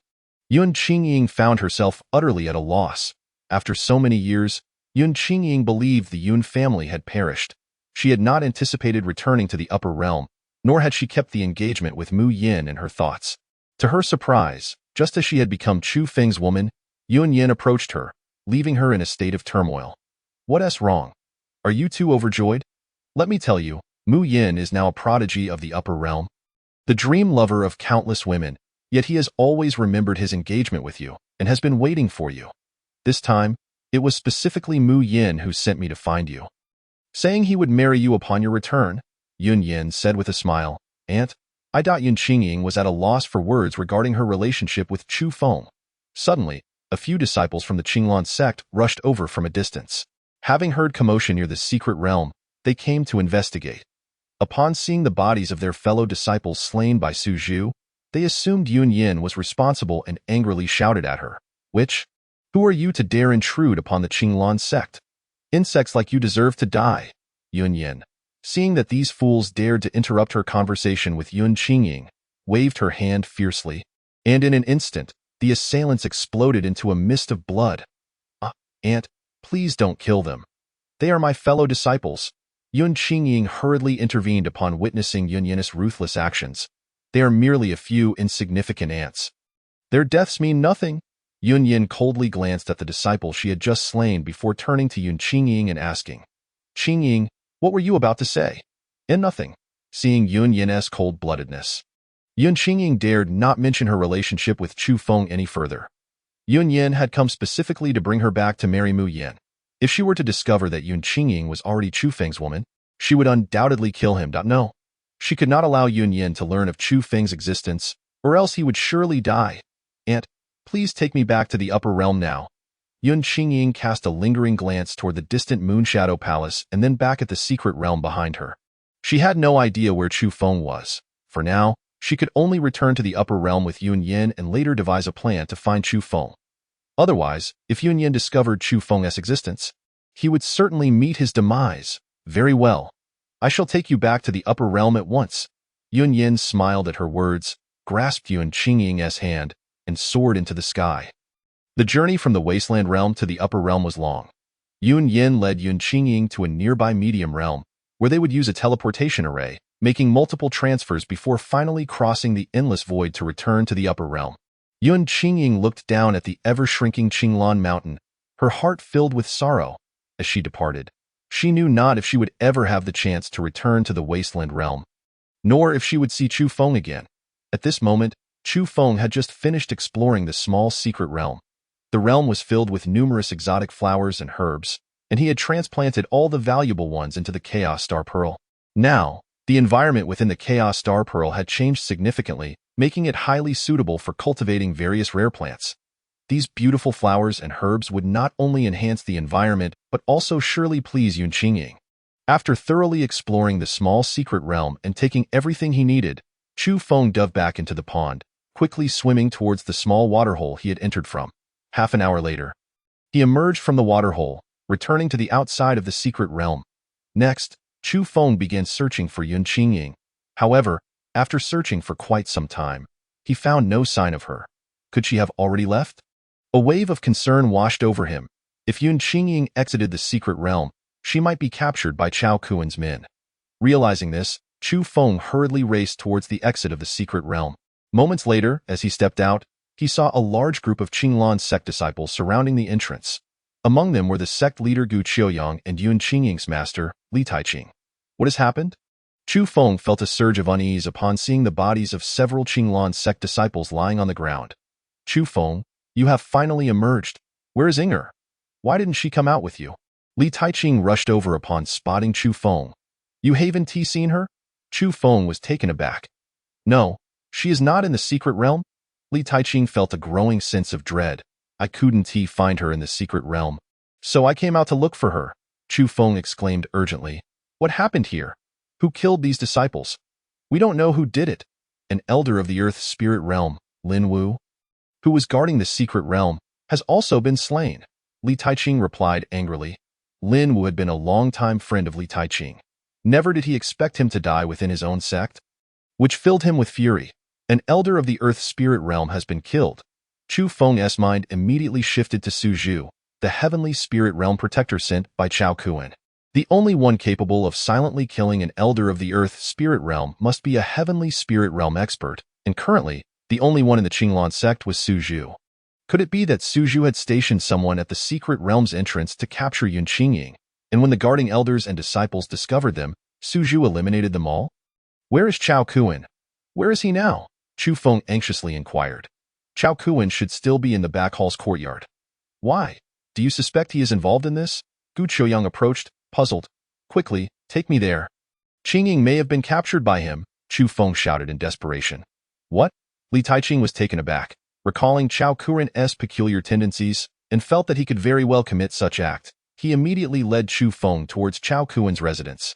B: Yun Qingying found herself utterly at a loss. After so many years, Yun Qingying believed the Yun family had perished. She had not anticipated returning to the upper realm, nor had she kept the engagement with Mu Yin in her thoughts. To her surprise, just as she had become Chu Feng's woman, Yun Yin approached her, leaving her in a state of turmoil. What's wrong? Are you too overjoyed? Let me tell you, Mu Yin is now a prodigy of the upper realm, the dream lover of countless women, yet he has always remembered his engagement with you and has been waiting for you. This time, it was specifically Mu Yin who sent me to find you, saying he would marry you upon your return, Yun Yin said with a smile. Aunt, I doubt Yun Qingying was at a loss for words regarding her relationship with Chu Feng. Suddenly, a few disciples from the Qinglan sect rushed over from a distance. Having heard commotion near the secret realm, they came to investigate. Upon seeing the bodies of their fellow disciples slain by Su Zhu, they assumed Yun Yin was responsible and angrily shouted at her. Who are you to dare intrude upon the Qinglan sect? Insects like you deserve to die, Yun Yin. Seeing that these fools dared to interrupt her conversation with Yun Qingying, waved her hand fiercely, and in an instant, the assailants exploded into a mist of blood. Aunt, please don't kill them. They are my fellow disciples. Yun Qingying hurriedly intervened upon witnessing Yun Yin's ruthless actions. They are merely a few insignificant ants. Their deaths mean nothing. Yun Yin coldly glanced at the disciple she had just slain before turning to Yun Qingying and asking, Qingying, what were you about to say? And nothing. Seeing Yun Yin's cold-bloodedness, Yun Qingying dared not mention her relationship with Chu Feng any further. Yun Yin had come specifically to bring her back to marry Mu Yin. If she were to discover that Yun Qingying was already Chu Feng's woman, she would undoubtedly kill him. No, she could not allow Yun Yin to learn of Chu Feng's existence, or else he would surely die. Aunt, please take me back to the upper realm now. Yun Qingying cast a lingering glance toward the distant Moonshadow Palace and then back at the secret realm behind her. She had no idea where Chu Feng was. For now, she could only return to the upper realm with Yun Yin and later devise a plan to find Chu Feng. Otherwise, if Yun Yin discovered Chu Feng's existence, he would certainly meet his demise. Very well. I shall take you back to the upper realm at once. Yun Yin smiled at her words, grasped Yun Qingying's hand, and soared into the sky. The journey from the wasteland realm to the upper realm was long. Yun Yin led Yun Qingying to a nearby medium realm, where they would use a teleportation array, making multiple transfers before finally crossing the endless void to return to the upper realm. Yun Qingying looked down at the ever-shrinking Qinglan mountain, her heart filled with sorrow. As she departed, she knew not if she would ever have the chance to return to the wasteland realm, nor if she would see Chu Feng again. At this moment, Chu Feng had just finished exploring the small secret realm. The realm was filled with numerous exotic flowers and herbs, and he had transplanted all the valuable ones into the Chaos Star Pearl. Now, the environment within the Chaos Star Pearl had changed significantly, making it highly suitable for cultivating various rare plants. These beautiful flowers and herbs would not only enhance the environment, but also surely please Yun Qingying. After thoroughly exploring the small secret realm and taking everything he needed, Chu Feng dove back into the pond, quickly swimming towards the small waterhole he had entered from. Half an hour later, he emerged from the waterhole, returning to the outside of the secret realm. Next, Chu Feng began searching for Yun Qingying. However, after searching for quite some time, he found no sign of her. Could she have already left? A wave of concern washed over him. If Yun Qingying exited the secret realm, she might be captured by Chao Kuan's men. Realizing this, Chu Feng hurriedly raced towards the exit of the secret realm. Moments later, as he stepped out, he saw a large group of Qinglan sect disciples surrounding the entrance. Among them were the sect leader Gu Qiuyang and Yun Qingying's master, Li Taiqing. What has happened? Chu Feng felt a surge of unease upon seeing the bodies of several Qinglan sect disciples lying on the ground. Chu Feng, you have finally emerged. Where is Inger? Why didn't she come out with you? Li Taiqing rushed over upon spotting Chu Feng. You haven't seen her? Chu Feng was taken aback. No, she is not in the secret realm. Li Taiqing felt a growing sense of dread. I couldn't find her in the secret realm, so I came out to look for her. Chu Feng exclaimed urgently. What happened here? Who killed these disciples? We don't know who did it. An elder of the Earth Spirit Realm, Lin Wu, who was guarding the secret realm, has also been slain. Li Taiqing replied angrily. Lin Wu had been a long-time friend of Li Taiqing. Never did he expect him to die within his own sect, which filled him with fury. An elder of the Earth Spirit Realm has been killed. Chu Feng's mind immediately shifted to Su Zhu, the heavenly spirit realm protector sent by Chao Kuan. The only one capable of silently killing an elder of the Earth Spirit Realm must be a heavenly spirit realm expert, and currently, the only one in the Qinglan sect was Su Zhu. Could it be that Su Zhu had stationed someone at the secret realm's entrance to capture Yun Qingying? And when the guarding elders and disciples discovered them, Su Zhu eliminated them all? Where is Chao Kuan? Where is he now? Chu Feng anxiously inquired. Chao Kuan should still be in the back hall's courtyard. Why? Do you suspect he is involved in this? Gu Qiuyang approached, puzzled. Quickly, take me there. Qingying may have been captured by him, Chu Feng shouted in desperation. What? Li Taiqing was taken aback, recalling Chao Kuan's peculiar tendencies, and felt that he could very well commit such act. He immediately led Chu Feng towards Chao Kuan's residence.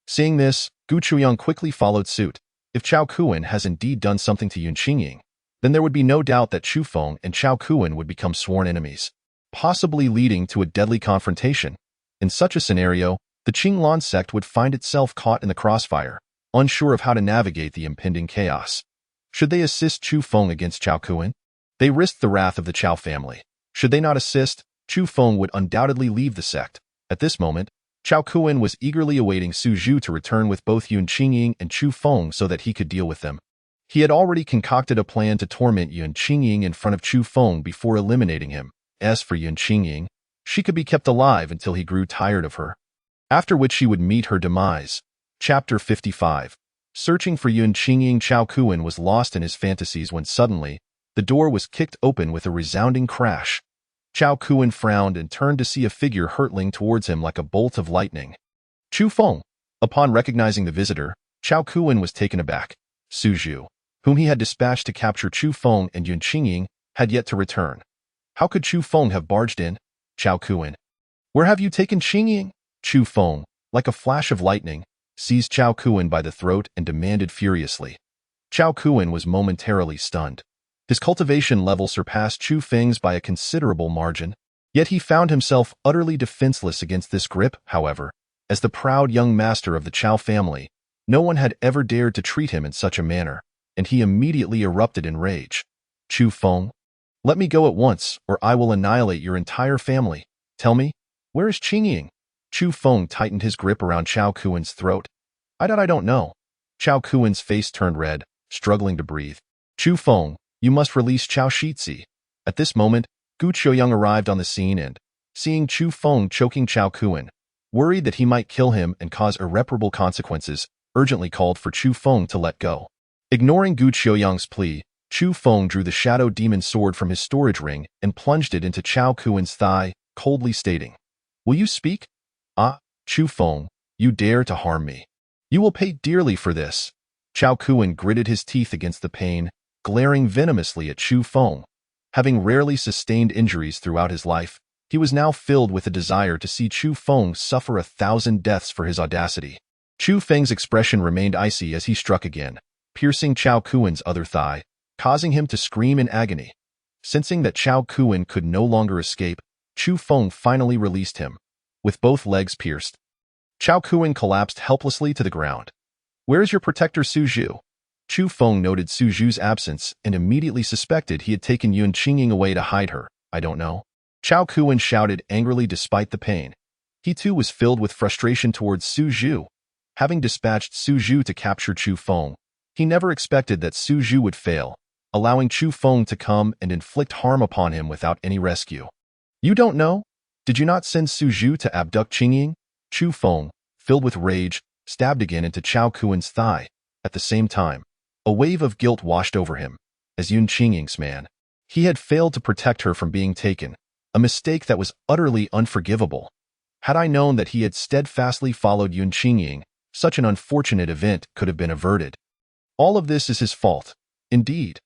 B: Seeing this, Gu Qiuyang quickly followed suit. If Chao Kuan has indeed done something to Yun Qingying, then there would be no doubt that Chu Feng and Chao Kuan would become sworn enemies, possibly leading to a deadly confrontation. In such a scenario, the Qinglan sect would find itself caught in the crossfire, unsure of how to navigate the impending chaos. Should they assist Chu Feng against Chao Kuan? They risked the wrath of the Chao family. Should they not assist, Chu Feng would undoubtedly leave the sect. At this moment, Chao Kuan was eagerly awaiting Su Zhu to return with both Yun Qingying and Chu Feng so that he could deal with them. He had already concocted a plan to torment Yun Qingying in front of Chu Feng before eliminating him. As for Yun Qingying, she could be kept alive until he grew tired of her, after which she would meet her demise. Chapter 55. Searching for Yun Qingying, Chao Kuan was lost in his fantasies when suddenly, the door was kicked open with a resounding crash. Chao Kuan frowned and turned to see a figure hurtling towards him like a bolt of lightning. Chu Feng. Upon recognizing the visitor, Chao Kuan was taken aback. Su Zhu, whom he had dispatched to capture Chu Feng and Yun Qingying, had yet to return. How could Chu Feng have barged in? Chao Kuan. Where have you taken Qingying? Chu Feng, like a flash of lightning, seized Chao Kuan by the throat and demanded furiously. Chao Kuan was momentarily stunned. His cultivation level surpassed Chu Feng's by a considerable margin, yet he found himself utterly defenseless against this grip. However, as the proud young master of the Chao family, no one had ever dared to treat him in such a manner, and he immediately erupted in rage. Chu Feng, let me go at once, or I will annihilate your entire family. Tell me, where is Qingying? Chu Feng tightened his grip around Chao Kuan's throat. I don't know. Chao Kuan's face turned red, struggling to breathe. Chu Feng, you must release Chao Shizi. At this moment, Gu Qiuyang arrived on the scene and, seeing Chu Feng choking Chao Kuan, worried that he might kill him and cause irreparable consequences, urgently called for Chu Feng to let go. Ignoring Gu Qiuyang's plea, Chu Feng drew the shadow demon sword from his storage ring and plunged it into Chao Kuan's thigh, coldly stating, Will you speak? Ah, Chu Feng, you dare to harm me. You will pay dearly for this. Chao Kuan gritted his teeth against the pain, glaring venomously at Chu Feng. Having rarely sustained injuries throughout his life, he was now filled with a desire to see Chu Feng suffer 1,000 deaths for his audacity. Chu Feng's expression remained icy as he struck again, piercing Chao Kuan's other thigh, causing him to scream in agony. Sensing that Chao Kuan could no longer escape, Chu Feng finally released him, with both legs pierced. Chao Kuan collapsed helplessly to the ground. Where is your protector Su Zhu? Chu Feng noted Su Zhu's absence and immediately suspected he had taken Yun Qingying away to hide her. I don't know. Chao Kuan shouted angrily despite the pain. He too was filled with frustration towards Su Zhu. Having dispatched Su Zhu to capture Chu Feng, he never expected that Su Zhu would fail, allowing Chu Feng to come and inflict harm upon him without any rescue. You don't know? Did you not send Su Zhu to abduct Qingying? Chu Feng, filled with rage, stabbed again into Chao Kuan's thigh. At the same time, a wave of guilt washed over him. As Yun Qingying's man, he had failed to protect her from being taken, a mistake that was utterly unforgivable. Had I known that he had steadfastly followed Yun Qingying, such an unfortunate event could have been averted. All of this is his fault. Indeed,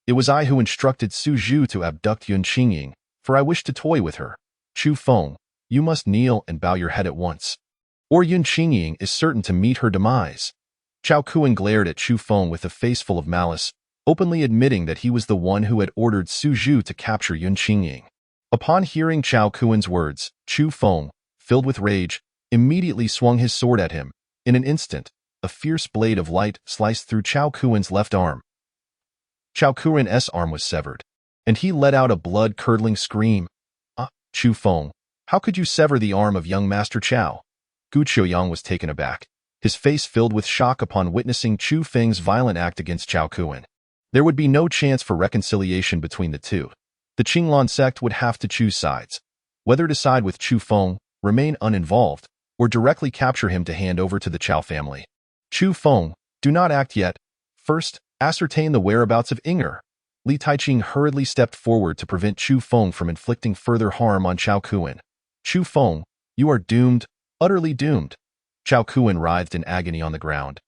B: it was I who instructed Su Zhu to abduct Yun Qingying, for I wished to toy with her. Chu Feng, you must kneel and bow your head at once, or Yun Qingying is certain to meet her demise. Chao Kuan glared at Chu Feng with a face full of malice, openly admitting that he was the one who had ordered Su Zhu to capture Yun Qingying. Upon hearing Chao Kuan's words, Chu Feng, filled with rage, immediately swung his sword at him. In an instant, a fierce blade of light sliced through Chao Kuan's left arm. Chao Kuan's arm was severed, and he let out a blood-curdling scream. Ah, Chu Feng, how could you sever the arm of young Master Chao? Gu Qiuyang was taken aback, his face filled with shock upon witnessing Chu Feng's violent act against Chao Kuan. There would be no chance for reconciliation between the two. The Qinglan sect would have to choose sides, whether to side with Chu Feng remain uninvolved, or directly capture him to hand over to the Chao family. Chu Feng, do not act yet. First, ascertain the whereabouts of Inger. Li Taiqing hurriedly stepped forward to prevent Chu Feng from inflicting further harm on Chao Kuan. Chu Feng, you are doomed, utterly doomed. Chao Kuan writhed in agony on the ground.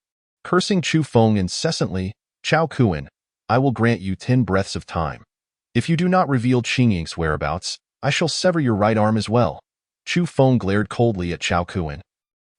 B: Cursing Chu Feng incessantly, Chao Kuan, I will grant you 10 breaths of time. If you do not reveal Qingying's whereabouts, I shall sever your right arm as well. Chu Feng glared coldly at Chao Kuan.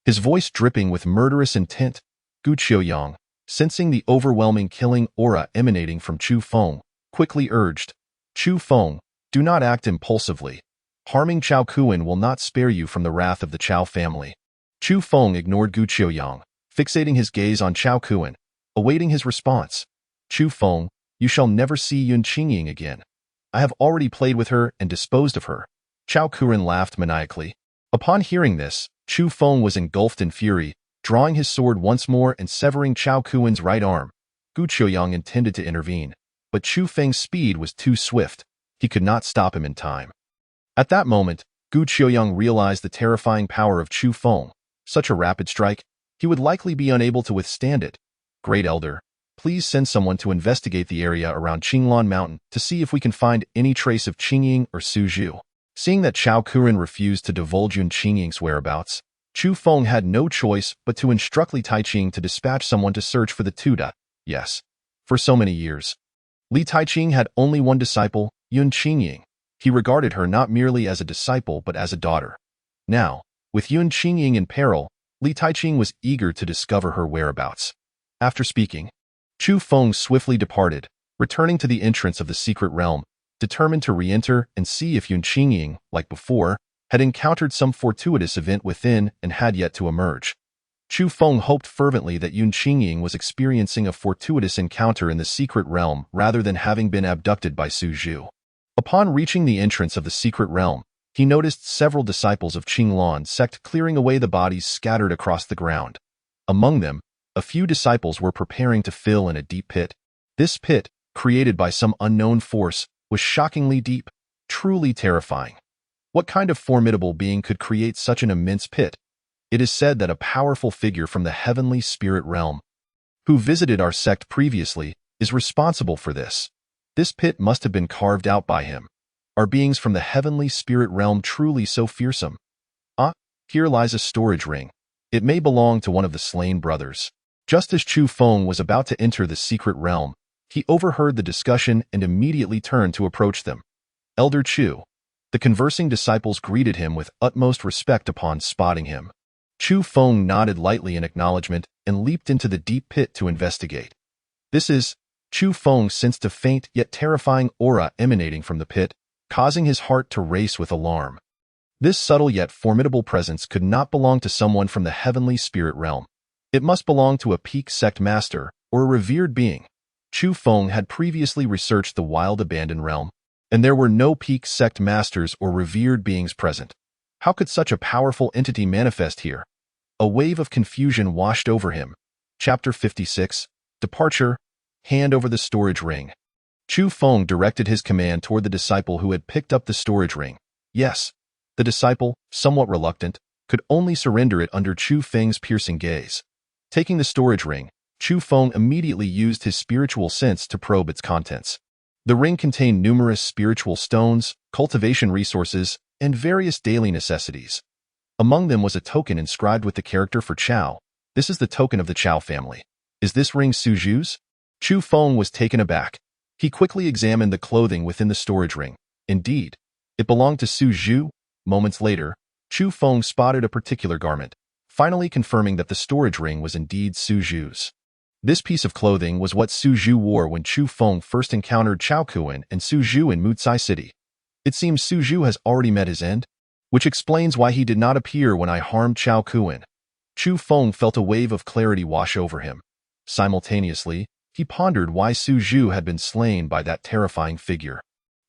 B: His voice dripping with murderous intent. Gu Qiuyang, sensing the overwhelming killing aura emanating from Chu Feng, quickly urged, Chu Feng, do not act impulsively. Harming Chao Kuan will not spare you from the wrath of the Chao family. Chu Feng ignored Gu Qiuyang, fixating his gaze on Chao Kuan, awaiting his response. Chu Feng, you shall never see Yun Qingying again. I have already played with her and disposed of her. Chao Kuan laughed maniacally. Upon hearing this, Chu Feng was engulfed in fury, drawing his sword once more and severing Chao Kuan's right arm. Gu Qiuyang intended to intervene, but Chu Feng's speed was too swift. He could not stop him in time. At that moment, Gu Qiuyang realized the terrifying power of Chu Feng. Such a rapid strike, he would likely be unable to withstand it. Great Elder, please send someone to investigate the area around Qinglan Mountain to see if we can find any trace of Qingying or Su Zhu. Seeing that Chao Kuan refused to divulge Yun Qingying's whereabouts, Chu Feng had no choice but to instruct Li Taiqing to dispatch someone to search for the Tuda. Yes, for so many years. Li Taiqing had only one disciple, Yun Qingying. He regarded her not merely as a disciple but as a daughter. Now, with Yun Qingying in peril, Li Taiqing was eager to discover her whereabouts. After speaking, Chu Feng swiftly departed, returning to the entrance of the secret realm, determined to re-enter and see if Yun Qingying, like before, had encountered some fortuitous event within and had yet to emerge. Chu Feng hoped fervently that Yun Qingying was experiencing a fortuitous encounter in the secret realm rather than having been abducted by Su Zhu. Upon reaching the entrance of the secret realm, he noticed several disciples of Qinglan sect clearing away the bodies scattered across the ground. Among them, a few disciples were preparing to fill in a deep pit. This pit, created by some unknown force, was shockingly deep, truly terrifying. What kind of formidable being could create such an immense pit? It is said that a powerful figure from the heavenly spirit realm, who visited our sect previously, is responsible for this. This pit must have been carved out by him. Are beings from the heavenly spirit realm truly so fearsome? Ah, here lies a storage ring. It may belong to one of the slain brothers. Just as Chu Feng was about to enter the secret realm, he overheard the discussion and immediately turned to approach them. Elder Chu. The conversing disciples greeted him with utmost respect upon spotting him. Chu Feng nodded lightly in acknowledgement and leaped into the deep pit to investigate. This is, Chu Feng sensed a faint yet terrifying aura emanating from the pit, causing his heart to race with alarm. This subtle yet formidable presence could not belong to someone from the heavenly spirit realm. It must belong to a peak sect master or a revered being. Chu Feng had previously researched the wild abandoned realm, and there were no peak sect masters or revered beings present. How could such a powerful entity manifest here? A wave of confusion washed over him. Chapter 56, Departure. Hand over the storage ring. Chu Feng directed his command toward the disciple who had picked up the storage ring. Yes, the disciple, somewhat reluctant, could only surrender it under Chu Feng's piercing gaze. Taking the storage ring, Chu Feng immediately used his spiritual sense to probe its contents. The ring contained numerous spiritual stones, cultivation resources, and various daily necessities. Among them was a token inscribed with the character for Chao. This is the token of the Chao family. Is this ring Su Zhu's? Chu Feng was taken aback. He quickly examined the clothing within the storage ring. Indeed, it belonged to Su Zhu. Moments later, Chu Feng spotted a particular garment, finally confirming that the storage ring was indeed Su Zhu's. This piece of clothing was what Su Zhu wore when Chu Feng first encountered Chao Kuan and Su Zhu in Mucai City. It seems Su Zhu has already met his end, which explains why he did not appear when I harmed Chao Kuan. Chu Feng felt a wave of clarity wash over him. Simultaneously, he pondered why Su Zhu had been slain by that terrifying figure.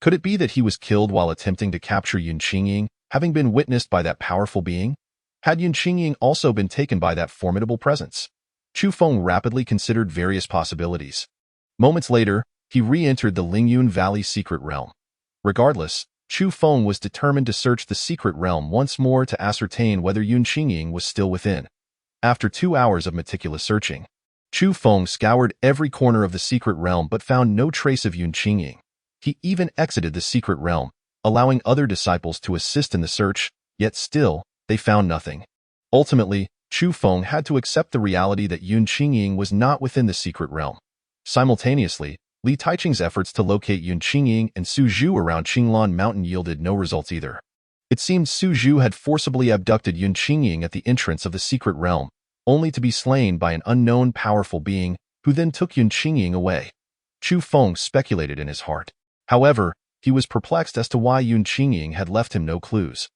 B: Could it be that he was killed while attempting to capture Yun Qingying, having been witnessed by that powerful being? Had Yun Qingying also been taken by that formidable presence? Chu Feng rapidly considered various possibilities. Moments later, he re-entered the Lingyun Valley secret realm. Regardless, Chu Feng was determined to search the secret realm once more to ascertain whether Yun Qingying was still within. After 2 hours of meticulous searching, Chu Feng scoured every corner of the secret realm but found no trace of Yun Qingying. He even exited the secret realm, allowing other disciples to assist in the search, yet still, they found nothing. Ultimately, Chu Feng had to accept the reality that Yun Qingying was not within the secret realm. Simultaneously, Li Taiqing's efforts to locate Yun Qingying and Su Zhu around Qinglan Mountain yielded no results either. It seemed Su Zhu had forcibly abducted Yun Qingying at the entrance of the secret realm, only to be slain by an unknown powerful being who then took Yun Qingying away. Chu Feng speculated in his heart. However, he was perplexed as to why Yun Qingying had left him no clues.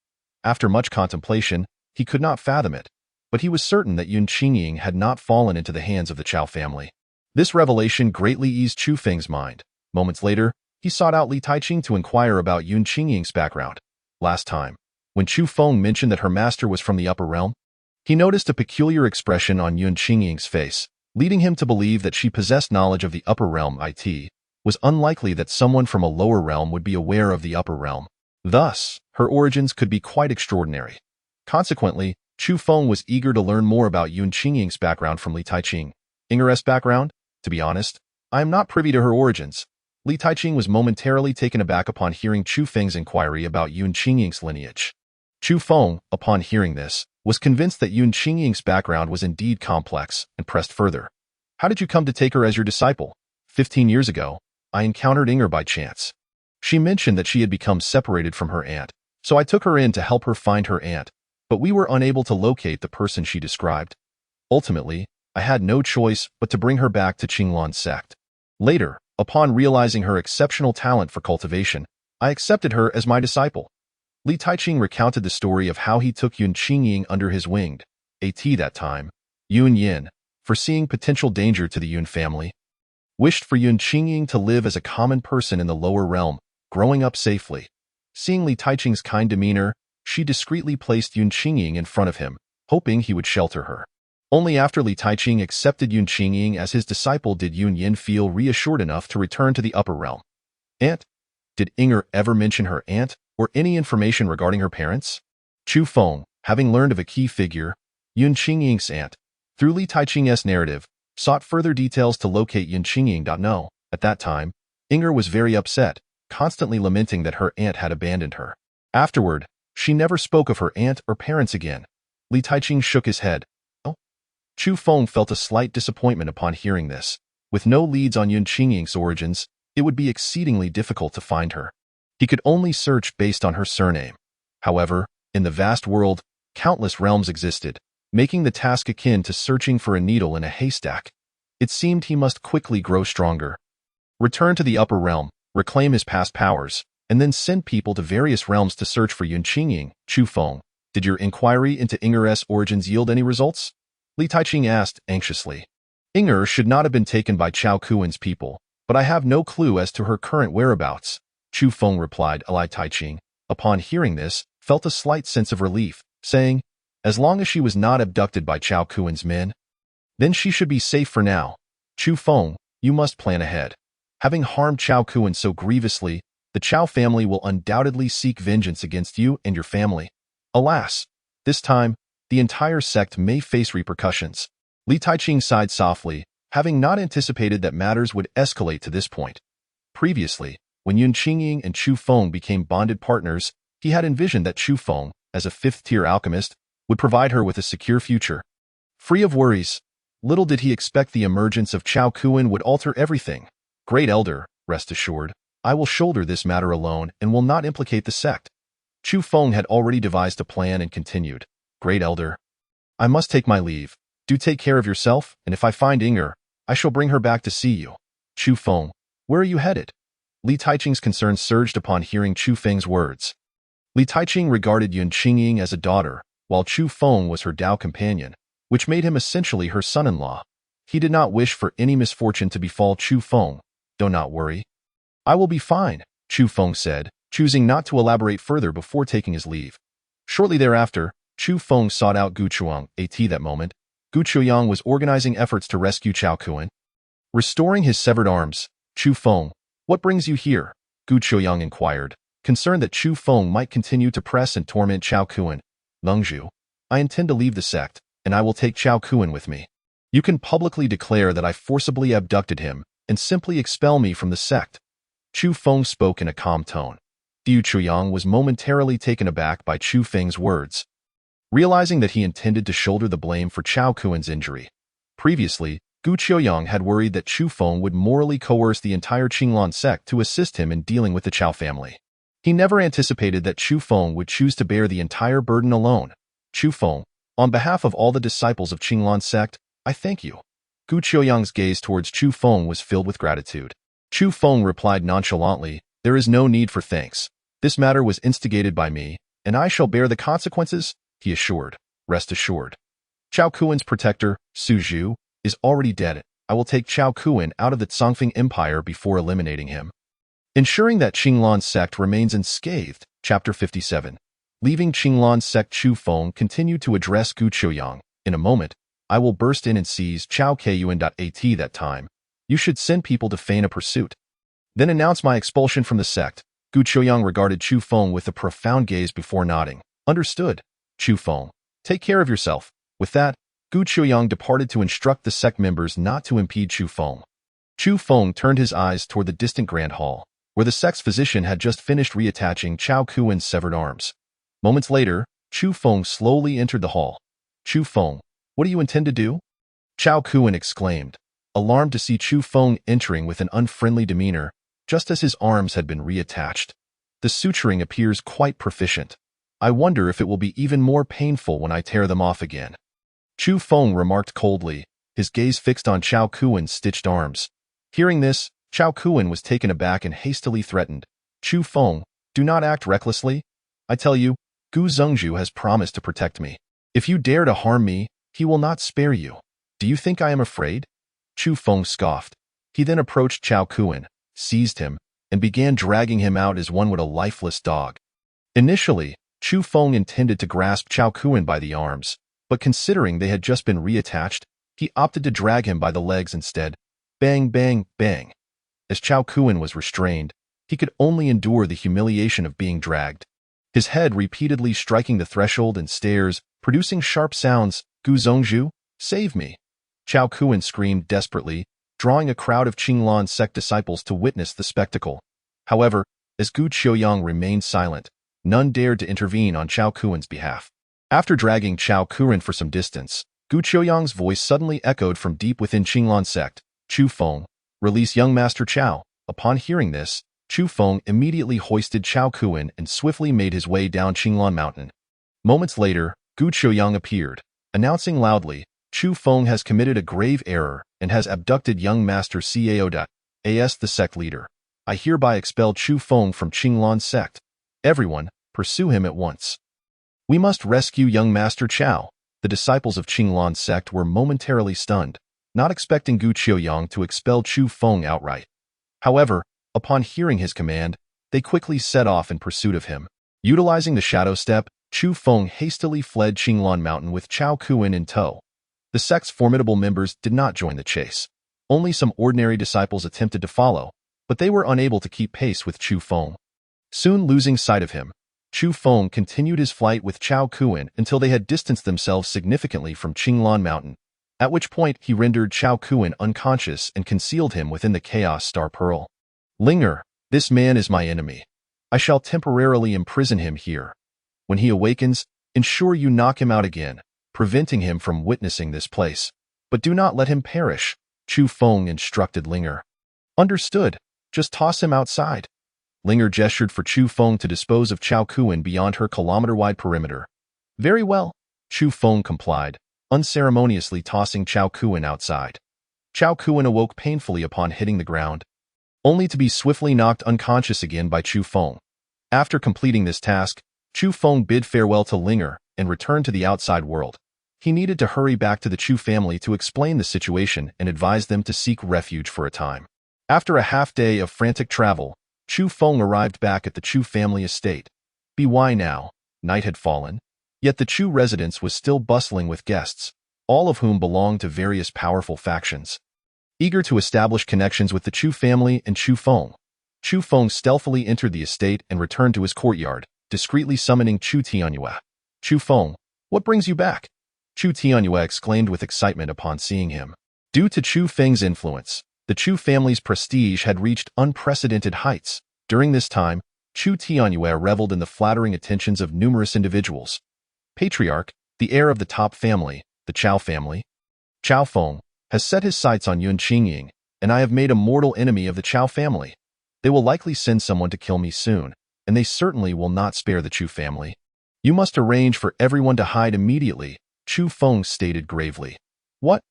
B: After much contemplation, he could not fathom it, but he was certain that Yun Qingying had not fallen into the hands of the Chao family. This revelation greatly eased Chu Feng's mind. Moments later, he sought out Li Taiqing to inquire about Yun Qingying's background. Last time, when Chu Feng mentioned that her master was from the upper realm, he noticed a peculiar expression on Yun Qingying's face, leading him to believe that she possessed knowledge of the upper realm. It was unlikely that someone from a lower realm would be aware of the upper realm. Thus, her origins could be quite extraordinary. Consequently, Chu Feng was eager to learn more about Yun Qingying's background from Li Taiqing. Inger's background? To be honest, I am not privy to her origins. Li Taiqing was momentarily taken aback upon hearing Chu Feng's inquiry about Yun Qingying's lineage. Chu Feng, upon hearing this, was convinced that Yun Qingying's background was indeed complex and pressed further. How did you come to take her as your disciple? 15 years ago, I encountered Inger by chance. She mentioned that she had become separated from her aunt, so I took her in to help her find her aunt, but we were unable to locate the person she described. Ultimately, I had no choice but to bring her back to Qinglan sect. Later, upon realizing her exceptional talent for cultivation, I accepted her as my disciple. Li Taiqing recounted the story of how he took Yun Qingying under his wing. That time, Yun Yin, foreseeing potential danger to the Yun family, wished for Yun Qingying to live as a common person in the lower realm, growing up safely. Seeing Li Taiqing's kind demeanor, she discreetly placed Yun Qingying in front of him, hoping he would shelter her. Only after Li Taiqing accepted Yun Qingying as his disciple did Yun Yin feel reassured enough to return to the upper realm. Aunt? Did Inger ever mention her aunt, or any information regarding her parents? Chu Feng, having learned of a key figure, Yun Qingying's aunt, through Li Taiqing's narrative, sought further details to locate Yun Qingying. No, at that time, Inger was very upset, constantly lamenting that her aunt had abandoned her. Afterward, she never spoke of her aunt or parents again. Li Taiqing shook his head. Chu Feng felt a slight disappointment upon hearing this. With no leads on Yun Qingying's origins, it would be exceedingly difficult to find her. He could only search based on her surname. However, in the vast world, countless realms existed, making the task akin to searching for a needle in a haystack. It seemed he must quickly grow stronger. Return to the upper realm, reclaim his past powers, and then send people to various realms to search for Yun Qingying. Chu Feng, did your inquiry into Inger's origins yield any results? Li Taiqing asked anxiously. Inger should not have been taken by Chao Kuan's people, but I have no clue as to her current whereabouts. Chu Feng replied. Li Taiqing, upon hearing this, felt a slight sense of relief, saying, as long as she was not abducted by Chao Kuan's men, then she should be safe for now. Chu Feng, you must plan ahead. Having harmed Chao Kuan so grievously, the Chao family will undoubtedly seek vengeance against you and your family. Alas, this time, the entire sect may face repercussions. Li Taiqing sighed softly, having not anticipated that matters would escalate to this point. Previously, when Yun Qingying and Chu Feng became bonded partners, he had envisioned that Chu Feng, as a fifth-tier alchemist, would provide her with a secure future. Free of worries, little did he expect the emergence of Chao Kuan would alter everything. Great Elder, rest assured, I will shoulder this matter alone and will not implicate the sect. Chu Feng had already devised a plan and continued. Great Elder, I must take my leave. Do take care of yourself, and if I find Inger, I shall bring her back to see you. Chu Feng, where are you headed? Li Taiqing's concern surged upon hearing Chu Feng's words. Li Taiqing regarded Yun Qingying as a daughter, while Chu Feng was her Dao companion, which made him essentially her son-in-law. He did not wish for any misfortune to befall Chu Feng. Do not worry. I will be fine, Chu Feng said, choosing not to elaborate further before taking his leave. Shortly thereafter, Chu Feng sought out Gu Chuang. At that moment, Gu Chuang was organizing efforts to rescue Chao Kuan. Restoring his severed arms, Chu Feng, what brings you here? Gu Chuang inquired, concerned that Chu Feng might continue to press and torment Chao Kuan. Lungzhu, I intend to leave the sect, and I will take Chao Kuan with me. You can publicly declare that I forcibly abducted him and simply expel me from the sect. Chu Feng spoke in a calm tone. Fu Chuyang was momentarily taken aback by Chu Feng's words, realizing that he intended to shoulder the blame for Chao Kuan's injury. Previously, Gu Qiuyang had worried that Chu Feng would morally coerce the entire Qinglan sect to assist him in dealing with the Chao family. He never anticipated that Chu Feng would choose to bear the entire burden alone. Chu Feng, on behalf of all the disciples of Qinglan sect, I thank you. Gu Qiuyang's gaze towards Chu Feng was filled with gratitude. Chu Feng replied nonchalantly, there is no need for thanks. This matter was instigated by me, and I shall bear the consequences, he assured. Rest assured. Chao Kuan's protector, Su Zhu, is already dead. I will take Chao Kuan out of the Tsongfeng Empire before eliminating him. Ensuring that Qinglan sect remains unscathed. Chapter 57. Leaving Qinglan sect, Chu Feng continued to address Gu Qiuyang. In a moment, I will burst in and seize Chao Kun.at that time. You should send people to feign a pursuit. Then announce my expulsion from the sect. Gu Qiuyang regarded Chu Feng with a profound gaze before nodding. Understood. Chu Feng, take care of yourself. With that, Gu Qiuyang departed to instruct the sect members not to impede Chu Feng. Chu Feng turned his eyes toward the distant Grand Hall, where the sect's physician had just finished reattaching Chao Kuan's severed arms. Moments later, Chu Feng slowly entered the hall. Chu Feng, what do you intend to do? Chao Kuan exclaimed, alarmed to see Chu Feng entering with an unfriendly demeanor, just as his arms had been reattached. The suturing appears quite proficient. I wonder if it will be even more painful when I tear them off again. Chu Feng remarked coldly, his gaze fixed on Chao Kuan's stitched arms. Hearing this, Chao Kuan was taken aback and hastily threatened. Chu Feng, do not act recklessly. I tell you, Gu Zhengzhu has promised to protect me. If you dare to harm me, he will not spare you. Do you think I am afraid? Chu Feng scoffed. He then approached Chao Kuan, seized him, and began dragging him out as one would a lifeless dog. Initially, Chu Feng intended to grasp Chao Kuan by the arms, but considering they had just been reattached, he opted to drag him by the legs instead. Bang, bang, bang. As Chao Kuan was restrained, he could only endure the humiliation of being dragged. His head repeatedly striking the threshold and stairs, producing sharp sounds. Gu Zhengzhu, save me. Chao Kuan screamed desperately, drawing a crowd of Qinglan sect disciples to witness the spectacle. However, as Gu Qiuyang remained silent, none dared to intervene on Chao Kuan's behalf. After dragging Chao Kuan for some distance, Gu Qiuyang's voice suddenly echoed from deep within Qinglan sect. Chu Feng, release young Master Chao. Upon hearing this, Chu Feng immediately hoisted Chao Kuan and swiftly made his way down Qinglan Mountain. Moments later, Gu Qiuyang appeared, announcing loudly, Chu Feng has committed a grave error and has abducted young Master Cao.as the sect leader. I hereby expel Chu Feng from Qinglan sect. Everyone, pursue him at once. We must rescue young Master Chao. The disciples of Qinglan sect were momentarily stunned, not expecting Gu Qiuyang to expel Chu Feng outright. However, upon hearing his command, they quickly set off in pursuit of him. Utilizing the shadow step, Chu Feng hastily fled Qinglan Mountain with Chao Kuan in tow. The sect's formidable members did not join the chase. Only some ordinary disciples attempted to follow, but they were unable to keep pace with Chu Feng. Soon losing sight of him, Chu Feng continued his flight with Chao Kuan until they had distanced themselves significantly from Qinglan Mountain, at which point he rendered Chao Kuan unconscious and concealed him within the Chaos Star Pearl. Linger, this man is my enemy. I shall temporarily imprison him here. When he awakens, ensure you knock him out again, preventing him from witnessing this place. But do not let him perish, Chu Feng instructed Linger. Understood. Just toss him outside. Linger gestured for Chu Feng to dispose of Chao Kuan beyond her kilometer-wide perimeter. Very well, Chu Feng complied, unceremoniously tossing Chao Kuan outside. Chao Kuan awoke painfully upon hitting the ground, only to be swiftly knocked unconscious again by Chu Feng. After completing this task, Chu Feng bid farewell to Linger and returned to the outside world. He needed to hurry back to the Chu family to explain the situation and advise them to seek refuge for a time. After a half-day of frantic travel, Chu Feng arrived back at the Chu family estate. By now, night had fallen, yet the Chu residence was still bustling with guests, all of whom belonged to various powerful factions. Eager to establish connections with the Chu family and Chu Feng, Chu Feng stealthily entered the estate and returned to his courtyard, discreetly summoning Chu Tianyue. Chu Feng, what brings you back? Chu Tianyue exclaimed with excitement upon seeing him. Due to Chu Feng's influence, the Chu family's prestige had reached unprecedented heights. During this time, Chu Tianyue reveled in the flattering attentions of numerous individuals. Patriarch, the heir of the top family, the Chao family, Chao Feng, has set his sights on Yun Qingying, and I have made a mortal enemy of the Chao family. They will likely send someone to kill me soon, and they certainly will not spare the Chu family. You must arrange for everyone to hide immediately, Chu Feng stated gravely. What?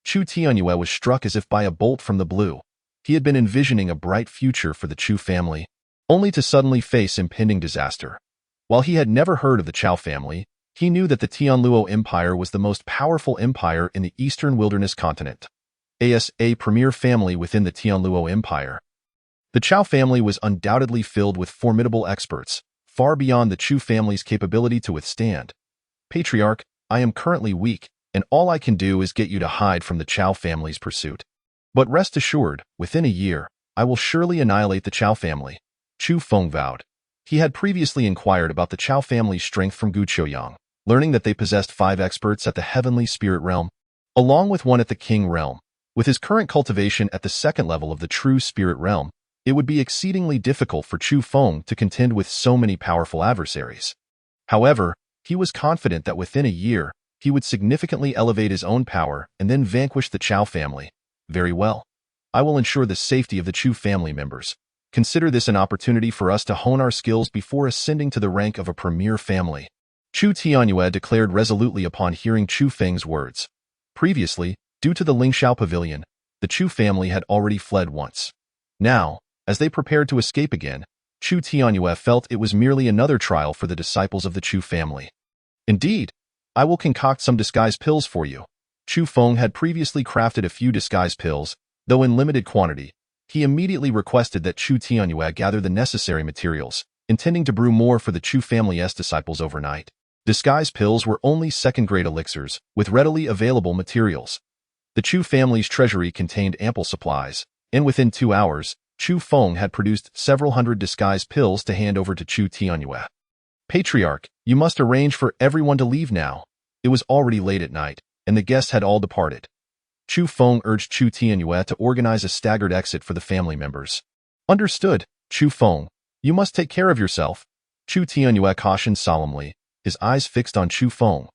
B: Chu Tianyue was struck as if by a bolt from the blue. He had been envisioning a bright future for the Chu family, only to suddenly face impending disaster. While he had never heard of the Chao family, he knew that the Tianluo Empire was the most powerful empire in the eastern wilderness continent. As a premier family within the Tianluo Empire, the Chao family was undoubtedly filled with formidable experts, far beyond the Chu family's capability to withstand. Patriarch, I am currently weak, and all I can do is get you to hide from the Chao family's pursuit. But rest assured, within a year, I will surely annihilate the Chao family, Chu Feng vowed. He had previously inquired about the Chao family's strength from Gu Qiuyang, learning that they possessed 5 experts at the heavenly spirit realm, along with 1 at the king realm. With his current cultivation at the 2nd level of the true spirit realm, it would be exceedingly difficult for Chu Feng to contend with so many powerful adversaries. However, he was confident that within a year, he would significantly elevate his own power and then vanquish the Chao family. Very well. I will ensure the safety of the Chu family members. Consider this an opportunity for us to hone our skills before ascending to the rank of a premier family. Chu Tianyue declared resolutely upon hearing Chu Feng's words. Previously, due to the Lingxiao Pavilion, the Chu family had already fled once. Now, as they prepared to escape again, Chu Tianyue felt it was merely another trial for the disciples of the Chu family. Indeed, I will concoct some disguise pills for you. Chu Feng had previously crafted a few disguise pills, though in limited quantity. He immediately requested that Chu Tianyue gather the necessary materials, intending to brew more for the Chu family's disciples overnight. Disguise pills were only second-grade elixirs, with readily available materials. The Chu family's treasury contained ample supplies, and within 2 hours, Chu Feng had produced several hundred disguise pills to hand over to Chu Tianyue. Patriarch, you must arrange for everyone to leave now. It was already late at night, and the guests had all departed. Chu Feng urged Chu Tianyue to organize a staggered exit for the family members. Understood, Chu Feng. You must take care of yourself. Chu Tianyue cautioned solemnly, his eyes fixed on Chu Feng.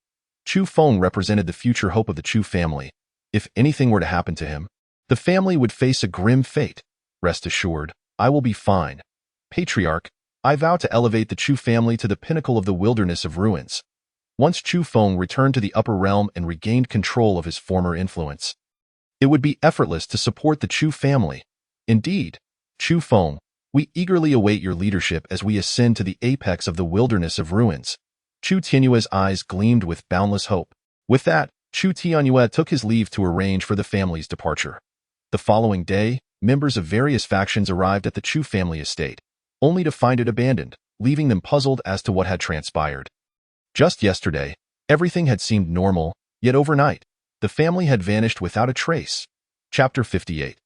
B: Chu Feng represented the future hope of the Chu family. If anything were to happen to him, the family would face a grim fate. Rest assured, I will be fine. Patriarch, I vow to elevate the Chu family to the pinnacle of the wilderness of ruins. Once Chu Feng returned to the upper realm and regained control of his former influence, it would be effortless to support the Chu family. Indeed, Chu Feng, we eagerly await your leadership as we ascend to the apex of the wilderness of ruins. Chu Tianyue's eyes gleamed with boundless hope. With that, Chu Tianyue took his leave to arrange for the family's departure. The following day, members of various factions arrived at the Chu family estate, only to find it abandoned, leaving them puzzled as to what had transpired. Just yesterday, everything had seemed normal, yet overnight, the family had vanished without a trace. Chapter 58.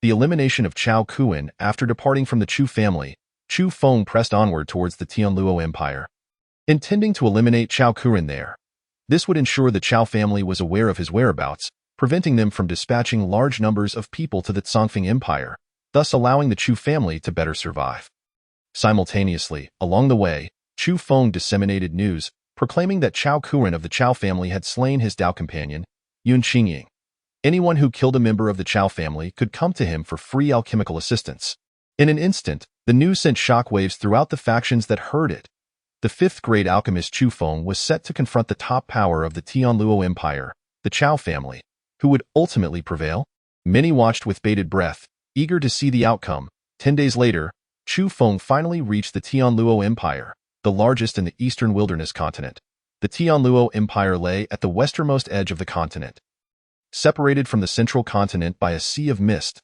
B: The elimination of Chao Kuan. After departing from the Chu family, Chu Feng pressed onward towards the Tianluo Empire, intending to eliminate Chao Kuan there. This would ensure the Chao family was aware of his whereabouts, preventing them from dispatching large numbers of people to the Zongfeng Empire, thus allowing the Chu family to better survive. Simultaneously, along the way, Chu Feng disseminated news, proclaiming that Chao Kuan of the Chao family had slain his Dao companion, Yun Qingying. Anyone who killed a member of the Chao family could come to him for free alchemical assistance. In an instant, the news sent shockwaves throughout the factions that heard it. The 5th-grade alchemist Chu Feng was set to confront the top power of the Tianluo Empire, the Chao family. Who would ultimately prevail? Many watched with bated breath, eager to see the outcome. 10 days later, Chu Feng finally reached the Tianluo Empire, the largest in the eastern wilderness continent. The Tianluo Empire lay at the westernmost edge of the continent, separated from the central continent by a sea of mist.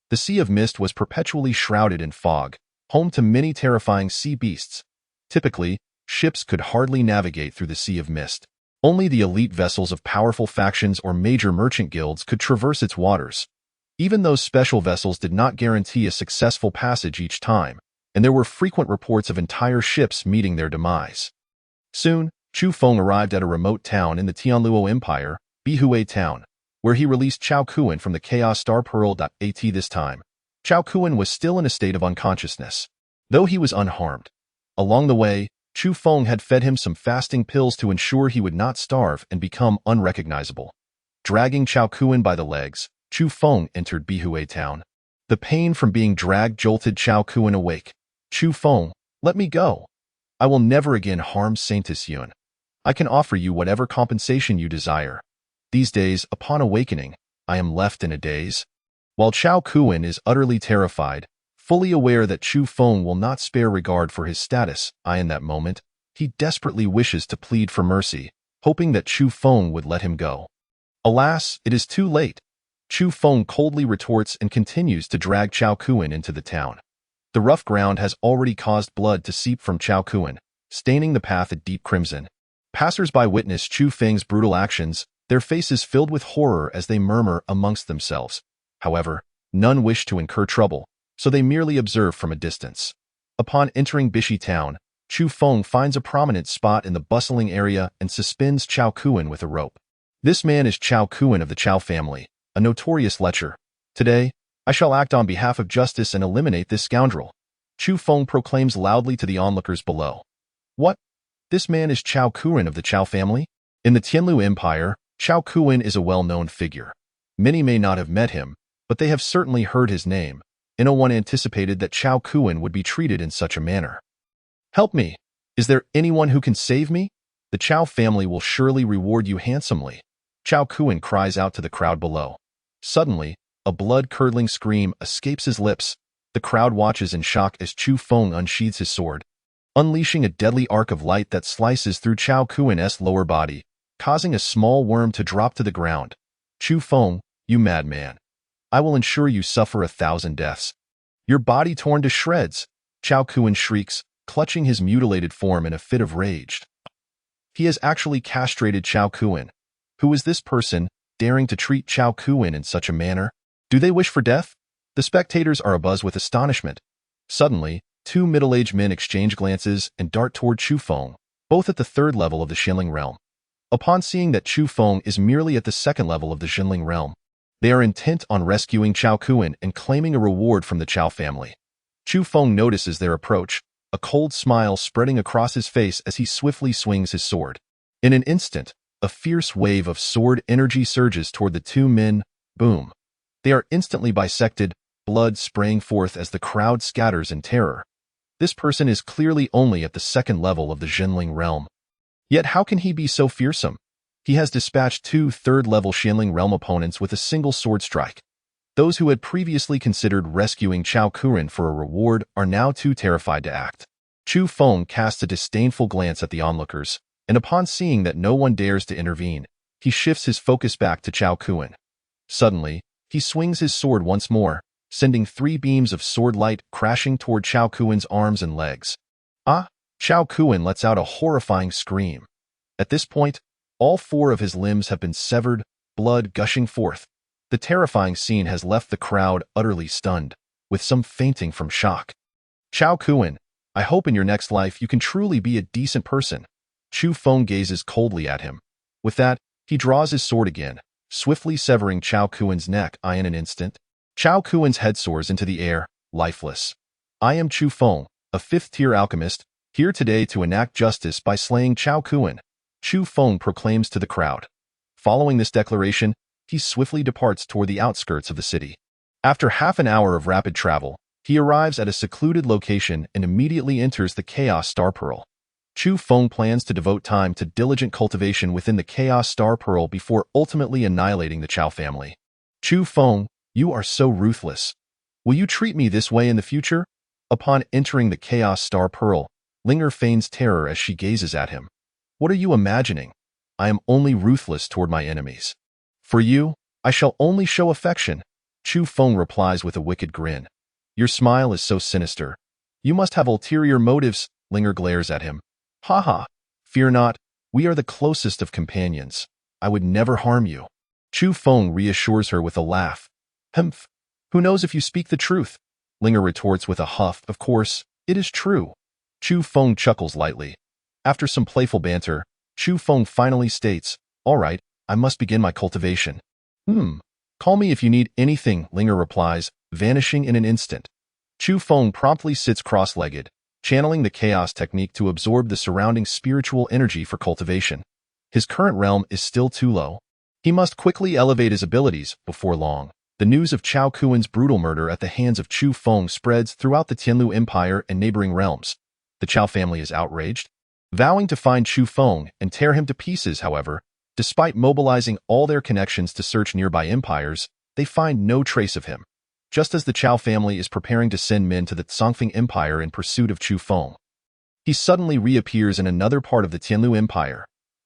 B: The Sea of Mist was perpetually shrouded in fog, home to many terrifying sea beasts. Typically, ships could hardly navigate through the Sea of Mist. Only the elite vessels of powerful factions or major merchant guilds could traverse its waters. Even those special vessels did not guarantee a successful passage each time, and there were frequent reports of entire ships meeting their demise. Soon, Chu Feng arrived at a remote town in the Tianluo Empire, Bihui Town, where he released Chao Kuan from the Chaos Star Pearl. This time, Chao Kuan was still in a state of unconsciousness, though he was unharmed. Along the way, Chu Feng had fed him some fasting pills to ensure he would not starve and become unrecognizable. Dragging Chao Kuan by the legs, Chu Feng entered Bihui Town. The pain from being dragged jolted Chao Kuan awake. Chu Feng, let me go. I will never again harm Saintess Yun. I can offer you whatever compensation you desire. These days, upon awakening, I am left in a daze. While Chao Kuan is utterly terrified, fully aware that Chu Feng will not spare regard for his status, in that moment, he desperately wishes to plead for mercy, hoping that Chu Feng would let him go. Alas, it is too late. Chu Feng coldly retorts and continues to drag Chao Kuan into the town. The rough ground has already caused blood to seep from Chao Kuan, staining the path a deep crimson. Passers-by witness Chu Feng's brutal actions, their faces filled with horror as they murmur amongst themselves. However, none wish to incur trouble, so they merely observe from a distance. Upon entering Bishi town, Chu Feng finds a prominent spot in the bustling area and suspends Chao Kuan with a rope. This man is Chao Kuan of the Chao family, a notorious lecher. Today, I shall act on behalf of justice and eliminate this scoundrel. Chu Feng proclaims loudly to the onlookers below. What? This man is Chao Kuan of the Chao family? In the Tianlu Empire, Chao Kuan is a well-known figure. Many may not have met him, but they have certainly heard his name, and no one anticipated that Chao Kuan would be treated in such a manner. Help me! Is there anyone who can save me? The Chao family will surely reward you handsomely. Chao Kuan cries out to the crowd below. Suddenly, a blood-curdling scream escapes his lips. The crowd watches in shock as Chu Feng unsheathes his sword, unleashing a deadly arc of light that slices through Chao Kuan's lower body, causing a small worm to drop to the ground. Chu Feng, you madman. I will ensure you suffer 1,000 deaths. Your body torn to shreds, Chao Kuan shrieks, clutching his mutilated form in a fit of rage. He has actually castrated Chao Kuan. Who is this person, daring to treat Chao Kuan in such a manner? Do they wish for death? The spectators are abuzz with astonishment. Suddenly, two middle-aged men exchange glances and dart toward Chu Feng, both at the 3rd level of the Xinling realm. Upon seeing that Chu Feng is merely at the 2nd level of the Xinling realm, they are intent on rescuing Chao Kuan and claiming a reward from the Chao family. Chu Feng notices their approach, a cold smile spreading across his face as he swiftly swings his sword. In an instant, a fierce wave of sword energy surges toward the two men. Boom. They are instantly bisected, blood spraying forth as the crowd scatters in terror. This person is clearly only at the 2nd level of the Xinling realm. Yet how can he be so fearsome? He has dispatched two 3rd-level Xinling realm opponents with a single sword strike. Those who had previously considered rescuing Chao Kuan for a reward are now too terrified to act. Chu Feng casts a disdainful glance at the onlookers, and upon seeing that no one dares to intervene, he shifts his focus back to Chao Kuan. Suddenly, he swings his sword once more, sending 3 beams of sword light crashing toward Chao Kuan's arms and legs. Ah! Chao Kuan lets out a horrifying scream. At this point, all 4 of his limbs have been severed, blood gushing forth. The terrifying scene has left the crowd utterly stunned, with some fainting from shock. Chao Kuan, I hope in your next life you can truly be a decent person. Chu Feng gazes coldly at him. With that, he draws his sword again, swiftly severing Chao Kuan's neck. In an instant, Chao Kuan's head soars into the air, lifeless. I am Chu Feng, a 5th-tier alchemist, here today to enact justice by slaying Chao Kuan. Chu Feng proclaims to the crowd. Following this declaration, he swiftly departs toward the outskirts of the city. After half an hour of rapid travel, he arrives at a secluded location and immediately enters the Chaos Star Pearl. Chu Feng plans to devote time to diligent cultivation within the Chaos Star Pearl before ultimately annihilating the Chao family. Chu Feng, you are so ruthless. Will you treat me this way in the future? Upon entering the Chaos Star Pearl, Linger feigns terror as she gazes at him. What are you imagining? I am only ruthless toward my enemies. For you, I shall only show affection. Chu Feng replies with a wicked grin. Your smile is so sinister. You must have ulterior motives. Linger glares at him. Ha ha. Fear not. We are the closest of companions. I would never harm you. Chu Feng reassures her with a laugh. Humph. Who knows if you speak the truth? Linger retorts with a huff. Of course, it is true. Chu Feng chuckles lightly. After some playful banter, Chu Feng finally states, all right, I must begin my cultivation. Call me if you need anything, Linger replies, vanishing in an instant. Chu Feng promptly sits cross-legged, channeling the chaos technique to absorb the surrounding spiritual energy for cultivation. His current realm is still too low. He must quickly elevate his abilities before long. The news of Chao Kuan's brutal murder at the hands of Chu Feng spreads throughout the Tianlu Empire and neighboring realms. The Chao family is outraged, vowing to find Chu Feng and tear him to pieces. However, despite mobilizing all their connections to search nearby empires, they find no trace of him. Just as the Chao family is preparing to send men to the Songfeng Empire in pursuit of Chu Feng, he suddenly reappears in another part of the Tianlu Empire.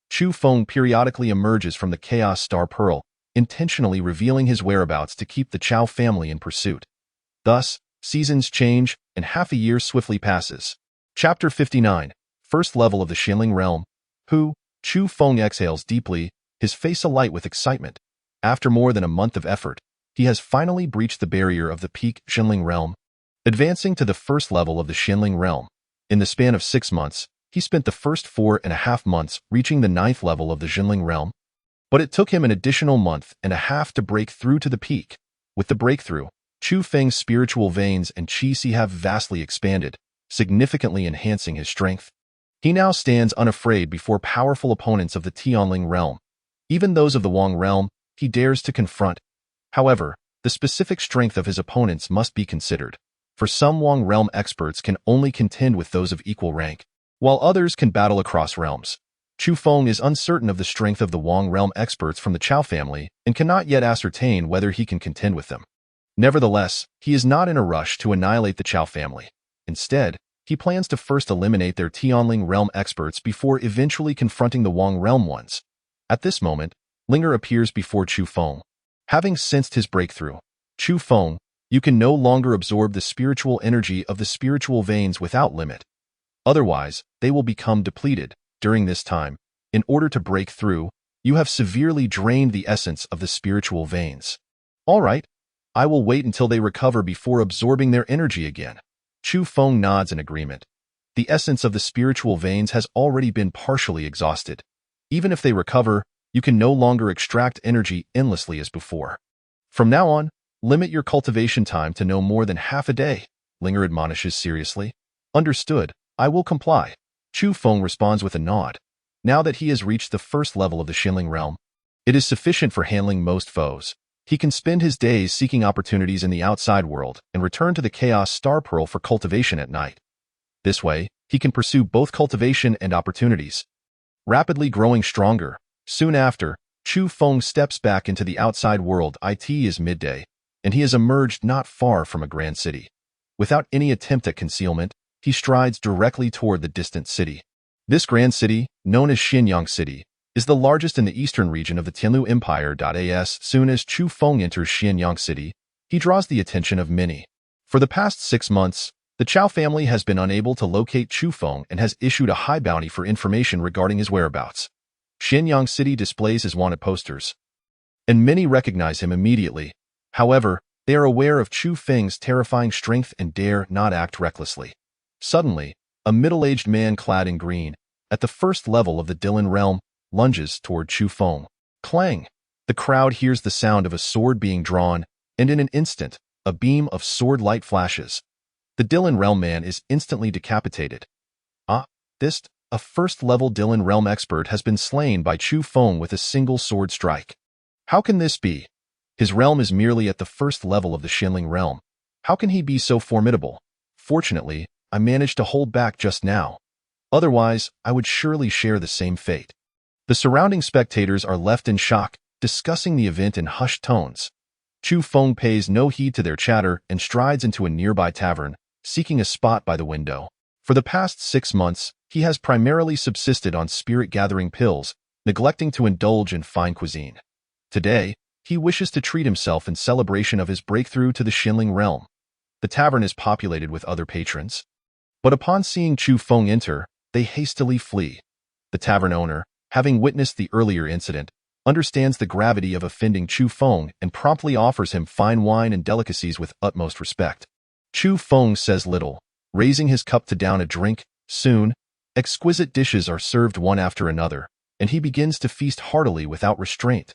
B: Chu Feng periodically emerges from the Chaos Star Pearl, intentionally revealing his whereabouts to keep the Chao family in pursuit. Thus, seasons change, and half a year swiftly passes. Chapter 59, First Level of the Xinling Realm. Chu Feng exhales deeply, his face alight with excitement. After more than a month of effort, he has finally breached the barrier of the peak Xinling Realm, advancing to the first level of the Xinling Realm. In the span of 6 months, he spent the first 4.5 months reaching the 9th level of the Xinling Realm. But it took him an additional month and a half to break through to the peak. With the breakthrough, Chu Feng's spiritual veins and qi have vastly expanded, significantly enhancing his strength. He now stands unafraid before powerful opponents of the Tianling realm. Even those of the Wang realm, he dares to confront. However, the specific strength of his opponents must be considered, for some Wang realm experts can only contend with those of equal rank, while others can battle across realms. Chu Feng is uncertain of the strength of the Wang realm experts from the Chao family and cannot yet ascertain whether he can contend with them. Nevertheless, he is not in a rush to annihilate the Chao family. Instead, he plans to first eliminate their Tianling realm experts before eventually confronting the Wang realm ones. At this moment, Linger appears before Chu Feng. Having sensed his breakthrough, Chu Feng, you can no longer absorb the spiritual energy of the spiritual veins without limit. Otherwise, they will become depleted. During this time, in order to break through, you have severely drained the essence of the spiritual veins. All right, I will wait until they recover before absorbing their energy again. Chu Feng nods in agreement. The essence of the spiritual veins has already been partially exhausted. Even if they recover, you can no longer extract energy endlessly as before. From now on, limit your cultivation time to no more than half a day, Linger admonishes seriously. Understood, I will comply. Chu Feng responds with a nod. Now that he has reached the first level of the Xinling realm, it is sufficient for handling most foes. He can spend his days seeking opportunities in the outside world and return to the Chaos Star Pearl for cultivation at night. This way, he can pursue both cultivation and opportunities. Rapidly growing stronger, soon after, Chu Feng steps back into the outside world. It is midday, and he has emerged not far from a grand city. Without any attempt at concealment, he strides directly toward the distant city. This grand city, known as Xianyang City, is the largest in the eastern region of the Tianlu Empire. As soon as Chu Feng enters Xianyang City, he draws the attention of many. For the past 6 months, the Chao family has been unable to locate Chu Feng and has issued a high bounty for information regarding his whereabouts. Xianyang City displays his wanted posters, and many recognize him immediately. However, they are aware of Chu Feng's terrifying strength and dare not act recklessly. Suddenly, a middle-aged man clad in green, at the first level of the Dylan realm, lunges toward Chu Feng. Clang! The crowd hears the sound of a sword being drawn, and in an instant, a beam of sword light flashes. The Dylan realm man is instantly decapitated. A first-level Dylan realm expert has been slain by Chu Feng with a single sword strike. How can this be? His realm is merely at the first level of the Xinling realm. How can he be so formidable? Fortunately, I managed to hold back just now. Otherwise, I would surely share the same fate. The surrounding spectators are left in shock, discussing the event in hushed tones. Chu Feng pays no heed to their chatter and strides into a nearby tavern, seeking a spot by the window. For the past 6 months, he has primarily subsisted on spirit-gathering pills, neglecting to indulge in fine cuisine. Today, he wishes to treat himself in celebration of his breakthrough to the Xinling realm. The tavern is populated with other patrons, but upon seeing Chu Feng enter, they hastily flee. The tavern owner, having witnessed the earlier incident, understands the gravity of offending Chu Feng and promptly offers him fine wine and delicacies with utmost respect. Chu Feng says little, raising his cup to down a drink. Soon, exquisite dishes are served one after another, and he begins to feast heartily without restraint.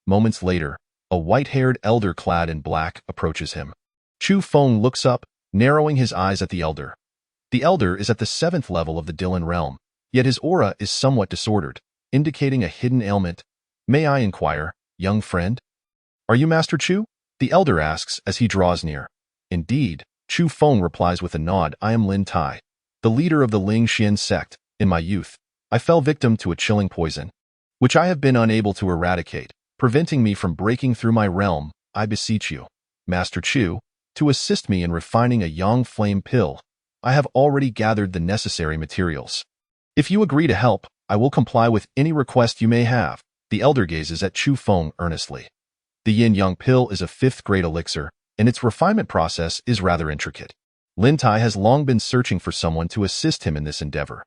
B: Moments later, a white-haired elder clad in black approaches him. Chu Feng looks up, narrowing his eyes at the elder. The elder is at the 7th level of the Dylan realm, yet his aura is somewhat disordered, indicating a hidden ailment. May I inquire, young friend? Are you Master Chu? The elder asks as he draws near. Indeed, Chu Feng replies with a nod. I am Lin Tai, the leader of the Ling Xian sect. In my youth, I fell victim to a chilling poison, which I have been unable to eradicate, preventing me from breaking through my realm. I beseech you, Master Chu, to assist me in refining a Yang Flame pill. I have already gathered the necessary materials. If you agree to help, I will comply with any request you may have. The elder gazes at Chu Feng earnestly. The yin-yang pill is a 5th-grade elixir, and its refinement process is rather intricate. Lin Tai has long been searching for someone to assist him in this endeavor.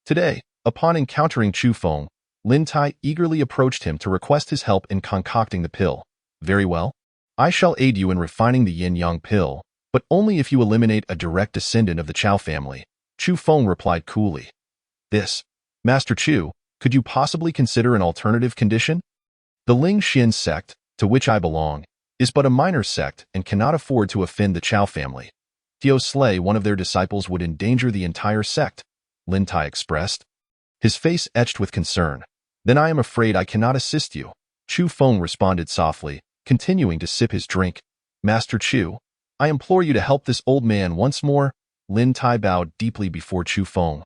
B: Today, upon encountering Chu Feng, Lin Tai eagerly approached him to request his help in concocting the pill. Very well. I shall aid you in refining the yin-yang pill, but only if you eliminate a direct descendant of the Chao family. Chu Feng replied coolly. This, Master Chu, could you possibly consider an alternative condition? The Ling Xian sect, to which I belong, is but a minor sect and cannot afford to offend the Chao family. To slay one of their disciples would endanger the entire sect, Lin Tai expressed, his face etched with concern. Then I am afraid I cannot assist you, Chu Feng responded softly, continuing to sip his drink. Master Chu, I implore you to help this old man once more. Lin Tai bowed deeply before Chu Feng.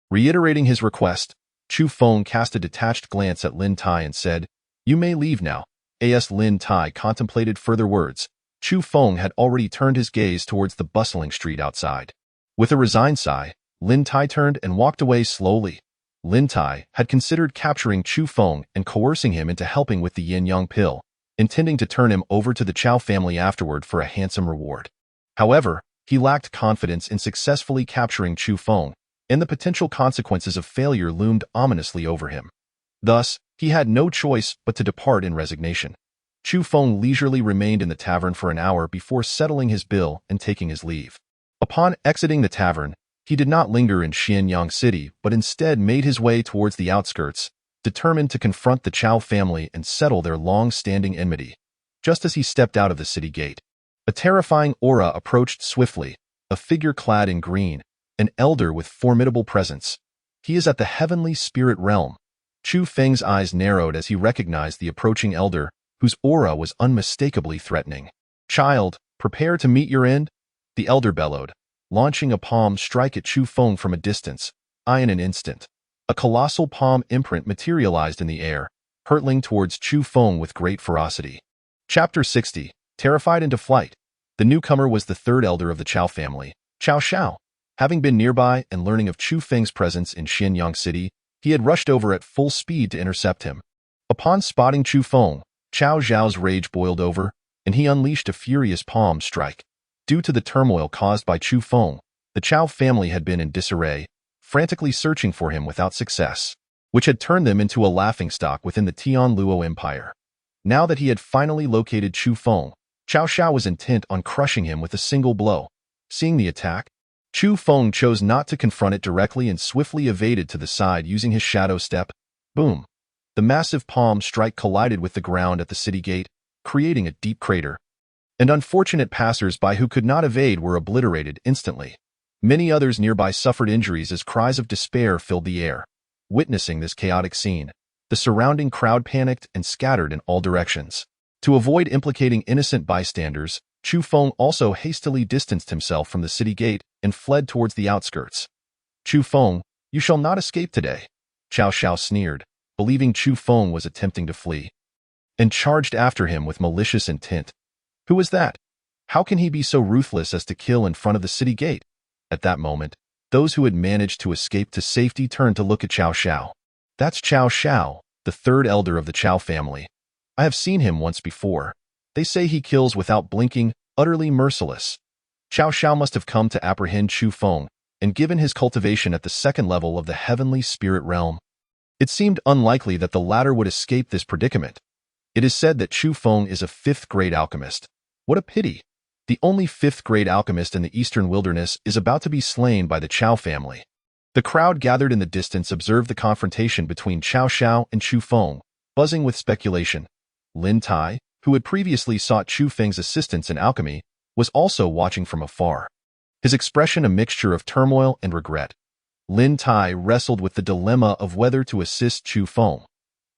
B: Reiterating his request, Chu Feng cast a detached glance at Lin Tai and said, You may leave now. As Lin Tai contemplated further words, Chu Feng had already turned his gaze towards the bustling street outside. With a resigned sigh, Lin Tai turned and walked away slowly. Lin Tai had considered capturing Chu Feng and coercing him into helping with the yin-yang pill, intending to turn him over to the Chao family afterward for a handsome reward. However, he lacked confidence in successfully capturing Chu Feng, and the potential consequences of failure loomed ominously over him. Thus, he had no choice but to depart in resignation. Chu Feng leisurely remained in the tavern for an hour before settling his bill and taking his leave. Upon exiting the tavern, he did not linger in Xianyang City but instead made his way towards the outskirts, determined to confront the Chao family and settle their long-standing enmity. Just as he stepped out of the city gate, a terrifying aura approached swiftly, a figure clad in green, an elder with formidable presence. He is at the heavenly spirit realm. Chu Feng's eyes narrowed as he recognized the approaching elder, whose aura was unmistakably threatening. Child, prepare to meet your end, the elder bellowed, launching a palm strike at Chu Feng from a distance. In an instant, a colossal palm imprint materialized in the air, hurtling towards Chu Feng with great ferocity. Chapter 60, Terrified into Flight. The newcomer was the 3rd elder of the Chao family, Chao Xiao. Having been nearby and learning of Chu Feng's presence in Xianyang City, he had rushed over at full speed to intercept him. Upon spotting Chu Feng, Chao Xiao's rage boiled over, and he unleashed a furious palm strike. Due to the turmoil caused by Chu Feng, the Chao family had been in disarray, frantically searching for him without success, which had turned them into a laughingstock within the Tianluo Empire. Now that he had finally located Chu Feng, Chao Xiao was intent on crushing him with a single blow. Seeing the attack, Chu Feng chose not to confront it directly and swiftly evaded to the side using his shadow step. Boom! The massive palm strike collided with the ground at the city gate, creating a deep crater. And unfortunate passers-by who could not evade were obliterated instantly. Many others nearby suffered injuries as cries of despair filled the air. Witnessing this chaotic scene, the surrounding crowd panicked and scattered in all directions. To avoid implicating innocent bystanders, Chu Feng also hastily distanced himself from the city gate and fled towards the outskirts. Chu Feng, you shall not escape today, Chao Xiao sneered, believing Chu Feng was attempting to flee, and charged after him with malicious intent. Who is that? How can he be so ruthless as to kill in front of the city gate? At that moment, those who had managed to escape to safety turned to look at Chao Xiao. That's Chao Xiao, the 3rd elder of the Chao family. I have seen him once before. They say he kills without blinking, utterly merciless. Chao Xiao must have come to apprehend Chu Feng, and given his cultivation at the 2nd level of the heavenly spirit realm, It seemed unlikely that the latter would escape this predicament. It is said that Chu Feng is a fifth-grade alchemist. What a pity! The only fifth-grade alchemist in the eastern wilderness is about to be slain by the Chao family. The crowd gathered in the distance observed the confrontation between Cao Xiao and Chu Feng, buzzing with speculation. Lin Tai, who had previously sought Chu Feng's assistance in alchemy, was also watching from afar. His expression a mixture of turmoil and regret. Lin Tai wrestled with the dilemma of whether to assist Chu Feng.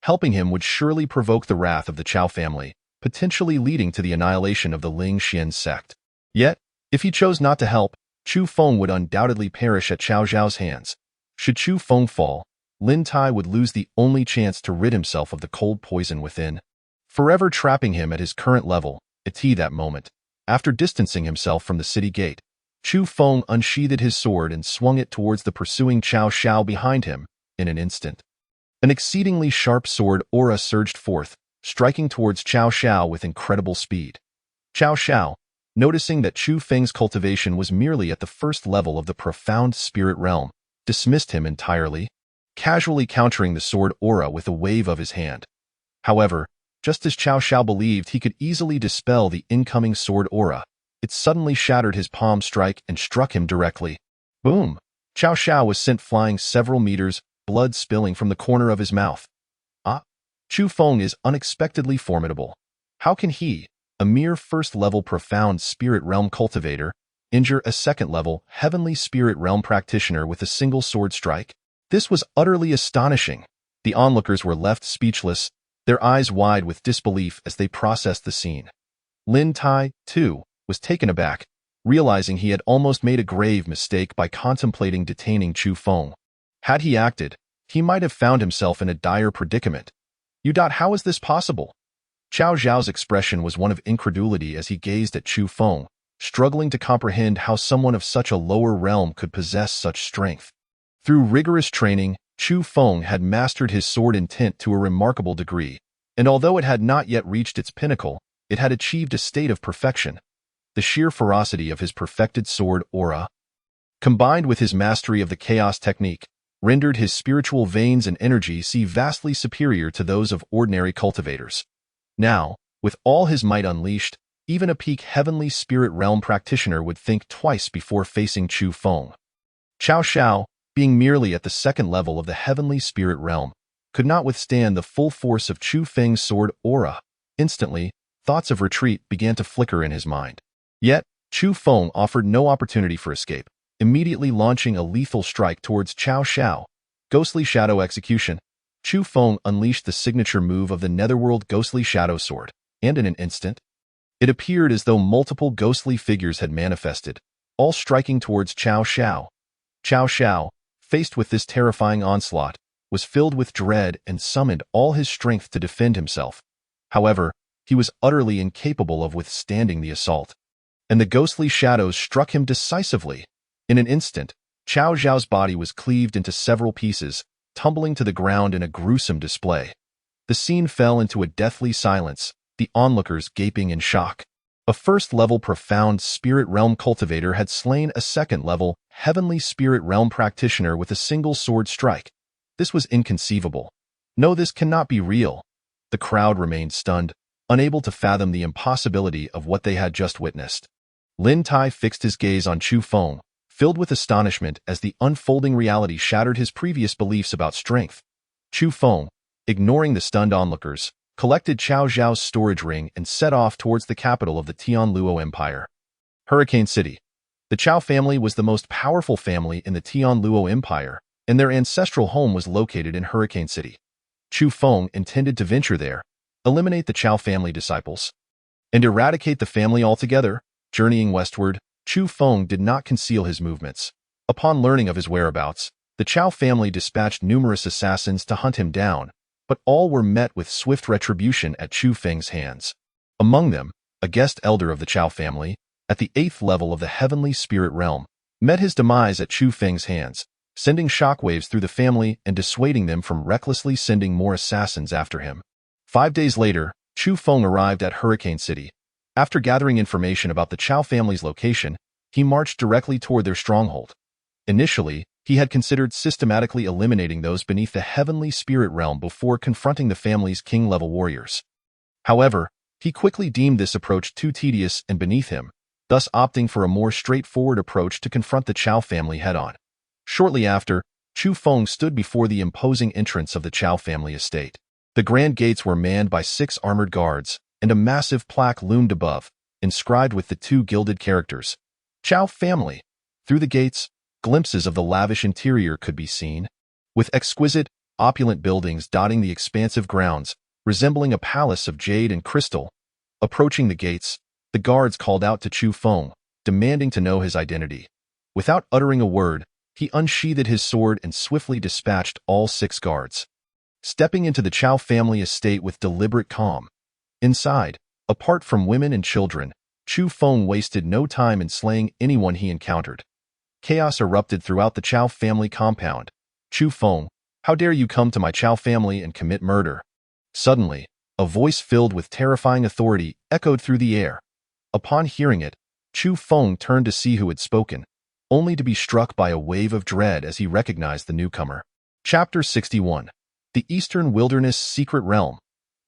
B: Helping him would surely provoke the wrath of the Chao family, potentially leading to the annihilation of the Ling Xian sect. Yet, if he chose not to help, Chu Feng would undoubtedly perish at Cao Zhao's hands. Should Chu Feng fall, Lin Tai would lose the only chance to rid himself of the cold poison within, forever trapping him at his current level. At that moment, after distancing himself from the city gate, Chu Feng unsheathed his sword and swung it towards the pursuing Cao Xiao behind him. In an instant, an exceedingly sharp sword aura surged forth, striking towards Cao Xiao with incredible speed. Cao Xiao, noticing that Chu Feng's cultivation was merely at the first level of the profound spirit realm, dismissed him entirely, casually countering the sword aura with a wave of his hand. However, just as Cao Xiao believed he could easily dispel the incoming sword aura, it suddenly shattered his palm strike and struck him directly. Boom! Cao Xiao was sent flying several meters, blood spilling from the corner of his mouth. Ah! Chu Feng is unexpectedly formidable. How can he, a mere first-level profound spirit realm cultivator, injure a second-level heavenly spirit realm practitioner with a single sword strike? This was utterly astonishing. The onlookers were left speechless, their eyes wide with disbelief as they processed the scene. Lin Tai, too, was taken aback, realizing he had almost made a grave mistake by contemplating detaining Chu Feng. Had he acted, he might have found himself in a dire predicament. How is this possible? Cao Zhao's expression was one of incredulity as he gazed at Chu Feng, struggling to comprehend how someone of such a lower realm could possess such strength. Through rigorous training, Chu Feng had mastered his sword intent to a remarkable degree, and although it had not yet reached its pinnacle, it had achieved a state of perfection. The sheer ferocity of his perfected sword aura, combined with his mastery of the chaos technique, rendered his spiritual veins and energy vastly superior to those of ordinary cultivators. Now, with all his might unleashed, even a peak heavenly spirit realm practitioner would think twice before facing Chu Feng. Cao Xiao, being merely at the second level of the heavenly spirit realm, could not withstand the full force of Chu Feng's sword aura. Instantly, thoughts of retreat began to flicker in his mind. Yet, Chu Feng offered no opportunity for escape, immediately launching a lethal strike towards Cao Xiao. Ghostly Shadow Execution. Chu Feng unleashed the signature move of the Netherworld Ghostly Shadow Sword, and in an instant, it appeared as though multiple ghostly figures had manifested, all striking towards Cao Xiao. Cao Xiao, faced with this terrifying onslaught, was filled with dread and summoned all his strength to defend himself. However, he was utterly incapable of withstanding the assault, and the ghostly shadows struck him decisively. In an instant, Cao Zhao's body was cleaved into several pieces, tumbling to the ground in a gruesome display. The scene fell into a deathly silence, the onlookers gaping in shock. A first-level profound spirit realm cultivator had slain a second-level heavenly spirit realm practitioner with a single sword strike. This was inconceivable. No, this cannot be real. The crowd remained stunned, unable to fathom the impossibility of what they had just witnessed. Lin Tai fixed his gaze on Chu Feng, filled with astonishment as the unfolding reality shattered his previous beliefs about strength. Chu Feng, ignoring the stunned onlookers, collected Cao Zhao's storage ring and set off towards the capital of the Tianluo Empire. Hurricane City. The Chao family was the most powerful family in the Tianluo Empire, and their ancestral home was located in Hurricane City. Chu Feng intended to venture there, eliminate the Chao family disciples, and eradicate the family altogether. Journeying westward, Chu Feng did not conceal his movements. Upon learning of his whereabouts, the Chao family dispatched numerous assassins to hunt him down, but all were met with swift retribution at Chu Feng's hands. Among them, a guest elder of the Chao family, at the 8th level of the heavenly spirit realm, met his demise at Chu Feng's hands, sending shockwaves through the family and dissuading them from recklessly sending more assassins after him. 5 days later, Chu Feng arrived at Hurricane City. After gathering information about the Chao family's location, he marched directly toward their stronghold. Initially, He had considered systematically eliminating those beneath the heavenly spirit realm before confronting the family's king-level warriors. However, he quickly deemed this approach too tedious and beneath him, thus opting for a more straightforward approach to confront the Chao family head-on. Shortly after, Chu Feng stood before the imposing entrance of the Chao family estate. The grand gates were manned by 6 armored guards, and a massive plaque loomed above, inscribed with the 2 gilded characters, Chao family. Through the gates, glimpses of the lavish interior could be seen, with exquisite, opulent buildings dotting the expansive grounds, resembling a palace of jade and crystal. Approaching the gates, the guards called out to Chu Feng, demanding to know his identity. Without uttering a word, he unsheathed his sword and swiftly dispatched all 6 guards, stepping into the Chao family estate with deliberate calm. Inside, apart from women and children, Chu Feng wasted no time in slaying anyone he encountered. Chaos erupted throughout the Chao family compound. Chu Feng, how dare you come to my Chao family and commit murder? Suddenly, a voice filled with terrifying authority echoed through the air. Upon hearing it, Chu Feng turned to see who had spoken, only to be struck by a wave of dread as he recognized the newcomer. Chapter 61. The Eastern Wilderness Secret Realm.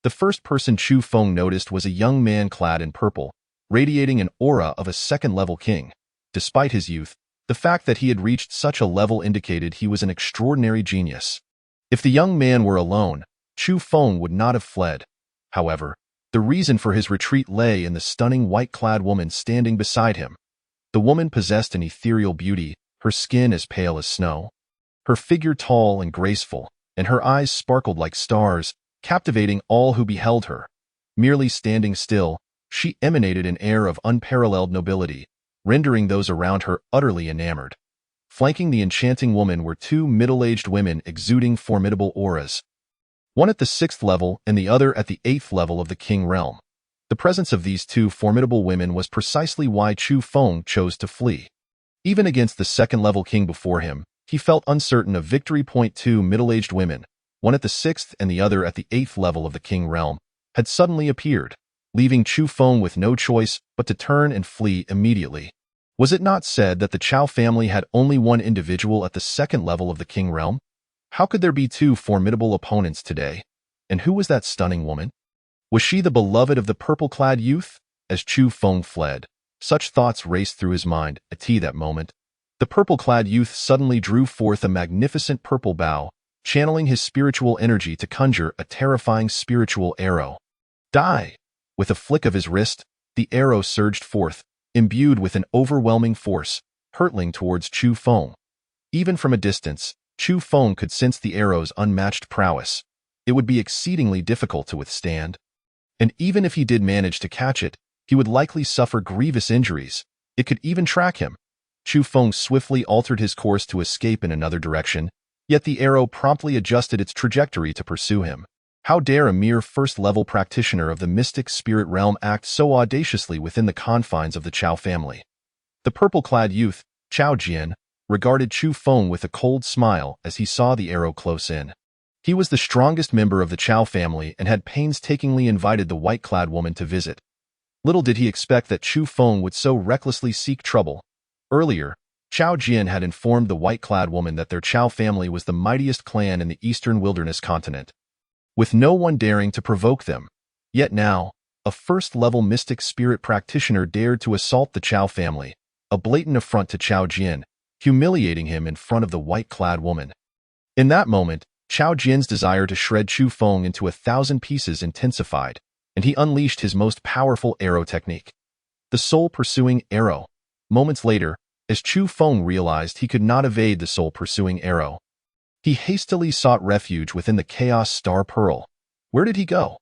B: The first person Chu Feng noticed was a young man clad in purple, radiating an aura of a second-level king. Despite his youth, the fact that he had reached such a level indicated he was an extraordinary genius. If the young man were alone, Chu Feng would not have fled. However, the reason for his retreat lay in the stunning white-clad woman standing beside him. The woman possessed an ethereal beauty, her skin as pale as snow, her figure tall and graceful, and her eyes sparkled like stars, captivating all who beheld her. Merely standing still, she emanated an air of unparalleled nobility, rendering those around her utterly enamored. Flanking the enchanting woman were 2 middle-aged women exuding formidable auras, one at the 6th level and the other at the 8th level of the King realm. The presence of these 2 formidable women was precisely why Chu Feng chose to flee. Even against the 2nd-level king before him, he felt uncertain of victory. 2 middle-aged women, one at the 6th and the other at the 8th level of the King realm, had suddenly appeared, leaving Chu Feng with no choice but to turn and flee immediately. Was it not said that the Chao family had only one individual at the 2nd level of the King realm? How could there be 2 formidable opponents today? And who was that stunning woman? Was she the beloved of the purple-clad youth? As Chu Feng fled, such thoughts raced through his mind. At that moment, the purple-clad youth suddenly drew forth a magnificent purple bow, channeling his spiritual energy to conjure a terrifying spiritual arrow. Die! With a flick of his wrist, the arrow surged forth, imbued with an overwhelming force, hurtling towards Chu Feng. Even from a distance, Chu Feng could sense the arrow's unmatched prowess. It would be exceedingly difficult to withstand. And even if he did manage to catch it, he would likely suffer grievous injuries. It could even track him. Chu Feng swiftly altered his course to escape in another direction, yet the arrow promptly adjusted its trajectory to pursue him. How dare a mere first-level practitioner of the mystic spirit realm act so audaciously within the confines of the Chao family? The purple-clad youth, Chao Jian, regarded Chu Feng with a cold smile as he saw the arrow close in. He was the strongest member of the Chao family and had painstakingly invited the white-clad woman to visit. Little did he expect that Chu Feng would so recklessly seek trouble. Earlier, Chao Jian had informed the white-clad woman that their Chao family was the mightiest clan in the eastern wilderness continent, with no one daring to provoke them. Yet now, a first-level mystic spirit practitioner dared to assault the Chao family, a blatant affront to Chao Jian, humiliating him in front of the white-clad woman. In that moment, Chao Jian's desire to shred Chu Feng into 1,000 pieces intensified, and he unleashed his most powerful arrow technique, the soul-pursuing arrow. Moments later, as Chu Feng realized he could not evade the soul-pursuing arrow, he hastily sought refuge within the Chaos Star Pearl. Where did he go?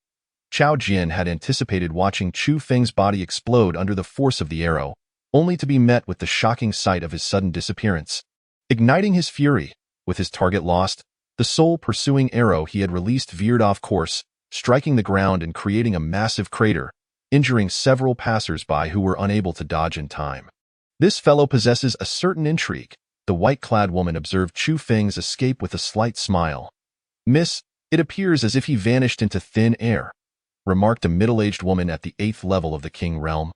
B: Chao Jian had anticipated watching Chu Feng's body explode under the force of the arrow, only to be met with the shocking sight of his sudden disappearance. Igniting his fury, with his target lost, the soul-pursuing arrow he had released veered off course, striking the ground and creating a massive crater, injuring several passers-by who were unable to dodge in time. This fellow possesses a certain intrigue. The white-clad woman observed Chu Feng's escape with a slight smile. Miss, it appears as if he vanished into thin air, remarked a middle-aged woman at the 8th level of the King realm.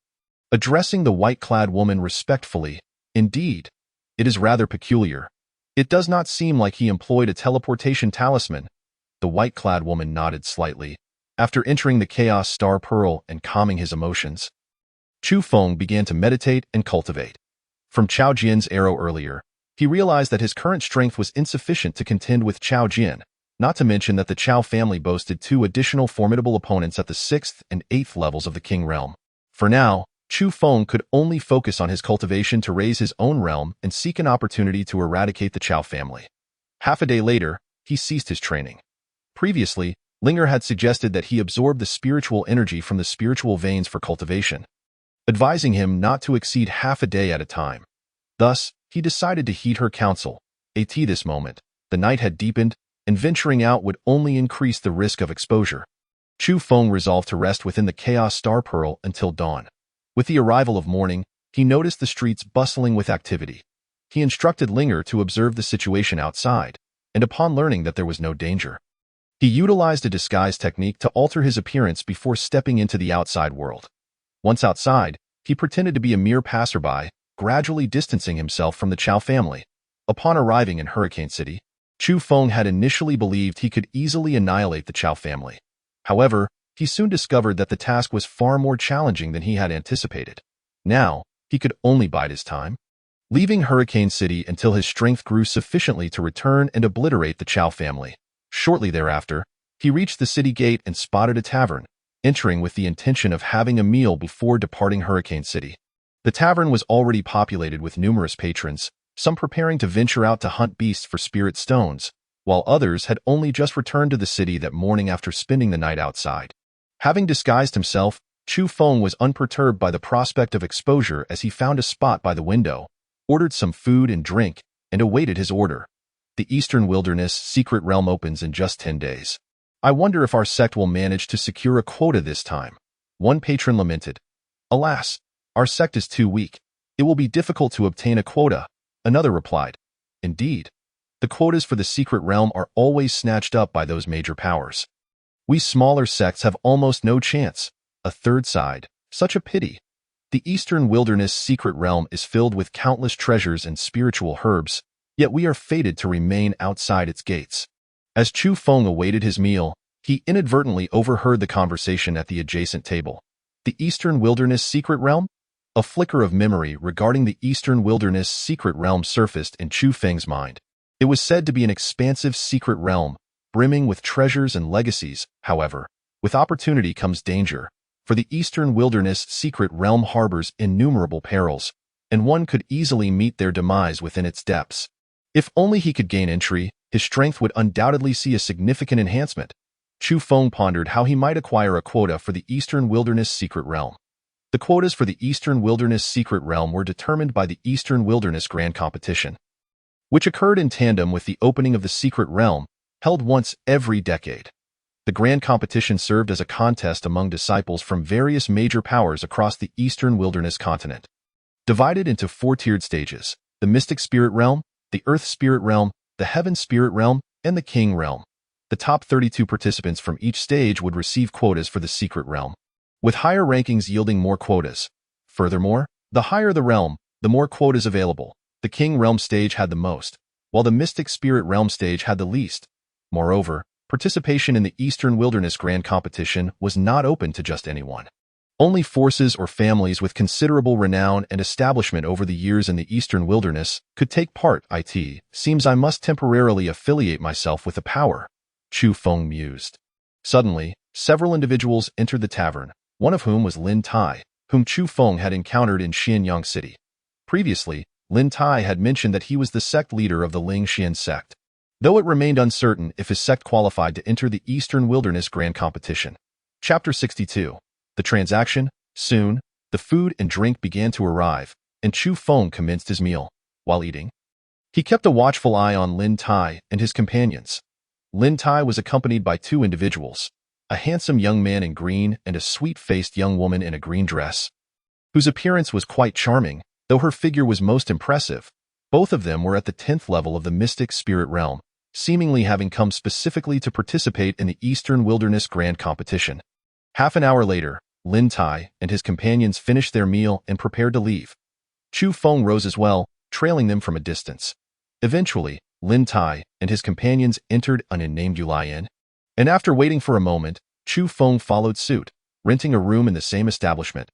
B: Addressing the white-clad woman respectfully, indeed, it is rather peculiar. It does not seem like he employed a teleportation talisman. The white-clad woman nodded slightly. After entering the Chaos Star Pearl and calming his emotions, Chu Feng began to meditate and cultivate. From Chao Jian's arrow earlier, he realized that his current strength was insufficient to contend with Chao Jian, not to mention that the Chao family boasted 2 additional formidable opponents at the 6th and 8th levels of the King realm. For now, Chu Feng could only focus on his cultivation to raise his own realm and seek an opportunity to eradicate the Chao family. Half a day later, he ceased his training. Previously, Linger had suggested that he absorb the spiritual energy from the spiritual veins for cultivation, advising him not to exceed half a day at a time. Thus, he decided to heed her counsel. At this moment, the night had deepened, and venturing out would only increase the risk of exposure. Chu Feng resolved to rest within the Chaos Star Pearl until dawn. With the arrival of morning, he noticed the streets bustling with activity. He instructed Linger to observe the situation outside, and upon learning that there was no danger, he utilized a disguise technique to alter his appearance before stepping into the outside world. Once outside, he pretended to be a mere passerby, gradually distancing himself from the Chao family. Upon arriving in Hurricane City, Chu Feng had initially believed he could easily annihilate the Chao family. However, he soon discovered that the task was far more challenging than he had anticipated. Now, he could only bide his time, leaving Hurricane City until his strength grew sufficiently to return and obliterate the Chao family. Shortly thereafter, he reached the city gate and spotted a tavern, entering with the intention of having a meal before departing Hurricane City. The tavern was already populated with numerous patrons, some preparing to venture out to hunt beasts for spirit stones, while others had only just returned to the city that morning after spending the night outside. Having disguised himself, Chu Feng was unperturbed by the prospect of exposure as he found a spot by the window, ordered some food and drink, and awaited his order. The Eastern Wilderness Secret Realm opens in just 10 days. I wonder if our sect will manage to secure a quota this time. One patron lamented. Alas, our sect is too weak. It will be difficult to obtain a quota. Another replied. Indeed. The quotas for the Secret Realm are always snatched up by those major powers. We smaller sects have almost no chance. A third sighed. Such a pity. The Eastern Wilderness Secret Realm is filled with countless treasures and spiritual herbs, yet we are fated to remain outside its gates. As Chu Feng awaited his meal, he inadvertently overheard the conversation at the adjacent table. The Eastern Wilderness Secret Realm? A flicker of memory regarding the Eastern Wilderness Secret Realm surfaced in Chu Feng's mind. It was said to be an expansive secret realm, brimming with treasures and legacies. However, with opportunity comes danger, for the Eastern Wilderness Secret Realm harbors innumerable perils, and one could easily meet their demise within its depths. If only he could gain entry, his strength would undoubtedly see a significant enhancement. Chu Feng pondered how he might acquire a quota for the Eastern Wilderness Secret Realm. The quotas for the Eastern Wilderness Secret Realm were determined by the Eastern Wilderness Grand Competition, which occurred in tandem with the opening of the Secret Realm, held once every decade. The Grand Competition served as a contest among disciples from various major powers across the Eastern Wilderness continent. Divided into 4-tiered stages, the Mystic Spirit Realm, the Earth Spirit Realm, the Heaven Spirit Realm, and the King Realm. The top 32 participants from each stage would receive quotas for the Secret Realm, with higher rankings yielding more quotas. Furthermore, the higher the realm, the more quotas available. The King Realm stage had the most, while the Mystic Spirit Realm stage had the least. Moreover, participation in the Eastern Wilderness Grand Competition was not open to just anyone. Only forces or families with considerable renown and establishment over the years in the Eastern Wilderness could take part. It seems I must temporarily affiliate myself with the power, Chu Feng mused. Suddenly, several individuals entered the tavern, one of whom was Lin Tai, whom Chu Feng had encountered in Xianyang City. Previously, Lin Tai had mentioned that he was the sect leader of the Ling Xian sect, though it remained uncertain if his sect qualified to enter the Eastern Wilderness Grand Competition. Chapter 62. The transaction. Soon, the food and drink began to arrive, and Chu Feng commenced his meal. While eating, he kept a watchful eye on Lin Tai and his companions. Lin Tai was accompanied by 2 individuals, a handsome young man in green and a sweet-faced young woman in a green dress, whose appearance was quite charming, though her figure was most impressive. Both of them were at the 10th level of the Mystic Spirit Realm, seemingly having come specifically to participate in the Eastern Wilderness Grand Competition. Half an hour later, Lin Tai and his companions finished their meal and prepared to leave. Chu Feng rose as well, trailing them from a distance. Eventually, Lin Tai and his companions entered an unnamed Yulai Inn, and after waiting for a moment, Chu Feng followed suit, renting a room in the same establishment.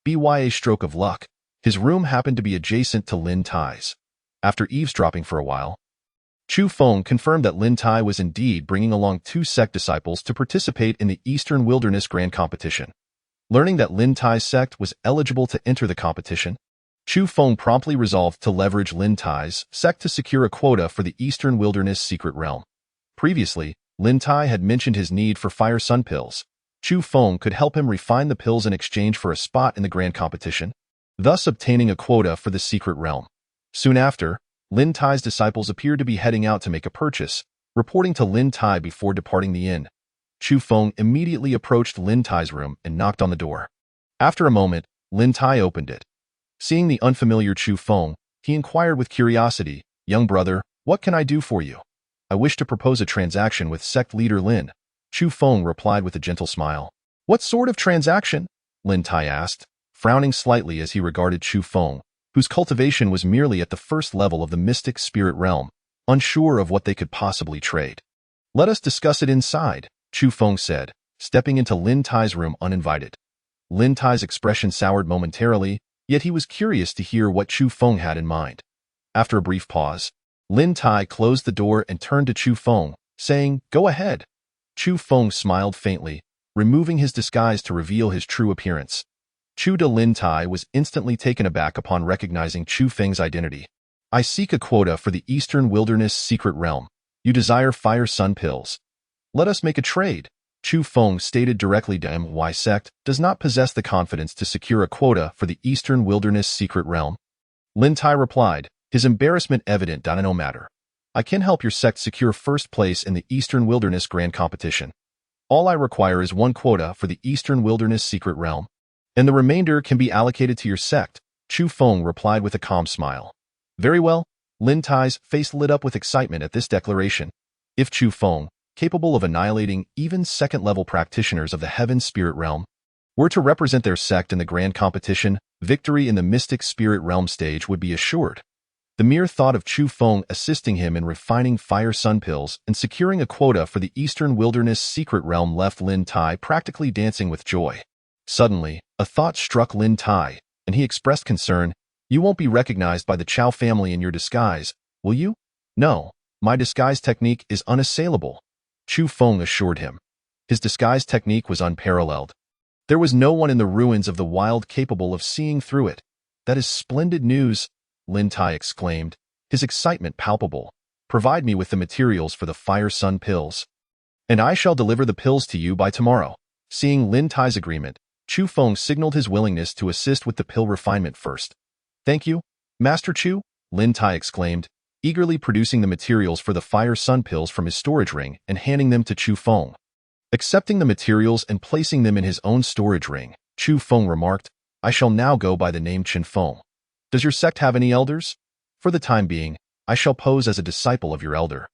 B: By a stroke of luck, his room happened to be adjacent to Lin Tai's. After eavesdropping for a while, Chu Feng confirmed that Lin Tai was indeed bringing along 2 sect disciples to participate in the Eastern Wilderness Grand Competition. Learning that Lin Tai's sect was eligible to enter the competition, Chu Feng promptly resolved to leverage Lin Tai's sect to secure a quota for the Eastern Wilderness Secret Realm. Previously, Lin Tai had mentioned his need for Fire Sun pills. Chu Feng could help him refine the pills in exchange for a spot in the grand competition, thus obtaining a quota for the secret realm. Soon after, Lin Tai's disciples appeared to be heading out to make a purchase, reporting to Lin Tai before departing the inn. Chu Feng immediately approached Lin Tai's room and knocked on the door. After a moment, Lin Tai opened it. Seeing the unfamiliar Chu Feng, he inquired with curiosity, "Young brother, what can I do for you?" "I wish to propose a transaction with sect leader Lin." Chu Feng replied with a gentle smile. "What sort of transaction?" Lin Tai asked, frowning slightly as he regarded Chu Feng, whose cultivation was merely at the first level of the mystic spirit realm, unsure of what they could possibly trade. "Let us discuss it inside," Chu Feng said, stepping into Lin Tai's room uninvited. Lin Tai's expression soured momentarily, yet he was curious to hear what Chu Feng had in mind. After a brief pause, Lin Tai closed the door and turned to Chu Feng, saying, "Go ahead." Chu Feng smiled faintly, removing his disguise to reveal his true appearance. Chu de Lin Tai was instantly taken aback upon recognizing Chu Feng's identity. "I seek a quota for the Eastern Wilderness Secret Realm. You desire Fire Sun pills. Let us make a trade." Chu Feng stated directly to him why sect does not possess the confidence to secure a quota for the Eastern Wilderness Secret Realm. Lin Tai replied, his embarrassment evident. "No matter. I can help your sect secure first place in the Eastern Wilderness Grand Competition. All I require is 1 quota for the Eastern Wilderness Secret Realm, and the remainder can be allocated to your sect." Chu Feng replied with a calm smile. "Very well." Lin Tai's face lit up with excitement at this declaration. If Chu Feng, capable of annihilating even second-level practitioners of the Heaven Spirit Realm, were to represent their sect in the grand competition, victory in the Mystic Spirit Realm stage would be assured. The mere thought of Chu Feng assisting him in refining Fire Sun pills and securing a quota for the Eastern Wilderness Secret Realm left Lin Tai practically dancing with joy. Suddenly, a thought struck Lin Tai, and he expressed concern. "You won't be recognized by the Chow family in your disguise, will you?" "No, my disguise technique is unassailable," Chu Feng assured him. His disguise technique was unparalleled. There was no one in the ruins of the wild capable of seeing through it. "That is splendid news," Lin Tai exclaimed, his excitement palpable. "Provide me with the materials for the Fire Sun pills, and I shall deliver the pills to you by tomorrow." Seeing Lin Tai's agreement, Chu Feng signaled his willingness to assist with the pill refinement first. "Thank you, Master Chu," Lin Tai exclaimed, eagerly producing the materials for the Fire Sun pills from his storage ring and handing them to Chu Feng. Accepting the materials and placing them in his own storage ring, Chu Feng remarked, "I shall now go by the name Chen Feng. Does your sect have any elders? For the time being, I shall pose as a disciple of your elder."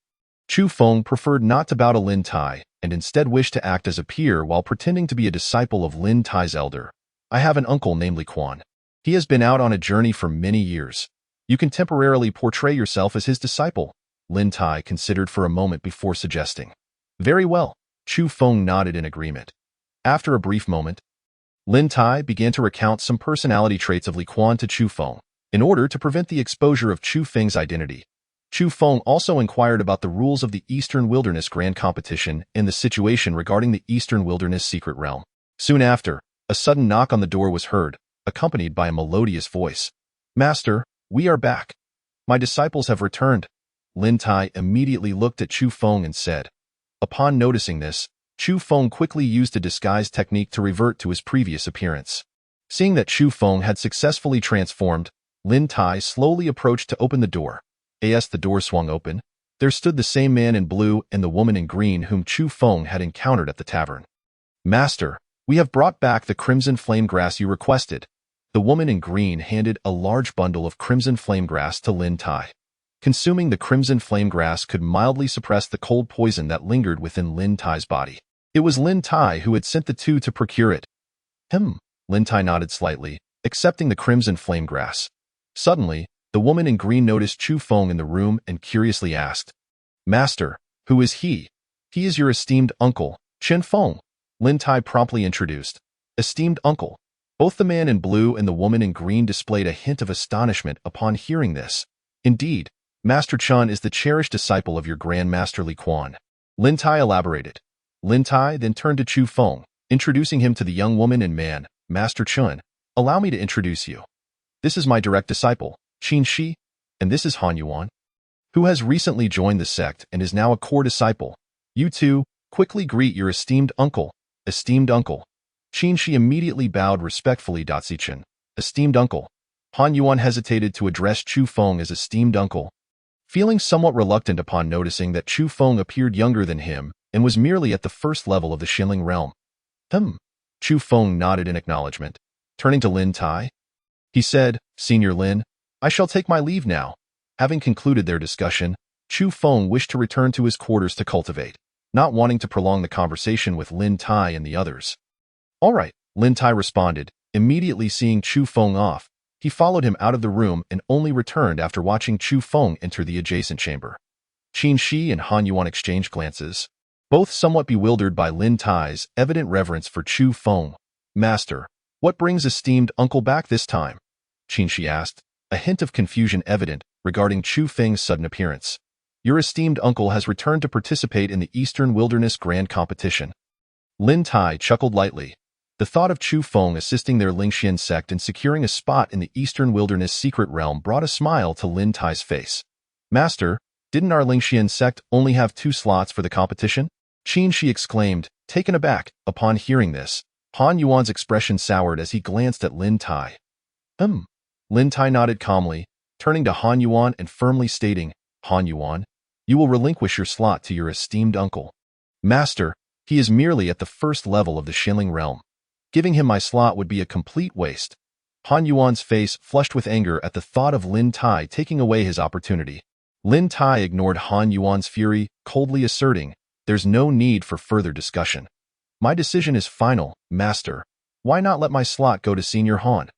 B: Chu Feng preferred not to bow to Lin Tai and instead wished to act as a peer while pretending to be a disciple of Lin Tai's elder. "I have an uncle named Li Quan. He has been out on a journey for many years. You can temporarily portray yourself as his disciple." Lin Tai considered for a moment before suggesting. "Very well." Chu Feng nodded in agreement. After a brief moment, Lin Tai began to recount some personality traits of Li Quan to Chu Feng, in order to prevent the exposure of Chu Feng's identity. Chu Feng also inquired about the rules of the Eastern Wilderness Grand Competition and the situation regarding the Eastern Wilderness Secret Realm. Soon after, a sudden knock on the door was heard, accompanied by a melodious voice. "Master, we are back. My disciples have returned." Lin Tai immediately looked at Chu Feng and said. Upon noticing this, Chu Feng quickly used a disguise technique to revert to his previous appearance. Seeing that Chu Feng had successfully transformed, Lin Tai slowly approached to open the door. As the door swung open, there stood the same man in blue and the woman in green whom Chu Feng had encountered at the tavern. "Master, we have brought back the crimson flame grass you requested." The woman in green handed a large bundle of crimson flame grass to Lin Tai. Consuming the crimson flame grass could mildly suppress the cold poison that lingered within Lin Tai's body. It was Lin Tai who had sent the two to procure it. Lin Tai nodded slightly, accepting the crimson flame grass. Suddenly, The woman in green noticed Chu Feng in the room and curiously asked, "Master, who is he?" "He is your esteemed uncle, Chen Feng," Lin Tai promptly introduced. "Esteemed uncle." Both the man in blue and the woman in green displayed a hint of astonishment upon hearing this. "Indeed, Master Chen is the cherished disciple of your Grand Master Li Quan," Lin Tai elaborated. Lin Tai then turned to Chu Feng, introducing him to the young woman and man. "Master Chen, allow me to introduce you. This is my direct disciple, Qin Shi, and this is Han Yuan, who has recently joined the sect and is now a core disciple. You two, quickly greet your esteemed uncle." "Esteemed uncle." Qin Shi immediately bowed respectfully. "Chen, esteemed uncle." Han Yuan hesitated to address Chu Feng as esteemed uncle, feeling somewhat reluctant upon noticing that Chu Feng appeared younger than him and was merely at the first level of the Xinling realm. Chu Feng nodded in acknowledgement. Turning to Lin Tai, he said, "Senior Lin, I shall take my leave now." Having concluded their discussion, Chu Feng wished to return to his quarters to cultivate, not wanting to prolong the conversation with Lin Tai and the others. "All right," Lin Tai responded. Immediately seeing Chu Feng off, he followed him out of the room and only returned after watching Chu Feng enter the adjacent chamber. Qin Shi and Han Yuan exchanged glances, both somewhat bewildered by Lin Tai's evident reverence for Chu Feng. "Master, what brings esteemed uncle back this time?" Qin Shi asked, a hint of confusion evident regarding Chu Feng's sudden appearance. "Your esteemed uncle has returned to participate in the Eastern Wilderness Grand Competition." Lin Tai chuckled lightly. The thought of Chu Feng assisting their Lingxian sect in securing a spot in the Eastern Wilderness secret realm brought a smile to Lin Tai's face. "Master, didn't our Lingxian sect only have 2 slots for the competition?" Qin Shi exclaimed, taken aback. Upon hearing this, Han Yuan's expression soured as he glanced at Lin Tai. Lin Tai nodded calmly, turning to Han Yuan and firmly stating, "Han Yuan, you will relinquish your slot to your esteemed uncle." "Master, he is merely at the first level of the Xinling realm. Giving him my slot would be a complete waste." Han Yuan's face flushed with anger at the thought of Lin Tai taking away his opportunity. Lin Tai ignored Han Yuan's fury, coldly asserting, "There's no need for further discussion. My decision is final, Master. Why not let my slot go to Senior Han?"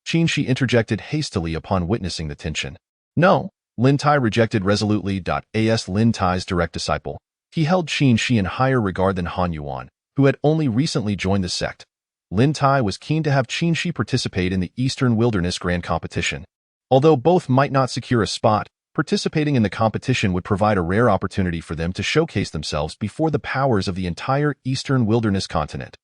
B: Qin Shi interjected hastily upon witnessing the tension. "No," Lin Tai rejected resolutely. As Lin Tai's direct disciple, he held Qin Shi in higher regard than Han Yuan, who had only recently joined the sect. Lin Tai was keen to have Qin Shi participate in the Eastern Wilderness Grand Competition. Although both might not secure a spot, participating in the competition would provide a rare opportunity for them to showcase themselves before the powers of the entire Eastern Wilderness continent.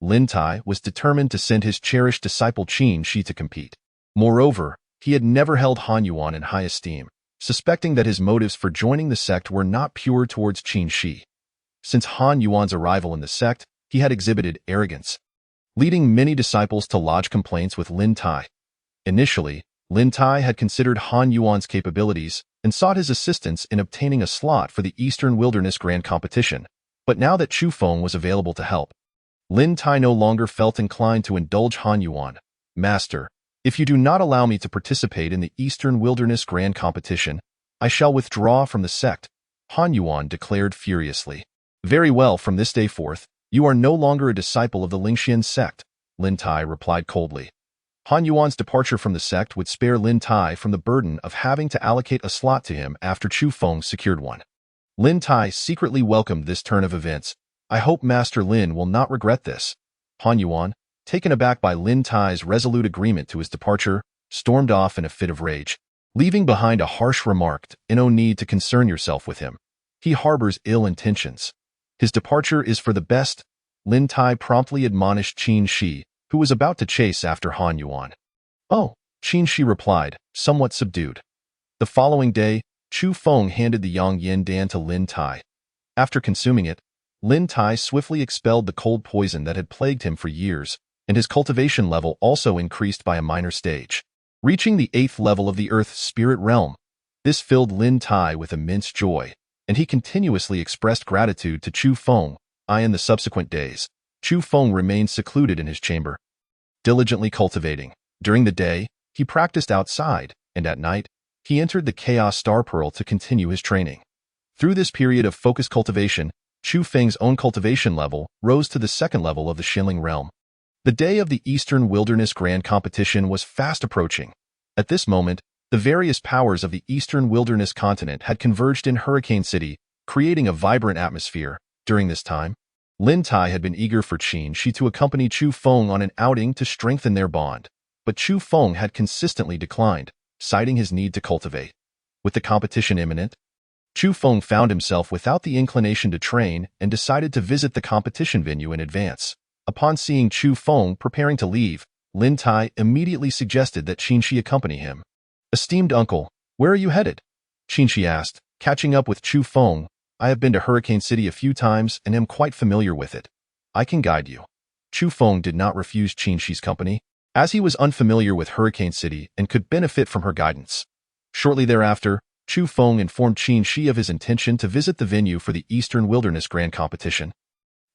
B: Lin Tai was determined to send his cherished disciple Qin Shi to compete. Moreover, he had never held Han Yuan in high esteem, suspecting that his motives for joining the sect were not pure towards Qin Shi. Since Han Yuan's arrival in the sect, he had exhibited arrogance, leading many disciples to lodge complaints with Lin Tai. Initially, Lin Tai had considered Han Yuan's capabilities and sought his assistance in obtaining a slot for the Eastern Wilderness Grand Competition, but now that Chu Feng was available to help, Lin Tai no longer felt inclined to indulge Han Yuan. "Master, if you do not allow me to participate in the Eastern Wilderness Grand Competition, I shall withdraw from the sect," Han Yuan declared furiously. "Very well, from this day forth, you are no longer a disciple of the Lingxian sect," Lin Tai replied coldly. Han Yuan's departure from the sect would spare Lin Tai from the burden of having to allocate a slot to him after Chu Feng secured one. Lin Tai secretly welcomed this turn of events. "I hope Master Lin will not regret this." Han Yuan, taken aback by Lin Tai's resolute agreement to his departure, stormed off in a fit of rage, leaving behind a harsh remark, "No need to concern yourself with him. He harbors ill intentions. His departure is for the best," Lin Tai promptly admonished Qin Shi, who was about to chase after Han Yuan. "Oh," Qin Shi replied, somewhat subdued. The following day, Chu Feng handed the Yang Yin Dan to Lin Tai. After consuming it, Lin Tai swiftly expelled the cold poison that had plagued him for years, and his cultivation level also increased by a minor stage, reaching the 8th level of the Earth Spirit Realm. This filled Lin Tai with immense joy, and he continuously expressed gratitude to Chu Feng. In the subsequent days, Chu Feng remained secluded in his chamber, diligently cultivating. During the day, he practiced outside, and at night, he entered the Chaos Star Pearl to continue his training. Through this period of focused cultivation, Chu Feng's own cultivation level rose to the 2nd level of the Xinling realm. The day of the Eastern Wilderness Grand Competition was fast approaching. At this moment, the The various powers of the eastern wilderness continent had converged in Hurricane City, creating a vibrant atmosphere. During this time, Lin Tai had been eager for Qin Shi to accompany Chu Feng on an outing to strengthen their bond, but Chu Feng had consistently declined, citing his need to cultivate. With the competition imminent, Chu Feng found himself without the inclination to train and decided to visit the competition venue in advance. Upon seeing Chu Feng preparing to leave, Lin Tai immediately suggested that Qin Shi accompany him. "Esteemed uncle, where are you headed?" Qin Shi asked, catching up with Chu Feng. "I have been to Hurricane City a few times and am quite familiar with it. I can guide you." Chu Feng did not refuse Qin Shi's company, as he was unfamiliar with Hurricane City and could benefit from her guidance. Shortly thereafter, Chu Feng informed Qin Shi of his intention to visit the venue for the Eastern Wilderness Grand Competition,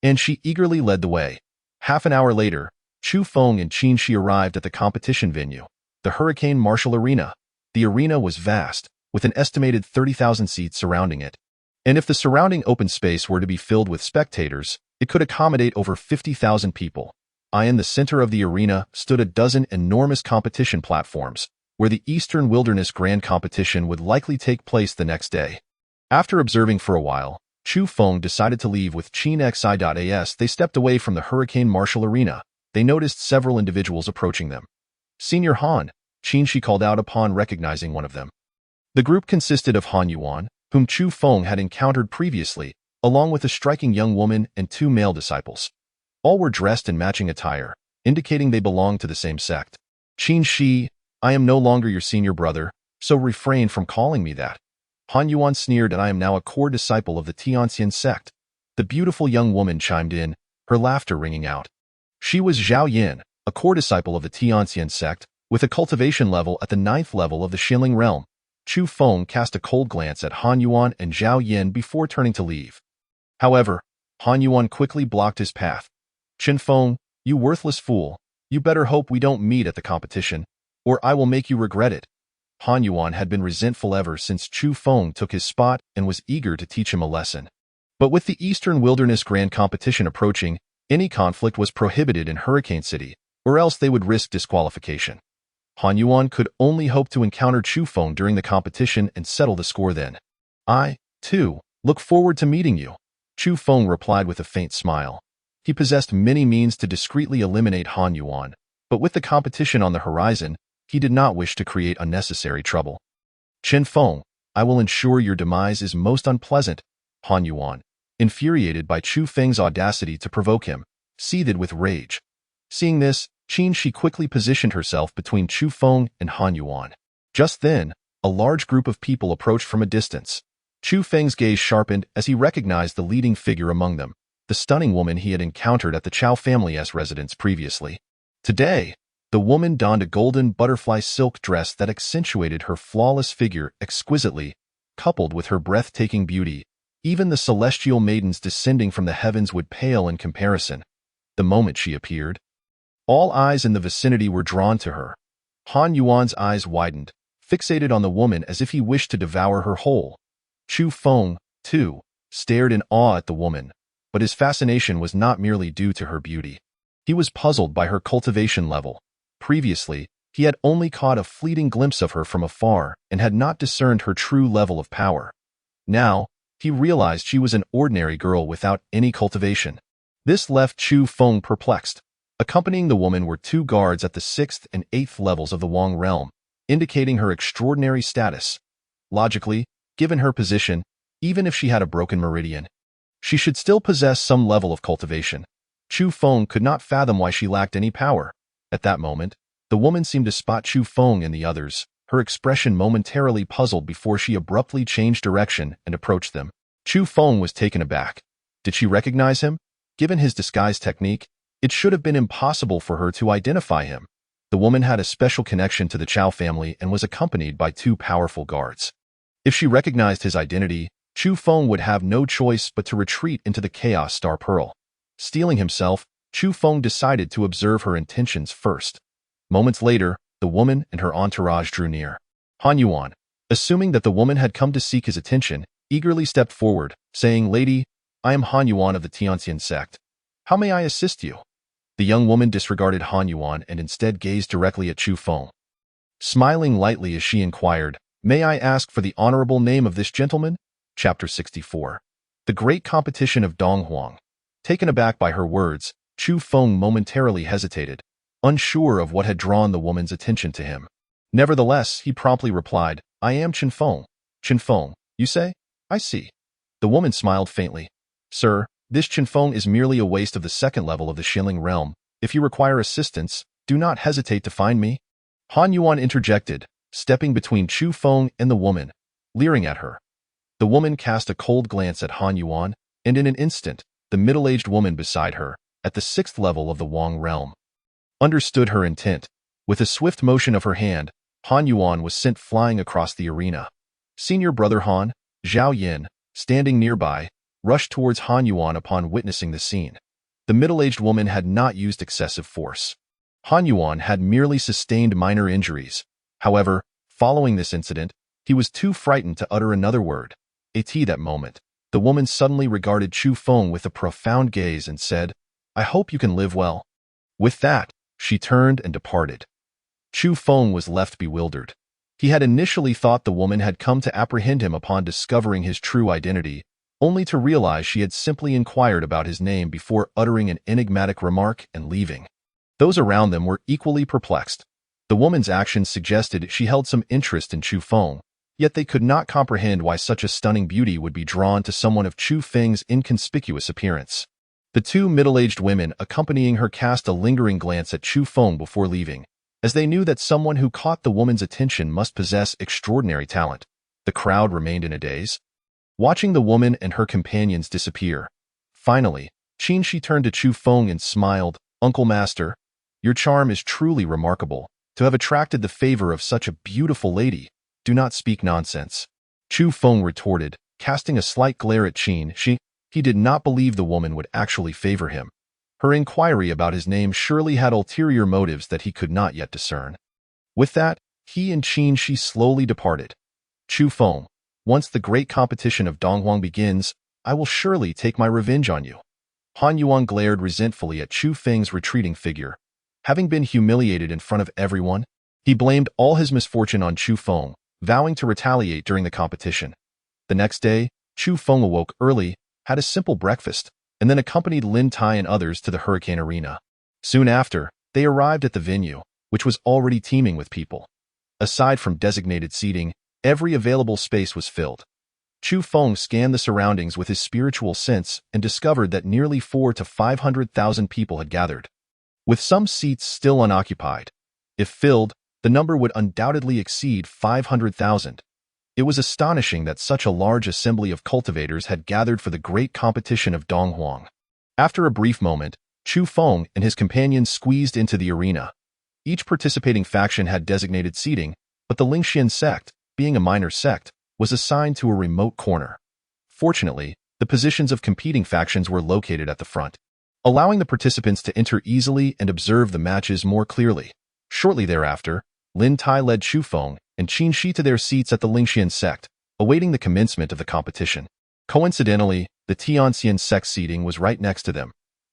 B: and she eagerly led the way. Half an hour later, Chu Feng and Qin Shi arrived at the competition venue, the Hurricane Martial Arena. The arena was vast, with an estimated 30,000 seats surrounding it, and if the surrounding open space were to be filled with spectators, it could accommodate over 50,000 people. In the center of the arena stood a dozen enormous competition platforms, where the Eastern Wilderness Grand Competition would likely take place the next day. After observing for a while, Chu Feng decided to leave with Qin Xi. As they stepped away from the Hurricane Martial Arena, they noticed several individuals approaching them. "Senior Han," Qin Shi called out upon recognizing one of them. The group consisted of Han Yuan, whom Chu Feng had encountered previously, along with a striking young woman and two male disciples. All were dressed in matching attire, indicating they belonged to the same sect. "Qin Shi, I am no longer your senior brother, so refrain from calling me that." Han Yuan sneered, "and I am now a core disciple of the Tianxian sect." The beautiful young woman chimed in, her laughter ringing out. She was Zhao Yin, a core disciple of the Tianxian sect, with a cultivation level at the 9th level of the Xinling realm. Chu Feng cast a cold glance at Han Yuan and Zhao Yin before turning to leave. However, Han Yuan quickly blocked his path. "Qin Feng, you worthless fool, you better hope we don't meet at the competition, or I will make you regret it." Han Yuan had been resentful ever since Chu Feng took his spot and was eager to teach him a lesson. But with the Eastern Wilderness Grand Competition approaching, any conflict was prohibited in Hurricane City, or else they would risk disqualification. Han Yuan could only hope to encounter Chu Feng during the competition and settle the score then. "I, too, look forward to meeting you," Chu Feng replied with a faint smile. He possessed many means to discreetly eliminate Han Yuan, but with the competition on the horizon, he did not wish to create unnecessary trouble. "Qin Feng, I will ensure your demise is most unpleasant." Han Yuan, infuriated by Chu Feng's audacity to provoke him, seethed with rage. Seeing this, Qin Shi quickly positioned herself between Chu Feng and Han Yuan. Just then, a large group of people approached from a distance. Chu Feng's gaze sharpened as he recognized the leading figure among them, the stunning woman he had encountered at the Chao family's residence previously. Today, the woman donned a golden butterfly silk dress that accentuated her flawless figure exquisitely, coupled with her breathtaking beauty. Even the celestial maidens descending from the heavens would pale in comparison. The moment she appeared, all eyes in the vicinity were drawn to her. Han Yuan's eyes widened, fixated on the woman as if he wished to devour her whole. Chu Feng, too, stared in awe at the woman, but his fascination was not merely due to her beauty. He was puzzled by her cultivation level. Previously, he had only caught a fleeting glimpse of her from afar and had not discerned her true level of power. Now, he realized she was an ordinary girl without any cultivation. This left Chu Feng perplexed. Accompanying the woman were two guards at the 6th and 8th levels of the Wang realm, indicating her extraordinary status. Logically, given her position, even if she had a broken meridian, she should still possess some level of cultivation. Chu Feng could not fathom why she lacked any power. At that moment, the woman seemed to spot Chu Feng and the others, her expression momentarily puzzled before she abruptly changed direction and approached them. Chu Feng was taken aback. Did she recognize him? Given his disguise technique, it should have been impossible for her to identify him. The woman had a special connection to the Chao family and was accompanied by two powerful guards. If she recognized his identity, Chu Feng would have no choice but to retreat into the Chaos Star Pearl. Steeling himself, Chu Feng decided to observe her intentions first. Moments later, the woman and her entourage drew near. Han Yuan, assuming that the woman had come to seek his attention, eagerly stepped forward, saying, "Lady, I am Han Yuan of the Tianxian sect. How may I assist you?" The young woman disregarded Han Yuan and instead gazed directly at Chu Feng. smiling lightly as she inquired, "May I ask for the honorable name of this gentleman?" Chapter 64. The Great Competition of Donghuang. Taken aback by her words, Chu Feng momentarily hesitated, unsure of what had drawn the woman's attention to him. Nevertheless, he promptly replied, "I am Chen Feng." "Chen Feng, you say? I see." The woman smiled faintly. "Sir, this Chen Feng is merely a waste of the second level of the Xinling realm. If you require assistance, do not hesitate to find me." Han Yuan interjected, stepping between Chu Feng and the woman, leering at her. The woman cast a cold glance at Han Yuan, and in an instant, the middle-aged woman beside her, at the sixth level of the Wang realm, understood her intent. With a swift motion of her hand, Han Yuan was sent flying across the arena. Senior brother Han, Zhao Yin, standing nearby, rushed towards Han Yuan upon witnessing the scene. The middle-aged woman had not used excessive force. Han Yuan had merely sustained minor injuries. However, following this incident, he was too frightened to utter another word. At that moment, the woman suddenly regarded Chu Feng with a profound gaze and said, "I hope you can live well." With that, she turned and departed. Chu Feng was left bewildered. He had initially thought the woman had come to apprehend him upon discovering his true identity, only to realize she had simply inquired about his name before uttering an enigmatic remark and leaving. Those around them were equally perplexed. The woman's actions suggested she held some interest in Chu Feng, yet they could not comprehend why such a stunning beauty would be drawn to someone of Chu Feng's inconspicuous appearance. The two middle-aged women accompanying her cast a lingering glance at Chu Feng before leaving, as they knew that someone who caught the woman's attention must possess extraordinary talent. The crowd remained in a daze, watching the woman and her companions disappear. Finally, Qin turned to Chu Feng and smiled, "Uncle Master, your charm is truly remarkable. To have attracted the favor of such a beautiful lady, do not speak nonsense." Chu Feng retorted, casting a slight glare at Qin. He did not believe the woman would actually favor him. Her inquiry about his name surely had ulterior motives that he could not yet discern. With that, he and Qin slowly departed. "Chu Feng, once the great competition of Donghuang begins, I will surely take my revenge on you." Han Yuan glared resentfully at Chu Feng's retreating figure. Having been humiliated in front of everyone, he blamed all his misfortune on Chu Feng, vowing to retaliate during the competition. The next day, Chu Feng awoke early, had a simple breakfast, and then accompanied Lin Tai and others to the Hurricane Arena. Soon after, they arrived at the venue, which was already teeming with people. Aside from designated seating, every available space was filled. Chu Feng scanned the surroundings with his spiritual sense and discovered that nearly 400,000 to 500,000 people had gathered, with some seats still unoccupied. If filled, the number would undoubtedly exceed 500,000. It was astonishing that such a large assembly of cultivators had gathered for the great competition of Donghuang. After a brief moment, Chu Feng and his companions squeezed into the arena. Each participating faction had designated seating, but the Lingxian sect, being a minor sect, was assigned to a remote corner. Fortunately, the positions of competing factions were located at the front, allowing the participants to enter easily and observe the matches more clearly. Shortly thereafter, Lin Tai led Chu Feng and Qin to their seats at the Lingxian sect, awaiting the commencement of the competition. Coincidentally, the Tianxian sect seating was right next to them.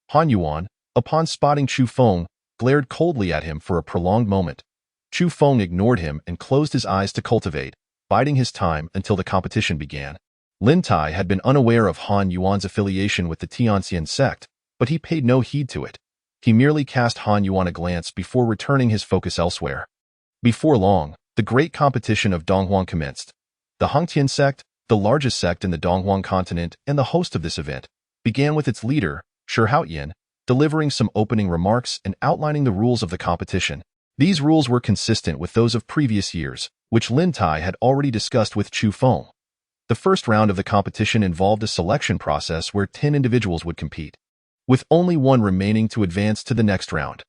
B: Han Yuan, upon spotting Chu Feng, glared coldly at him for a prolonged moment. Chu Feng ignored him and closed his eyes to cultivate, biding his time until the competition began. Lin Tai had been unaware of Han Yuan's affiliation with the Tianxian sect, but he paid no heed to it. He merely cast Han Yuan a glance before returning his focus elsewhere. Before long, the great competition of Donghuang commenced. The Hongtian sect, the largest sect in the Donghuang continent and the host of this event, began with its leader, Shi Haoyan, delivering some opening remarks and outlining the rules of the competition. These rules were consistent with those of previous years, which Lin Tai had already discussed with Chu Feng. The first round of the competition involved a selection process where 10 individuals would compete, with only one remaining to advance to the next round.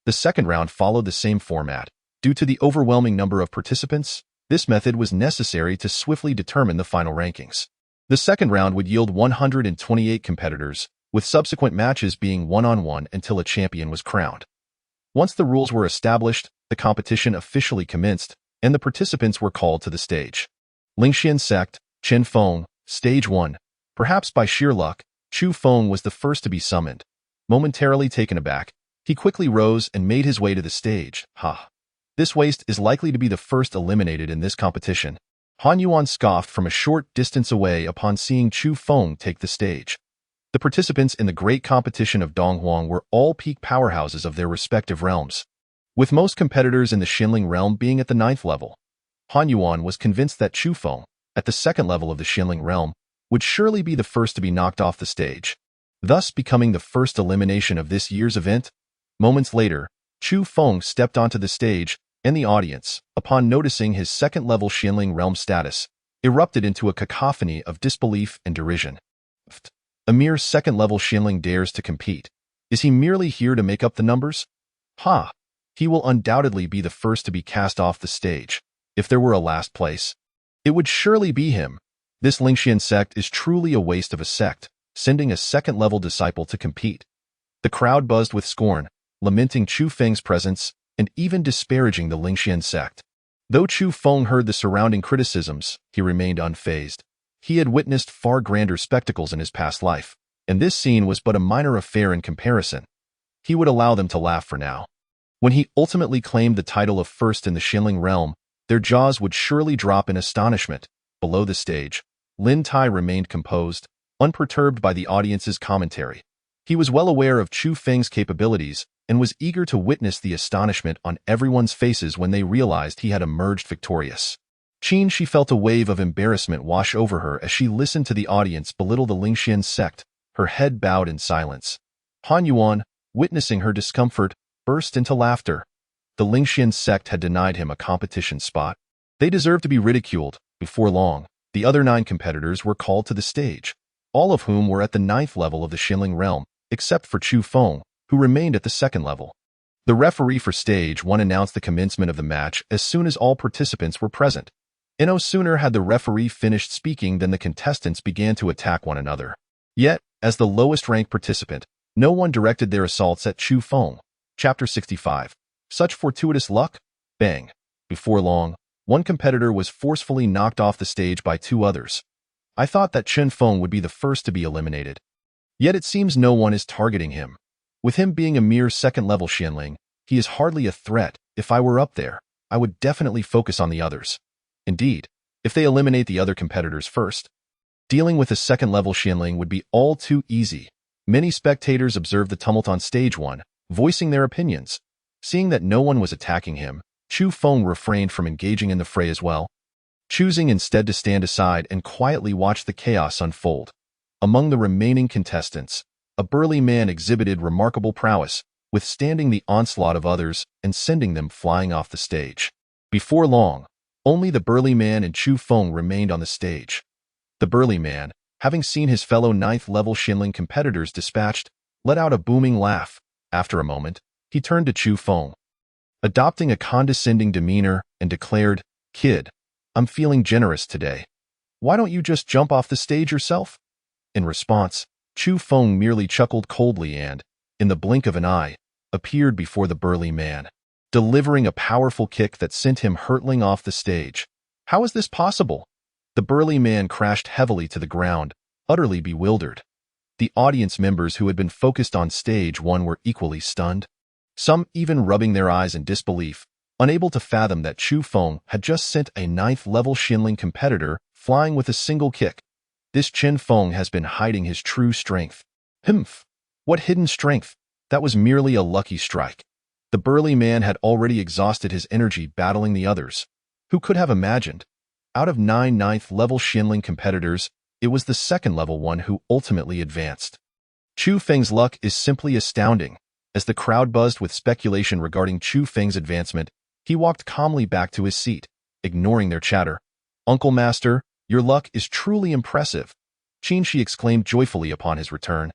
B: The second round followed the same format. Due to the overwhelming number of participants, this method was necessary to swiftly determine the final rankings. The second round would yield 128 competitors, with subsequent matches being one-on-one until a champion was crowned. Once the rules were established, the competition officially commenced, and the participants were called to the stage. Lingxian sect, Chen Feng, Stage 1. Perhaps by sheer luck, Chu Feng was the first to be summoned. Momentarily taken aback, he quickly rose and made his way to the stage. This waste is likely to be the first eliminated in this competition. Han Yuan scoffed from a short distance away upon seeing Chu Feng take the stage. The participants in the great competition of Donghuang were all peak powerhouses of their respective realms. With most competitors in the Xinling realm being at the 9th level, Han Yuan was convinced that Chu Feng, at the 2nd level of the Xinling realm, would surely be the first to be knocked off the stage, thus becoming the first elimination of this year's event. Moments later, Chu Feng stepped onto the stage, and the audience, upon noticing his 2nd-level Xinling realm status, erupted into a cacophony of disbelief and derision. A mere 2nd-level Xinling dares to compete. Is he merely here to make up the numbers? Ha! He will undoubtedly be the first to be cast off the stage. If there were a last place, it would surely be him. This Lingxian sect is truly a waste of a sect, sending a 2nd-level disciple to compete. The crowd buzzed with scorn, lamenting Chu Feng's presence and even disparaging the Lingxian sect. Though Chu Feng heard the surrounding criticisms, he remained unfazed. He had witnessed far grander spectacles in his past life, and this scene was but a minor affair in comparison. He would allow them to laugh for now. When he ultimately claimed the title of first in the Xinling realm, their jaws would surely drop in astonishment. Below the stage, Lin Tai remained composed, unperturbed by the audience's commentary. He was well aware of Chu Feng's capabilities and was eager to witness the astonishment on everyone's faces when they realized he had emerged victorious. She felt a wave of embarrassment wash over her as she listened to the audience belittle the Lingxian sect, her head bowed in silence. Han Yuan, witnessing her discomfort, burst into laughter. The Lingxian sect had denied him a competition spot. They deserved to be ridiculed. Before long, the other 9 competitors were called to the stage, all of whom were at the 9th level of the Xinling realm, except for Chu Feng, who remained at the 2nd level. The referee for stage 1 announced the commencement of the match as soon as all participants were present. No sooner had the referee finished speaking than the contestants began to attack one another. Yet, as the lowest-ranked participant, no one directed their assaults at Chu Feng. Chapter 65. Such fortuitous luck? Bang. Before long, one competitor was forcefully knocked off the stage by 2 others. I thought that Chen Feng would be the first to be eliminated. Yet it seems no one is targeting him. With him being a mere 2nd-level Xinling, he is hardly a threat. If I were up there, I would definitely focus on the others. Indeed, if they eliminate the other competitors first, dealing with a 2nd-level Xinling would be all too easy. Many spectators observed the tumult on stage 1, voicing their opinions. Seeing that no one was attacking him, Chu Feng refrained from engaging in the fray as well, choosing instead to stand aside and quietly watch the chaos unfold. Among the remaining contestants, a burly man exhibited remarkable prowess, withstanding the onslaught of others and sending them flying off the stage. Before long, only the burly man and Chu Feng remained on the stage. The burly man, having seen his fellow 9th-level Xinling competitors dispatched, let out a booming laugh. After a moment, he turned to Chu Feng, adopting a condescending demeanor, and declared, "Kid, I'm feeling generous today. Why don't you just jump off the stage yourself?" In response, Chu Feng merely chuckled coldly and, in the blink of an eye, appeared before the burly man, delivering a powerful kick that sent him hurtling off the stage. How is this possible? The burly man crashed heavily to the ground, utterly bewildered. The audience members who had been focused on stage 1 were equally stunned, some even rubbing their eyes in disbelief, unable to fathom that Chu Feng had just sent a 9th-level Xinling competitor flying with a single kick. This Chen Feng has been hiding his true strength. Humph! What hidden strength? That was merely a lucky strike. The burly man had already exhausted his energy battling the others. Who could have imagined? Out of 9 9th-level Xinling competitors, it was the 2nd-level one who ultimately advanced. Chu Feng's luck is simply astounding. As the crowd buzzed with speculation regarding Chu Feng's advancement, he walked calmly back to his seat, ignoring their chatter. "Uncle Master, your luck is truly impressive," Qin exclaimed joyfully upon his return,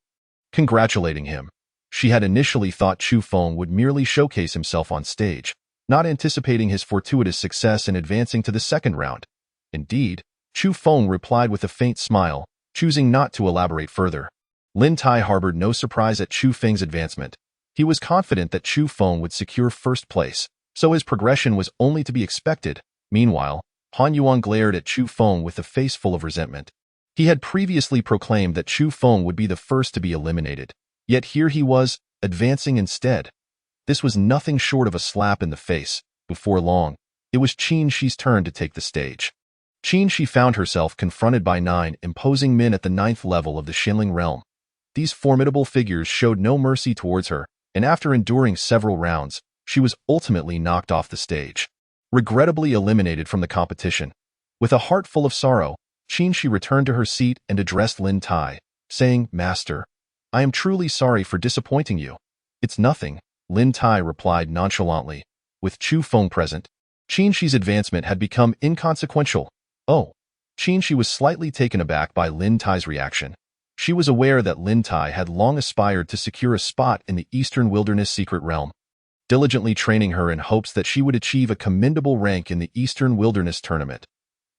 B: congratulating him. She had initially thought Chu Feng would merely showcase himself on stage, not anticipating his fortuitous success in advancing to the 2nd round. Indeed, Chu Feng replied with a faint smile, choosing not to elaborate further. Lin Tai harbored no surprise at Chu Feng's advancement. He was confident that Chu Feng would secure first place, so his progression was only to be expected. Meanwhile, Han Yuan glared at Chu Feng with a face full of resentment. He had previously proclaimed that Chu Feng would be the first to be eliminated, yet here he was, advancing instead. This was nothing short of a slap in the face, Before long, it was Qin Shi's turn to take the stage. Qin Shi found herself confronted by 9 imposing men at the 9th level of the Xinling realm. These formidable figures showed no mercy towards her, and after enduring several rounds, she was ultimately knocked off the stage, regrettably eliminated from the competition. With a heart full of sorrow, Qin Shi returned to her seat and addressed Lin Tai, saying, "Master, I am truly sorry for disappointing you." "It's nothing," Lin Tai replied nonchalantly. With Chu Feng present, Qin Shi's advancement had become inconsequential. Oh, Qin Shi was slightly taken aback by Lin Tai's reaction. She was aware that Lin Tai had long aspired to secure a spot in the Eastern Wilderness Secret Realm, diligently training her in hopes that she would achieve a commendable rank in the Eastern Wilderness Tournament.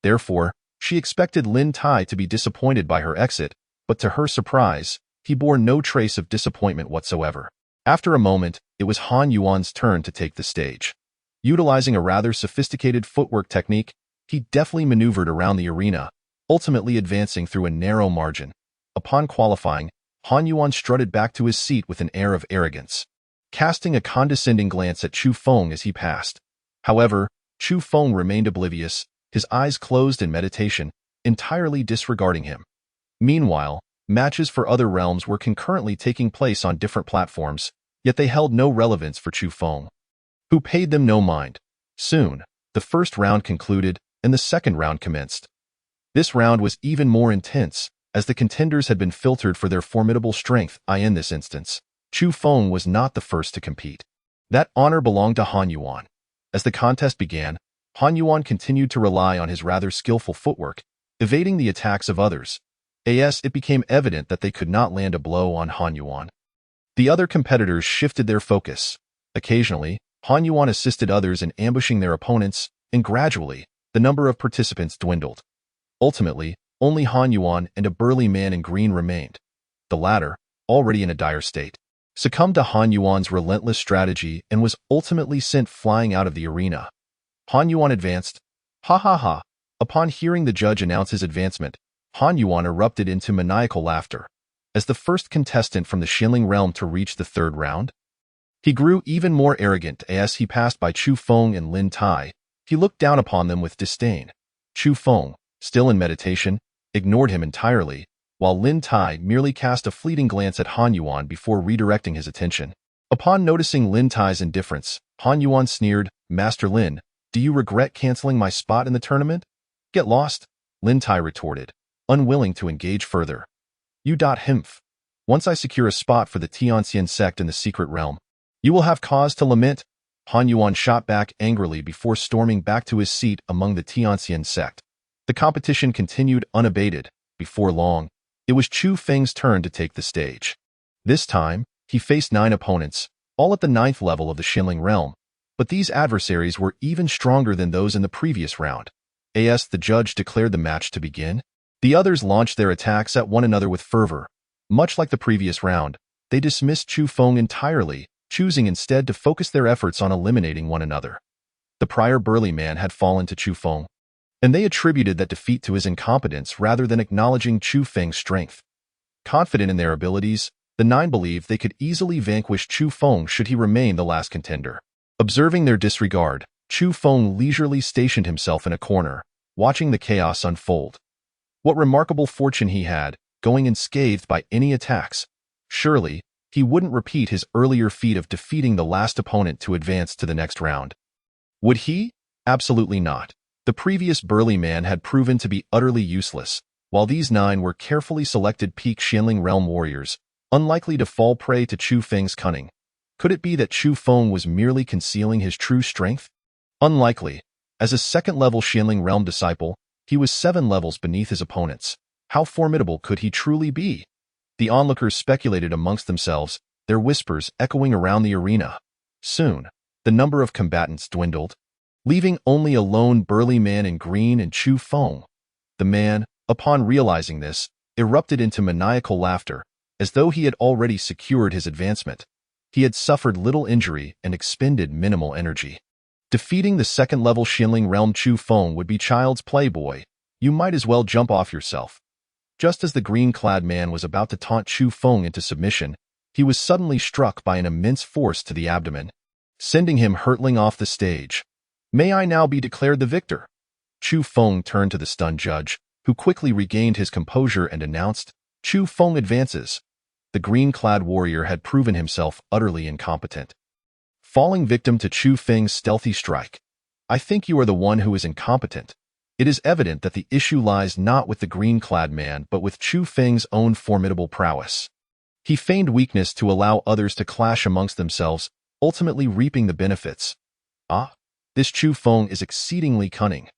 B: Therefore, she expected Lin Tai to be disappointed by her exit, but to her surprise, he bore no trace of disappointment whatsoever. After a moment, it was Han Yuan's turn to take the stage. Utilizing a rather sophisticated footwork technique, he deftly maneuvered around the arena, ultimately advancing through a narrow margin. Upon qualifying, Han Yuan strutted back to his seat with an air of arrogance, casting a condescending glance at Chu Feng as he passed. However, Chu Feng remained oblivious, his eyes closed in meditation, entirely disregarding him. Meanwhile, matches for other realms were concurrently taking place on different platforms, yet they held no relevance for Chu Feng, who paid them no mind. Soon, the first round concluded, and the second round commenced. This round was even more intense, as the contenders had been filtered for their formidable strength. In this instance, Chu Feng was not the first to compete. That honor belonged to Han Yuan. As the contest began, Han Yuan continued to rely on his rather skillful footwork, evading the attacks of others. It became evident that they could not land a blow on Han Yuan. The other competitors shifted their focus. Occasionally, Han Yuan assisted others in ambushing their opponents, and gradually, the number of participants dwindled. Ultimately, only Han Yuan and a burly man in green remained. The latter, already in a dire state, succumbed to Han Yuan's relentless strategy and was ultimately sent flying out of the arena. Han Yuan advanced. Ha ha ha. Upon hearing the judge announce his advancement, Han Yuan erupted into maniacal laughter. As the first contestant from the Xinling realm to reach the third round, he grew even more arrogant as he passed by Chu Feng and Lin Tai. He looked down upon them with disdain. Chu Feng, still in meditation, ignored him entirely, while Lin Tai merely cast a fleeting glance at Han Yuan before redirecting his attention. Upon noticing Lin Tai's indifference, Han Yuan sneered, "Master Lin, do you regret canceling my spot in the tournament?" "Get lost," Lin Tai retorted, unwilling to engage further. "Humph. Once I secure a spot for the Tianxian sect in the secret realm, you will have cause to lament." Han Yuan shot back angrily before storming back to his seat among the Tianxian sect. The competition continued unabated. Before long, it was Chu Feng's turn to take the stage. This time, he faced 9 opponents, all at the 9th level of the Xinling realm, but these adversaries were even stronger than those in the previous round. The judge declared the match to begin. The others launched their attacks at one another with fervor. Much like the previous round, they dismissed Chu Feng entirely, choosing instead to focus their efforts on eliminating one another. The prior burly man had fallen to Chu Feng, and they attributed that defeat to his incompetence rather than acknowledging Chu Feng's strength. Confident in their abilities, the 9 believed they could easily vanquish Chu Feng should he remain the last contender. Observing their disregard, Chu Feng leisurely stationed himself in a corner, watching the chaos unfold. What remarkable fortune he had, going unscathed by any attacks. Surely, he wouldn't repeat his earlier feat of defeating the last opponent to advance to the next round. Would he? Absolutely not. The previous burly man had proven to be utterly useless, while these 9 were carefully selected peak Xinling realm warriors, unlikely to fall prey to Chu Feng's cunning. Could it be that Chu Feng was merely concealing his true strength? Unlikely. As a second-level Xinling realm disciple, he was 7 levels beneath his opponents. How formidable could he truly be? The onlookers speculated amongst themselves, their whispers echoing around the arena. Soon, the number of combatants dwindled, leaving only a lone burly man in green and Chu Feng. The man, upon realizing this, erupted into maniacal laughter, as though he had already secured his advancement. He had suffered little injury and expended minimal energy. Defeating the second-level Xinling realm Chu Feng would be child's play, boy. You might as well jump off yourself. Just as the green-clad man was about to taunt Chu Feng into submission, he was suddenly struck by an immense force to the abdomen, sending him hurtling off the stage. May I now be declared the victor? Chu Feng turned to the stunned judge, who quickly regained his composure and announced, Chu Feng advances. The green-clad warrior had proven himself utterly incompetent. Falling victim to Chu Feng's stealthy strike. I think you are the one who is incompetent. It is evident that the issue lies not with the green-clad man but with Chu Feng's own formidable prowess. He feigned weakness to allow others to clash amongst themselves, ultimately reaping the benefits. Ah, this Chu Feng is exceedingly cunning.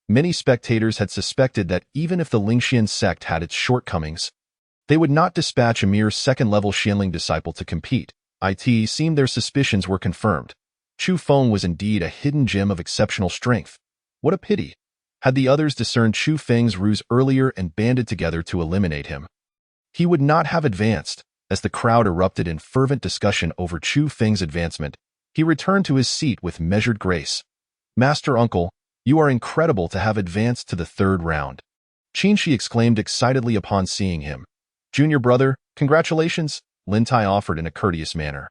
B: Many spectators had suspected that even if the Lingxian sect had its shortcomings, they would not dispatch a mere second-level Xianling disciple to compete. It seemed their suspicions were confirmed. Chu Feng was indeed a hidden gem of exceptional strength. What a pity! Had the others discerned Chu Feng's ruse earlier and banded together to eliminate him, he would not have advanced. As the crowd erupted in fervent discussion over Chu Feng's advancement, he returned to his seat with measured grace. Master Uncle, you are incredible to have advanced to the third round. Qinshi exclaimed excitedly upon seeing him. Junior brother, congratulations, Lin Tai offered in a courteous manner.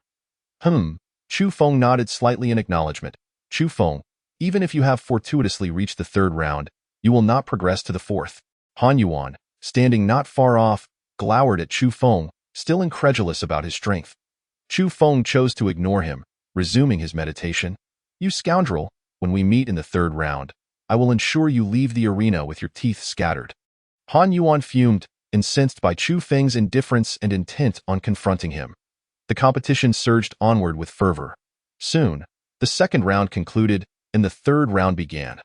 B: Chu Feng nodded slightly in acknowledgement. Chu Feng, even if you have fortuitously reached the third round, you will not progress to the fourth. Han Yuan, standing not far off, glowered at Chu Feng, still incredulous about his strength. Chu Feng chose to ignore him, resuming his meditation. You scoundrel, when we meet in the third round, I will ensure you leave the arena with your teeth scattered. Han Yuan fumed, incensed by Chu Feng's indifference and intent on confronting him. The competition surged onward with fervor. Soon, the second round concluded, and the third round began.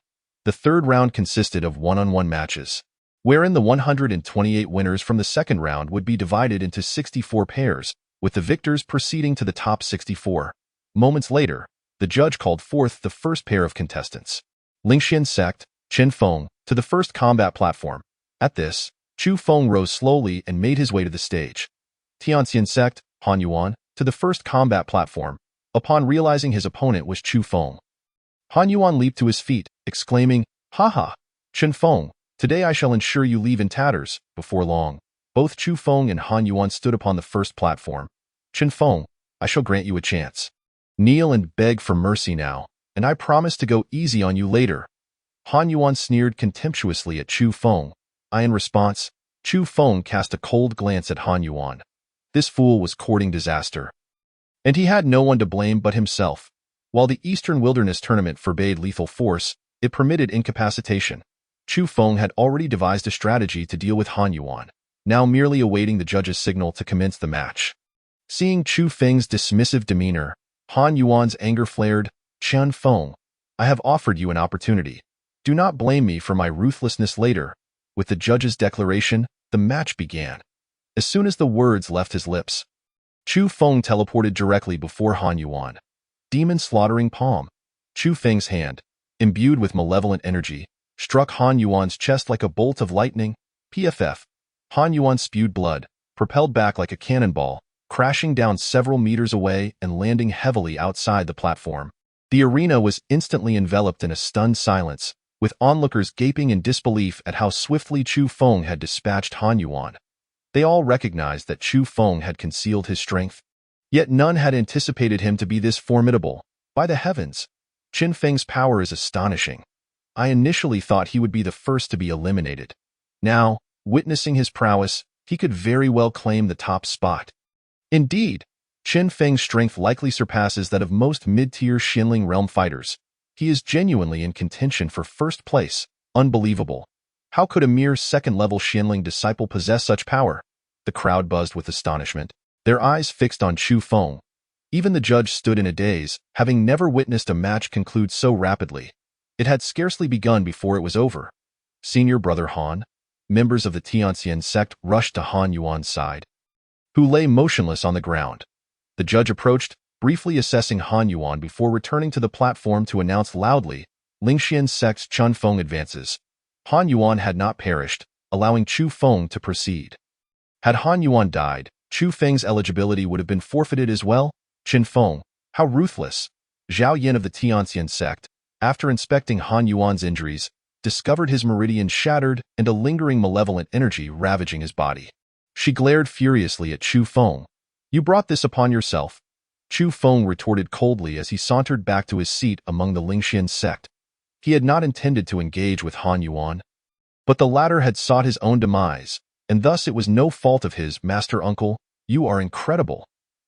B: The third round consisted of one-on-one matches, wherein the 128 winners from the second round would be divided into 64 pairs, with the victors proceeding to the top 64. Moments later, the judge called forth the first pair of contestants. Lingxian sect, Chen Feng, to the first combat platform. At this, Chu Feng rose slowly and made his way to the stage. Tianxian sect, Han Yuan, to the first combat platform. Upon realizing his opponent was Chu Feng, Han Yuan leaped to his feet, exclaiming, "Ha! Chen Feng, today I shall ensure you leave in tatters." Before long, both Chu Feng and Han Yuan stood upon the first platform. Chen Feng, I shall grant you a chance. Kneel and beg for mercy now, and I promise to go easy on you later. Han Yuan sneered contemptuously at Chu Feng. In response, Chu Feng cast a cold glance at Han Yuan. This fool was courting disaster, and he had no one to blame but himself. While the Eastern Wilderness Tournament forbade lethal force, it permitted incapacitation. Chu Feng had already devised a strategy to deal with Han Yuan, now merely awaiting the judge's signal to commence the match. Seeing Chu Feng's dismissive demeanor, Han Yuan's anger flared. Chen Feng, I have offered you an opportunity. Do not blame me for my ruthlessness later. With the judge's declaration, the match began. As soon as the words left his lips, Chu Feng teleported directly before Han Yuan. Demon slaughtering palm. Chu Feng's hand, imbued with malevolent energy, struck Han Yuan's chest like a bolt of lightning. PFF. Han Yuan spewed blood, propelled back like a cannonball, crashing down several meters away and landing heavily outside the platform. The arena was instantly enveloped in a stunned silence, with onlookers gaping in disbelief at how swiftly Chu Feng had dispatched Han Yuan. They all recognized that Chu Feng had concealed his strength, yet none had anticipated him to be this formidable. By the heavens, Chen Feng's power is astonishing. I initially thought he would be the first to be eliminated. Now, witnessing his prowess, he could very well claim the top spot. Indeed, Chen Feng's strength likely surpasses that of most mid-tier Xianling realm fighters. He is genuinely in contention for first place. Unbelievable. How could a mere second-level Xianling disciple possess such power? The crowd buzzed with astonishment, their eyes fixed on Chu Feng. Even the judge stood in a daze, having never witnessed a match conclude so rapidly. It had scarcely begun before it was over. Senior brother Han, members of the Tianxian sect rushed to Han Yuan's side, who lay motionless on the ground. The judge approached, briefly assessing Han Yuan before returning to the platform to announce loudly, Lingxian sect's Chen Feng advances. Han Yuan had not perished, allowing Chu Feng to proceed. Had Han Yuan died, Chu Feng's eligibility would have been forfeited as well. Chen Feng, how ruthless! Zhao Yin of the Tianxian sect, after inspecting Han Yuan's injuries, discovered his meridian shattered and a lingering malevolent energy ravaging his body. She glared furiously at Chu Feng. You brought this upon yourself. Chu Feng retorted coldly as he sauntered back to his seat among the Lingxian sect. He had not intended to engage with Han Yuan, but the latter had sought his own demise, and thus it was no fault of his. Master Uncle, you are incredible.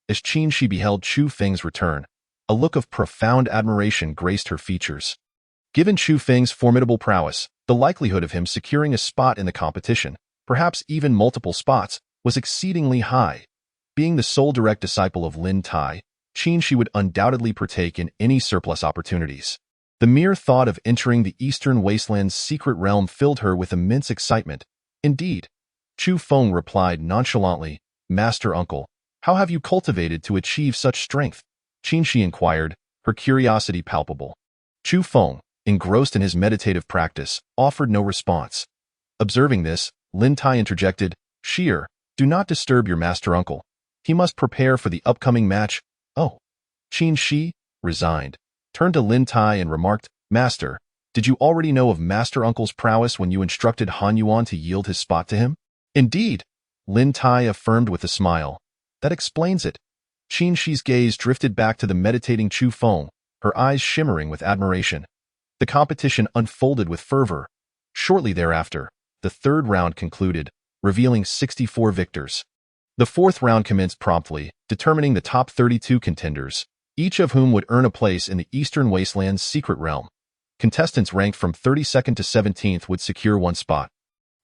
B: As Qin Shi beheld Chu Feng's return, a look of profound admiration graced her features. Given Chu Feng's formidable prowess, the likelihood of him securing a spot in the competition, perhaps even multiple spots, was exceedingly high. Being the sole direct disciple of Lin Tai, Qin Shi would undoubtedly partake in any surplus opportunities. The mere thought of entering the Eastern Wasteland's secret realm filled her with immense excitement. Indeed, Chu Feng replied nonchalantly, Master Uncle, how have you cultivated to achieve such strength? Qin Shi inquired, her curiosity palpable. Chu Feng, engrossed in his meditative practice, offered no response. Observing this, Lin Tai interjected, Sheer, do not disturb your Master Uncle. He must prepare for the upcoming match. Oh. Qin Shi, resigned, turned to Lin Tai and remarked, Master, did you already know of Master Uncle's prowess when you instructed Han Yuan to yield his spot to him? Indeed, Lin Tai affirmed with a smile. That explains it. Qin Shi's gaze drifted back to the meditating Chu Feng, her eyes shimmering with admiration. The competition unfolded with fervor. Shortly thereafter, the third round concluded, revealing 64 victors. The fourth round commenced promptly, determining the top 32 contenders, each of whom would earn a place in the Eastern Wasteland's secret realm. Contestants ranked from 32nd to 17th would secure one spot.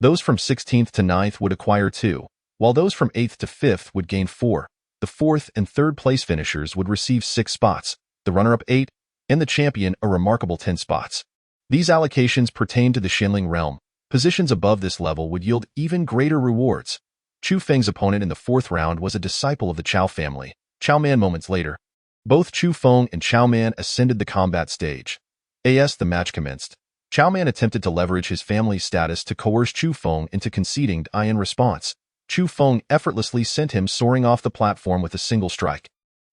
B: Those from 16th to 9th would acquire 2, while those from 8th to 5th would gain 4. The 4th and 3rd place finishers would receive 6 spots, the runner-up 8, and the champion a remarkable 10 spots. These allocations pertain to the Xinling realm. Positions above this level would yield even greater rewards. Chu Feng's opponent in the 4th round was a disciple of the Chao family, Chao Man. Moments later, both Chu Feng and Chao Man ascended the combat stage. As the match commenced, Chao Man attempted to leverage his family's status to coerce Chu Feng into conceding. In response, Chu Feng effortlessly sent him soaring off the platform with a single strike.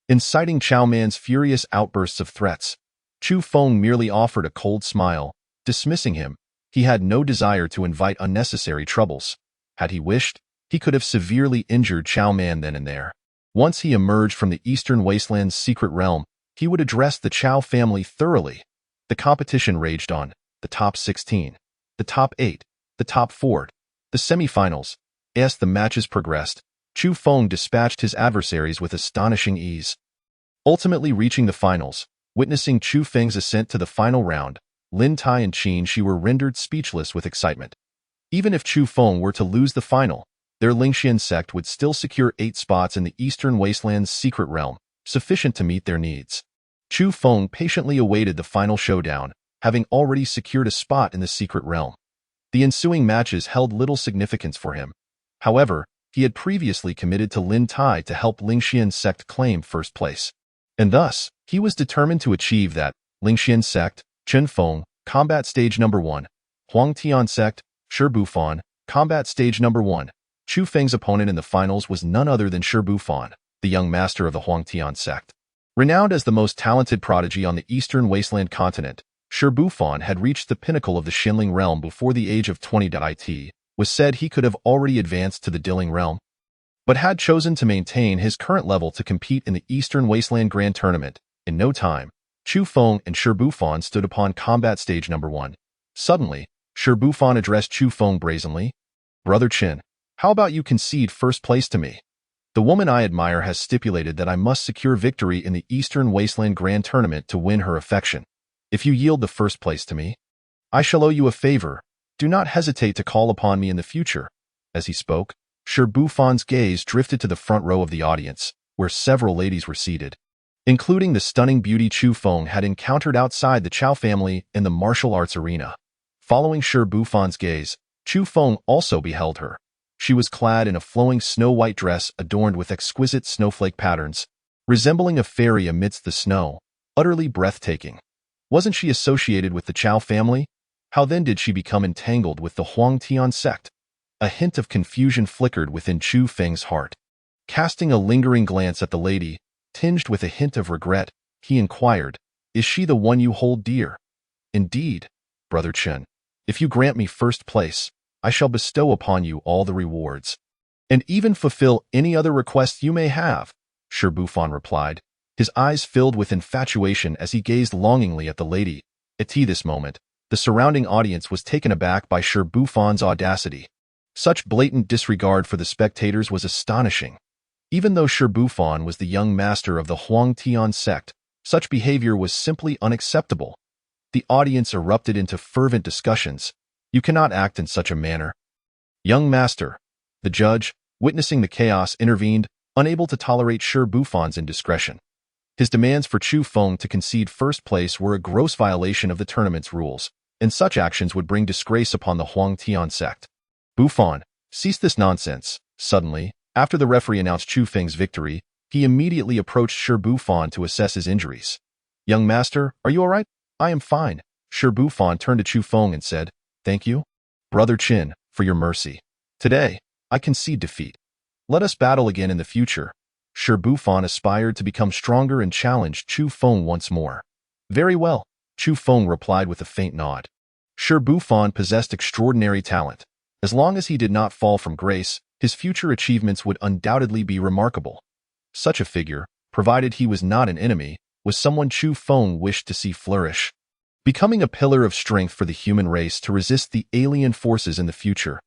B: Inciting Chao Man's furious outbursts of threats, Chu Feng merely offered a cold smile, dismissing him. He had no desire to invite unnecessary troubles. Had he wished, he could have severely injured Chao Man then and there. Once he emerged from the Eastern Wasteland's secret realm, he would address the Chao family thoroughly. The competition raged on. The top 16, the top 8, the top 4, the semifinals. As the matches progressed, Chu Feng dispatched his adversaries with astonishing ease. Ultimately reaching the finals, witnessing Chu Feng's ascent to the final round, Lin Tai and Qin Shi were rendered speechless with excitement. Even if Chu Feng were to lose the final, their Lingxian sect would still secure 8 spots in the Eastern Wasteland's secret realm, sufficient to meet their needs. Chu Feng patiently awaited the final showdown, having already secured a spot in the secret realm. The ensuing matches held little significance for him. However, he had previously committed to Lin Tai to help Lingxian sect claim first place. And thus, he was determined to achieve that. Lingxian sect, Chen Feng, combat stage number 1. Huangtian sect, Shi Bufan, combat stage number 1. Chu Feng's opponent in the finals was none other than Shi Bufan, the young master of the Huangtian sect. Renowned as the most talented prodigy on the Eastern Wasteland continent, Shi Bufan had reached the pinnacle of the Xinling realm before the age of 20. It was said he could have already advanced to the Diling realm, but had chosen to maintain his current level to compete in the Eastern Wasteland Grand Tournament. In no time, Chu Feng and Shi Bufan stood upon combat stage number 1. Suddenly, Shi Bufan addressed Chu Feng brazenly, Brother Qin, how about you concede first place to me? The woman I admire has stipulated that I must secure victory in the Eastern Wasteland Grand Tournament to win her affection. If you yield the first place to me, I shall owe you a favor. Do not hesitate to call upon me in the future. As he spoke, Shi Bufan's gaze drifted to the front row of the audience, where several ladies were seated, including the stunning beauty Chu Feng had encountered outside the Chao family in the martial arts arena. Following Shi Bufan's gaze, Chu Feng also beheld her. She was clad in a flowing snow-white dress adorned with exquisite snowflake patterns, resembling a fairy amidst the snow, utterly breathtaking. Wasn't she associated with the Chao family? How then did she become entangled with the Huangtian sect? A hint of confusion flickered within Chu Feng's heart. Casting a lingering glance at the lady, tinged with a hint of regret, he inquired, Is she the one you hold dear? Indeed, Brother Chen. If you grant me first place, I shall bestow upon you all the rewards, and even fulfill any other requests you may have, Shi Bufan replied. His eyes filled with infatuation as he gazed longingly at the lady. At this moment, the surrounding audience was taken aback by Sir Buffon's audacity. Such blatant disregard for the spectators was astonishing. Even though Sir Buffon was the young master of the Huang Tian sect, such behavior was simply unacceptable. The audience erupted into fervent discussions. You cannot act in such a manner. Young master. The judge, witnessing the chaos, intervened, unable to tolerate Sir Buffon's indiscretion. His demands for Chu Feng to concede first place were a gross violation of the tournament's rules, and such actions would bring disgrace upon the Huang Tian sect. Buffon, cease this nonsense. Suddenly, after the referee announced Chu Feng's victory, he immediately approached Sir Buffon to assess his injuries. Young master, are you all right? I am fine. Sir Buffon turned to Chu Feng and said, Thank you, Brother Qin, for your mercy. Today, I concede defeat. Let us battle again in the future. Sir Buffon aspired to become stronger and challenged Chu Feng once more. Very well, Chu Feng replied with a faint nod. Sir Buffon possessed extraordinary talent. As long as he did not fall from grace, his future achievements would undoubtedly be remarkable. Such a figure, provided he was not an enemy, was someone Chu Feng wished to see flourish, becoming a pillar of strength for the human race to resist the alien forces in the future.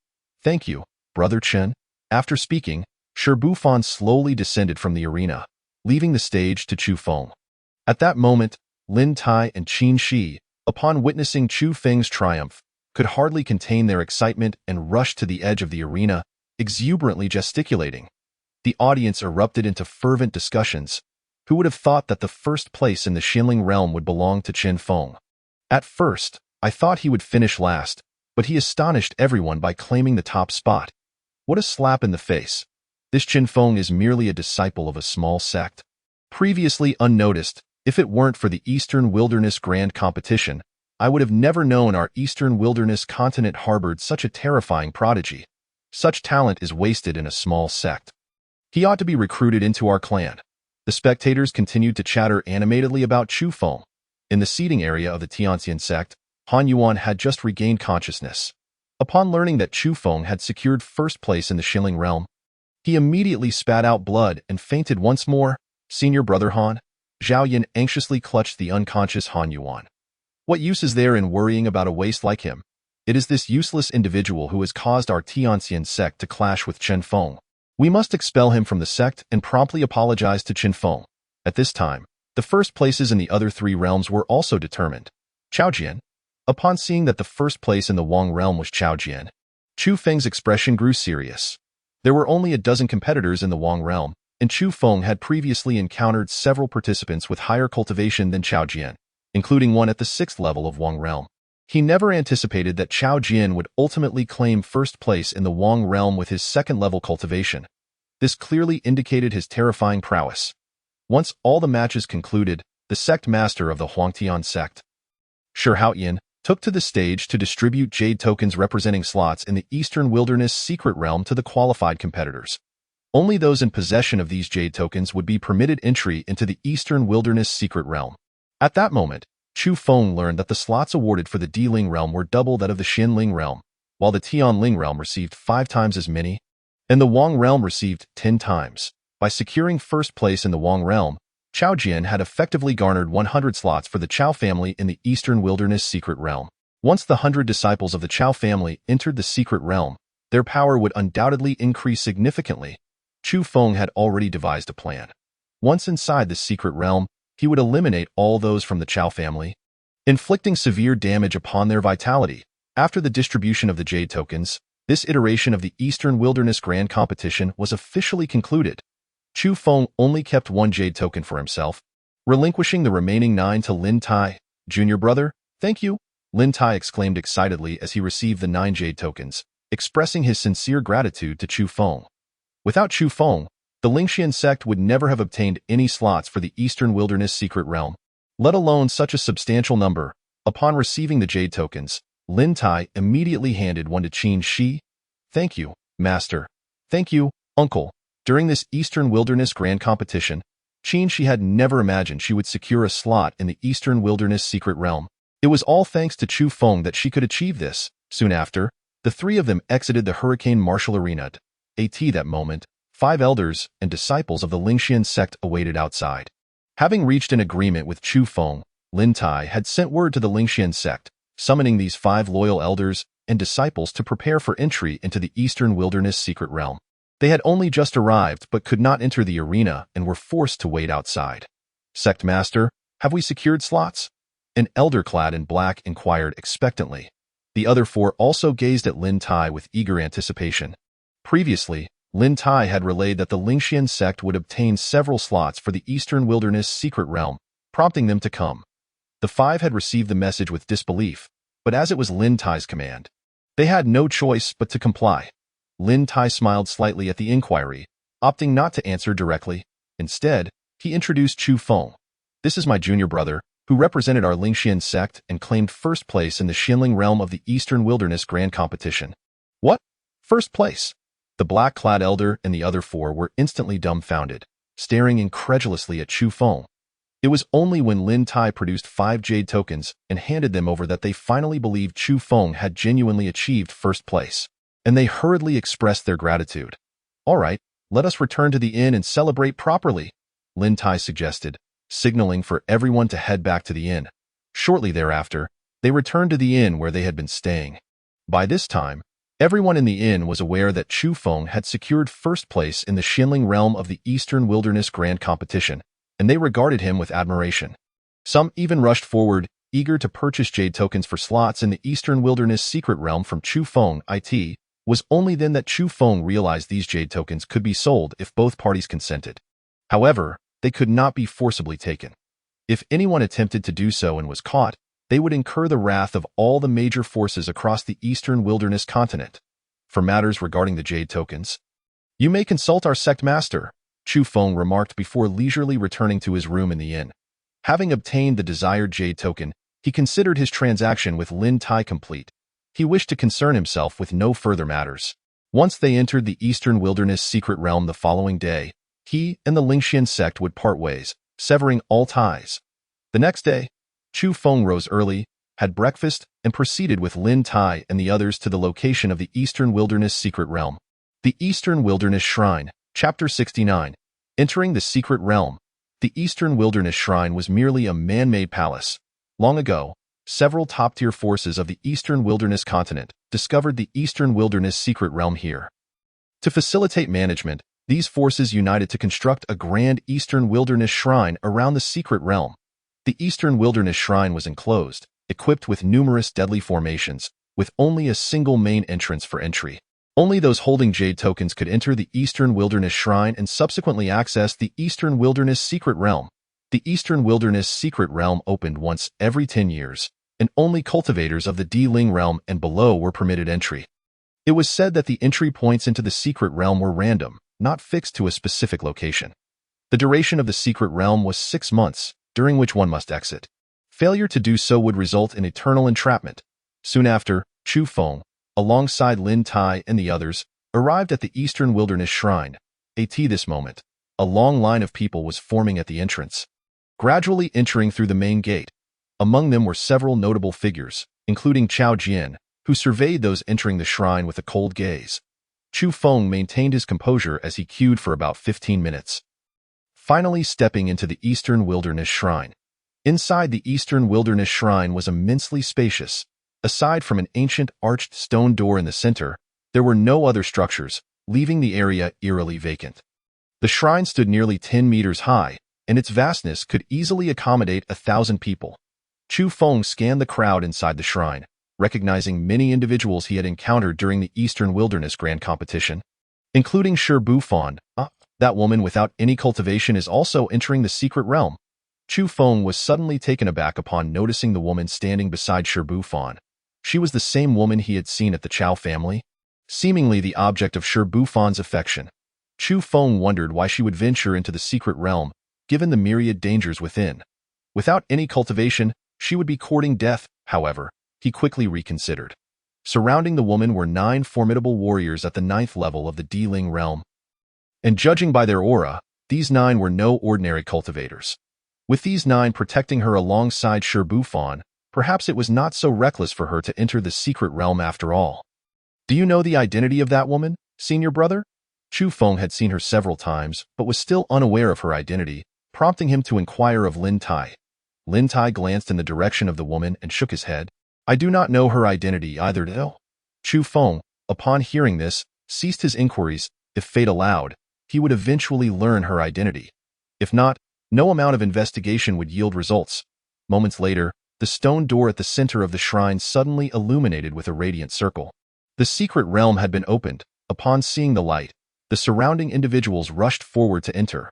B: Thank you, Brother Chen. After speaking, Sir Buffon slowly descended from the arena, leaving the stage to Chu Feng. At that moment, Lin Tai and Qin Shi, upon witnessing Chu Feng's triumph, could hardly contain their excitement and rushed to the edge of the arena, exuberantly gesticulating. The audience erupted into fervent discussions. Who would have thought that the first place in the Xinling realm would belong to Qin Feng? At first, I thought he would finish last, but he astonished everyone by claiming the top spot. What a slap in the face. This Qin Feng is merely a disciple of a small sect. Previously unnoticed, if it weren't for the Eastern Wilderness Grand Competition, I would have never known our Eastern Wilderness continent harbored such a terrifying prodigy. Such talent is wasted in a small sect. He ought to be recruited into our clan. The spectators continued to chatter animatedly about Chu Feng. In the seating area of the Tianxian sect, Han Yuan had just regained consciousness. Upon learning that Chu Feng had secured first place in the Xinling realm, he immediately spat out blood and fainted once more. Senior Brother Han, Zhao Yin anxiously clutched the unconscious Han Yuan. What use is there in worrying about a waste like him? It is this useless individual who has caused our Tianxian sect to clash with Qin Feng. We must expel him from the sect and promptly apologize to Qin Feng. At this time, the first places in the other three realms were also determined. Chao Jian. Upon seeing that the first place in the Wang realm was Chao Jian, Chu Feng's expression grew serious. There were only a dozen competitors in the Wang realm, and Chu Feng had previously encountered several participants with higher cultivation than Chao Jian, including one at the 6th level of Wang realm. He never anticipated that Chao Jian would ultimately claim first place in the Wang realm with his 2nd level cultivation. This clearly indicated his terrifying prowess. Once all the matches concluded, the sect master of the Huangtian sect, Shi Haoyan, took to the stage to distribute jade tokens representing slots in the Eastern Wilderness secret realm to the qualified competitors. Only those in possession of these jade tokens would be permitted entry into the Eastern Wilderness secret realm. At that moment, Chu Feng learned that the slots awarded for the Diling realm were double that of the Xinling realm, while the Tianling realm received 5 times as many, and the Wang realm received 10 times. By securing first place in the Wang realm, Chao Jian had effectively garnered 100 slots for the Chao family in the Eastern Wilderness secret realm. Once the 100 disciples of the Chao family entered the secret realm, their power would undoubtedly increase significantly. Chu Feng had already devised a plan. Once inside the secret realm, he would eliminate all those from the Chao family, inflicting severe damage upon their vitality. After the distribution of the jade tokens, this iteration of the Eastern Wilderness Grand Competition was officially concluded. Chu Feng only kept 1 jade token for himself, relinquishing the remaining 9 to Lin Tai. Junior brother, thank you, Lin Tai exclaimed excitedly as he received the 9 jade tokens, expressing his sincere gratitude to Chu Feng. Without Chu Feng, the Lingxian sect would never have obtained any slots for the Eastern Wilderness secret realm, let alone such a substantial number. Upon receiving the jade tokens, Lin Tai immediately handed one to Qin Shi. Thank you, master. Thank you, uncle. During this Eastern Wilderness Grand Competition, Qin Shi had never imagined she would secure a slot in the Eastern Wilderness secret realm. It was all thanks to Chu Feng that she could achieve this. Soon after, the 3 of them exited the Hurricane Martial Arena. At that moment, 5 elders and disciples of the Lingxian sect awaited outside. Having reached an agreement with Chu Feng, Lin Tai had sent word to the Lingxian sect, summoning these 5 loyal elders and disciples to prepare for entry into the Eastern Wilderness secret realm. They had only just arrived but could not enter the arena and were forced to wait outside. "Sect Master, have we secured slots?" An elder clad in black inquired expectantly. The other 4 also gazed at Lin Tai with eager anticipation. Previously, Lin Tai had relayed that the Lingxian sect would obtain several slots for the Eastern Wilderness secret realm, prompting them to come. The 5 had received the message with disbelief, but as it was Lin Tai's command, they had no choice but to comply. Lin Tai smiled slightly at the inquiry, opting not to answer directly. Instead, he introduced Chu Feng. "This is my junior brother, who represented our Lingxian sect and claimed first place in the Xinling realm of the Eastern Wilderness Grand Competition." "What? First place?" The black-clad elder and the other 4 were instantly dumbfounded, staring incredulously at Chu Feng. It was only when Lin Tai produced 5 jade tokens and handed them over that they finally believed Chu Feng had genuinely achieved first place, and they hurriedly expressed their gratitude. "All right, let us return to the inn and celebrate properly," Lin Tai suggested, signaling for everyone to head back to the inn. Shortly thereafter, they returned to the inn where they had been staying. By this time, everyone in the inn was aware that Chu Feng had secured first place in the Xinling realm of the Eastern Wilderness Grand Competition, and they regarded him with admiration. Some even rushed forward, eager to purchase jade tokens for slots in the Eastern Wilderness secret realm from Chu Feng. It was only then that Chu Feng realized these jade tokens could be sold if both parties consented. However, they could not be forcibly taken. If anyone attempted to do so and was caught, they would incur the wrath of all the major forces across the Eastern Wilderness continent. For matters regarding the jade tokens, "You may consult our sect master," Chu Feng remarked before leisurely returning to his room in the inn. Having obtained the desired jade token, he considered his transaction with Lin Tai complete. He wished to concern himself with no further matters. Once they entered the Eastern Wilderness secret realm the following day, he and the Lingxian sect would part ways, severing all ties. The next day, Chu Feng rose early, had breakfast, and proceeded with Lin Tai and the others to the location of the Eastern Wilderness secret realm. The Eastern Wilderness Shrine, Chapter 69. Entering the Secret Realm. The Eastern Wilderness Shrine was merely a man-made palace. Long ago, several top-tier forces of the Eastern Wilderness continent discovered the Eastern Wilderness secret realm here. To facilitate management, these forces united to construct a grand Eastern Wilderness Shrine around the secret realm. The Eastern Wilderness Shrine was enclosed, equipped with numerous deadly formations, with only a single main entrance for entry. Only those holding jade tokens could enter the Eastern Wilderness Shrine and subsequently access the Eastern Wilderness secret realm. The Eastern Wilderness secret realm opened once every 10 years, and only cultivators of the D-Ling realm and below were permitted entry. It was said that the entry points into the secret realm were random, not fixed to a specific location. The duration of the secret realm was 6 months, during which one must exit. Failure to do so would result in eternal entrapment. Soon after, Chu Feng, alongside Lin Tai and the others, arrived at the Eastern Wilderness Shrine. At this moment, a long line of people was forming at the entrance, gradually entering through the main gate. Among them were several notable figures, including Chao Jian, who surveyed those entering the shrine with a cold gaze. Chu Feng maintained his composure as he queued for about 15 minutes. Finally stepping into the Eastern Wilderness Shrine. Inside the Eastern Wilderness Shrine was immensely spacious. Aside from an ancient arched stone door in the center, there were no other structures, leaving the area eerily vacant. The shrine stood nearly 10 meters high, and its vastness could easily accommodate 1,000 people. Chu Feng scanned the crowd inside the shrine, recognizing many individuals he had encountered during the Eastern Wilderness Grand Competition, including Shi Bufan. That woman without any cultivation is also entering the secret realm. Chu Feng was suddenly taken aback upon noticing the woman standing beside Shi Bufan. She was the same woman he had seen at the Chao family, seemingly the object of Shi Bufan's affection. Chu Feng wondered why she would venture into the secret realm, given the myriad dangers within. Without any cultivation, she would be courting death. However, he quickly reconsidered. Surrounding the woman were 9 formidable warriors at the 9th level of the D-Ling realm. And judging by their aura, these 9 were no ordinary cultivators. With these 9 protecting her alongside Shi Bufan, perhaps it was not so reckless for her to enter the secret realm after all. "Do you know the identity of that woman, senior brother?" Chu Feng had seen her several times, but was still unaware of her identity, prompting him to inquire of Lin Tai. Lin Tai glanced in the direction of the woman and shook his head. I do not know her identity either. Chu Feng, upon hearing this, ceased his inquiries. If fate allowed, he would eventually learn her identity. If not, no amount of investigation would yield results. Moments later, the stone door at the center of the shrine suddenly illuminated with a radiant circle. The secret realm had been opened. Upon seeing the light, the surrounding individuals rushed forward to enter.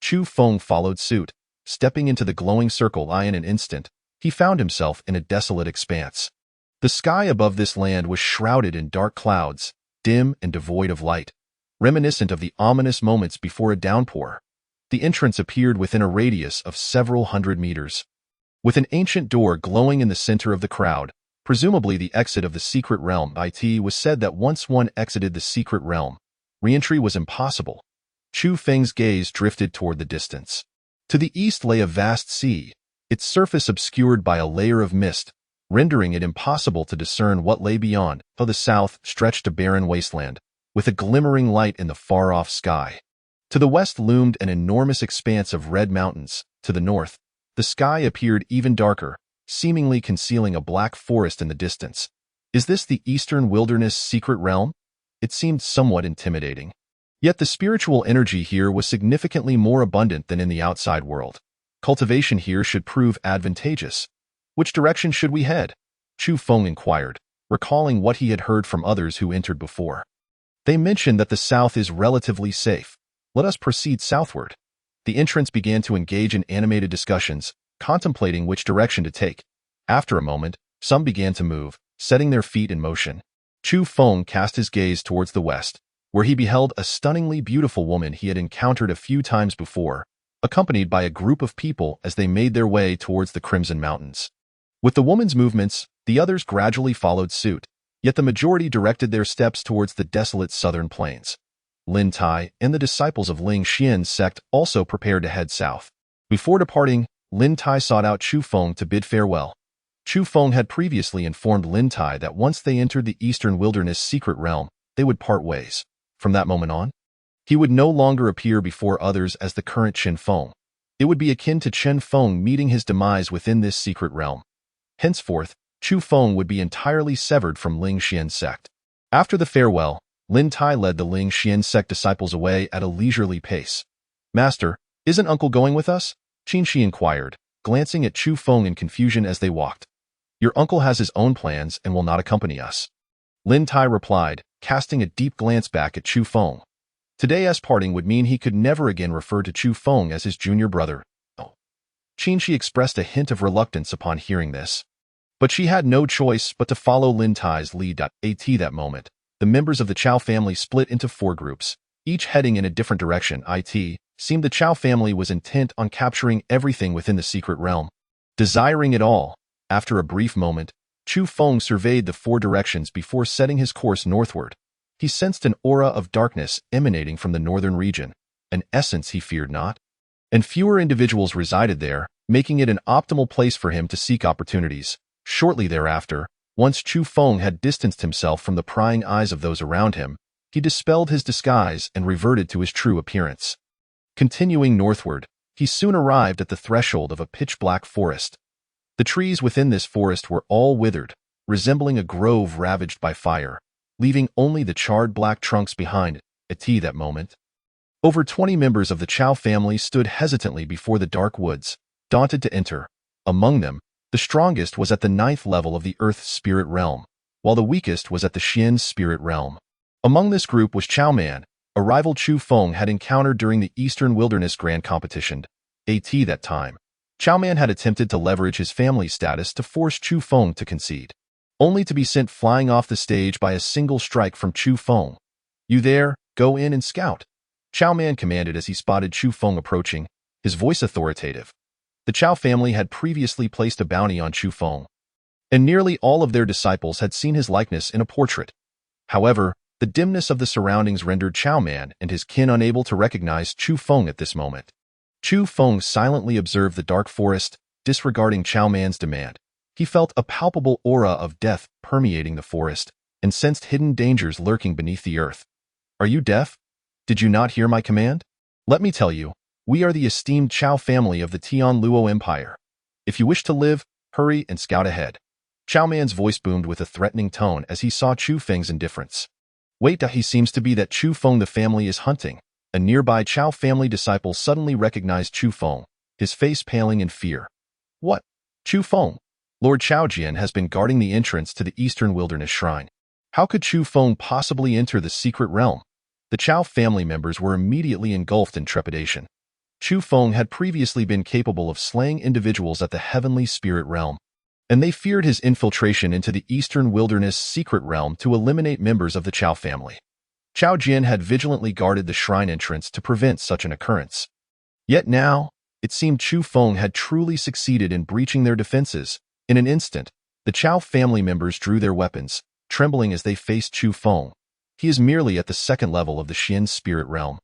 B: Chu Feng followed suit. Stepping into the glowing circle in an instant, he found himself in a desolate expanse. The sky above this land was shrouded in dark clouds, dim and devoid of light, reminiscent of the ominous moments before a downpour. The entrance appeared within a radius of several hundred meters. With an ancient door glowing in the center of the crowd, presumably the exit of the secret realm, it was said that once one exited the secret realm, re-entry was impossible. Chu Feng's gaze drifted toward the distance. To the east lay a vast sea, its surface obscured by a layer of mist, rendering it impossible to discern what lay beyond. To the south stretched a barren wasteland, with a glimmering light in the far-off sky. To the west loomed an enormous expanse of red mountains. To the north, the sky appeared even darker, seemingly concealing a black forest in the distance. Is this the Eastern Wilderness secret realm? It seemed somewhat intimidating. Yet the spiritual energy here was significantly more abundant than in the outside world. Cultivation here should prove advantageous. Which direction should we head? Chu Feng inquired, recalling what he had heard from others who entered before. They mentioned that the south is relatively safe. Let us proceed southward. The entrants began to engage in animated discussions, contemplating which direction to take. After a moment, some began to move, setting their feet in motion. Chu Feng cast his gaze towards the west, where he beheld a stunningly beautiful woman he had encountered a few times before, accompanied by a group of people as they made their way towards the Crimson Mountains. With the woman's movements, the others gradually followed suit, yet the majority directed their steps towards the desolate southern plains. Lin Tai and the disciples of Ling Xian's sect also prepared to head south. Before departing, Lin Tai sought out Chu Feng to bid farewell. Chu Feng had previously informed Lin Tai that once they entered the Eastern Wilderness secret realm, they would part ways. From that moment on, he would no longer appear before others as the current Chen Feng. It would be akin to Chen Feng meeting his demise within this secret realm. Henceforth, Chu Feng would be entirely severed from Ling Xian's sect. After the farewell, Lin Tai led the Ling Xian sect disciples away at a leisurely pace. Master, isn't Uncle going with us? Qin Shi inquired, glancing at Chu Feng in confusion as they walked. Your uncle has his own plans and will not accompany us. Lin Tai replied, casting a deep glance back at Chu Feng. Today's parting would mean he could never again refer to Chu Feng as his junior brother. Oh. Qin Shi expressed a hint of reluctance upon hearing this. But she had no choice but to follow Lin Tai's lead. At that moment, the members of the Chao family split into 4 groups, each heading in a different direction. It seemed the Chao family was intent on capturing everything within the secret realm. Desiring it all, after a brief moment, Chu Feng surveyed the 4 directions before setting his course northward. He sensed an aura of darkness emanating from the northern region, an essence he feared not. And fewer individuals resided there, making it an optimal place for him to seek opportunities. Shortly thereafter, once Chu Feng had distanced himself from the prying eyes of those around him, he dispelled his disguise and reverted to his true appearance. Continuing northward, he soon arrived at the threshold of a pitch-black forest. The trees within this forest were all withered, resembling a grove ravaged by fire, leaving only the charred black trunks behind. At that moment, over 20 members of the Chao family stood hesitantly before the dark woods, daunted to enter. Among them, the strongest was at the 9th level of the Earth Spirit Realm, while the weakest was at the Xian Spirit Realm. Among this group was Chao Man, a rival Chu Feng had encountered during the Eastern Wilderness Grand Competition. At that time, Chao Man had attempted to leverage his family status to force Chu Feng to concede, only to be sent flying off the stage by a single strike from Chu Feng. You there, go in and scout. Chao Man commanded as he spotted Chu Feng approaching, his voice authoritative. The Chao family had previously placed a bounty on Chu Feng, and nearly all of their disciples had seen his likeness in a portrait. However, the dimness of the surroundings rendered Chao Man and his kin unable to recognize Chu Feng at this moment. Chu Feng silently observed the dark forest, disregarding Chao Man's demand. He felt a palpable aura of death permeating the forest, and sensed hidden dangers lurking beneath the earth. Are you deaf? Did you not hear my command? Let me tell you, We are the esteemed Chao family of the Tian Luo Empire. If you wish to live, hurry and scout ahead. Chao Man's voice boomed with a threatening tone as he saw Chu Feng's indifference. Wait, he seems to be that Chu Feng the family is hunting. A nearby Chao family disciple suddenly recognized Chu Feng, his face paling in fear. What? Chu Feng? Lord Chao Jian has been guarding the entrance to the Eastern Wilderness Shrine. How could Chu Feng possibly enter the secret realm? The Chao family members were immediately engulfed in trepidation. Chu Feng had previously been capable of slaying individuals at the heavenly spirit realm, and they feared his infiltration into the Eastern Wilderness secret realm to eliminate members of the Chao family. Chao Jian had vigilantly guarded the shrine entrance to prevent such an occurrence. Yet now, it seemed Chu Feng had truly succeeded in breaching their defenses. In an instant, the Chao family members drew their weapons, trembling as they faced Chu Feng. He is merely at the second level of the Xian spirit realm.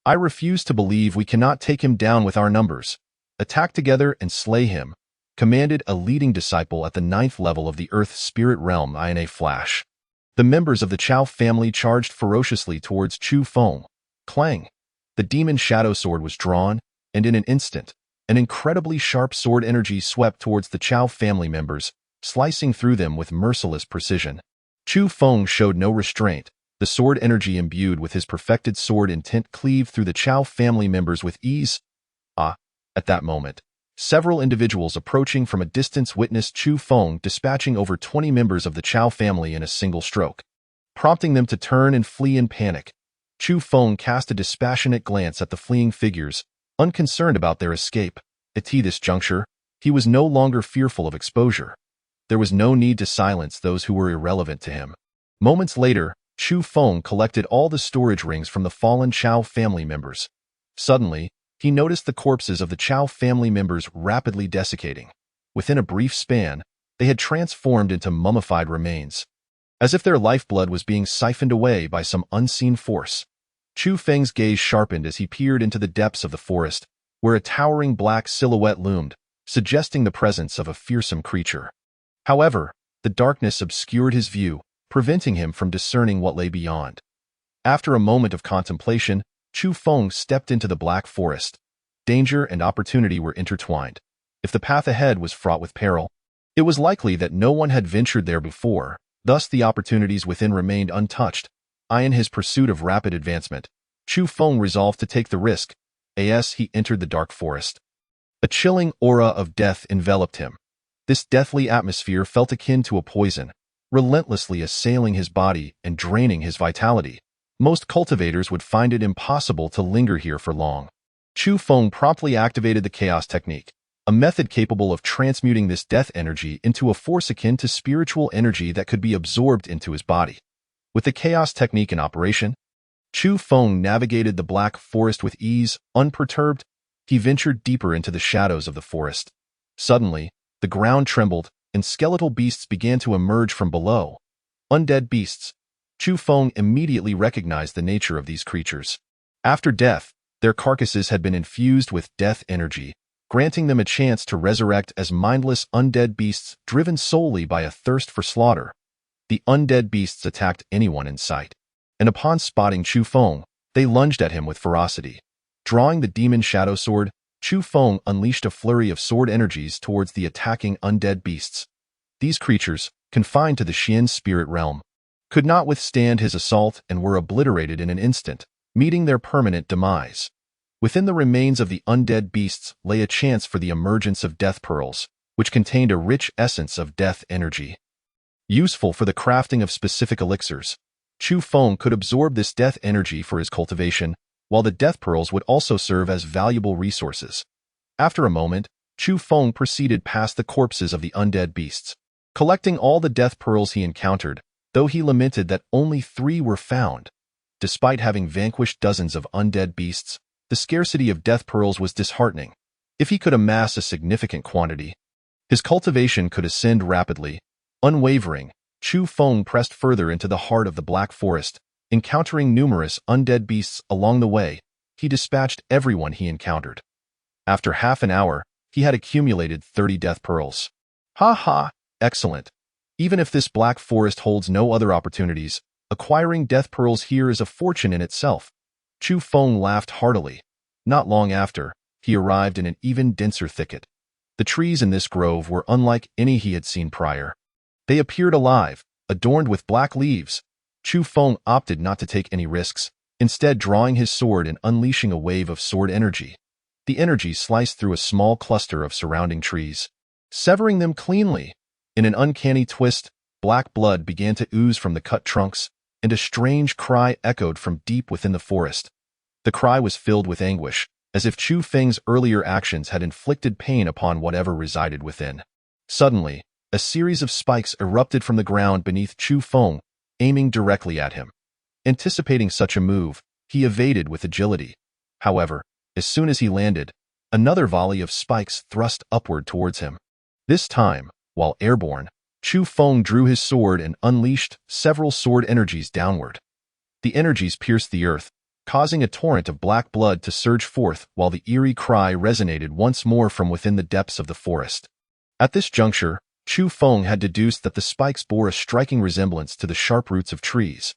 B: I refuse to believe we cannot take him down with our numbers. Attack together and slay him, commanded a leading disciple at the 9th level of the Earth spirit realm in a flash. The members of the Chao family charged ferociously towards Chu Feng. Clang! The demon shadow sword was drawn, and in an instant, an incredibly sharp sword energy swept towards the Chao family members, slicing through them with merciless precision. Chu Feng showed no restraint. The sword energy imbued with his perfected sword intent cleaved through the Chao family members with ease. At that moment, several individuals approaching from a distance witnessed Chu Feng dispatching over 20 members of the Chao family in a single stroke, prompting them to turn and flee in panic. Chu Feng cast a dispassionate glance at the fleeing figures, unconcerned about their escape. At this juncture, he was no longer fearful of exposure. There was no need to silence those who were irrelevant to him. Moments later, Chu Feng collected all the storage rings from the fallen Chao family members. Suddenly, he noticed the corpses of the Chao family members rapidly desiccating. Within a brief span, they had transformed into mummified remains, as if their lifeblood was being siphoned away by some unseen force. Chu Feng's gaze sharpened as he peered into the depths of the forest, where a towering black silhouette loomed, suggesting the presence of a fearsome creature. However, the darkness obscured his view, preventing him from discerning what lay beyond. After a moment of contemplation, Chu Feng stepped into the black forest. Danger and opportunity were intertwined. If the path ahead was fraught with peril, it was likely that no one had ventured there before, thus the opportunities within remained untouched. In his pursuit of rapid advancement, Chu Feng resolved to take the risk. As he entered the dark forest, a chilling aura of death enveloped him. This deathly atmosphere felt akin to a poison, relentlessly assailing his body and draining his vitality. Most cultivators would find it impossible to linger here for long. Chu Feng promptly activated the Chaos Technique, a method capable of transmuting this death energy into a force akin to spiritual energy that could be absorbed into his body. With the Chaos Technique in operation, Chu Feng navigated the black forest with ease, unperturbed. He ventured deeper into the shadows of the forest. Suddenly, the ground trembled, and skeletal beasts began to emerge from below. Undead beasts. Chu Feng immediately recognized the nature of these creatures. After death, their carcasses had been infused with death energy, granting them a chance to resurrect as mindless undead beasts driven solely by a thirst for slaughter. The undead beasts attacked anyone in sight, and upon spotting Chu Feng, they lunged at him with ferocity. Drawing the demon shadow sword, Chu Feng unleashed a flurry of sword energies towards the attacking undead beasts. These creatures, confined to the Xian spirit realm, could not withstand his assault and were obliterated in an instant, meeting their permanent demise. Within the remains of the undead beasts lay a chance for the emergence of death pearls, which contained a rich essence of death energy. Useful for the crafting of specific elixirs, Chu Feng could absorb this death energy for his cultivation, while the death pearls would also serve as valuable resources. After a moment, Chu Feng proceeded past the corpses of the undead beasts, collecting all the death pearls he encountered, though he lamented that only 3 were found. Despite having vanquished dozens of undead beasts, the scarcity of death pearls was disheartening. If he could amass a significant quantity, his cultivation could ascend rapidly. Unwavering, Chu Feng pressed further into the heart of the black forest. Encountering numerous undead beasts along the way, he dispatched everyone he encountered. After half an hour, he had accumulated 30 death pearls. Excellent. Even if this black forest holds no other opportunities, acquiring death pearls here is a fortune in itself. Chu Feng laughed heartily. Not long after, he arrived in an even denser thicket. The trees in this grove were unlike any he had seen prior. They appeared alive, adorned with black leaves. Chu Feng opted not to take any risks, instead drawing his sword and unleashing a wave of sword energy. The energy sliced through a small cluster of surrounding trees, severing them cleanly. In an uncanny twist, black blood began to ooze from the cut trunks, and a strange cry echoed from deep within the forest. The cry was filled with anguish, as if Chu Feng's earlier actions had inflicted pain upon whatever resided within. Suddenly, a series of spikes erupted from the ground beneath Chu Feng, aiming directly at him. Anticipating such a move, he evaded with agility. However, as soon as he landed, another volley of spikes thrust upward towards him. This time, while airborne, Chu Feng drew his sword and unleashed several sword energies downward. The energies pierced the earth, causing a torrent of black blood to surge forth while the eerie cry resonated once more from within the depths of the forest. At this juncture, Chu Feng had deduced that the spikes bore a striking resemblance to the sharp roots of trees.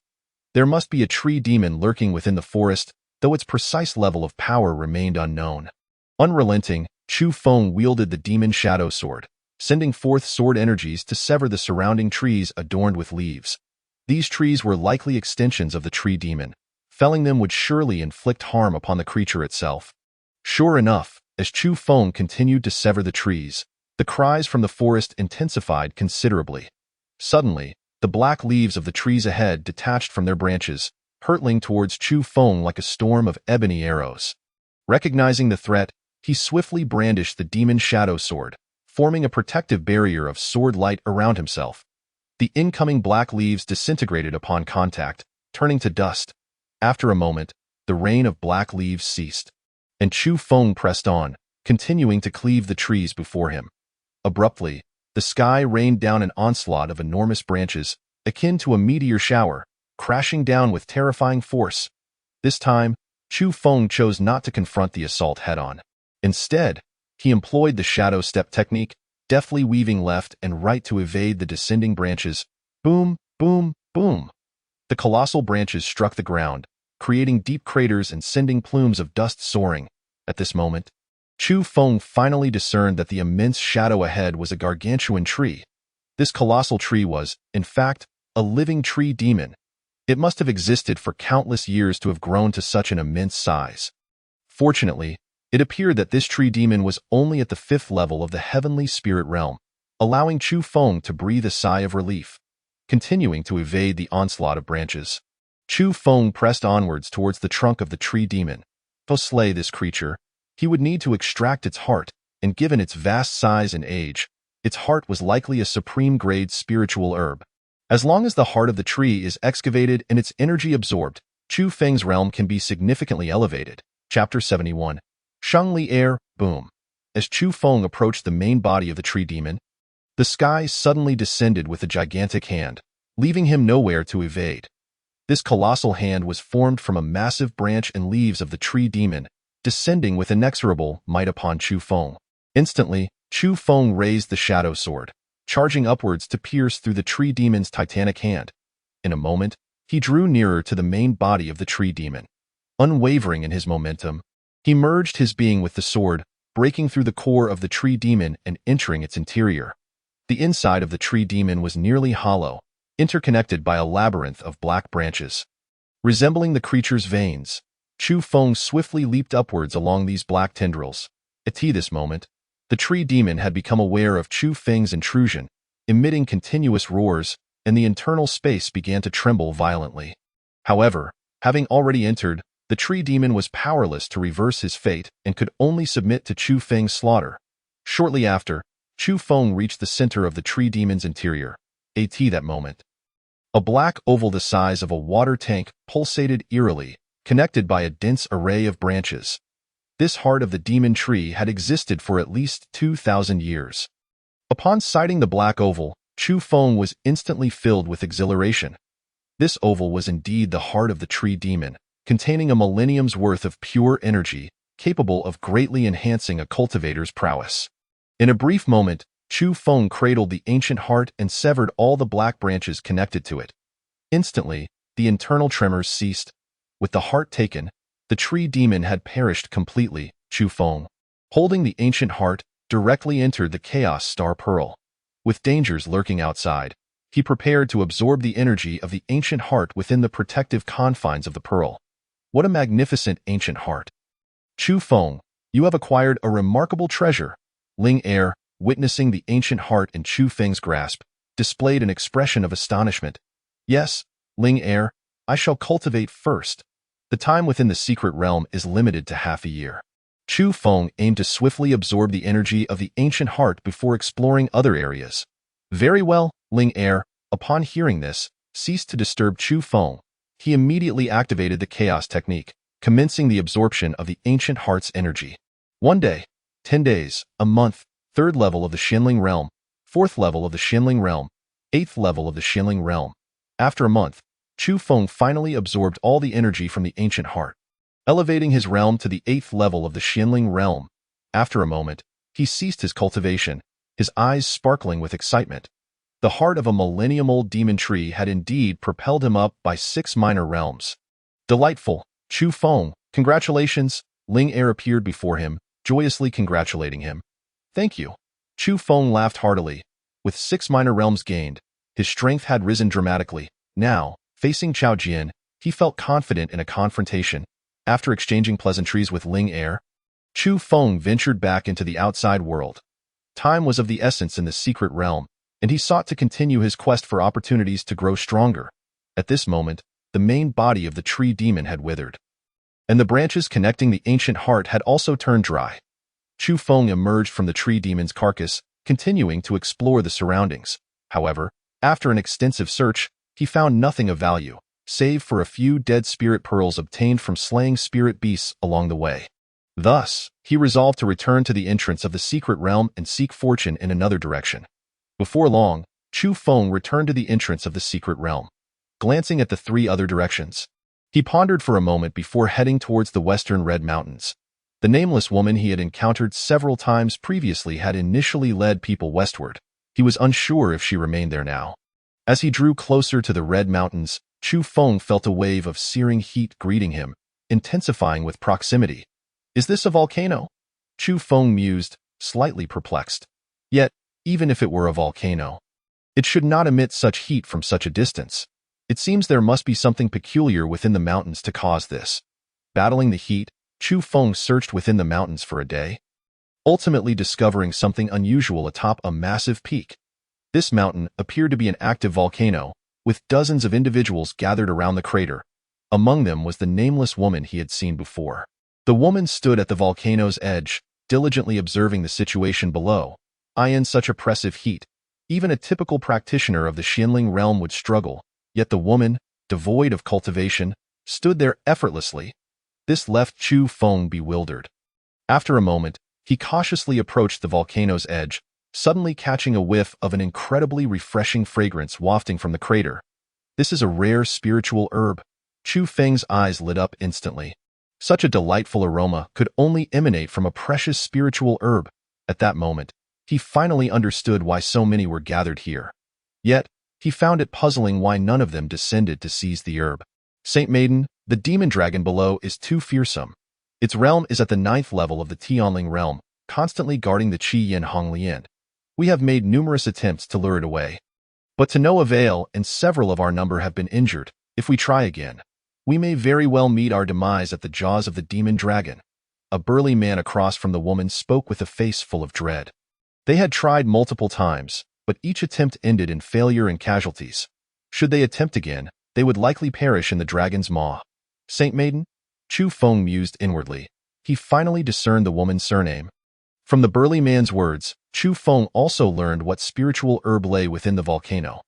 B: There must be a tree demon lurking within the forest, though its precise level of power remained unknown. Unrelenting, Chu Feng wielded the demon shadow sword, sending forth sword energies to sever the surrounding trees adorned with leaves. These trees were likely extensions of the tree demon. Felling them would surely inflict harm upon the creature itself. Sure enough, as Chu Feng continued to sever the trees, the cries from the forest intensified considerably. Suddenly, the black leaves of the trees ahead detached from their branches, hurtling towards Chu Feng like a storm of ebony arrows. Recognizing the threat, he swiftly brandished the demon shadow sword, forming a protective barrier of sword light around himself. The incoming black leaves disintegrated upon contact, turning to dust. After a moment, the rain of black leaves ceased, and Chu Feng pressed on, continuing to cleave the trees before him. Abruptly, the sky rained down an onslaught of enormous branches, akin to a meteor shower, crashing down with terrifying force. This time, Chu Feng chose not to confront the assault head-on. Instead, he employed the shadow step technique, deftly weaving left and right to evade the descending branches. Boom, boom, boom. The colossal branches struck the ground, creating deep craters and sending plumes of dust soaring. At this moment, Chu Feng finally discerned that the immense shadow ahead was a gargantuan tree. This colossal tree was, in fact, a living tree demon. It must have existed for countless years to have grown to such an immense size. Fortunately, it appeared that this tree demon was only at the 5th level of the heavenly spirit realm, allowing Chu Feng to breathe a sigh of relief. Continuing to evade the onslaught of branches, Chu Feng pressed onwards towards the trunk of the tree demon. To slay this creature, he would need to extract its heart, and given its vast size and age, its heart was likely a supreme-grade spiritual herb. As long as the heart of the tree is excavated and its energy absorbed, Chu Feng's realm can be significantly elevated. Chapter 71. Shangli Air, Boom. As Chu Feng approached the main body of the tree demon, the sky suddenly descended with a gigantic hand, leaving him nowhere to evade. This colossal hand was formed from a massive branch and leaves of the tree demon, descending with inexorable might upon Chu Feng. Instantly, Chu Feng raised the shadow sword, charging upwards to pierce through the tree demon's titanic hand. In a moment, he drew nearer to the main body of the tree demon. Unwavering in his momentum, he merged his being with the sword, breaking through the core of the tree demon and entering its interior. The inside of the tree demon was nearly hollow, interconnected by a labyrinth of black branches. Resembling the creature's veins, Chu Feng swiftly leaped upwards along these black tendrils. At this moment, the tree demon had become aware of Chu Feng's intrusion, emitting continuous roars, and the internal space began to tremble violently. However, having already entered, the tree demon was powerless to reverse his fate and could only submit to Chu Feng's slaughter. Shortly after, Chu Feng reached the center of the tree demon's interior. At that moment, a black oval the size of a water tank pulsated eerily, connected by a dense array of branches. This heart of the demon tree had existed for at least 2,000 years. Upon sighting the black oval, Chu Feng was instantly filled with exhilaration. This oval was indeed the heart of the tree demon, containing a millennium's worth of pure energy, capable of greatly enhancing a cultivator's prowess. In a brief moment, Chu Feng cradled the ancient heart and severed all the black branches connected to it. Instantly, the internal tremors ceased. With the heart taken, The tree demon had perished completely. Chu Feng, holding the ancient heart, directly entered the Chaos Star Pearl. With dangers lurking outside, he prepared to absorb the energy of the ancient heart within the protective confines of the pearl. What a magnificent ancient heart! Chu Feng, you have acquired a remarkable treasure. Ling Er, witnessing the ancient heart in Chu Feng's grasp, displayed an expression of astonishment. Yes, Ling Er, I shall cultivate first. The time within the secret realm is limited to half a year. Chu Feng aimed to swiftly absorb the energy of the ancient heart before exploring other areas. Very well, Ling Er, upon hearing this, ceased to disturb Chu Feng. He immediately activated the chaos technique, commencing the absorption of the ancient heart's energy. 1 day, 10 days, a month, 3rd level of the Xinling realm, 4th level of the Xinling realm, 8th level of the Xinling realm. After a month, Chu Feng finally absorbed all the energy from the ancient heart, elevating his realm to the 8th level of the Xinling realm. After a moment, he ceased his cultivation, his eyes sparkling with excitement. The heart of a millennium-old demon tree had indeed propelled him up by 6 minor realms. Delightful, Chu Feng, congratulations! Ling Er appeared before him, joyously congratulating him. Thank you. Chu Feng laughed heartily. With 6 minor realms gained, his strength had risen dramatically. Now, facing Chao Jian, he felt confident in a confrontation. After exchanging pleasantries with Ling Er, Chu Feng ventured back into the outside world. Time was of the essence in the secret realm, and he sought to continue his quest for opportunities to grow stronger. At this moment, the main body of the tree demon had withered, and the branches connecting the ancient heart had also turned dry. Chu Feng emerged from the tree demon's carcass, continuing to explore the surroundings. However, after an extensive search, he found nothing of value, save for a few dead spirit pearls obtained from slaying spirit beasts along the way. Thus, he resolved to return to the entrance of the secret realm and seek fortune in another direction. Before long, Chu Feng returned to the entrance of the secret realm. Glancing at the 3 other directions, he pondered for a moment before heading towards the western Red Mountains. The nameless woman he had encountered several times previously had initially led people westward. He was unsure if she remained there now. As he drew closer to the Red Mountains, Chu Feng felt a wave of searing heat greeting him, intensifying with proximity. Is this a volcano? Chu Feng mused, slightly perplexed. Yet, even if it were a volcano, it should not emit such heat from such a distance. It seems there must be something peculiar within the mountains to cause this. Battling the heat, Chu Feng searched within the mountains for a day, ultimately discovering something unusual atop a massive peak. This mountain appeared to be an active volcano, with dozens of individuals gathered around the crater. Among them was the nameless woman he had seen before. The woman stood at the volcano's edge, diligently observing the situation below. In such oppressive heat, even a typical practitioner of the Xinling realm would struggle, yet the woman, devoid of cultivation, stood there effortlessly. This left Chu Feng bewildered. After a moment, he cautiously approached the volcano's edge, suddenly catching a whiff of an incredibly refreshing fragrance wafting from the crater. This is a rare spiritual herb. Chu Feng's eyes lit up instantly. Such a delightful aroma could only emanate from a precious spiritual herb. At that moment, he finally understood why so many were gathered here. Yet, he found it puzzling why none of them descended to seize the herb. Saint Maiden, the demon dragon below is too fearsome. Its realm is at the 9th level of the Tianling realm, constantly guarding the Qi Yin Honglian. We have made numerous attempts to lure it away, but to no avail, and several of our number have been injured. If we try again, we may very well meet our demise at the jaws of the demon dragon. A burly man across from the woman spoke with a face full of dread. They had tried multiple times, but each attempt ended in failure and casualties. Should they attempt again, they would likely perish in the dragon's maw. Saint Maiden? Chu Feng mused inwardly. He finally discerned the woman's surname. From the burly man's words, Chu Feng also learned what spiritual herb lay within the volcano.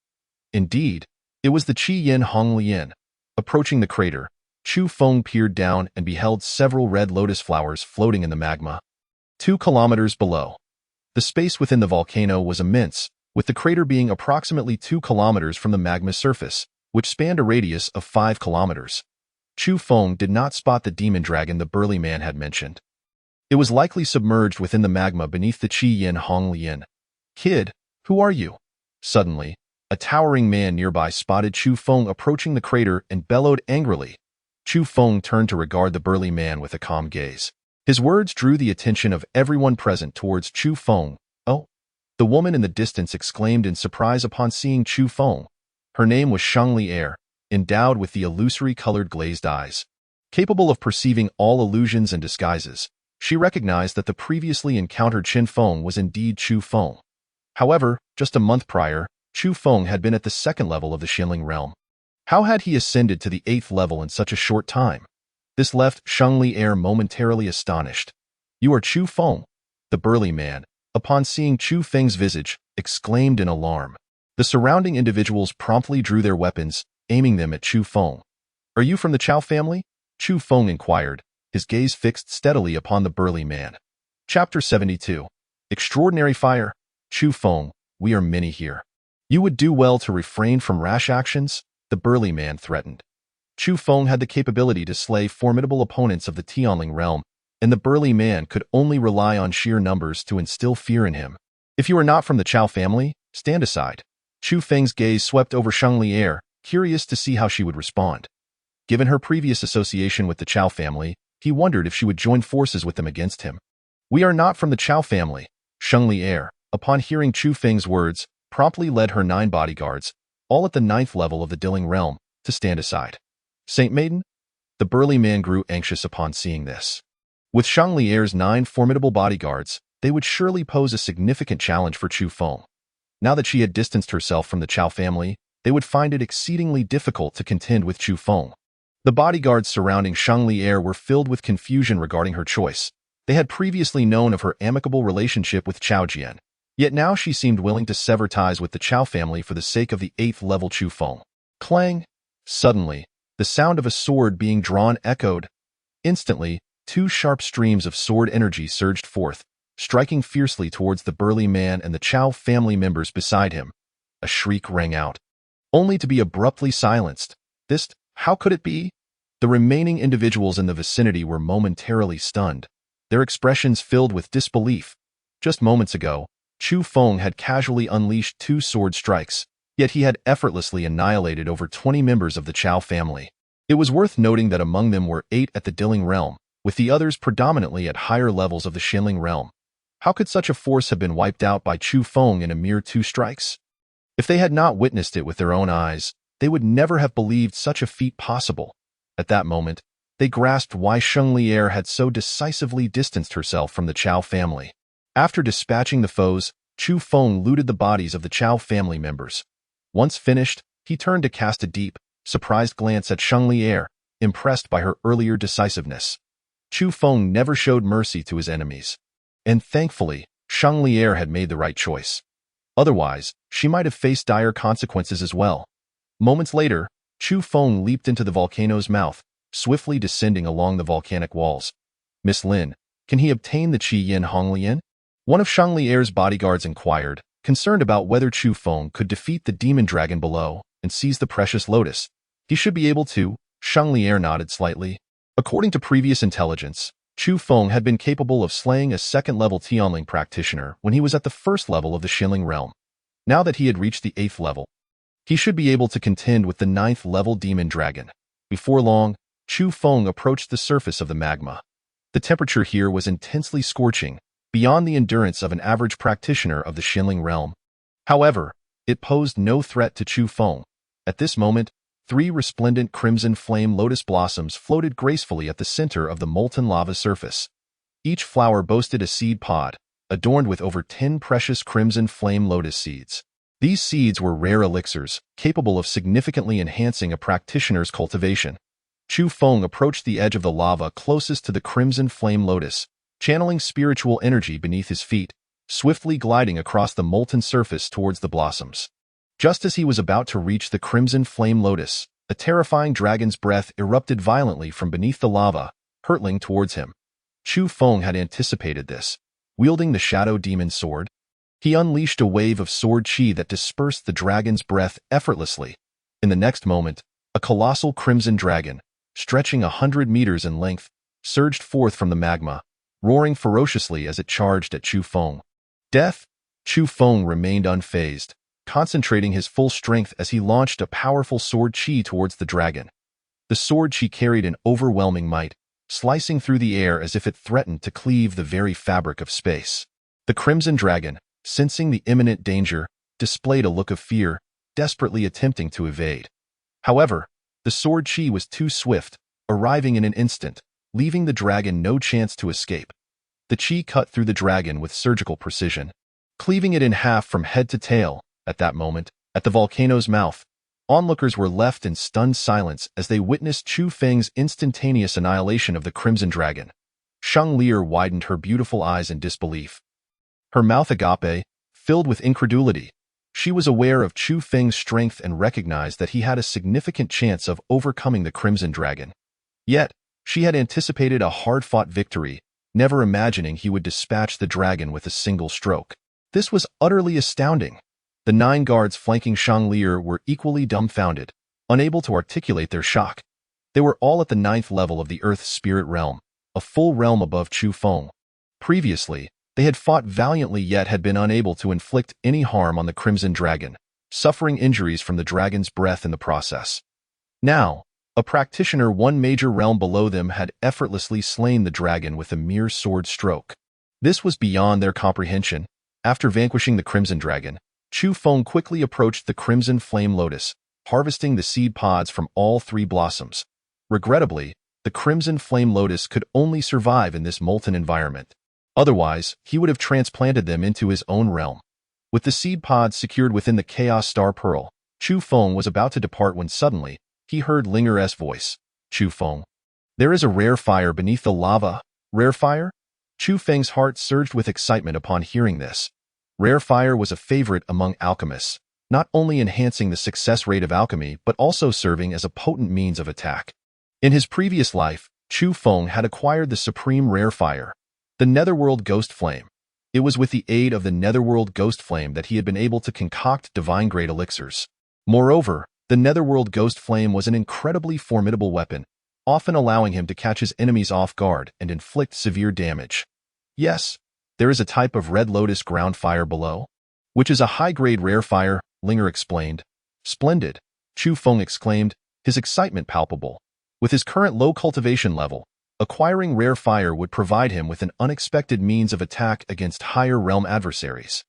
B: Indeed, it was the Qi Yin Honglian. Approaching the crater, Chu Feng peered down and beheld several red lotus flowers floating in the magma. 2 kilometers below. The space within the volcano was immense, with the crater being approximately 2 kilometers from the magma surface, which spanned a radius of 5 kilometers. Chu Feng did not spot the demon dragon the burly man had mentioned. It was likely submerged within the magma beneath the Qi Yin Honglian. Kid, who are you? Suddenly, a towering man nearby spotted Chu Feng approaching the crater and bellowed angrily. Chu Feng turned to regard the burly man with a calm gaze. His words drew the attention of everyone present towards Chu Feng. "Oh!" The woman in the distance exclaimed in surprise upon seeing Chu Feng. Her name was Shangli Er, endowed with the illusory-colored glazed eyes. Capable of perceiving all illusions and disguises, she recognized that the previously encountered Qin Feng was indeed Chu Feng. However, just a month prior, Chu Feng had been at the second level of the Xinling realm. How had he ascended to the 8th level in such a short time? This left Shangli Er momentarily astonished. "You are Chu Feng," the burly man, upon seeing Chu Feng's visage, exclaimed in alarm. The surrounding individuals promptly drew their weapons, aiming them at Chu Feng. "Are you from the Chao family?" Chu Feng inquired, his gaze fixed steadily upon the burly man. Chapter 72. Extraordinary Fire. "Chu Feng, we are many here. You would do well to refrain from rash actions," the burly man threatened. Chu Feng had the capability to slay formidable opponents of the Tianling realm, and the burly man could only rely on sheer numbers to instill fear in him. "If you are not from the Chao family, stand aside." Chu Feng's gaze swept over Shangli Er, curious to see how she would respond. Given her previous association with the Chao family, he wondered if she would join forces with them against him. "We are not from the Chao family." Shangli Er, upon hearing Chu Feng's words, promptly led her 9 bodyguards, all at the 9th level of the Diling realm, to stand aside. "Saint Maiden?" The burly man grew anxious upon seeing this. With Shangli Er's 9 formidable bodyguards, they would surely pose a significant challenge for Chu Feng. Now that she had distanced herself from the Chao family, they would find it exceedingly difficult to contend with Chu Feng. The bodyguards surrounding Shangli Er were filled with confusion regarding her choice. They had previously known of her amicable relationship with Chao Jian, yet now she seemed willing to sever ties with the Chao family for the sake of the 8th level Chu Feng. Clang! Suddenly, the sound of a sword being drawn echoed. Instantly, 2 sharp streams of sword energy surged forth, striking fiercely towards the burly man and the Chao family members beside him. A shriek rang out, only to be abruptly silenced. How could it be? The remaining individuals in the vicinity were momentarily stunned, their expressions filled with disbelief. Just moments ago, Chu Feng had casually unleashed 2 sword strikes, yet he had effortlessly annihilated over 20 members of the Chao family. It was worth noting that among them were 8 at the Diling realm, with the others predominantly at higher levels of the Xinling realm. How could such a force have been wiped out by Chu Feng in a mere 2 strikes? If they had not witnessed it with their own eyes, they would never have believed such a feat possible. At that moment, they grasped why Shangli Er had so decisively distanced herself from the Chao family. After dispatching the foes, Chu Feng looted the bodies of the Chao family members. Once finished, he turned to cast a deep, surprised glance at Shangli Er, impressed by her earlier decisiveness. Chu Feng never showed mercy to his enemies. And thankfully, Shangli Er had made the right choice. Otherwise, she might have faced dire consequences as well. Moments later, Chu Feng leaped into the volcano's mouth, swiftly descending along the volcanic walls. "Miss Lin, can he obtain the Qi Yin Honglian?" One of Shangli Er's bodyguards inquired, concerned about whether Chu Feng could defeat the demon dragon below and seize the precious lotus. "He should be able to," Shangli Er nodded slightly. According to previous intelligence, Chu Feng had been capable of slaying a second-level Tianling practitioner when he was at the first level of the Xinling realm. Now that he had reached the 8th level, he should be able to contend with the 9th-level demon dragon. Before long, Chu Feng approached the surface of the magma. The temperature here was intensely scorching, beyond the endurance of an average practitioner of the Xinling realm. However, it posed no threat to Chu Feng. At this moment, 3 resplendent crimson flame lotus blossoms floated gracefully at the center of the molten lava surface. Each flower boasted a seed pod, adorned with over 10 precious crimson flame lotus seeds. These seeds were rare elixirs, capable of significantly enhancing a practitioner's cultivation. Chu Feng approached the edge of the lava closest to the crimson flame lotus, channeling spiritual energy beneath his feet, swiftly gliding across the molten surface towards the blossoms. Just as he was about to reach the crimson flame lotus, a terrifying dragon's breath erupted violently from beneath the lava, hurtling towards him. Chu Feng had anticipated this. Wielding the shadow demon sword, he unleashed a wave of sword chi that dispersed the dragon's breath effortlessly. In the next moment, a colossal crimson dragon, stretching 100 meters in length, surged forth from the magma, roaring ferociously as it charged at Chu Feng. Death? Chu Feng remained unfazed, concentrating his full strength as he launched a powerful sword chi towards the dragon. The sword she carried in overwhelming might, slicing through the air as if it threatened to cleave the very fabric of space. The Crimson Dragon, sensing the imminent danger, displayed a look of fear, desperately attempting to evade. However, the sword chi was too swift, arriving in an instant, leaving the dragon no chance to escape. The chi cut through the dragon with surgical precision, cleaving it in half from head to tail. At that moment, at the volcano's mouth, onlookers were left in stunned silence as they witnessed Chu Feng's instantaneous annihilation of the Crimson Dragon. Shang Lier widened her beautiful eyes in disbelief. Her mouth agape, filled with incredulity. She was aware of Chu Feng's strength and recognized that he had a significant chance of overcoming the Crimson Dragon. Yet, she had anticipated a hard-fought victory, never imagining he would dispatch the dragon with a single stroke. This was utterly astounding. The 9 guards flanking Shang Lier were equally dumbfounded, unable to articulate their shock. They were all at the 9th level of the Earth's spirit realm, a full realm above Chu Feng. Previously, they had fought valiantly yet had been unable to inflict any harm on the Crimson Dragon, suffering injuries from the dragon's breath in the process. Now, a practitioner 1 major realm below them had effortlessly slain the dragon with a mere sword stroke. This was beyond their comprehension. After vanquishing the Crimson Dragon, Chu Feng quickly approached the Crimson Flame Lotus, harvesting the seed pods from all 3 blossoms. Regrettably, the Crimson Flame Lotus could only survive in this molten environment. Otherwise, he would have transplanted them into his own realm. With the seed pods secured within the Chaos Star Pearl, Chu Feng was about to depart when suddenly, he heard Linger's voice. Chu Feng. There is a rare fire beneath the lava. Rare fire? Chu Feng's heart surged with excitement upon hearing this. Rare fire was a favorite among alchemists, not only enhancing the success rate of alchemy but also serving as a potent means of attack. In his previous life, Chu Feng had acquired the supreme rare fire, the Netherworld Ghost Flame. It was with the aid of the Netherworld Ghost Flame that he had been able to concoct divine-grade elixirs. Moreover, the Netherworld Ghost Flame was an incredibly formidable weapon, often allowing him to catch his enemies off guard and inflict severe damage. Yes, there is a type of Red Lotus ground fire below, which is a high-grade rare fire, Linger explained. Splendid, Chu Feng exclaimed, his excitement palpable. With his current low cultivation level, acquiring rare fire would provide him with an unexpected means of attack against higher realm adversaries.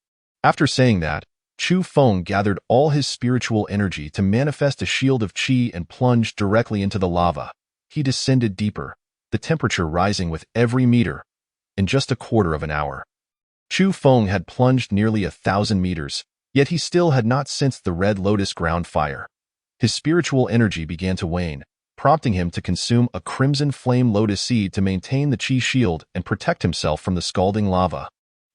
B: After saying that, Chu Feng gathered all his spiritual energy to manifest a shield of qi and plunged directly into the lava. He descended deeper, the temperature rising with every meter. In just a quarter of an hour, Chu Feng had plunged nearly 1,000 meters, yet he still had not sensed the Red Lotus ground fire. His spiritual energy began to wane, prompting him to consume a Crimson Flame Lotus seed to maintain the Qi shield and protect himself from the scalding lava.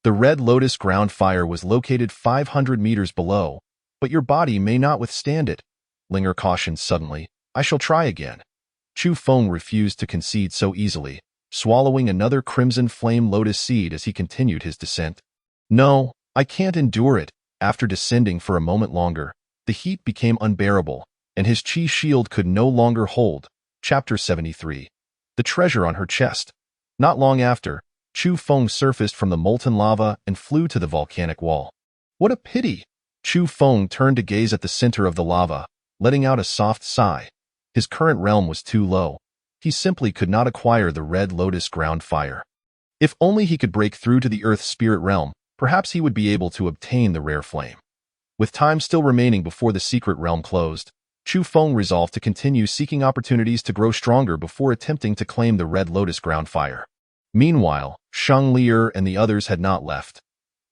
B: The Red Lotus ground fire was located 500 meters below, but your body may not withstand it, Linger cautioned suddenly. I shall try again. Chu Feng refused to concede so easily, swallowing another Crimson Flame Lotus seed as he continued his descent. No, I can't endure it. After descending for a moment longer, the heat became unbearable, and his Qi shield could no longer hold. Chapter 73. The treasure on her chest. Not long after, Chu Feng surfaced from the molten lava and flew to the volcanic wall. What a pity! Chu Feng turned to gaze at the center of the lava, letting out a soft sigh. His current realm was too low. He simply could not acquire the Red Lotus ground fire. If only he could break through to the Earth's spirit realm, perhaps he would be able to obtain the rare flame. With time still remaining before the secret realm closed, Chu Feng resolved to continue seeking opportunities to grow stronger before attempting to claim the Red Lotus ground fire. Meanwhile, Shang Lier and the others had not left.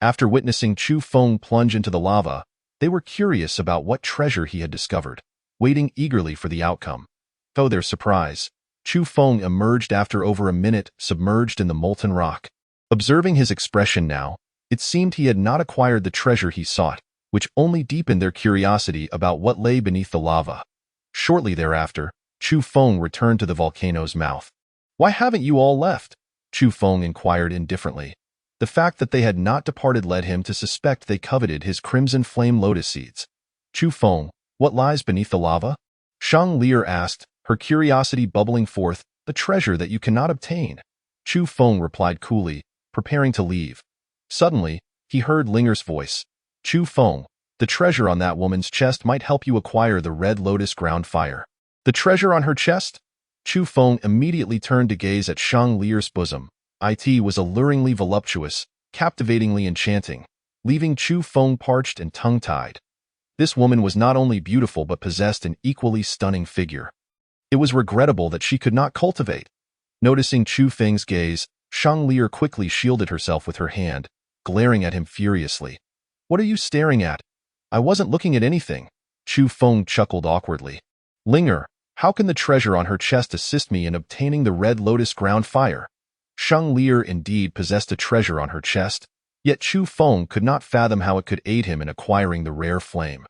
B: After witnessing Chu Feng plunge into the lava, they were curious about what treasure he had discovered, waiting eagerly for the outcome. To their surprise, Chu Feng emerged after over a minute submerged in the molten rock. Observing his expression now, it seemed he had not acquired the treasure he sought, which only deepened their curiosity about what lay beneath the lava. Shortly thereafter, Chu Feng returned to the volcano's mouth. Why haven't you all left? Chu Feng inquired indifferently. The fact that they had not departed led him to suspect they coveted his Crimson Flame Lotus seeds. Chu Feng, what lies beneath the lava? Shang Lier asked, her curiosity bubbling forth, the treasure that you cannot obtain. Chu Feng replied coolly, preparing to leave. Suddenly, he heard Linger's voice. Chu Feng, the treasure on that woman's chest might help you acquire the Red Lotus ground fire. The treasure on her chest? Chu Feng immediately turned to gaze at Shang Lier's bosom. It was alluringly voluptuous, captivatingly enchanting, leaving Chu Feng parched and tongue-tied. This woman was not only beautiful but possessed an equally stunning figure. It was regrettable that she could not cultivate. Noticing Chu Feng's gaze, Shang Lier quickly shielded herself with her hand, glaring at him furiously. "What are you staring at? I wasn't looking at anything." Chu Feng chuckled awkwardly. "Linger, how can the treasure on her chest assist me in obtaining the red lotus ground fire?" Shang Lier indeed possessed a treasure on her chest, yet Chu Feng could not fathom how it could aid him in acquiring the rare flame.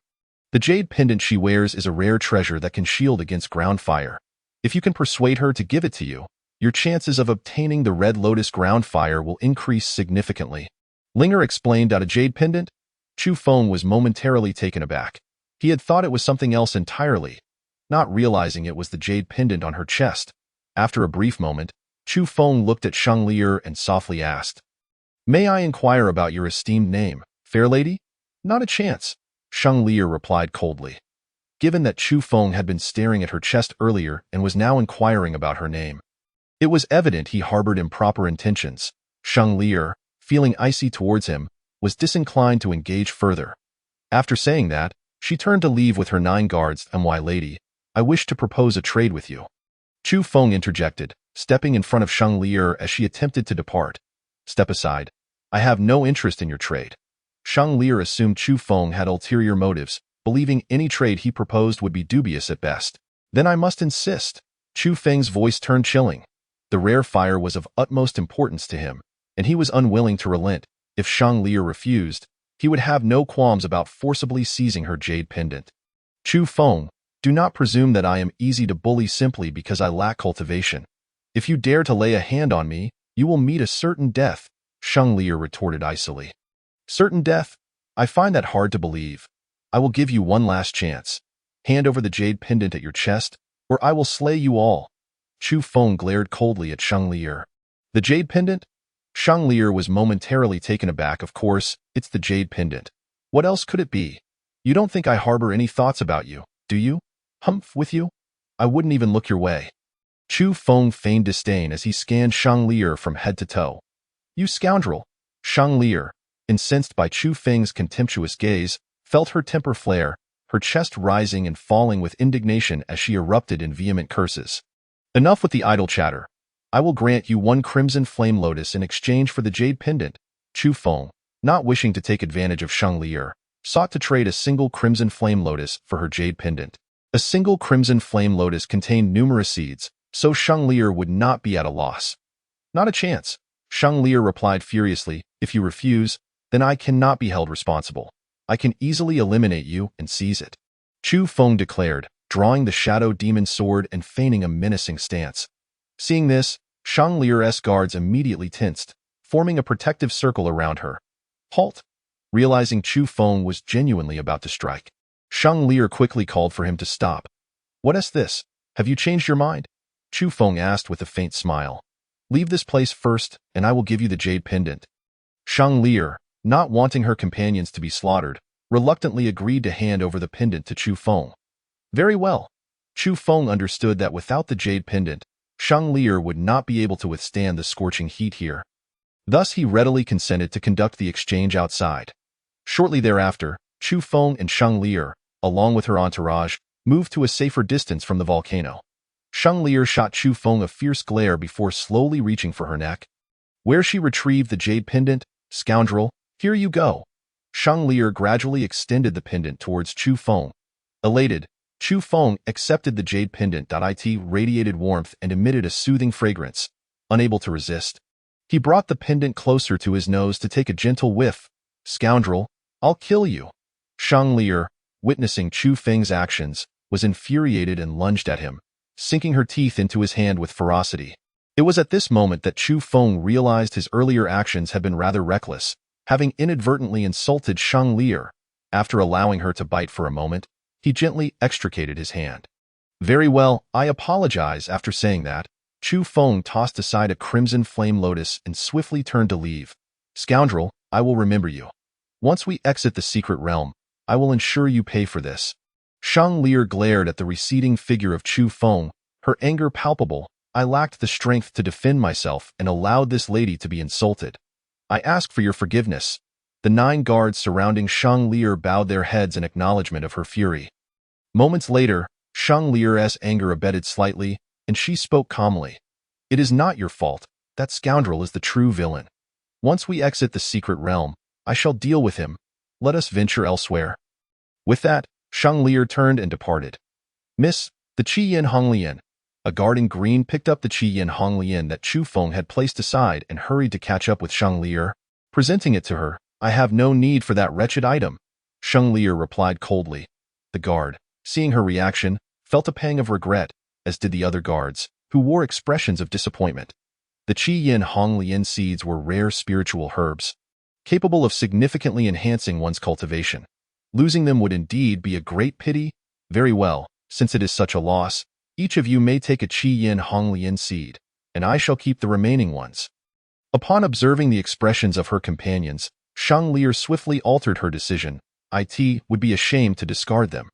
B: The jade pendant she wears is a rare treasure that can shield against ground fire. If you can persuade her to give it to you, your chances of obtaining the red lotus ground fire will increase significantly. Linger explained a jade pendant. Chu Feng was momentarily taken aback. He had thought it was something else entirely, not realizing it was the jade pendant on her chest. After a brief moment, Chu Feng looked at Shang Lier and softly asked, "May I inquire about your esteemed name, fair lady?" "Not a chance," Shang Lier replied coldly. Given that Chu Feng had been staring at her chest earlier and was now inquiring about her name, it was evident he harbored improper intentions. Shang Lier, feeling icy towards him, was disinclined to engage further. After saying that, she turned to leave with her 9 guards. "My lady, I wish to propose a trade with you." Chu Feng interjected, stepping in front of Shang Lier as she attempted to depart. "Step aside. I have no interest in your trade." Shang Lier assumed Chu Feng had ulterior motives, believing any trade he proposed would be dubious at best. "Then I must insist." Chu Feng's voice turned chilling. The rare fire was of utmost importance to him, and he was unwilling to relent. If Shang Lier refused, he would have no qualms about forcibly seizing her jade pendant. "Chu Feng, do not presume that I am easy to bully simply because I lack cultivation. If you dare to lay a hand on me, you will meet a certain death," Shang Lier retorted icily. "Certain death? I find that hard to believe. I will give you one last chance. Hand over the jade pendant at your chest, or I will slay you all." Chu Feng glared coldly at Shang Lier. "The jade pendant?" Shang Lier was momentarily taken aback. "Of course, it's the jade pendant. What else could it be? You don't think I harbor any thoughts about you, do you? Humph with you? I wouldn't even look your way." Chu Feng feigned disdain as he scanned Shang Lier from head to toe. "You scoundrel!" Shang Lier, incensed by Chu Feng's contemptuous gaze, felt her temper flare, her chest rising and falling with indignation as she erupted in vehement curses. "Enough with the idle chatter. I will grant you 1 crimson flame lotus in exchange for the jade pendant." Chu Feng, not wishing to take advantage of Shang Lier, sought to trade a single crimson flame lotus for her jade pendant. A single crimson flame lotus contained numerous seeds, so Shang Lier would not be at a loss. "Not a chance," Shang Lier replied furiously. "If you refuse, then I cannot be held responsible. I can easily eliminate you and seize it," Chu Feng declared, drawing the shadow demon sword and feigning a menacing stance. Seeing this, Shang Lier's guards immediately tensed, forming a protective circle around her. "Halt!" Realizing Chu Feng was genuinely about to strike, Shang Lier quickly called for him to stop. "What is this? Have you changed your mind?" Chu Feng asked with a faint smile. "Leave this place first, and I will give you the jade pendant." Shang Lier, not wanting her companions to be slaughtered, reluctantly agreed to hand over the pendant to Chu Feng. Very well. Chu Feng understood that without the jade pendant, Shang Lier would not be able to withstand the scorching heat here. Thus he readily consented to conduct the exchange outside. Shortly thereafter, Chu Feng and Shang Lier, along with her entourage, moved to a safer distance from the volcano. Shang Lier shot Chu Feng a fierce glare before slowly reaching for her neck. Where she retrieved the jade pendant, "Scoundrel, here you go." Shang Lier gradually extended the pendant towards Chu Feng. Elated, Chu Feng accepted the jade pendant. It radiated warmth and emitted a soothing fragrance. Unable to resist, he brought the pendant closer to his nose to take a gentle whiff. "Scoundrel, I'll kill you." Shang Lier, witnessing Chu Feng's actions, was infuriated and lunged at him, sinking her teeth into his hand with ferocity. It was at this moment that Chu Feng realized his earlier actions had been rather reckless, having inadvertently insulted Shang Lier. After allowing her to bite for a moment, he gently extricated his hand. "Very well, I apologize." After saying that, Chu Feng tossed aside a crimson flame lotus and swiftly turned to leave. "Scoundrel, I will remember you. Once we exit the secret realm, I will ensure you pay for this." Shang Lier glared at the receding figure of Chu Feng, her anger palpable. I lacked the strength to defend myself and allowed this lady to be insulted. I ask for your forgiveness. The 9 guards surrounding Shang Lier bowed their heads in acknowledgement of her fury. Moments later, Shang Lier's anger abated slightly, and she spoke calmly. It is not your fault. That scoundrel is the true villain. Once we exit the secret realm, I shall deal with him. Let us venture elsewhere. With that, Shang Lier turned and departed. Miss, the Qi Yin Honglian. A guard in green picked up the Qi Yin Honglian that Chu Feng had placed aside and hurried to catch up with Shang Lier, presenting it to her. I have no need for that wretched item. Shang Lier replied coldly. The guard, seeing her reaction, felt a pang of regret, as did the other guards, who wore expressions of disappointment. The Qi Yin Honglian seeds were rare spiritual herbs, capable of significantly enhancing one's cultivation. Losing them would indeed be a great pity. Very well, since it is such a loss, each of you may take a Qi Yin Honglian seed, and I shall keep the remaining ones. Upon observing the expressions of her companions, Shang Lier swiftly altered her decision. It would be a shame to discard them.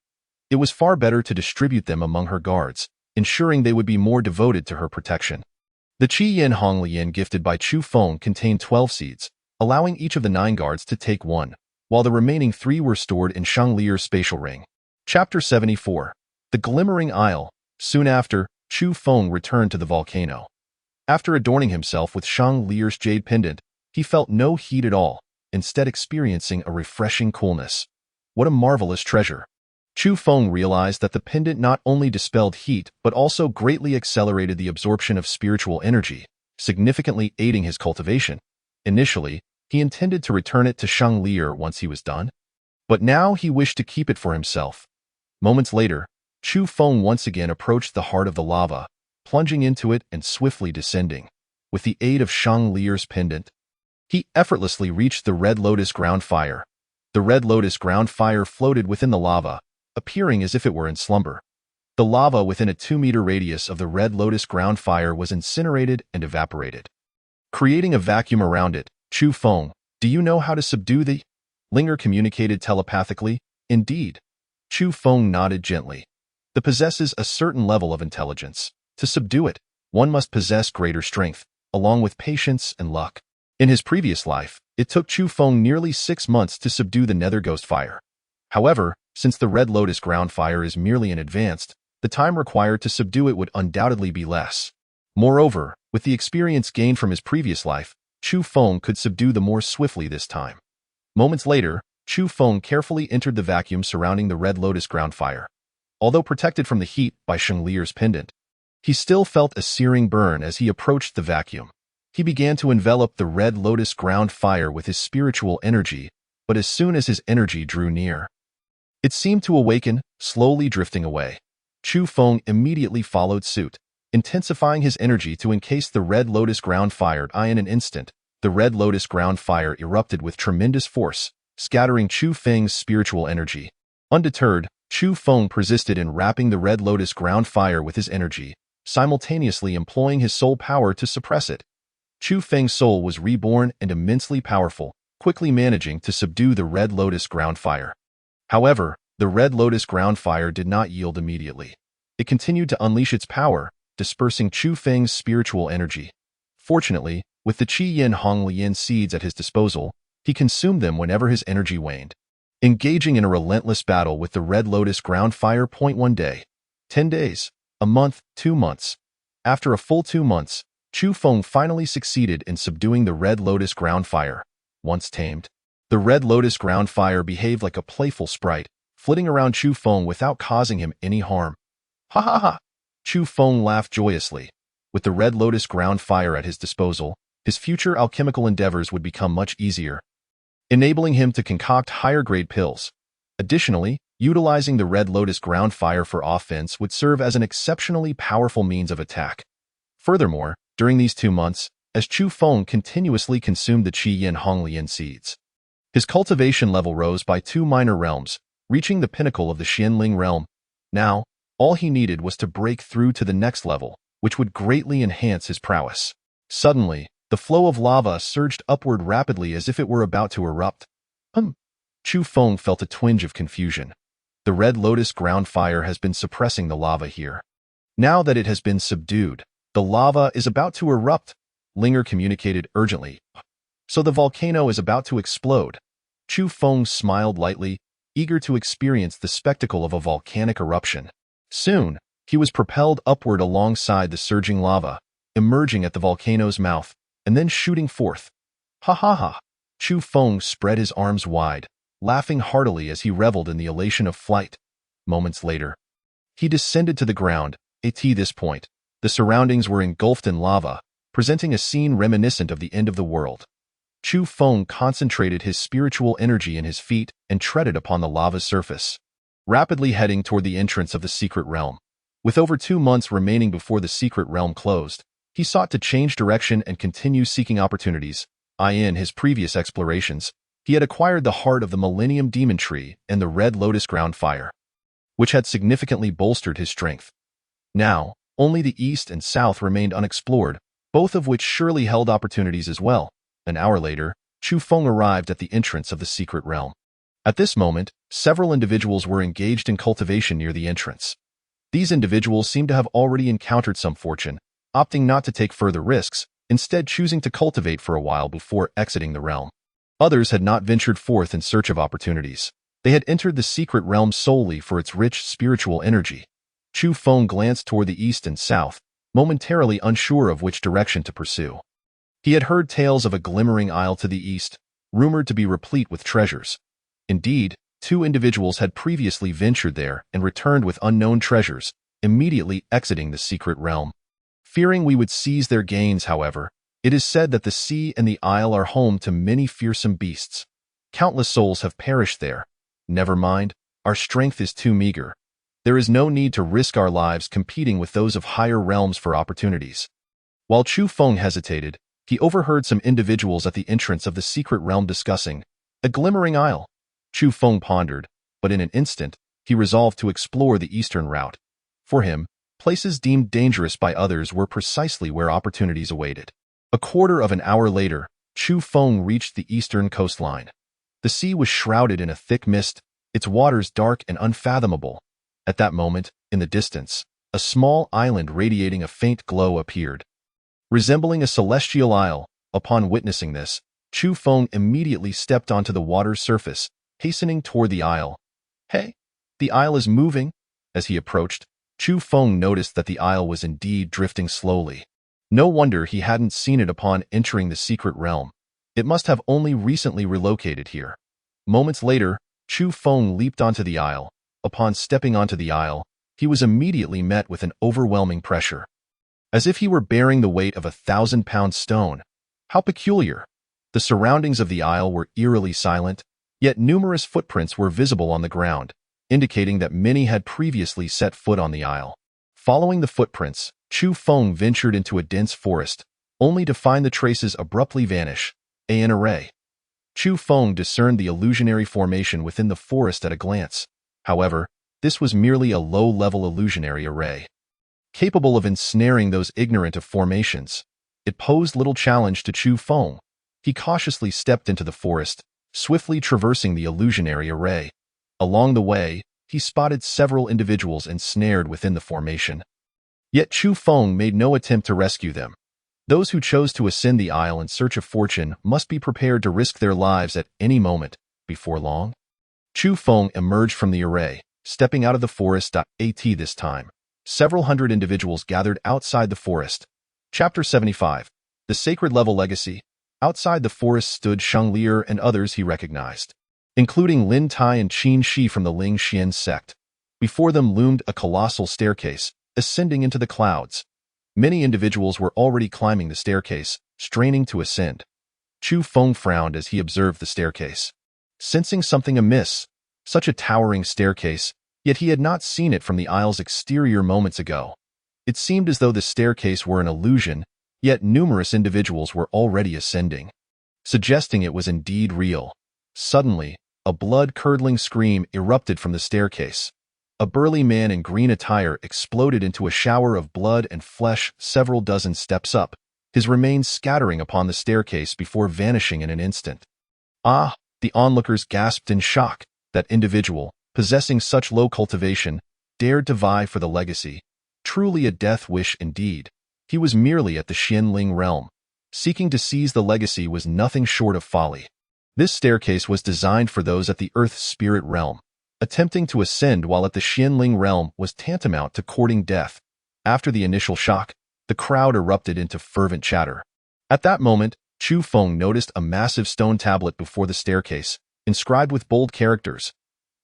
B: It was far better to distribute them among her guards, ensuring they would be more devoted to her protection. The Qi Yin Honglian gifted by Chu Feng contained 12 seeds, allowing each of the 9 guards to take one, while the remaining 3 were stored in Shang Lier's spatial ring. Chapter 74. The Glimmering Isle. Soon after, Chu Feng returned to the volcano. After adorning himself with Shang Lier's jade pendant, he felt no heat at all, instead experiencing a refreshing coolness. What a marvelous treasure! Chu Feng realized that the pendant not only dispelled heat but also greatly accelerated the absorption of spiritual energy, significantly aiding his cultivation. Initially, he intended to return it to Shang Lier once he was done, but now he wished to keep it for himself. Moments later, Chu Feng once again approached the heart of the lava, plunging into it and swiftly descending. With the aid of Shang Lier's pendant, he effortlessly reached the Red Lotus ground fire. The Red Lotus ground fire floated within the lava, appearing as if it were in slumber. The lava within a 2-meter radius of the Red Lotus ground fire was incinerated and evaporated, creating a vacuum around it. Chu Feng, do you know how to subdue the? Linger communicated telepathically. Indeed. Chu Feng nodded gently. It possesses a certain level of intelligence. To subdue it, one must possess greater strength, along with patience and luck. In his previous life, it took Chu Feng nearly 6 months to subdue the Nether Ghost Fire. However, since the Red Lotus ground fire is merely an advanced, the time required to subdue it would undoubtedly be less. Moreover, with the experience gained from his previous life, Chu Feng could subdue them more swiftly this time. Moments later, Chu Feng carefully entered the vacuum surrounding the Red Lotus ground fire. Although protected from the heat by Shang Lier's pendant, he still felt a searing burn as he approached the vacuum. He began to envelop the Red Lotus ground fire with his spiritual energy, but as soon as his energy drew near, it seemed to awaken, slowly drifting away. Chu Feng immediately followed suit, intensifying his energy to encase the Red Lotus ground fire. In an instant, the Red Lotus ground fire erupted with tremendous force, scattering Chu Feng's spiritual energy. Undeterred, Chu Feng persisted in wrapping the Red Lotus ground fire with his energy, simultaneously employing his soul power to suppress it. Chu Feng's soul was reborn and immensely powerful, quickly managing to subdue the Red Lotus ground fire. However, the Red Lotus ground fire did not yield immediately. It continued to unleash its power, dispersing Chu Feng's spiritual energy. Fortunately, with the Qi Yin Honglian seeds at his disposal, he consumed them whenever his energy waned, engaging in a relentless battle with the Red Lotus ground fire. 1 day, 10 days, a month, 2 months. After a full 2 months, Chu Feng finally succeeded in subduing the Red Lotus ground fire. Once tamed, the Red Lotus ground fire behaved like a playful sprite, flitting around Chu Feng without causing him any harm. Ha ha ha! Chu Feng laughed joyously. With the Red Lotus ground fire at his disposal, his future alchemical endeavors would become much easier, enabling him to concoct higher-grade pills. Additionally, utilizing the Red Lotus ground fire for offense would serve as an exceptionally powerful means of attack. Furthermore, during these 2 months, as Chu Feng continuously consumed the Qi Yin Honglian seeds, his cultivation level rose by 2 minor realms, reaching the pinnacle of the Xianling realm. Now, all he needed was to break through to the next level, which would greatly enhance his prowess. Suddenly, the flow of lava surged upward rapidly as if it were about to erupt. Chu Feng felt a twinge of confusion. The Red Lotus ground fire has been suppressing the lava here. Now that it has been subdued, the lava is about to erupt, Linger communicated urgently. So the volcano is about to explode. Chu Feng smiled lightly, eager to experience the spectacle of a volcanic eruption. Soon, he was propelled upward alongside the surging lava, emerging at the volcano's mouth, and then shooting forth. Ha ha ha! Chu Feng spread his arms wide, laughing heartily as he reveled in the elation of flight. Moments later, he descended to the ground. At this point, the surroundings were engulfed in lava, presenting a scene reminiscent of the end of the world. Chu Feng concentrated his spiritual energy in his feet and treaded upon the lava's surface, rapidly heading toward the entrance of the secret realm. With over 2 months remaining before the secret realm closed, he sought to change direction and continue seeking opportunities. In his previous explorations, he had acquired the heart of the Millennium Demon Tree and the Red Lotus ground fire, which had significantly bolstered his strength. Now, only the east and south remained unexplored, both of which surely held opportunities as well. An hour later, Chu Feng arrived at the entrance of the secret realm. At this moment, several individuals were engaged in cultivation near the entrance. These individuals seemed to have already encountered some fortune, opting not to take further risks, instead choosing to cultivate for a while before exiting the realm. Others had not ventured forth in search of opportunities. They had entered the secret realm solely for its rich spiritual energy. Chu Feng glanced toward the east and south, momentarily unsure of which direction to pursue. He had heard tales of a glimmering isle to the east, rumored to be replete with treasures. Indeed, 2 individuals had previously ventured there and returned with unknown treasures, immediately exiting the secret realm. Fearing we would seize their gains, however, it is said that the sea and the isle are home to many fearsome beasts. Countless souls have perished there. Never mind, our strength is too meager. There is no need to risk our lives competing with those of higher realms for opportunities. While Chu Feng hesitated, he overheard some individuals at the entrance of the secret realm discussing a glimmering isle. Chu Feng pondered, but in an instant, he resolved to explore the eastern route. For him, places deemed dangerous by others were precisely where opportunities awaited. A quarter of an hour later, Chu Feng reached the eastern coastline. The sea was shrouded in a thick mist, its waters dark and unfathomable. At that moment, in the distance, a small island radiating a faint glow appeared. Resembling a celestial isle, upon witnessing this, Chu Feng immediately stepped onto the water's surface, hastening toward the isle. Hey, the isle is moving. As he approached, Chu Feng noticed that the isle was indeed drifting slowly. No wonder he hadn't seen it upon entering the secret realm. It must have only recently relocated here. Moments later, Chu Feng leaped onto the isle. Upon stepping onto the isle, he was immediately met with an overwhelming pressure, as if he were bearing the weight of 1,000-pound stone. How peculiar! The surroundings of the isle were eerily silent, yet numerous footprints were visible on the ground, indicating that many had previously set foot on the isle. Following the footprints, Chu Feng ventured into a dense forest, only to find the traces abruptly vanish. An array. Chu Feng discerned the illusionary formation within the forest at a glance. However, this was merely a low-level illusionary array, capable of ensnaring those ignorant of formations. It posed little challenge to Chu Feng. He cautiously stepped into the forest, swiftly traversing the illusionary array. Along the way, he spotted several individuals ensnared within the formation. Yet Chu Feng made no attempt to rescue them. Those who chose to ascend the isle in search of fortune must be prepared to risk their lives at any moment. Before long, Chu Feng emerged from the array, stepping out of the forest. This time, several hundred individuals gathered outside the forest. Chapter 75. The Sacred Level Legacy. Outside the forest stood Shanglir and others he recognized, including Lin Tai and Qin Shi from the Ling Xian sect. Before them loomed a colossal staircase, ascending into the clouds. Many individuals were already climbing the staircase, straining to ascend. Chu Feng frowned as he observed the staircase, sensing something amiss. Such a towering staircase, yet he had not seen it from the isle's exterior moments ago. It seemed as though the staircase were an illusion, yet numerous individuals were already ascending, suggesting it was indeed real. Suddenly, a blood-curdling scream erupted from the staircase. A burly man in green attire exploded into a shower of blood and flesh several dozen steps up, his remains scattering upon the staircase before vanishing in an instant. Ah! The onlookers gasped in shock. That individual, possessing such low cultivation, dared to vie for the legacy. Truly a death wish indeed. He was merely at the Xianling realm. Seeking to seize the legacy was nothing short of folly. This staircase was designed for those at the Earth Spirit realm. Attempting to ascend while at the Xianling realm was tantamount to courting death. After the initial shock, the crowd erupted into fervent chatter. At that moment, Chu Feng noticed a massive stone tablet before the staircase, inscribed with bold characters.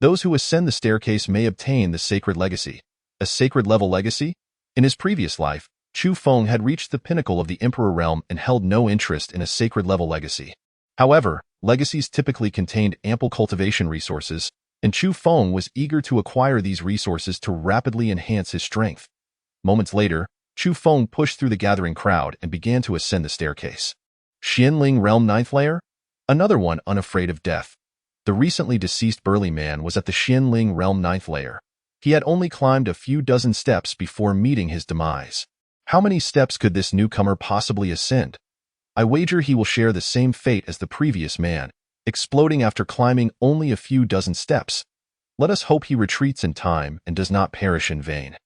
B: Those who ascend the staircase may obtain the sacred legacy. A sacred level legacy? In his previous life, Chu Feng had reached the pinnacle of the Emperor realm and held no interest in a sacred level legacy. However, legacies typically contained ample cultivation resources, and Chu Feng was eager to acquire these resources to rapidly enhance his strength. Moments later, Chu Feng pushed through the gathering crowd and began to ascend the staircase. Xianling Realm 9th Layer? Another one unafraid of death. The recently deceased burly man was at the Xianling Realm 9th Layer. He had only climbed a few dozen steps before meeting his demise. How many steps could this newcomer possibly ascend? I wager he will share the same fate as the previous man, exploding after climbing only a few dozen steps. Let us hope he retreats in time and does not perish in vain.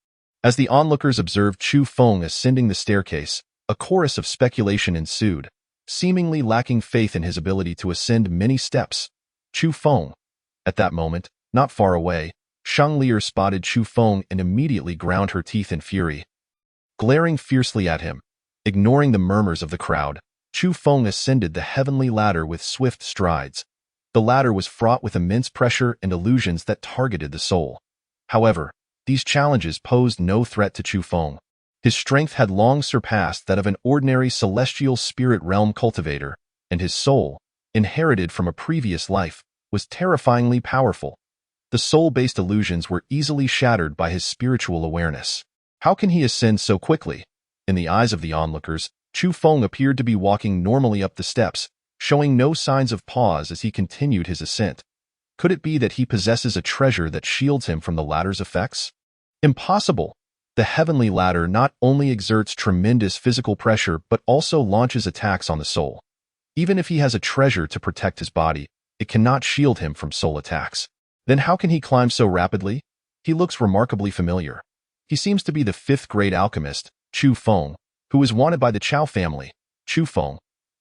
B: As the onlookers observed Chu Feng ascending the staircase, a chorus of speculation ensued, seemingly lacking faith in his ability to ascend many steps. Chu Feng. At that moment, not far away, Shang Lier spotted Chu Feng and immediately ground her teeth in fury. Glaring fiercely at him, ignoring the murmurs of the crowd, Chu Feng ascended the heavenly ladder with swift strides. The ladder was fraught with immense pressure and illusions that targeted the soul. However, these challenges posed no threat to Chu Feng. His strength had long surpassed that of an ordinary celestial spirit realm cultivator, and his soul, inherited from a previous life, was terrifyingly powerful. The soul-based illusions were easily shattered by his spiritual awareness. How can he ascend so quickly? In the eyes of the onlookers, Chu Feng appeared to be walking normally up the steps, showing no signs of pause as he continued his ascent. Could it be that he possesses a treasure that shields him from the ladder's effects? Impossible! The heavenly ladder not only exerts tremendous physical pressure but also launches attacks on the soul. Even if he has a treasure to protect his body, it cannot shield him from soul attacks. Then how can he climb so rapidly? He looks remarkably familiar. He seems to be the fifth-grade alchemist, Chu Feng, who is wanted by the Chao family. Chu Feng.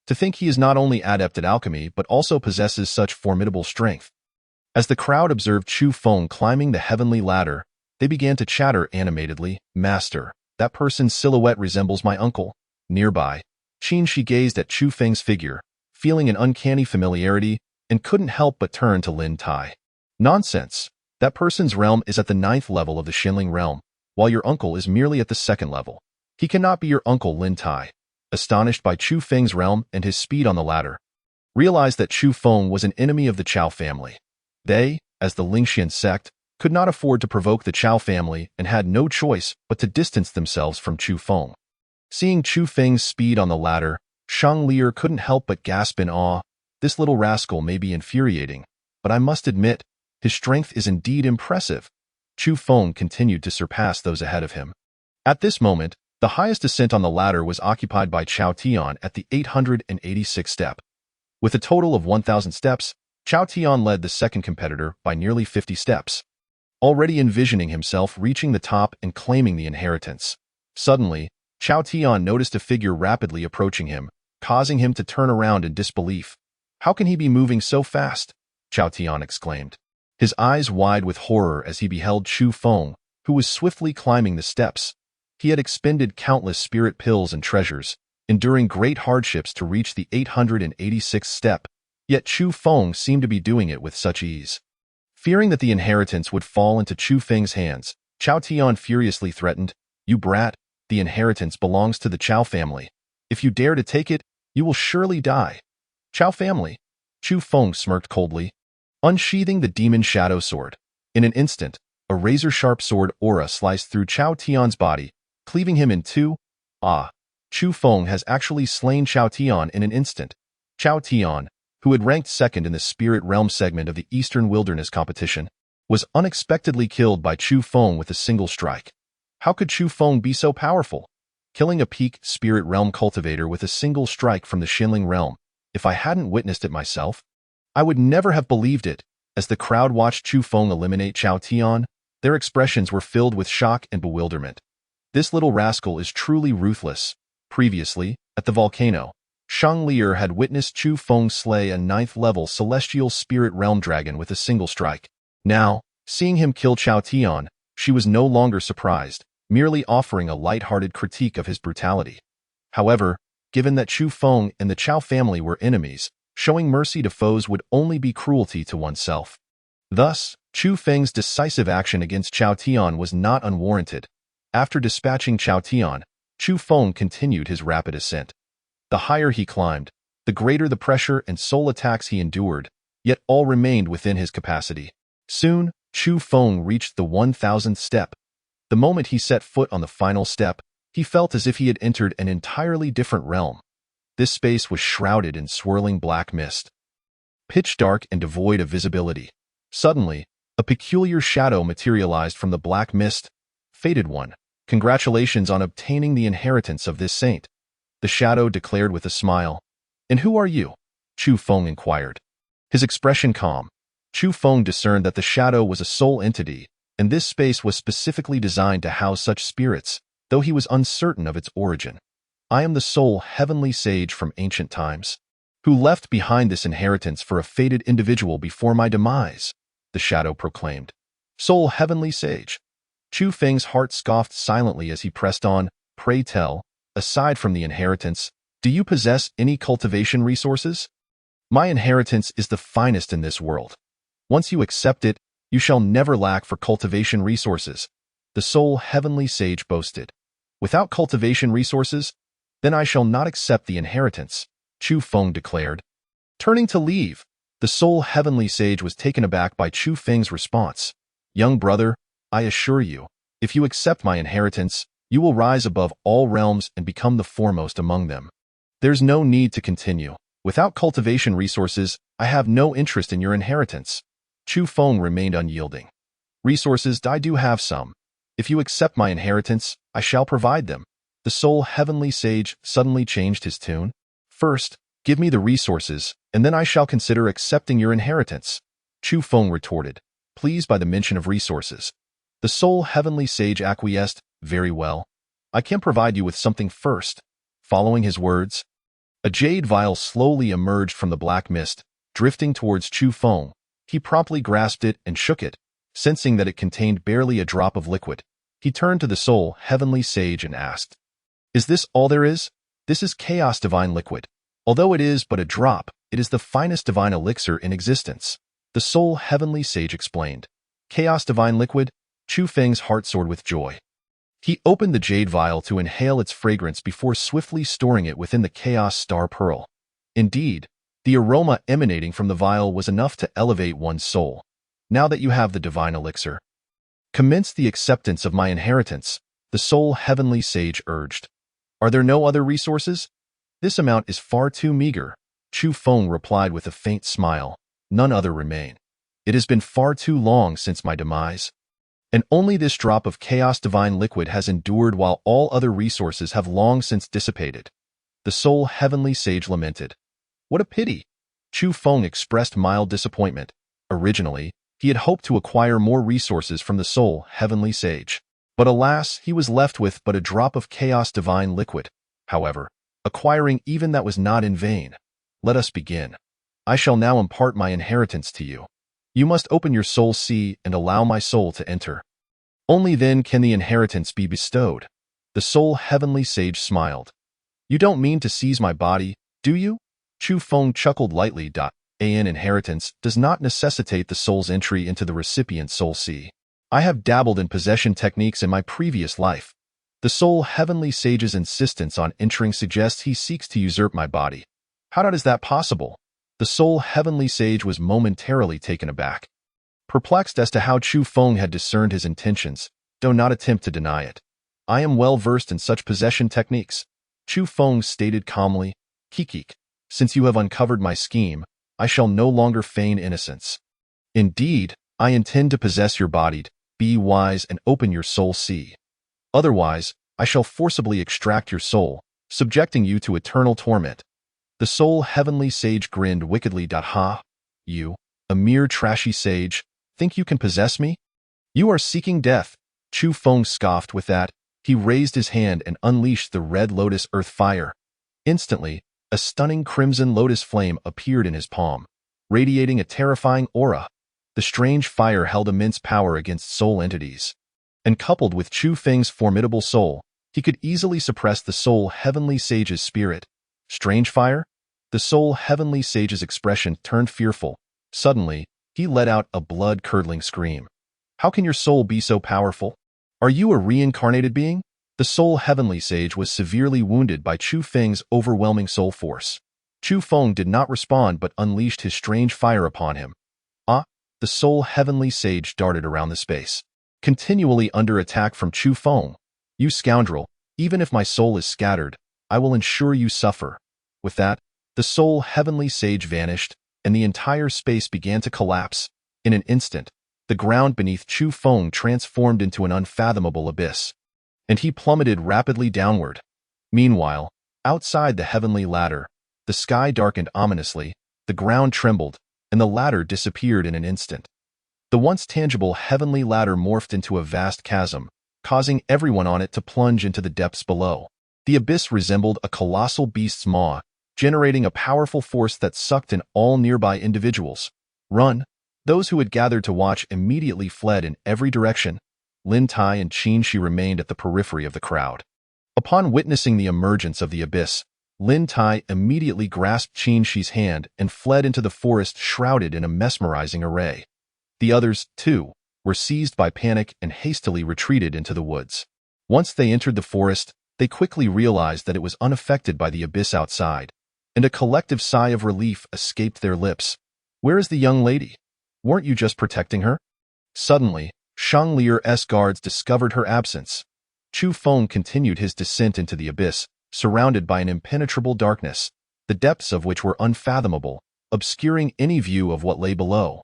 B: To think he is not only adept at alchemy but also possesses such formidable strength. As the crowd observed Chu Feng climbing the heavenly ladder, they began to chatter animatedly. Master, that person's silhouette resembles my uncle. Nearby, Qin Shi gazed at Chu Feng's figure, feeling an uncanny familiarity, and couldn't help but turn to Lin Tai. Nonsense. That person's realm is at the 9th level of the Xianling realm, while your uncle is merely at the 2nd level. He cannot be your uncle, Lin Tai. Astonished by Chu Feng's realm and his speed on the ladder, realized that Chu Feng was an enemy of the Chao family. They, as the Lingxian sect, could not afford to provoke the Chao family and had no choice but to distance themselves from Chu Feng. Seeing Chu Feng's speed on the ladder, Shang Lier couldn't help but gasp in awe. This little rascal may be infuriating, but I must admit, his strength is indeed impressive. Chu Feng continued to surpass those ahead of him. At this moment, the highest ascent on the ladder was occupied by Chao Tian at the 886th step. With a total of 1,000 steps, Chao Tian led the second competitor by nearly 50 steps. Already envisioning himself reaching the top and claiming the inheritance. Suddenly, Chao Tian noticed a figure rapidly approaching him, causing him to turn around in disbelief. How can he be moving so fast? Chao Tian exclaimed, his eyes wide with horror as he beheld Chu Feng, who was swiftly climbing the steps. He had expended countless spirit pills and treasures, enduring great hardships to reach the 886th step, yet Chu Feng seemed to be doing it with such ease. Fearing that the inheritance would fall into Chu Feng's hands, Chao Tian furiously threatened, "You brat, the inheritance belongs to the Chao family. If you dare to take it, you will surely die." Chao family? Chu Feng smirked coldly, unsheathing the demon shadow sword. In an instant, a razor-sharp sword aura sliced through Chao Tian's body, cleaving him in two. Ah, Chu Feng has actually slain Chao Tian in an instant. Chao Tian, who had ranked second in the Spirit Realm segment of the Eastern Wilderness competition, was unexpectedly killed by Chu Feng with a single strike. How could Chu Feng be so powerful? Killing a peak Spirit Realm cultivator with a single strike from the Xianling realm. If I hadn't witnessed it myself, I would never have believed it. As the crowd watched Chu Feng eliminate Chao Tian, their expressions were filled with shock and bewilderment. This little rascal is truly ruthless. Previously, at the volcano, Shang Lier had witnessed Chu Feng slay a 9th-level celestial spirit realm dragon with a single strike. Now, seeing him kill Chao Tian, she was no longer surprised, merely offering a light-hearted critique of his brutality. However, given that Chu Feng and the Chao family were enemies, showing mercy to foes would only be cruelty to oneself. Thus, Chu Feng's decisive action against Chao Tian was not unwarranted. After dispatching Chao Tian, Chu Feng continued his rapid ascent. The higher he climbed, the greater the pressure and soul attacks he endured, yet all remained within his capacity. Soon, Chu Feng reached the 1000th step. The moment he set foot on the final step, he felt as if he had entered an entirely different realm. This space was shrouded in swirling black mist, pitch dark and devoid of visibility. Suddenly, a peculiar shadow materialized from the black mist. Fated one, congratulations on obtaining the inheritance of this saint, the shadow declared with a smile. And who are you? Chu Feng inquired. His expression calm, Chu Feng discerned that the shadow was a soul entity, and this space was specifically designed to house such spirits, though he was uncertain of its origin. I am the sole heavenly sage from ancient times, who left behind this inheritance for a fated individual before my demise, the shadow proclaimed. Sole heavenly sage. Chu Feng's heart scoffed silently as he pressed on. Pray tell, aside from the inheritance, do you possess any cultivation resources? My inheritance is the finest in this world. Once you accept it, you shall never lack for cultivation resources, the sole heavenly sage boasted. Without cultivation resources, then I shall not accept the inheritance, Chu Feng declared. Turning to leave, the sole heavenly sage was taken aback by Chu Feng's response. Young brother, I assure you, if you accept my inheritance, you will rise above all realms and become the foremost among them. There's no need to continue. Without cultivation resources, I have no interest in your inheritance. Chu Feng remained unyielding. Resources, I do have some. If you accept my inheritance, I shall provide them. The sole heavenly sage suddenly changed his tune. First, give me the resources, and then I shall consider accepting your inheritance, Chu Feng retorted, pleased by the mention of resources. The sole heavenly sage acquiesced. Very well. I can provide you with something first. Following his words, a jade vial slowly emerged from the black mist, drifting towards Chu Feng. He promptly grasped it and shook it, sensing that it contained barely a drop of liquid. He turned to the sole heavenly sage and asked, Is this all there is? This is chaos divine liquid. Although it is but a drop, it is the finest divine elixir in existence, the sole heavenly sage explained. Chaos divine liquid? Chu Feng's heart soared with joy. He opened the jade vial to inhale its fragrance before swiftly storing it within the chaos star pearl. Indeed, the aroma emanating from the vial was enough to elevate one's soul. Now that you have the divine elixir, commence the acceptance of my inheritance, the sole heavenly sage urged. Are there no other resources? This amount is far too meager, Chu Feng replied with a faint smile. None other remain. It has been far too long since my demise, and only this drop of chaos divine liquid has endured while all other resources have long since dissipated. The sole heavenly sage lamented. What a pity! Chu Feng expressed mild disappointment. Originally, he had hoped to acquire more resources from the sole heavenly sage. But alas, he was left with but a drop of chaos divine liquid. However, acquiring even that was not in vain. Let us begin. I shall now impart my inheritance to you. You must open your soul sea and allow my soul to enter. Only then can the inheritance be bestowed. The sole heavenly sage smiled. You don't mean to seize my body, do you? Chu Feng chuckled lightly. An inheritance does not necessitate the soul's entry into the recipient's soul sea. I have dabbled in possession techniques in my previous life. The sole heavenly sage's insistence on entering suggests he seeks to usurp my body. How is that possible? The sole heavenly sage was momentarily taken aback, perplexed as to how Chu Feng had discerned his intentions, though not attempt to deny it. I am well versed in such possession techniques, Chu Feng stated calmly. Kikik, since you have uncovered my scheme, I shall no longer feign innocence. Indeed, I intend to possess your body. Be wise and open your soul sea. Otherwise, I shall forcibly extract your soul, subjecting you to eternal torment. The sole heavenly sage grinned wickedly. Ha! You, A mere trashy sage. Think you can possess me? You are seeking death. Chu Feng scoffed. With that, he raised his hand and unleashed the red lotus earth fire. Instantly, a stunning crimson lotus flame appeared in his palm, radiating a terrifying aura. The strange fire held immense power against soul entities. And coupled with Chu Feng's formidable soul, he could easily suppress the soul heavenly sage's spirit. Strange fire? The soul heavenly sage's expression turned fearful. Suddenly, he let out a blood-curdling scream. How can your soul be so powerful? Are you a reincarnated being? The soul heavenly sage was severely wounded by Chu Feng's overwhelming soul force. Chu Feng did not respond but unleashed his strange fire upon him. Ah! The soul heavenly sage darted around the space, continually under attack from Chu Feng. You scoundrel, even if my soul is scattered, I will ensure you suffer. With that, the soul heavenly sage vanished, and the entire space began to collapse. In an instant, the ground beneath Chu Feng transformed into an unfathomable abyss, and he plummeted rapidly downward. Meanwhile, outside the heavenly ladder, the sky darkened ominously, the ground trembled, and the ladder disappeared in an instant. The once tangible heavenly ladder morphed into a vast chasm, causing everyone on it to plunge into the depths below. The abyss resembled a colossal beast's maw, generating a powerful force that sucked in all nearby individuals. Run! Those who had gathered to watch immediately fled in every direction. Lin Tai and Qin Shi remained at the periphery of the crowd. Upon witnessing the emergence of the abyss, Lin Tai immediately grasped Qin Shi's hand and fled into the forest shrouded in a mesmerizing array. The others, too, were seized by panic and hastily retreated into the woods. Once they entered the forest, they quickly realized that it was unaffected by the abyss outside, and a collective sigh of relief escaped their lips. Where is the young lady? Weren't you just protecting her? Suddenly, Shanglier's guards discovered her absence. Chu Feng continued his descent into the abyss, surrounded by an impenetrable darkness, the depths of which were unfathomable, obscuring any view of what lay below.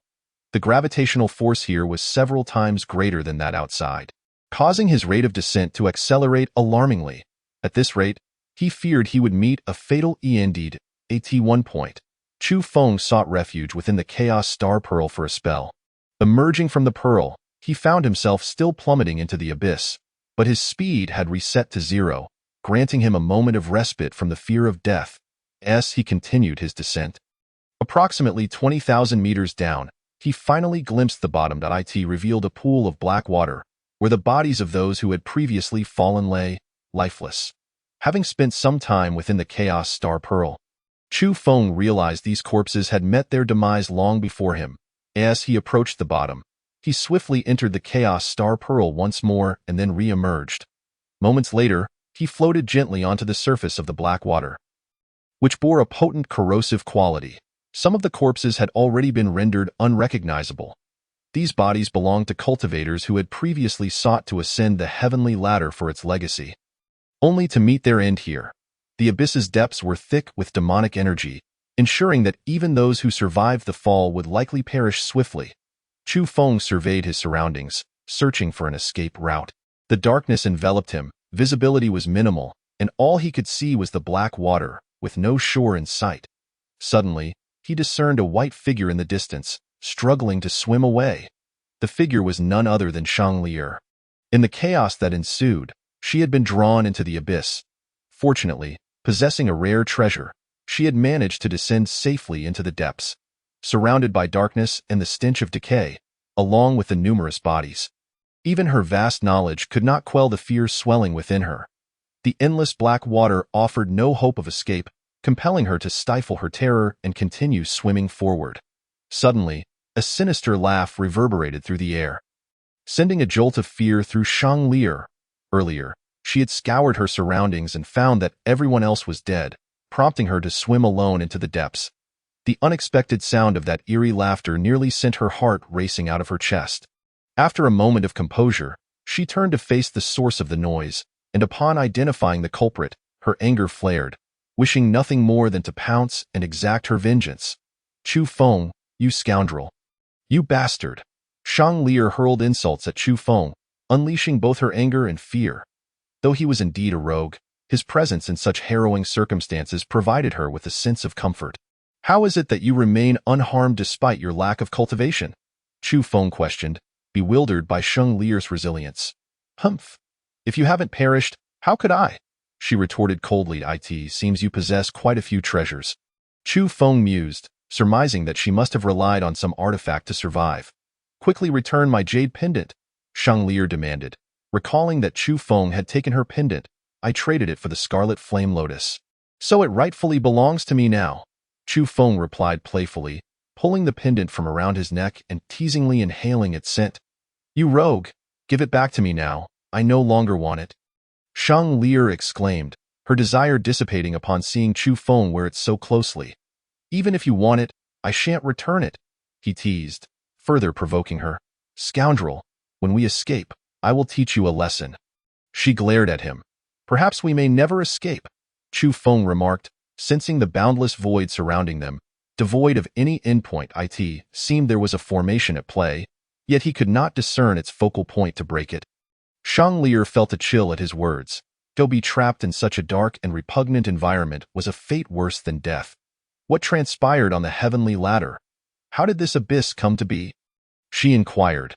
B: The gravitational force here was several times greater than that outside, causing his rate of descent to accelerate alarmingly. At this rate, he feared he would meet a fatal end at one point. Chu Feng sought refuge within the Chaos Star Pearl for a spell. Emerging from the pearl, he found himself still plummeting into the abyss, but his speed had reset to 0, granting him a moment of respite from the fear of death as he continued his descent. Approximately 20,000 meters down, he finally glimpsed the bottom. It revealed a pool of black water, where the bodies of those who had previously fallen lay, lifeless. Having spent some time within the Chaos Star Pearl, Chu Feng realized these corpses had met their demise long before him. As he approached the bottom, he swiftly entered the Chaos Star Pearl once more and then re-emerged. Moments later, he floated gently onto the surface of the black water, which bore a potent corrosive quality. Some of the corpses had already been rendered unrecognizable. These bodies belonged to cultivators who had previously sought to ascend the heavenly ladder for its legacy, only to meet their end here. The abyss's depths were thick with demonic energy, ensuring that even those who survived the fall would likely perish swiftly. Chu Feng surveyed his surroundings, searching for an escape route. The darkness enveloped him, visibility was minimal, and all he could see was the black water, with no shore in sight. Suddenly, he discerned a white figure in the distance, struggling to swim away. The figure was none other than Shanglier. In the chaos that ensued, she had been drawn into the abyss. Fortunately, possessing a rare treasure, she had managed to descend safely into the depths, surrounded by darkness and the stench of decay, along with the numerous bodies. Even her vast knowledge could not quell the fear swelling within her. The endless black water offered no hope of escape, compelling her to stifle her terror and continue swimming forward. Suddenly, a sinister laugh reverberated through the air, sending a jolt of fear through Shanglier. Earlier, she had scoured her surroundings and found that everyone else was dead, prompting her to swim alone into the depths. The unexpected sound of that eerie laughter nearly sent her heart racing out of her chest. After a moment of composure, she turned to face the source of the noise, and upon identifying the culprit, her anger flared, wishing nothing more than to pounce and exact her vengeance. Chu Feng, you scoundrel! You bastard! Shanglier hurled insults at Chu Feng, unleashing both her anger and fear. Though he was indeed a rogue, his presence in such harrowing circumstances provided her with a sense of comfort. How is it that you remain unharmed despite your lack of cultivation? Chu Feng questioned, bewildered by Sheng Lier's resilience. Humph. If you haven't perished, how could I? She retorted coldly. It seems you possess quite a few treasures. Chu Feng mused, surmising that she must have relied on some artifact to survive. Quickly return my jade pendant, Sheng Lier demanded. Recalling that Chu Feng had taken her pendant, I traded it for the scarlet flame lotus. So it rightfully belongs to me now, Chu Feng replied playfully, pulling the pendant from around his neck and teasingly inhaling its scent. You rogue, give it back to me now, I no longer want it. Sheng Lier exclaimed, her desire dissipating upon seeing Chu Feng wear it so closely. Even if you want it, I shan't return it, he teased, further provoking her. Scoundrel, when we escape, I will teach you a lesson. She glared at him. Perhaps we may never escape, Chu Feng remarked, sensing the boundless void surrounding them. Devoid of any endpoint, it seemed there was a formation at play, yet he could not discern its focal point to break it. Sheng Lier felt a chill at his words. To be trapped in such a dark and repugnant environment was a fate worse than death. What transpired on the heavenly ladder? How did this abyss come to be? She inquired.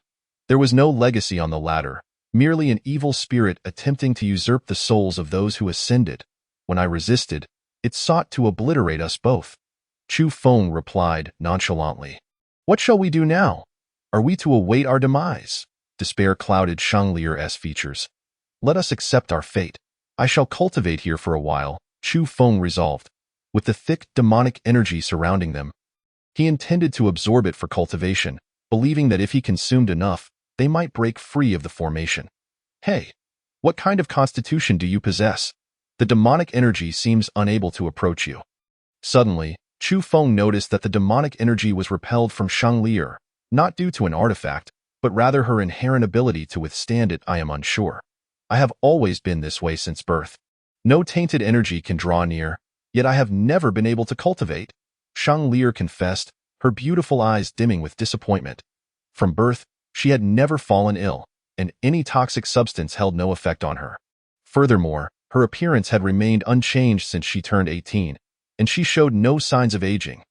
B: There was no legacy on the ladder, merely an evil spirit attempting to usurp the souls of those who ascended. When I resisted, it sought to obliterate us both. Chu Feng replied nonchalantly. What shall we do now? Are we to await our demise? Despair clouded Sheng Lier's features. Let us accept our fate. I shall cultivate here for a while, Chu Feng resolved. With the thick demonic energy surrounding them, he intended to absorb it for cultivation, believing that if he consumed enough, they might break free of the formation. Hey, what kind of constitution do you possess? The demonic energy seems unable to approach you. Suddenly, Chu Feng noticed that the demonic energy was repelled from Sheng Lier, not due to an artifact, but rather her inherent ability to withstand it. I am unsure. I have always been this way since birth. No tainted energy can draw near, yet I have never been able to cultivate, Sheng Lier confessed, her beautiful eyes dimming with disappointment. From birth, she had never fallen ill, and any toxic substance held no effect on her. Furthermore, her appearance had remained unchanged since she turned 18, and she showed no signs of aging.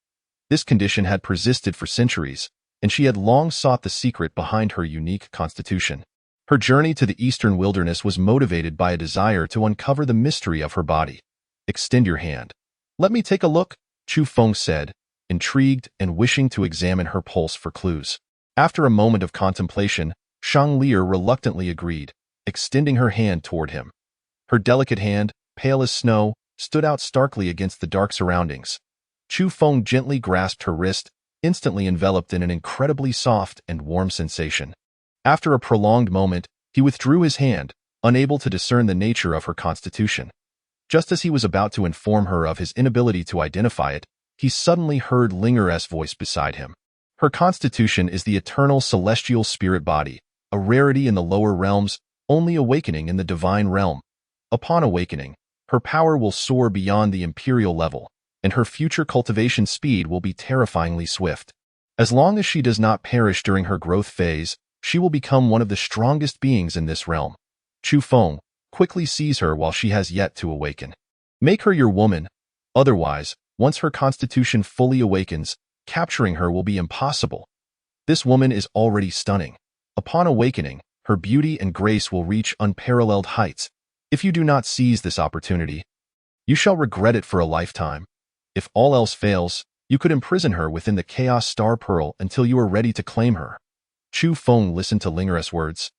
B: This condition had persisted for centuries, and she had long sought the secret behind her unique constitution. Her journey to the eastern wilderness was motivated by a desire to uncover the mystery of her body. Extend your hand. Let me take a look, Chu Feng said, intrigued and wishing to examine her pulse for clues. After a moment of contemplation, Sheng Lier reluctantly agreed, extending her hand toward him. Her delicate hand, pale as snow, stood out starkly against the dark surroundings. Chu Feng gently grasped her wrist, instantly enveloped in an incredibly soft and warm sensation. After a prolonged moment, he withdrew his hand, unable to discern the nature of her constitution. Just as he was about to inform her of his inability to identify it, he suddenly heard Linger's voice beside him. Her constitution is the eternal celestial spirit body, a rarity in the lower realms, only awakening in the divine realm. Upon awakening, her power will soar beyond the imperial level, and her future cultivation speed will be terrifyingly swift. As long as she does not perish during her growth phase, she will become one of the strongest beings in this realm. Chu Feng, quickly seize her while she has yet to awaken. Make her your woman. Otherwise, once her constitution fully awakens, capturing her will be impossible. This woman is already stunning. Upon awakening, her beauty and grace will reach unparalleled heights. If you do not seize this opportunity, you shall regret it for a lifetime. If all else fails, you could imprison her within the Chaos Star Pearl until you are ready to claim her. Chu Feng listened to Linger's words,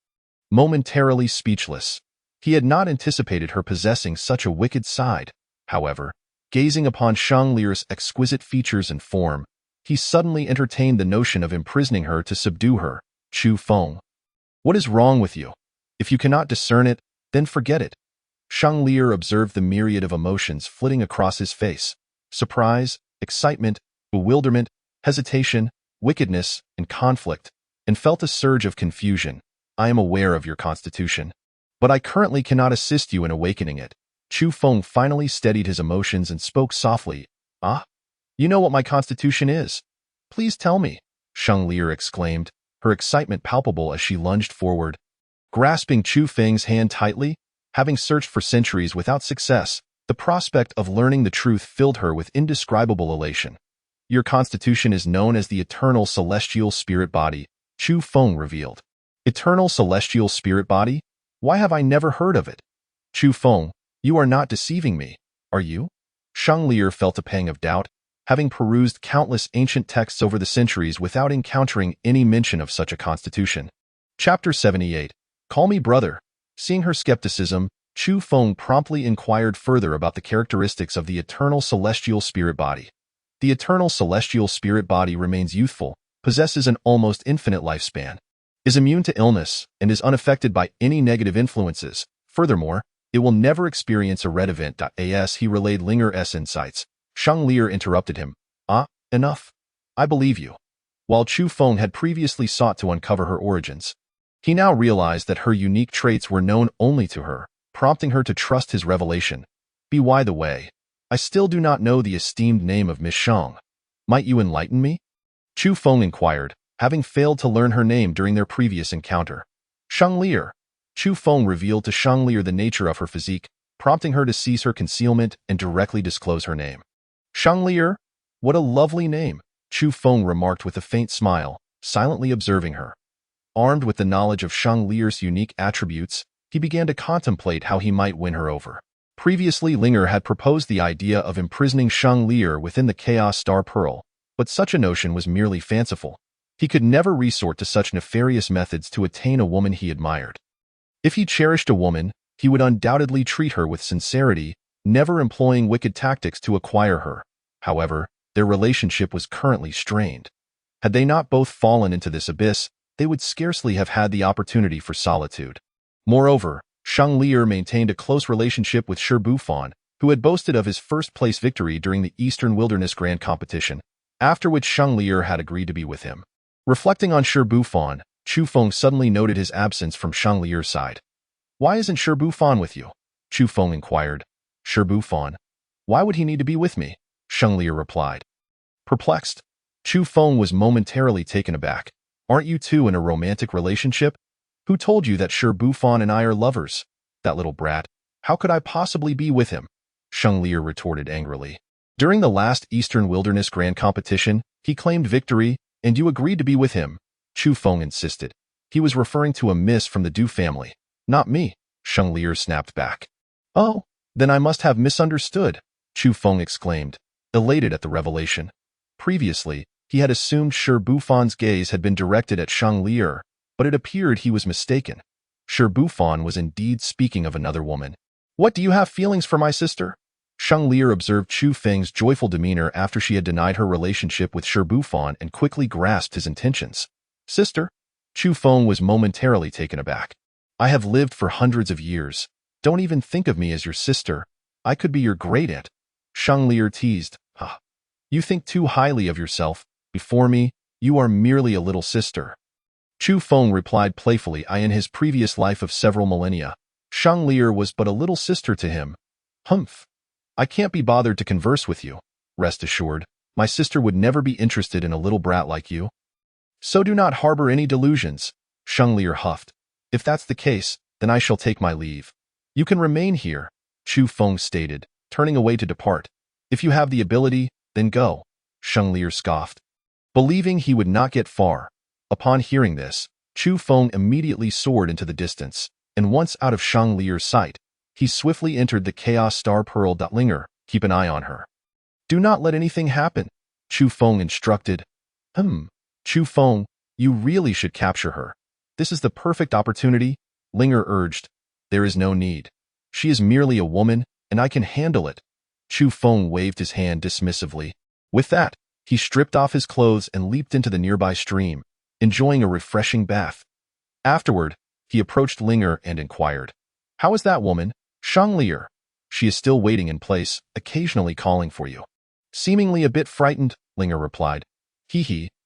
B: momentarily speechless. He had not anticipated her possessing such a wicked side. However, gazing upon Sheng Lier's exquisite features and form, he suddenly entertained the notion of imprisoning her to subdue her. Chu Feng, what is wrong with you? If you cannot discern it, then forget it. Sheng Lier observed the myriad of emotions flitting across his face. Surprise, excitement, bewilderment, hesitation, wickedness, and conflict, and felt a surge of confusion. I am aware of your constitution, but I currently cannot assist you in awakening it. Chu Feng finally steadied his emotions and spoke softly. Ah? You know what my constitution is? Please tell me, Sheng Lier exclaimed, her excitement palpable as she lunged forward. Grasping Chu Feng's hand tightly, having searched for centuries without success, the prospect of learning the truth filled her with indescribable elation. Your constitution is known as the Eternal Celestial Spirit Body, Chu Feng revealed. Eternal Celestial Spirit Body? Why have I never heard of it? Chu Feng, you are not deceiving me, are you? Shang Lier felt a pang of doubt, having perused countless ancient texts over the centuries without encountering any mention of such a constitution. Chapter 78. Call me brother. Seeing her skepticism, Chu Feng promptly inquired further about the characteristics of the Eternal Celestial Spirit Body. The Eternal Celestial Spirit Body remains youthful, possesses an almost infinite lifespan, is immune to illness, and is unaffected by any negative influences. Furthermore, it will never experience a red event. As he relayed Linger's insights, Shang Lier interrupted him. Enough. I believe you. While Chu Feng had previously sought to uncover her origins, he now realized that her unique traits were known only to her, prompting her to trust his revelation. By the way, I still do not know the esteemed name of Miss Shang. Might you enlighten me? Chu Feng inquired, having failed to learn her name during their previous encounter. Shang Lier. Chu Feng revealed to Shang Lier the nature of her physique, prompting her to cease her concealment and directly disclose her name. Shang Lier? What a lovely name, Chu Feng remarked with a faint smile, silently observing her. Armed with the knowledge of Shang Lier's unique attributes, he began to contemplate how he might win her over. Previously, Linger had proposed the idea of imprisoning Shang Lier within the Chaos Star Pearl, but such a notion was merely fanciful. He could never resort to such nefarious methods to attain a woman he admired. If he cherished a woman, he would undoubtedly treat her with sincerity, never employing wicked tactics to acquire her. However, their relationship was currently strained. Had they not both fallen into this abyss, they would scarcely have had the opportunity for solitude. Moreover, Shang Lier maintained a close relationship with Shi Bufan, who had boasted of his first-place victory during the Eastern Wilderness Grand Competition, after which Shang Lier had agreed to be with him. Reflecting on Shi Bufan, Chu Feng suddenly noted his absence from Shang Lier's side. Why isn't Shi Bufan with you? Chu Feng inquired. Shi Bufan? Why would he need to be with me? Shang Lier replied. Perplexed, Chu Feng was momentarily taken aback. Aren't you two in a romantic relationship? Who told you that Shi Bufan and I are lovers? That little brat. How could I possibly be with him? Shang Lier retorted angrily. During the last Eastern Wilderness Grand Competition, he claimed victory, and you agreed to be with him, Chu Feng insisted. He was referring to a miss from the Du family. Not me, Shang Lier snapped back. Oh, then I must have misunderstood, Chu Feng exclaimed, elated at the revelation. Previously, he had assumed Shi Bufan's gaze had been directed at Shang Lier, but it appeared he was mistaken. Shi Bufan was indeed speaking of another woman. What, do you have feelings for my sister? Shang Lier observed Chu Feng's joyful demeanor after she had denied her relationship with Shi Bufan and quickly grasped his intentions. Sister? Chu Feng was momentarily taken aback. I have lived for hundreds of years. Don't even think of me as your sister. I could be your great-aunt. Shang Lier teased. You think too highly of yourself. Before me, you are merely a little sister. Chu Feng replied playfully. In his previous life of several millennia, Shang Lier was but a little sister to him. Humph. I can't be bothered to converse with you. Rest assured, my sister would never be interested in a little brat like you. So do not harbor any delusions, Shang Lier huffed. If that's the case, then I shall take my leave. You can remain here, Chu Feng stated, turning away to depart. If you have the ability, then go, Shang Lier scoffed. Believing he would not get far, upon hearing this, Chu Feng immediately soared into the distance, and once out of Shang Lier's sight, he swiftly entered the Chaos Star Pearl. Linger, keep an eye on her. Do not let anything happen, Chu Feng instructed. Chu Feng, you really should capture her. This is the perfect opportunity, Linger urged. There is no need. She is merely a woman, and I can handle it. Chu Feng waved his hand dismissively. With that, he stripped off his clothes and leaped into the nearby stream, enjoying a refreshing bath. Afterward, he approached Linger and inquired, How is that woman, Shang Lier? She is still waiting in place, occasionally calling for you. Seemingly a bit frightened, Linger replied.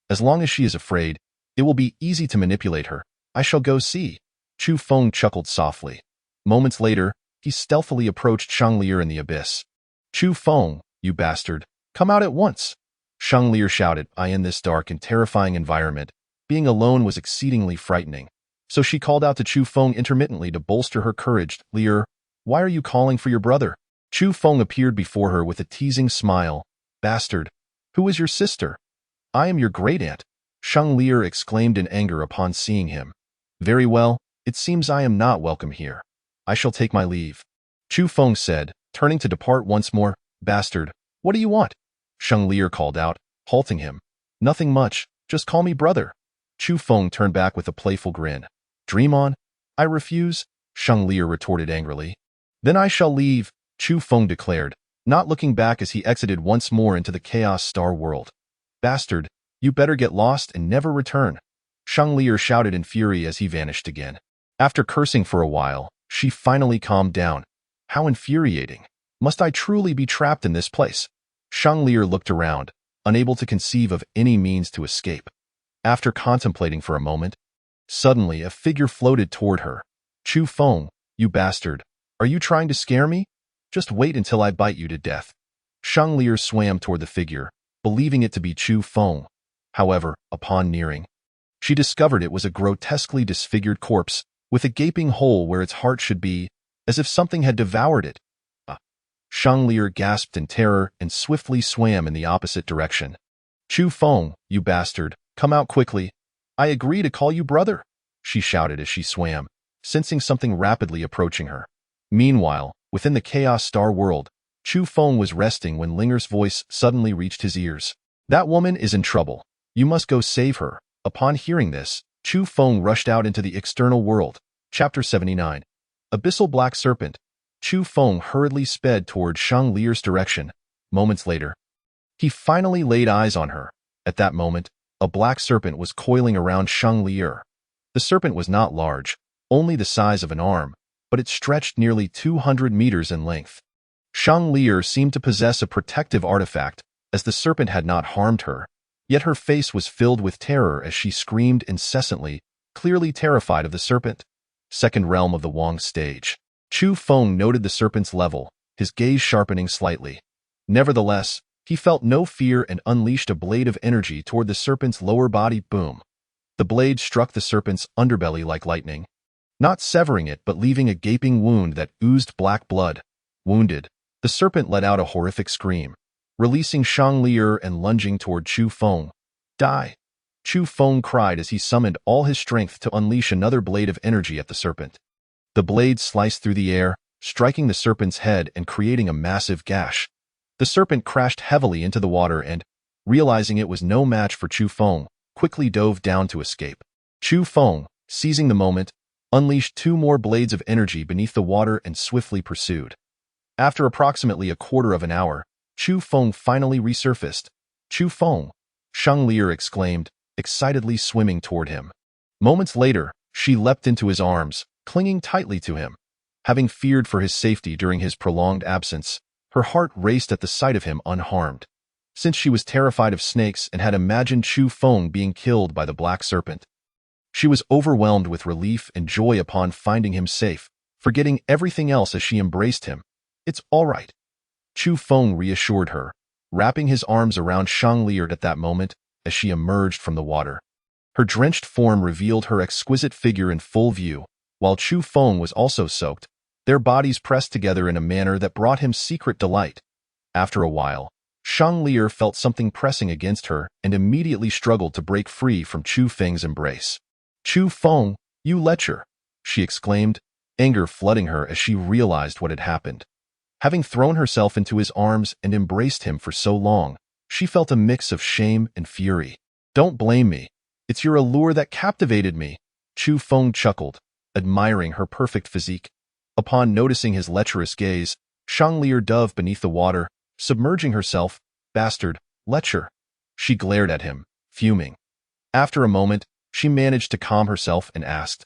B: As long as she is afraid, it will be easy to manipulate her. I shall go see. Chu Feng chuckled softly. Moments later, he stealthily approached Shang Lier in the abyss. Chu Feng, you bastard, come out at once. Shang Lier shouted. In this dark and terrifying environment, being alone was exceedingly frightening. So she called out to Chu Feng intermittently to bolster her courage. Lier, why are you calling for your brother? Chu Feng appeared before her with a teasing smile. Bastard. Who is your sister? I am your great-aunt, Shang Lier exclaimed in anger upon seeing him. Very well, it seems I am not welcome here. I shall take my leave. Chu Feng said, turning to depart once more. Bastard, what do you want? Shang Lier called out, halting him. Nothing much, just call me brother. Chu Feng turned back with a playful grin. Dream on? I refuse, Shang Lier retorted angrily. Then I shall leave, Chu Feng declared, not looking back as he exited once more into the Chaos Star world. Bastard, you better get lost and never return, Shang Lier shouted in fury as he vanished again. After cursing for a while, she finally calmed down. How infuriating. Must I truly be trapped in this place? Shang Lier looked around, unable to conceive of any means to escape. After contemplating for a moment, suddenly a figure floated toward her. Chu Feng, you bastard. Are you trying to scare me? Just wait until I bite you to death. Shang Lier swam toward the figure, believing it to be Chu Feng. However, upon nearing, she discovered it was a grotesquely disfigured corpse, with a gaping hole where its heart should be, as if something had devoured it. Shang Lier gasped in terror and swiftly swam in the opposite direction. Chu Feng, you bastard, come out quickly. I agree to call you brother, she shouted as she swam, sensing something rapidly approaching her. Meanwhile, within the Chaos Star world, Chu Feng was resting when Linger's voice suddenly reached his ears. That woman is in trouble. You must go save her. Upon hearing this, Chu Feng rushed out into the external world. Chapter 79. Abyssal Black Serpent. Chu Feng hurriedly sped toward Shang Lier's direction. Moments later, he finally laid eyes on her. At that moment, a black serpent was coiling around Shang Lier. The serpent was not large, only the size of an arm, but it stretched nearly 200 meters in length. Shang Lier seemed to possess a protective artifact, as the serpent had not harmed her, yet her face was filled with terror as she screamed incessantly, clearly terrified of the serpent. Second realm of the Wong stage. Chu Feng noted the serpent's level, his gaze sharpening slightly. Nevertheless, he felt no fear and unleashed a blade of energy toward the serpent's lower body. Boom. The blade struck the serpent's underbelly like lightning, not severing it but leaving a gaping wound that oozed black blood. Wounded, the serpent let out a horrific scream, releasing Shang Lier and lunging toward Chu Feng. Die! Chu Feng cried as he summoned all his strength to unleash another blade of energy at the serpent. The blade sliced through the air, striking the serpent's head and creating a massive gash. The serpent crashed heavily into the water and, realizing it was no match for Chu Feng, quickly dove down to escape. Chu Feng, seizing the moment, unleashed 2 more blades of energy beneath the water and swiftly pursued. After approximately a quarter of an hour, Chu Feng finally resurfaced. Chu Feng, Shang Lier exclaimed, excitedly swimming toward him. Moments later, she leapt into his arms, clinging tightly to him. Having feared for his safety during his prolonged absence, her heart raced at the sight of him unharmed. Since she was terrified of snakes and had imagined Chu Feng being killed by the black serpent, she was overwhelmed with relief and joy upon finding him safe, forgetting everything else as she embraced him. It's all right, Chu Feng reassured her, wrapping his arms around Shang Lier at that moment as she emerged from the water. Her drenched form revealed her exquisite figure in full view, while Chu Feng was also soaked, their bodies pressed together in a manner that brought him secret delight. After a while, Shang Lier felt something pressing against her and immediately struggled to break free from Chu Feng's embrace. Chu Feng, you lecher, she exclaimed, anger flooding her as she realized what had happened. Having thrown herself into his arms and embraced him for so long, she felt a mix of shame and fury. Don't blame me. It's your allure that captivated me, Chu Feng chuckled, admiring her perfect physique. Upon noticing his lecherous gaze, Shang Lier dove beneath the water, submerging herself. Bastard, lecher. She glared at him, fuming. After a moment, she managed to calm herself and asked,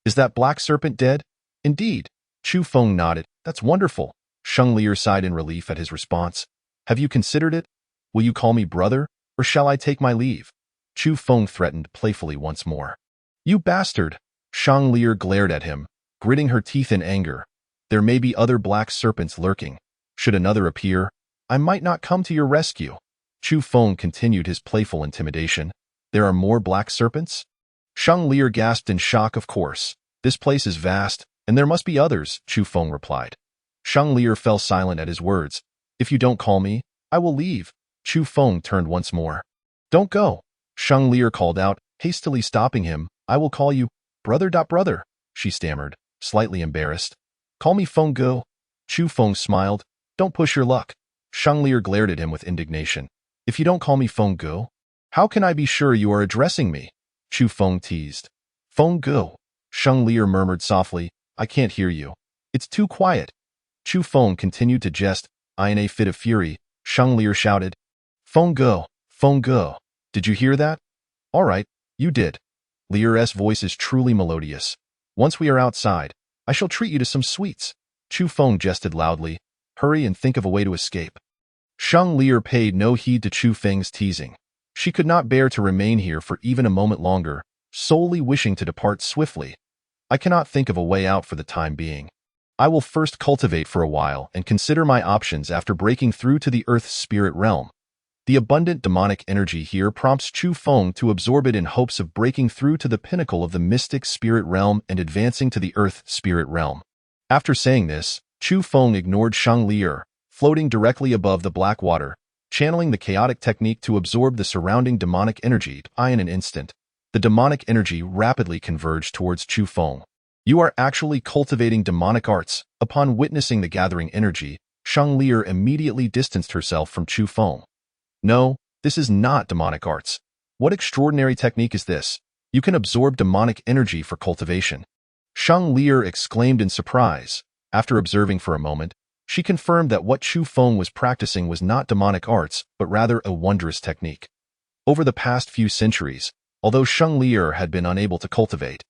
B: Is that black serpent dead? Indeed. Chu Feng nodded. That's wonderful. Shang Lier sighed in relief at his response. Have you considered it? Will you call me brother, or shall I take my leave? Chu Feng threatened playfully once more. You bastard! Shang Lier glared at him, gritting her teeth in anger. There may be other black serpents lurking. Should another appear, I might not come to your rescue. Chu Feng continued his playful intimidation. There are more black serpents? Shang Lier gasped in shock. Of course. This place is vast, and there must be others, Chu Feng replied. Shang Lier fell silent at his words. If you don't call me, I will leave. Chu Feng turned once more. Don't go, Shang Lier called out, hastily stopping him. I will call you brother. She stammered, slightly embarrassed. Call me Feng Go. Chu Feng smiled. Don't push your luck. Shang Lier glared at him with indignation. If you don't call me Feng Go, how can I be sure you are addressing me? Chu Feng teased. Feng Go. Shang Lier murmured softly. I can't hear you. It's too quiet. Chu Feng continued to jest. In a fit of fury, Shang Lier shouted, Feng Go, Feng Go. Did you hear that? All right, you did. Lier's voice is truly melodious. Once we are outside, I shall treat you to some sweets. Chu Feng jested loudly. Hurry and think of a way to escape. Shang Lier paid no heed to Chu Feng's teasing. She could not bear to remain here for even a moment longer, solely wishing to depart swiftly. I cannot think of a way out for the time being. I will first cultivate for a while and consider my options after breaking through to the Earth's spirit realm. The abundant demonic energy here prompts Chu Feng to absorb it in hopes of breaking through to the pinnacle of the mystic spirit realm and advancing to the Earth spirit realm. After saying this, Chu Feng ignored Shang Lier, floating directly above the black water, channeling the chaotic technique to absorb the surrounding demonic energy. In an instant, the demonic energy rapidly converged towards Chu Feng. You are actually cultivating demonic arts. Upon witnessing the gathering energy, Shang Lier immediately distanced herself from Chu Feng. No, this is not demonic arts. What extraordinary technique is this? You can absorb demonic energy for cultivation. Shang Lier exclaimed in surprise. After observing for a moment, she confirmed that what Chu Feng was practicing was not demonic arts, but rather a wondrous technique. Over the past few centuries, although Shang Lier had been unable to cultivate,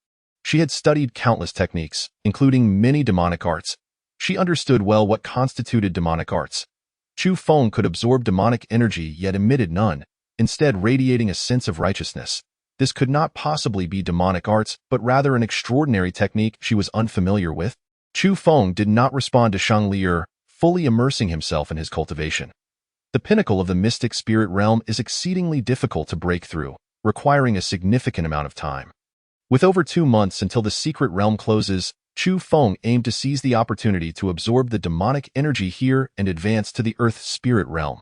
B: she had studied countless techniques, including many demonic arts. She understood well what constituted demonic arts. Chu Feng could absorb demonic energy yet emitted none, instead radiating a sense of righteousness. This could not possibly be demonic arts, but rather an extraordinary technique she was unfamiliar with. Chu Feng did not respond to Shang Lier, fully immersing himself in his cultivation. The pinnacle of the mystic spirit realm is exceedingly difficult to break through, requiring a significant amount of time. With over 2 months until the secret realm closes, Chu Feng aimed to seize the opportunity to absorb the demonic energy here and advance to the Earth's spirit realm.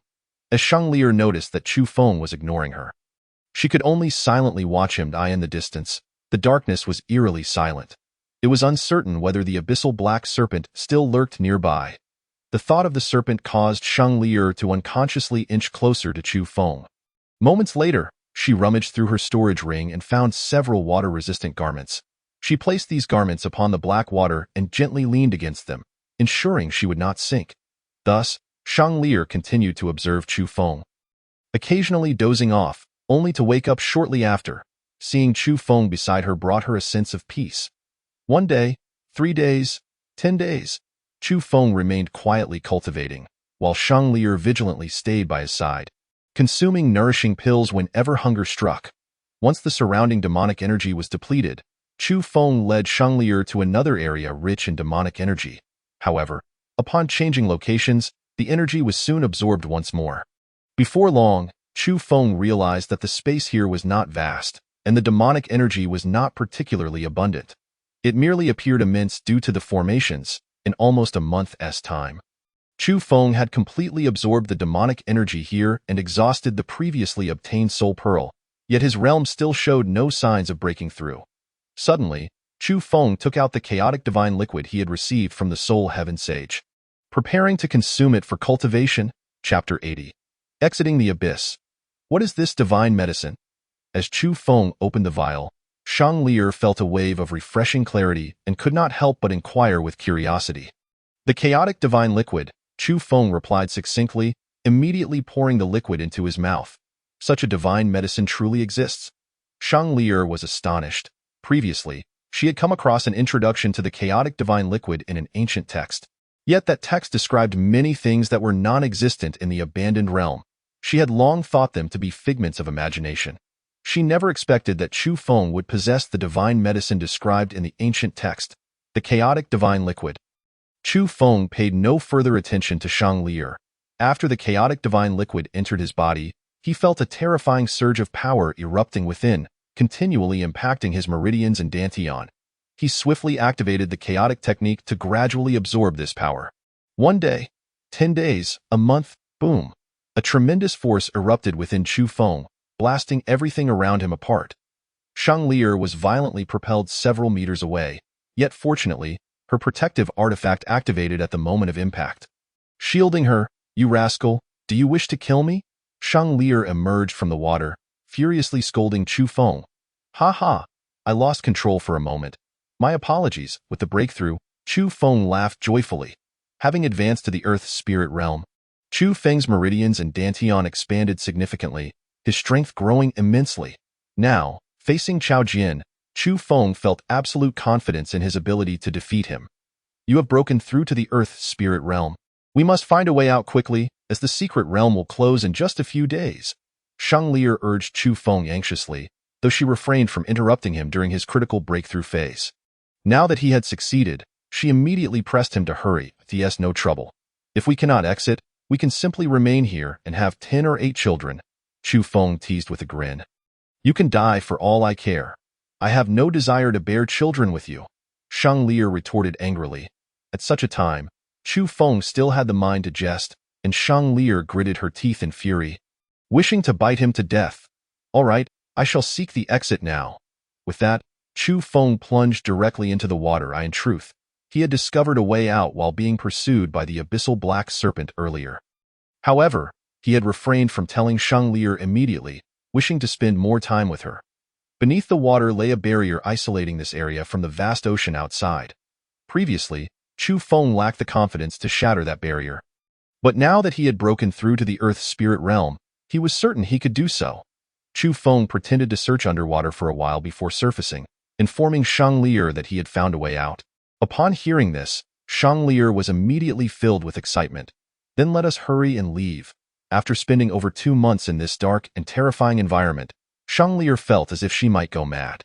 B: As Shang Lier noticed that Chu Feng was ignoring her, she could only silently watch him die in the distance. The darkness was eerily silent. It was uncertain whether the abyssal black serpent still lurked nearby. The thought of the serpent caused Shang Lier to unconsciously inch closer to Chu Feng. Moments later, she rummaged through her storage ring and found several water-resistant garments. She placed these garments upon the black water and gently leaned against them, ensuring she would not sink. Thus, Shang Lier continued to observe Chu Feng, occasionally dozing off, only to wake up shortly after. Seeing Chu Feng beside her brought her a sense of peace. 1 day, 3 days, 10 days. Chu Feng remained quietly cultivating, while Shang Lier vigilantly stayed by his side, consuming nourishing pills whenever hunger struck. Once the surrounding demonic energy was depleted, Chu Feng led Shang Lier to another area rich in demonic energy. However, upon changing locations, the energy was soon absorbed once more. Before long, Chu Feng realized that the space here was not vast, and the demonic energy was not particularly abundant. It merely appeared immense due to the formations, in almost a month's time. Chu Feng had completely absorbed the demonic energy here and exhausted the previously obtained soul pearl, yet his realm still showed no signs of breaking through. Suddenly, Chu Feng took out the chaotic divine liquid he had received from the soul heaven sage. Preparing to consume it for cultivation, Chapter 80. Exiting the abyss. What is this divine medicine? As Chu Feng opened the vial, Shang Lier felt a wave of refreshing clarity and could not help but inquire with curiosity. The chaotic divine liquid, Chu Feng replied succinctly, immediately pouring the liquid into his mouth. Such a divine medicine truly exists. Shang Lier was astonished. Previously, she had come across an introduction to the chaotic divine liquid in an ancient text. Yet that text described many things that were non-existent in the abandoned realm. She had long thought them to be figments of imagination. She never expected that Chu Feng would possess the divine medicine described in the ancient text, the chaotic divine liquid. Chu Feng paid no further attention to Shang Lier. After the chaotic divine liquid entered his body, he felt a terrifying surge of power erupting within, continually impacting his meridians and dantian. He swiftly activated the chaotic technique to gradually absorb this power. 1 day, 10 days, a month, boom. A tremendous force erupted within Chu Feng, blasting everything around him apart. Lier was violently propelled several meters away, yet fortunately, her protective artifact activated at the moment of impact. Shielding her, "You rascal, do you wish to kill me?" Lier emerged from the water, furiously scolding Chu Feng. "Ha ha, I lost control for a moment. My apologies." With the breakthrough, Chu Feng laughed joyfully. Having advanced to the Earth's spirit realm, Chu Feng's meridians and dantian expanded significantly, his strength growing immensely. Now, facing Chao Jian, Chu Feng felt absolute confidence in his ability to defeat him. "You have broken through to the Earth's spirit realm. We must find a way out quickly, as the secret realm will close in just a few days." Lier urged Chu Feng anxiously, though she refrained from interrupting him during his critical breakthrough phase. Now that he had succeeded, she immediately pressed him to hurry. "Yes, no trouble. If we cannot exit, we can simply remain here and have 10 or 8 children," Chu Feng teased with a grin. "You can die for all I care. I have no desire to bear children with you," Lier retorted angrily. At such a time, Chu Feng still had the mind to jest, and Lier gritted her teeth in fury, wishing to bite him to death. "All right, I shall seek the exit now." With that, Chu Feng plunged directly into the water. In truth, he had discovered a way out while being pursued by the abyssal black serpent earlier. However, he had refrained from telling Lier immediately, wishing to spend more time with her. Beneath the water lay a barrier isolating this area from the vast ocean outside. Previously, Chu Feng lacked the confidence to shatter that barrier. But now that he had broken through to the Earth's spirit realm, he was certain he could do so. Chu Feng pretended to search underwater for a while before surfacing, informing Lier that he had found a way out. Upon hearing this, Lier was immediately filled with excitement. "Then let us hurry and leave." After spending over 2 months in this dark and terrifying environment, Lier felt as if she might go mad.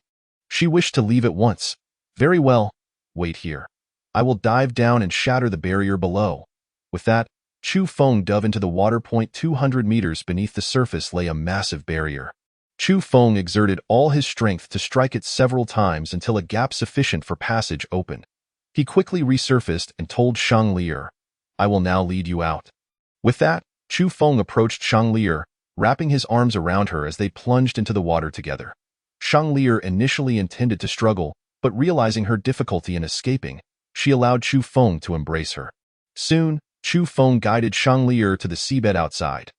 B: She wished to leave at once. "Very well, wait here. I will dive down and shatter the barrier below." With that, Chu Feng dove into the water. 200 meters beneath the surface lay a massive barrier. Chu Feng exerted all his strength to strike it several times until a gap sufficient for passage opened. He quickly resurfaced and told Lier, "I will now lead you out." With that, Chu Feng approached Lier, wrapping his arms around her as they plunged into the water together. Lier initially intended to struggle, but realizing her difficulty in escaping, she allowed Chu Feng to embrace her. Soon, Chu Feng guided Lier to the seabed outside.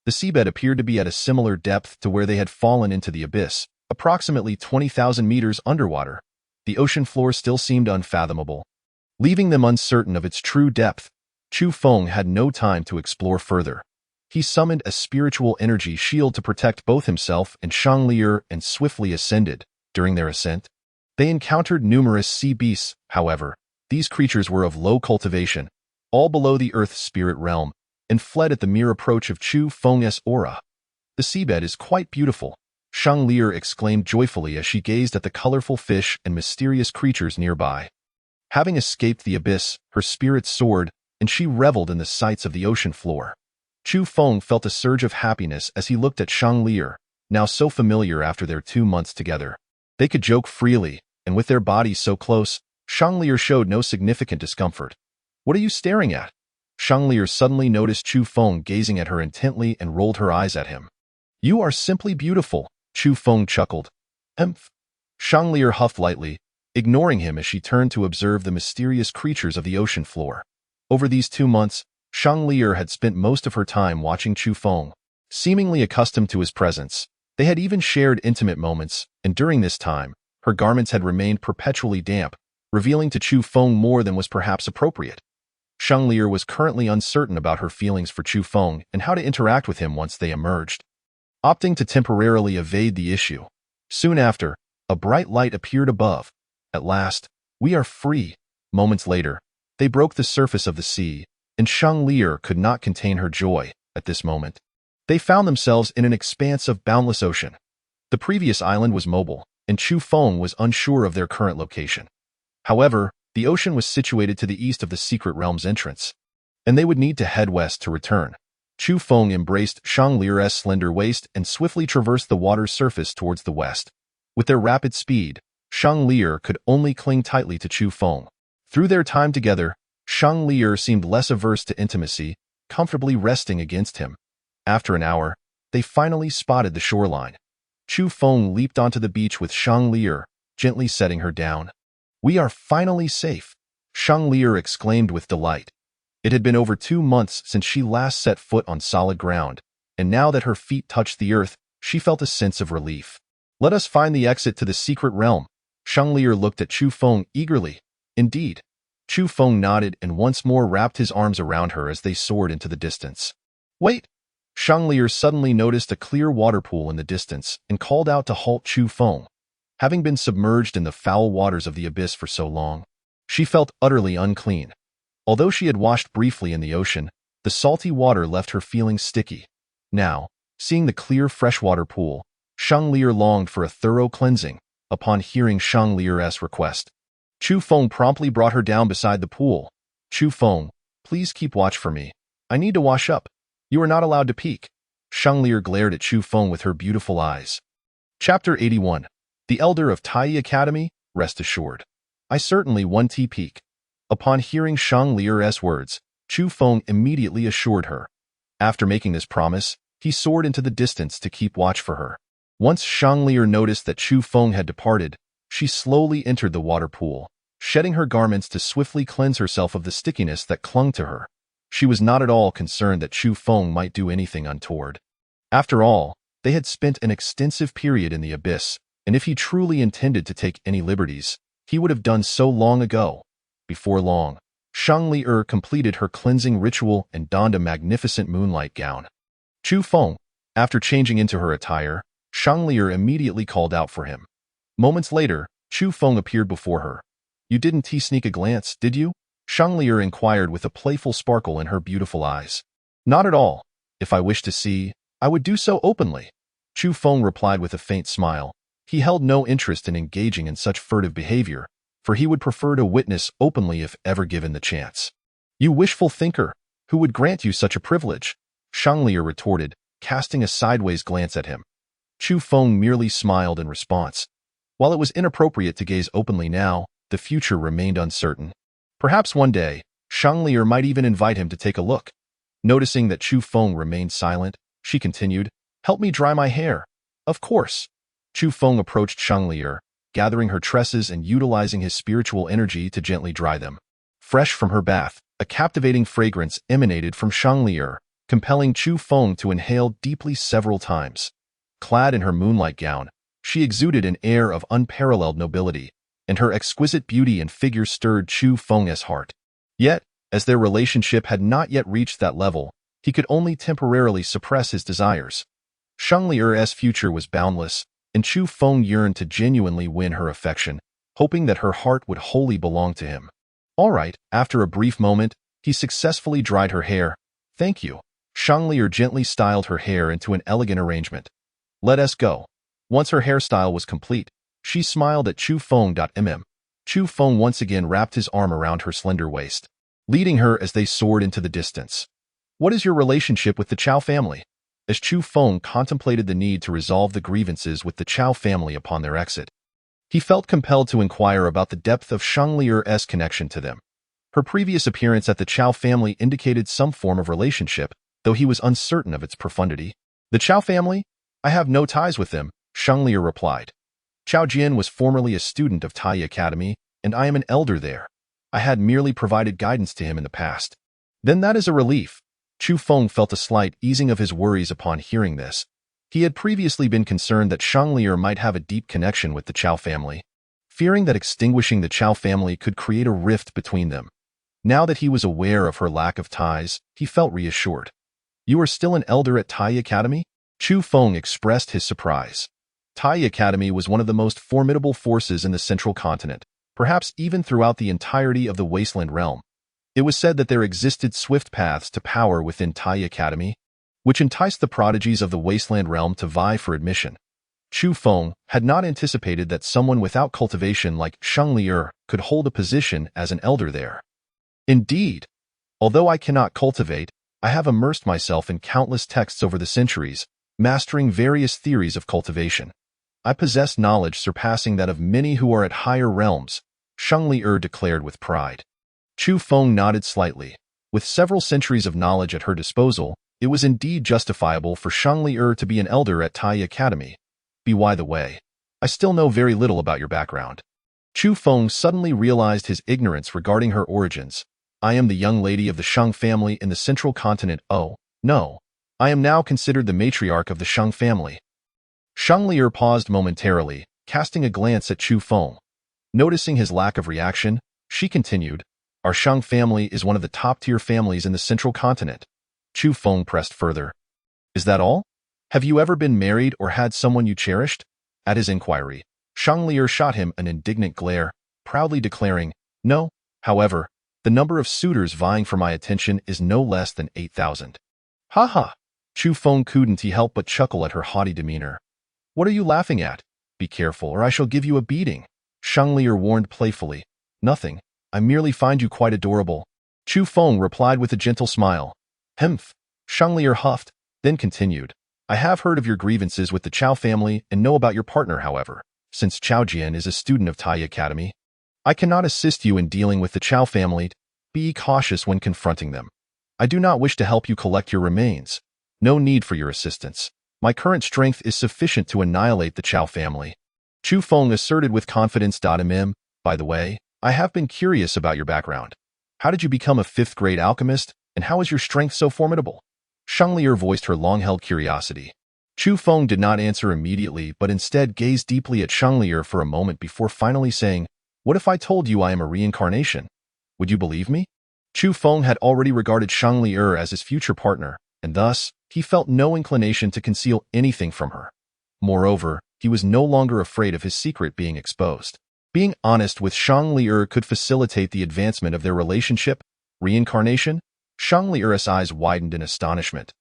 B: The seabed appeared to be at a similar depth to where they had fallen into the abyss, approximately 20,000 meters underwater. The ocean floor still seemed unfathomable. Leaving them uncertain of its true depth, Chu Feng had no time to explore further. He summoned a spiritual energy shield to protect both himself and Lier and swiftly ascended. During their ascent, they encountered numerous sea beasts. However, these creatures were of low cultivation, all below the Earth's spirit realm, and fled at the mere approach of Chu Feng's aura. "The seabed is quite beautiful," Lier exclaimed joyfully as she gazed at the colorful fish and mysterious creatures nearby. Having escaped the abyss, her spirit soared, and she reveled in the sights of the ocean floor. Chu Feng felt a surge of happiness as he looked at Lier, now so familiar after their 2 months together. They could joke freely, and with their bodies so close, Lier showed no significant discomfort. "What are you staring at?" Lier suddenly noticed Chu Feng gazing at her intently and rolled her eyes at him. "You are simply beautiful," Chu Feng chuckled. "Emph." Lier huffed lightly, ignoring him as she turned to observe the mysterious creatures of the ocean floor. Over these 2 months, Lier had spent most of her time watching Chu Feng. Seemingly accustomed to his presence, they had even shared intimate moments, and during this time, her garments had remained perpetually damp, revealing to Chu Feng more than was perhaps appropriate. Lier was currently uncertain about her feelings for Chu Feng and how to interact with him once they emerged, opting to temporarily evade the issue. Soon after, a bright light appeared above. At last, "We are free." Moments later, they broke the surface of the sea, and Lier could not contain her joy at this moment. They found themselves in an expanse of boundless ocean. The previous island was mobile, and Chu Feng was unsure of their current location. However, the ocean was situated to the east of the secret realm's entrance, and they would need to head west to return. Chu Feng embraced Lier's slender waist and swiftly traversed the water's surface towards the west. With their rapid speed, Lier could only cling tightly to Chu Feng. Through their time together, Lier seemed less averse to intimacy, comfortably resting against him. After an hour, they finally spotted the shoreline. Chu Feng leaped onto the beach with Shang Lier, gently setting her down. "We are finally safe," Shang Lier exclaimed with delight. It had been over 2 months since she last set foot on solid ground, and now that her feet touched the earth, she felt a sense of relief. "Let us find the exit to the secret realm." Shang Lier looked at Chu Feng eagerly. "Indeed." Chu Feng nodded and once more wrapped his arms around her as they soared into the distance. "Wait!" Shang Lier suddenly noticed a clear water pool in the distance and called out to halt Chu Feng. Having been submerged in the foul waters of the abyss for so long, she felt utterly unclean. Although she had washed briefly in the ocean, the salty water left her feeling sticky. Now, seeing the clear freshwater pool, Shang Lier longed for a thorough cleansing. Upon hearing Shang Lier's request, Chu Feng promptly brought her down beside the pool. "Chu Feng, please keep watch for me. I need to wash up. You are not allowed to peek." Shang Lier glared at Chu Feng with her beautiful eyes. Chapter 81. The Elder of Tai Academy, rest assured. "I certainly want to peek." Upon hearing Shang Lier's words, Chu Feng immediately assured her. After making this promise, he soared into the distance to keep watch for her. Once Shang Lier noticed that Chu Feng had departed, she slowly entered the water pool, shedding her garments to swiftly cleanse herself of the stickiness that clung to her. She was not at all concerned that Chu Feng might do anything untoward. After all, they had spent an extensive period in the abyss, and if he truly intended to take any liberties, he would have done so long ago. Before long, Shang Lier completed her cleansing ritual and donned a magnificent moonlight gown. Chu Feng, after changing into her attire, Shang Lier immediately called out for him. Moments later, Chu Feng appeared before her. "You didn't sneak a glance, did you?" Shang Lier inquired with a playful sparkle in her beautiful eyes. "Not at all. If I wished to see, I would do so openly." Chu Feng replied with a faint smile. He held no interest in engaging in such furtive behavior, for he would prefer to witness openly if ever given the chance. "You wishful thinker, who would grant you such a privilege?" Shang Lier retorted, casting a sideways glance at him. Chu Feng merely smiled in response. While it was inappropriate to gaze openly now, the future remained uncertain. Perhaps one day, Shang Lier might even invite him to take a look. Noticing that Chu Feng remained silent, she continued, "Help me dry my hair." "Of course." Chu Feng approached Shang Lier, gathering her tresses and utilizing his spiritual energy to gently dry them. Fresh from her bath, a captivating fragrance emanated from Shang Lier, compelling Chu Feng to inhale deeply several times. Clad in her moonlight gown, she exuded an air of unparalleled nobility, and her exquisite beauty and figure stirred Chu Feng's heart. Yet, as their relationship had not yet reached that level, he could only temporarily suppress his desires. Shang Lier's future was boundless, and Chu Feng yearned to genuinely win her affection, hoping that her heart would wholly belong to him. "All right." After a brief moment, he successfully dried her hair. "Thank you." Shang Lier gently styled her hair into an elegant arrangement. "Let us go." Once her hairstyle was complete, she smiled at Chu Feng. Chu Feng once again wrapped his arm around her slender waist, leading her as they soared into the distance. "What is your relationship with the Chow family?" As Chu Feng contemplated the need to resolve the grievances with the Chow family upon their exit, he felt compelled to inquire about the depth of Shang Lier's connection to them. Her previous appearance at the Chow family indicated some form of relationship, though he was uncertain of its profundity. "The Chow family? I have no ties with them," Shang Lier replied. "Chow Jian was formerly a student of Tai Academy, and I am an elder there. I had merely provided guidance to him in the past." "Then that is a relief." Chu Feng felt a slight easing of his worries upon hearing this. He had previously been concerned that Shang Lier might have a deep connection with the Chow family, fearing that extinguishing the Chow family could create a rift between them. Now that he was aware of her lack of ties, he felt reassured. "You are still an elder at Tai Academy?" Chu Feng expressed his surprise. Tai Academy was one of the most formidable forces in the central continent, perhaps even throughout the entirety of the Wasteland realm. It was said that there existed swift paths to power within Tai Academy, which enticed the prodigies of the Wasteland realm to vie for admission. Chu Feng had not anticipated that someone without cultivation like Shang Lier could hold a position as an elder there. "Indeed, although I cannot cultivate, I have immersed myself in countless texts over the centuries, mastering various theories of cultivation. I possess knowledge surpassing that of many who are at higher realms," Shang Lier declared with pride. Chu Feng nodded slightly. With several centuries of knowledge at her disposal, It was indeed justifiable for Shangli to be an elder at Tai Academy. By the way, I still know very little about your background. Chu Feng suddenly realized his ignorance regarding her origins. I am the young lady of the Shang family in the central continent. Oh, no. I am now considered the matriarch of the Shang family. Shangli paused momentarily, casting a glance at Chu Feng. Noticing his lack of reaction, she continued, Our Shang family is one of the top-tier families in the central continent. Chu Feng pressed further. Is that all? Have you ever been married or had someone you cherished? At his inquiry, Shangli shot him an indignant glare, proudly declaring, No, however, the number of suitors vying for my attention is no less than 8,000. Ha ha! Chu Feng couldn't help but chuckle at her haughty demeanor. What are you laughing at? Be careful or I shall give you a beating. Shangli warned playfully. Nothing, I merely find you quite adorable. Chu Feng replied with a gentle smile. Humph! Shangli huffed, then continued. I have heard of your grievances with the Chao family and know about your partner, however. Since Chao Jian is a student of Tai Academy, I cannot assist you in dealing with the Chao family. Be cautious when confronting them. I do not wish to help you collect your remains. No need for your assistance. My current strength is sufficient to annihilate the Chao family. Chu Feng asserted with confidence. By the way, I have been curious about your background. How did you become a 5th-grade alchemist, and how is your strength so formidable? Shangli voiced her long-held curiosity. Chu Feng did not answer immediately, but instead gazed deeply at Shangli for a moment before finally saying, What if I told you I am a reincarnation? Would you believe me? Chu Feng had already regarded Shangli as his future partner, and thus, he felt no inclination to conceal anything from her. Moreover, he was no longer afraid of his secret being exposed. Being honest with Shangli could facilitate the advancement of their relationship. Reincarnation? Shangli's eyes widened in astonishment.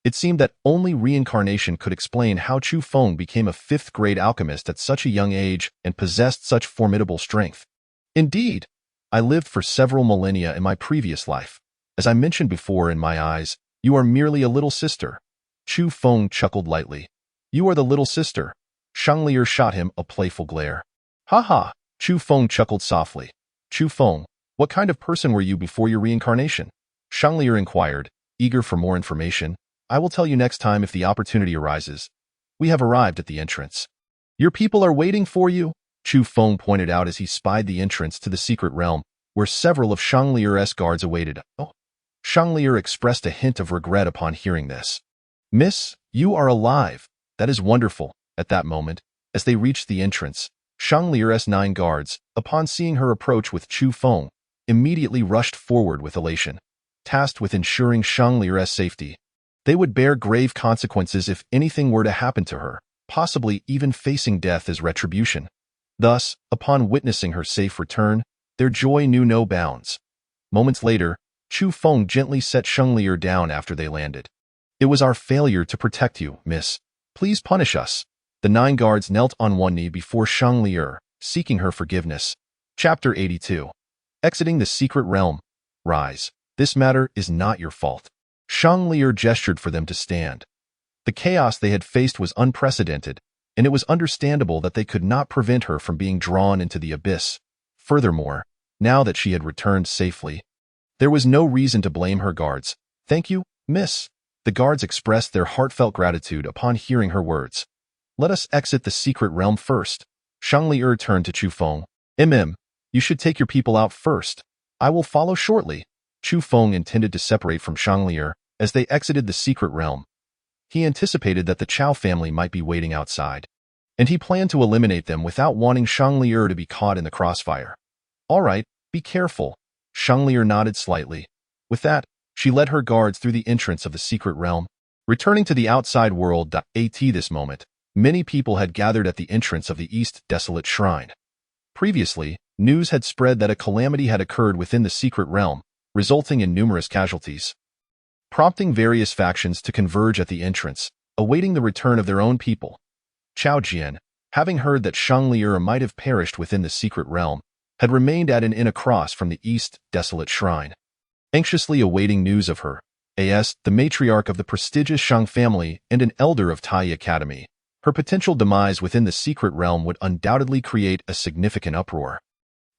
B: It seemed that only reincarnation could explain how Chu Feng became a 5th-grade alchemist at such a young age and possessed such formidable strength. Indeed, I lived for several millennia in my previous life. As I mentioned before, in my eyes, you are merely a little sister. Chu Feng chuckled lightly. You are the little sister. Shangli shot him a playful glare. Ha ha! Chu Feng chuckled softly. Chu Feng, what kind of person were you before your reincarnation? Shangli inquired, eager for more information. I will tell you next time if the opportunity arises. We have arrived at the entrance. Your people are waiting for you, Chu Feng pointed out as he spied the entrance to the secret realm, where several of Shangli's guards awaited. Oh. Shangli expressed a hint of regret upon hearing this. Miss, you are alive. That is wonderful. At that moment, as they reached the entrance, Shangli's 9 guards, upon seeing her approach with Chu Feng, immediately rushed forward with elation. Tasked with ensuring Shangli's safety, they would bear grave consequences if anything were to happen to her, possibly even facing death as retribution. Thus, upon witnessing her safe return, their joy knew no bounds. Moments later, Chu Feng gently set Shangli down after they landed. It was our failure to protect you, miss. Please punish us. The 9 guards knelt on one knee before Shangli, seeking her forgiveness. Chapter 82. Exiting the secret realm. Rise. This matter is not your fault. Shangli gestured for them to stand. The chaos they had faced was unprecedented, and it was understandable that they could not prevent her from being drawn into the abyss. Furthermore, now that she had returned safely, there was no reason to blame her guards. Thank you, miss. The guards expressed their heartfelt gratitude upon hearing her words. Let us exit the secret realm first. Shangli turned to Chu Feng. You should take your people out first. I will follow shortly. Chu Feng intended to separate from Shangli as they exited the secret realm. He anticipated that the Chao family might be waiting outside, and he planned to eliminate them without wanting Shangli to be caught in the crossfire. All right, be careful. Shangli nodded slightly. With that, she led her guards through the entrance of the secret realm. Returning to the outside world. At this moment, many people had gathered at the entrance of the East Desolate Shrine. Previously, news had spread that a calamity had occurred within the secret realm, resulting in numerous casualties, prompting various factions to converge at the entrance, awaiting the return of their own people. Chao Jian, having heard that Shangli might have perished within the secret realm, had remained at an inn across from the East Desolate Shrine, anxiously awaiting news of her, as the matriarch of the prestigious Shang family and an elder of Tai Academy. Her potential demise within the secret realm would undoubtedly create a significant uproar.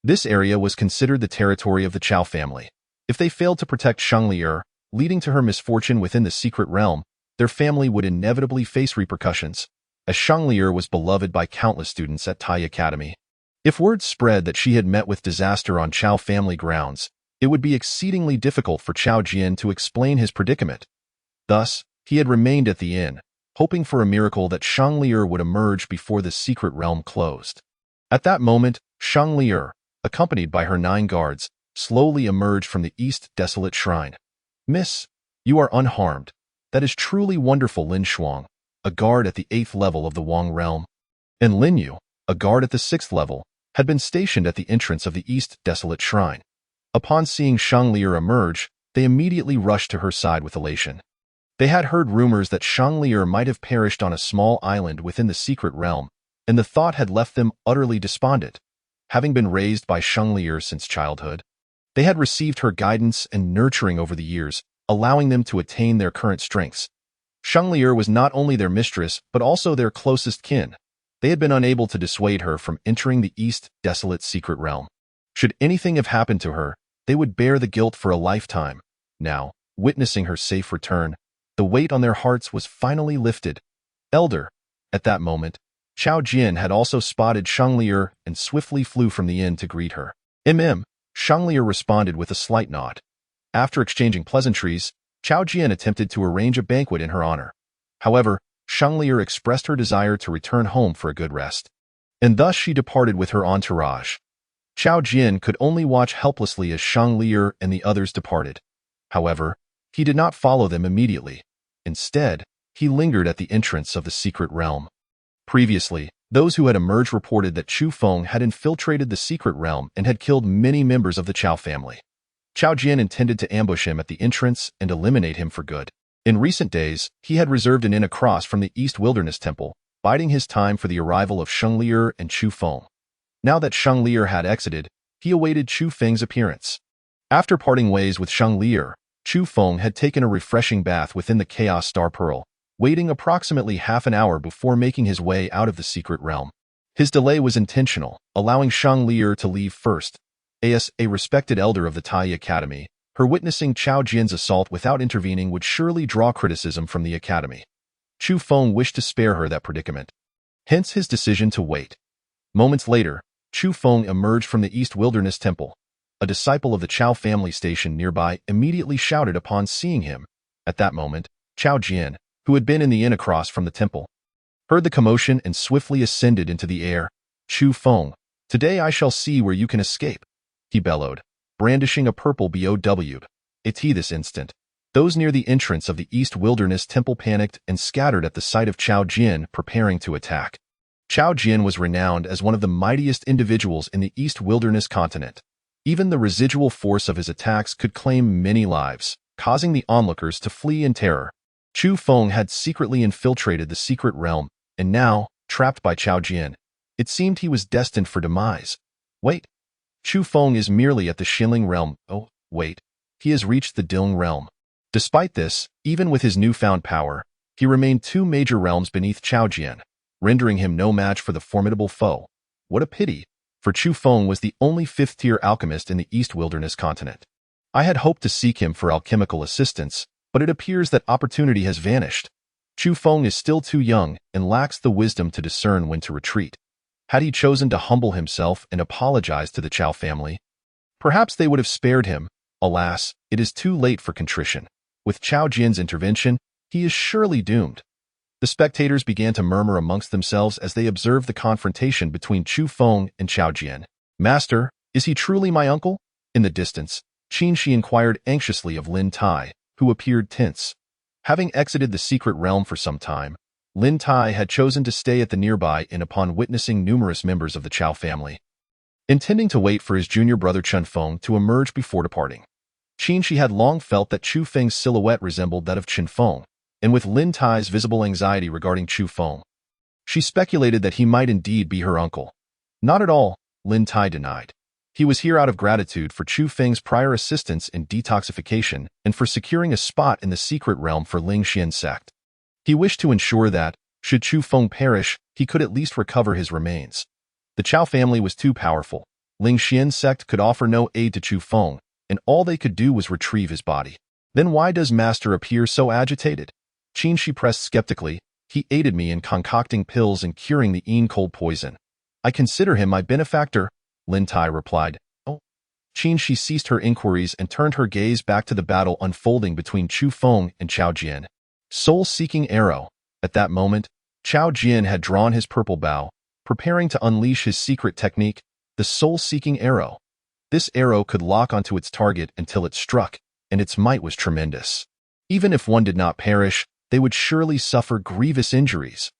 B: This area was considered the territory of the Chao family. If they failed to protect Shangli, leading to her misfortune within the secret realm, their family would inevitably face repercussions, as Shangli was beloved by countless students at Tai Academy. If word spread that she had met with disaster on Chao family grounds, it would be exceedingly difficult for Chao Jian to explain his predicament. Thus, he had remained at the inn, hoping for a miracle that Shangli would emerge before the secret realm closed. At that moment, Shangli, accompanied by her 9 guards, slowly emerged from the east desolate shrine. "Miss, you are unharmed. That is truly wonderful," Lin Shuang, a guard at the 8th level of the Wang realm, and Lin Yu, a guard at the 6th level, had been stationed at the entrance of the east desolate shrine. Upon seeing Shangli emerge, they immediately rushed to her side with elation. They had heard rumors that Shangli might have perished on a small island within the secret realm, and the thought had left them utterly despondent. Having been raised by Shangli since childhood, they had received her guidance and nurturing over the years, allowing them to attain their current strengths. Shangli was not only their mistress, but also their closest kin. They had been unable to dissuade her from entering the east desolate secret realm. Should anything have happened to her, they would bear the guilt for a lifetime. Now, witnessing her safe return, the weight on their hearts was finally lifted. "Elder." At that moment, Chao Jian had also spotted Shangli and swiftly flew from the inn to greet her. Shangli responded with a slight nod. After exchanging pleasantries, Chao Jian attempted to arrange a banquet in her honor. However, Shangli expressed her desire to return home for a good rest, and thus she departed with her entourage. Chao Jian could only watch helplessly as Shangli and the others departed. However, he did not follow them immediately. Instead, he lingered at the entrance of the secret realm. Previously, those who had emerged reported that Chu Feng had infiltrated the secret realm and had killed many members of the Chao family. Chao Jian intended to ambush him at the entrance and eliminate him for good. In recent days, he had reserved an inn across from the East Wilderness Temple, biding his time for the arrival of Shangli and Chu Feng. Now that Shangli had exited, he awaited Chu Feng's appearance. After parting ways with Shangli, Chu Feng had taken a refreshing bath within the Chaos Star Pearl, waiting approximately half an hour before making his way out of the secret realm. His delay was intentional, allowing Shangli to leave first. As a respected elder of the Tai Academy, her witnessing Chao Jian's assault without intervening would surely draw criticism from the academy. Chu Feng wished to spare her that predicament. Hence his decision to wait. Moments later, Chu Feng emerged from the East Wilderness Temple. A disciple of the Chao family stationed nearby immediately shouted upon seeing him. At that moment, Chao Jian, who had been in the inn across from the temple, heard the commotion and swiftly ascended into the air. "Chu Feng, today I shall see where you can escape," he bellowed, brandishing a purple bow. This instant, those near the entrance of the East Wilderness Temple panicked and scattered at the sight of Chao Jian preparing to attack. Chao Jian was renowned as one of the mightiest individuals in the East Wilderness continent. Even the residual force of his attacks could claim many lives, causing the onlookers to flee in terror. Chu Feng had secretly infiltrated the secret realm, and now, trapped by Chao Jian, it seemed he was destined for demise. Wait, Chu Feng is merely at the Xinling realm. Oh, wait, he has reached the Dilng realm. Despite this, even with his newfound power, he remained 2 major realms beneath Chao Jian, rendering him no match for the formidable foe. What a pity, for Chu Feng was the only 5th-tier alchemist in the East Wilderness continent. I had hoped to seek him for alchemical assistance, but it appears that opportunity has vanished. Chu Feng is still too young and lacks the wisdom to discern when to retreat. Had he chosen to humble himself and apologize to the Chao family, perhaps they would have spared him. Alas, it is too late for contrition. With Chao Jian's intervention, he is surely doomed. The spectators began to murmur amongst themselves as they observed the confrontation between Chu Feng and Chao Jian. "Master, is he truly my uncle?" In the distance, Qin Shi inquired anxiously of Lin Tai, who appeared tense. Having exited the secret realm for some time, Lin Tai had chosen to stay at the nearby inn upon witnessing numerous members of the Chao family, intending to wait for his junior brother Chen Feng to emerge before departing. Qin Shi had long felt that Chu Feng's silhouette resembled that of Chen Feng, and with Lin Tai's visible anxiety regarding Chu Feng, she speculated that he might indeed be her uncle. Not at all, Lin Tai denied. He was here out of gratitude for Chu Feng's prior assistance in detoxification and for securing a spot in the secret realm for Ling Xian's sect. He wished to ensure that, should Chu Feng perish, he could at least recover his remains. The Chao family was too powerful. Ling Xian's sect could offer no aid to Chu Feng, and all they could do was retrieve his body. Then why does Master appear so agitated? Qin Shi pressed skeptically. He aided me in concocting pills and curing the cold poison. I consider him my benefactor, Lin Tai replied. Oh. Qin Shi ceased her inquiries and turned her gaze back to the battle unfolding between Chu Feng and Chao Jian. Soul-seeking arrow. At that moment, Chao Jian had drawn his purple bow, preparing to unleash his secret technique, the soul-seeking arrow. This arrow could lock onto its target until it struck, and its might was tremendous. Even if one did not perish, they would surely suffer grievous injuries.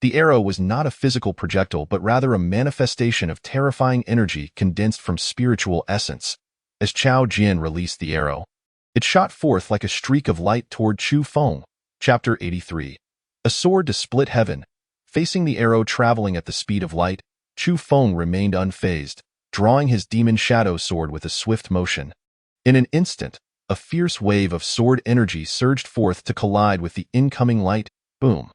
B: The arrow was not a physical projectile but rather a manifestation of terrifying energy condensed from spiritual essence. As Chao Jian released the arrow, it shot forth like a streak of light toward Chu Feng. Chapter 83. A sword to split heaven. Facing the arrow traveling at the speed of light, Chu Feng remained unfazed, drawing his demon shadow sword with a swift motion. In an instant, a fierce wave of sword energy surged forth to collide with the incoming light. Boom.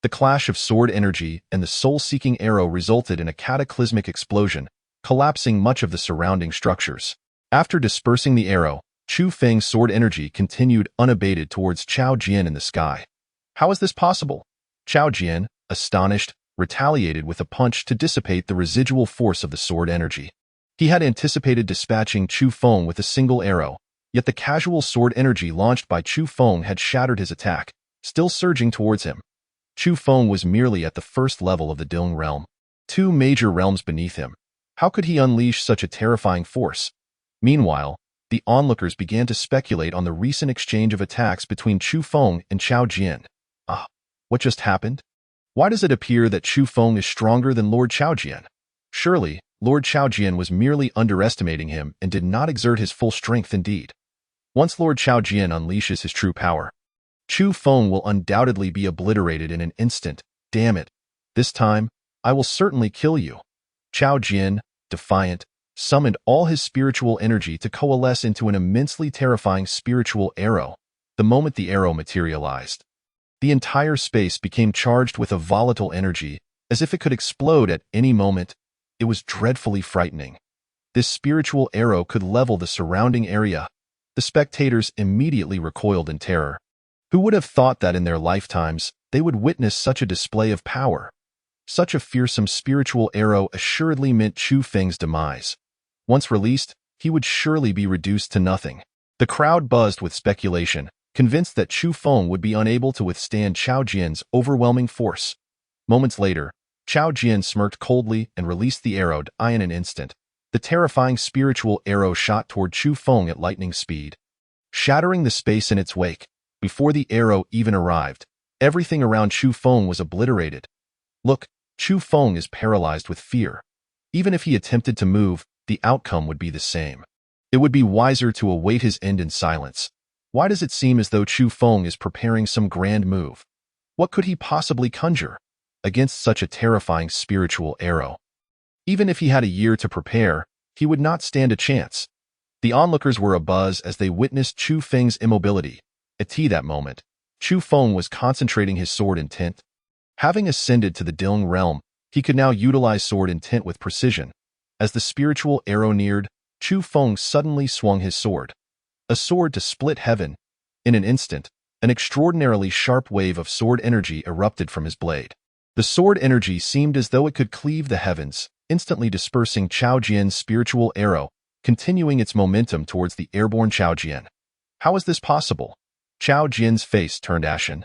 B: The clash of sword energy and the soul-seeking arrow resulted in a cataclysmic explosion, collapsing much of the surrounding structures. After dispersing the arrow, Chu Feng's sword energy continued unabated towards Chao Jian in the sky. How is this possible? Chao Jian, astonished, retaliated with a punch to dissipate the residual force of the sword energy. He had anticipated dispatching Chu Feng with a single arrow, yet the casual sword energy launched by Chu Feng had shattered his attack, still surging towards him. Chu Feng was merely at the first level of the Dong realm, 2 major realms beneath him. How could he unleash such a terrifying force? Meanwhile, the onlookers began to speculate on the recent exchange of attacks between Chu Feng and Chao Jian. What just happened? Why does it appear that Chu Feng is stronger than Lord Chao Jian? Surely, Lord Chao Jian was merely underestimating him and did not exert his full strength indeed. Once Lord Chao Jian unleashes his true power, Chu Feng will undoubtedly be obliterated in an instant. Damn it. This time, I will certainly kill you. Chao Jian, defiant, summoned all his spiritual energy to coalesce into an immensely terrifying spiritual arrow. The moment the arrow materialized, the entire space became charged with a volatile energy, as if it could explode at any moment. It was dreadfully frightening. This spiritual arrow could level the surrounding area. The spectators immediately recoiled in terror. Who would have thought that in their lifetimes, they would witness such a display of power? Such a fearsome spiritual arrow assuredly meant Chu Feng's demise. Once released, he would surely be reduced to nothing. The crowd buzzed with speculation, convinced that Chu Feng would be unable to withstand Chao Jian's overwhelming force. Moments later, Chao Jian smirked coldly and released the arrow in an instant. The terrifying spiritual arrow shot toward Chu Feng at lightning speed, shattering the space in its wake. Before the arrow even arrived, everything around Chu Feng was obliterated. Look, Chu Feng is paralyzed with fear. Even if he attempted to move, the outcome would be the same. It would be wiser to await his end in silence. Why does it seem as though Chu Feng is preparing some grand move? What could he possibly conjure against such a terrifying spiritual arrow? Even if he had a year to prepare, he would not stand a chance. The onlookers were abuzz as they witnessed Chu Feng's immobility. At that moment, Chu Feng was concentrating his sword intent. Having ascended to the Dong realm, he could now utilize sword intent with precision. As the spiritual arrow neared, Chu Feng suddenly swung his sword. A sword to split heaven. In an instant, an extraordinarily sharp wave of sword energy erupted from his blade. The sword energy seemed as though it could cleave the heavens, instantly dispersing Chao Jian's spiritual arrow, continuing its momentum towards the airborne Chao Jian. How is this possible? Chao Jian's face turned ashen.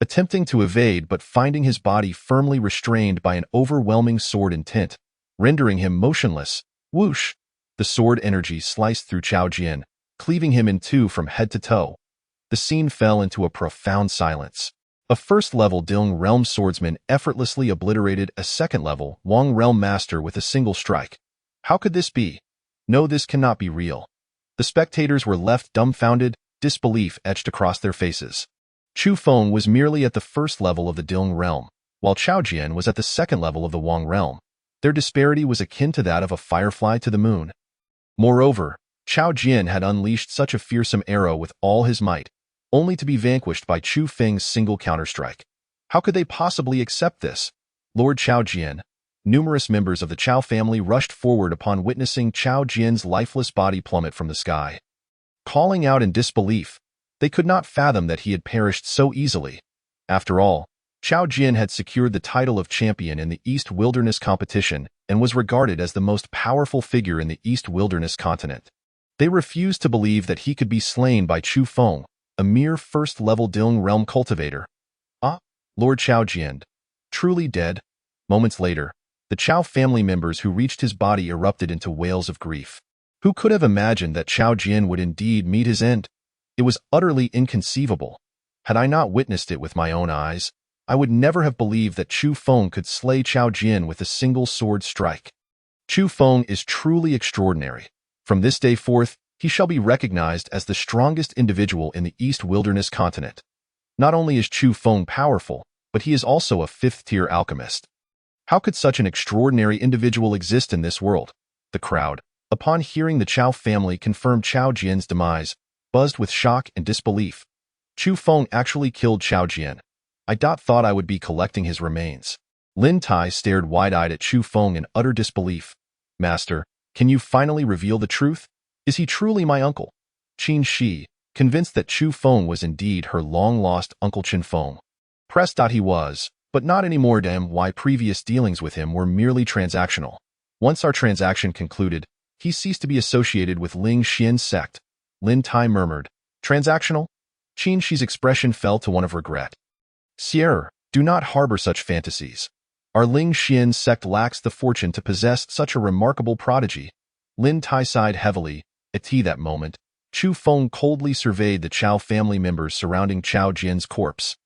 B: Attempting to evade but finding his body firmly restrained by an overwhelming sword intent, rendering him motionless. Whoosh! The sword energy sliced through Chao Jian, cleaving him in two from head to toe. The scene fell into a profound silence. A first-level Dong realm swordsman effortlessly obliterated a second-level Wang realm master with a single strike. How could this be? No, this cannot be real. The spectators were left dumbfounded, disbelief etched across their faces. Chu Feng was merely at the first level of the Dong realm, while Chao Jian was at the second level of the Wang realm. Their disparity was akin to that of a firefly to the moon. Moreover, Chao Jian had unleashed such a fearsome arrow with all his might, only to be vanquished by Chu Feng's single counterstrike. How could they possibly accept this? Lord Chao Jian. Numerous members of the Chao family rushed forward upon witnessing Chao Jian's lifeless body plummet from the sky. Calling out in disbelief, They could not fathom that he had perished so easily. After all, Chao Jian had secured the title of champion in the East Wilderness competition and was regarded as the most powerful figure in the East Wilderness continent. They refused to believe that he could be slain by Chu Feng, a mere first-level Ding realm cultivator. Ah, Lord Chao Jian, truly dead? Moments later, the Chao family members who reached his body erupted into wails of grief. Who could have imagined that Chao Jian would indeed meet his end? It was utterly inconceivable. Had I not witnessed it with my own eyes, I would never have believed that Chu Feng could slay Chao Jian with a single sword strike. Chu Feng is truly extraordinary. From this day forth, he shall be recognized as the strongest individual in the East Wilderness continent. Not only is Chu Feng powerful, but he is also a fifth-tier alchemist. How could such an extraordinary individual exist in this world? The crowd, upon hearing the Chao family confirm Chao Jian's demise, buzzed with shock and disbelief. Chu Feng actually killed Chao Jian. I thought I would be collecting his remains. Lin Tai stared wide-eyed at Chu Feng in utter disbelief. Master, can you finally reveal the truth? Is he truly my uncle? Qin Shi, convinced that Chu Feng was indeed her long-lost Uncle Qin Feng. Pressed he was, but not anymore. Damn, why previous dealings with him were merely transactional. Once our transaction concluded, he ceased to be associated with Ling Xian's sect. Lin Tai murmured. Transactional? Qin Shi's expression fell to one of regret. Sire, do not harbor such fantasies. Our Ling Xian sect lacks the fortune to possess such a remarkable prodigy. Lin Tai sighed heavily. At that moment, Chu Feng coldly surveyed the Chao family members surrounding Chao Jian's corpse,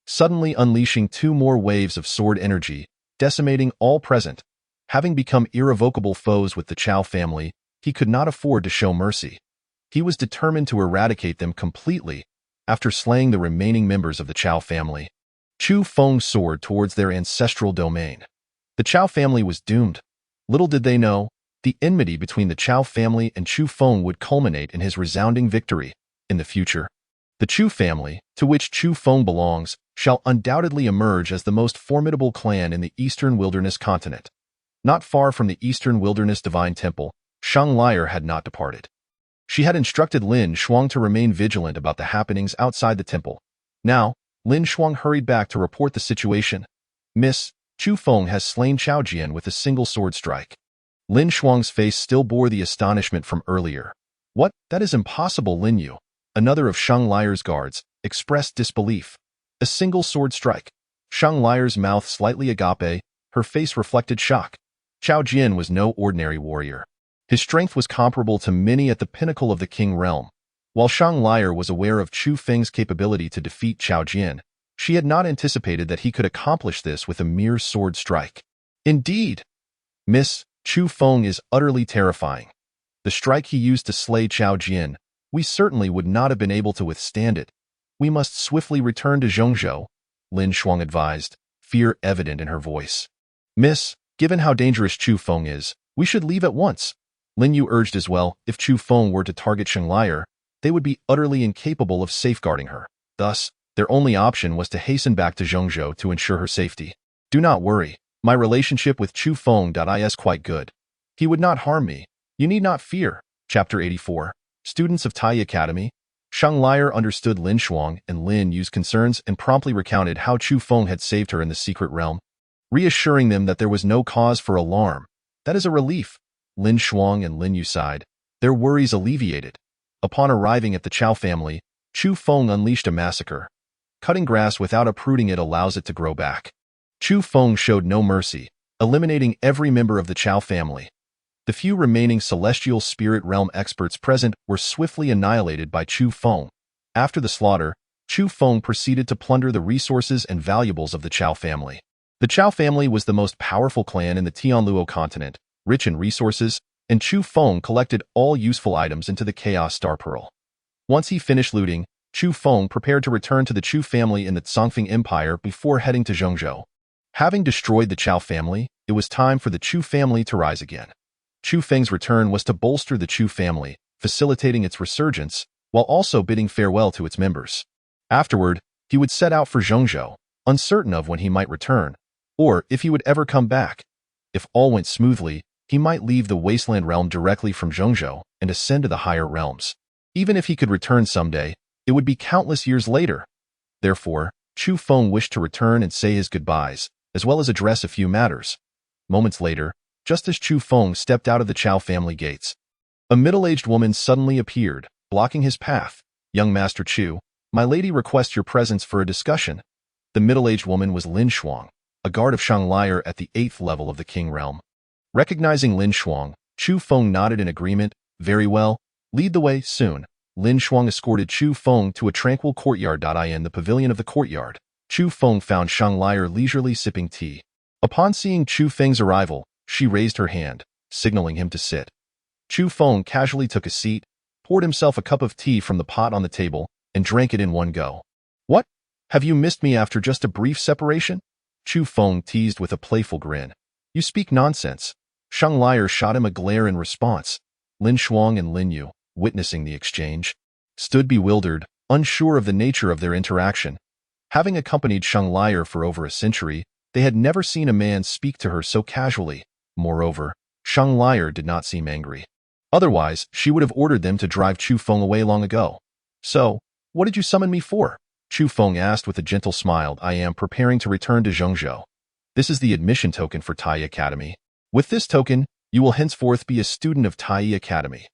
B: suddenly unleashing two more waves of sword energy, decimating all present. Having become irrevocable foes with the Chao family, he could not afford to show mercy. He was determined to eradicate them completely. After slaying the remaining members of the Chao family, Chu Feng soared towards their ancestral domain. The Chao family was doomed. Little did they know, the enmity between the Chao family and Chu Feng would culminate in his resounding victory. In the future, the Chu family, to which Chu Feng belongs, shall undoubtedly emerge as the most formidable clan in the Eastern Wilderness continent. Not far from the Eastern Wilderness Divine Temple, Shang Liar had not departed. She had instructed Lin Shuang to remain vigilant about the happenings outside the temple. Now, Lin Shuang hurried back to report the situation. Miss, Chu Feng has slain Chao Jian with a single sword strike. Lin Shuang's face still bore the astonishment from earlier. What? That is impossible, Lin Yu. Another of Shang Liar's guards expressed disbelief. A single sword strike. Shang Liar's mouth slightly agape, her face reflected shock. Chao Jian was no ordinary warrior. His strength was comparable to many at the pinnacle of the King realm. While Shang Liar was aware of Chu Feng's capability to defeat Chao Jian, she had not anticipated that he could accomplish this with a mere sword strike. Indeed, Miss, Chu Feng is utterly terrifying. The strike he used to slay Chao Jian, we certainly would not have been able to withstand it. We must swiftly return to Zhongzhou, Lin Shuang advised, fear evident in her voice. Miss, given how dangerous Chu Feng is, we should leave at once. Lin Yu urged as well. If Chu Feng were to target Shang Liar, they would be utterly incapable of safeguarding her. Thus, their only option was to hasten back to Zhongzhou to ensure her safety. Do not worry. My relationship with Chu Feng is quite good. He would not harm me. You need not fear. Chapter 84. Students of Tai Academy. Shang Liar understood Lin Shuang and Lin Yu's concerns and promptly recounted how Chu Feng had saved her in the secret realm, reassuring them that there was no cause for alarm. That is a relief. Lin Shuang and Lin Yu sighed, their worries alleviated. Upon arriving at the Chao family, Chu Feng unleashed a massacre. Cutting grass without uprooting it allows it to grow back. Chu Feng showed no mercy, eliminating every member of the Chao family. The few remaining celestial spirit realm experts present were swiftly annihilated by Chu Feng. After the slaughter, Chu Feng proceeded to plunder the resources and valuables of the Chao family. The Chao family was the most powerful clan in the Tianluo continent, rich in resources, and Chu Feng collected all useful items into the Chaos Star Pearl. Once he finished looting, Chu Feng prepared to return to the Chu family in the Songfeng Empire before heading to Zhongzhou. Having destroyed the Chao family, it was time for the Chu family to rise again. Chu Feng's return was to bolster the Chu family, facilitating its resurgence, while also bidding farewell to its members. Afterward, he would set out for Zhongzhou, uncertain of when he might return, or if he would ever come back. If all went smoothly, he might leave the Wasteland realm directly from Zhongzhou and ascend to the higher realms. Even if he could return someday, It would be countless years later. Therefore, Chu Feng wished to return and say his goodbyes, as well as address a few matters. Moments later, just as Chu Feng stepped out of the Chao family gates, a middle-aged woman suddenly appeared, blocking his path. "Young Master Chu, my lady requests your presence for a discussion." The middle-aged woman was Lin Shuang, a guard of Shanglier at the 8th level of the King Realm. Recognizing Lin Shuang, Chu Feng nodded in agreement. "Very well, lead the way." Soon, Lin Shuang escorted Chu Feng to a tranquil courtyard. In the pavilion of the courtyard, Chu Feng found Shanglier leisurely sipping tea. Upon seeing Chu Feng's arrival, she raised her hand, signaling him to sit. Chu Feng casually took a seat, poured himself a cup of tea from the pot on the table, and drank it in one go. "What? Have you missed me after just a brief separation?" Chu Feng teased with a playful grin. "You speak nonsense." Shanglier shot him a glare in response. Lin Shuang and Lin Yu, witnessing the exchange, stood bewildered, unsure of the nature of their interaction. Having accompanied Shanglier for over a century, they had never seen a man speak to her so casually. Moreover, Shanglier did not seem angry. Otherwise, she would have ordered them to drive Chu Feng away long ago. "So, what did you summon me for?" Chu Feng asked with a gentle smile. "I am preparing to return to Zhengzhou. This is the admission token for Tai Academy. With this token, you will henceforth be a student of Tai Academy.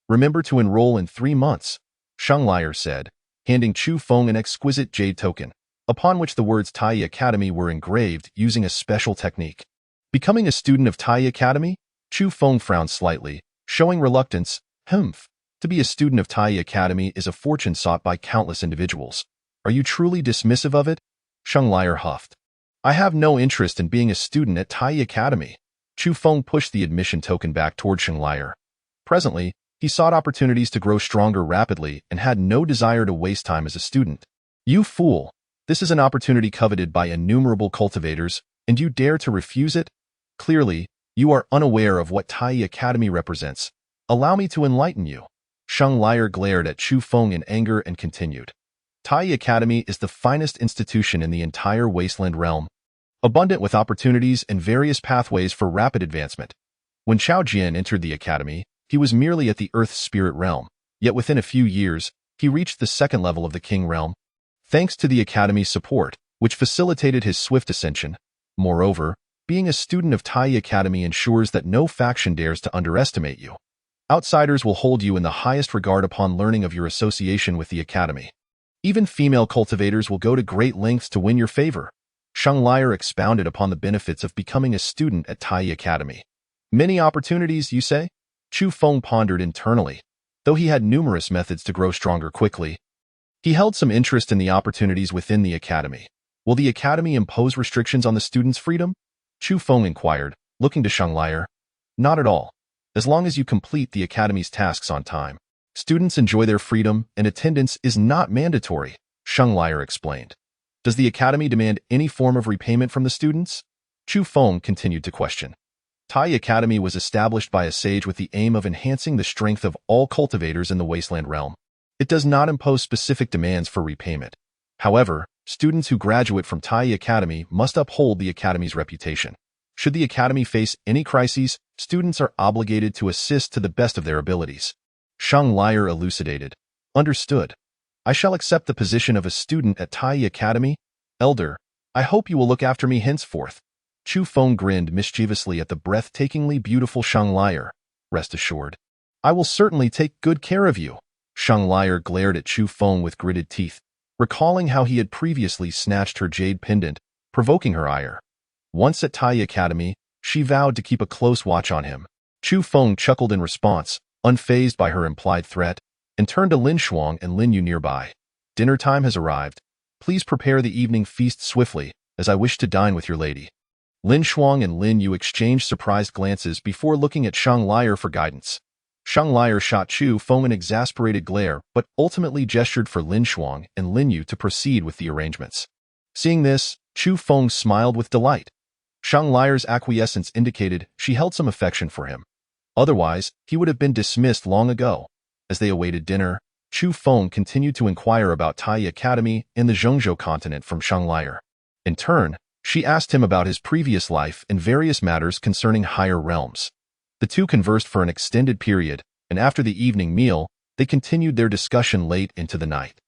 B: Remember to enroll in 3 months," Shanglier said, handing Chu Feng an exquisite jade token, upon which the words Tai Academy were engraved using a special technique. Becoming a student of Tai Academy? Chu Feng frowned slightly, showing reluctance. To be a student of Tai Academy is a fortune sought by countless individuals. Are you truly dismissive of it? Shanglier huffed. "I have no interest in being a student at Tai Academy." Chu Feng pushed the admission token back toward Shanglier. Presently, he sought opportunities to grow stronger rapidly and had no desire to waste time as a student. "You fool! This is an opportunity coveted by innumerable cultivators, and you dare to refuse it? Clearly, you are unaware of what Tai Academy represents. Allow me to enlighten you." Shanglier glared at Chu Feng in anger and continued. "Tai Academy is the finest institution in the entire Wasteland realm, abundant with opportunities and various pathways for rapid advancement. When Chao Jian entered the academy, he was merely at the Earth Spirit realm, yet within a few years, he reached the 2nd level of the King realm, thanks to the academy's support, which facilitated his swift ascension. Moreover, being a student of Tai Academy ensures that no faction dares to underestimate you. Outsiders will hold you in the highest regard upon learning of your association with the academy. Even female cultivators will go to great lengths to win your favor." Shanglier expounded upon the benefits of becoming a student at Tai Academy. "Many opportunities, you say?" Chu Feng pondered internally. Though he had numerous methods to grow stronger quickly, he held some interest in the opportunities within the academy. "Will the academy impose restrictions on the students' freedom?" Chu Feng inquired, looking to Shanglier. "Not at all. As long as you complete the academy's tasks on time, students enjoy their freedom and attendance is not mandatory," Shanglier explained. "Does the academy demand any form of repayment from the students?" Chu Feng continued to question. Tai Academy was established by a sage with the aim of enhancing the strength of all cultivators in the Wasteland realm. It does not impose specific demands for repayment. However, students who graduate from Tai Academy must uphold the academy's reputation. Should the academy face any crises, students are obligated to assist to the best of their abilities. Shanglier elucidated. "Understood. I shall accept the position of a student at Tai Academy. Elder, I hope you will look after me henceforth." Chu Feng grinned mischievously at the breathtakingly beautiful Shanglier. "Rest assured, I will certainly take good care of you." Shanglier glared at Chu Feng with gritted teeth, recalling how he had previously snatched her jade pendant, provoking her ire. Once at Tai Academy, she vowed to keep a close watch on him. Chu Feng chuckled in response, unfazed by her implied threat, and turned to Lin Shuang and Lin Yu nearby. "Dinner time has arrived. Please prepare the evening feast swiftly, as I wish to dine with your lady." Lin Shuang and Lin Yu exchanged surprised glances before looking at Shanglier for guidance. Shanglier shot Chu Feng an exasperated glare, but ultimately gestured for Lin Shuang and Lin Yu to proceed with the arrangements. Seeing this, Chu Feng smiled with delight. Shanglier's acquiescence indicated she held some affection for him. Otherwise, he would have been dismissed long ago. As they awaited dinner, Chu Feng continued to inquire about Tai Academy and the Zhengzhou continent from Shanglier. In turn, she asked him about his previous life and various matters concerning higher realms. The two conversed for an extended period, and after the evening meal, they continued their discussion late into the night.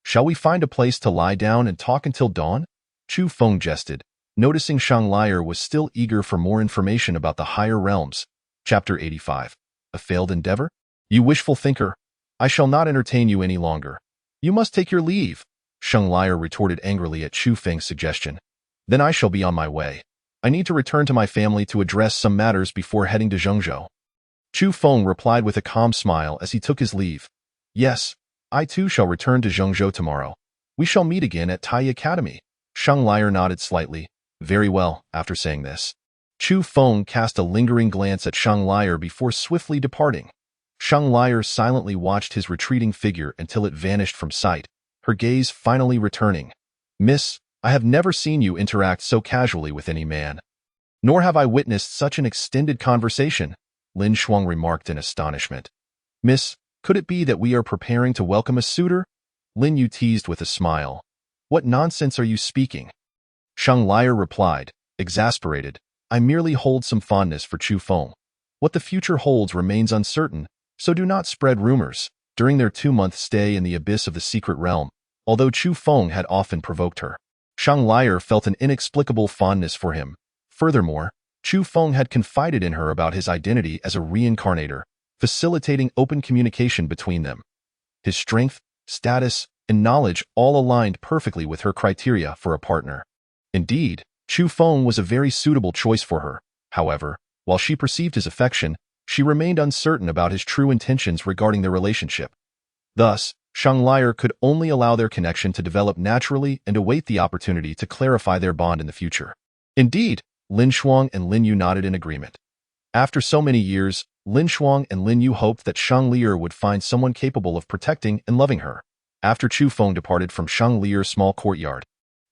B: Shall we find a place to lie down and talk until dawn? Chu Feng jested, noticing Shang Lier was still eager for more information about the higher realms. Chapter 85. A failed endeavor? You wishful thinker, I shall not entertain you any longer. You must take your leave, Shang Lier retorted angrily at Chu Feng's suggestion. Then I shall be on my way. I need to return to my family to address some matters before heading to Zhengzhou. Chu Feng replied with a calm smile as he took his leave. Yes, I too shall return to Zhengzhou tomorrow. We shall meet again at Tai Academy. Shang Lier nodded slightly. Very well, after saying this. Chu Feng cast a lingering glance at Shang Lier before swiftly departing. Shang Lier silently watched his retreating figure until it vanished from sight, her gaze finally returning. Miss, I have never seen you interact so casually with any man. Nor have I witnessed such an extended conversation, Lin Shuang remarked in astonishment. Miss, could it be that we are preparing to welcome a suitor? Lin Yu teased with a smile. What nonsense are you speaking? Shang Lier replied, exasperated. I merely hold some fondness for Chu Feng. What the future holds remains uncertain, so do not spread rumors. During their 2-month stay in the abyss of the secret realm, although Chu Feng had often provoked her, Shang Lier felt an inexplicable fondness for him. Furthermore, Chu Feng had confided in her about his identity as a reincarnator, facilitating open communication between them. His strength, status, and knowledge all aligned perfectly with her criteria for a partner. Indeed, Chu Feng was a very suitable choice for her. However, while she perceived his affection, she remained uncertain about his true intentions regarding their relationship. Thus, Shang Lier could only allow their connection to develop naturally and await the opportunity to clarify their bond in the future. Indeed, Lin Shuang and Lin Yu nodded in agreement. After so many years, Lin Shuang and Lin Yu hoped that Shang Lier would find someone capable of protecting and loving her. After Chu Feng departed from Shang Lier's small courtyard,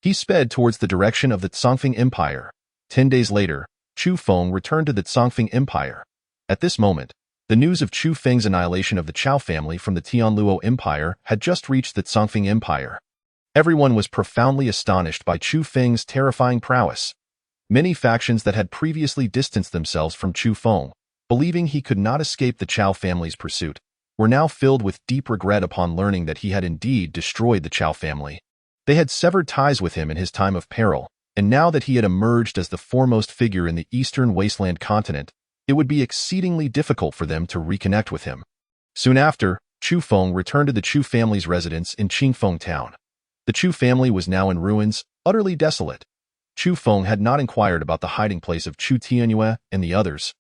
B: he sped towards the direction of the Tsongfeng Empire. 10 days later, Chu Feng returned to the Tsongfeng Empire. At this moment, the news of Chu Feng's annihilation of the Chao family from the Tianluo Empire had just reached the Tsongfeng Empire. Everyone was profoundly astonished by Chu Feng's terrifying prowess. Many factions that had previously distanced themselves from Chu Feng, believing he could not escape the Chao family's pursuit, were now filled with deep regret upon learning that he had indeed destroyed the Chao family. They had severed ties with him in his time of peril, and now that he had emerged as the foremost figure in the eastern wasteland continent, it would be exceedingly difficult for them to reconnect with him. Soon after, Chu Feng returned to the Chu family's residence in Qingfeng town. The Chu family was now in ruins, utterly desolate. Chu Feng had not inquired about the hiding place of Chu Tianyue and the others,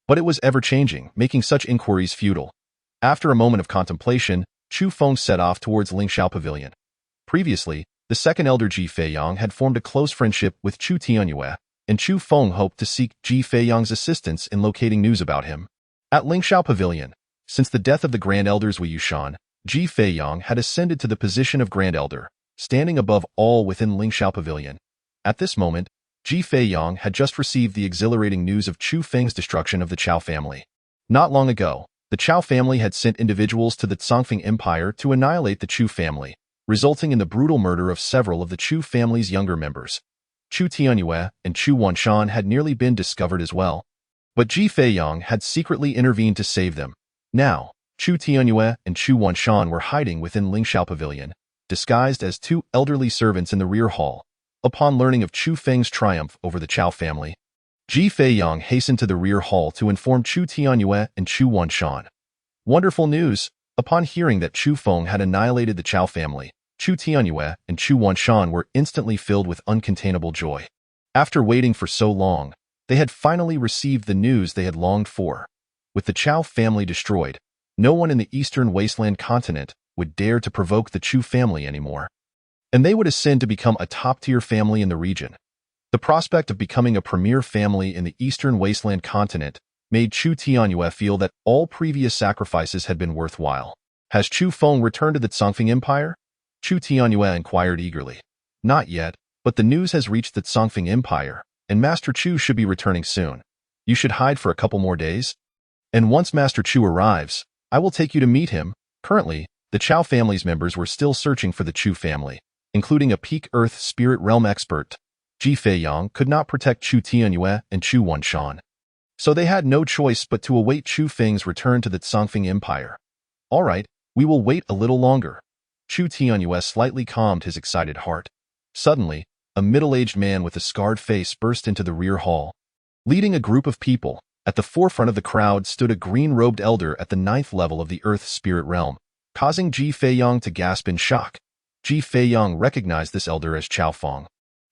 B: but it was ever-changing, making such inquiries futile. After a moment of contemplation, Chu Feng set off towards Lingxiao Pavilion. Previously, the second elder Ji Feiyang had formed a close friendship with Chu Tianyue, and Chu Feng hoped to seek Ji Feiyang's assistance in locating news about him. At Lingxiao Pavilion, since the death of the Grand Elders Wei Yushan, Ji Feiyang had ascended to the position of Grand Elder, standing above all within Lingxiao Pavilion. At this moment, Ji Feiyang had just received the exhilarating news of Chu Feng's destruction of the Chao family. Not long ago, the Chao family had sent individuals to the Tsongfeng Empire to annihilate the Chu family, resulting in the brutal murder of several of the Chu family's younger members. Chu Tianyue and Chu Wanshan had nearly been discovered as well, but Ji Feiyang had secretly intervened to save them. Now, Chu Tianyue and Chu Wanshan were hiding within Lingxiao Pavilion, disguised as 2 elderly servants in the rear hall. Upon learning of Chu Feng's triumph over the Chao family, Ji Feiyang hastened to the rear hall to inform Chu Tianyue and Chu Wanshan. Wonderful news! Upon hearing that Chu Feng had annihilated the Chao family, Chu Tianyue and Chu Wanshan were instantly filled with uncontainable joy. After waiting for so long, they had finally received the news they had longed for. With the Chao family destroyed, no one in the eastern wasteland continent would dare to provoke the Chu family anymore, and they would ascend to become a top-tier family in the region. The prospect of becoming a premier family in the eastern wasteland continent made Chu Tianyue feel that all previous sacrifices had been worthwhile. Has Chu Feng returned to the Tsongfeng Empire? Chu Tianyue inquired eagerly. Not yet, but the news has reached the Tsongfeng Empire, and Master Chu should be returning soon. You should hide for a couple more days, and once Master Chu arrives, I will take you to meet him. Currently, the Chao family's members were still searching for the Chu family, including a peak Earth Spirit Realm expert. Ji Feiyang could not protect Chu Tianyue and Chu Wanshan, so they had no choice but to await Chu Feng's return to the Tsongfeng Empire. All right, we will wait a little longer. Chu Tianyue slightly calmed his excited heart. Suddenly, a middle-aged man with a scarred face burst into the rear hall. Leading a group of people, at the forefront of the crowd stood a green-robed elder at the 9th level of the Earth Spirit Realm, causing Ji Feiyong to gasp in shock. Ji Feiyong recognized this elder as Chao Feng,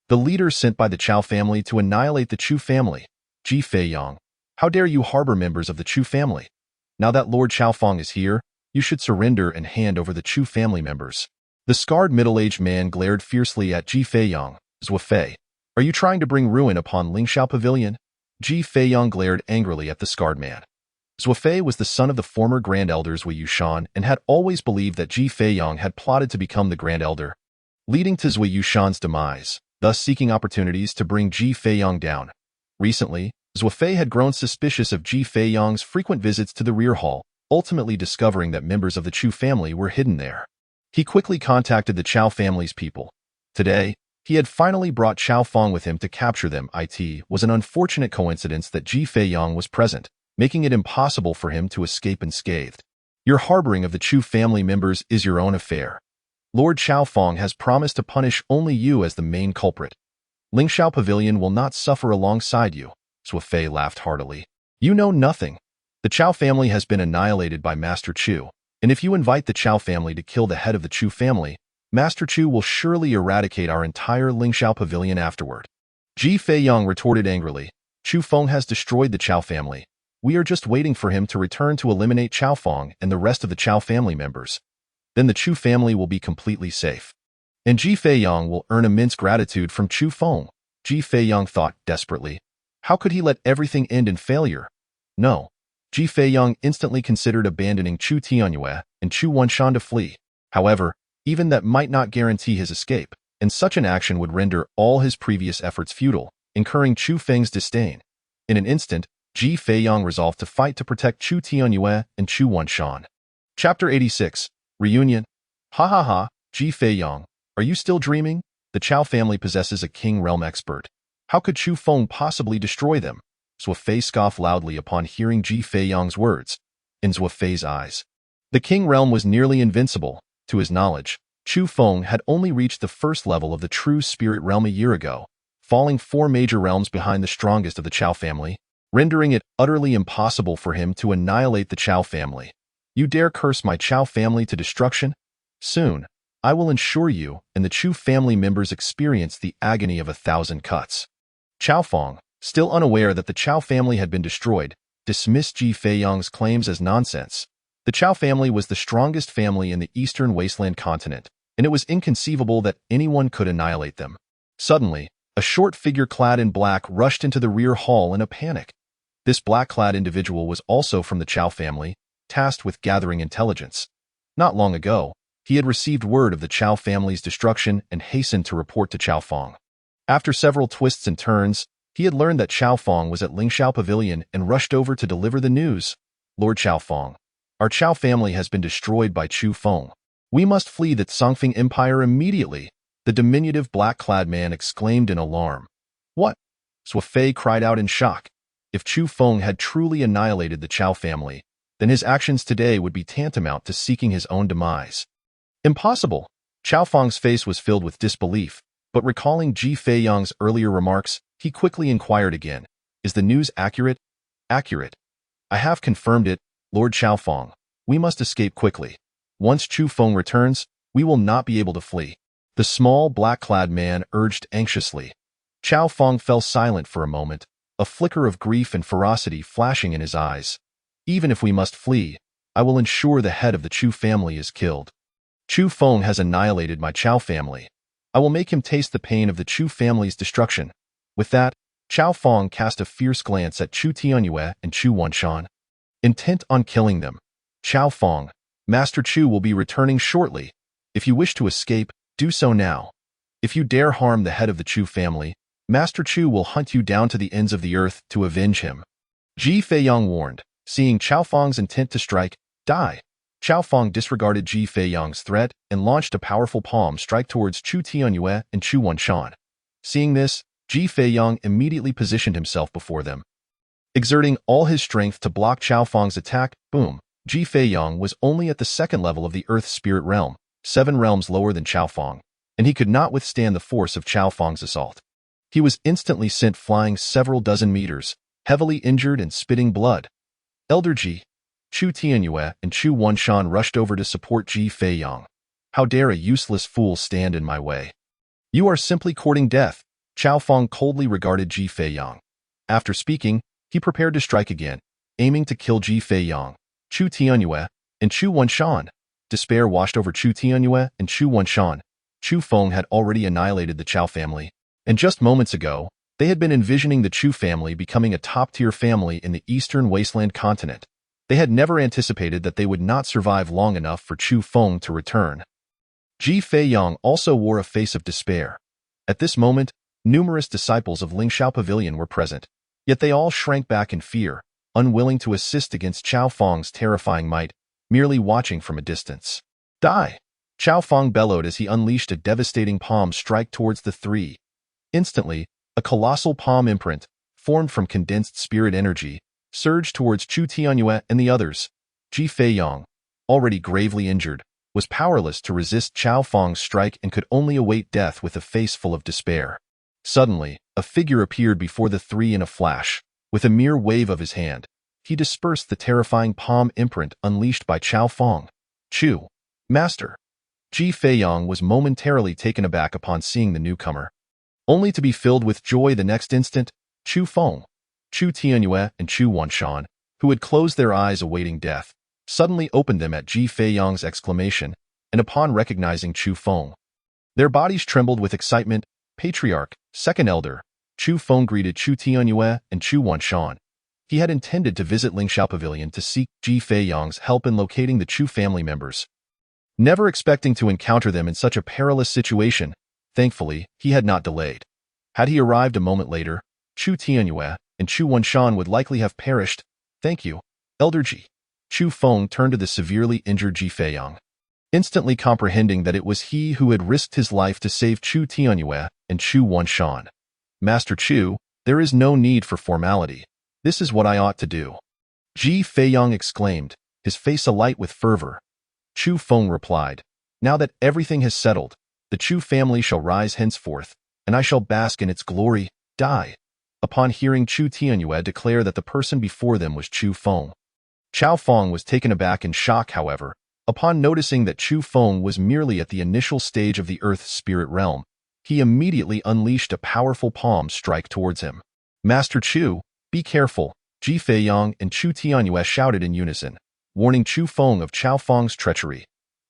B: the leader sent by the Chao family to annihilate the Chu family. Ji Feiyong, how dare you harbor members of the Chu family? Now that Lord Chao Feng is here, you should surrender and hand over the Chu family members. The scarred middle-aged man glared fiercely at Ji Feiyong. Zhou Fei, are you trying to bring ruin upon Lingxiao Pavilion? Ji Feiyong glared angrily at the scarred man. Zhou Fei was the son of the former Grand Elders Wei Yushan and had always believed that Ji Feiyong had plotted to become the Grand Elder, leading to Zui Yushan's demise, thus seeking opportunities to bring Ji Feiyong down. Recently, Zhou Fei had grown suspicious of Ji Feiyong's frequent visits to the rear hall, ultimately discovering that members of the Chu family were hidden there. He quickly contacted the Chao family's people. Today, he had finally brought Chao Feng with him to capture them. It was an unfortunate coincidence that Ji Feiyong was present, making it impossible for him to escape unscathed. Your harboring of the Chu family members is your own affair. Lord Chao Feng has promised to punish only you as the main culprit. Lingxiao Pavilion will not suffer alongside you. Zhou Fei laughed heartily. You know nothing. The Chao family has been annihilated by Master Chu, and if you invite the Chao family to kill the head of the Chu family, Master Chu will surely eradicate our entire Lingxiao Pavilion afterward. Ji Feiyong retorted angrily. Chu Feng has destroyed the Chao family. We are just waiting for him to return to eliminate Chao Feng and the rest of the Chao family members. Then the Chu family will be completely safe. And Ji Feiyong will earn immense gratitude from Chu Feng. Ji Feiyong thought desperately. How could he let everything end in failure? No. Ji Feiyong instantly considered abandoning Chu Tianyue and Chu Wanshan to flee. However, even that might not guarantee his escape, and such an action would render all his previous efforts futile, incurring Chu Feng's disdain. In an instant, Ji Feiyong resolved to fight to protect Chu Tianyue and Chu Wanshan. Chapter 86. Reunion. Ha ha ha, Ji Feiyong, are you still dreaming? The Chao family possesses a king realm expert. How could Chu Feng possibly destroy them? Zhou Fei scoffed loudly upon hearing Ji Feiyong's words. In Zhou Fei's eyes, the king realm was nearly invincible. To his knowledge, Chu Feng had only reached the first level of the true spirit realm a year ago, falling 4 major realms behind the strongest of the Chao family, rendering it utterly impossible for him to annihilate the Chao family. You dare curse my Chao family to destruction? Soon, I will ensure you and the Chu family members experience the agony of 1,000 cuts. Chao Feng, still unaware that the Chao family had been destroyed, dismissed Ji Feiyong's claims as nonsense. The Chao family was the strongest family in the eastern wasteland continent, and it was inconceivable that anyone could annihilate them. Suddenly, a short figure clad in black rushed into the rear hall in a panic. This black-clad individual was also from the Chao family, tasked with gathering intelligence. Not long ago, he had received word of the Chao family's destruction and hastened to report to Chao Feng. After several twists and turns, he had learned that Chao Feng was at Lingxiao Pavilion and rushed over to deliver the news. Lord Chao Feng, our Chao family has been destroyed by Chu Feng. We must flee the Songfeng Empire immediately, the diminutive black-clad man exclaimed in alarm. What? Zhou Fei cried out in shock. If Chu Feng had truly annihilated the Chao family, then his actions today would be tantamount to seeking his own demise. Impossible! Chao Feng's face was filled with disbelief, but recalling Ji Feiyong's earlier remarks, he quickly inquired again. Is the news accurate? Accurate. I have confirmed it, Lord Chao Feng. We must escape quickly. Once Chu Feng returns, we will not be able to flee. The small, black-clad man urged anxiously. Chao Feng fell silent for a moment, a flicker of grief and ferocity flashing in his eyes. Even if we must flee, I will ensure the head of the Chu family is killed. Chu Feng has annihilated my Chao family. I will make him taste the pain of the Chu family's destruction. With that, Chao Feng cast a fierce glance at Chu Tianyue and Chu Wanshan. Intent on killing them. Chao Feng, Master Chu will be returning shortly. If you wish to escape, do so now. If you dare harm the head of the Chu family, Master Chu will hunt you down to the ends of the earth to avenge him. Ji Feiyong warned, seeing Chao Feng's intent to strike, die. Chao Feng disregarded Ji Feiyong's threat and launched a powerful palm strike towards Chu Tianyue and Chu Wanshan. Seeing this, Ji Feiyong immediately positioned himself before them. Exerting all his strength to block Chao Feng's attack, boom, Ji Feiyong was only at the 2nd level of the Earth Spirit Realm, 7 realms lower than Chao Feng, and he could not withstand the force of Chao Feng's assault. He was instantly sent flying several dozen meters, heavily injured and spitting blood. Elder Ji, Chu Tianyue and Chu Wanshan rushed over to support Ji Feiyang. How dare a useless fool stand in my way? You are simply courting death. Chao Feng coldly regarded Ji Feiyang. After speaking, he prepared to strike again, aiming to kill Ji Feiyang, Chu Tianyue, and Chu Wanshan. Despair washed over Chu Tianyue and Chu Wanshan. Chu Feng had already annihilated the Chao family, and just moments ago, they had been envisioning the Chu family becoming a top-tier family in the eastern wasteland continent. They had never anticipated that they would not survive long enough for Chu Feng to return. Ji Feiyang also wore a face of despair. At this moment, numerous disciples of Lingxiao Pavilion were present, yet they all shrank back in fear, unwilling to assist against Chao Feng's terrifying might, merely watching from a distance. Die! Chao Feng bellowed as he unleashed a devastating palm strike towards the three. Instantly, a colossal palm imprint, formed from condensed spirit energy, surged towards Chu Tianyue and the others. Ji Feiyang, already gravely injured, was powerless to resist Chao Feng's strike and could only await death with a face full of despair. Suddenly, a figure appeared before the three in a flash. With a mere wave of his hand, he dispersed the terrifying palm imprint unleashed by Chao Feng. Chu, Master. Ji Feiyang was momentarily taken aback upon seeing the newcomer, only to be filled with joy the next instant. Chu Feng, Chu Tianyue, and Chu Wanshan, who had closed their eyes awaiting death, suddenly opened them at Ji Feiyang's exclamation, and upon recognizing Chu Feng, their bodies trembled with excitement. Patriarch, Second Elder, Chu Feng greeted Chu Tianyue and Chu Wanshan. He had intended to visit Lingxiao Pavilion to seek Ji Feiyang's help in locating the Chu family members, never expecting to encounter them in such a perilous situation. Thankfully, he had not delayed. Had he arrived a moment later, Chu Tianyue and Chu Wanshan would likely have perished. Thank you, Elder Ji. Chu Feng turned to the severely injured Ji Feiyang, instantly comprehending that it was he who had risked his life to save Chu Tianyue and Chu Wanshan. Master Chu, there is no need for formality. This is what I ought to do. Ji Feiyang exclaimed, his face alight with fervor. Chu Feng replied, now that everything has settled, the Chu family shall rise henceforth, and I shall bask in its glory. Die. Upon hearing Chu Tianyue declare that the person before them was Chu Feng, Chao Feng was taken aback in shock. However, upon noticing that Chu Feng was merely at the initial stage of the Earth spirit realm, he immediately unleashed a powerful palm strike towards him. Master Chu, be careful, Ji Feiyang and Chu Tianyue shouted in unison, warning Chu Feng of Chao Feng's treachery.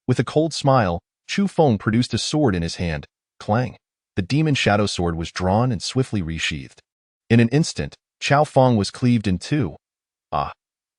B: With a cold smile, Chu Feng produced a sword in his hand. Clang! The demon shadow sword was drawn and swiftly resheathed. In an instant, Chao Feng was cleaved in two. Ah!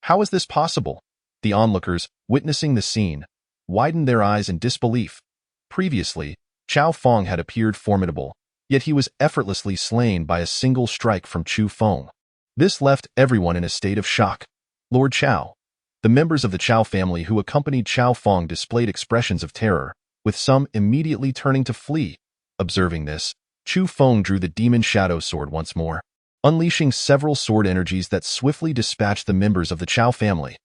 B: How is this possible? The onlookers, witnessing the scene, widened their eyes in disbelief. Previously, Chao Feng had appeared formidable, yet he was effortlessly slain by a single strike from Chu Feng. This left everyone in a state of shock. Lord Chao. The members of the Chao family who accompanied Chao Feng displayed expressions of terror, with some immediately turning to flee. Observing this, Chu Feng drew the demon shadow sword once more, unleashing several sword energies that swiftly dispatched the members of the Chao family.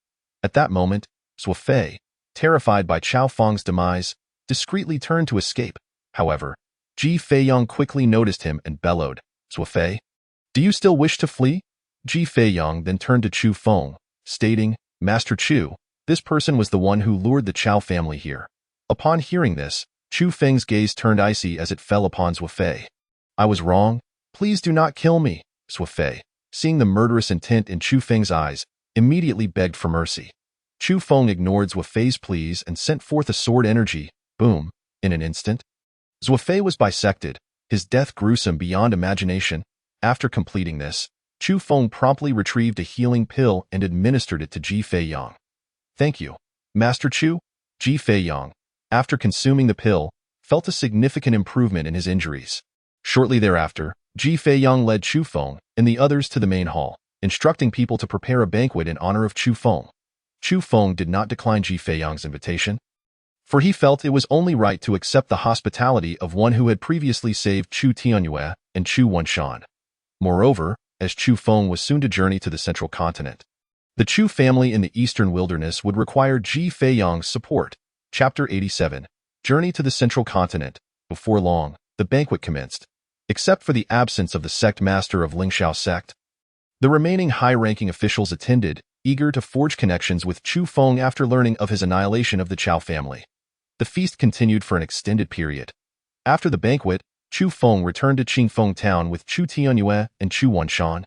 B: At that moment, Suofei, terrified by Chao Feng's demise, discreetly turned to escape. However, Ji Feiyang quickly noticed him and bellowed, Suofei, do you still wish to flee? Ji Feiyang then turned to Chu Feng, stating, Master Chu, this person was the one who lured the Chao family here. Upon hearing this, Chu Feng's gaze turned icy as it fell upon Suofei. I was wrong. Please do not kill me. Suofei, seeing the murderous intent in Chu Feng's eyes, immediately begged for mercy. Chu Feng ignored Suofei's pleas and sent forth a sword energy. Boom! In an instant, Suofei was bisected, his death gruesome beyond imagination. After completing this, Chu Feng promptly retrieved a healing pill and administered it to Ji Feiyang. Thank you, Master Chu. Ji Feiyang, after consuming the pill, felt a significant improvement in his injuries. Shortly thereafter, Ji Feiyang led Chu Feng and the others to the main hall, instructing people to prepare a banquet in honor of Chu Feng. Chu Feng did not decline Ji Feiyang's invitation, for he felt it was only right to accept the hospitality of one who had previously saved Chu Tianyue and Chu Wanshan. Moreover, as Chu Feng was soon to journey to the central continent, the Chu family in the eastern wilderness would require Ji Feiyang's support. Chapter 87. Journey to the Central Continent. Before long, the banquet commenced. Except for the absence of the sect master of Lingxiao sect, the remaining high-ranking officials attended, eager to forge connections with Chu Feng after learning of his annihilation of the Chao family. The feast continued for an extended period. After the banquet, Chu Feng returned to Qingfeng town with Chu Tianyue and Chu Wanshan.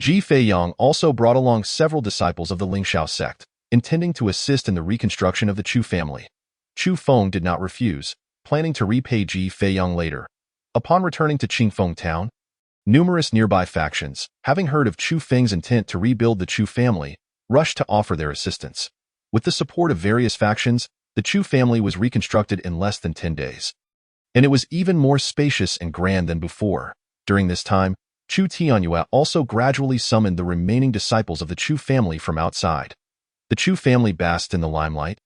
B: Ji Feiyang also brought along several disciples of the Lingxiao sect, intending to assist in the reconstruction of the Chu family. Chu Feng did not refuse, planning to repay Ji Feiyang later. Upon returning to Qingfeng town, numerous nearby factions, having heard of Chu Feng's intent to rebuild the Chu family, rushed to offer their assistance. With the support of various factions, the Chu family was reconstructed in less than 10 days. And it was even more spacious and grand than before. During this time, Chu Tianyue also gradually summoned the remaining disciples of the Chu family from outside. The Chu family basked in the limelight,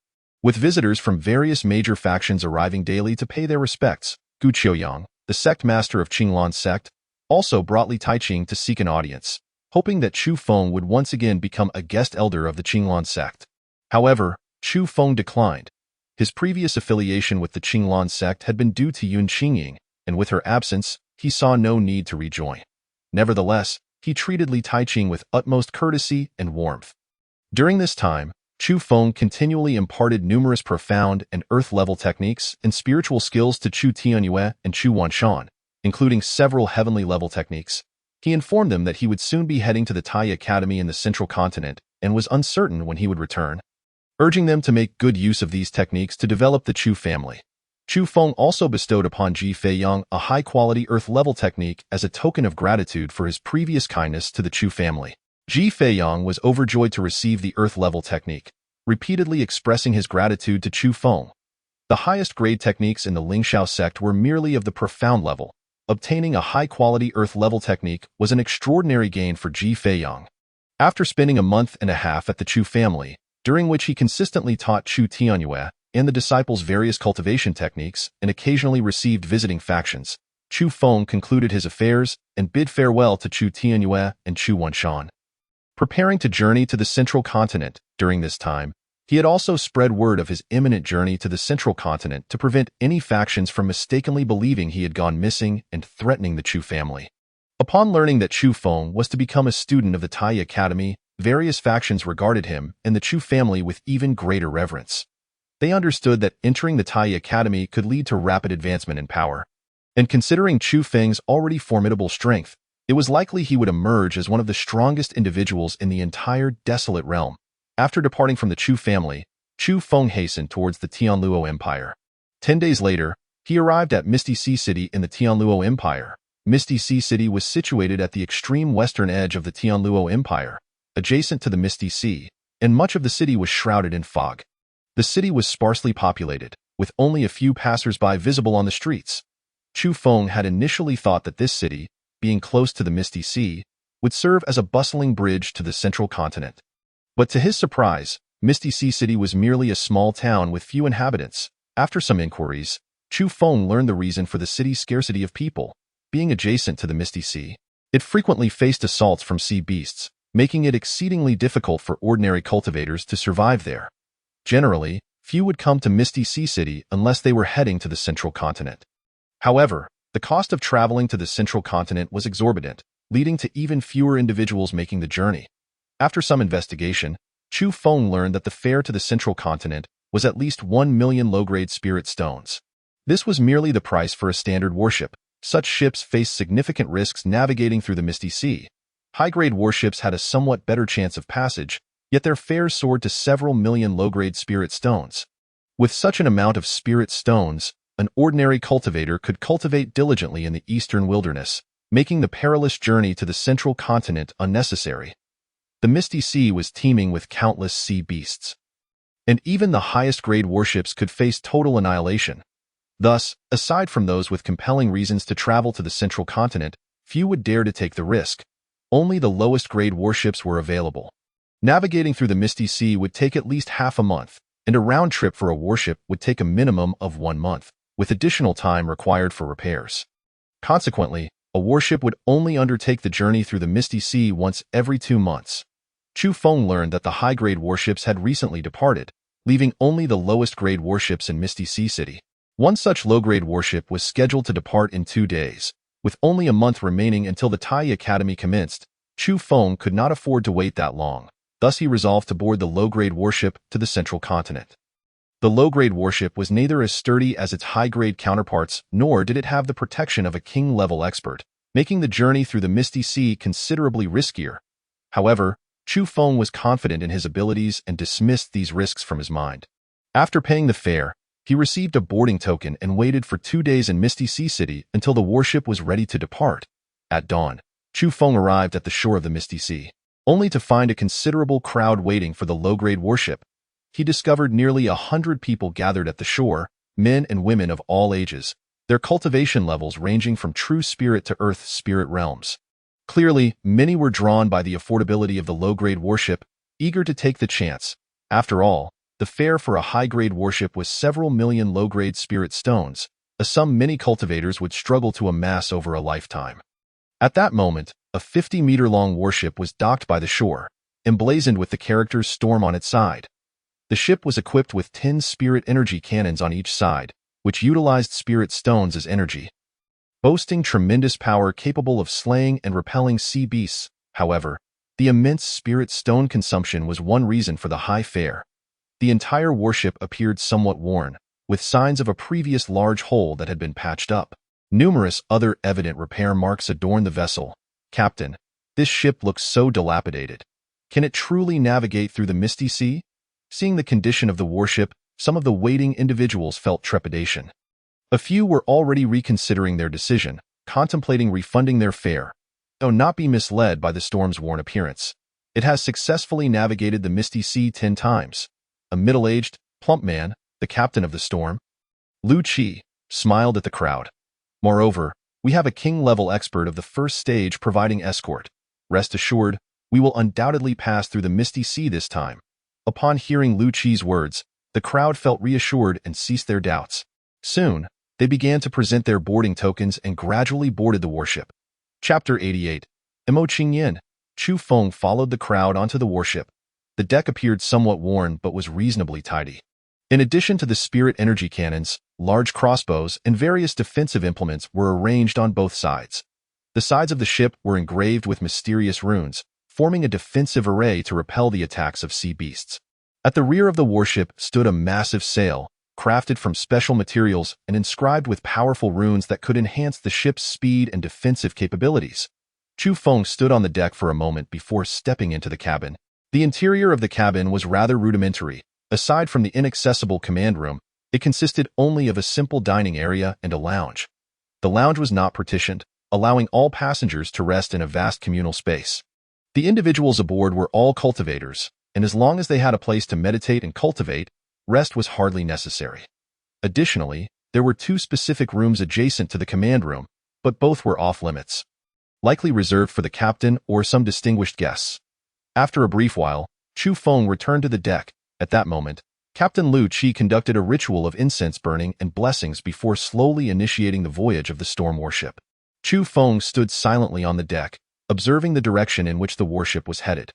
B: with visitors from various major factions arriving daily to pay their respects. Gu Qiuyang, the sect master of Qinglan sect, also brought Li Taiqing to seek an audience, hoping that Chu Feng would once again become a guest elder of the Qinglan sect. However, Chu Feng declined. His previous affiliation with the Qinglan sect had been due to Yun Qingying, and with her absence, he saw no need to rejoin. Nevertheless, he treated Li Taiqing with utmost courtesy and warmth. During this time, Chu Feng continually imparted numerous profound and earth-level techniques and spiritual skills to Chu Tianyue and Chu Wanshan, including several heavenly-level techniques. He informed them that he would soon be heading to the Tai Academy in the Central Continent and was uncertain when he would return, urging them to make good use of these techniques to develop the Chu family. Chu Feng also bestowed upon Ji Feiyang a high-quality earth-level technique as a token of gratitude for his previous kindness to the Chu family. Ji Feiyang was overjoyed to receive the earth-level technique, repeatedly expressing his gratitude to Chu Feng. The highest grade techniques in the Lingxiao sect were merely of the profound level. Obtaining a high-quality earth-level technique was an extraordinary gain for Ji Feiyang. After spending a month and a half at the Chu family, during which he consistently taught Chu Tianyue and the disciples various cultivation techniques and occasionally received visiting factions, Chu Feng concluded his affairs and bid farewell to Chu Tianyue and Chu Wanshan. Preparing to journey to the Central Continent, during this time, he had also spread word of his imminent journey to the Central Continent to prevent any factions from mistakenly believing he had gone missing and threatening the Chu family. Upon learning that Chu Feng was to become a student of the Tai Academy, various factions regarded him and the Chu family with even greater reverence. They understood that entering the Tai Academy could lead to rapid advancement in power. And considering Chu Feng's already formidable strength, it was likely he would emerge as one of the strongest individuals in the entire desolate realm. After departing from the Chu family, Chu Feng hastened towards the Tianluo Empire. 10 days later, he arrived at Misty Sea City in the Tianluo Empire. Misty Sea City was situated at the extreme western edge of the Tianluo Empire, adjacent to the Misty Sea, and much of the city was shrouded in fog. The city was sparsely populated, with only a few passers-by visible on the streets. Chu Feng had initially thought that this city, being close to the Misty Sea, would serve as a bustling bridge to the Central Continent. But to his surprise, Misty Sea City was merely a small town with few inhabitants. After some inquiries, Chu Feng learned the reason for the city's scarcity of people. Being adjacent to the Misty Sea, it frequently faced assaults from sea beasts, making it exceedingly difficult for ordinary cultivators to survive there. Generally, few would come to Misty Sea City unless they were heading to the Central Continent. However, the cost of traveling to the Central Continent was exorbitant, leading to even fewer individuals making the journey. After some investigation, Chu Feng learned that the fare to the Central Continent was at least 1 million low-grade spirit stones. This was merely the price for a standard warship. Such ships faced significant risks navigating through the Misty Sea. High-grade warships had a somewhat better chance of passage, yet their fares soared to several million low-grade spirit stones. With such an amount of spirit stones, an ordinary cultivator could cultivate diligently in the eastern wilderness, making the perilous journey to the Central Continent unnecessary. The Misty Sea was teeming with countless sea beasts, and even the highest-grade warships could face total annihilation. Thus, aside from those with compelling reasons to travel to the Central Continent, few would dare to take the risk. Only the lowest-grade warships were available. Navigating through the Misty Sea would take at least half a month, and a round trip for a warship would take a minimum of 1 month, with additional time required for repairs. Consequently, a warship would only undertake the journey through the Misty Sea once every 2 months. Chu Feng learned that the high-grade warships had recently departed, leaving only the lowest-grade warships in Misty Sea City. One such low-grade warship was scheduled to depart in 2 days. With only a month remaining until the Tai Academy commenced, Chu Feng could not afford to wait that long. Thus he resolved to board the low-grade warship to the central continent. The low-grade warship was neither as sturdy as its high-grade counterparts, nor did it have the protection of a king-level expert, making the journey through the misty sea considerably riskier. However, Chu Feng was confident in his abilities and dismissed these risks from his mind. After paying the fare, he received a boarding token and waited for 2 days in Misty Sea City until the warship was ready to depart. At dawn, Chu Feng arrived at the shore of the Misty Sea, only to find a considerable crowd waiting for the low-grade warship. He discovered nearly 100 people gathered at the shore, men and women of all ages, their cultivation levels ranging from true spirit to earth spirit realms. Clearly, many were drawn by the affordability of the low-grade warship, eager to take the chance. After all, the fare for a high-grade warship was several million low-grade spirit stones, a sum many cultivators would struggle to amass over a lifetime. At that moment, a 50-meter-long warship was docked by the shore, emblazoned with the characters Storm on its side. The ship was equipped with 10 spirit energy cannons on each side, which utilized spirit stones as energy. Boasting tremendous power capable of slaying and repelling sea beasts, however, the immense spirit stone consumption was one reason for the high fare. The entire warship appeared somewhat worn, with signs of a previous large hole that had been patched up. Numerous other evident repair marks adorned the vessel. "Captain, this ship looks so dilapidated. Can it truly navigate through the misty sea?" Seeing the condition of the warship, some of the waiting individuals felt trepidation. A few were already reconsidering their decision, contemplating refunding their fare. Though not be misled by the storm's worn appearance. It has successfully navigated the misty sea 10 times. A middle-aged, plump man, the captain of the storm, Lu Qi, smiled at the crowd. "Moreover, we have a king-level expert of the first stage providing escort. Rest assured, we will undoubtedly pass through the misty sea this time." Upon hearing Lu Qi's words, the crowd felt reassured and ceased their doubts. Soon, they began to present their boarding tokens and gradually boarded the warship. Chapter 88. Imo Qingyan. Chu Feng followed the crowd onto the warship. The deck appeared somewhat worn but was reasonably tidy. In addition to the spirit energy cannons, large crossbows and various defensive implements were arranged on both sides. The sides of the ship were engraved with mysterious runes, forming a defensive array to repel the attacks of sea beasts. At the rear of the warship stood a massive sail, crafted from special materials and inscribed with powerful runes that could enhance the ship's speed and defensive capabilities. Chu Feng stood on the deck for a moment before stepping into the cabin. The interior of the cabin was rather rudimentary. Aside from the inaccessible command room, it consisted only of a simple dining area and a lounge. The lounge was not partitioned, allowing all passengers to rest in a vast communal space. The individuals aboard were all cultivators, and as long as they had a place to meditate and cultivate, rest was hardly necessary. Additionally, there were 2 specific rooms adjacent to the command room, but both were off-limits, likely reserved for the captain or some distinguished guests. After a brief while, Chu Feng returned to the deck. At that moment, Captain Lu Qi conducted a ritual of incense burning and blessings before slowly initiating the voyage of the storm warship. Chu Feng stood silently on the deck, observing the direction in which the warship was headed.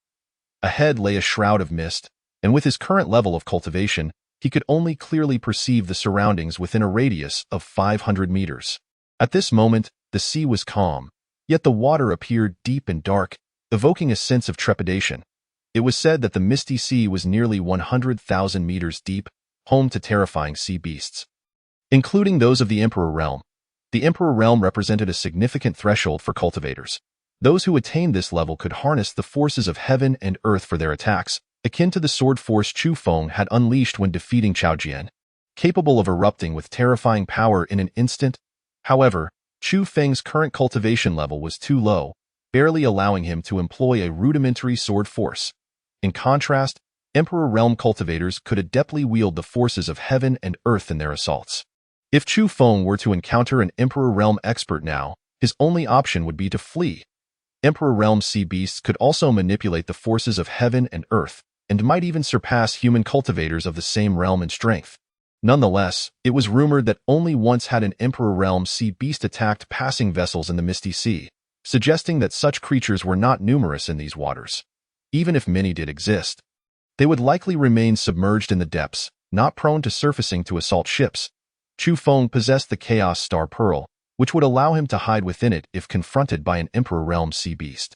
B: Ahead lay a shroud of mist, and with his current level of cultivation, he could only clearly perceive the surroundings within a radius of 500 meters. At this moment, the sea was calm, yet the water appeared deep and dark, evoking a sense of trepidation. It was said that the misty sea was nearly 100,000 meters deep, home to terrifying sea beasts, including those of the Emperor Realm. The Emperor Realm represented a significant threshold for cultivators. Those who attained this level could harness the forces of heaven and earth for their attacks, akin to the sword force Chu Feng had unleashed when defeating Chao Jian, capable of erupting with terrifying power in an instant. However, Chu Feng's current cultivation level was too low, barely allowing him to employ a rudimentary sword force. In contrast, Emperor Realm cultivators could adeptly wield the forces of heaven and earth in their assaults. If Chu Feng were to encounter an Emperor Realm expert now, his only option would be to flee. Emperor Realm sea beasts could also manipulate the forces of heaven and earth, and might even surpass human cultivators of the same realm in strength. Nonetheless, it was rumored that only once had an Emperor Realm sea beast attacked passing vessels in the Misty Sea, suggesting that such creatures were not numerous in these waters. Even if many did exist, they would likely remain submerged in the depths, not prone to surfacing to assault ships. Chu Feng possessed the Chaos Star Pearl, which would allow him to hide within it if confronted by an Emperor Realm sea beast.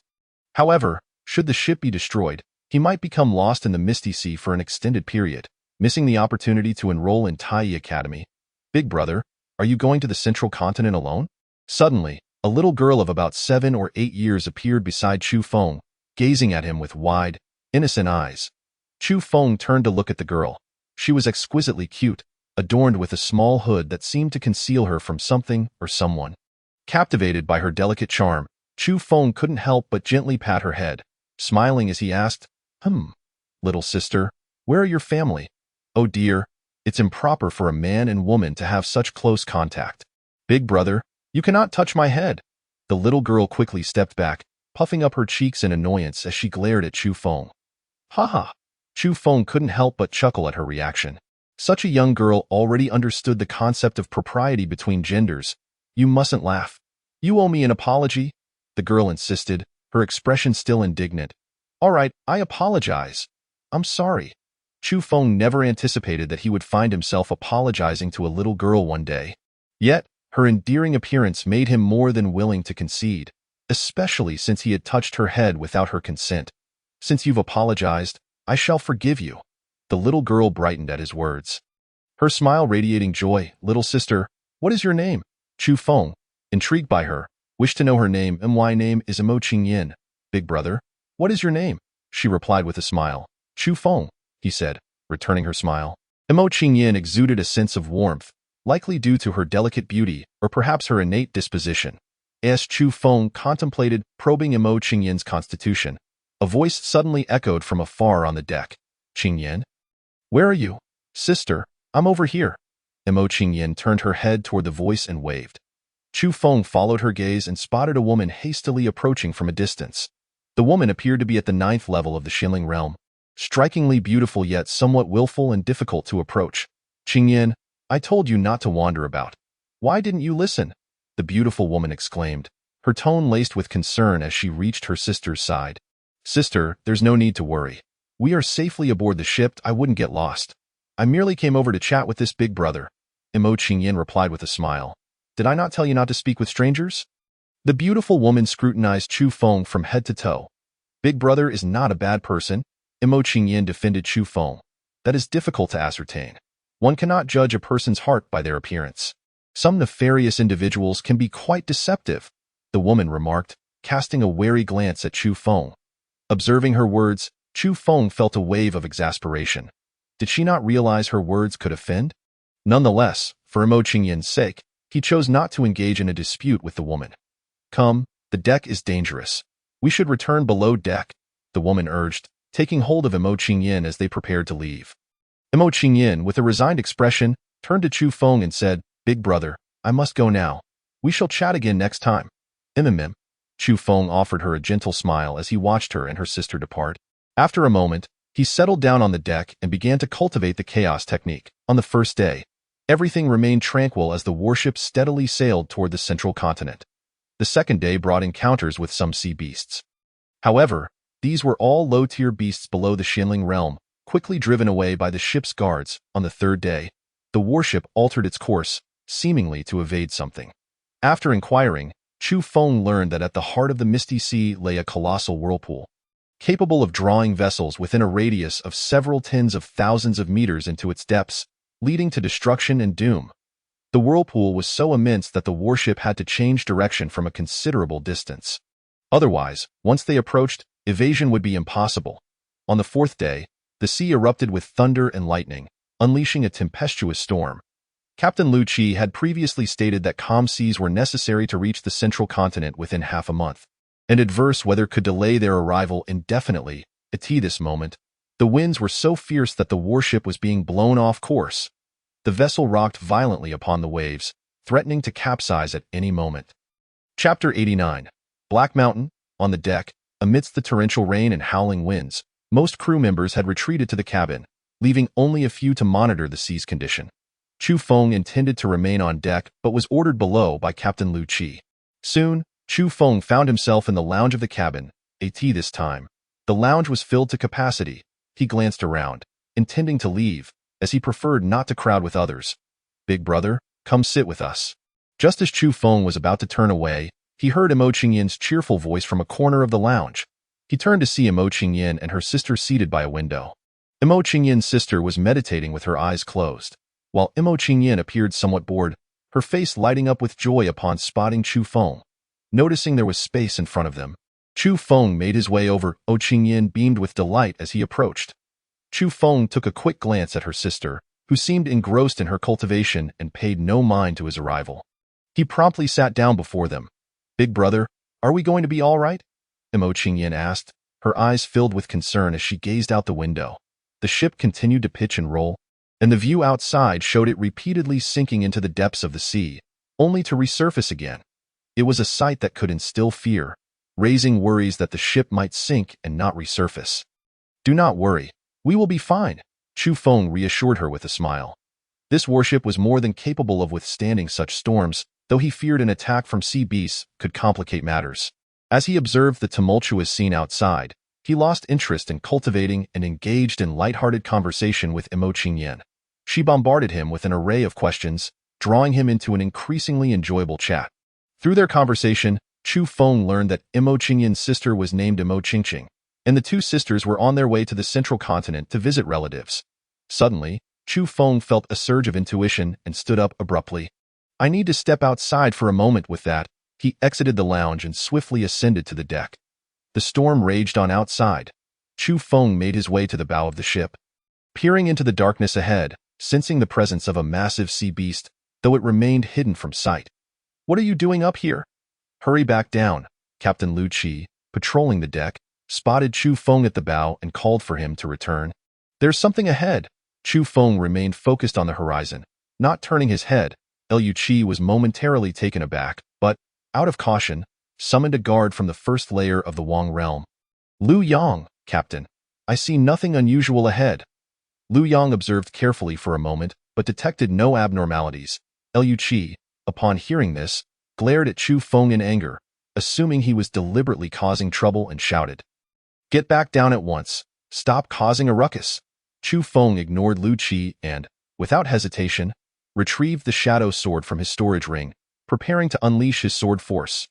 B: However, should the ship be destroyed, he might become lost in the Misty Sea for an extended period, missing the opportunity to enroll in Tai Academy. Big brother, are you going to the Central Continent alone? Suddenly, a little girl of about 7 or 8 years appeared beside Chu Feng, gazing at him with wide, innocent eyes. Chu Feng turned to look at the girl. She was exquisitely cute, adorned with a small hood that seemed to conceal her from something or someone. Captivated by her delicate charm, Chu Feng couldn't help but gently pat her head, smiling as he asked, little sister, where are your family? Oh dear, it's improper for a man and woman to have such close contact. Big brother, you cannot touch my head. The little girl quickly stepped back, puffing up her cheeks in annoyance as she glared at Chu Feng. Ha! Chu Feng couldn't help but chuckle at her reaction. Such a young girl already understood the concept of propriety between genders. You mustn't laugh. You owe me an apology, the girl insisted, her expression still indignant. All right, I apologize. I'm sorry. Chu Feng never anticipated that he would find himself apologizing to a little girl one day. Yet, her endearing appearance made him more than willing to concede, especially since he had touched her head without her consent. Since you've apologized, I shall forgive you. The little girl brightened at his words, her smile radiating joy. Little sister, what is your name? Chu Feng, intrigued by her, wished to know her name. My name is Mo Qingyin. Big brother, what is your name? She replied with a smile. Chu Feng, he said, returning her smile. Mo Qingyin exuded a sense of warmth, likely due to her delicate beauty or perhaps her innate disposition. As Chu Feng contemplated probing Mo Qingyin's constitution, a voice suddenly echoed from afar on the deck. Qingyin? Where are you? Sister, I'm over here. Mo Qingyin turned her head toward the voice and waved. Chu Feng followed her gaze and spotted a woman hastily approaching from a distance. The woman appeared to be at the 9th level of the Xinling realm, strikingly beautiful yet somewhat willful and difficult to approach. Qingyin, I told you not to wander about. Why didn't you listen? The beautiful woman exclaimed, her tone laced with concern as she reached her sister's side. Sister, there's no need to worry. We are safely aboard the ship. I wouldn't get lost. I merely came over to chat with this big brother. Mo Qingyin replied with a smile. Did I not tell you not to speak with strangers? The beautiful woman scrutinized Chu Feng from head to toe. Big brother is not a bad person, Mo Qingyin defended Chu Feng. That is difficult to ascertain. One cannot judge a person's heart by their appearance. Some nefarious individuals can be quite deceptive, the woman remarked, casting a wary glance at Chu Feng. Observing her words, Chu Feng felt a wave of exasperation. Did she not realize her words could offend? Nonetheless, for Mo Qingyin's sake, he chose not to engage in a dispute with the woman. Come, the deck is dangerous. We should return below deck, the woman urged, taking hold of Mo Qingyin as they prepared to leave. Mo Qingyin, with a resigned expression, turned to Chu Feng and said, Big brother, I must go now. We shall chat again next time. Chu Feng offered her a gentle smile as he watched her and her sister depart. After a moment, he settled down on the deck and began to cultivate the chaos technique. On the first day, everything remained tranquil as the warship steadily sailed toward the central continent. The second day brought encounters with some sea beasts. However, these were all low-tier beasts below the Xinling realm, quickly driven away by the ship's guards. On the third day, the warship altered its course, seemingly to evade something. After inquiring, Chu Feng learned that at the heart of the Misty Sea lay a colossal whirlpool, capable of drawing vessels within a radius of several tens of thousands of meters into its depths, leading to destruction and doom. The whirlpool was so immense that the warship had to change direction from a considerable distance. Otherwise, once they approached, evasion would be impossible. On the fourth day, the sea erupted with thunder and lightning, unleashing a tempestuous storm. Captain Lu Qi had previously stated that calm seas were necessary to reach the central continent within half a month, and adverse weather could delay their arrival indefinitely. At this moment, the winds were so fierce that the warship was being blown off course. The vessel rocked violently upon the waves, threatening to capsize at any moment. Chapter 89. Black Mountain. On the deck, amidst the torrential rain and howling winds, most crew members had retreated to the cabin, leaving only a few to monitor the sea's condition. Chu Feng intended to remain on deck but was ordered below by Captain Lu Qi. Soon, Chu Feng found himself in the lounge of the cabin. This time, the lounge was filled to capacity. He glanced around, intending to leave, as he preferred not to crowd with others. "Big brother, come sit with us." Just as Chu Feng was about to turn away, he heard Imo Qingyin's cheerful voice from a corner of the lounge. He turned to see Imo Qingyin and her sister seated by a window. Imo Qingyin's sister was meditating with her eyes closed, while Imo Qingyin appeared somewhat bored, her face lighting up with joy upon spotting Chu Feng. Noticing there was space in front of them, Chu Feng made his way over. Imo Qingyin beamed with delight as he approached. Chu Feng took a quick glance at her sister, who seemed engrossed in her cultivation and paid no mind to his arrival. He promptly sat down before them. "Big brother, are we going to be all right?" Imo Qingyin asked, her eyes filled with concern as she gazed out the window. The ship continued to pitch and roll, and the view outside showed it repeatedly sinking into the depths of the sea, only to resurface again. It was a sight that could instill fear, raising worries that the ship might sink and not resurface. "Do not worry, we will be fine," Chu Feng reassured her with a smile. This warship was more than capable of withstanding such storms, though he feared an attack from sea beasts could complicate matters. As he observed the tumultuous scene outside, he lost interest in cultivating and engaged in light-hearted conversation with Imo Qingyin. She bombarded him with an array of questions, drawing him into an increasingly enjoyable chat. Through their conversation, Chu Feng learned that Imo Qingyin's sister was named Imo Qingqing, and the two sisters were on their way to the central continent to visit relatives. Suddenly, Chu Feng felt a surge of intuition and stood up abruptly. "I need to step outside for a moment." With that, he exited the lounge and swiftly ascended to the deck. The storm raged on outside. Chu Feng made his way to the bow of the ship. Peering into the darkness ahead, sensing the presence of a massive sea beast, though it remained hidden from sight. "What are you doing up here?" "Hurry back down." Captain Lu Qi, patrolling the deck, spotted Chu Feng at the bow and called for him to return. "There's something ahead." Chu Feng remained focused on the horizon, not turning his head. Lu Qi was momentarily taken aback, but, out of caution, summoned a guard from the first layer of the Wang realm. "Lu Yang, Captain, I see nothing unusual ahead." Lu Yang observed carefully for a moment, but detected no abnormalities. Lu Qi, upon hearing this, glared at Chu Feng in anger, assuming he was deliberately causing trouble, and shouted, "Get back down at once. Stop causing a ruckus." Chu Feng ignored Lu Qi and, without hesitation, retrieved the shadow sword from his storage ring, preparing to unleash his sword force.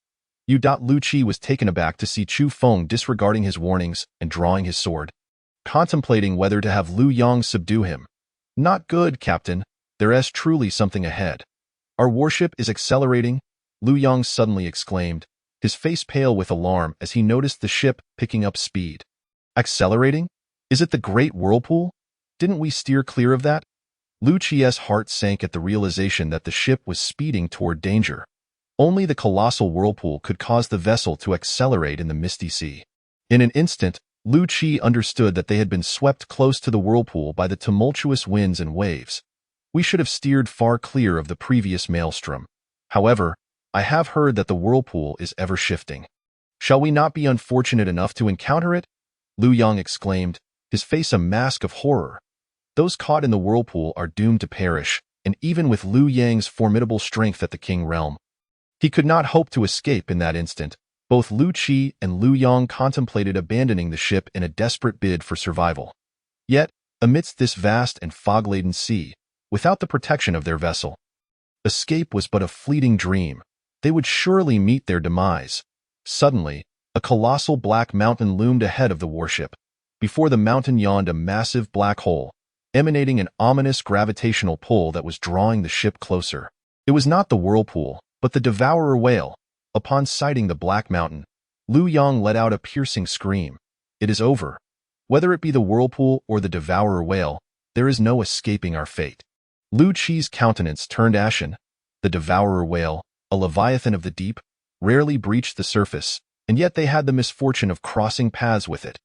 B: Lu Qi was taken aback to see Chu Feng disregarding his warnings and drawing his sword, contemplating whether to have Lu Yang subdue him. "Not good, Captain. There's truly something ahead. Our warship is accelerating," Lu Yang suddenly exclaimed, his face pale with alarm as he noticed the ship picking up speed. "Accelerating? Is it the Great Whirlpool? Didn't we steer clear of that?" Lu Qi's heart sank at the realization that the ship was speeding toward danger. Only the colossal whirlpool could cause the vessel to accelerate in the misty sea. In an instant, Lu Qi understood that they had been swept close to the whirlpool by the tumultuous winds and waves. "We should have steered far clear of the previous maelstrom. However, I have heard that the whirlpool is ever shifting. Shall we not be unfortunate enough to encounter it?" Lu Yang exclaimed, his face a mask of horror. Those caught in the whirlpool are doomed to perish, and even with Lu Yang's formidable strength at the King realm, he could not hope to escape in that instant. Both Lu Qi and Lu Yang contemplated abandoning the ship in a desperate bid for survival. Yet, amidst this vast and fog-laden sea, without the protection of their vessel, escape was but a fleeting dream. They would surely meet their demise. Suddenly, a colossal black mountain loomed ahead of the warship. Before the mountain yawned a massive black hole, emanating an ominous gravitational pull that was drawing the ship closer. It was not the whirlpool, but the devourer whale. Upon sighting the black mountain, Lu Yang let out a piercing scream. "It is over. Whether it be the whirlpool or the devourer whale, there is no escaping our fate." Lu Qi's countenance turned ashen. The devourer whale, a leviathan of the deep, rarely breached the surface, and yet they had the misfortune of crossing paths with it.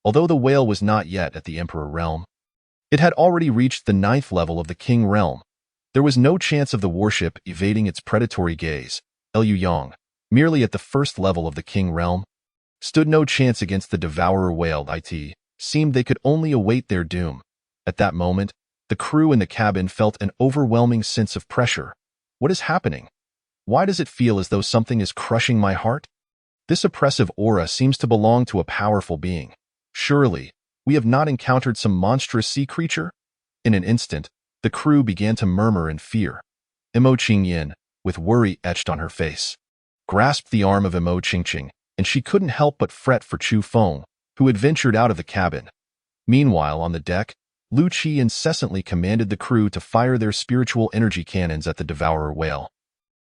B: Although the whale was not yet at the Emperor realm, it had already reached the 9th level of the King realm. There was no chance of the warship evading its predatory gaze. Lu Yang, merely at the 1st level of the King realm, stood no chance against the devourer whale. It seemed they could only await their doom. At that moment, the crew in the cabin felt an overwhelming sense of pressure. What is happening? Why does it feel as though something is crushing my heart? This oppressive aura seems to belong to a powerful being. Surely, we have not encountered some monstrous sea creature? In an instant, The crew began to murmur in fear. Imo Qingyin, with worry etched on her face, grasped the arm of Imo Qingqing, and she couldn't help but fret for Chu Feng, who had ventured out of the cabin. Meanwhile, on the deck, Lu Qi incessantly commanded the crew to fire their spiritual energy cannons at the devourer whale,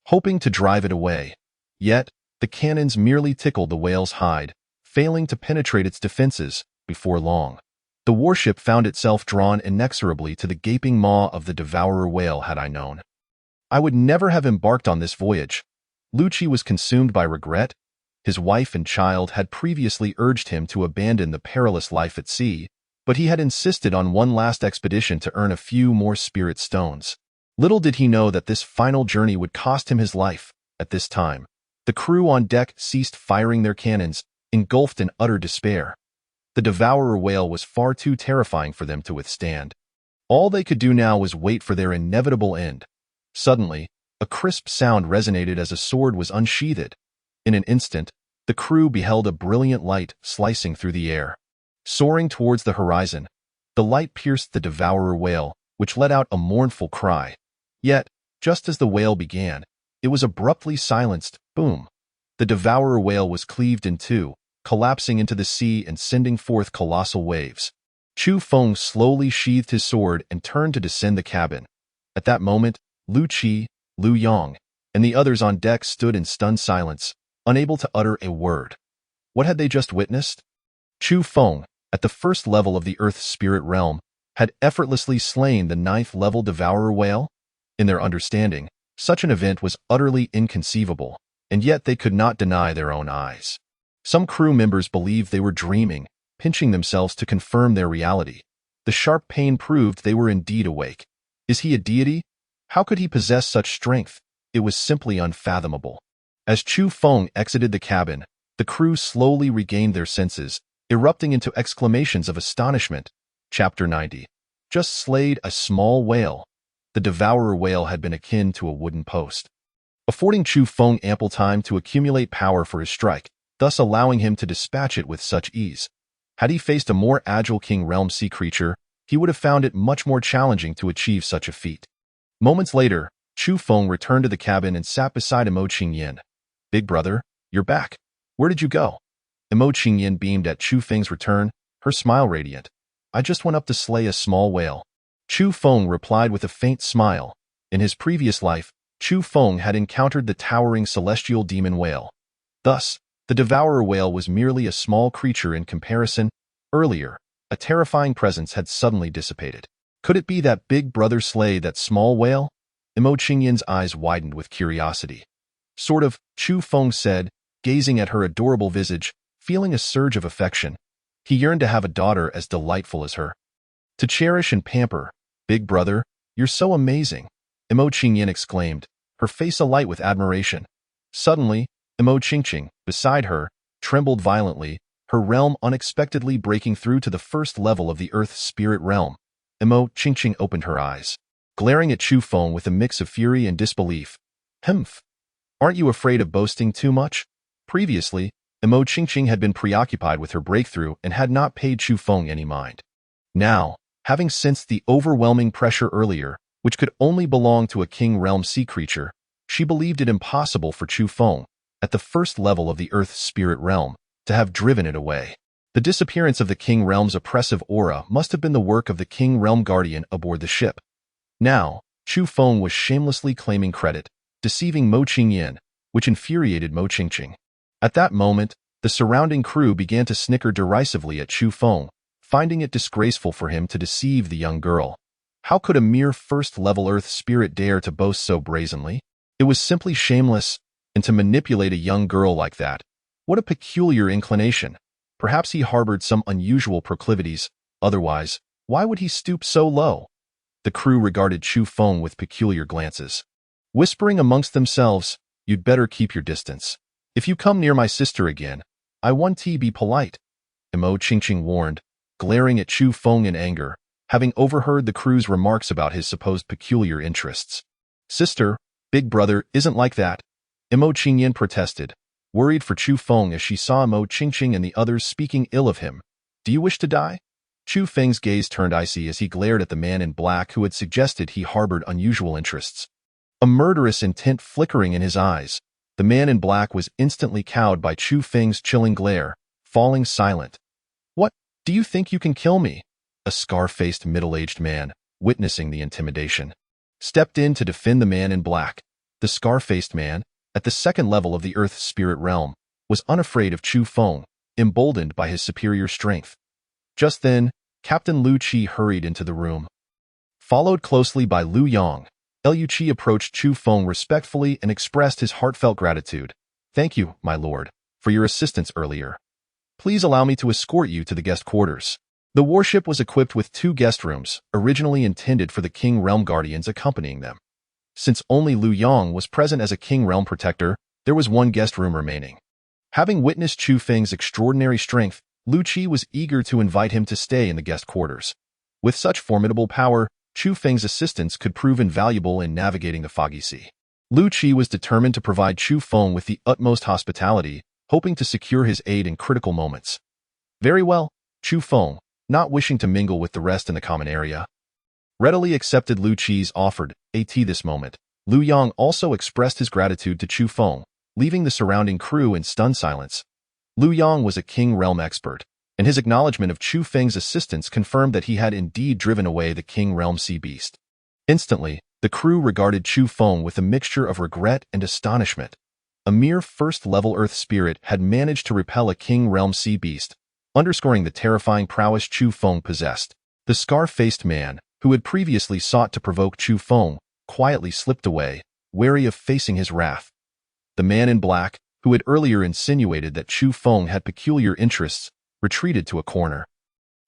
B: hoping to drive it away. Yet, the cannons merely tickled the whale's hide, failing to penetrate its defenses. Before long, the warship found itself drawn inexorably to the gaping maw of the devourer whale. Had I known, I would never have embarked on this voyage. Lu Qi was consumed by regret. His wife and child had previously urged him to abandon the perilous life at sea, but he had insisted on one last expedition to earn a few more spirit stones. Little did he know that this final journey would cost him his life. At this time, the crew on deck ceased firing their cannons, engulfed in utter despair. The devourer whale was far too terrifying for them to withstand. All they could do now was wait for their inevitable end. Suddenly, a crisp sound resonated as a sword was unsheathed. In an instant, the crew beheld a brilliant light slicing through the air. Soaring towards the horizon, the light pierced the devourer whale, which let out a mournful cry. Yet, just as the whale began, it was abruptly silenced. Boom! The devourer whale was cleaved in two, collapsing into the sea and sending forth colossal waves. Chu Feng slowly sheathed his sword and turned to descend the cabin. At that moment, Lu Qi, Lu Yang, and the others on deck stood in stunned silence, unable to utter a word. What had they just witnessed? Chu Feng, at the first level of the Earth's spirit realm, had effortlessly slain the 9th-level devourer whale? In their understanding, such an event was utterly inconceivable, and yet they could not deny their own eyes. Some crew members believed they were dreaming, pinching themselves to confirm their reality. The sharp pain proved they were indeed awake. Is he a deity? How could he possess such strength? It was simply unfathomable. As Chu Feng exited the cabin, the crew slowly regained their senses, erupting into exclamations of astonishment. Chapter 90. Just slayed a small whale. The devourer whale had been akin to a wooden post, affording Chu Feng ample time to accumulate power for his strike, thus allowing him to dispatch it with such ease. Had he faced a more agile King Realm sea creature, he would have found it much more challenging to achieve such a feat. Moments later, Chu Feng returned to the cabin and sat beside Imo Qingyin. Big brother, you're back. Where did you go? Imo Qingyin beamed at Chu Feng's return, her smile radiant. I just went up to slay a small whale. Chu Feng replied with a faint smile. In his previous life, Chu Feng had encountered the towering celestial demon whale. Thus, the devourer whale was merely a small creature in comparison. Earlier, a terrifying presence had suddenly dissipated. Could it be that big brother slay that small whale? Imo Qingyin's eyes widened with curiosity. Sort of, Chu Feng said, gazing at her adorable visage, feeling a surge of affection. He yearned to have a daughter as delightful as her. To cherish and pamper. Big brother, you're so amazing, Imo Qingyin exclaimed, her face alight with admiration. Suddenly, Imo Qingqing, beside her, trembled violently, her realm unexpectedly breaking through to the first level of the Earth's spirit realm. Imo Qingqing opened her eyes, glaring at Chu Feng with a mix of fury and disbelief. Humph! Aren't you afraid of boasting too much? Previously, Imo Qingqing had been preoccupied with her breakthrough and had not paid Chu Feng any mind. Now, having sensed the overwhelming pressure earlier, which could only belong to a King Realm sea creature, she believed it impossible for Chu Feng, at the first level of the Earth's spirit realm, to have driven it away. The disappearance of the King Realm's oppressive aura must have been the work of the King Realm Guardian aboard the ship. Now, Chu Feng was shamelessly claiming credit, deceiving Mo Qingyin, which infuriated Mo Qingqing. At that moment, the surrounding crew began to snicker derisively at Chu Feng, finding it disgraceful for him to deceive the young girl. How could a mere first-level Earth spirit dare to boast so brazenly? It was simply shameless, and to manipulate a young girl like that. What a peculiar inclination. Perhaps he harbored some unusual proclivities. Otherwise, why would he stoop so low? The crew regarded Chu Feng with peculiar glances, whispering amongst themselves, "You'd better keep your distance. If you come near my sister again, I want to be polite," Imo Qingqing warned, glaring at Chu Feng in anger, having overheard the crew's remarks about his supposed peculiar interests. "Sister, big brother isn't like that," Imo Qingyin protested, worried for Chu Feng as she saw Imo Qingqing and the others speaking ill of him. "Do you wish to die?" Chu Feng's gaze turned icy as he glared at the man in black who had suggested he harbored unusual interests. A murderous intent flickering in his eyes, the man in black was instantly cowed by Chu Feng's chilling glare, falling silent. "What, do you think you can kill me?" A scar-faced middle-aged man, witnessing the intimidation, stepped in to defend the man in black. The scar-faced man, at the second level of the Earth spirit realm, was unafraid of Chu Feng, emboldened by his superior strength. Just then, Captain Lu Qi hurried into the room. Followed closely by Lu Yang, Lu Qi approached Chu Feng respectfully and expressed his heartfelt gratitude. "Thank you, my lord, for your assistance earlier. Please allow me to escort you to the guest quarters." The warship was equipped with 2 guest rooms, originally intended for the King Realm Guardians accompanying them. Since only Lu Yang was present as a King Realm Protector, there was 1 guest room remaining. Having witnessed Chu Feng's extraordinary strength, Lu Qi was eager to invite him to stay in the guest quarters. With such formidable power, Chu Feng's assistance could prove invaluable in navigating the foggy sea. Lu Qi was determined to provide Chu Feng with the utmost hospitality, hoping to secure his aid in critical moments. Very well, Chu Feng, not wishing to mingle with the rest in the common area, readily accepted Lu Qi's offered AT. This moment, Lu Yang also expressed his gratitude to Chu Feng, leaving the surrounding crew in stunned silence. Lu Yang was a King Realm expert, and his acknowledgement of Chu Feng's assistance confirmed that he had indeed driven away the King Realm sea beast. Instantly, the crew regarded Chu Feng with a mixture of regret and astonishment. A mere first-level Earth spirit had managed to repel a King Realm sea beast, underscoring the terrifying prowess Chu Feng possessed. The scar-faced man, who had previously sought to provoke Chu Feng, quietly slipped away, wary of facing his wrath. The man in black, who had earlier insinuated that Chu Feng had peculiar interests, retreated to a corner.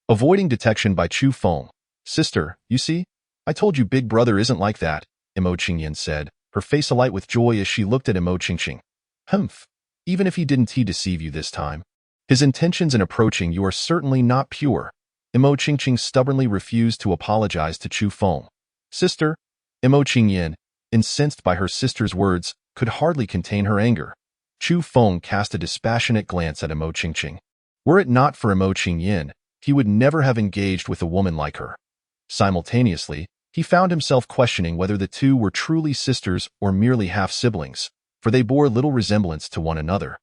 B: Avoiding detection by Chu Feng, "Sister, you see? I told you Big Brother isn't like that," Imo Qingyan said, her face alight with joy as she looked at Imo Qingqing. "Humph. Even if he didn't deceive you this time. His intentions in approaching you are certainly not pure." Imo Qingqing stubbornly refused to apologize to Chu Feng. "Sister," Imo Qingyan, incensed by her sister's words, could hardly contain her anger. Chu Feng cast a dispassionate glance at Imo Qingqing. Were it not for Imo Qingyan, he would never have engaged with a woman like her. Simultaneously, he found himself questioning whether the two were truly sisters or merely half-siblings, for they bore little resemblance to one another.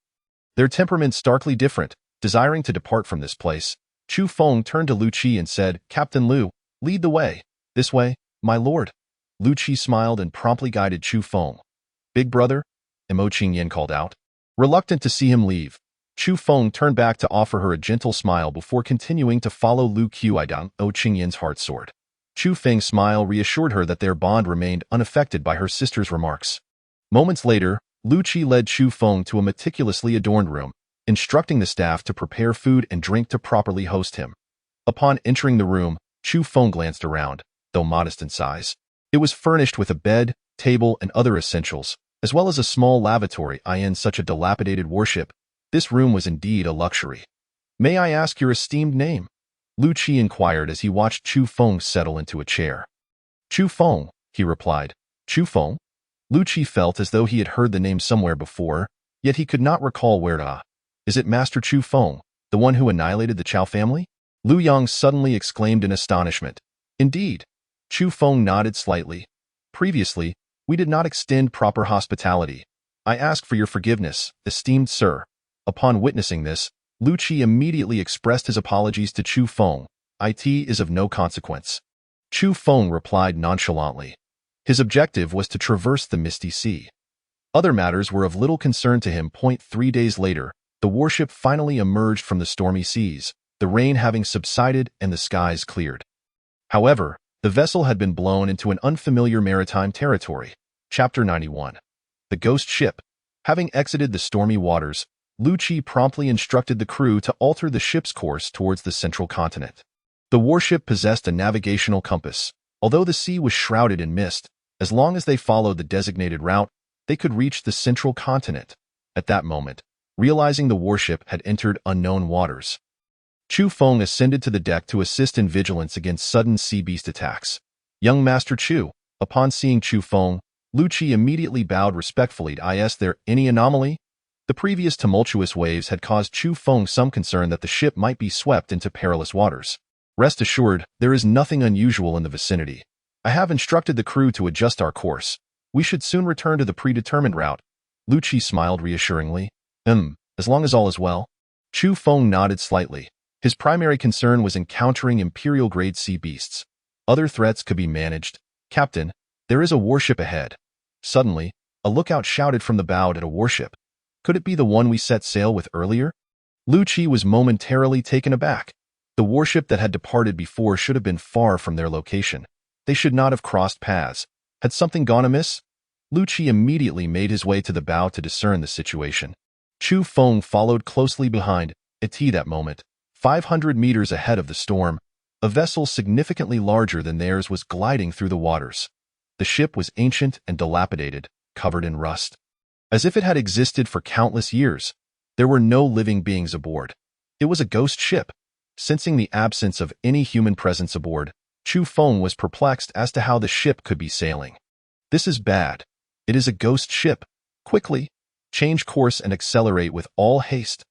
B: Their temperaments starkly different. Desiring to depart from this place, Chu Feng turned to Lu Qi and said, "Captain Lu, lead the way." "This way, my lord." Lu Qi smiled and promptly guided Chu Feng. "Big brother," Imo Qingyan called out. Reluctant to see him leave, Chu Feng turned back to offer her a gentle smile before continuing to follow Lu Qi down Imo Qingyan's heart sword. Chu Feng's smile reassured her that their bond remained unaffected by her sister's remarks. Moments later, Lu Qi led Chu Feng to a meticulously adorned room, instructing the staff to prepare food and drink to properly host him. Upon entering the room, Chu Feng glanced around, though modest in size. It was furnished with a bed, table, and other essentials, as well as a small lavatory. In such a dilapidated warship, this room was indeed a luxury. "May I ask your esteemed name?" Lu Qi inquired as he watched Chu Feng settle into a chair. "Chu Feng," he replied. "Chu Feng?" Lu Qi felt as though he had heard the name somewhere before, yet he could not recall where to. "Is it Master Chu Feng, the one who annihilated the Chao family?" Lu Yang suddenly exclaimed in astonishment. "Indeed." Chu Feng nodded slightly. "Previously, we did not extend proper hospitality. I ask for your forgiveness, esteemed sir." Upon witnessing this, Lu Qi immediately expressed his apologies to Chu Feng. "It is of no consequence." Chu Feng replied nonchalantly. His objective was to traverse the misty sea. Other matters were of little concern to him. 3 days later, the warship finally emerged from the stormy seas, the rain having subsided and the skies cleared. However, the vessel had been blown into an unfamiliar maritime territory. Chapter 91. The Ghost Ship. Having exited the stormy waters, Lu Qi promptly instructed the crew to alter the ship's course towards the central continent. The warship possessed a navigational compass. Although the sea was shrouded in mist, as long as they followed the designated route, they could reach the central continent. At that moment, realizing the warship had entered unknown waters, Chu Feng ascended to the deck to assist in vigilance against sudden sea beast attacks. "Young Master Chu." Upon seeing Chu Feng, Lu Qi immediately bowed respectfully. "Is there any anomaly?" The previous tumultuous waves had caused Chu Feng some concern that the ship might be swept into perilous waters. Rest assured, there is nothing unusual in the vicinity. I have instructed the crew to adjust our course. We should soon return to the predetermined route. Lu Chi smiled reassuringly. As long as all is well. Chu Feng nodded slightly. His primary concern was encountering Imperial-grade sea beasts. Other threats could be managed. Captain, there is a warship ahead. Suddenly, a lookout shouted from the bow at a warship. Could it be the one we set sail with earlier? Lu Chi was momentarily taken aback. The warship that had departed before should have been far from their location. They should not have crossed paths. Had something gone amiss? Lu Chi immediately made his way to the bow to discern the situation. Chu Feng followed closely behind. At that moment, 500 meters ahead of the storm, a vessel significantly larger than theirs was gliding through the waters. The ship was ancient and dilapidated, covered in rust. As if it had existed for countless years, there were no living beings aboard. It was a ghost ship. Sensing the absence of any human presence aboard, Chu Feng was perplexed as to how the ship could be sailing. This is bad. It is a ghost ship. Quickly, change course and accelerate with all haste.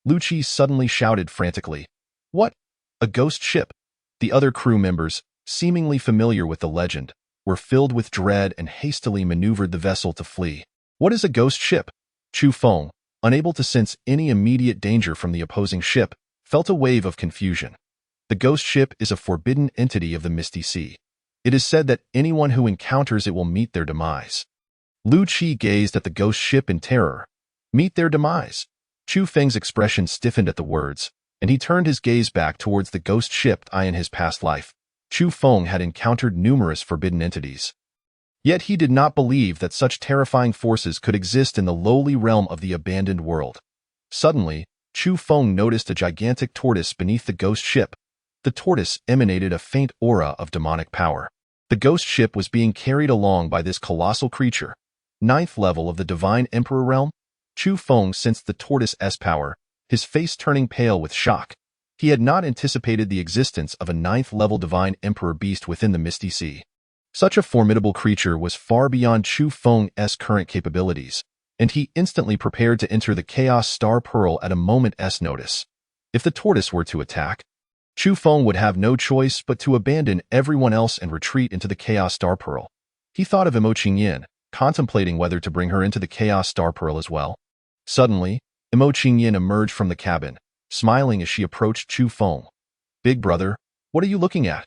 B: Lu Chi suddenly shouted frantically. What? A ghost ship? The other crew members, seemingly familiar with the legend, were filled with dread and hastily maneuvered the vessel to flee. What is a ghost ship? Chu Feng, unable to sense any immediate danger from the opposing ship, felt a wave of confusion. The ghost ship is a forbidden entity of the Misty Sea. It is said that anyone who encounters it will meet their demise. Lu Chi gazed at the ghost ship in terror. Meet their demise? Chu Feng's expression stiffened at the words, and he turned his gaze back towards the ghost ship. In his past life, Chu Feng had encountered numerous forbidden entities. Yet he did not believe that such terrifying forces could exist in the lowly realm of the abandoned world. Suddenly, Chu Feng noticed a gigantic tortoise beneath the ghost ship. The tortoise emanated a faint aura of demonic power. The ghost ship was being carried along by this colossal creature. 9th level of the Divine Emperor realm? Chu Feng sensed the tortoise's power, his face turning pale with shock. He had not anticipated the existence of a 9th level Divine Emperor beast within the Misty Sea. Such a formidable creature was far beyond Chu Feng's current capabilities, and he instantly prepared to enter the Chaos Star Pearl at a moment's notice. If the tortoise were to attack, Chu Feng would have no choice but to abandon everyone else and retreat into the Chaos Star Pearl. He thought of Imo Qingyan, contemplating whether to bring her into the Chaos Star Pearl as well. Suddenly, Imo Qingyan emerged from the cabin, smiling as she approached Chu Feng. Big brother, what are you looking at?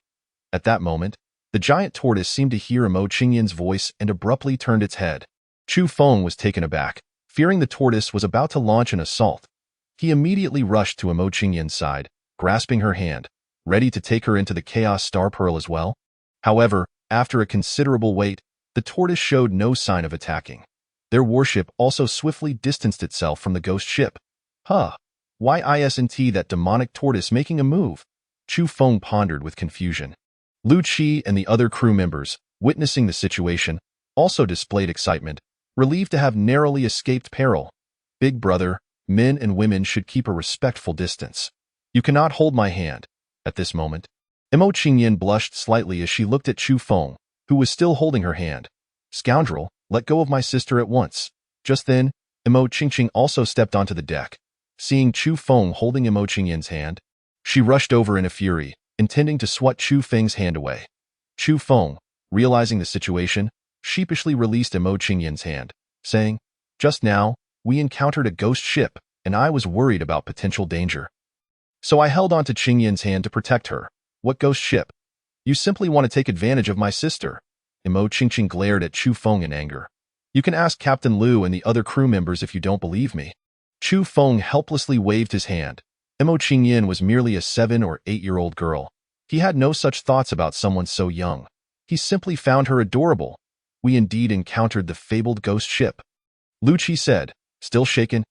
B: At that moment, the giant tortoise seemed to hear Imo Qingyan's voice and abruptly turned its head. Chu Feng was taken aback, fearing the tortoise was about to launch an assault. He immediately rushed to Imo Qingyan's side, grasping her hand, ready to take her into the Chaos Star Pearl as well. However, after a considerable wait, the tortoise showed no sign of attacking. Their warship also swiftly distanced itself from the ghost ship. Why isn't that demonic tortoise making a move? Chu Feng pondered with confusion. Lu Chi and the other crew members, witnessing the situation, also displayed excitement, relieved to have narrowly escaped peril. Big brother, men and women should keep a respectful distance. You cannot hold my hand. At this moment, Imo Qingyan blushed slightly as she looked at Chu Feng, who was still holding her hand. Scoundrel, let go of my sister at once. Just then, Imo Qingqing also stepped onto the deck. Seeing Chu Feng holding Imo Qingyan's hand, she rushed over in a fury, intending to swat Chu Feng's hand away. Chu Feng, realizing the situation, sheepishly released Imo Qingyan's hand, saying, Just now, we encountered a ghost ship, and I was worried about potential danger. So I held on to Qingyan's hand to protect her. What ghost ship? You simply want to take advantage of my sister. Imo Qingqing glared at Chu Feng in anger. You can ask Captain Liu and the other crew members if you don't believe me. Chu Feng helplessly waved his hand. Imo Qingyan was merely a 7 or 8-year-old girl. He had no such thoughts about someone so young. He simply found her adorable. We indeed encountered the fabled ghost ship. Lu Chi said, still shaken.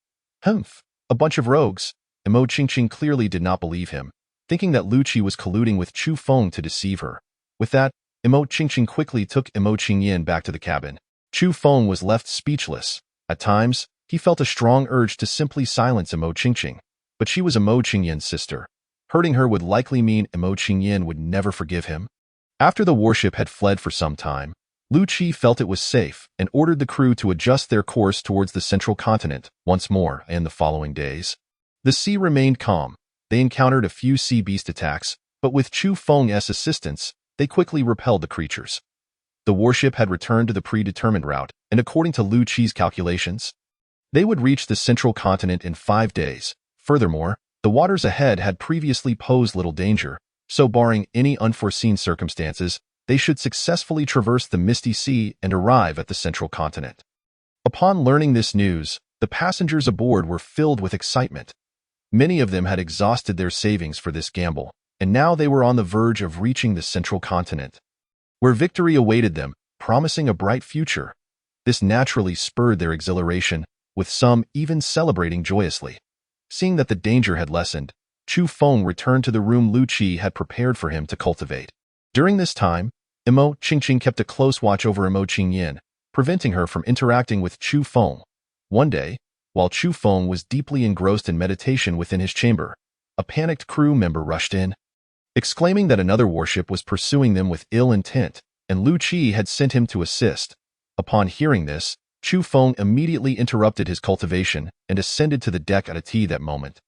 B: A bunch of rogues. Imo Qingqing clearly did not believe him, thinking that Lu Chi was colluding with Chu Feng to deceive her. With that, Imo Qingqing quickly took Imo Qingyan back to the cabin. Chu Feng was left speechless. At times, he felt a strong urge to simply silence Imo Qingqing, but she was Imo Qingyan's sister. Hurting her would likely mean Imo Qingyan would never forgive him. After the warship had fled for some time, Lu Chi felt it was safe and ordered the crew to adjust their course towards the central continent once more in the following days. The sea remained calm. They encountered a few sea beast attacks, but with Chu Feng's assistance, they quickly repelled the creatures. The warship had returned to the predetermined route, and according to Lu Qi's calculations, they would reach the central continent in 5 days. Furthermore, the waters ahead had previously posed little danger, so barring any unforeseen circumstances, they should successfully traverse the Misty Sea and arrive at the central continent. Upon learning this news, the passengers aboard were filled with excitement. Many of them had exhausted their savings for this gamble, and now they were on the verge of reaching the central continent, where victory awaited them, promising a bright future. This naturally spurred their exhilaration, with some even celebrating joyously. Seeing that the danger had lessened, Chu Feng returned to the room Lu Qi had prepared for him to cultivate. During this time, Imo Qingqing kept a close watch over Imo Qingyan, preventing her from interacting with Chu Feng. One day, while Chu Feng was deeply engrossed in meditation within his chamber, a panicked crew member rushed in, exclaiming that another warship was pursuing them with ill intent, and Lu Qi had sent him to assist. Upon hearing this, Chu Feng immediately interrupted his cultivation and ascended to the deck at a T that moment.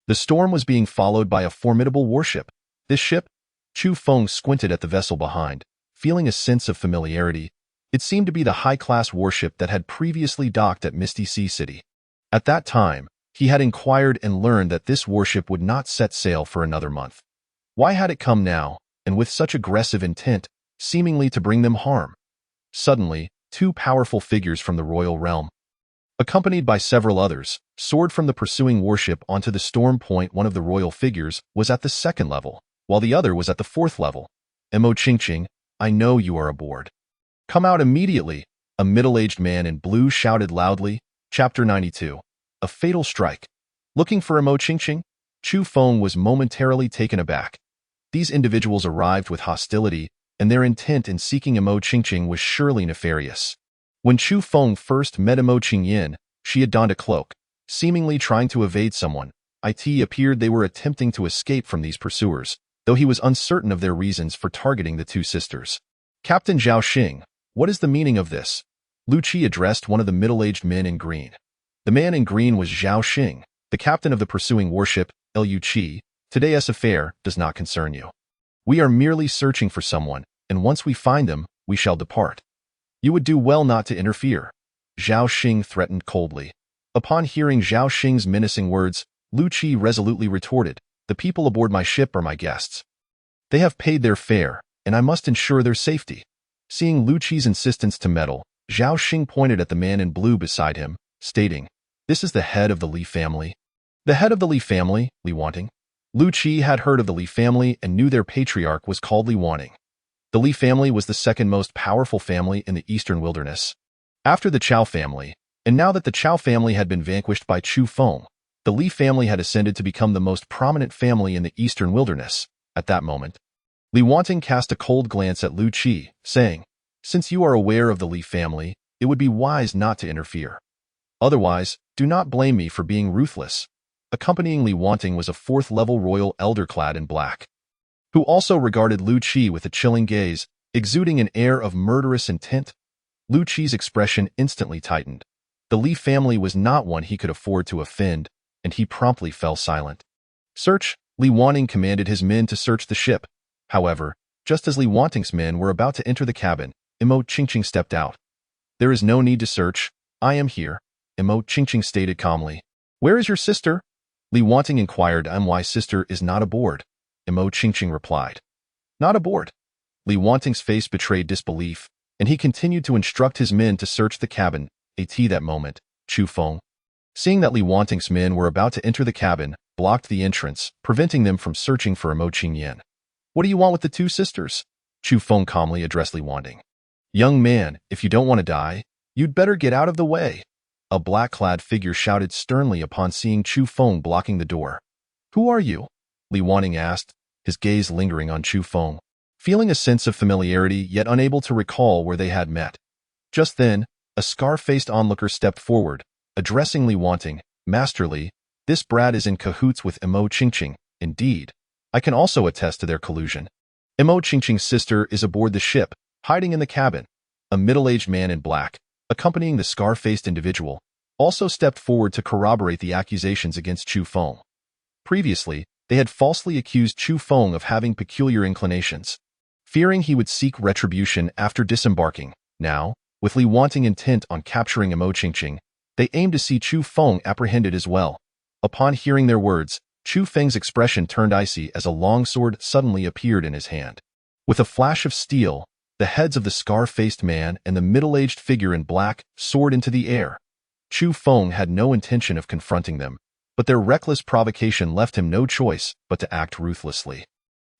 B: The storm was being followed by a formidable warship. This ship? Chu Feng squinted at the vessel behind, feeling a sense of familiarity. It seemed to be the high-class warship that had previously docked at Misty Sea City. At that time, he had inquired and learned that this warship would not set sail for another month. Why had it come now, and with such aggressive intent, seemingly to bring them harm? Suddenly, 2 powerful figures from the royal realm, accompanied by several others, soared from the pursuing warship onto the storm point. One of the royal figures was at the 2nd level, while the other was at the 4th level. Imo Qingqing, I know you are aboard. Come out immediately, a middle-aged man in blue shouted loudly. Chapter 92. A Fatal Strike. Looking for Imo Qingqing? Chu Feng was momentarily taken aback. These individuals arrived with hostility, and their intent in seeking Imo Qingqing was surely nefarious. When Chu Feng first met Imo Qingyan, she had donned a cloak, seemingly trying to evade someone. It appeared they were attempting to escape from these pursuers, though he was uncertain of their reasons for targeting the 2 sisters. Captain Zhao Xing, what is the meaning of this? Lu Qi addressed one of the middle-aged men in green. The man in green was Zhao Xing, the captain of the pursuing warship, Lu Qi. Today's affair does not concern you. We are merely searching for someone, and once we find them, we shall depart. You would do well not to interfere. Zhao Xing threatened coldly. Upon hearing Zhao Xing's menacing words, Lu Qi resolutely retorted, the people aboard my ship are my guests. They have paid their fare, and I must ensure their safety. Seeing Lu Qi's insistence to meddle, Zhao Xing pointed at the man in blue beside him, stating, this is the head of the Li family. The head of the Li family, Li Wanting? Lu Qi had heard of the Li family and knew their patriarch was called Li Wanting. The Li family was the 2nd most powerful family in the eastern wilderness, after the Chao family, and now that the Chao family had been vanquished by Chu Feng, the Li family had ascended to become the most prominent family in the eastern wilderness. At that moment, Li Wanting cast a cold glance at Lu Qi, saying, since you are aware of the Li family, it would be wise not to interfere. Otherwise, do not blame me for being ruthless. Accompanying Li Wanting was a 4th-level royal elder clad in black, who also regarded Lu Qi with a chilling gaze, exuding an air of murderous intent. Lu Qi's expression instantly tightened. The Li family was not one he could afford to offend, and he promptly fell silent. Search, Li Wanting commanded his men to search the ship. However, just as Li Wanting's men were about to enter the cabin, Imo Qingqing stepped out. There is no need to search. I am here, Imo Qingqing stated calmly. Where is your sister? Li Wanting inquired. My sister is not aboard, Imo Qingqing replied. Not aboard? Li Wanting's face betrayed disbelief, and he continued to instruct his men to search the cabin. At that moment, Chu Feng, seeing that Li Wanting's men were about to enter the cabin, blocked the entrance, preventing them from searching for Imo Qingyan. What do you want with the 2 sisters? Chu Feng calmly addressed Li Wanting. Young man, if you don't want to die, you'd better get out of the way. A black-clad figure shouted sternly upon seeing Chu Feng blocking the door. Who are you? Li Wanting asked, his gaze lingering on Chu Feng, feeling a sense of familiarity yet unable to recall where they had met. Just then, a scar-faced onlooker stepped forward, addressing Li Wanting. Master Li, this brat is in cahoots with Imo Qingqing. Indeed, I can also attest to their collusion. Imo Qingqing's sister is aboard the ship, hiding in the cabin. A middle-aged man in black, accompanying the scar-faced individual, also stepped forward to corroborate the accusations against Chu Feng. Previously, They had falsely accused Chu Feng of having peculiar inclinations. Fearing he would seek retribution after disembarking, now, with Li wanting intent on capturing Mo Qingqing, they aimed to see Chu Feng apprehended as well. Upon hearing their words, Chu Feng's expression turned icy as a long sword suddenly appeared in his hand. With a flash of steel, the heads of the scar-faced man and the middle-aged figure in black soared into the air. Chu Feng had no intention of confronting them, but their reckless provocation left him no choice but to act ruthlessly.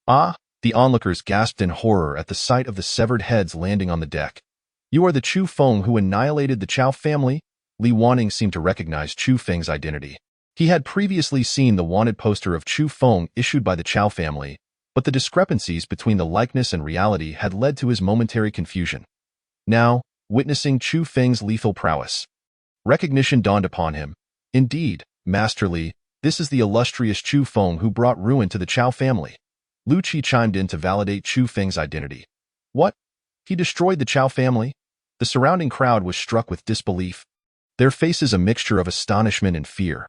B: Ah! The onlookers gasped in horror at the sight of the severed heads landing on the deck. You are the Chu Feng who annihilated the Chao family? Li Wanning seemed to recognize Chu Feng's identity. He had previously seen the wanted poster of Chu Feng issued by the Chao family, but the discrepancies between the likeness and reality had led to his momentary confusion. Now, witnessing Chu Feng's lethal prowess, recognition dawned upon him. Indeed, Master Li, this is the illustrious Chu Feng who brought ruin to the Chao family. Lu Qi chimed in to validate Chu Feng's identity. What? He destroyed the Chao family? The surrounding crowd was struck with disbelief, their faces a mixture of astonishment and fear.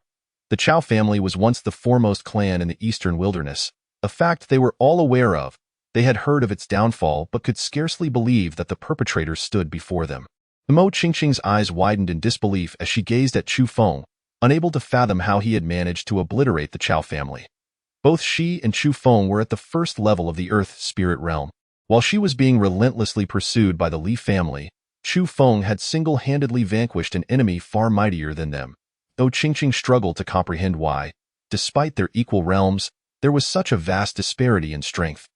B: The Chao family was once the foremost clan in the eastern wilderness, a fact they were all aware of. They had heard of its downfall but could scarcely believe that the perpetrators stood before them. Mo Qingqing's eyes widened in disbelief as she gazed at Chu Feng, unable to fathom how he had managed to obliterate the Chao family. Both she and Chu Feng were at the first level of the Earth spirit realm. While she was being relentlessly pursued by the Li family, Chu Feng had single-handedly vanquished an enemy far mightier than them. Though Qingqing struggled to comprehend why, despite their equal realms, there was such a vast disparity in strength.